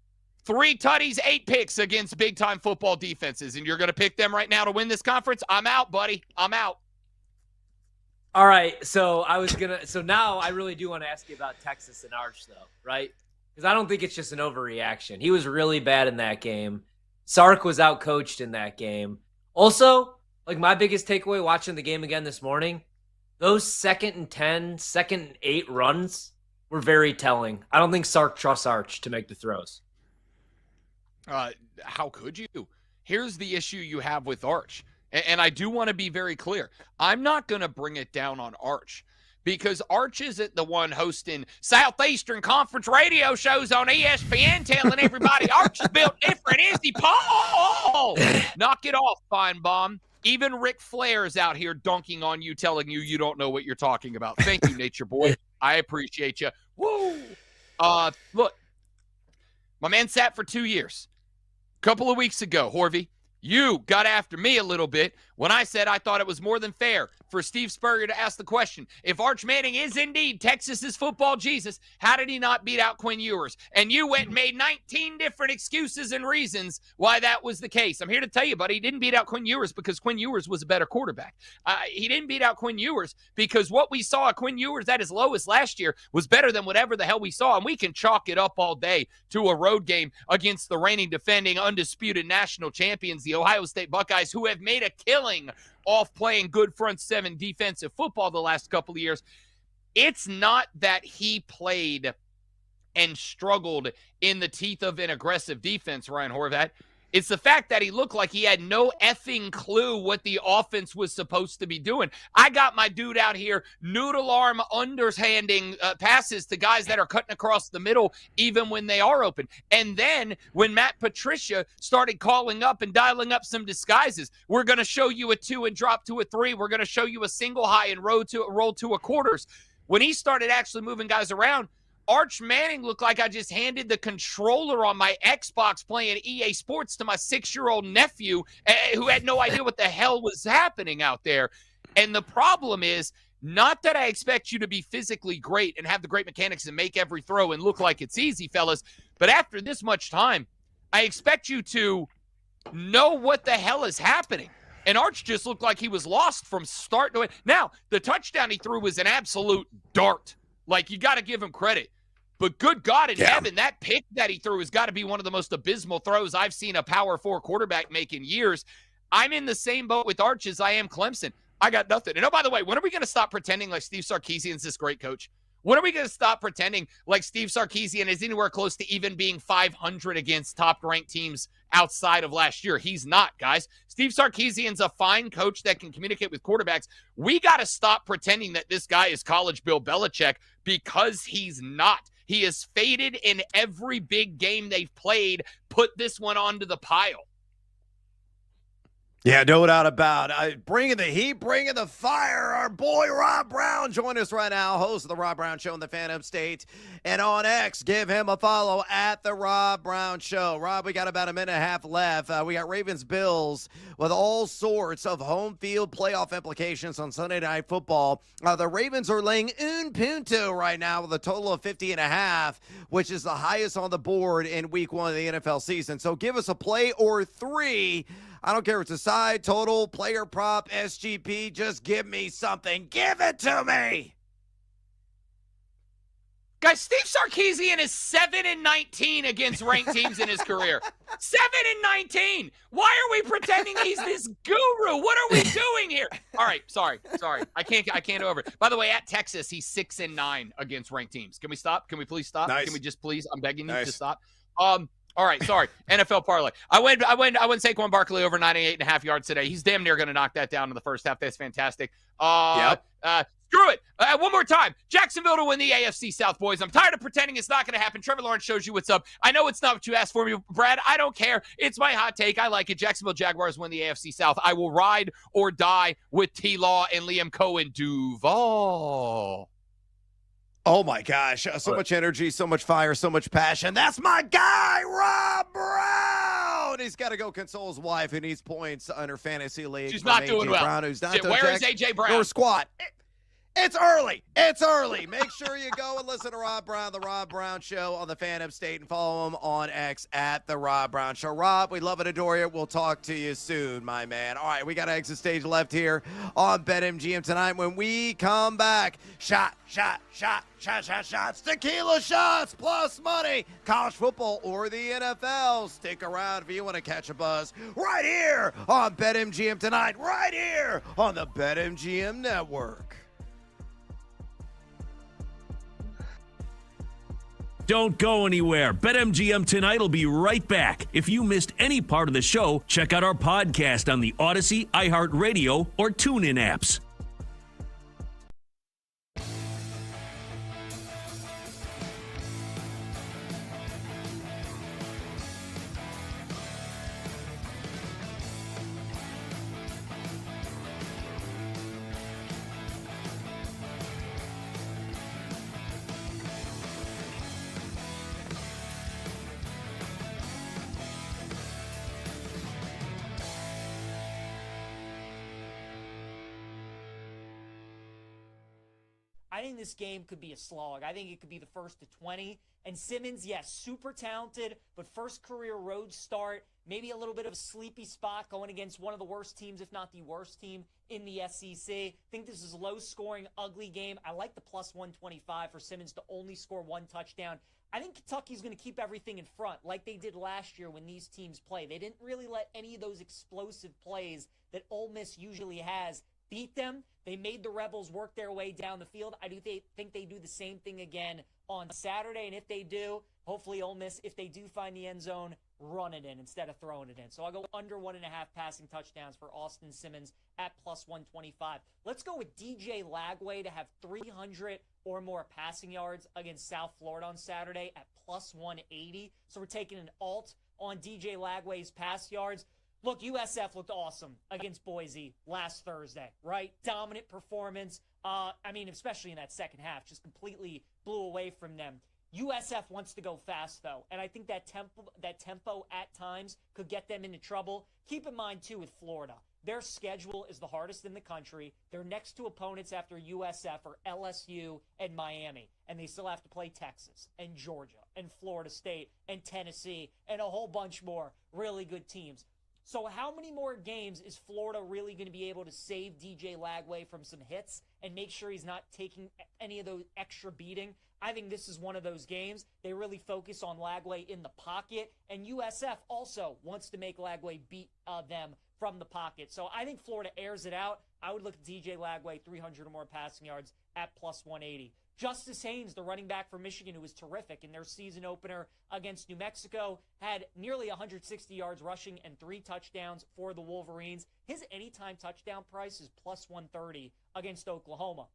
3 tutties, 8 picks against big-time football defenses. And you're going to pick them right now to win this conference? I'm out, buddy. I'm out. All right, so now I really do want to ask you about Texas and Arch, though, right? Because I don't think it's just an overreaction. He was really bad in that game. Sark was outcoached in that game. Also, like my biggest takeaway watching the game again this morning, those 2nd and 10, 2nd and 8 runs were very telling. I don't think Sark trusts Arch to make the throws. How could you? Here's the issue you have with Arch. And I do want to be very clear. I'm not going to bring it down on Arch because Arch isn't the one hosting Southeastern Conference radio shows on ESPN telling everybody Arch is built different, is he, Paul? Knock it off, Feinbaum. Even Ric Flair is out here dunking on you, telling you don't know what you're talking about. Thank you, Nature Boy. I appreciate you. Woo! Look, my man sat for 2 years. A couple of weeks ago, Horvey, you got after me a little bit when I said I thought it was more than fair for Steve Spurrier to ask the question, if Arch Manning is indeed Texas's football Jesus, how did he not beat out Quinn Ewers? And you went and made 19 different excuses and reasons why that was the case. I'm here to tell you, buddy, he didn't beat out Quinn Ewers because Quinn Ewers was a better quarterback. He didn't beat out Quinn Ewers because what we saw at Quinn Ewers at his lowest last year was better than whatever the hell we saw. And we can chalk it up all day to a road game against the reigning, defending, undisputed national champions, the Ohio State Buckeyes, who have made a killing off playing good front seven defensive football the last couple of years. It's not that he played and struggled in the teeth of an aggressive defense, Ryan Horvat. It's the fact that he looked like he had no effing clue what the offense was supposed to be doing. I got my dude out here noodle arm underhanding passes to guys that are cutting across the middle even when they are open. And then when Matt Patricia started calling up and dialing up some disguises, we're going to show you a 2 and drop to a 3. We're going to show you a single high and roll to a quarters. When he started actually moving guys around, Arch Manning looked like I just handed the controller on my Xbox playing EA Sports to my 6-year-old nephew who had no idea what the hell was happening out there. And the problem is not that I expect you to be physically great and have the great mechanics and make every throw and look like it's easy, fellas. But after this much time, I expect you to know what the hell is happening. And Arch just looked like he was lost from start to end. Now, the touchdown he threw was an absolute dart. Like, you got to give him credit. But good God in heaven, that pick that he threw has got to be one of the most abysmal throws I've seen a power 4 quarterback make in years. I'm in the same boat with Arch as I am Clemson. I got nothing. And oh, by the way, when are we going to stop pretending like Steve Sarkisian's this great coach? When are we going to stop pretending like Steve Sarkisian is anywhere close to even being 500 against top-ranked teams outside of last year? He's not, guys. Steve Sarkisian's a fine coach that can communicate with quarterbacks. We got to stop pretending that this guy is college Bill Belichick, because he's not. He is faded in every big game they've played. Put this one onto the pile. Yeah, no doubt about it. Bringing the heat, bringing the fire. Our boy Rob Brown join us right now, host of the Rob Brown Show in the Phantom State. And on X, give him a follow at the Rob Brown Show. Rob, we got about a minute and a half left. We got Ravens-Bills with all sorts of home field playoff implications on Sunday Night Football. The Ravens are laying un punto right now with a total of 50.5, which is the highest on the board in week 1 of the NFL season. So give us a play or three. I don't care if it's a side, total, player prop, SGP. Just give me something. Give it to me. Guys, Steve Sarkisian is 7-19 against ranked teams in his career. 7-19. Why are we pretending he's this guru? What are we doing here? All right, sorry. I can't over it. By the way, at Texas, he's 6-9 against ranked teams. Can we stop? Can we please stop? Nice. Can we just please? I'm begging you Nice. to stop. All right, sorry. NFL parlay. I went Saquon Barkley over 98.5 yards today. He's damn near going to knock that down in the first half. That's fantastic. Screw it. One more time. Jacksonville to win the AFC South, boys. I'm tired of pretending it's not going to happen. Trevor Lawrence shows you what's up. I know it's not what you asked for me, Brad. I don't care. It's my hot take. I like it. Jacksonville Jaguars win the AFC South. I will ride or die with T-Law and Liam Cohen. Duval. Oh, my gosh. So much energy, so much fire, so much passion. That's my guy, Rob Brown. He's got to go console his wife who needs points on her fantasy league. She's not doing well. Brown, who's not Shit, where is A.J. Brown? Your squad. It's early. It's early. Make sure you go and listen to Rob Brown, The Rob Brown Show on the Phantom State, and follow him on X at The Rob Brown Show. Rob, we love and adore you. We'll talk to you soon, my man. All right, we got exit stage left here on BetMGM tonight. When we come back, shots, tequila shots, plus money, college football or the NFL. Stick around if you want to catch a buzz right here on BetMGM tonight, right here on the BetMGM Network. Don't go anywhere. BetMGM tonight will be right back. If you missed any part of the show, check out our podcast on the Odyssey, iHeartRadio, or TuneIn apps. I think this game could be a slog. I think it could be the first to 20. And Simmons, yes, super talented, but first career road start, maybe a little bit of a sleepy spot going against one of the worst teams, if not the worst team in the SEC. I think this is a low-scoring, ugly game. I like the plus 125 for Simmons to only score one touchdown. I think Kentucky's going to keep everything in front like they did last year when these teams play. They didn't really let any of those explosive plays that Ole Miss usually has beat them. They made the Rebels work their way down the field. I do think they do the same thing again on Saturday. And if they do, hopefully Ole Miss, if they do find the end zone, run it in instead of throwing it in. So I'll go under 1.5 passing touchdowns for Austin Simmons at plus 125. Let's go with DJ Lagway to have 300 or more passing yards against South Florida on Saturday at plus 180. So we're taking an alt on DJ Lagway's pass yards. Look, USF looked awesome against Boise last Thursday, right? Dominant performance. Especially in that second half, just completely blew away from them. USF wants to go fast, though, and I think that tempo at times could get them into trouble. Keep in mind, too, with Florida, their schedule is the hardest in the country. Their next two opponents after USF are LSU and Miami, and they still have to play Texas and Georgia and Florida State and Tennessee and a whole bunch more really good teams. So how many more games is Florida really going to be able to save DJ Lagway from some hits and make sure he's not taking any of those extra beating? I think this is one of those games. They really focus on Lagway in the pocket, and USF also wants to make Lagway beat them from the pocket. So I think Florida airs it out. I would look at DJ Lagway, 300 or more passing yards at plus 180. Justice Haynes, the running back for Michigan, who was terrific in their season opener against New Mexico, had nearly 160 yards rushing and 3 touchdowns for the Wolverines. His anytime touchdown price is plus 130 against Oklahoma.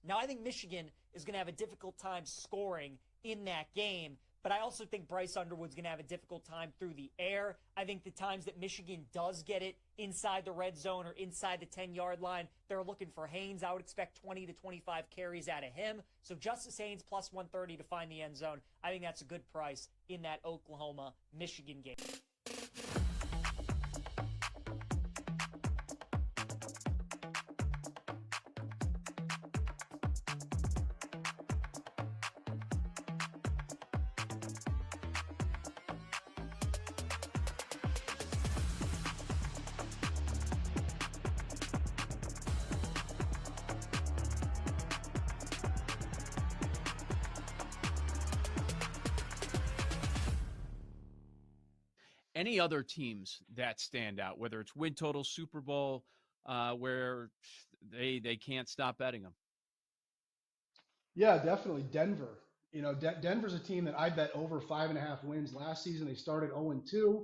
Now, I think Michigan is going to have a difficult time scoring in that game, but I also think Bryce Underwood's going to have a difficult time through the air. I think the times that Michigan does get it inside the red zone or inside the 10-yard line, they're looking for Haynes. I would expect 20 to 25 carries out of him. So Justice Haynes plus 130 to find the end zone. I think that's a good price in that Oklahoma-Michigan game. Any other teams that stand out, whether it's win total, Super Bowl, where they can't stop betting them? Yeah, definitely Denver. You know, Denver's a team that I bet over 5.5 wins last season. They started 0-2.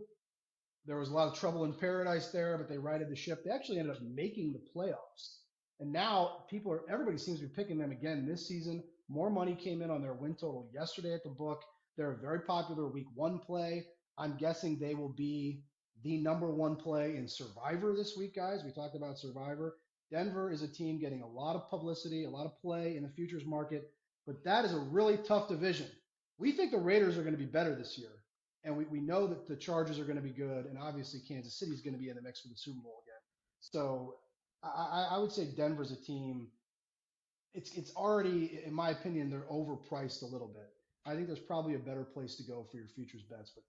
There was a lot of trouble in paradise there, but they righted the ship. They actually ended up making the playoffs. And now everybody seems to be picking them again this season. More money came in on their win total yesterday at the book. They're a very popular week 1 play. I'm guessing they will be the number 1 play in Survivor this week, guys. We talked about Survivor. Denver is a team getting a lot of publicity, a lot of play in the futures market, but that is a really tough division. We think the Raiders are going to be better this year, and we know that the Chargers are going to be good, and obviously Kansas City is going to be in the mix for the Super Bowl again. So I would say Denver's a team. It's already, in my opinion, they're overpriced a little bit. I think there's probably a better place to go for your futures bets, but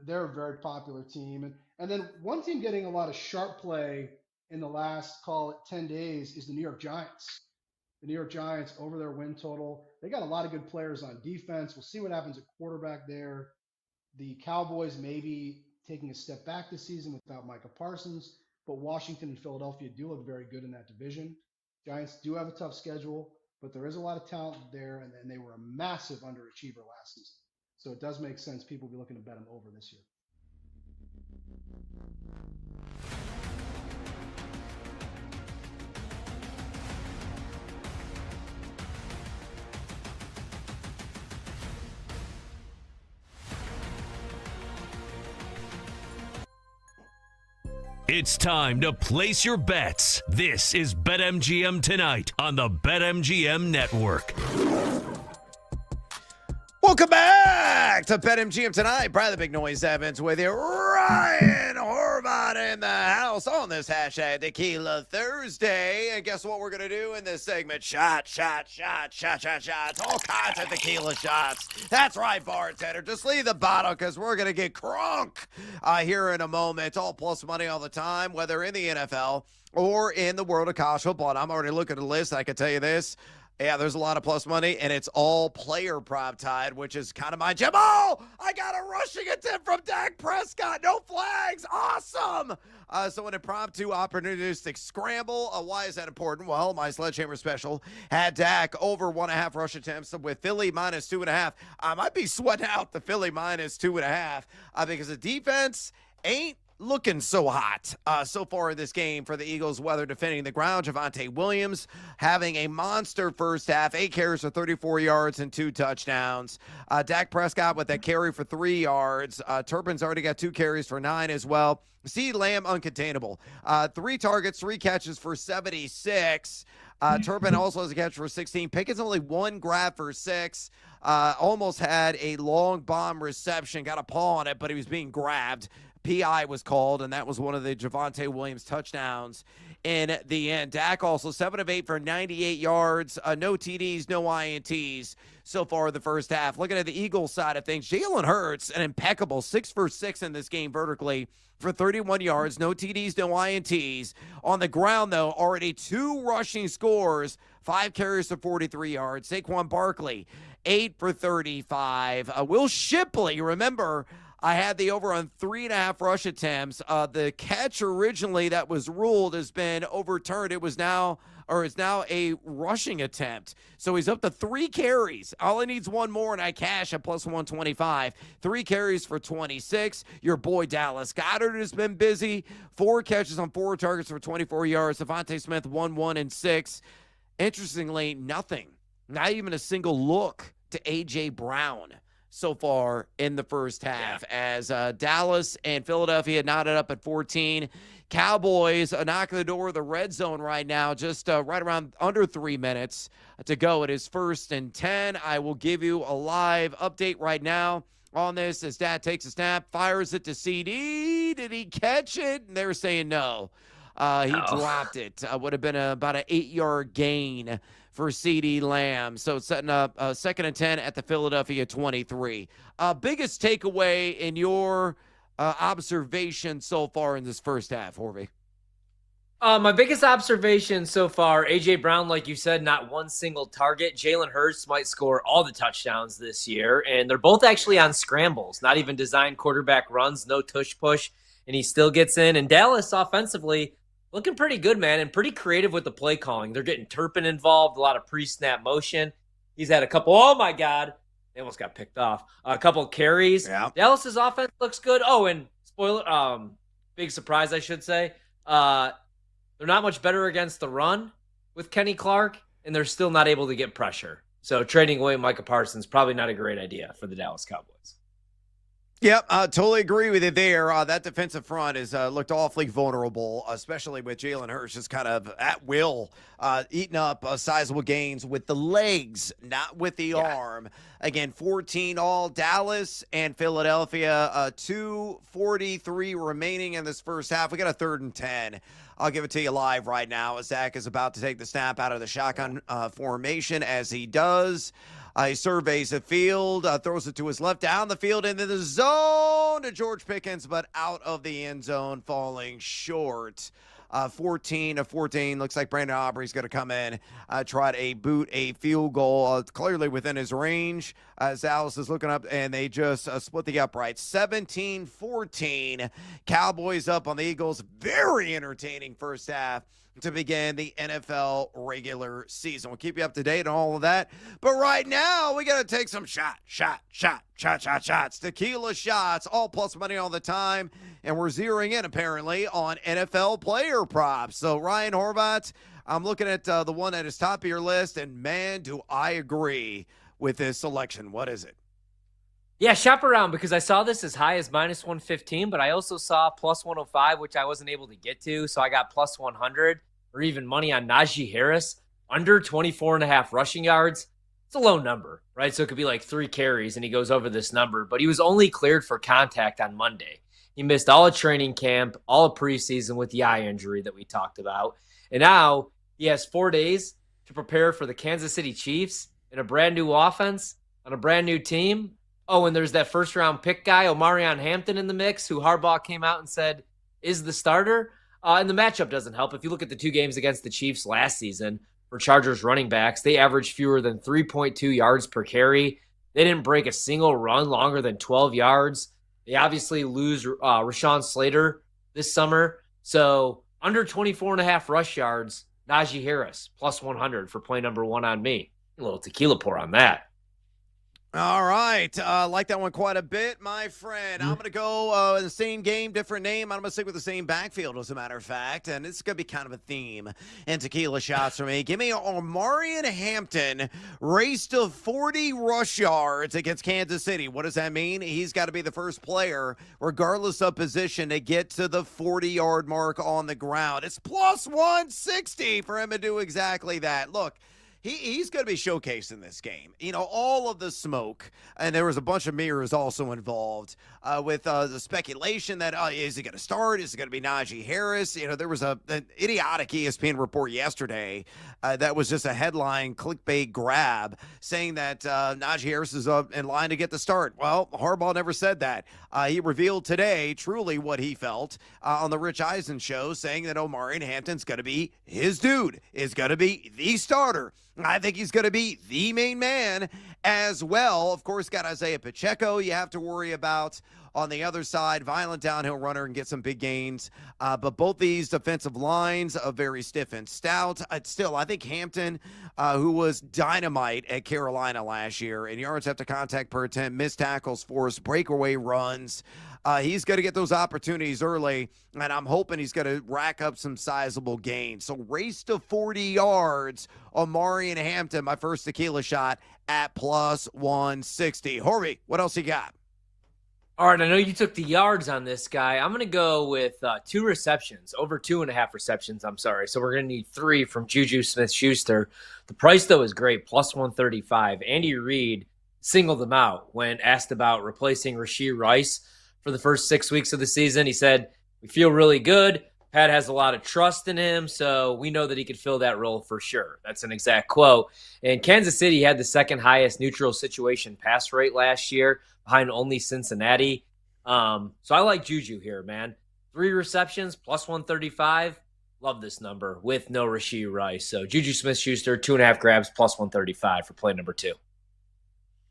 they're a very popular team. And then one team getting a lot of sharp play in the last, call it 10 days, is the New York Giants. The New York Giants over their win total. They got a lot of good players on defense. We'll see what happens at quarterback there. The Cowboys maybe taking a step back this season without Micah Parsons, but Washington and Philadelphia do look very good in that division. Giants do have a tough schedule, but there is a lot of talent there, and they were a massive underachiever last season. So it does make sense people will be looking to bet them over this year. It's time to place your bets. This is BetMGM Tonight on the BetMGM Network. Welcome back to BetMGM Tonight. Brad the Big Noise Evans with you. Ryan Horvat in the house on this hashtag Tequila Thursday. And guess what we're going to do in this segment? Shots. All kinds of tequila shots. That's right, bartender. Just leave the bottle because we're going to get crunk here in a moment. All plus money all the time, whether in the NFL or in the world of college football. And I'm already looking at the list. I can tell you this. Yeah, there's a lot of plus money, and it's all player prop tied, which is kind of my jam. Oh, I got a rushing attempt from Dak Prescott. No flags. Awesome. So an impromptu opportunistic scramble. Why is that important? Well, my Sledgehammer special had Dak over 1.5 rush attempts with Philly minus 2.5. I might be sweating out the Philly minus 2.5 because the defense ain't looking so hot so far in this game for the Eagles, whether defending the ground. Javonte Williams having a monster first half, 8 carries for 34 yards and 2 touchdowns. Dak Prescott with that carry for 3 yards. Turpin's already got 2 carries for 9 as well. CeeDee Lamb uncontainable. 3 targets, 3 catches for 76. Turpin also has a catch for 16. Pickens only 1 grab for 6. Almost had a long bomb reception, got a paw on it, but he was being grabbed. PI was called, and that was one of the Javonte Williams touchdowns in the end. Dak also 7 of 8 for 98 yards, no TDs, no INTs so far in the first half. Looking at the Eagles side of things, Jalen Hurts, an impeccable 6 for 6 in this game vertically for 31 yards, no TDs, no INTs. On the ground, though, already 2 rushing scores, 5 carries to 43 yards. Saquon Barkley, 8 for 35. Will Shipley, remember, I had the over on 3.5 rush attempts. The catch originally that was ruled has been overturned. It's now a rushing attempt. So he's up to 3 carries. All he needs one more, and I cash at plus 125. 3 carries for 26. Your boy Dallas Goedert has been busy. 4 catches on 4 targets for 24 yards. Devontae Smith 1-1-6. Interestingly, nothing. Not even a single look to A.J. Brown so far in the first half, as Dallas and Philadelphia knotted up at 14. Cowboys knocking the door of the red zone right now, just right around under 3 minutes to go. It is 1st and 10. I will give you a live update right now on this as Dad takes a snap, fires it to CD. Did he catch it? And they're saying no. He dropped it. Would have been about an 8-yard gain for CD Lamb. So setting up 2nd and 10 at the Philadelphia 23. Biggest takeaway in your observation so far in this first half, Horvey? My biggest observation so far, A.J. Brown, like you said, not one single target. Jalen Hurts might score all the touchdowns this year, and they're both actually on scrambles, not even designed quarterback runs, no tush-push, and he still gets in. And Dallas offensively, looking pretty good, man, and pretty creative with the play calling. They're getting Turpin involved, a lot of pre-snap motion. He's had a couple, oh my God, they almost got picked off. A couple carries. Yeah. Dallas's offense looks good. Oh, and big surprise, I should say. They're not much better against the run with Kenny Clark, and they're still not able to get pressure. So trading away Micah Parsons, probably not a great idea for the Dallas Cowboys. Yep, totally agree with you there. That defensive front has looked awfully vulnerable, especially with Jalen Hurts just kind of at will, eating up sizable gains with the legs, not with the arm. Again, 14 all. Dallas and Philadelphia, 2:43 remaining in this first half. We got a 3rd and 10. I'll give it to you live right now as Zach is about to take the snap out of the shotgun formation as he does. He surveys the field, throws it to his left, down the field into the zone to George Pickens, but out of the end zone, falling short. 14-14. Looks like Brandon Aubrey's going to come in, try to boot a field goal, clearly within his range. As Dallas is looking up, and they just split the uprights. 17-14. Cowboys up on the Eagles. Very entertaining first half to begin the NFL regular season. We'll keep you up to date on all of that. But right now, we got to take some shots. Tequila shots, all plus money all the time. And we're zeroing in, apparently, on NFL player props. So, Ryan Horvat, I'm looking at the one that is top of your list, and man, do I agree with this selection. What is it? Yeah, shop around because I saw this as high as minus 115, but I also saw plus 105, which I wasn't able to get to. So I got plus 100 or even money on Najee Harris under 24.5 rushing yards. It's a low number, right? So it could be like 3 carries and he goes over this number, but he was only cleared for contact on Monday. He missed all of training camp, all of preseason with the eye injury that we talked about. And now he has 4 days to prepare for the Kansas City Chiefs in a brand new offense on a brand new team. Oh, and there's that first-round pick guy, Omarion Hampton, in the mix, who Harbaugh came out and said is the starter. And the matchup doesn't help. If you look at the 2 games against the Chiefs last season for Chargers running backs, they averaged fewer than 3.2 yards per carry. They didn't break a single run longer than 12 yards. They obviously lose Rashawn Slater this summer. So under 24.5 rush yards, Najee Harris, plus 100 for play number 1 on me. A little tequila pour on that. All right. Like that one quite a bit, my friend. I'm going to go in the same game, different name. I'm going to stick with the same backfield, as a matter of fact. And it's going to be kind of a theme in tequila shots for me. Give me Omarion Hampton, race to 40 rush yards against Kansas City. What does that mean? He's got to be the first player, regardless of position, to get to the 40-yard mark on the ground. It's plus 160 for him to do exactly that. Look. He's going to be showcased in this game. You know, all of the smoke, and there was a bunch of mirrors also involved with the speculation that, is he going to start? Is it going to be Najee Harris? You know, there was an idiotic ESPN report yesterday that was just a headline clickbait grab saying that Najee Harris is in line to get the start. Well, Harbaugh never said that. He revealed today truly what he felt on the Rich Eisen show, saying that Omarion Hampton's going to be his dude, is going to be the starter. I think he's going to be the main man as well. Of course, got Isaiah Pacheco you have to worry about. On the other side, violent downhill runner and get some big gains. But both these defensive lines are very stiff and stout. Still, I think Hampton, who was dynamite at Carolina last year, in yards after contact per attempt, missed tackles, forced breakaway runs. He's going to get those opportunities early, and I'm hoping he's going to rack up some sizable gains. So race to 40 yards on Marion Hampton, my first tequila shot at plus 160. Horby, what else you got? All right, I know you took the yards on this guy. I'm going to go with 2 receptions, over 2.5 receptions, I'm sorry. So we're going to need 3 from Juju Smith-Schuster. The price, though, is great, plus 135. Andy Reid singled him out when asked about replacing Rashee Rice for the first 6 weeks of the season. He said, we feel really good. Pat has a lot of trust in him, so we know that he could fill that role for sure. That's an exact quote. And Kansas City had the second highest neutral situation pass rate last year, behind only Cincinnati. So I like Juju here, man. 3 receptions, plus 135. Love this number with no Rashee Rice. So Juju Smith-Schuster, 2.5 grabs, plus 135 for play number 2.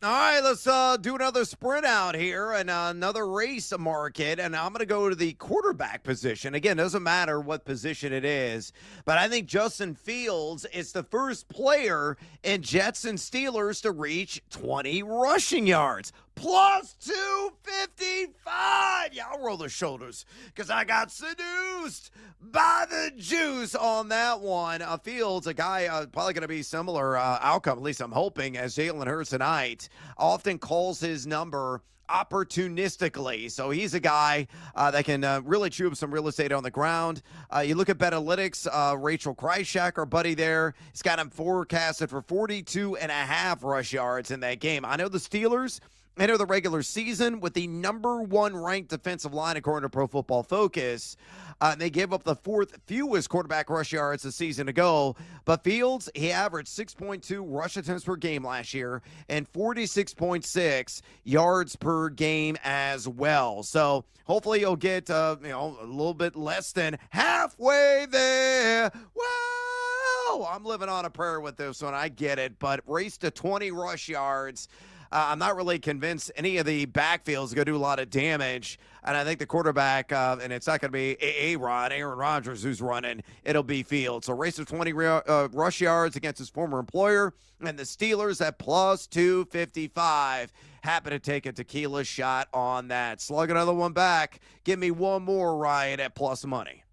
All right, let's do another sprint out here and another race market. And I'm going to go to the quarterback position. Again, doesn't matter what position it is, but I think Justin Fields is the first player in Jets and Steelers to reach 20 rushing yards. Plus 255. Y'all roll the shoulders because I got seduced by the juice on that one. Fields, a guy probably going to be similar outcome, at least I'm hoping, as Jalen Hurts tonight. Often calls his number opportunistically. So he's a guy that can really chew up some real estate on the ground. You look at BetAlytics, Rachel Krychak, our buddy there, he's got him forecasted for 42.5 rush yards in that game. I know the Steelers enter the regular season with the number 1 ranked defensive line according to Pro Football Focus. They gave up the 4th fewest quarterback rush yards a season ago. But Fields, he averaged 6.2 rush attempts per game last year and 46.6 yards per game as well. So hopefully you'll get a little bit less than halfway there. Wow, I'm living on a prayer with this one. I get it. But race to 20 rush yards. I'm not really convinced any of the backfields is going to do a lot of damage. And I think the quarterback, and it's not going to be Aaron Rodgers, who's running. It'll be Fields. So race to 20 rush yards against his former employer. And the Steelers at plus 255. Happy to take a tequila shot on that. Slug another one back. Give me one more, Ryan, at plus money.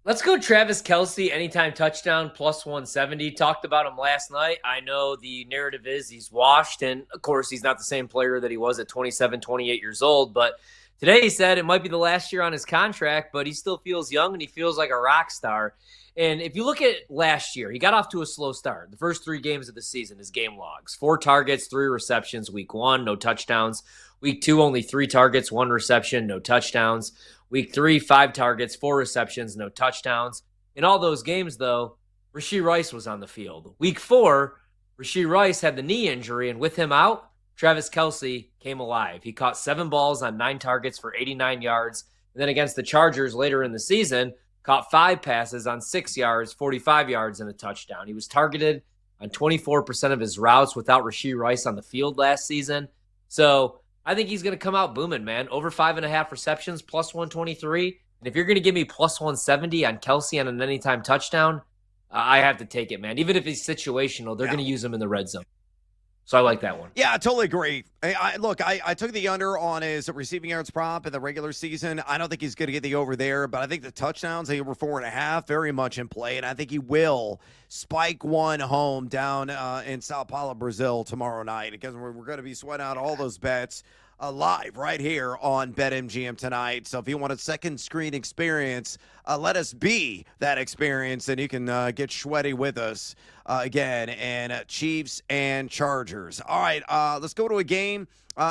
Let's go Travis Kelce, anytime touchdown, plus 170. Talked about him last night. I know the narrative is he's washed, and of course he's not the same player that he was at 27, 28 years old. But today he said it might be the last year on his contract, but he still feels young and he feels like a rock star. And if you look at last year, he got off to a slow start. The first 3 games of the season, his game logs. 4 targets, 3 receptions. Week 1, no touchdowns. Week 2, only 3 targets, 1 reception, no touchdowns. Week 3, 5 targets, 4 receptions, no touchdowns. In all those games, though, Rashee Rice was on the field. Week 4, Rashee Rice had the knee injury, and with him out, Travis Kelce came alive. He caught 7 balls on 9 targets for 89 yards. And then against the Chargers later in the season, caught 5 passes on 6 yards, 45 yards, and a touchdown. He was targeted on 24% of his routes without Rashee Rice on the field last season. So I think he's going to come out booming, man. Over 5.5 receptions, plus 123. And if you're going to give me plus 170 on Kelce on an anytime touchdown, I have to take it, man. Even if he's situational, they're going to use him in the red zone. So I like that one. Yeah, I totally agree. I took the under on his receiving yards prop in the regular season. I don't think he's going to get the over there, but I think the touchdowns, over 4.5, very much in play. And I think he will spike one home down in Sao Paulo, Brazil tomorrow night, because we're going to be sweating out all those bets live right here on BetMGM tonight. So if you want a second screen experience, let us be that experience, and you can get sweaty with us again. And Chiefs and Chargers. All right, let's go to a game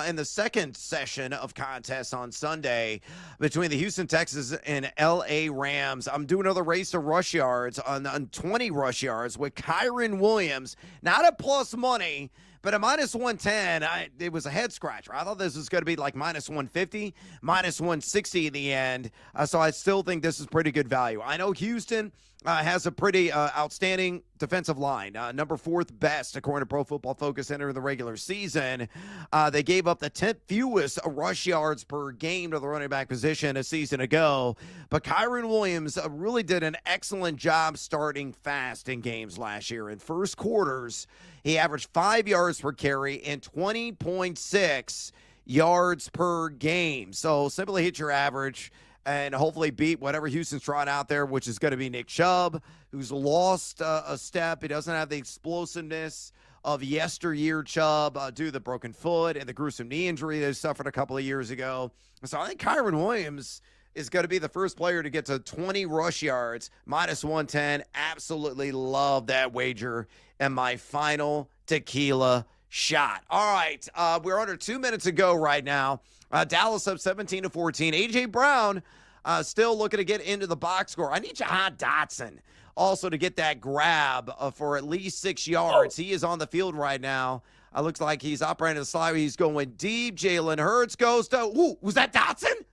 in the second session of contests on Sunday between the Houston Texans and L.A. Rams. I'm doing another race to rush yards on 20 rush yards with Kyron Williams. Not at plus money, but at minus 110, it was a head scratcher. I thought this was going to be like minus 150, minus 160 in the end. So I still think this is pretty good value. I know Houston has a pretty outstanding defensive line, number 4th best according to Pro Football Focus entering the regular season. They gave up the 10th fewest rush yards per game to the running back position a season ago. But Kyron Williams really did an excellent job starting fast in games last year. In first quarters, he averaged 5 yards per carry and 20.6 yards per game. So simply hit your average and hopefully beat whatever Houston's trying out there, which is going to be Nick Chubb, who's lost a step. He doesn't have the explosiveness of yesteryear Chubb due to the broken foot and the gruesome knee injury they suffered a couple of years ago. So I think Kyron Williams is going to be the first player to get to 20 rush yards, minus 110. Absolutely love that wager. And my final tequila shot. All right, we're under 2 minutes to go right now. Dallas up 17-14. A.J. Brown still looking to get into the box score. I need Jahan Dotson also to get that grab for at least 6 yards. He is on the field right now. Looks like he's operating the slide. He's going deep. Jalen Hurts goes to, was that Dotson?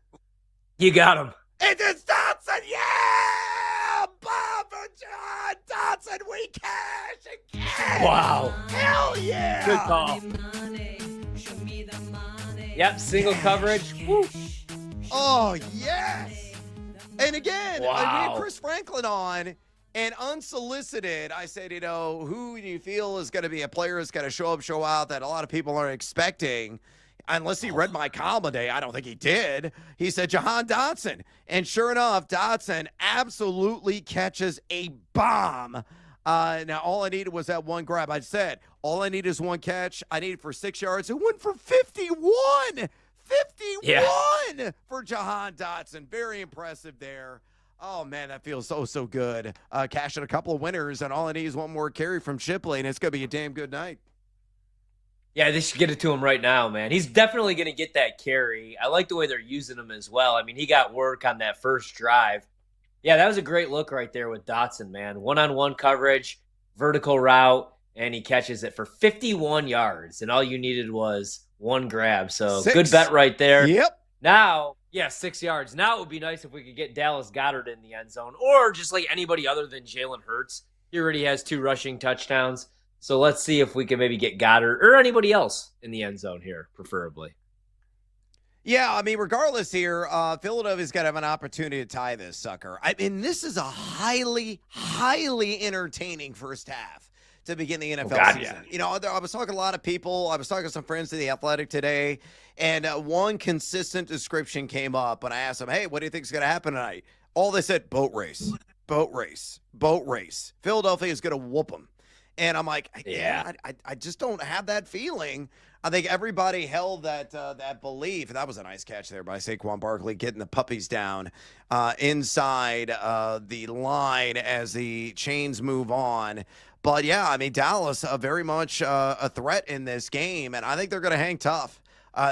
You got him. It is Dotson, yeah! Bob for Jahan Dotson, we cash again! Wow. Hell yeah! Good call. Yep, single coverage. Woo. Oh, yes. And again, Wow. we had Chris Franklin on, and unsolicited, I said, who do you feel is going to be a player that's going to show up, show out that a lot of people aren't expecting? Unless he read my column today, I don't think he did. He said Jahan Dotson. And sure enough, Dotson absolutely catches a bomb. Now, all I needed was that one grab. I said, all I need is one catch. I need it for 6 yards. It went for 51. 51 for Jahan Dotson. Very impressive there. Oh, man, that feels so good. Cashing a couple of winners, and all I need is one more carry from Shipley, and it's going to be a damn good night. Yeah, they should get it to him right now, man. He's definitely going to get that carry. I like the way they're using him as well. I mean, he got work on that first drive. Yeah, that was a great look right there with Dotson, man. One-on-one coverage, vertical route, and he catches it for 51 yards. And all you needed was one grab. So 6. Good bet right there. Yep. Now, 6 yards. Now it would be nice if we could get Dallas Goedert in the end zone, or just like anybody other than Jalen Hurts. He already has 2 rushing touchdowns. So let's see if we can maybe get Goddard or anybody else in the end zone here, preferably. Yeah, I mean, regardless here, Philadelphia's got to have an opportunity to tie this sucker. I mean, this is a highly entertaining first half to begin the NFL season. Yeah. I was talking to a lot of people. I was talking to some friends of The Athletic today, and one consistent description came up when I asked them, hey, what do you think is going to happen tonight? All they said, boat race, boat race, boat race. Philadelphia is going to whoop them. And I'm like, I just don't have that feeling. I think everybody held that belief. And that was a nice catch there by Saquon Barkley, getting the puppies down inside the line as the chains move on. But, yeah, I mean, Dallas very much a threat in this game, and I think they're going to hang tough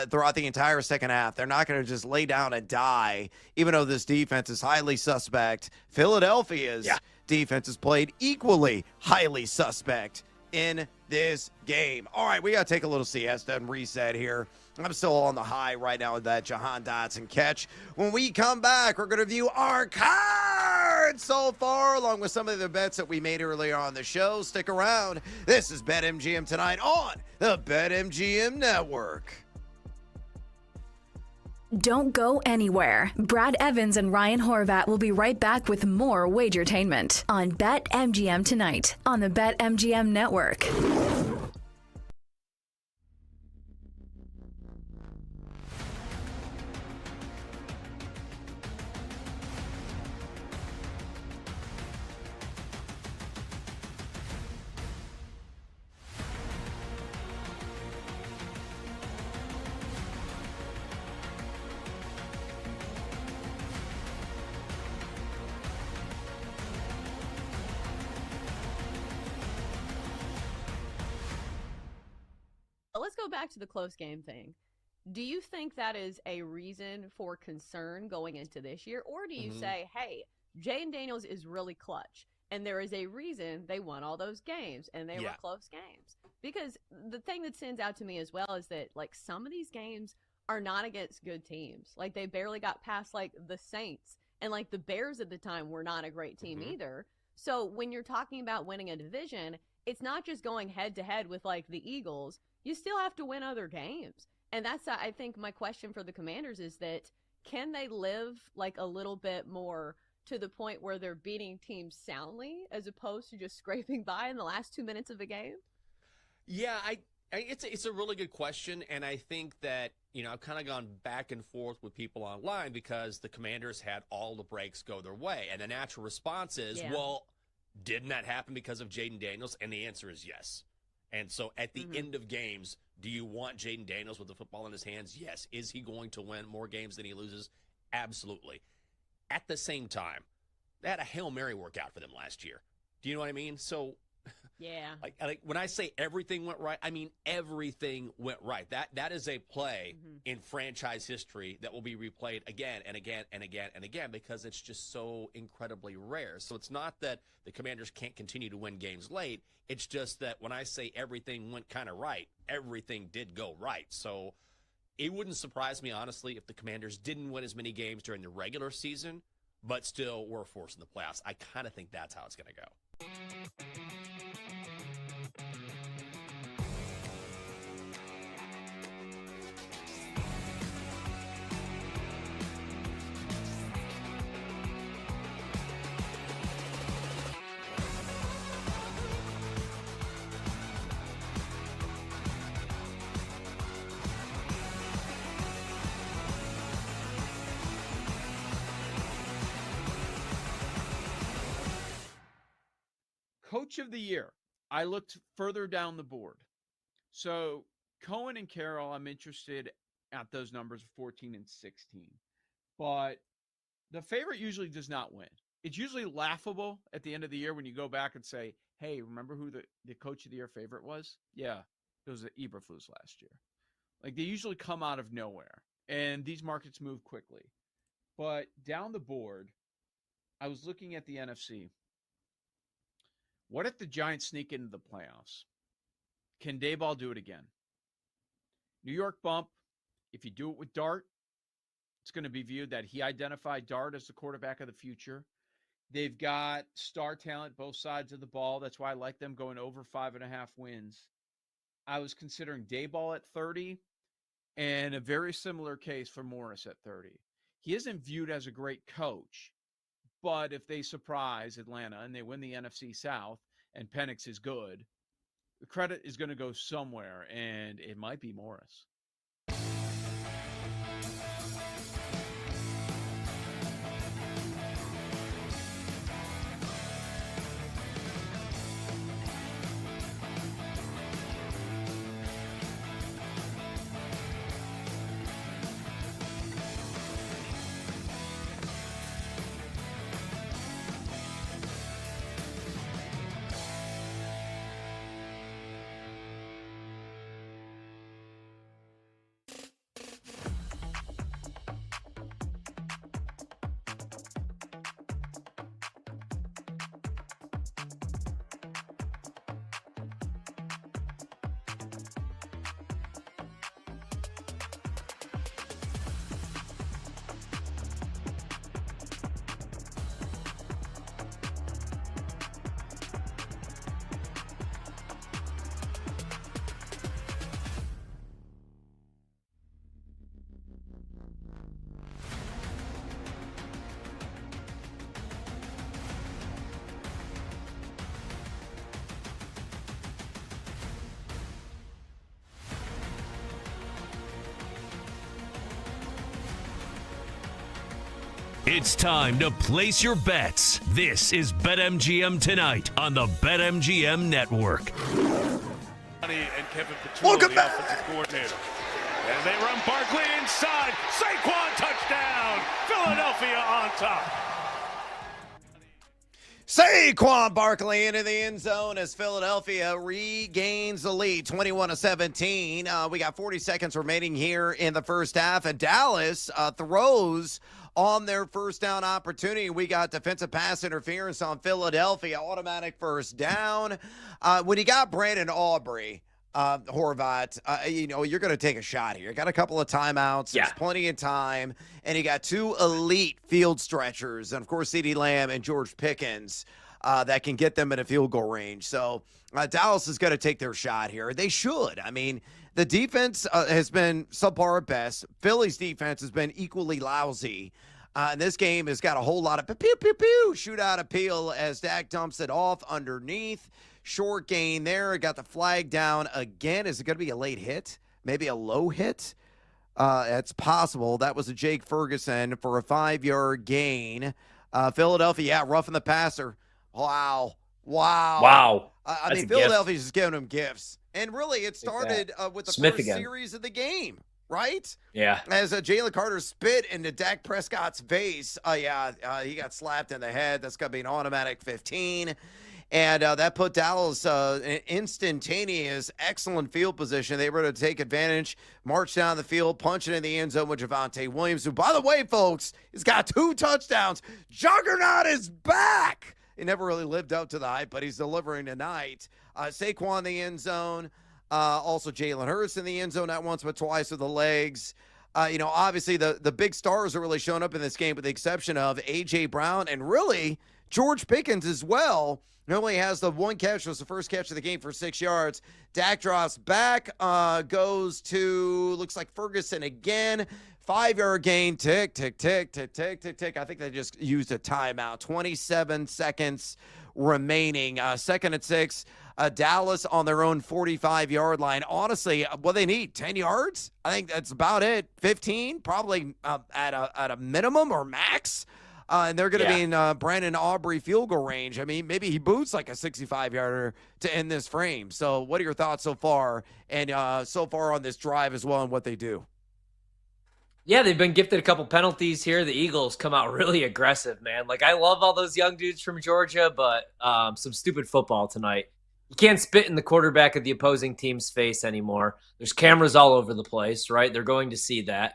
throughout the entire second half. They're not going to just lay down and die, even though this defense is highly suspect. Philadelphia's defense has played equally highly suspect in this game. All right, we got to take a little siesta and reset here. I'm still on the high right now with that Jahan Dotson catch. When we come back, we're going to view our cards so far, along with some of the bets that we made earlier on the show. Stick around. This is BetMGM tonight on the BetMGM Network. Don't go anywhere. Brad Evans and Ryan Horvat will be right back with more Wagertainment on BetMGM tonight on the BetMGM Network. Let's go back to the close game thing. Do you think that is a reason for concern going into this year? Or do you say, hey, Jaden Daniels is really clutch, and there is a reason they won all those games, and they were close games? Because the thing that stands out to me as well is that, like, some of these games are not against good teams. Like, they barely got past, like, the Saints, and, like, the Bears at the time were not a great team either. So when you're talking about winning a division, it's not just going head-to-head with, like, the Eagles. You still have to win other games. And that's, I think, my question for the Commanders is that can they live, like, a little bit more to the point where they're beating teams soundly as opposed to just scraping by in the last 2 minutes of a game? Yeah, it's a really good question, and I think that, you know, I've kind of gone back and forth with people online because the Commanders had all the breaks go their way, and the natural response is, well, didn't that happen because of Jaden Daniels? And the answer is yes. And so at the end of games, do you want Jaden Daniels with the football in his hands? Yes. Is he going to win more games than he loses? Absolutely. At the same time, they had a Hail Mary workout for them last year. Do you know what I mean? So, like when I say everything went right, I mean everything went right. That is a play in franchise history that will be replayed again and again and again and again because it's just so incredibly rare. So it's not that the Commanders can't continue to win games late. It's just that when I say everything went kind of right, everything did go right. So it wouldn't surprise me, honestly, if the Commanders didn't win as many games during the regular season, but still were forced in the playoffs. I kind of think that's how it's going to go. Coach of the year. I looked further down the board. So Cohen and Carroll, I'm interested at those numbers, 14 and 16. But the favorite usually does not win. It's usually laughable at the end of the year when you go back and say, hey, remember who the coach of the year favorite was? Yeah, it was the Eberflus last year. Like, they usually come out of nowhere. And these markets move quickly. But down the board, I was looking at the NFC. What if the Giants sneak into the playoffs? Can Daboll do it again? New York bump. If you do it with Dart, it's going to be viewed that he identified Dart as the quarterback of the future. They've got star talent both sides of the ball. That's why I like them going over 5.5 wins. I was considering Daboll at 30 and a very similar case for Morris at 30. He isn't viewed as a great coach. But if they surprise Atlanta and they win the NFC South and Penix is good, the credit is going to go somewhere, and it might be Morris. It's time to place your bets. This is BetMGM Tonight on the BetMGM Network. And Kevin Petrillo, the offensive coordinator. And they run Barkley inside. Saquon touchdown. Philadelphia on top. Saquon Barkley into the end zone as Philadelphia regains the lead, 21-17. We got 40 seconds remaining here in the first half, and Dallas throws on their first down opportunity. We got defensive pass interference on Philadelphia, automatic first down. When you got Brandon Aubrey, Horvat, you're going to take a shot here. You got a couple of timeouts. There's plenty of time. And you got two elite field stretchers. And, of course, CeeDee Lamb and George Pickens that can get them in a field goal range. So Dallas is going to take their shot here. They should. I mean, the defense has been subpar at best. Philly's defense has been equally lousy. And this game has got a whole lot of pew-pew-pew shootout appeal as Dak dumps it off underneath. Short gain there. Got the flag down again. Is it going to be a late hit? Maybe a low hit? It's possible. That was a Jake Ferguson for a 5-yard gain. Philadelphia, roughing the passer. Wow. I mean, Philadelphia's just giving them gifts. And really, it started with the Smith first again. series of the game, right? Yeah. As Jalen Carter spit into Dak Prescott's face. He got slapped in the head. That's going to be an automatic 15. And that put Dallas in instantaneous, excellent field position. They were able to take advantage, march down the field, punch it in the end zone with Javonte Williams, who, by the way, folks, has got 2 touchdowns. Juggernaut is back. He never really lived up to the hype, but he's delivering tonight. Saquon in the end zone. Also Jalen Hurts in the end zone, not once but twice with the legs. Obviously the big stars are really showing up in this game with the exception of A.J. Brown and really George Pickens as well. He only has the one catch. It was the first catch of the game for 6 yards. Dak drops back, goes to, looks like Ferguson again. 5-yard gain, tick, tick, tick, tick, tick, tick, tick. I think they just used a timeout. 27 seconds remaining. 2nd and 6. Dallas on their own 45-yard line. Honestly, what they need, 10 yards? I think that's about it. 15, probably at a minimum or max. And they're going to be in Brandon Aubrey field goal range. I mean, maybe he boots like a 65-yarder to end this frame. So what are your thoughts so far and so far on this drive as well and what they do? Yeah, they've been gifted a couple penalties here. The Eagles come out really aggressive, man. Like, I love all those young dudes from Georgia, but some stupid football tonight. You can't spit in the quarterback of the opposing team's face anymore. There's cameras all over the place, right? They're going to see that.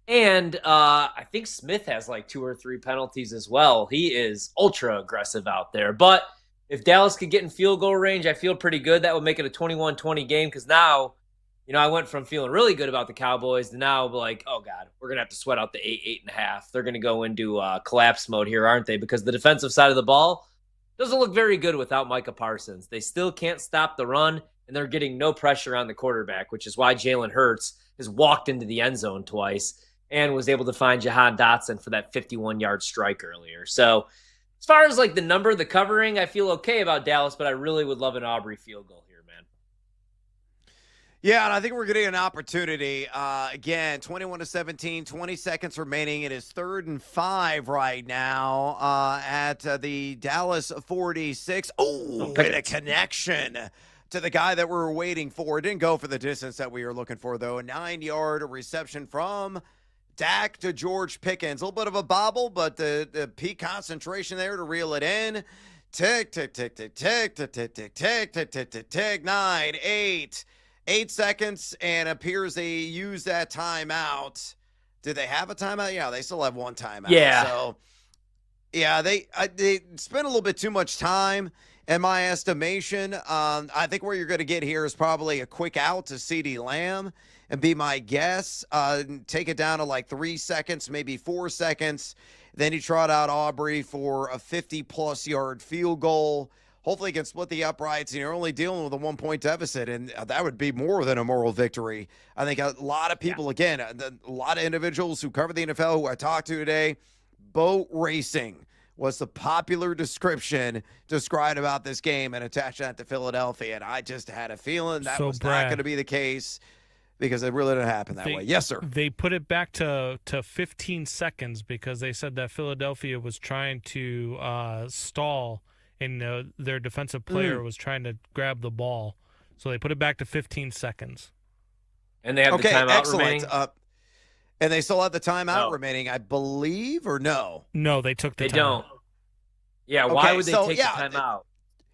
And I think Smith has like 2 or 3 penalties as well. He is ultra aggressive out there. But if Dallas could get in field goal range, I feel pretty good. That would make it a 21-20 game because now, I went from feeling really good about the Cowboys to now like, oh, God, we're going to have to sweat out the 8.5. They're going to go into collapse mode here, aren't they? Because the defensive side of the ball doesn't look very good without Micah Parsons. They still can't stop the run, and they're getting no pressure on the quarterback, which is why Jalen Hurts has walked into the end zone twice and was able to find Jahan Dotson for that 51-yard strike earlier. So as far as like the number, the covering, I feel okay about Dallas, but I really would love an Aubrey field goal here, man. Yeah, and I think we're getting an opportunity. Again, 21-17, 20 seconds remaining. It is 3rd and 5 right now at the Dallas 46. Oh, and a connection to the guy that we were waiting for. It didn't go for the distance that we were looking for, though. A 9-yard reception from Dak to George Pickens. A little bit of a bobble, but the peak concentration there to reel it in. Tick, tick, tick, tick, tick, tick, tick, tick, tick, tick, tick, tick, tick, 9, 8 seconds, and appears they use that timeout. Do they have a timeout? Yeah, they still have one timeout. Yeah. So, yeah, they spent a little bit too much time, in my estimation. I think where you're going to get here is probably a quick out to CeeDee Lamb. And be my guess, take it down to like 3 seconds, maybe 4 seconds. Then you trot out Aubrey for a 50-plus yard field goal. Hopefully, you can split the uprights, and you're only dealing with a 1-point deficit, and that would be more than a moral victory. I think a lot of people, again, a lot of individuals who cover the NFL who I talked to today, boat racing was the popular description described about this game and attached that to Philadelphia. And I just had a feeling that was not going to be the case. Because it really didn't happen that way. Yes, sir. They put it back to 15 seconds because they said that Philadelphia was trying to stall, and their defensive player was trying to grab the ball. So they put it back to 15 seconds. And they have the timeout remaining? And they still have the timeout remaining, I believe, or no? No, they took the timeout. They don't. Yeah, why would they so, take the timeout?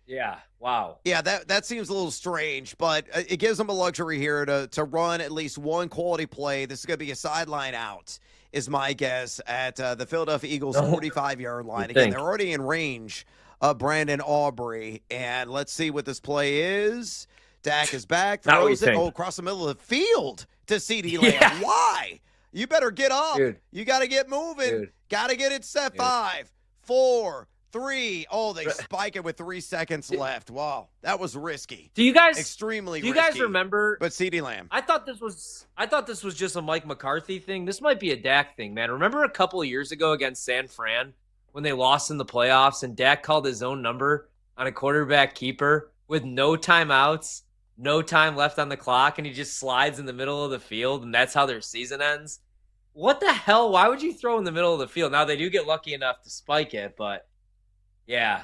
Yeah, wow. Yeah, that seems a little strange, but it gives them a luxury here to run at least one quality play. This is going to be a sideline out, is my guess, at the Philadelphia Eagles' 45-yard line. Again, they're already in range of Brandon Aubrey, and let's see what this play is. Dak is back, throws it across the middle of the field to CeeDee Lamb. Yeah. Why? You better get up. Dude. You got to get moving. Got to get it set. 5, 4, 3. Oh, they spike it with 3 seconds left. Wow, that was risky. Do you guys extremely? Do you risky, guys remember? But CeeDee Lamb. I thought this was just a Mike McCarthy thing. This might be a Dak thing, man. Remember a couple of years ago against San Fran when they lost in the playoffs and Dak called his own number on a quarterback keeper with no timeouts, no time left on the clock, and he just slides in the middle of the field, and that's how their season ends. What the hell? Why would you throw in the middle of the field? Now they do get lucky enough to spike it, but. Yeah.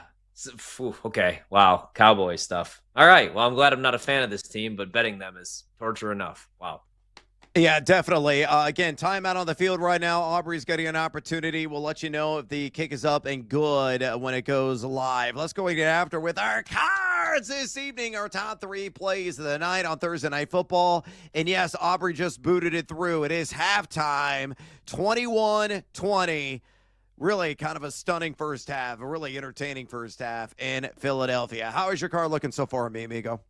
Okay. Wow. Cowboys stuff. All right. Well, I'm glad I'm not a fan of this team, but betting them is torture enough. Wow. Yeah, definitely. Again, timeout on the field right now. Aubrey's getting an opportunity. We'll let you know if the kick is up and good when it goes live. Let's go and get after with our cards this evening. Our top 3 plays of the night on Thursday Night Football. And yes, Aubrey just booted it through. It is halftime, 21-20. Really kind of a stunning first half, a really entertaining first half in Philadelphia. How is your card looking so far, mi amigo?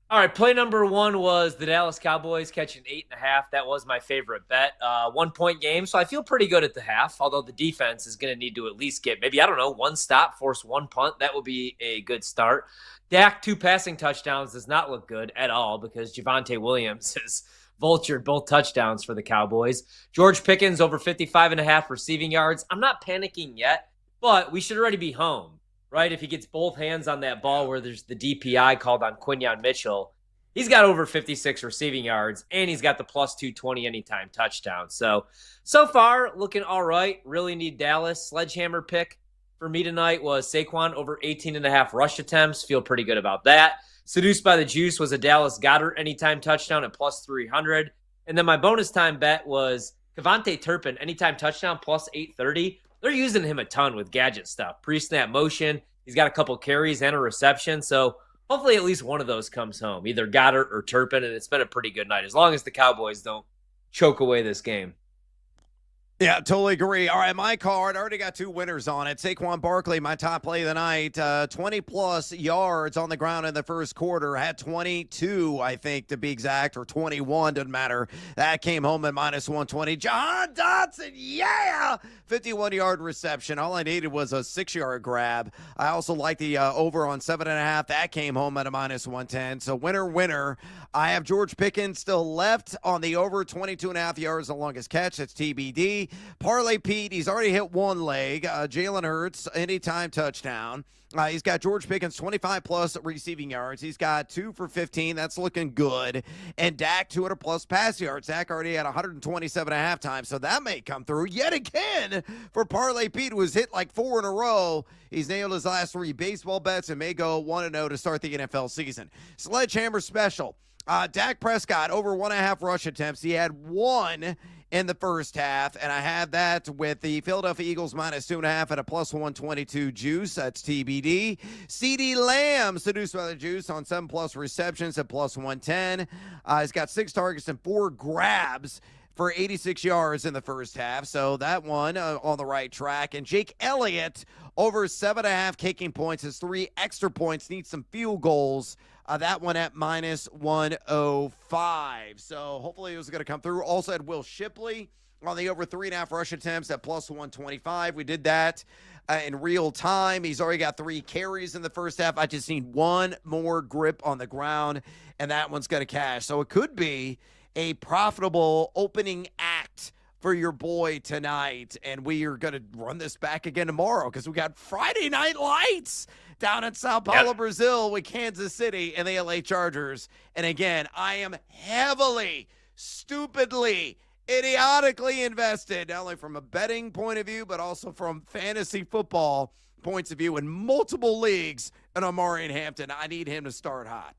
All right, play number 1 was the Dallas Cowboys catching 8.5. That was my favorite bet. 1-point game, so I feel pretty good at the half, although the defense is going to need to at least get maybe, 1 stop, force 1 punt. That would be a good start. Dak, 2 passing touchdowns does not look good at all because Javonte Williams is vultured both touchdowns for the Cowboys. George Pickens over 55.5 receiving yards. I'm not panicking yet, but we should already be home, right? If he gets both hands on that ball where there's the DPI called on Quinyon Mitchell, he's got over 56 receiving yards, and he's got the plus 220 anytime touchdown. So far, looking all right. Really need Dallas. Sledgehammer pick for me tonight was Saquon over 18.5 rush attempts. Feel pretty good about that. Seduced by the Juice was a Dallas Goedert anytime touchdown at plus 300. And then my bonus time bet was Kevontae Turpin anytime touchdown plus 830. They're using him a ton with gadget stuff. Pre-snap motion. He's got a couple carries and a reception. So hopefully at least one of those comes home, either Goddard or Turpin. And it's been a pretty good night as long as the Cowboys don't choke away this game. Yeah, totally agree. All right, my card, I already got 2 winners on it. Saquon Barkley, my top play of the night, 20-plus yards on the ground in the first quarter. Had 22, I think, to be exact, or 21, doesn't matter. That came home at minus 120. Jahan Dotson, yeah! 51-yard reception. All I needed was a 6-yard grab. I also like the over on 7.5. That came home at a minus 110. So winner. I have George Pickens still left on the over, 22.5 yards, the longest catch. That's TBD. Parlay Pete, he's already hit 1 leg. Jalen Hurts, anytime touchdown. He's got George Pickens, 25-plus receiving yards. He's got 2 for 15. That's looking good. And Dak, 200-plus pass yards. Dak already had 127 at halftime, so that may come through yet again for Parlay Pete, who has hit like 4 in a row. He's nailed his last 3 baseball bets and may go 1-0 to start the NFL season. Sledgehammer special. Dak Prescott, over 1.5 rush attempts. He had 1 in the first half, and I have that with the Philadelphia Eagles minus 2.5 at a plus 122 juice. That's TBD. CeeDee Lamb, seduced by the juice on 7-plus receptions at plus 110. He's got 6 targets and 4 grabs for 86 yards in the first half. So that one on the right track. And Jake Elliott, over 7.5 kicking points, has 3 extra points, needs some field goals. That one at minus 105. So hopefully it was going to come through. Also had Will Shipley on the over 3.5 rush attempts at plus 125. We did that in real time. He's already got 3 carries in the first half. I just need 1 more grip on the ground, and that one's going to cash. So it could be a profitable opening act for your boy tonight, and we are going to run this back again tomorrow because we got Friday Night Lights down in Sao Paulo, Brazil with Kansas City and the LA Chargers. And again, I am heavily, stupidly, idiotically invested, not only from a betting point of view, but also from fantasy football points of view in multiple leagues. And Omarion Hampton, I need him to start hot.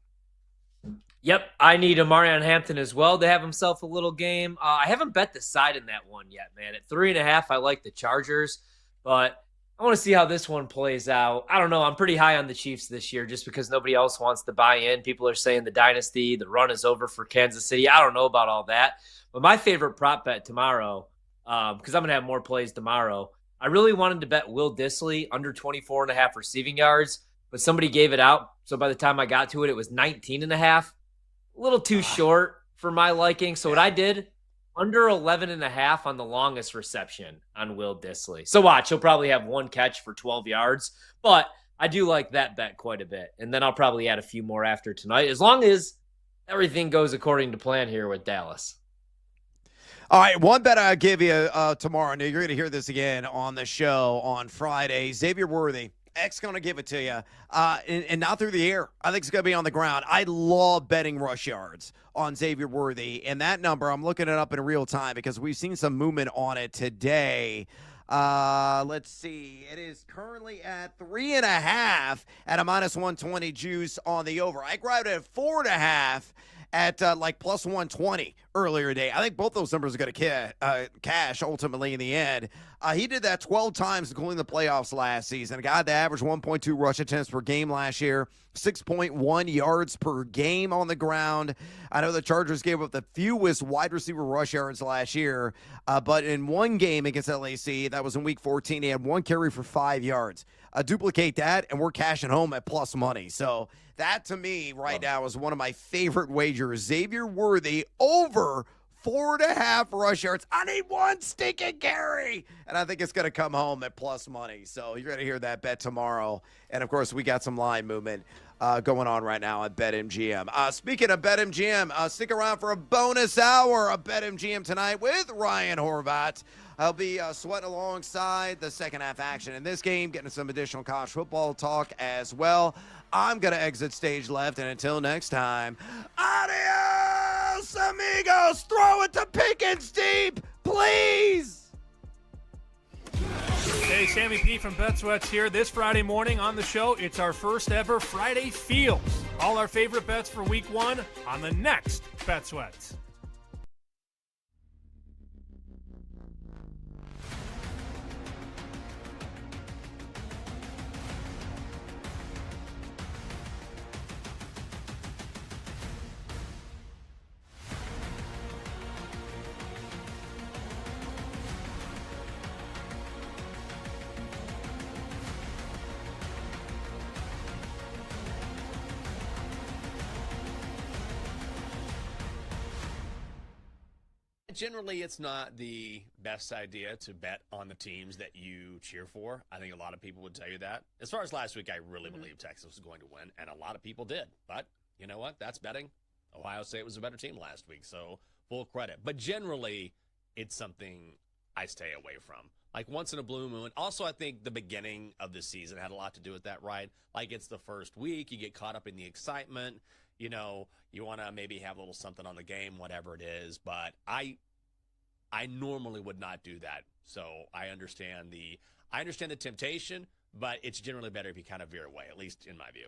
Yep, I need Omarion Hampton as well to have himself a little game. I haven't bet the side in that one yet, man. At 3.5, I like the Chargers, but I want to see how this one plays out. I don't know. I'm pretty high on the Chiefs this year just because nobody else wants to buy in. People are saying the dynasty, the run is over for Kansas City. I don't know about all that. But my favorite prop bet tomorrow, because I'm going to have more plays tomorrow, I really wanted to bet Will Dissly under 24.5 receiving yards, but somebody gave it out. So by the time I got to it, it was 19.5. A little too short for my liking. So what I did, under 11.5 on the longest reception on Will Dissly. So watch, he'll probably have one catch for 12 yards, but I do like that bet quite a bit. And then I'll probably add a few more after tonight, as long as everything goes according to plan here with Dallas. All right, one bet I'll give you tomorrow. Now, you're going to hear this again on the show on Friday. Xavier Worthy, X going to give it to you, and not through the air. I think it's going to be on the ground. I love betting rush yards on Xavier Worthy, and that number, I'm looking it up in real time because we've seen some movement on it today. Let's see. It is currently at 3.5 at a -120 juice on the over. I grabbed it at 4.5 at like plus 120 earlier today. I think both those numbers are going to cash ultimately in the end. He did that 12 times, including the playoffs last season. A guy that averaged 1.2 rush attempts per game last year, 6.1 yards per game on the ground. I know the Chargers gave up the fewest wide receiver rush yards last year, but in one game against LAC, that was in week 14, he had one carry for 5 yards. Duplicate that, and we're cashing home at plus money. So that, to me, right now is one of my favorite wagers. Xavier Worthy over 4.5 rush yards. I need one stinking carry, and I think it's going to come home at plus money. So you're going to hear that bet tomorrow. And, of course, we got some line movement going on right now at BetMGM. Speaking of BetMGM, stick around for a bonus hour of BetMGM tonight with Ryan Horvat. I'll be sweating alongside the second half action in this game, getting some additional college football talk as well. I'm going to exit stage left, and until next time, adios, amigos. Throw it to Pickens deep, please. Hey, Sammy P from Bet Sweats here. This Friday morning on the show, it's our first ever Friday Feels. All our favorite bets for week 1 on the next Bet Sweats. Generally, it's not the best idea to bet on the teams that you cheer for. I think a lot of people would tell you that. As far as last week, I really believed Texas was going to win, and a lot of people did. But you know what? That's betting. Ohio State was a better team last week, so full credit. But generally, it's something I stay away from. Like once in a blue moon. Also, I think the beginning of the season had a lot to do with that, right? Like it's the first week. You get caught up in the excitement. You know, you want to maybe have a little something on the game, whatever it is. But I normally would not do that. So I understand the temptation, but it's generally better if you kind of veer away, at least in my view.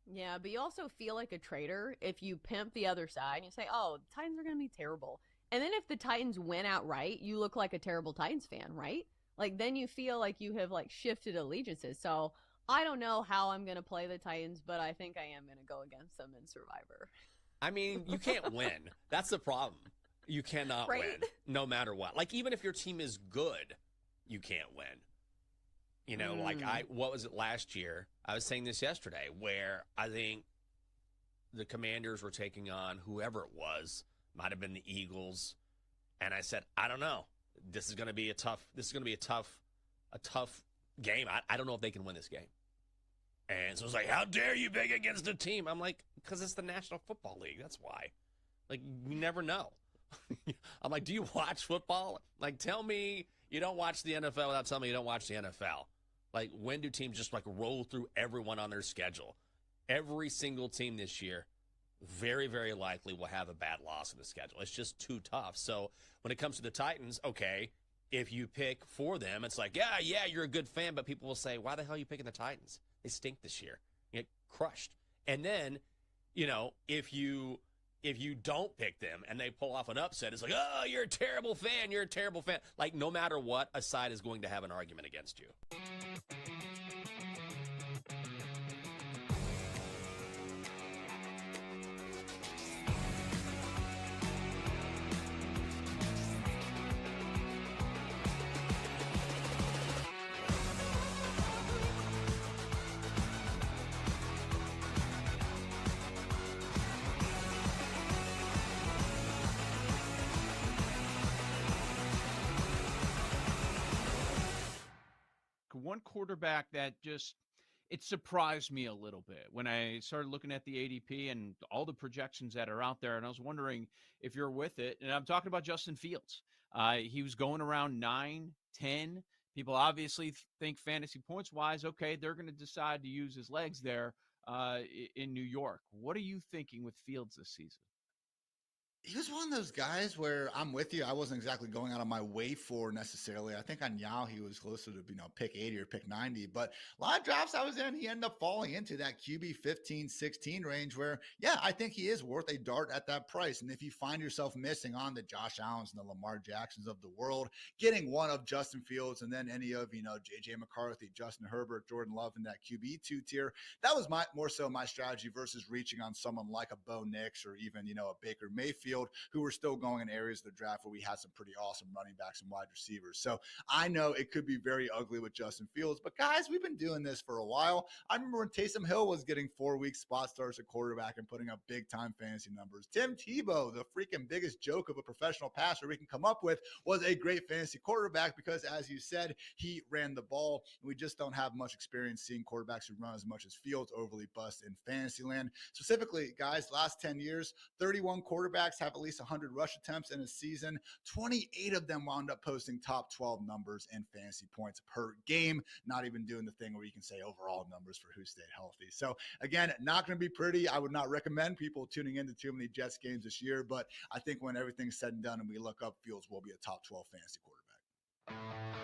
Yeah, but you also feel like a traitor if you pimp the other side and you say, oh, the Titans are going to be terrible. And then if the Titans win outright, you look like a terrible Titans fan, right? Like then you feel like you have like shifted allegiances. So I don't know how I'm going to play the Titans, but I think I am going to go against them in Survivor. I mean, you can't win. That's the problem. You cannot win no matter what. Like, even if your team is good, you can't win. You know, like what was it last year? I was saying this yesterday where I think the Commanders were taking on whoever it was, might have been the Eagles. And I said, I don't know. This is going to be a tough game. I don't know if they can win this game. And so it's like, how dare you bet against a team? I'm like, because it's the National Football League. That's why. Like, you never know. I'm like, do you watch football? Like, tell me you don't watch the NFL without telling me you don't watch the NFL. Like, when do teams just, like, roll through everyone on their schedule? Every single team this year very, very likely will have a bad loss in the schedule. It's just too tough. So when it comes to the Titans, okay, if you pick for them, it's like, yeah, you're a good fan, but people will say, why the hell are you picking the Titans? They stink this year. You get crushed. And then, you know, if you if you don't pick them and they pull off an upset, it's like, oh, you're a terrible fan. You're a terrible fan. Like, no matter what, a side is going to have an argument against you. One quarterback that it surprised me a little bit when I started looking at the ADP and all the projections that are out there. And I was wondering if you're with it. And I'm talking about Justin Fields. He was going around 9, 10. People obviously think fantasy points wise, okay, they're going to decide to use his legs there in New York. What are you thinking with Fields this season? He was one of those guys where I'm with you. I wasn't exactly going out of my way for necessarily. I think on Yao, he was closer to, pick 80 or pick 90. But a lot of drafts I was in, he ended up falling into that QB 15, 16 range where, yeah, I think he is worth a dart at that price. And if you find yourself missing on the Josh Allens and the Lamar Jacksons of the world, getting one of Justin Fields and then any of, J.J. McCarthy, Justin Herbert, Jordan Love in that QB2 tier, that was more so my strategy versus reaching on someone like a Bo Nix or even, a Baker Mayfield, who were still going in areas of the draft where we had some pretty awesome running backs and wide receivers. So I know it could be very ugly with Justin Fields, but guys, we've been doing this for a while. I remember when Taysom Hill was getting 4-week spot starts at quarterback and putting up big time fantasy numbers. Tim Tebow, the freaking biggest joke of a professional passer we can come up with, was a great fantasy quarterback because, as you said, he ran the ball. We just don't have much experience seeing quarterbacks who run as much as Fields overly bust in fantasy land. Specifically, guys, last 10 years, 31 quarterbacks have at least 100 rush attempts in a season. 28 of them wound up posting top 12 numbers in fantasy points per game, not even doing the thing where you can say overall numbers for who stayed healthy. So again, not going to be pretty. I would not recommend people tuning into too many Jets games this year, but I think when everything's said and done and we look up, Fields will be a top 12 fantasy quarterback.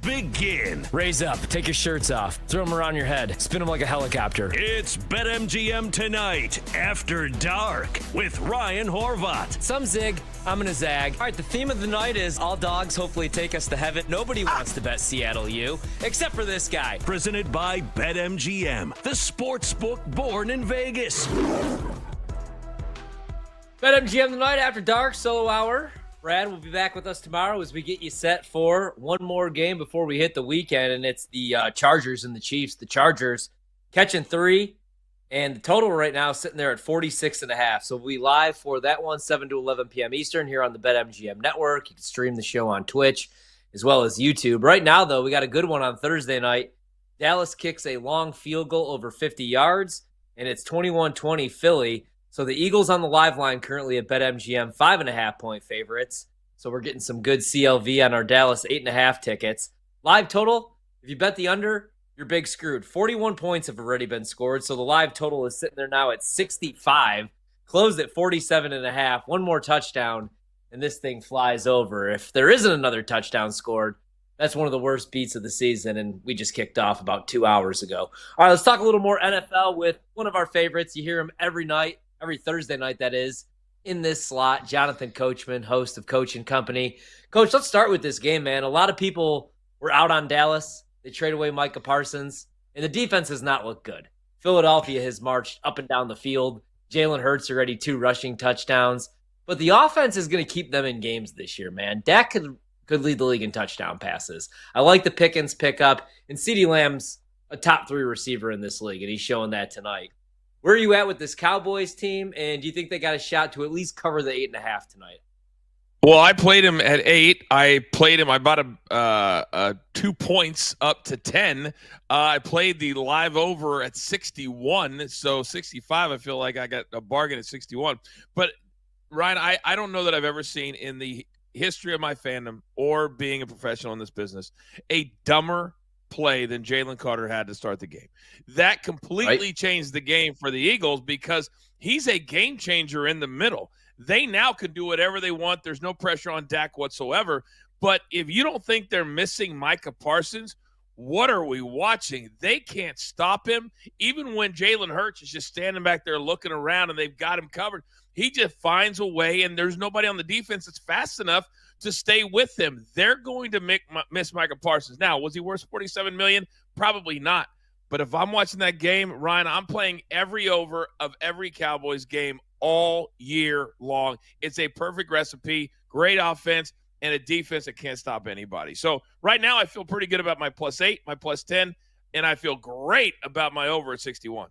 Begin. Raise up, take your shirts off, throw them around your head, spin them like a helicopter. It's BetMGM Tonight After Dark with Ryan Horvat. Some zig, I'm gonna zag. All right, the theme of the night is all dogs hopefully take us to heaven. Nobody wants to bet Seattle U, except for this guy. Presented by BetMGM, the sports book born in Vegas. BetMGM Tonight After Dark, solo hour. Brad will be back with us tomorrow as we get you set for one more game before we hit the weekend, and it's the Chargers and the Chiefs. The Chargers catching 3, and the total right now is sitting there at 46.5. So we'll be live for that one, 7 to 11 p.m. Eastern here on the BetMGM Network. You can stream the show on Twitch as well as YouTube. Right now, though, we got a good one on Thursday night. Dallas kicks a long field goal over 50 yards, and it's 21-20 Philly. So the Eagles on the live line currently at BetMGM, 5.5-point favorites. So we're getting some good CLV on our Dallas 8.5 tickets. Live total, if you bet the under, you're big screwed. 41 points have already been scored. So the live total is sitting there now at 65. Closed at 47.5. One more touchdown, and this thing flies over. If there isn't another touchdown scored, that's one of the worst beats of the season, and we just kicked off about 2 hours ago. All right, let's talk a little more NFL with one of our favorites. You hear him every night. Every Thursday night, that is, in this slot, Jonathan Coachman, host of Coach and Company. Coach, let's start with this game, man. A lot of people were out on Dallas. They trade away Micah Parsons, and the defense has not looked good. Philadelphia has marched up and down the field. Jalen Hurts already 2 rushing touchdowns. But the offense is going to keep them in games this year, man. Dak could lead the league in touchdown passes. I like the Pickens pickup, and CeeDee Lamb's a top 3 receiver in this league, and he's showing that tonight. Where are you at with this Cowboys team, and do you think they got a shot to at least cover the 8.5 tonight? Well, I played him at 8. I bought a 2 points up to 10. I played the live over at 61, so 65. I feel like I got a bargain at 61. But Ryan, I don't know that I've ever seen in the history of my fandom or being a professional in this business a dumber play than Jalen Carter had to start the game. That completely changed the game for the Eagles because he's a game changer in the middle. They now can do whatever they want. There's no pressure on Dak whatsoever. But if you don't think they're missing Micah Parsons, what are we watching? They can't stop him. Even when Jalen Hurts is just standing back there looking around and they've got him covered, he just finds a way, and there's nobody on the defense that's fast enough to stay with him. They're going to miss Micah Parsons. Now, was he worth $47 million? Probably not. But if I'm watching that game, Ryan, I'm playing every over of every Cowboys game all year long. It's a perfect recipe, great offense, and a defense that can't stop anybody. So right now I feel pretty good about my +8, my +10, and I feel great about my over at 61.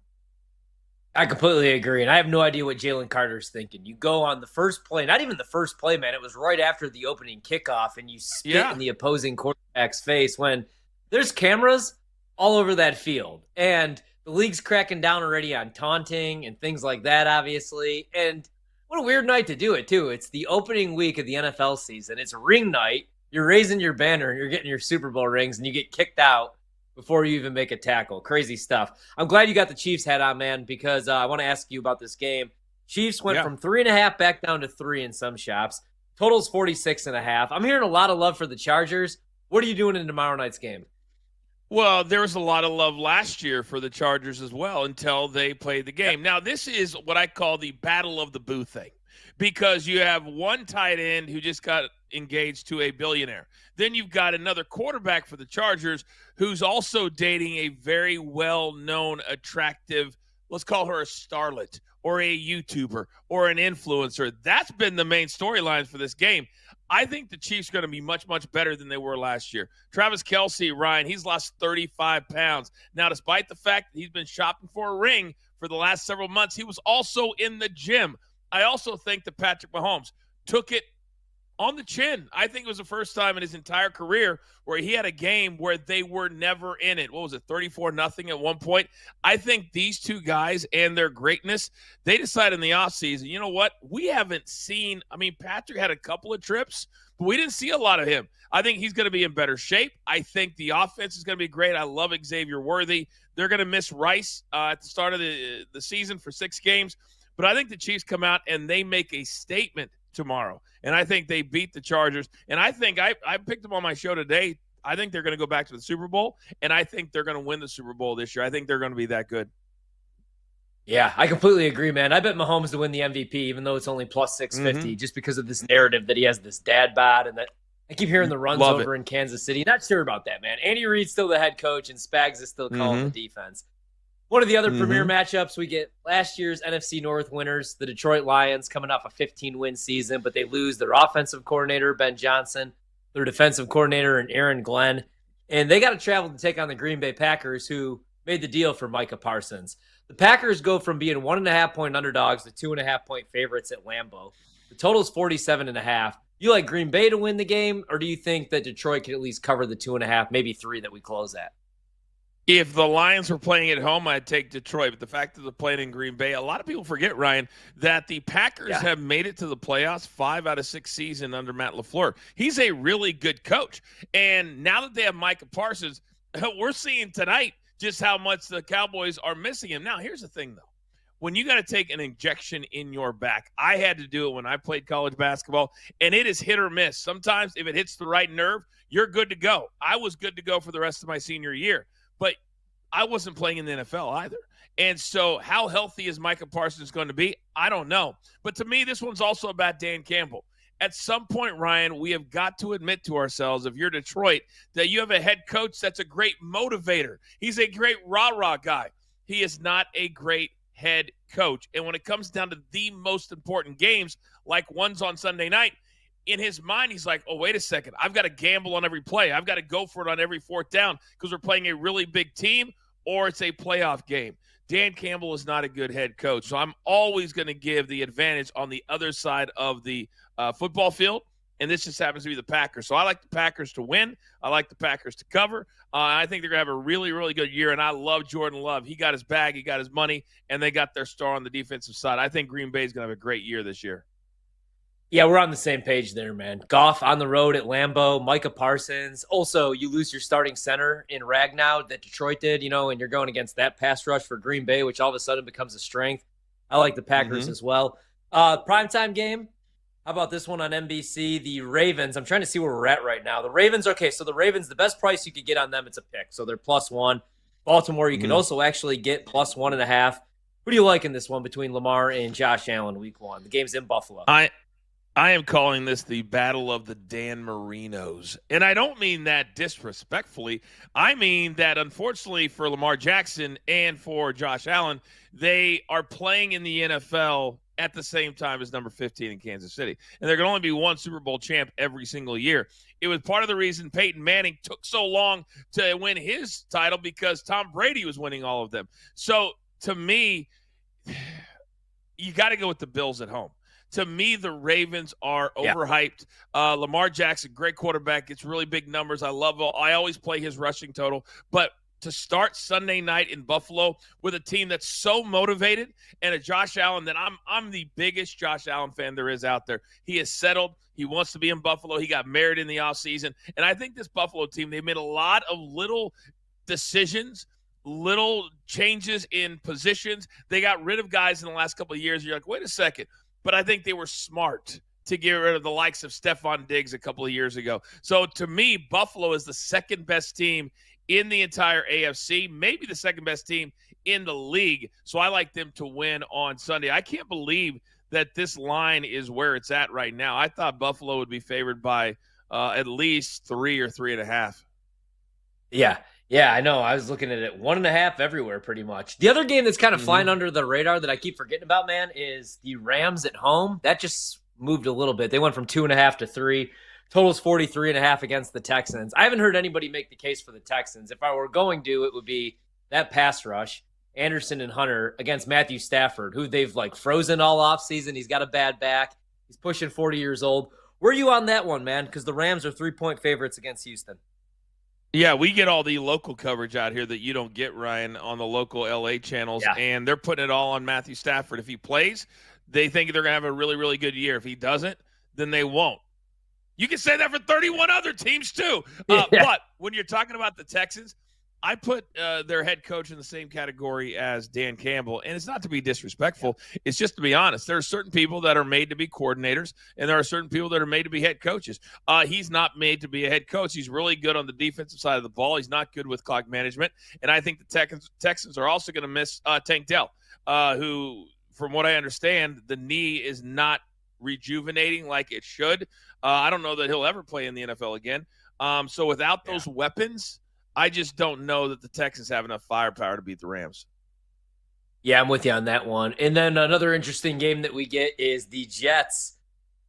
I completely agree, and I have no idea what Jalen Carter's thinking. You go on the first play, not even the first play, man. It was right after the opening kickoff, and you spit in the opposing quarterback's face when there's cameras all over that field. And the league's cracking down already on taunting and things like that, obviously. And what a weird night to do it, too. It's the opening week of the NFL season. It's ring night. You're raising your banner, and you're getting your Super Bowl rings, and you get kicked out before you even make a tackle. Crazy stuff. I'm glad you got the Chiefs hat on, man, because I want to ask you about this game. Chiefs went from 3.5 back down to 3 in some shops. Total's 46.5. I'm hearing a lot of love for the Chargers. What are you doing in tomorrow night's game? Well, there was a lot of love last year for the Chargers as well until they played the game. Now, this is what I call the battle of the boo thing because you have one tight end who just got engaged to a billionaire. Then you've got another quarterback for the Chargers who's also dating a very well-known, attractive, let's call her a starlet or a YouTuber or an influencer. That's been the main storyline for this game. I think the Chiefs are going to be much, much better than they were last year. Travis Kelce, Ryan, he's lost 35 pounds. Now, despite the fact that he's been shopping for a ring for the last several months, he was also in the gym. I also think that Patrick Mahomes took it on the chin. I think it was the first time in his entire career where he had a game where they were never in it. What was it, 34-0 at one point? I think these two guys and their greatness, they decided in the offseason, you know what? We haven't seen – I mean, Patrick had a couple of trips, but we didn't see a lot of him. I think he's going to be in better shape. I think the offense is going to be great. I love Xavier Worthy. They're going to miss Rice at the start of the season for 6 games. But I think the Chiefs come out and they make a statement tomorrow. And I think they beat the Chargers. And I think I picked them on my show today. I think they're going to go back to the Super Bowl. And I think they're going to win the Super Bowl this year. I think they're going to be that good. Yeah, I completely agree, man. I bet Mahomes to win the MVP, even though it's only plus 650, just because of this narrative that he has this dad bod and that I keep hearing the runs over in Kansas City. Not sure about that, man. Andy Reid's still the head coach, and Spags is still calling the defense. One of the other premier matchups, we get last year's NFC North winners, the Detroit Lions, coming off a 15-win season, but they lose their offensive coordinator, Ben Johnson, their defensive coordinator, and Aaron Glenn. And they got to travel to take on the Green Bay Packers, who made the deal for Micah Parsons. The Packers go from being 1.5-point underdogs to 2.5-point favorites at Lambeau. The total is 47.5. You like Green Bay to win the game, or do you think that Detroit can at least cover the 2.5, maybe 3 that we close at? If the Lions were playing at home, I'd take Detroit. But the fact that they're playing in Green Bay, a lot of people forget, Ryan, that the Packers have made it to the playoffs 5 out of 6 seasons under Matt LaFleur. He's a really good coach. And now that they have Micah Parsons, we're seeing tonight just how much the Cowboys are missing him. Now, here's the thing, though. When you got to take an injection in your back, I had to do it when I played college basketball, and it is hit or miss. Sometimes if it hits the right nerve, you're good to go. I was good to go for the rest of my senior year. But I wasn't playing in the NFL either. And so how healthy is Micah Parsons going to be? I don't know. But to me, this one's also about Dan Campbell. At some point, Ryan, we have got to admit to ourselves, if you're Detroit, that you have a head coach that's a great motivator. He's a great rah-rah guy. He is not a great head coach. And when it comes down to the most important games, like ones on Sunday night, in his mind, he's like, oh, wait a second. I've got to gamble on every play. I've got to go for it on every 4th down because we're playing a really big team or it's a playoff game. Dan Campbell is not a good head coach. So I'm always going to give the advantage on the other side of the football field, and this just happens to be the Packers. So I like the Packers to win. I like the Packers to cover. I think they're going to have a really, really good year, and I love Jordan Love. He got his bag. He got his money, and they got their star on the defensive side. I think Green Bay is going to have a great year this year. Yeah, we're on the same page there, man. Goff on the road at Lambeau, Micah Parsons. Also, you lose your starting center in Ragnow that Detroit did, and you're going against that pass rush for Green Bay, which all of a sudden becomes a strength. I like the Packers as well. Primetime game. How about this one on NBC? The Ravens. I'm trying to see where we're at right now. The Ravens, okay, so the Ravens, the best price you could get on them, it's a pick. So they're +1. Baltimore, you can also actually get +1.5. Who do you like in this one between Lamar and Josh Allen week 1? The game's in Buffalo. I am calling this the battle of the Dan Marinos. And I don't mean that disrespectfully. I mean that, unfortunately, for Lamar Jackson and for Josh Allen, they are playing in the NFL at the same time as number 15 in Kansas City. And there can only be one Super Bowl champ every single year. It was part of the reason Peyton Manning took so long to win his title, because Tom Brady was winning all of them. So, to me, you got to go with the Bills at home. To me, the Ravens are overhyped. Lamar Jackson, great quarterback, gets really big numbers. I always play his rushing total. But to start Sunday night in Buffalo with a team that's so motivated and a Josh Allen that I'm the biggest Josh Allen fan there is out there. He is settled. He wants to be in Buffalo. He got married in the offseason. And I think this Buffalo team, they made a lot of little decisions, little changes in positions. They got rid of guys in the last couple of years. You're like, wait a second. But I think they were smart to get rid of the likes of Stephon Diggs a couple of years ago. So to me, Buffalo is the second best team in the entire AFC, maybe the second best team in the league. So I like them to win on Sunday. I can't believe that this line is where it's at right now. I thought Buffalo would be favored by at least 3 or 3.5. Yeah, I know. I was looking at it 1.5 everywhere pretty much. The other game that's kind of flying under the radar that I keep forgetting about, man, is the Rams at home. That just moved a little bit. They went from 2.5 to 3. Total's 43.5 against the Texans. I haven't heard anybody make the case for the Texans. If I were going to, it would be that pass rush, Anderson and Hunter against Matthew Stafford, who they've frozen all offseason. He's got a bad back. He's pushing 40 years old. Where are you on that one, man? Because the Rams are 3-point favorites against Houston. Yeah, we get all the local coverage out here that you don't get, Ryan, on the local LA channels, and they're putting it all on Matthew Stafford. If he plays, they think they're going to have a really, really good year. If he doesn't, then they won't. You can say that for 31 other teams, too. But when you're talking about the Texans, I put their head coach in the same category as Dan Campbell, and it's not to be disrespectful. It's just to be honest. There are certain people that are made to be coordinators, and there are certain people that are made to be head coaches. He's not made to be a head coach. He's really good on the defensive side of the ball. He's not good with clock management, and I think the Texans are also going to miss Tank Dell, who, from what I understand, the knee is not rejuvenating like it should. I don't know that he'll ever play in the NFL again. So without those weapons, I just don't know that the Texans have enough firepower to beat the Rams. Yeah, I'm with you on that one. And then another interesting game that we get is the Jets,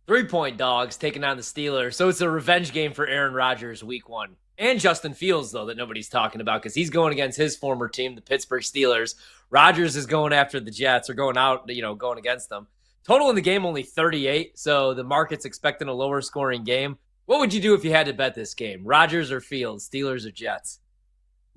3-point dogs taking on the Steelers. So it's a revenge game for Aaron Rodgers week 1. And Justin Fields, though, that nobody's talking about because he's going against his former team, the Pittsburgh Steelers. Rodgers is going after the Jets or going out, going against them. Total in the game only 38, so the market's expecting a lower scoring game. What would you do if you had to bet this game? Rodgers or Fields, Steelers or Jets?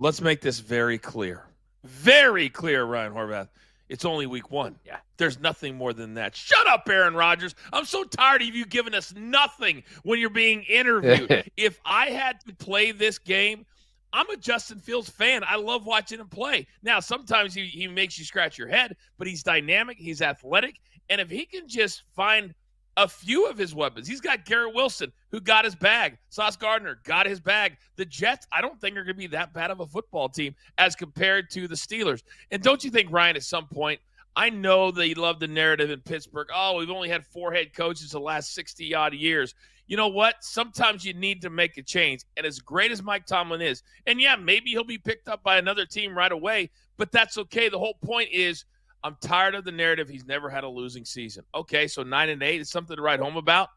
Let's make this very clear. Very clear, Ryan Horvath. It's only week 1. Yeah. There's nothing more than that. Shut up, Aaron Rodgers. I'm so tired of you giving us nothing when you're being interviewed. If I had to play this game, I'm a Justin Fields fan. I love watching him play. Now, sometimes he makes you scratch your head, but he's dynamic. He's athletic. And if he can just find a few of his weapons. He's got Garrett Wilson, who got his bag. Sauce Gardner got his bag. The Jets, I don't think are going to be that bad of a football team as compared to the Steelers. And don't you think, Ryan, at some point, I know they love the narrative in Pittsburgh. Oh, we've only had 4 head coaches the last 60-odd years. You know what? Sometimes you need to make a change. And as great as Mike Tomlin is, and yeah, maybe he'll be picked up by another team right away, but that's okay. The whole point is, I'm tired of the narrative. He's never had a losing season. Okay, so 9-8 is something to write home about.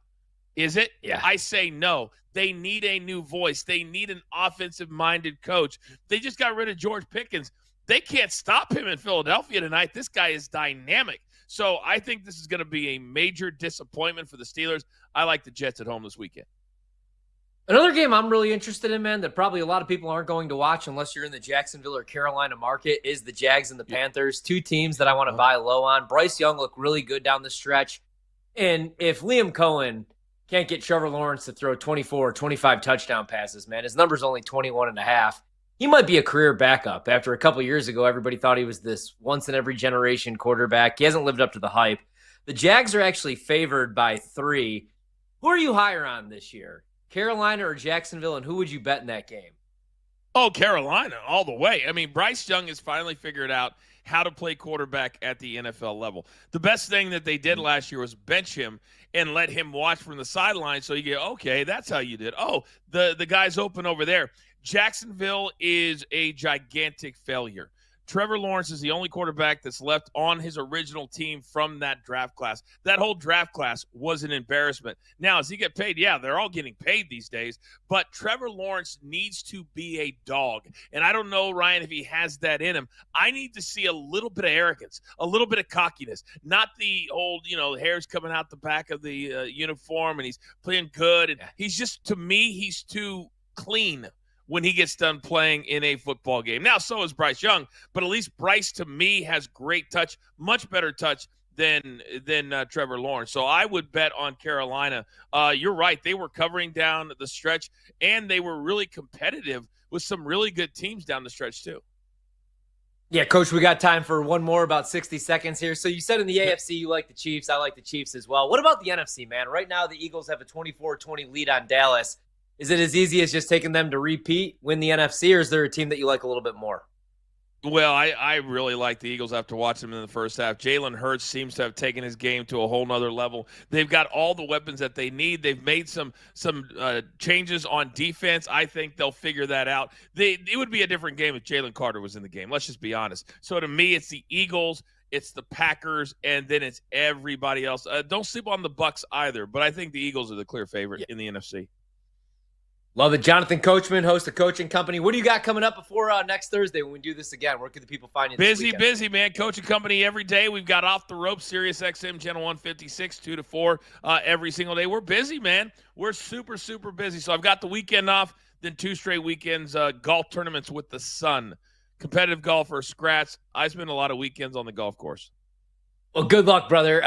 Is it? Yeah. I say no. They need a new voice. They need an offensive-minded coach. They just got rid of George Pickens. They can't stop him in Philadelphia tonight. This guy is dynamic. So I think this is going to be a major disappointment for the Steelers. I like the Jets at home this weekend. Another game I'm really interested in, man, that probably a lot of people aren't going to watch unless you're in the Jacksonville or Carolina market is the Jags and the Panthers. 2 teams that I want to buy low on. Bryce Young looked really good down the stretch. And if Liam Cohen can't get Trevor Lawrence to throw 24 or 25 touchdown passes, man, his number's only 21 and a half. He might be a career backup. After a couple years ago, everybody thought he was this once-in-every-generation quarterback. He hasn't lived up to the hype. The Jags are actually favored by 3. Who are you higher on this year, Carolina or Jacksonville, and who would you bet in that game? Oh, Carolina, all the way. I mean, Bryce Young has finally figured out how to play quarterback at the NFL level. The best thing that they did last year was bench him and let him watch from the sideline so you go, okay, that's how you did. Oh, the guy's open over there. Jacksonville is a gigantic failure. Trevor Lawrence is the only quarterback that's left on his original team from that draft class. That whole draft class was an embarrassment. Now, does he get paid? Yeah, they're all getting paid these days. But Trevor Lawrence needs to be a dog. And I don't know, Ryan, if he has that in him. I need to see a little bit of arrogance, a little bit of cockiness, not the old, hair's coming out the back of the uniform and he's playing good. And he's just, to me, he's too clean when he gets done playing in a football game. Now, so is Bryce Young, but at least Bryce, to me, has great touch, much better touch than Trevor Lawrence. So I would bet on Carolina. You're right. They were covering down the stretch, and they were really competitive with some really good teams down the stretch, too. Yeah, Coach, we got time for one more, about 60 seconds here. So you said in the AFC you like the Chiefs. I like the Chiefs as well. What about the NFC, man? Right now the Eagles have a 24-20 lead on Dallas. Is it as easy as just taking them to repeat, win the NFC, or is there a team that you like a little bit more? Well, I really like the Eagles after watching them in the first half. Jalen Hurts seems to have taken his game to a whole nother level. They've got all the weapons that they need. They've made some changes on defense. I think they'll figure that out. It would be a different game if Jalen Carter was in the game. Let's just be honest. So to me, it's the Eagles, it's the Packers, and then it's everybody else. Don't sleep on the Bucs either, but I think the Eagles are the clear favorite in the NFC. Love it. Jonathan Coachman, host of Coaching Company. What do you got coming up before next Thursday when we do this again? Where can the people find you this weekend? Busy, man. Coaching Company every day. We've got Off the Rope, Sirius XM, Channel 156, 2 to 4 every single day. We're busy, man. We're super, super busy. So I've got the weekend off, then 2 straight weekends, golf tournaments with the sun. Competitive golfer, scratch. I spend a lot of weekends on the golf course. Well, good luck, brother.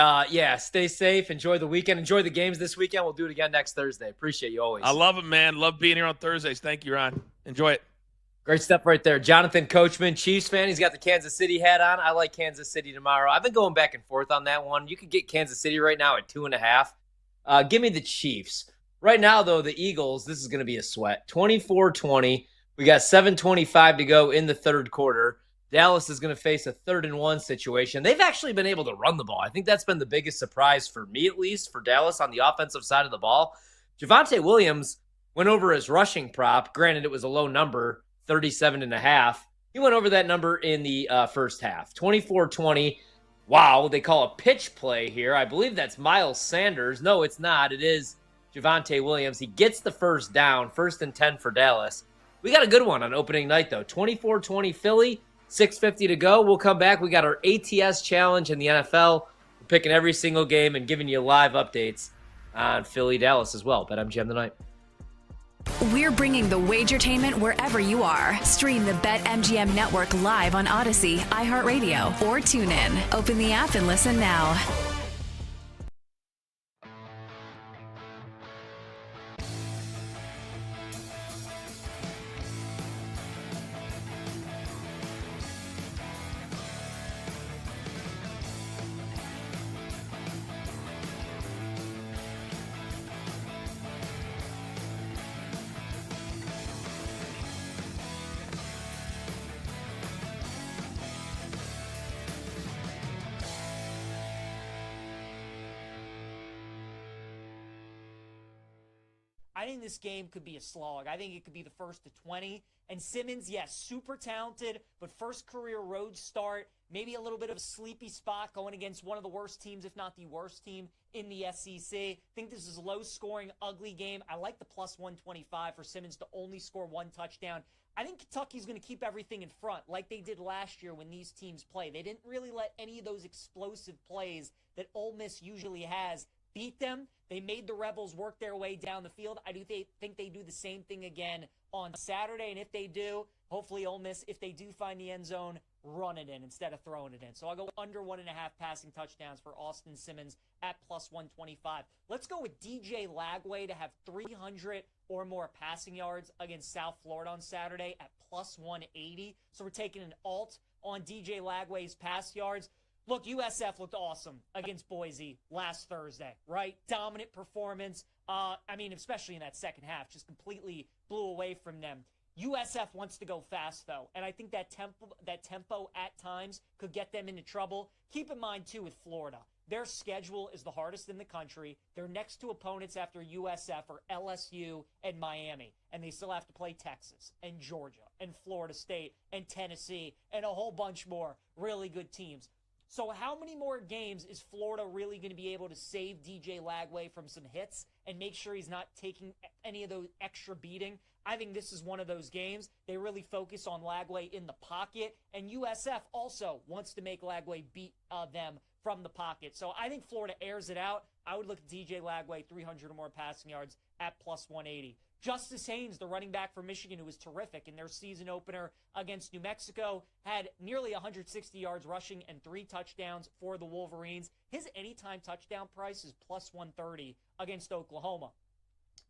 Stay safe. Enjoy the weekend. Enjoy the games this weekend. We'll do it again next Thursday. Appreciate you always. I love it, man. Love being here on Thursdays. Thank you, Ron. Enjoy it. Great stuff right there. Jonathan Coachman, Chiefs fan. He's got the Kansas City hat on. I like Kansas City tomorrow. I've been going back and forth on that one. You could get Kansas City right now at 2.5. Give me the Chiefs. Right now, though, the Eagles, this is going to be a sweat. 24-20. We got 7:25 to go in the third quarter. Dallas is going to face a 3rd-and-1 situation. They've actually been able to run the ball. I think that's been the biggest surprise for me, at least, for Dallas on the offensive side of the ball. Javonte Williams went over his rushing prop. Granted, it was a low number, 37.5. He went over that number in the first half. 24-20. Wow, they call a pitch play here. I believe that's Miles Sanders. No, it's not. It is Javonte Williams. He gets the first down, 1st and 10 for Dallas. We got a good one on opening night, though. 24-20 Philly. 6:50 to go. We'll come back. We got our ATS challenge in the NFL. We're picking every single game and giving you live updates on Philly, Dallas as well. BetMGM tonight. We're bringing the Wagertainment wherever you are. Stream the BetMGM network live on Odyssey, iHeartRadio, or TuneIn. Open the app and listen now. I think this game could be a slog. I think it could be the first to 20. And Simmons, yes, super talented, but first career road start, maybe a little bit of a sleepy spot going against one of the worst teams, if not the worst team in the SEC. I think this is a low-scoring, ugly game. I like the plus 125 for Simmons to only score 1 touchdown. I think Kentucky's going to keep everything in front like they did last year when these teams play. They didn't really let any of those explosive plays that Ole Miss usually has beat them. They made the Rebels work their way down the field. I do think they do the same thing again on Saturday, and if they do, hopefully Ole Miss, if they do find the end zone, run it in instead of throwing it in. So I'll go under 1.5 passing touchdowns for Austin Simmons at plus 125. Let's go with DJ Lagway to have 300 or more passing yards against South Florida on Saturday at plus 180. So we're taking an alt on DJ Lagway's pass yards. Look, USF looked awesome against Boise last Thursday, right? Dominant performance. Especially in that second half, just completely blew away from them. USF wants to go fast, though, and I think that tempo at times could get them into trouble. Keep in mind, too, with Florida, their schedule is the hardest in the country. Their next two opponents after USF are LSU and Miami, and they still have to play Texas and Georgia and Florida State and Tennessee and a whole bunch more really good teams. So how many more games is Florida really going to be able to save DJ Lagway from some hits and make sure he's not taking any of those extra beating? I think this is one of those games. They really focus on Lagway in the pocket, and USF also wants to make Lagway beat them from the pocket. So I think Florida airs it out. I would look at DJ Lagway, 300 or more passing yards at plus 180. Justice Haynes, the running back for Michigan, who was terrific in their season opener against New Mexico, had nearly 160 yards rushing and 3 touchdowns for the Wolverines. His anytime touchdown price is plus 130 against Oklahoma.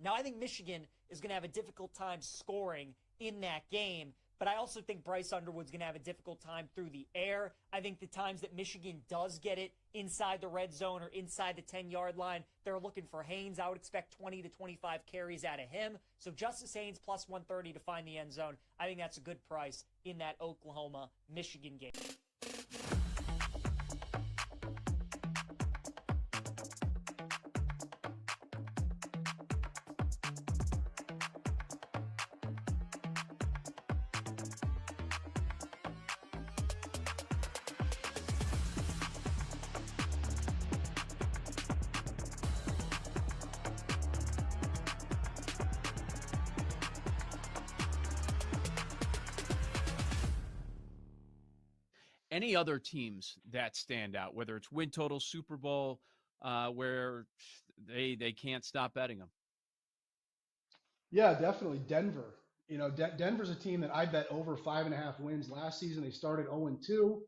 Now, I think Michigan is going to have a difficult time scoring in that game, but I also think Bryce Underwood's going to have a difficult time through the air. I think the times that Michigan does get it inside the red zone or inside the 10-yard line, they're looking for Haynes. I would expect 20 to 25 carries out of him. So Justice Haynes plus 130 to find the end zone. I think that's a good price in that Oklahoma-Michigan game. Any other teams that stand out, whether it's win total, Super Bowl, where they can't stop betting them? Yeah, definitely Denver. Denver's a team that I bet over 5.5 wins last season. They started 0-2.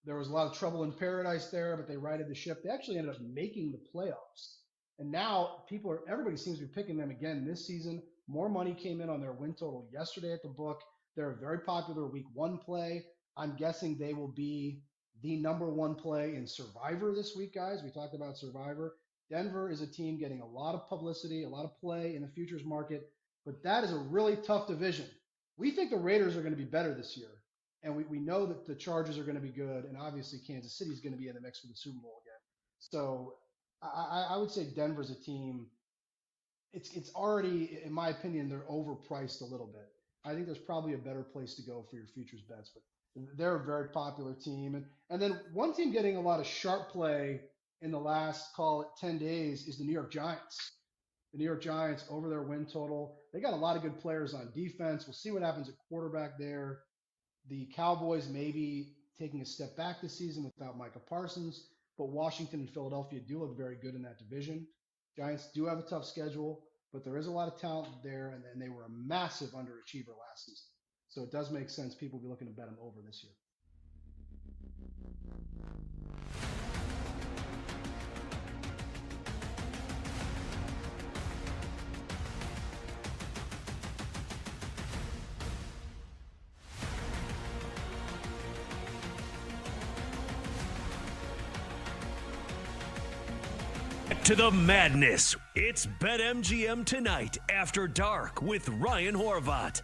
There was a lot of trouble in paradise there, but they righted the ship. They actually ended up making the playoffs. And now everybody seems to be picking them again this season. More money came in on their win total yesterday at the book. They're a very popular week 1 play. I'm guessing they will be the number 1 play in Survivor this week, guys. We talked about Survivor. Denver is a team getting a lot of publicity, a lot of play in the futures market, but that is a really tough division. We think the Raiders are going to be better this year, and we know that the Chargers are going to be good, and obviously Kansas City is going to be in the mix for the Super Bowl again. So I would say Denver's a team. It's already, in my opinion, they're overpriced a little bit. I think there's probably a better place to go for your futures bets, but they're a very popular team. And then one team getting a lot of sharp play in the last, call it 10 days, is the New York Giants. The New York Giants over their win total. They got a lot of good players on defense. We'll see what happens at quarterback there. The Cowboys maybe taking a step back this season without Micah Parsons, but Washington and Philadelphia do look very good in that division. Giants do have a tough schedule, but there is a lot of talent there, and they were a massive underachiever last season. So it does make sense people will be looking to bet them over this year. To the madness. It's BetMGM Tonight After Dark with Ryan Horvat.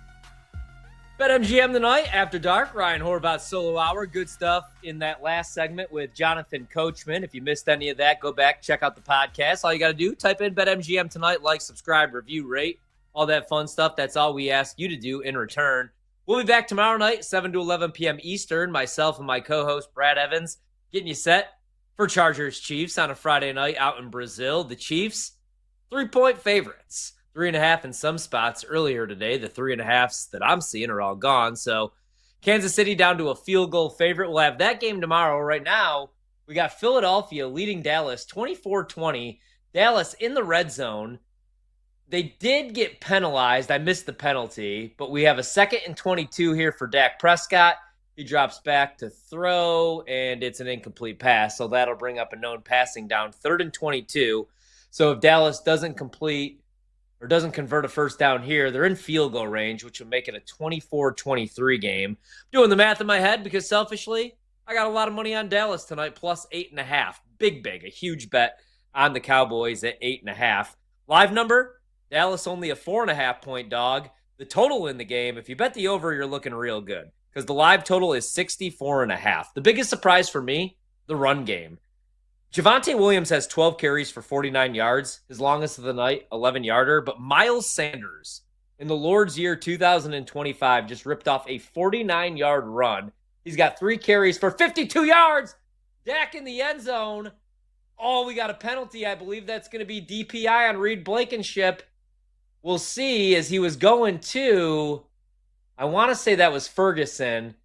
BetMGM Tonight After Dark, Ryan Horvat's solo hour. Good stuff in that last segment with Jonathan Coachman. If you missed any of that, go back, check out the podcast. All you got to do, type in BetMGM Tonight, like, subscribe, review, rate, all that fun stuff. That's all we ask you to do in return. We'll be back tomorrow night, 7 to 11 p.m. Eastern. Myself and my co-host, Brad Evans, getting you set for Chargers-Chiefs on a Friday night out in Brazil. The Chiefs, 3-point favorites. 3.5 in some spots earlier today. The 3.5s that I'm seeing are all gone. So Kansas City down to a field goal favorite. We'll have that game tomorrow. Right now, we got Philadelphia leading Dallas 24-20. Dallas in the red zone. They did get penalized. I missed the penalty, but we have a 2nd and 22 here for Dak Prescott. He drops back to throw, and it's an incomplete pass. So that'll bring up a known passing down, 3rd and 22. So if Dallas doesn't complete or doesn't convert a first down here, they're in field goal range, which will make it a 24-23 game. Doing the math in my head because selfishly, I got a lot of money on Dallas tonight, plus 8.5. Big, a huge bet on the Cowboys at 8.5. Live number, Dallas only a 4.5 point dog. The total in the game, if you bet the over, you're looking real good because the live total is 64.5. The biggest surprise for me, the run game. Javonte Williams has 12 carries for 49 yards, his longest of the night, 11-yarder. But Miles Sanders, in the Lord's year 2025, just ripped off a 49-yard run. He's got 3 carries for 52 yards. Dak in the end zone. Oh, we got a penalty. I believe that's going to be DPI on Reed Blankenship. We'll see as he was going to, I want to say that was Ferguson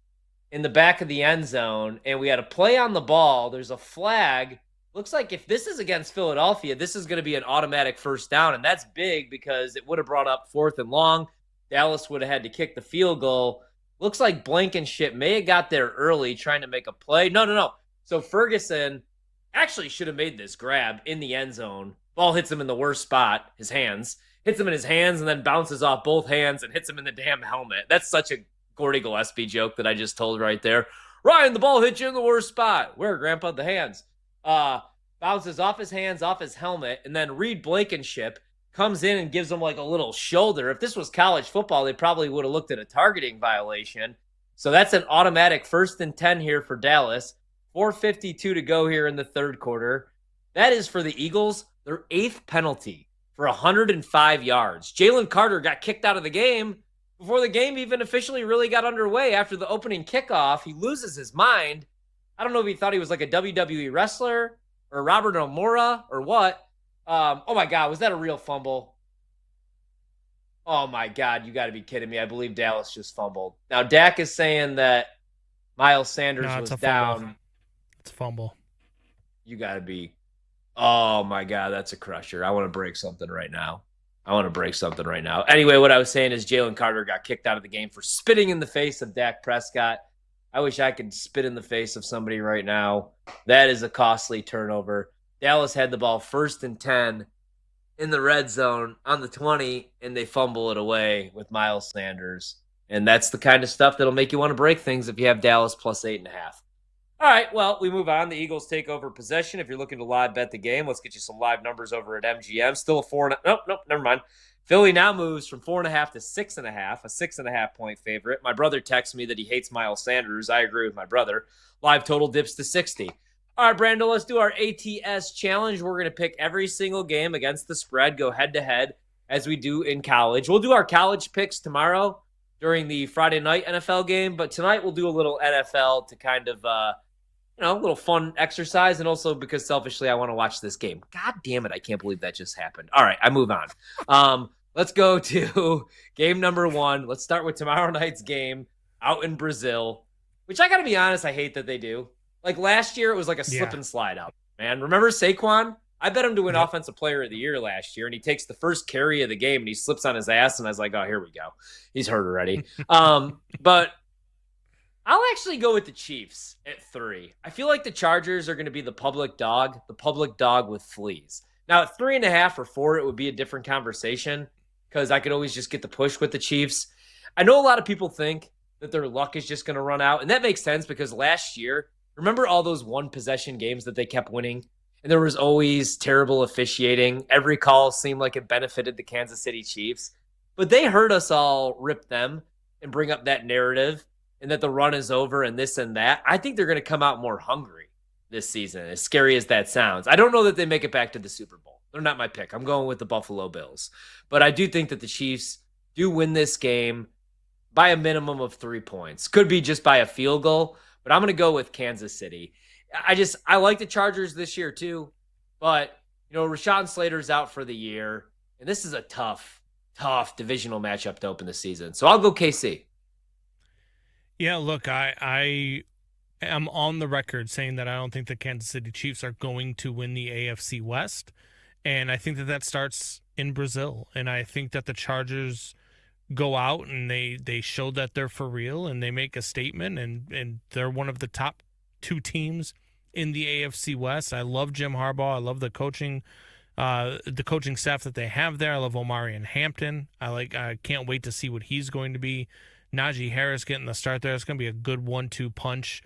in the back of the end zone. And we had a play on the ball. There's a flag. Looks like if this is against Philadelphia, this is going to be an automatic first down. And that's big because it would have brought up 4th and long. Dallas would have had to kick the field goal. Looks like Blankenship may have got there early trying to make a play. No. So Ferguson actually should have made this grab in the end zone. Ball hits him in the worst spot, his hands. Hits him in his hands and then bounces off both hands and hits him in the damn helmet. That's such a Gordy Gillespie joke that I just told right there. Ryan, the ball hit you in the worst spot. Where, Grandpa? The hands. Bounces off his hands, off his helmet, and then Reed Blankenship comes in and gives him like a little shoulder. If this was college football, they probably would have looked at a targeting violation. So that's an automatic 1st and 10 here for Dallas. 4:52 to go here in the third quarter. That is for the Eagles, their 8th penalty for 105 yards. Jalen Carter got kicked out of the game before the game even officially really got underway after the opening kickoff. He loses his mind. I don't know if he thought he was like a WWE wrestler or Robert Omura or what. Oh, my God. Was that a real fumble? Oh, my God. You got to be kidding me. I believe Dallas just fumbled. Now, Dak is saying that Miles Sanders was down. It's a fumble. You got to be. Oh, my God. That's a crusher. I want to break something right now. Anyway, what I was saying is Jalen Carter got kicked out of the game for spitting in the face of Dak Prescott. I wish I could spit in the face of somebody right now. That is a costly turnover. Dallas had the ball 1st and 10 in the red zone on the 20, and they fumble it away with Miles Sanders. And that's the kind of stuff that'll make you want to break things if you have Dallas plus 8.5. All right, well, we move on. The Eagles take over possession. If you're looking to live bet the game, let's get you some live numbers over at MGM. Still a 4. Nope, never mind. Philly now moves from 4.5 to 6.5, a 6.5 point favorite. My brother texts me that he hates Miles Sanders. I agree with my brother. Live total dips to 60. All right, Brando, let's do our ATS challenge. We're going to pick every single game against the spread, go head-to-head, as we do in college. We'll do our college picks tomorrow during the Friday night NFL game, but tonight we'll do a little NFL to kind of, a little fun exercise, and also because selfishly I want to watch this game. God damn it, I can't believe that just happened. All right, I move on. Let's go to game number 1. Let's start with tomorrow night's game out in Brazil, which I got to be honest, I hate that they do. Like last year, it was like a slip and slide out, man. Remember Saquon? I bet him to win Offensive Player of the Year last year, and he takes the first carry of the game, and he slips on his ass, and I was like, oh, here we go. He's hurt already. But I'll actually go with the Chiefs at 3. I feel like the Chargers are going to be the public dog with fleas. Now, at 3.5 or 4, it would be a different conversation because I could always just get the push with the Chiefs. I know a lot of people think that their luck is just going to run out, and that makes sense because last year, remember all those one-possession games that they kept winning? And there was always terrible officiating. Every call seemed like it benefited the Kansas City Chiefs. But they heard us all rip them and bring up that narrative and that the run is over and this and that. I think they're going to come out more hungry this season, as scary as that sounds. I don't know that they make it back to the Super Bowl. They're not my pick. I'm going with the Buffalo Bills. But I do think that the Chiefs do win this game by a minimum of 3 points. Could be just by a field goal, but I'm going to go with Kansas City. I like the Chargers this year too, but Rashawn Slater's out for the year, and this is a tough divisional matchup to open the season. So I'll go KC. Yeah, look, I am on the record saying that I don't think the Kansas City Chiefs are going to win the AFC West, and I think that starts in Brazil, and I think that the Chargers go out and they show that they're for real and they make a statement, and they're one of the top 2 teams in the AFC West. I love Jim Harbaugh. I love the coaching staff that they have there. I love Omari and Hampton. I can't wait to see what he's going to be. Najee Harris getting the start there. It's going to be a good 1-2 punch.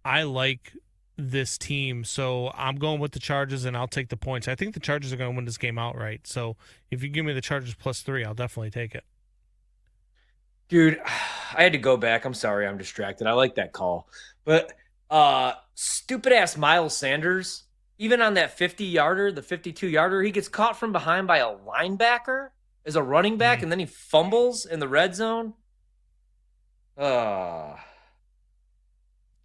I like this team, so I'm going with the Chargers, and I'll take the points. I think the Chargers are going to win this game outright. So if you give me the Chargers +3, I'll definitely take it. Dude, I had to go back. I'm sorry, I'm distracted. I like that call. But stupid-ass Miles Sanders, even on that 50-yarder, the 52-yarder, he gets caught from behind by a linebacker as a running back, and then he fumbles in the red zone. It's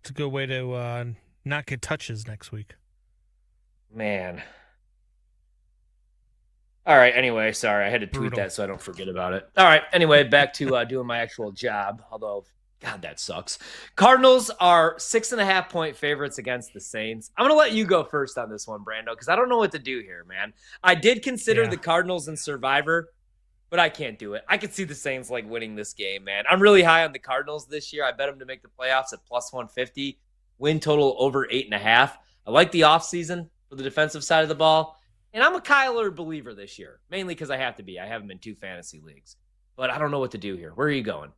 a good way to not get touches next week. Man. All right, anyway, sorry. I had to tweet Brutal. that so I don't forget about it. All right, anyway, back to doing my actual job, although, God, that sucks. Cardinals are 6.5-point favorites against the Saints. I'm going to let you go first on this one, Brando, because I don't know what to do here, man. I did consider the Cardinals in Survivor, but I can't do it. I could see the Saints, winning this game, man. I'm really high on the Cardinals this year. I bet them to make the playoffs at +150. Win total over 8.5. I like the offseason for the defensive side of the ball. And I'm a Kyler believer this year, mainly because I have to be. I have him in 2 fantasy leagues. But I don't know what to do here. Where are you going?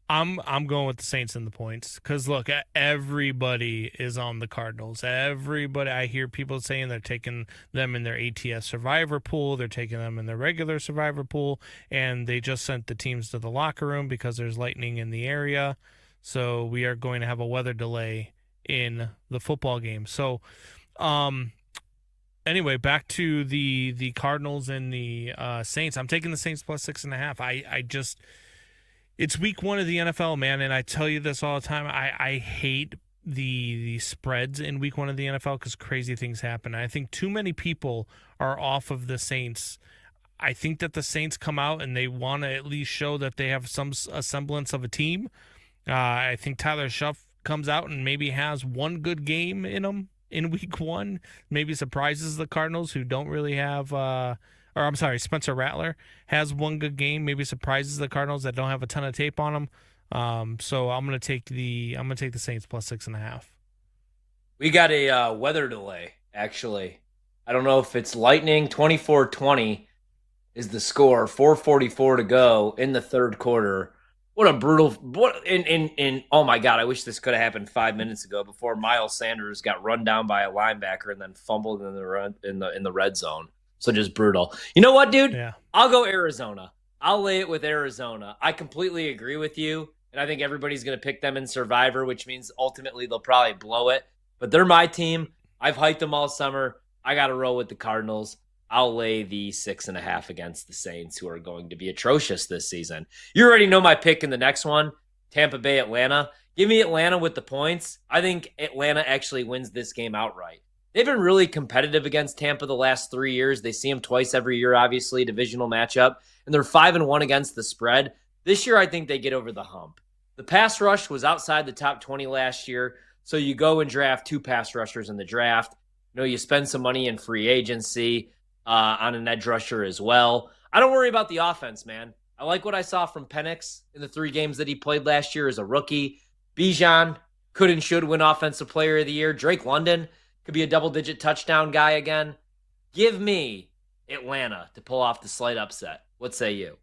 I'm going with the Saints in the points because, look, everybody is on the Cardinals. Everybody, I hear people saying they're taking them in their ATS Survivor pool. They're taking them in their regular Survivor pool. And they just sent the teams to the locker room because there's lightning in the area. So we are going to have a weather delay in the football game. So, anyway, back to the Cardinals and the Saints. I'm taking the Saints +6.5. It's week 1 of the NFL, man, and I tell you this all the time. I hate the spreads in week 1 of the NFL because crazy things happen. I think too many people are off of the Saints. I think that the Saints come out and they want to at least show that they have a semblance of a team. I think Tyler Shuff comes out and maybe has one good game in him in week 1, maybe surprises the Cardinals who don't really have Spencer Rattler has one good game, maybe surprises the Cardinals that don't have a ton of tape on them. So I'm going to take the Saints +6.5. We got a weather delay, actually. I don't know if it's lightning. 24-20 is the score. 4:44 to go in the third quarter. What a brutal oh my God, I wish this could have happened 5 minutes ago before Miles Sanders got run down by a linebacker and then fumbled in the red zone. So just brutal. You know what, dude? Yeah. I'll go Arizona. I'll lay it with Arizona. I completely agree with you, and I think everybody's going to pick them in Survivor, which means ultimately they'll probably blow it. But they're my team. I've hyped them all summer. I got to roll with the Cardinals. I'll lay the 6.5 against the Saints, who are going to be atrocious this season. You already know my pick in the next one, Tampa Bay, Atlanta. Give me Atlanta with the points. I think Atlanta actually wins this game outright. They've been really competitive against Tampa the last 3 years. They see them twice every year, obviously, divisional matchup, and they're 5-1 against the spread. This year, I think they get over the hump. The pass rush was outside the top 20 last year, so you go and draft 2 pass rushers in the draft. You spend some money in free agency on an edge rusher as well. I don't worry about the offense, man. I like what I saw from Penix in the 3 games that he played last year as a rookie. Bijan could and should win Offensive Player of the Year. Drake London could be a double-digit touchdown guy again. Give me Atlanta to pull off the slight upset. What say you?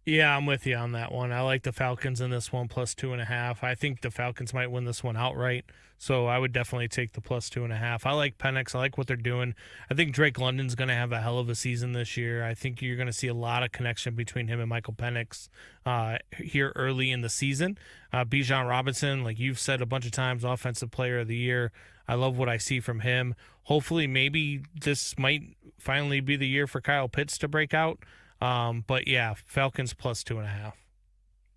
Yeah, I'm with you on that one. I like the Falcons in this one, +2.5. I think the Falcons might win this one outright, so I would definitely take the +2.5. I like Penix. I like what they're doing. I think Drake London's going to have a hell of a season this year. I think you're going to see a lot of connection between him and Michael Penix here early in the season. Bijan Robinson, like you've said a bunch of times, Offensive Player of the Year. I love what I see from him. Hopefully, maybe this might finally be the year for Kyle Pitts to break out. But yeah, Falcons +2.5.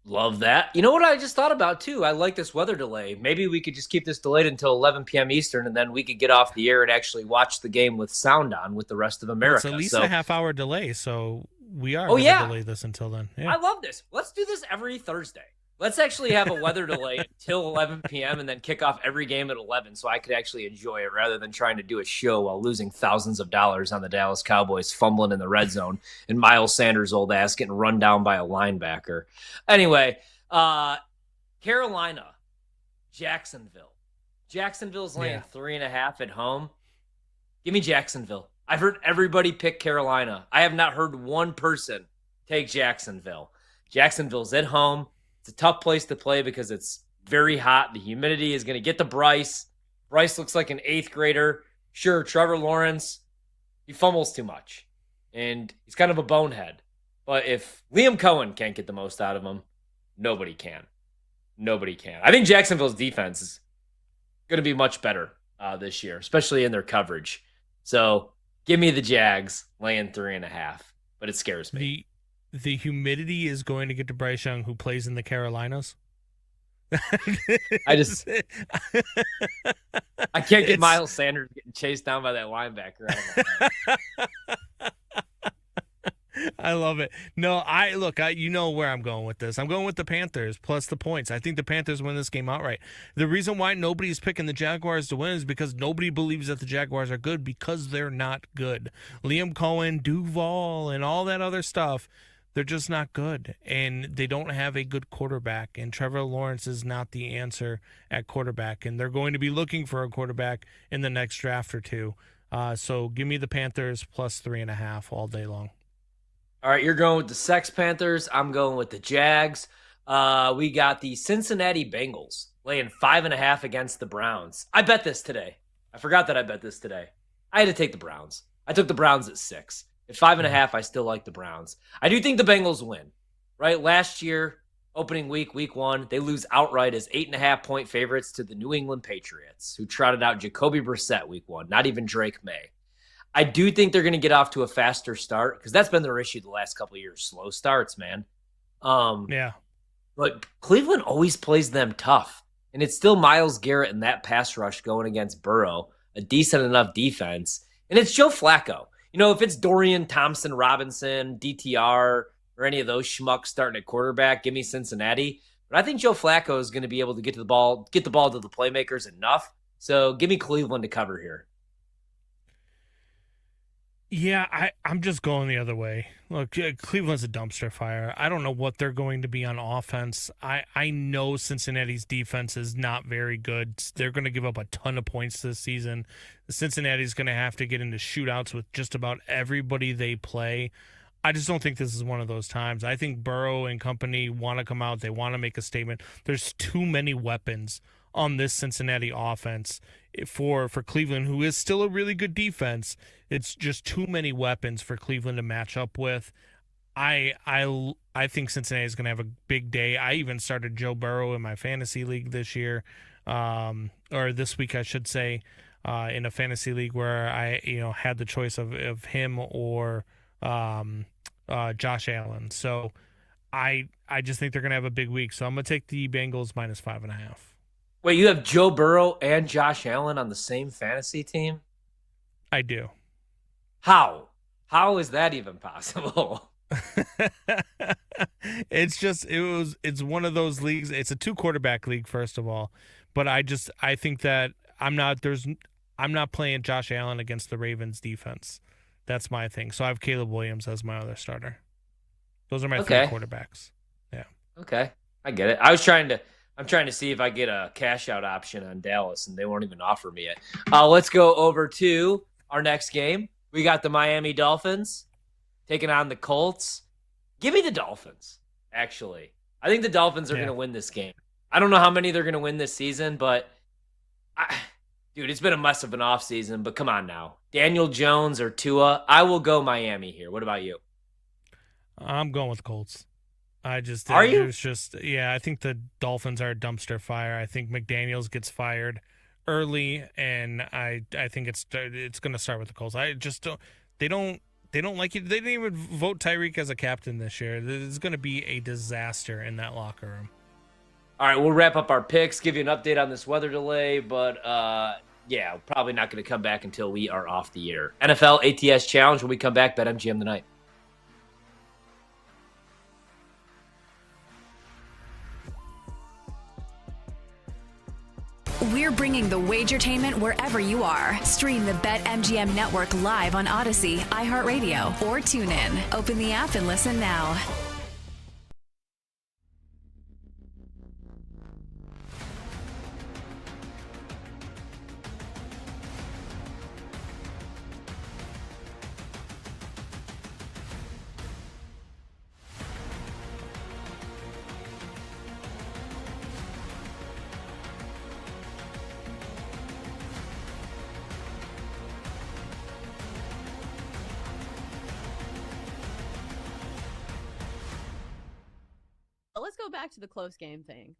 Love that. You know what I just thought about too? I like this weather delay. Maybe we could just keep this delayed until 11 p.m. Eastern, and then we could get off the air and actually watch the game with sound on with the rest of America. It's at least a half-hour delay, so we are going to delay this until then. Yeah. I love this. Let's do this every Thursday. Let's actually have a weather delay until 11 p.m. and then kick off every game at 11 so I could actually enjoy it rather than trying to do a show while losing thousands of dollars on the Dallas Cowboys fumbling in the red zone and Miles Sanders' old ass getting run down by a linebacker. Anyway, Carolina, Jacksonville. Jacksonville's laying 3.5 at home. Give me Jacksonville. I've heard everybody pick Carolina. I have not heard one person take Jacksonville. Jacksonville's at home. It's a tough place to play because it's very hot. The humidity is going to get to Bryce. Bryce looks like an 8th grader. Sure, Trevor Lawrence, he fumbles too much, and he's kind of a bonehead. But if Liam Cohen can't get the most out of him, nobody can. Nobody can. I think Jacksonville's defense is going to be much better this year, especially in their coverage. So give me the Jags laying 3.5, but it scares me. The humidity is going to get to Bryce Young, who plays in the Carolinas. I can't get Miles Sanders getting chased down by that linebacker. I love it. No, you know where I'm going with this. I'm going with the Panthers plus the points. I think the Panthers win this game outright. The reason why nobody's picking the Jaguars to win is because nobody believes that the Jaguars are good because they're not good. Liam Cohen, Duval, and all that other stuff, they're just not good, and they don't have a good quarterback, and Trevor Lawrence is not the answer at quarterback, and they're going to be looking for a quarterback in the next draft or two. So give me the Panthers plus 3.5 all day long. All right, you're going with the Sex Panthers. I'm going with the Jags. We got the Cincinnati Bengals laying 5.5 against the Browns. I bet this today. I forgot that I bet this today. I had to take the Browns. I took the Browns at 6. At 5.5, I still like the Browns. I do think the Bengals win, right? Last year, opening week 1, they lose outright as 8.5-point favorites to the New England Patriots, who trotted out Jacoby Brissett week 1, not even Drake May. I do think they're going to get off to a faster start because that's been their issue the last couple of years. Slow starts, man. Yeah. But Cleveland always plays them tough. And it's still Myles Garrett in that pass rush going against Burrow, a decent enough defense. And it's Joe Flacco. You know, if it's Dorian Thompson-Robinson, DTR, or any of those schmucks starting at quarterback, give me Cincinnati. But I think Joe Flacco is going to be able to get the ball to the playmakers enough. So give me Cleveland to cover here. Yeah, I'm just going the other way. Look, Cleveland's a dumpster fire. I don't know what they're going to be on offense. I know Cincinnati's defense is not very good. They're going to give up a ton of points this season. Cincinnati's going to have to get into shootouts with just about everybody they play. I just don't think this is one of those times. I think Burrow and company want to come out. They want to make a statement. There's too many weapons on this Cincinnati offense for Cleveland, who is still a really good defense. It's just too many weapons for Cleveland to match up with. I think Cincinnati is going to have a big day. I even started Joe Burrow in my fantasy league this year, or this week, I should say, in a fantasy league where I had the choice of him or Josh Allen. So I just think they're going to have a big week. So I'm going to take the Bengals minus 5.5. Wait, you have Joe Burrow and Josh Allen on the same fantasy team? I do. How? How is that even possible? It's one of those leagues. It's a 2-quarterback league, first of all. But I think that I'm not playing Josh Allen against the Ravens defense. That's my thing. So I have Caleb Williams as my other starter. Those are my 3 quarterbacks. Yeah. Okay. I get it. I'm trying to see if I get a cash out option on Dallas, and they won't even offer me it. Let's go over to our next game. We got the Miami Dolphins taking on the Colts. Give me the Dolphins, actually. I think the Dolphins are going to win this game. I don't know how many they're going to win this season, but dude, it's been a mess of an offseason, but come on now. Daniel Jones or Tua, I will go Miami here. What about you? I'm going with the Colts. Are you? I think the Dolphins are a dumpster fire. I think McDaniels gets fired early, and I think it's going to start with the Colts. I just don't. They don't like it. They didn't even vote Tyreek as a captain this year. There's going to be a disaster in that locker room. All right, we'll wrap up our picks, give you an update on this weather delay, but probably not going to come back until we are off the air. NFL ATS Challenge when we come back. BetMGM tonight. We're bringing the Wagertainment wherever you are. Stream the BetMGM network live on Odyssey, iHeartRadio, or TuneIn. Open the app and listen now. Let's go back to the close game thing.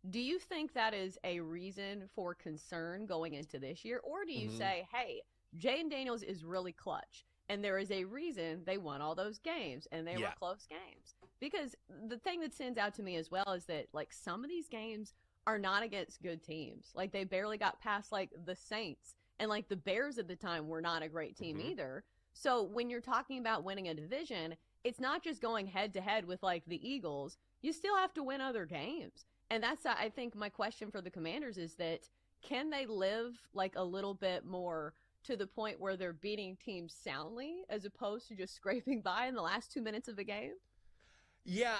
Do you think that is a reason for concern going into this year? Or do you say, hey, Jaden Daniels is really clutch, and there is a reason they won all those games, and they were close games? Because the thing that stands out to me as well is that, like, some of these games are not against good teams. Like, they barely got past, like, the Saints, and, like, the Bears at the time were not a great team either. So when you're talking about winning a division, it's not just going head-to-head with, like, the Eagles. You still have to win other games. And that's, I think, my question for the Commanders is that can they live like a little bit more to the point where they're beating teams soundly as opposed to just scraping by in the last 2 minutes of a game? Yeah,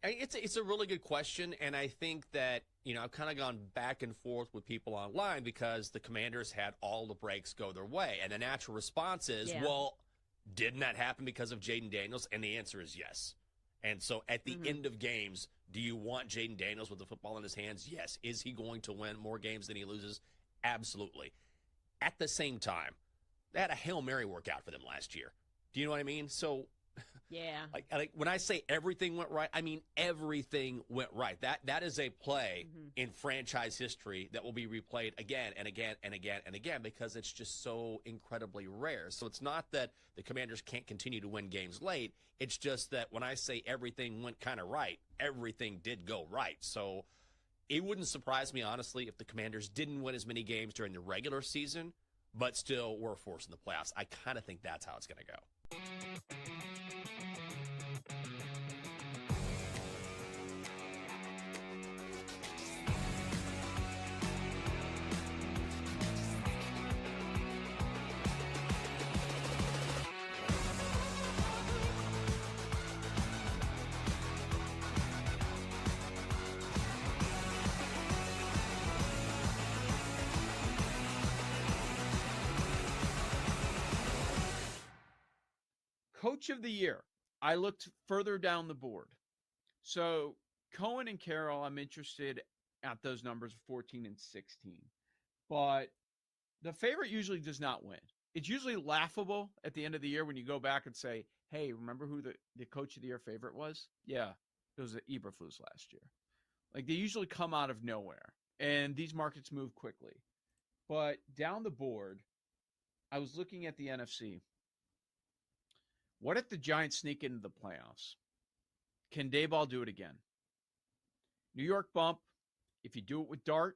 it's a really good question, and I think that, you know, I've kind of gone back and forth with people online because the Commanders had all the breaks go their way, and the natural response is, well, didn't that happen because of Jaden Daniels? And the answer is yes. And so at the end of games, do you want Jaden Daniels with the football in his hands? Yes. Is he going to win more games than he loses? Absolutely. At the same time, they had a Hail Mary workout for them last year. Do you know what I mean? So, yeah, like when I say everything went right, I mean everything went right. That is a play in franchise history that will be replayed again and again and again and again because it's just so incredibly rare. So it's not that the Commanders can't continue to win games late. It's just that when I say everything went kind of right, everything did go right. So it wouldn't surprise me, honestly, if the Commanders didn't win as many games during the regular season, but still were forced in the playoffs. I kind of think that's how it's going to go. Coach of the year. I looked further down the board. So Cohen and Carroll, I'm interested at those numbers, 14 and 16. But the favorite usually does not win. It's usually laughable at the end of the year when you go back and say, hey, remember who the coach of the year favorite was? Yeah, it was the Eberflus last year. Like, they usually come out of nowhere. And these markets move quickly. But down the board, I was looking at the NFC. What if the Giants sneak into the playoffs? Can Daboll do it again? New York bump. If you do it with Dart,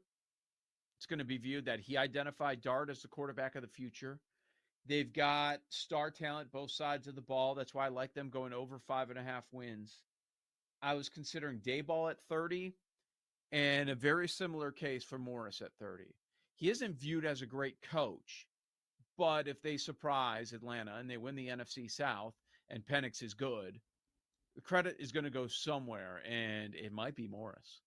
it's going to be viewed that he identified Dart as the quarterback of the future. They've got star talent both sides of the ball. That's why I like them going over 5.5 wins. I was considering Daboll at 30 and a very similar case for Morris at 30. He isn't viewed as a great coach. But if they surprise Atlanta and they win the NFC South and Penix is good, the credit is going to go somewhere, and it might be Morris.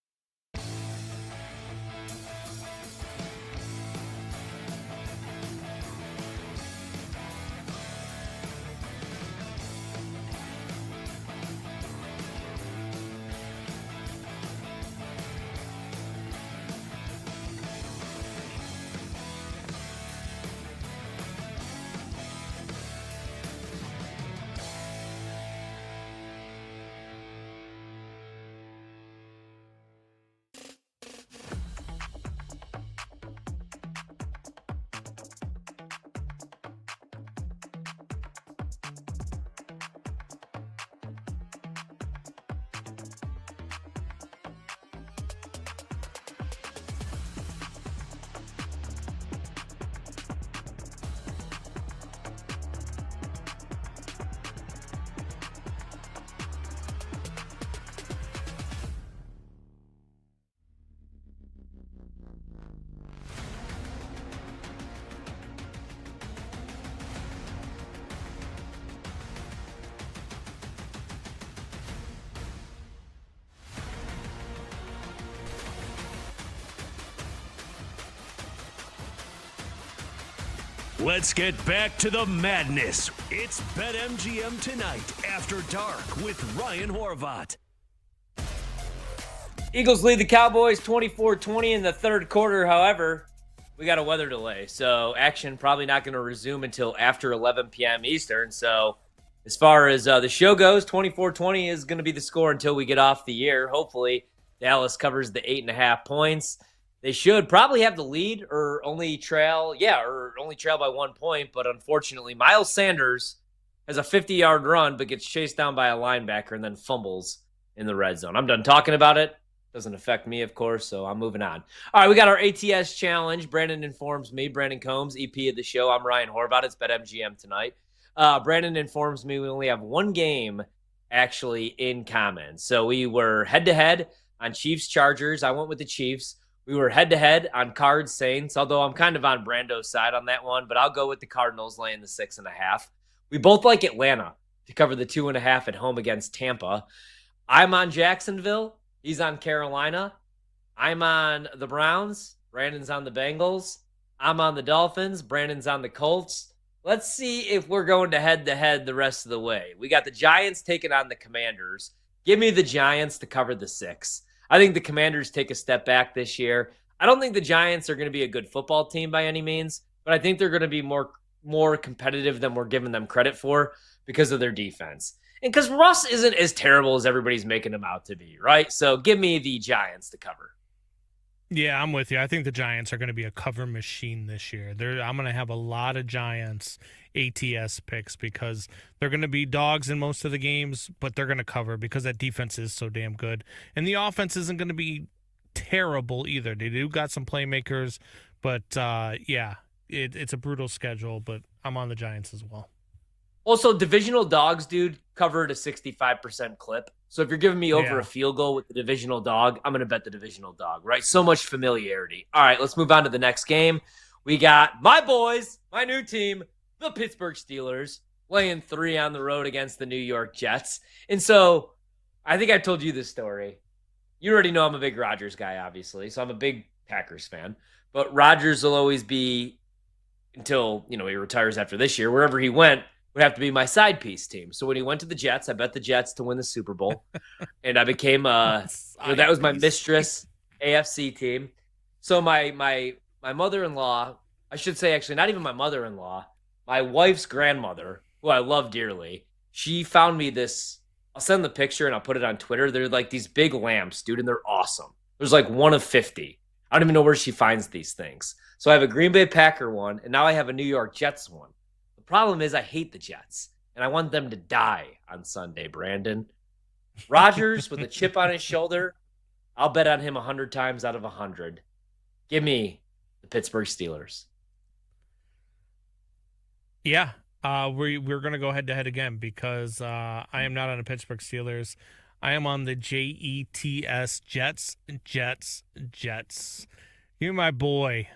Let's get back to the madness. It's BetMGM Tonight After Dark with Ryan Horvat. Eagles lead the Cowboys 24-20 in the third quarter. However, we got a weather delay, so action probably not going to resume until after 11 p.m. Eastern. So as far as the show goes, 24-20 is going to be the score until we get off the air. Hopefully, Dallas covers the 8.5 points. They should probably have the lead or only trail by 1 point. But unfortunately, Miles Sanders has a 50-yard run but gets chased down by a linebacker and then fumbles in the red zone. I'm done talking about it. Doesn't affect me, of course, so I'm moving on. All right, we got our ATS challenge. Brandon informs me. Brandon Combs, EP of the show. I'm Ryan Horvat. It's BetMGM Tonight. Brandon informs me we only have one game actually in common. So we were head-to-head on Chiefs-Chargers. I went with the Chiefs. We were head-to-head on Cards-Saints, although I'm kind of on Brando's side on that one, but I'll go with the Cardinals laying the 6.5. We both like Atlanta to cover the 2.5 at home against Tampa. I'm on Jacksonville. He's on Carolina. I'm on the Browns. Brandon's on the Bengals. I'm on the Dolphins. Brandon's on the Colts. Let's see if we're going to head-to-head the rest of the way. We got the Giants taking on the Commanders. Give me the Giants to cover the 6. I think the Commanders take a step back this year. I don't think the Giants are going to be a good football team by any means, but I think they're going to be more competitive than we're giving them credit for because of their defense. And because Russ isn't as terrible as everybody's making him out to be, right? So give me the Giants to cover. Yeah, I'm with you. I think the Giants are going to be a cover machine this year. I'm going to have a lot of Giants ATS picks because they're going to be dogs in most of the games, but they're going to cover because that defense is so damn good. And the offense isn't going to be terrible either. They do got some playmakers, but it's a brutal schedule, but I'm on the Giants as well. Also, divisional dogs, dude, covered a 65% clip. So if you're giving me over a field goal with the divisional dog, I'm going to bet the divisional dog, right? So much familiarity. All right, let's move on to the next game. We got my boys, my new team, the Pittsburgh Steelers, laying 3 on the road against the New York Jets. And so I think I told you this story. You already know I'm a big Rodgers guy, obviously, so I'm a big Packers fan. But Rodgers will always be, until he retires after this year, wherever he went, would have to be my side piece team. So when he went to the Jets, I bet the Jets to win the Super Bowl. And I became that was my mistress AFC team. So my mother-in-law, I should say actually not even my mother-in-law, my wife's grandmother, who I love dearly, she found me this. I'll send the picture and I'll put it on Twitter. They're like these big lamps, dude, and they're awesome. There's like one of 50. I don't even know where she finds these things. So I have a Green Bay Packer one, and now I have a New York Jets one. Problem is I hate the Jets, and I want them to die on Sunday, Brandon. Rodgers with a chip on his shoulder, I'll bet on him 100 times out of 100. Give me the Pittsburgh Steelers. Yeah, we're going to go head-to-head again because I am not on the Pittsburgh Steelers. I am on the Jets, Jets. You're my boy,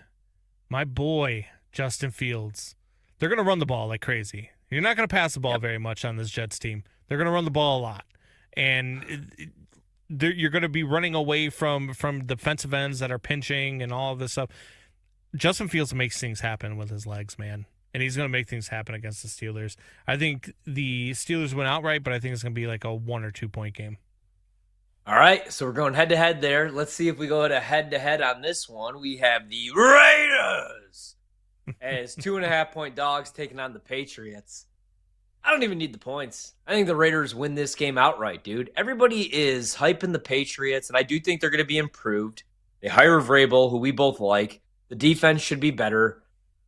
Justin Fields. They're going to run the ball like crazy. You're not going to pass the ball very much on this Jets team. They're going to run the ball a lot. And you're going to be running away from defensive ends that are pinching and all of this stuff. Justin Fields makes things happen with his legs, man. And he's going to make things happen against the Steelers. I think the Steelers win outright, but I think it's going to be like a 1 or 2 point game. All right, so we're going head-to-head there. Let's see if we go to head-to-head on this one. We have the Raiders as 2.5 point dogs taking on the Patriots. I don't even need the points. I think the Raiders win this game outright, dude. Everybody is hyping the Patriots, and I do think they're going to be improved. They hire Vrabel, who we both like. The defense should be better.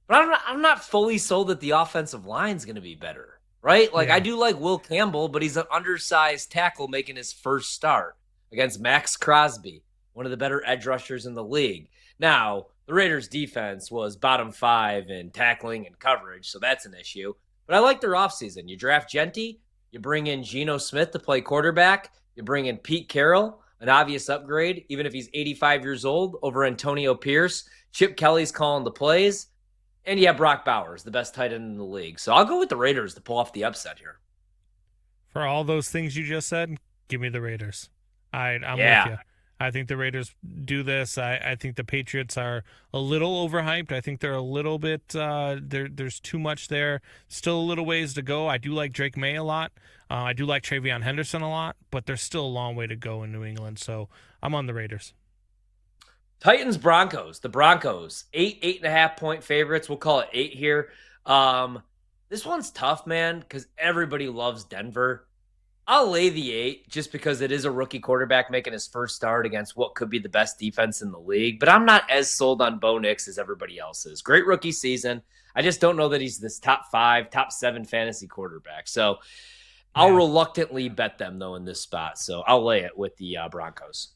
But I'm not fully sold that the offensive line is going to be better, right? Like, I do like Will Campbell, but he's an undersized tackle making his first start against Max Crosby, one of the better edge rushers in the league. Now, the Raiders' defense was bottom 5 in tackling and coverage, so that's an issue. But I like their offseason. You draft Genty, you bring in Geno Smith to play quarterback, you bring in Pete Carroll, an obvious upgrade, even if he's 85 years old, over Antonio Pierce. Chip Kelly's calling the plays. And you have Brock Bowers, the best tight end in the league. So I'll go with the Raiders to pull off the upset here. For all those things you just said, give me the Raiders. I'm with you. I think the Raiders do this. I think the Patriots are a little overhyped. I think they're a little bit there's too much there. Still a little ways to go. I do like Drake May a lot. I do like Travion Henderson a lot, but there's still a long way to go in New England. So I'm on the Raiders. Titans Broncos. The Broncos, 8.5 point favorites. We'll call it 8 here. This one's tough, man, because everybody loves Denver. I'll lay the 8 just because it is a rookie quarterback making his first start against what could be the best defense in the league. But I'm not as sold on Bo Nix as everybody else is. Great rookie season. I just don't know that he's this top 5, top 7 fantasy quarterback. So I'll reluctantly bet them, though, in this spot. So I'll lay it with the Broncos.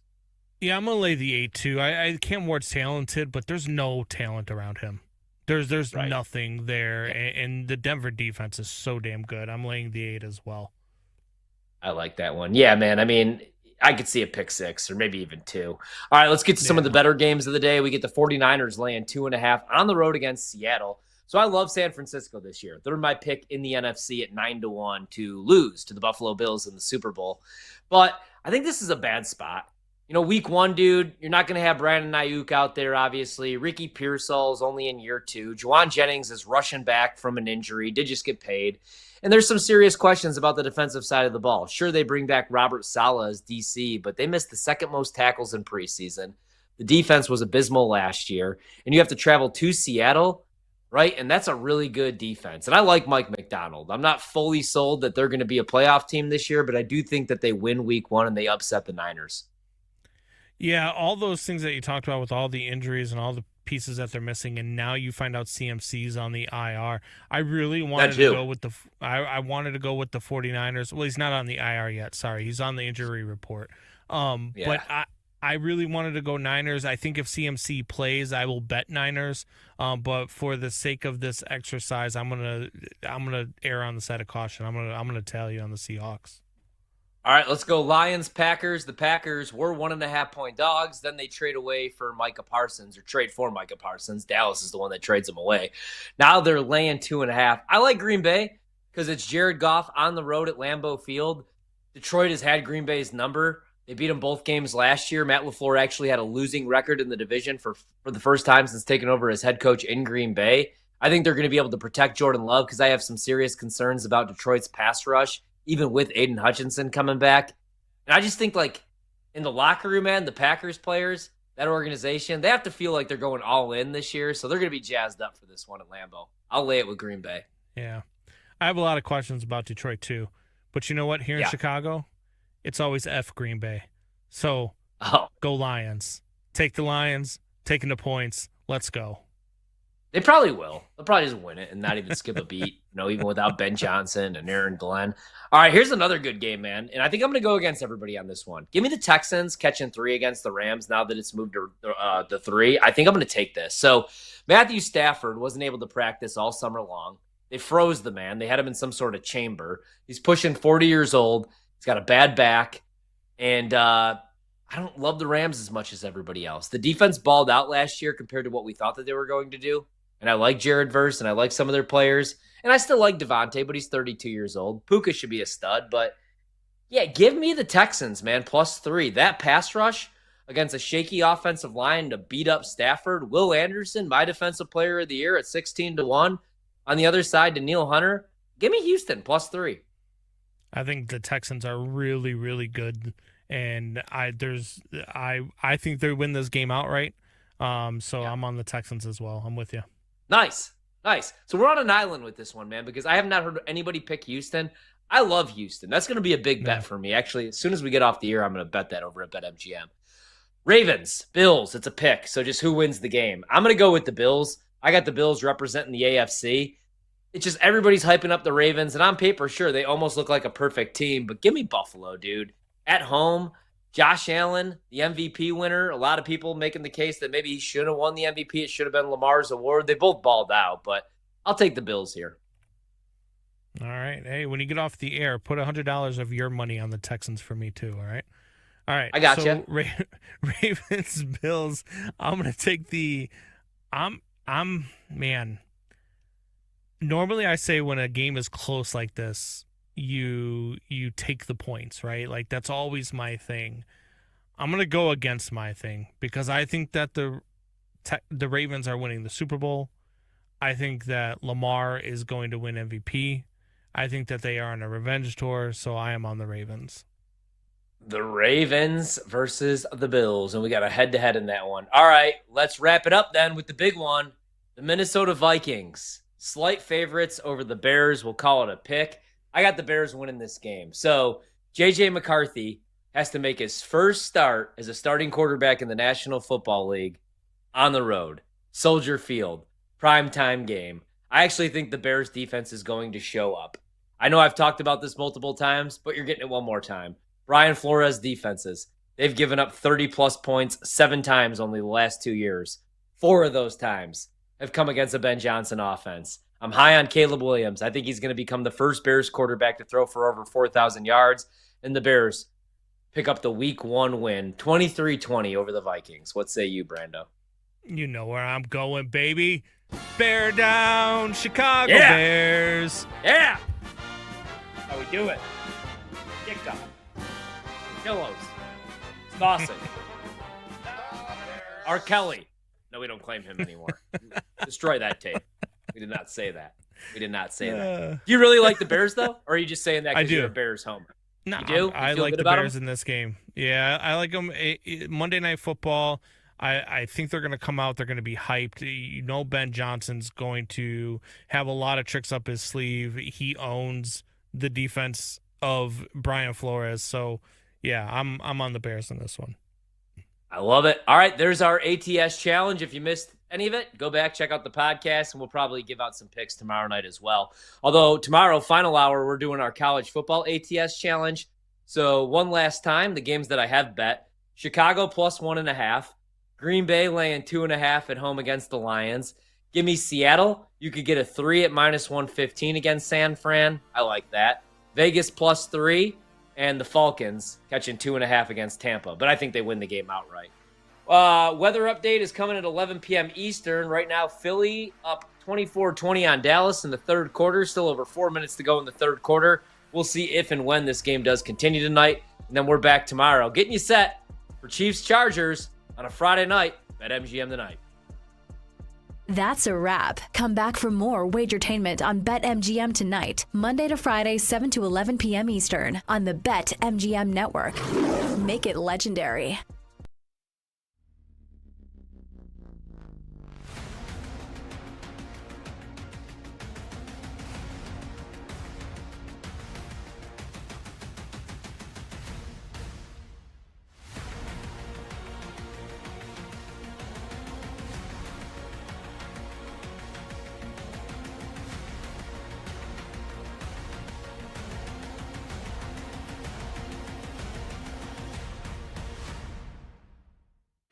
Yeah, I'm going to lay the 8 too. I Cam Ward's talented, but there's no talent around him. There's nothing there, and the Denver defense is so damn good. I'm laying the 8 as well. I like that one. Yeah, man. I mean, I could see a pick 6 or maybe even 2. All right, let's get to some of the better games of the day. We get the 49ers laying 2.5 on the road against Seattle. So I love San Francisco this year. They're my pick in the NFC at 9-1 to lose to the Buffalo Bills in the Super Bowl. But I think this is a bad spot. You know, week 1, dude, you're not going to have Brandon Ayuk out there, obviously. Ricky Pearsall is only in year 2. Juwan Jennings is rushing back from an injury, did just get paid. And there's some serious questions about the defensive side of the ball. Sure, they bring back Robert Saleh as DC, but they missed the second most tackles in preseason. The defense was abysmal last year, and you have to travel to Seattle, right? And that's a really good defense. And I like Mike McDonald. I'm not fully sold that they're going to be a playoff team this year, but I do think that they win week 1 and they upset the Niners. Yeah, all those things that you talked about with all the injuries and all the pieces that they're missing, and now you find out CMC's on the IR. I really wanted to go with I wanted to go with the 49ers. Well, he's not on the IR yet. Sorry, he's on the injury report. But I really wanted to go Niners. I think if CMC plays, I will bet Niners. But for the sake of this exercise, I'm gonna err on the side of caution. I'm gonna tell you on the Seahawks. All right, let's go Lions-Packers. The Packers were 1.5 point dogs. Then they trade away for Micah Parsons, or trade for Micah Parsons. Dallas is the one that trades him away. Now they're laying 2.5. I like Green Bay because it's Jared Goff on the road at Lambeau Field. Detroit has had Green Bay's number. They beat them both games last year. Matt LaFleur actually had a losing record in the division for the first time since taking over as head coach in Green Bay. I think they're going to be able to protect Jordan Love because I have some serious concerns about Detroit's pass rush, even with Aiden Hutchinson coming back. And I just think, like, in the locker room, man, the Packers players, that organization, they have to feel like they're going all in this year, so they're going to be jazzed up for this one at Lambeau. I'll lay it with Green Bay. Yeah. I have a lot of questions about Detroit, too. But you know what? Here in Chicago, it's always F Green Bay. So, go Lions. Take the Lions, taking the points. Let's go. They probably will. They'll probably just win it and not even skip a beat, even without Ben Johnson and Aaron Glenn. All right, here's another good game, man. And I think I'm going to go against everybody on this one. Give me the Texans catching 3 against the Rams now that it's moved to 3. I think I'm going to take this. So Matthew Stafford wasn't able to practice all summer long. They froze the man. They had him in some sort of chamber. He's pushing 40 years old. He's got a bad back. And I don't love the Rams as much as everybody else. The defense balled out last year compared to what we thought that they were going to do. And I like Jared Verse, and I like some of their players. And I still like Devontae, but he's 32 years old. Puka should be a stud. But, yeah, give me the Texans, man, +3. That pass rush against a shaky offensive line to beat up Stafford. Will Anderson, my defensive player of the year at 16-1. On the other side, Daniil Hunter. Give me Houston, +3. I think the Texans are really, really good. And I think they win this game outright. So I'm on the Texans as well. I'm with you. Nice. So we're on an island with this one, man, because I have not heard anybody pick Houston. I love Houston. That's going to be a big bet for me. Actually, as soon as we get off the air, I'm going to bet that over at BetMGM. Ravens, Bills, it's a pick. So just who wins the game? I'm going to go with the Bills. I got the Bills representing the AFC. It's just everybody's hyping up the Ravens, and on paper, sure, they almost look like a perfect team, but give me Buffalo, dude. At home, Josh Allen, the MVP winner. A lot of people making the case that maybe he should have won the MVP. It should have been Lamar's award. They both balled out, but I'll take the Bills here. All right. Hey, when you get off the air, put $100 of your money on the Texans for me too, all right? All right. I got you. So, Ravens, Bills. I'm going to take the man. Normally I say when a game is close like this, you take the points, right? Like that's always my thing. I'm going to go against my thing because I think that the Ravens are winning the Super Bowl. I think that Lamar is going to win MVP. I think that they are on a revenge tour, so I am on the Ravens. The Ravens versus the Bills, and we got a head-to-head in that one. All right, let's wrap it up then with the big one. The Minnesota Vikings, slight favorites over the Bears. We'll call it a pick. I got the Bears winning this game. So J.J. McCarthy has to make his first start as a starting quarterback in the National Football League on the road. Soldier Field, primetime game. I actually think the Bears defense is going to show up. I know I've talked about this multiple times, but you're getting it one more time. Brian Flores defenses. They've given up 30-plus points 7 times only the last 2 years. 4 of those times have come against a Ben Johnson offense. I'm high on Caleb Williams. I think he's going to become the first Bears quarterback to throw for over 4,000 yards. And the Bears pick up the Week 1 win, 23-20 over the Vikings. What say you, Brando? You know where I'm going, baby. Bear down, Chicago Bears. Yeah. How we do it. Kickoff. Pillows. Sausage. R. Kelly. No, we don't claim him anymore. Destroy that tape. We did not say that. We did not say that. Do you really like the Bears, though? Or are you just saying that because you're a Bears homer? No, you do? I like the Bears in this game. Yeah, I like them. Monday Night Football, I think they're going to come out. They're going to be hyped. You know Ben Johnson's going to have a lot of tricks up his sleeve. He owns the defense of Brian Flores. So, yeah, I'm on the Bears in this one. I love it. All right, there's our ATS challenge. If you missed any of it, go back, check out the podcast, and we'll probably give out some picks tomorrow night as well. Although tomorrow, final hour, we're doing our college football ATS challenge. So one last time, the games that I have bet, Chicago plus 1.5, Green Bay laying 2.5 at home against the Lions. Give me Seattle. You could get a 3 at minus 115 against San Fran. I like that. Vegas plus 3. And the Falcons catching 2.5 against Tampa. But I think they win the game outright. Weather update is coming at 11 p.m. Eastern. Right now, Philly up 24-20 on Dallas in the third quarter. Still over 4 minutes to go in the third quarter. We'll see if and when this game does continue tonight. And then we're back tomorrow, getting you set for Chiefs-Chargers on a Friday night at BetMGM tonight. That's a wrap. Come back for more Wagertainment on BetMGM tonight, Monday to Friday, 7 to 11 p.m. Eastern on the BetMGM network. Make it legendary.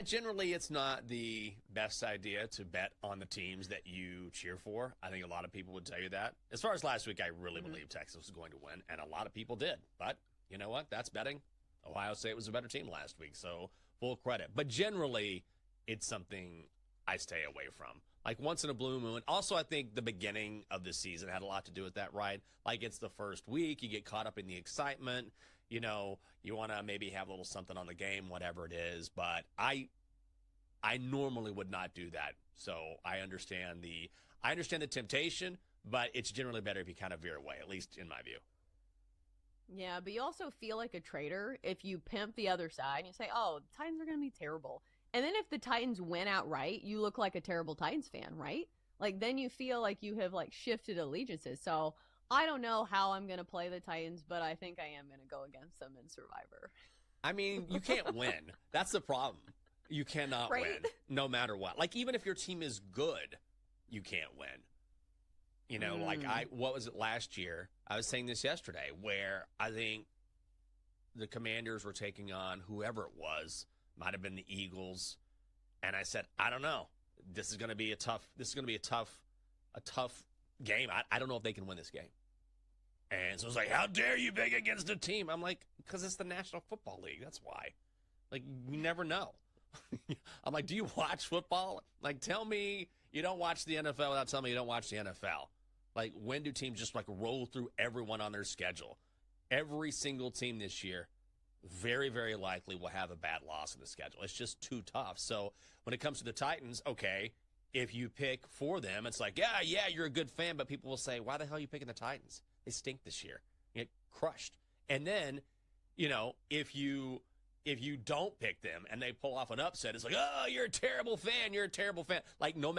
Generally, it's not the best idea to bet on the teams that you cheer for. I think a lot of people would tell you that. As far as last week, I really believed Texas was going to win, and a lot of people did. But you know what? That's betting. Ohio State was a better team last week, so full credit. But generally, it's something I stay away from. Like once in a blue moon. Also, I think the beginning of the season had a lot to do with that, right? Like it's the first week. You get caught up in the excitement. You know, you want to maybe have a little something on the game, whatever it is. But I normally would not do that. So I understand the temptation, but it's generally better if you kind of veer away, at least in my view. Yeah, but you also feel like a traitor if you pimp the other side and you say, oh, the Titans are going to be terrible. And then if the Titans win outright, you look like a terrible Titans fan, right? Like then you feel like you have like shifted allegiances. So I don't know how I'm going to play the Titans, but I think I am going to go against them in Survivor. I mean, you can't win. That's the problem. You cannot win no matter what. Like, even if your team is good, you can't win. You know, like what was it last year? I was saying this yesterday where I think the Commanders were taking on whoever it was, might have been the Eagles. And I said, I don't know. This is going to be a tough game. I don't know if they can win this game. And so it's like, how dare you bet against a team? I'm like, because it's the National Football League. That's why. Like, you never know. I'm like, do you watch football? Like, tell me you don't watch the NFL without telling me you don't watch the NFL. Like, when do teams just, like, roll through everyone on their schedule? Every single team this year very, very likely will have a bad loss in the schedule. It's just too tough. So when it comes to the Titans, okay, if you pick for them, it's like, yeah, you're a good fan, but people will say, why the hell are you picking the Titans? They stink this year. You get crushed. And then, if you don't pick them and they pull off an upset, it's like, oh, you're a terrible fan. You're a terrible fan. Like, no matter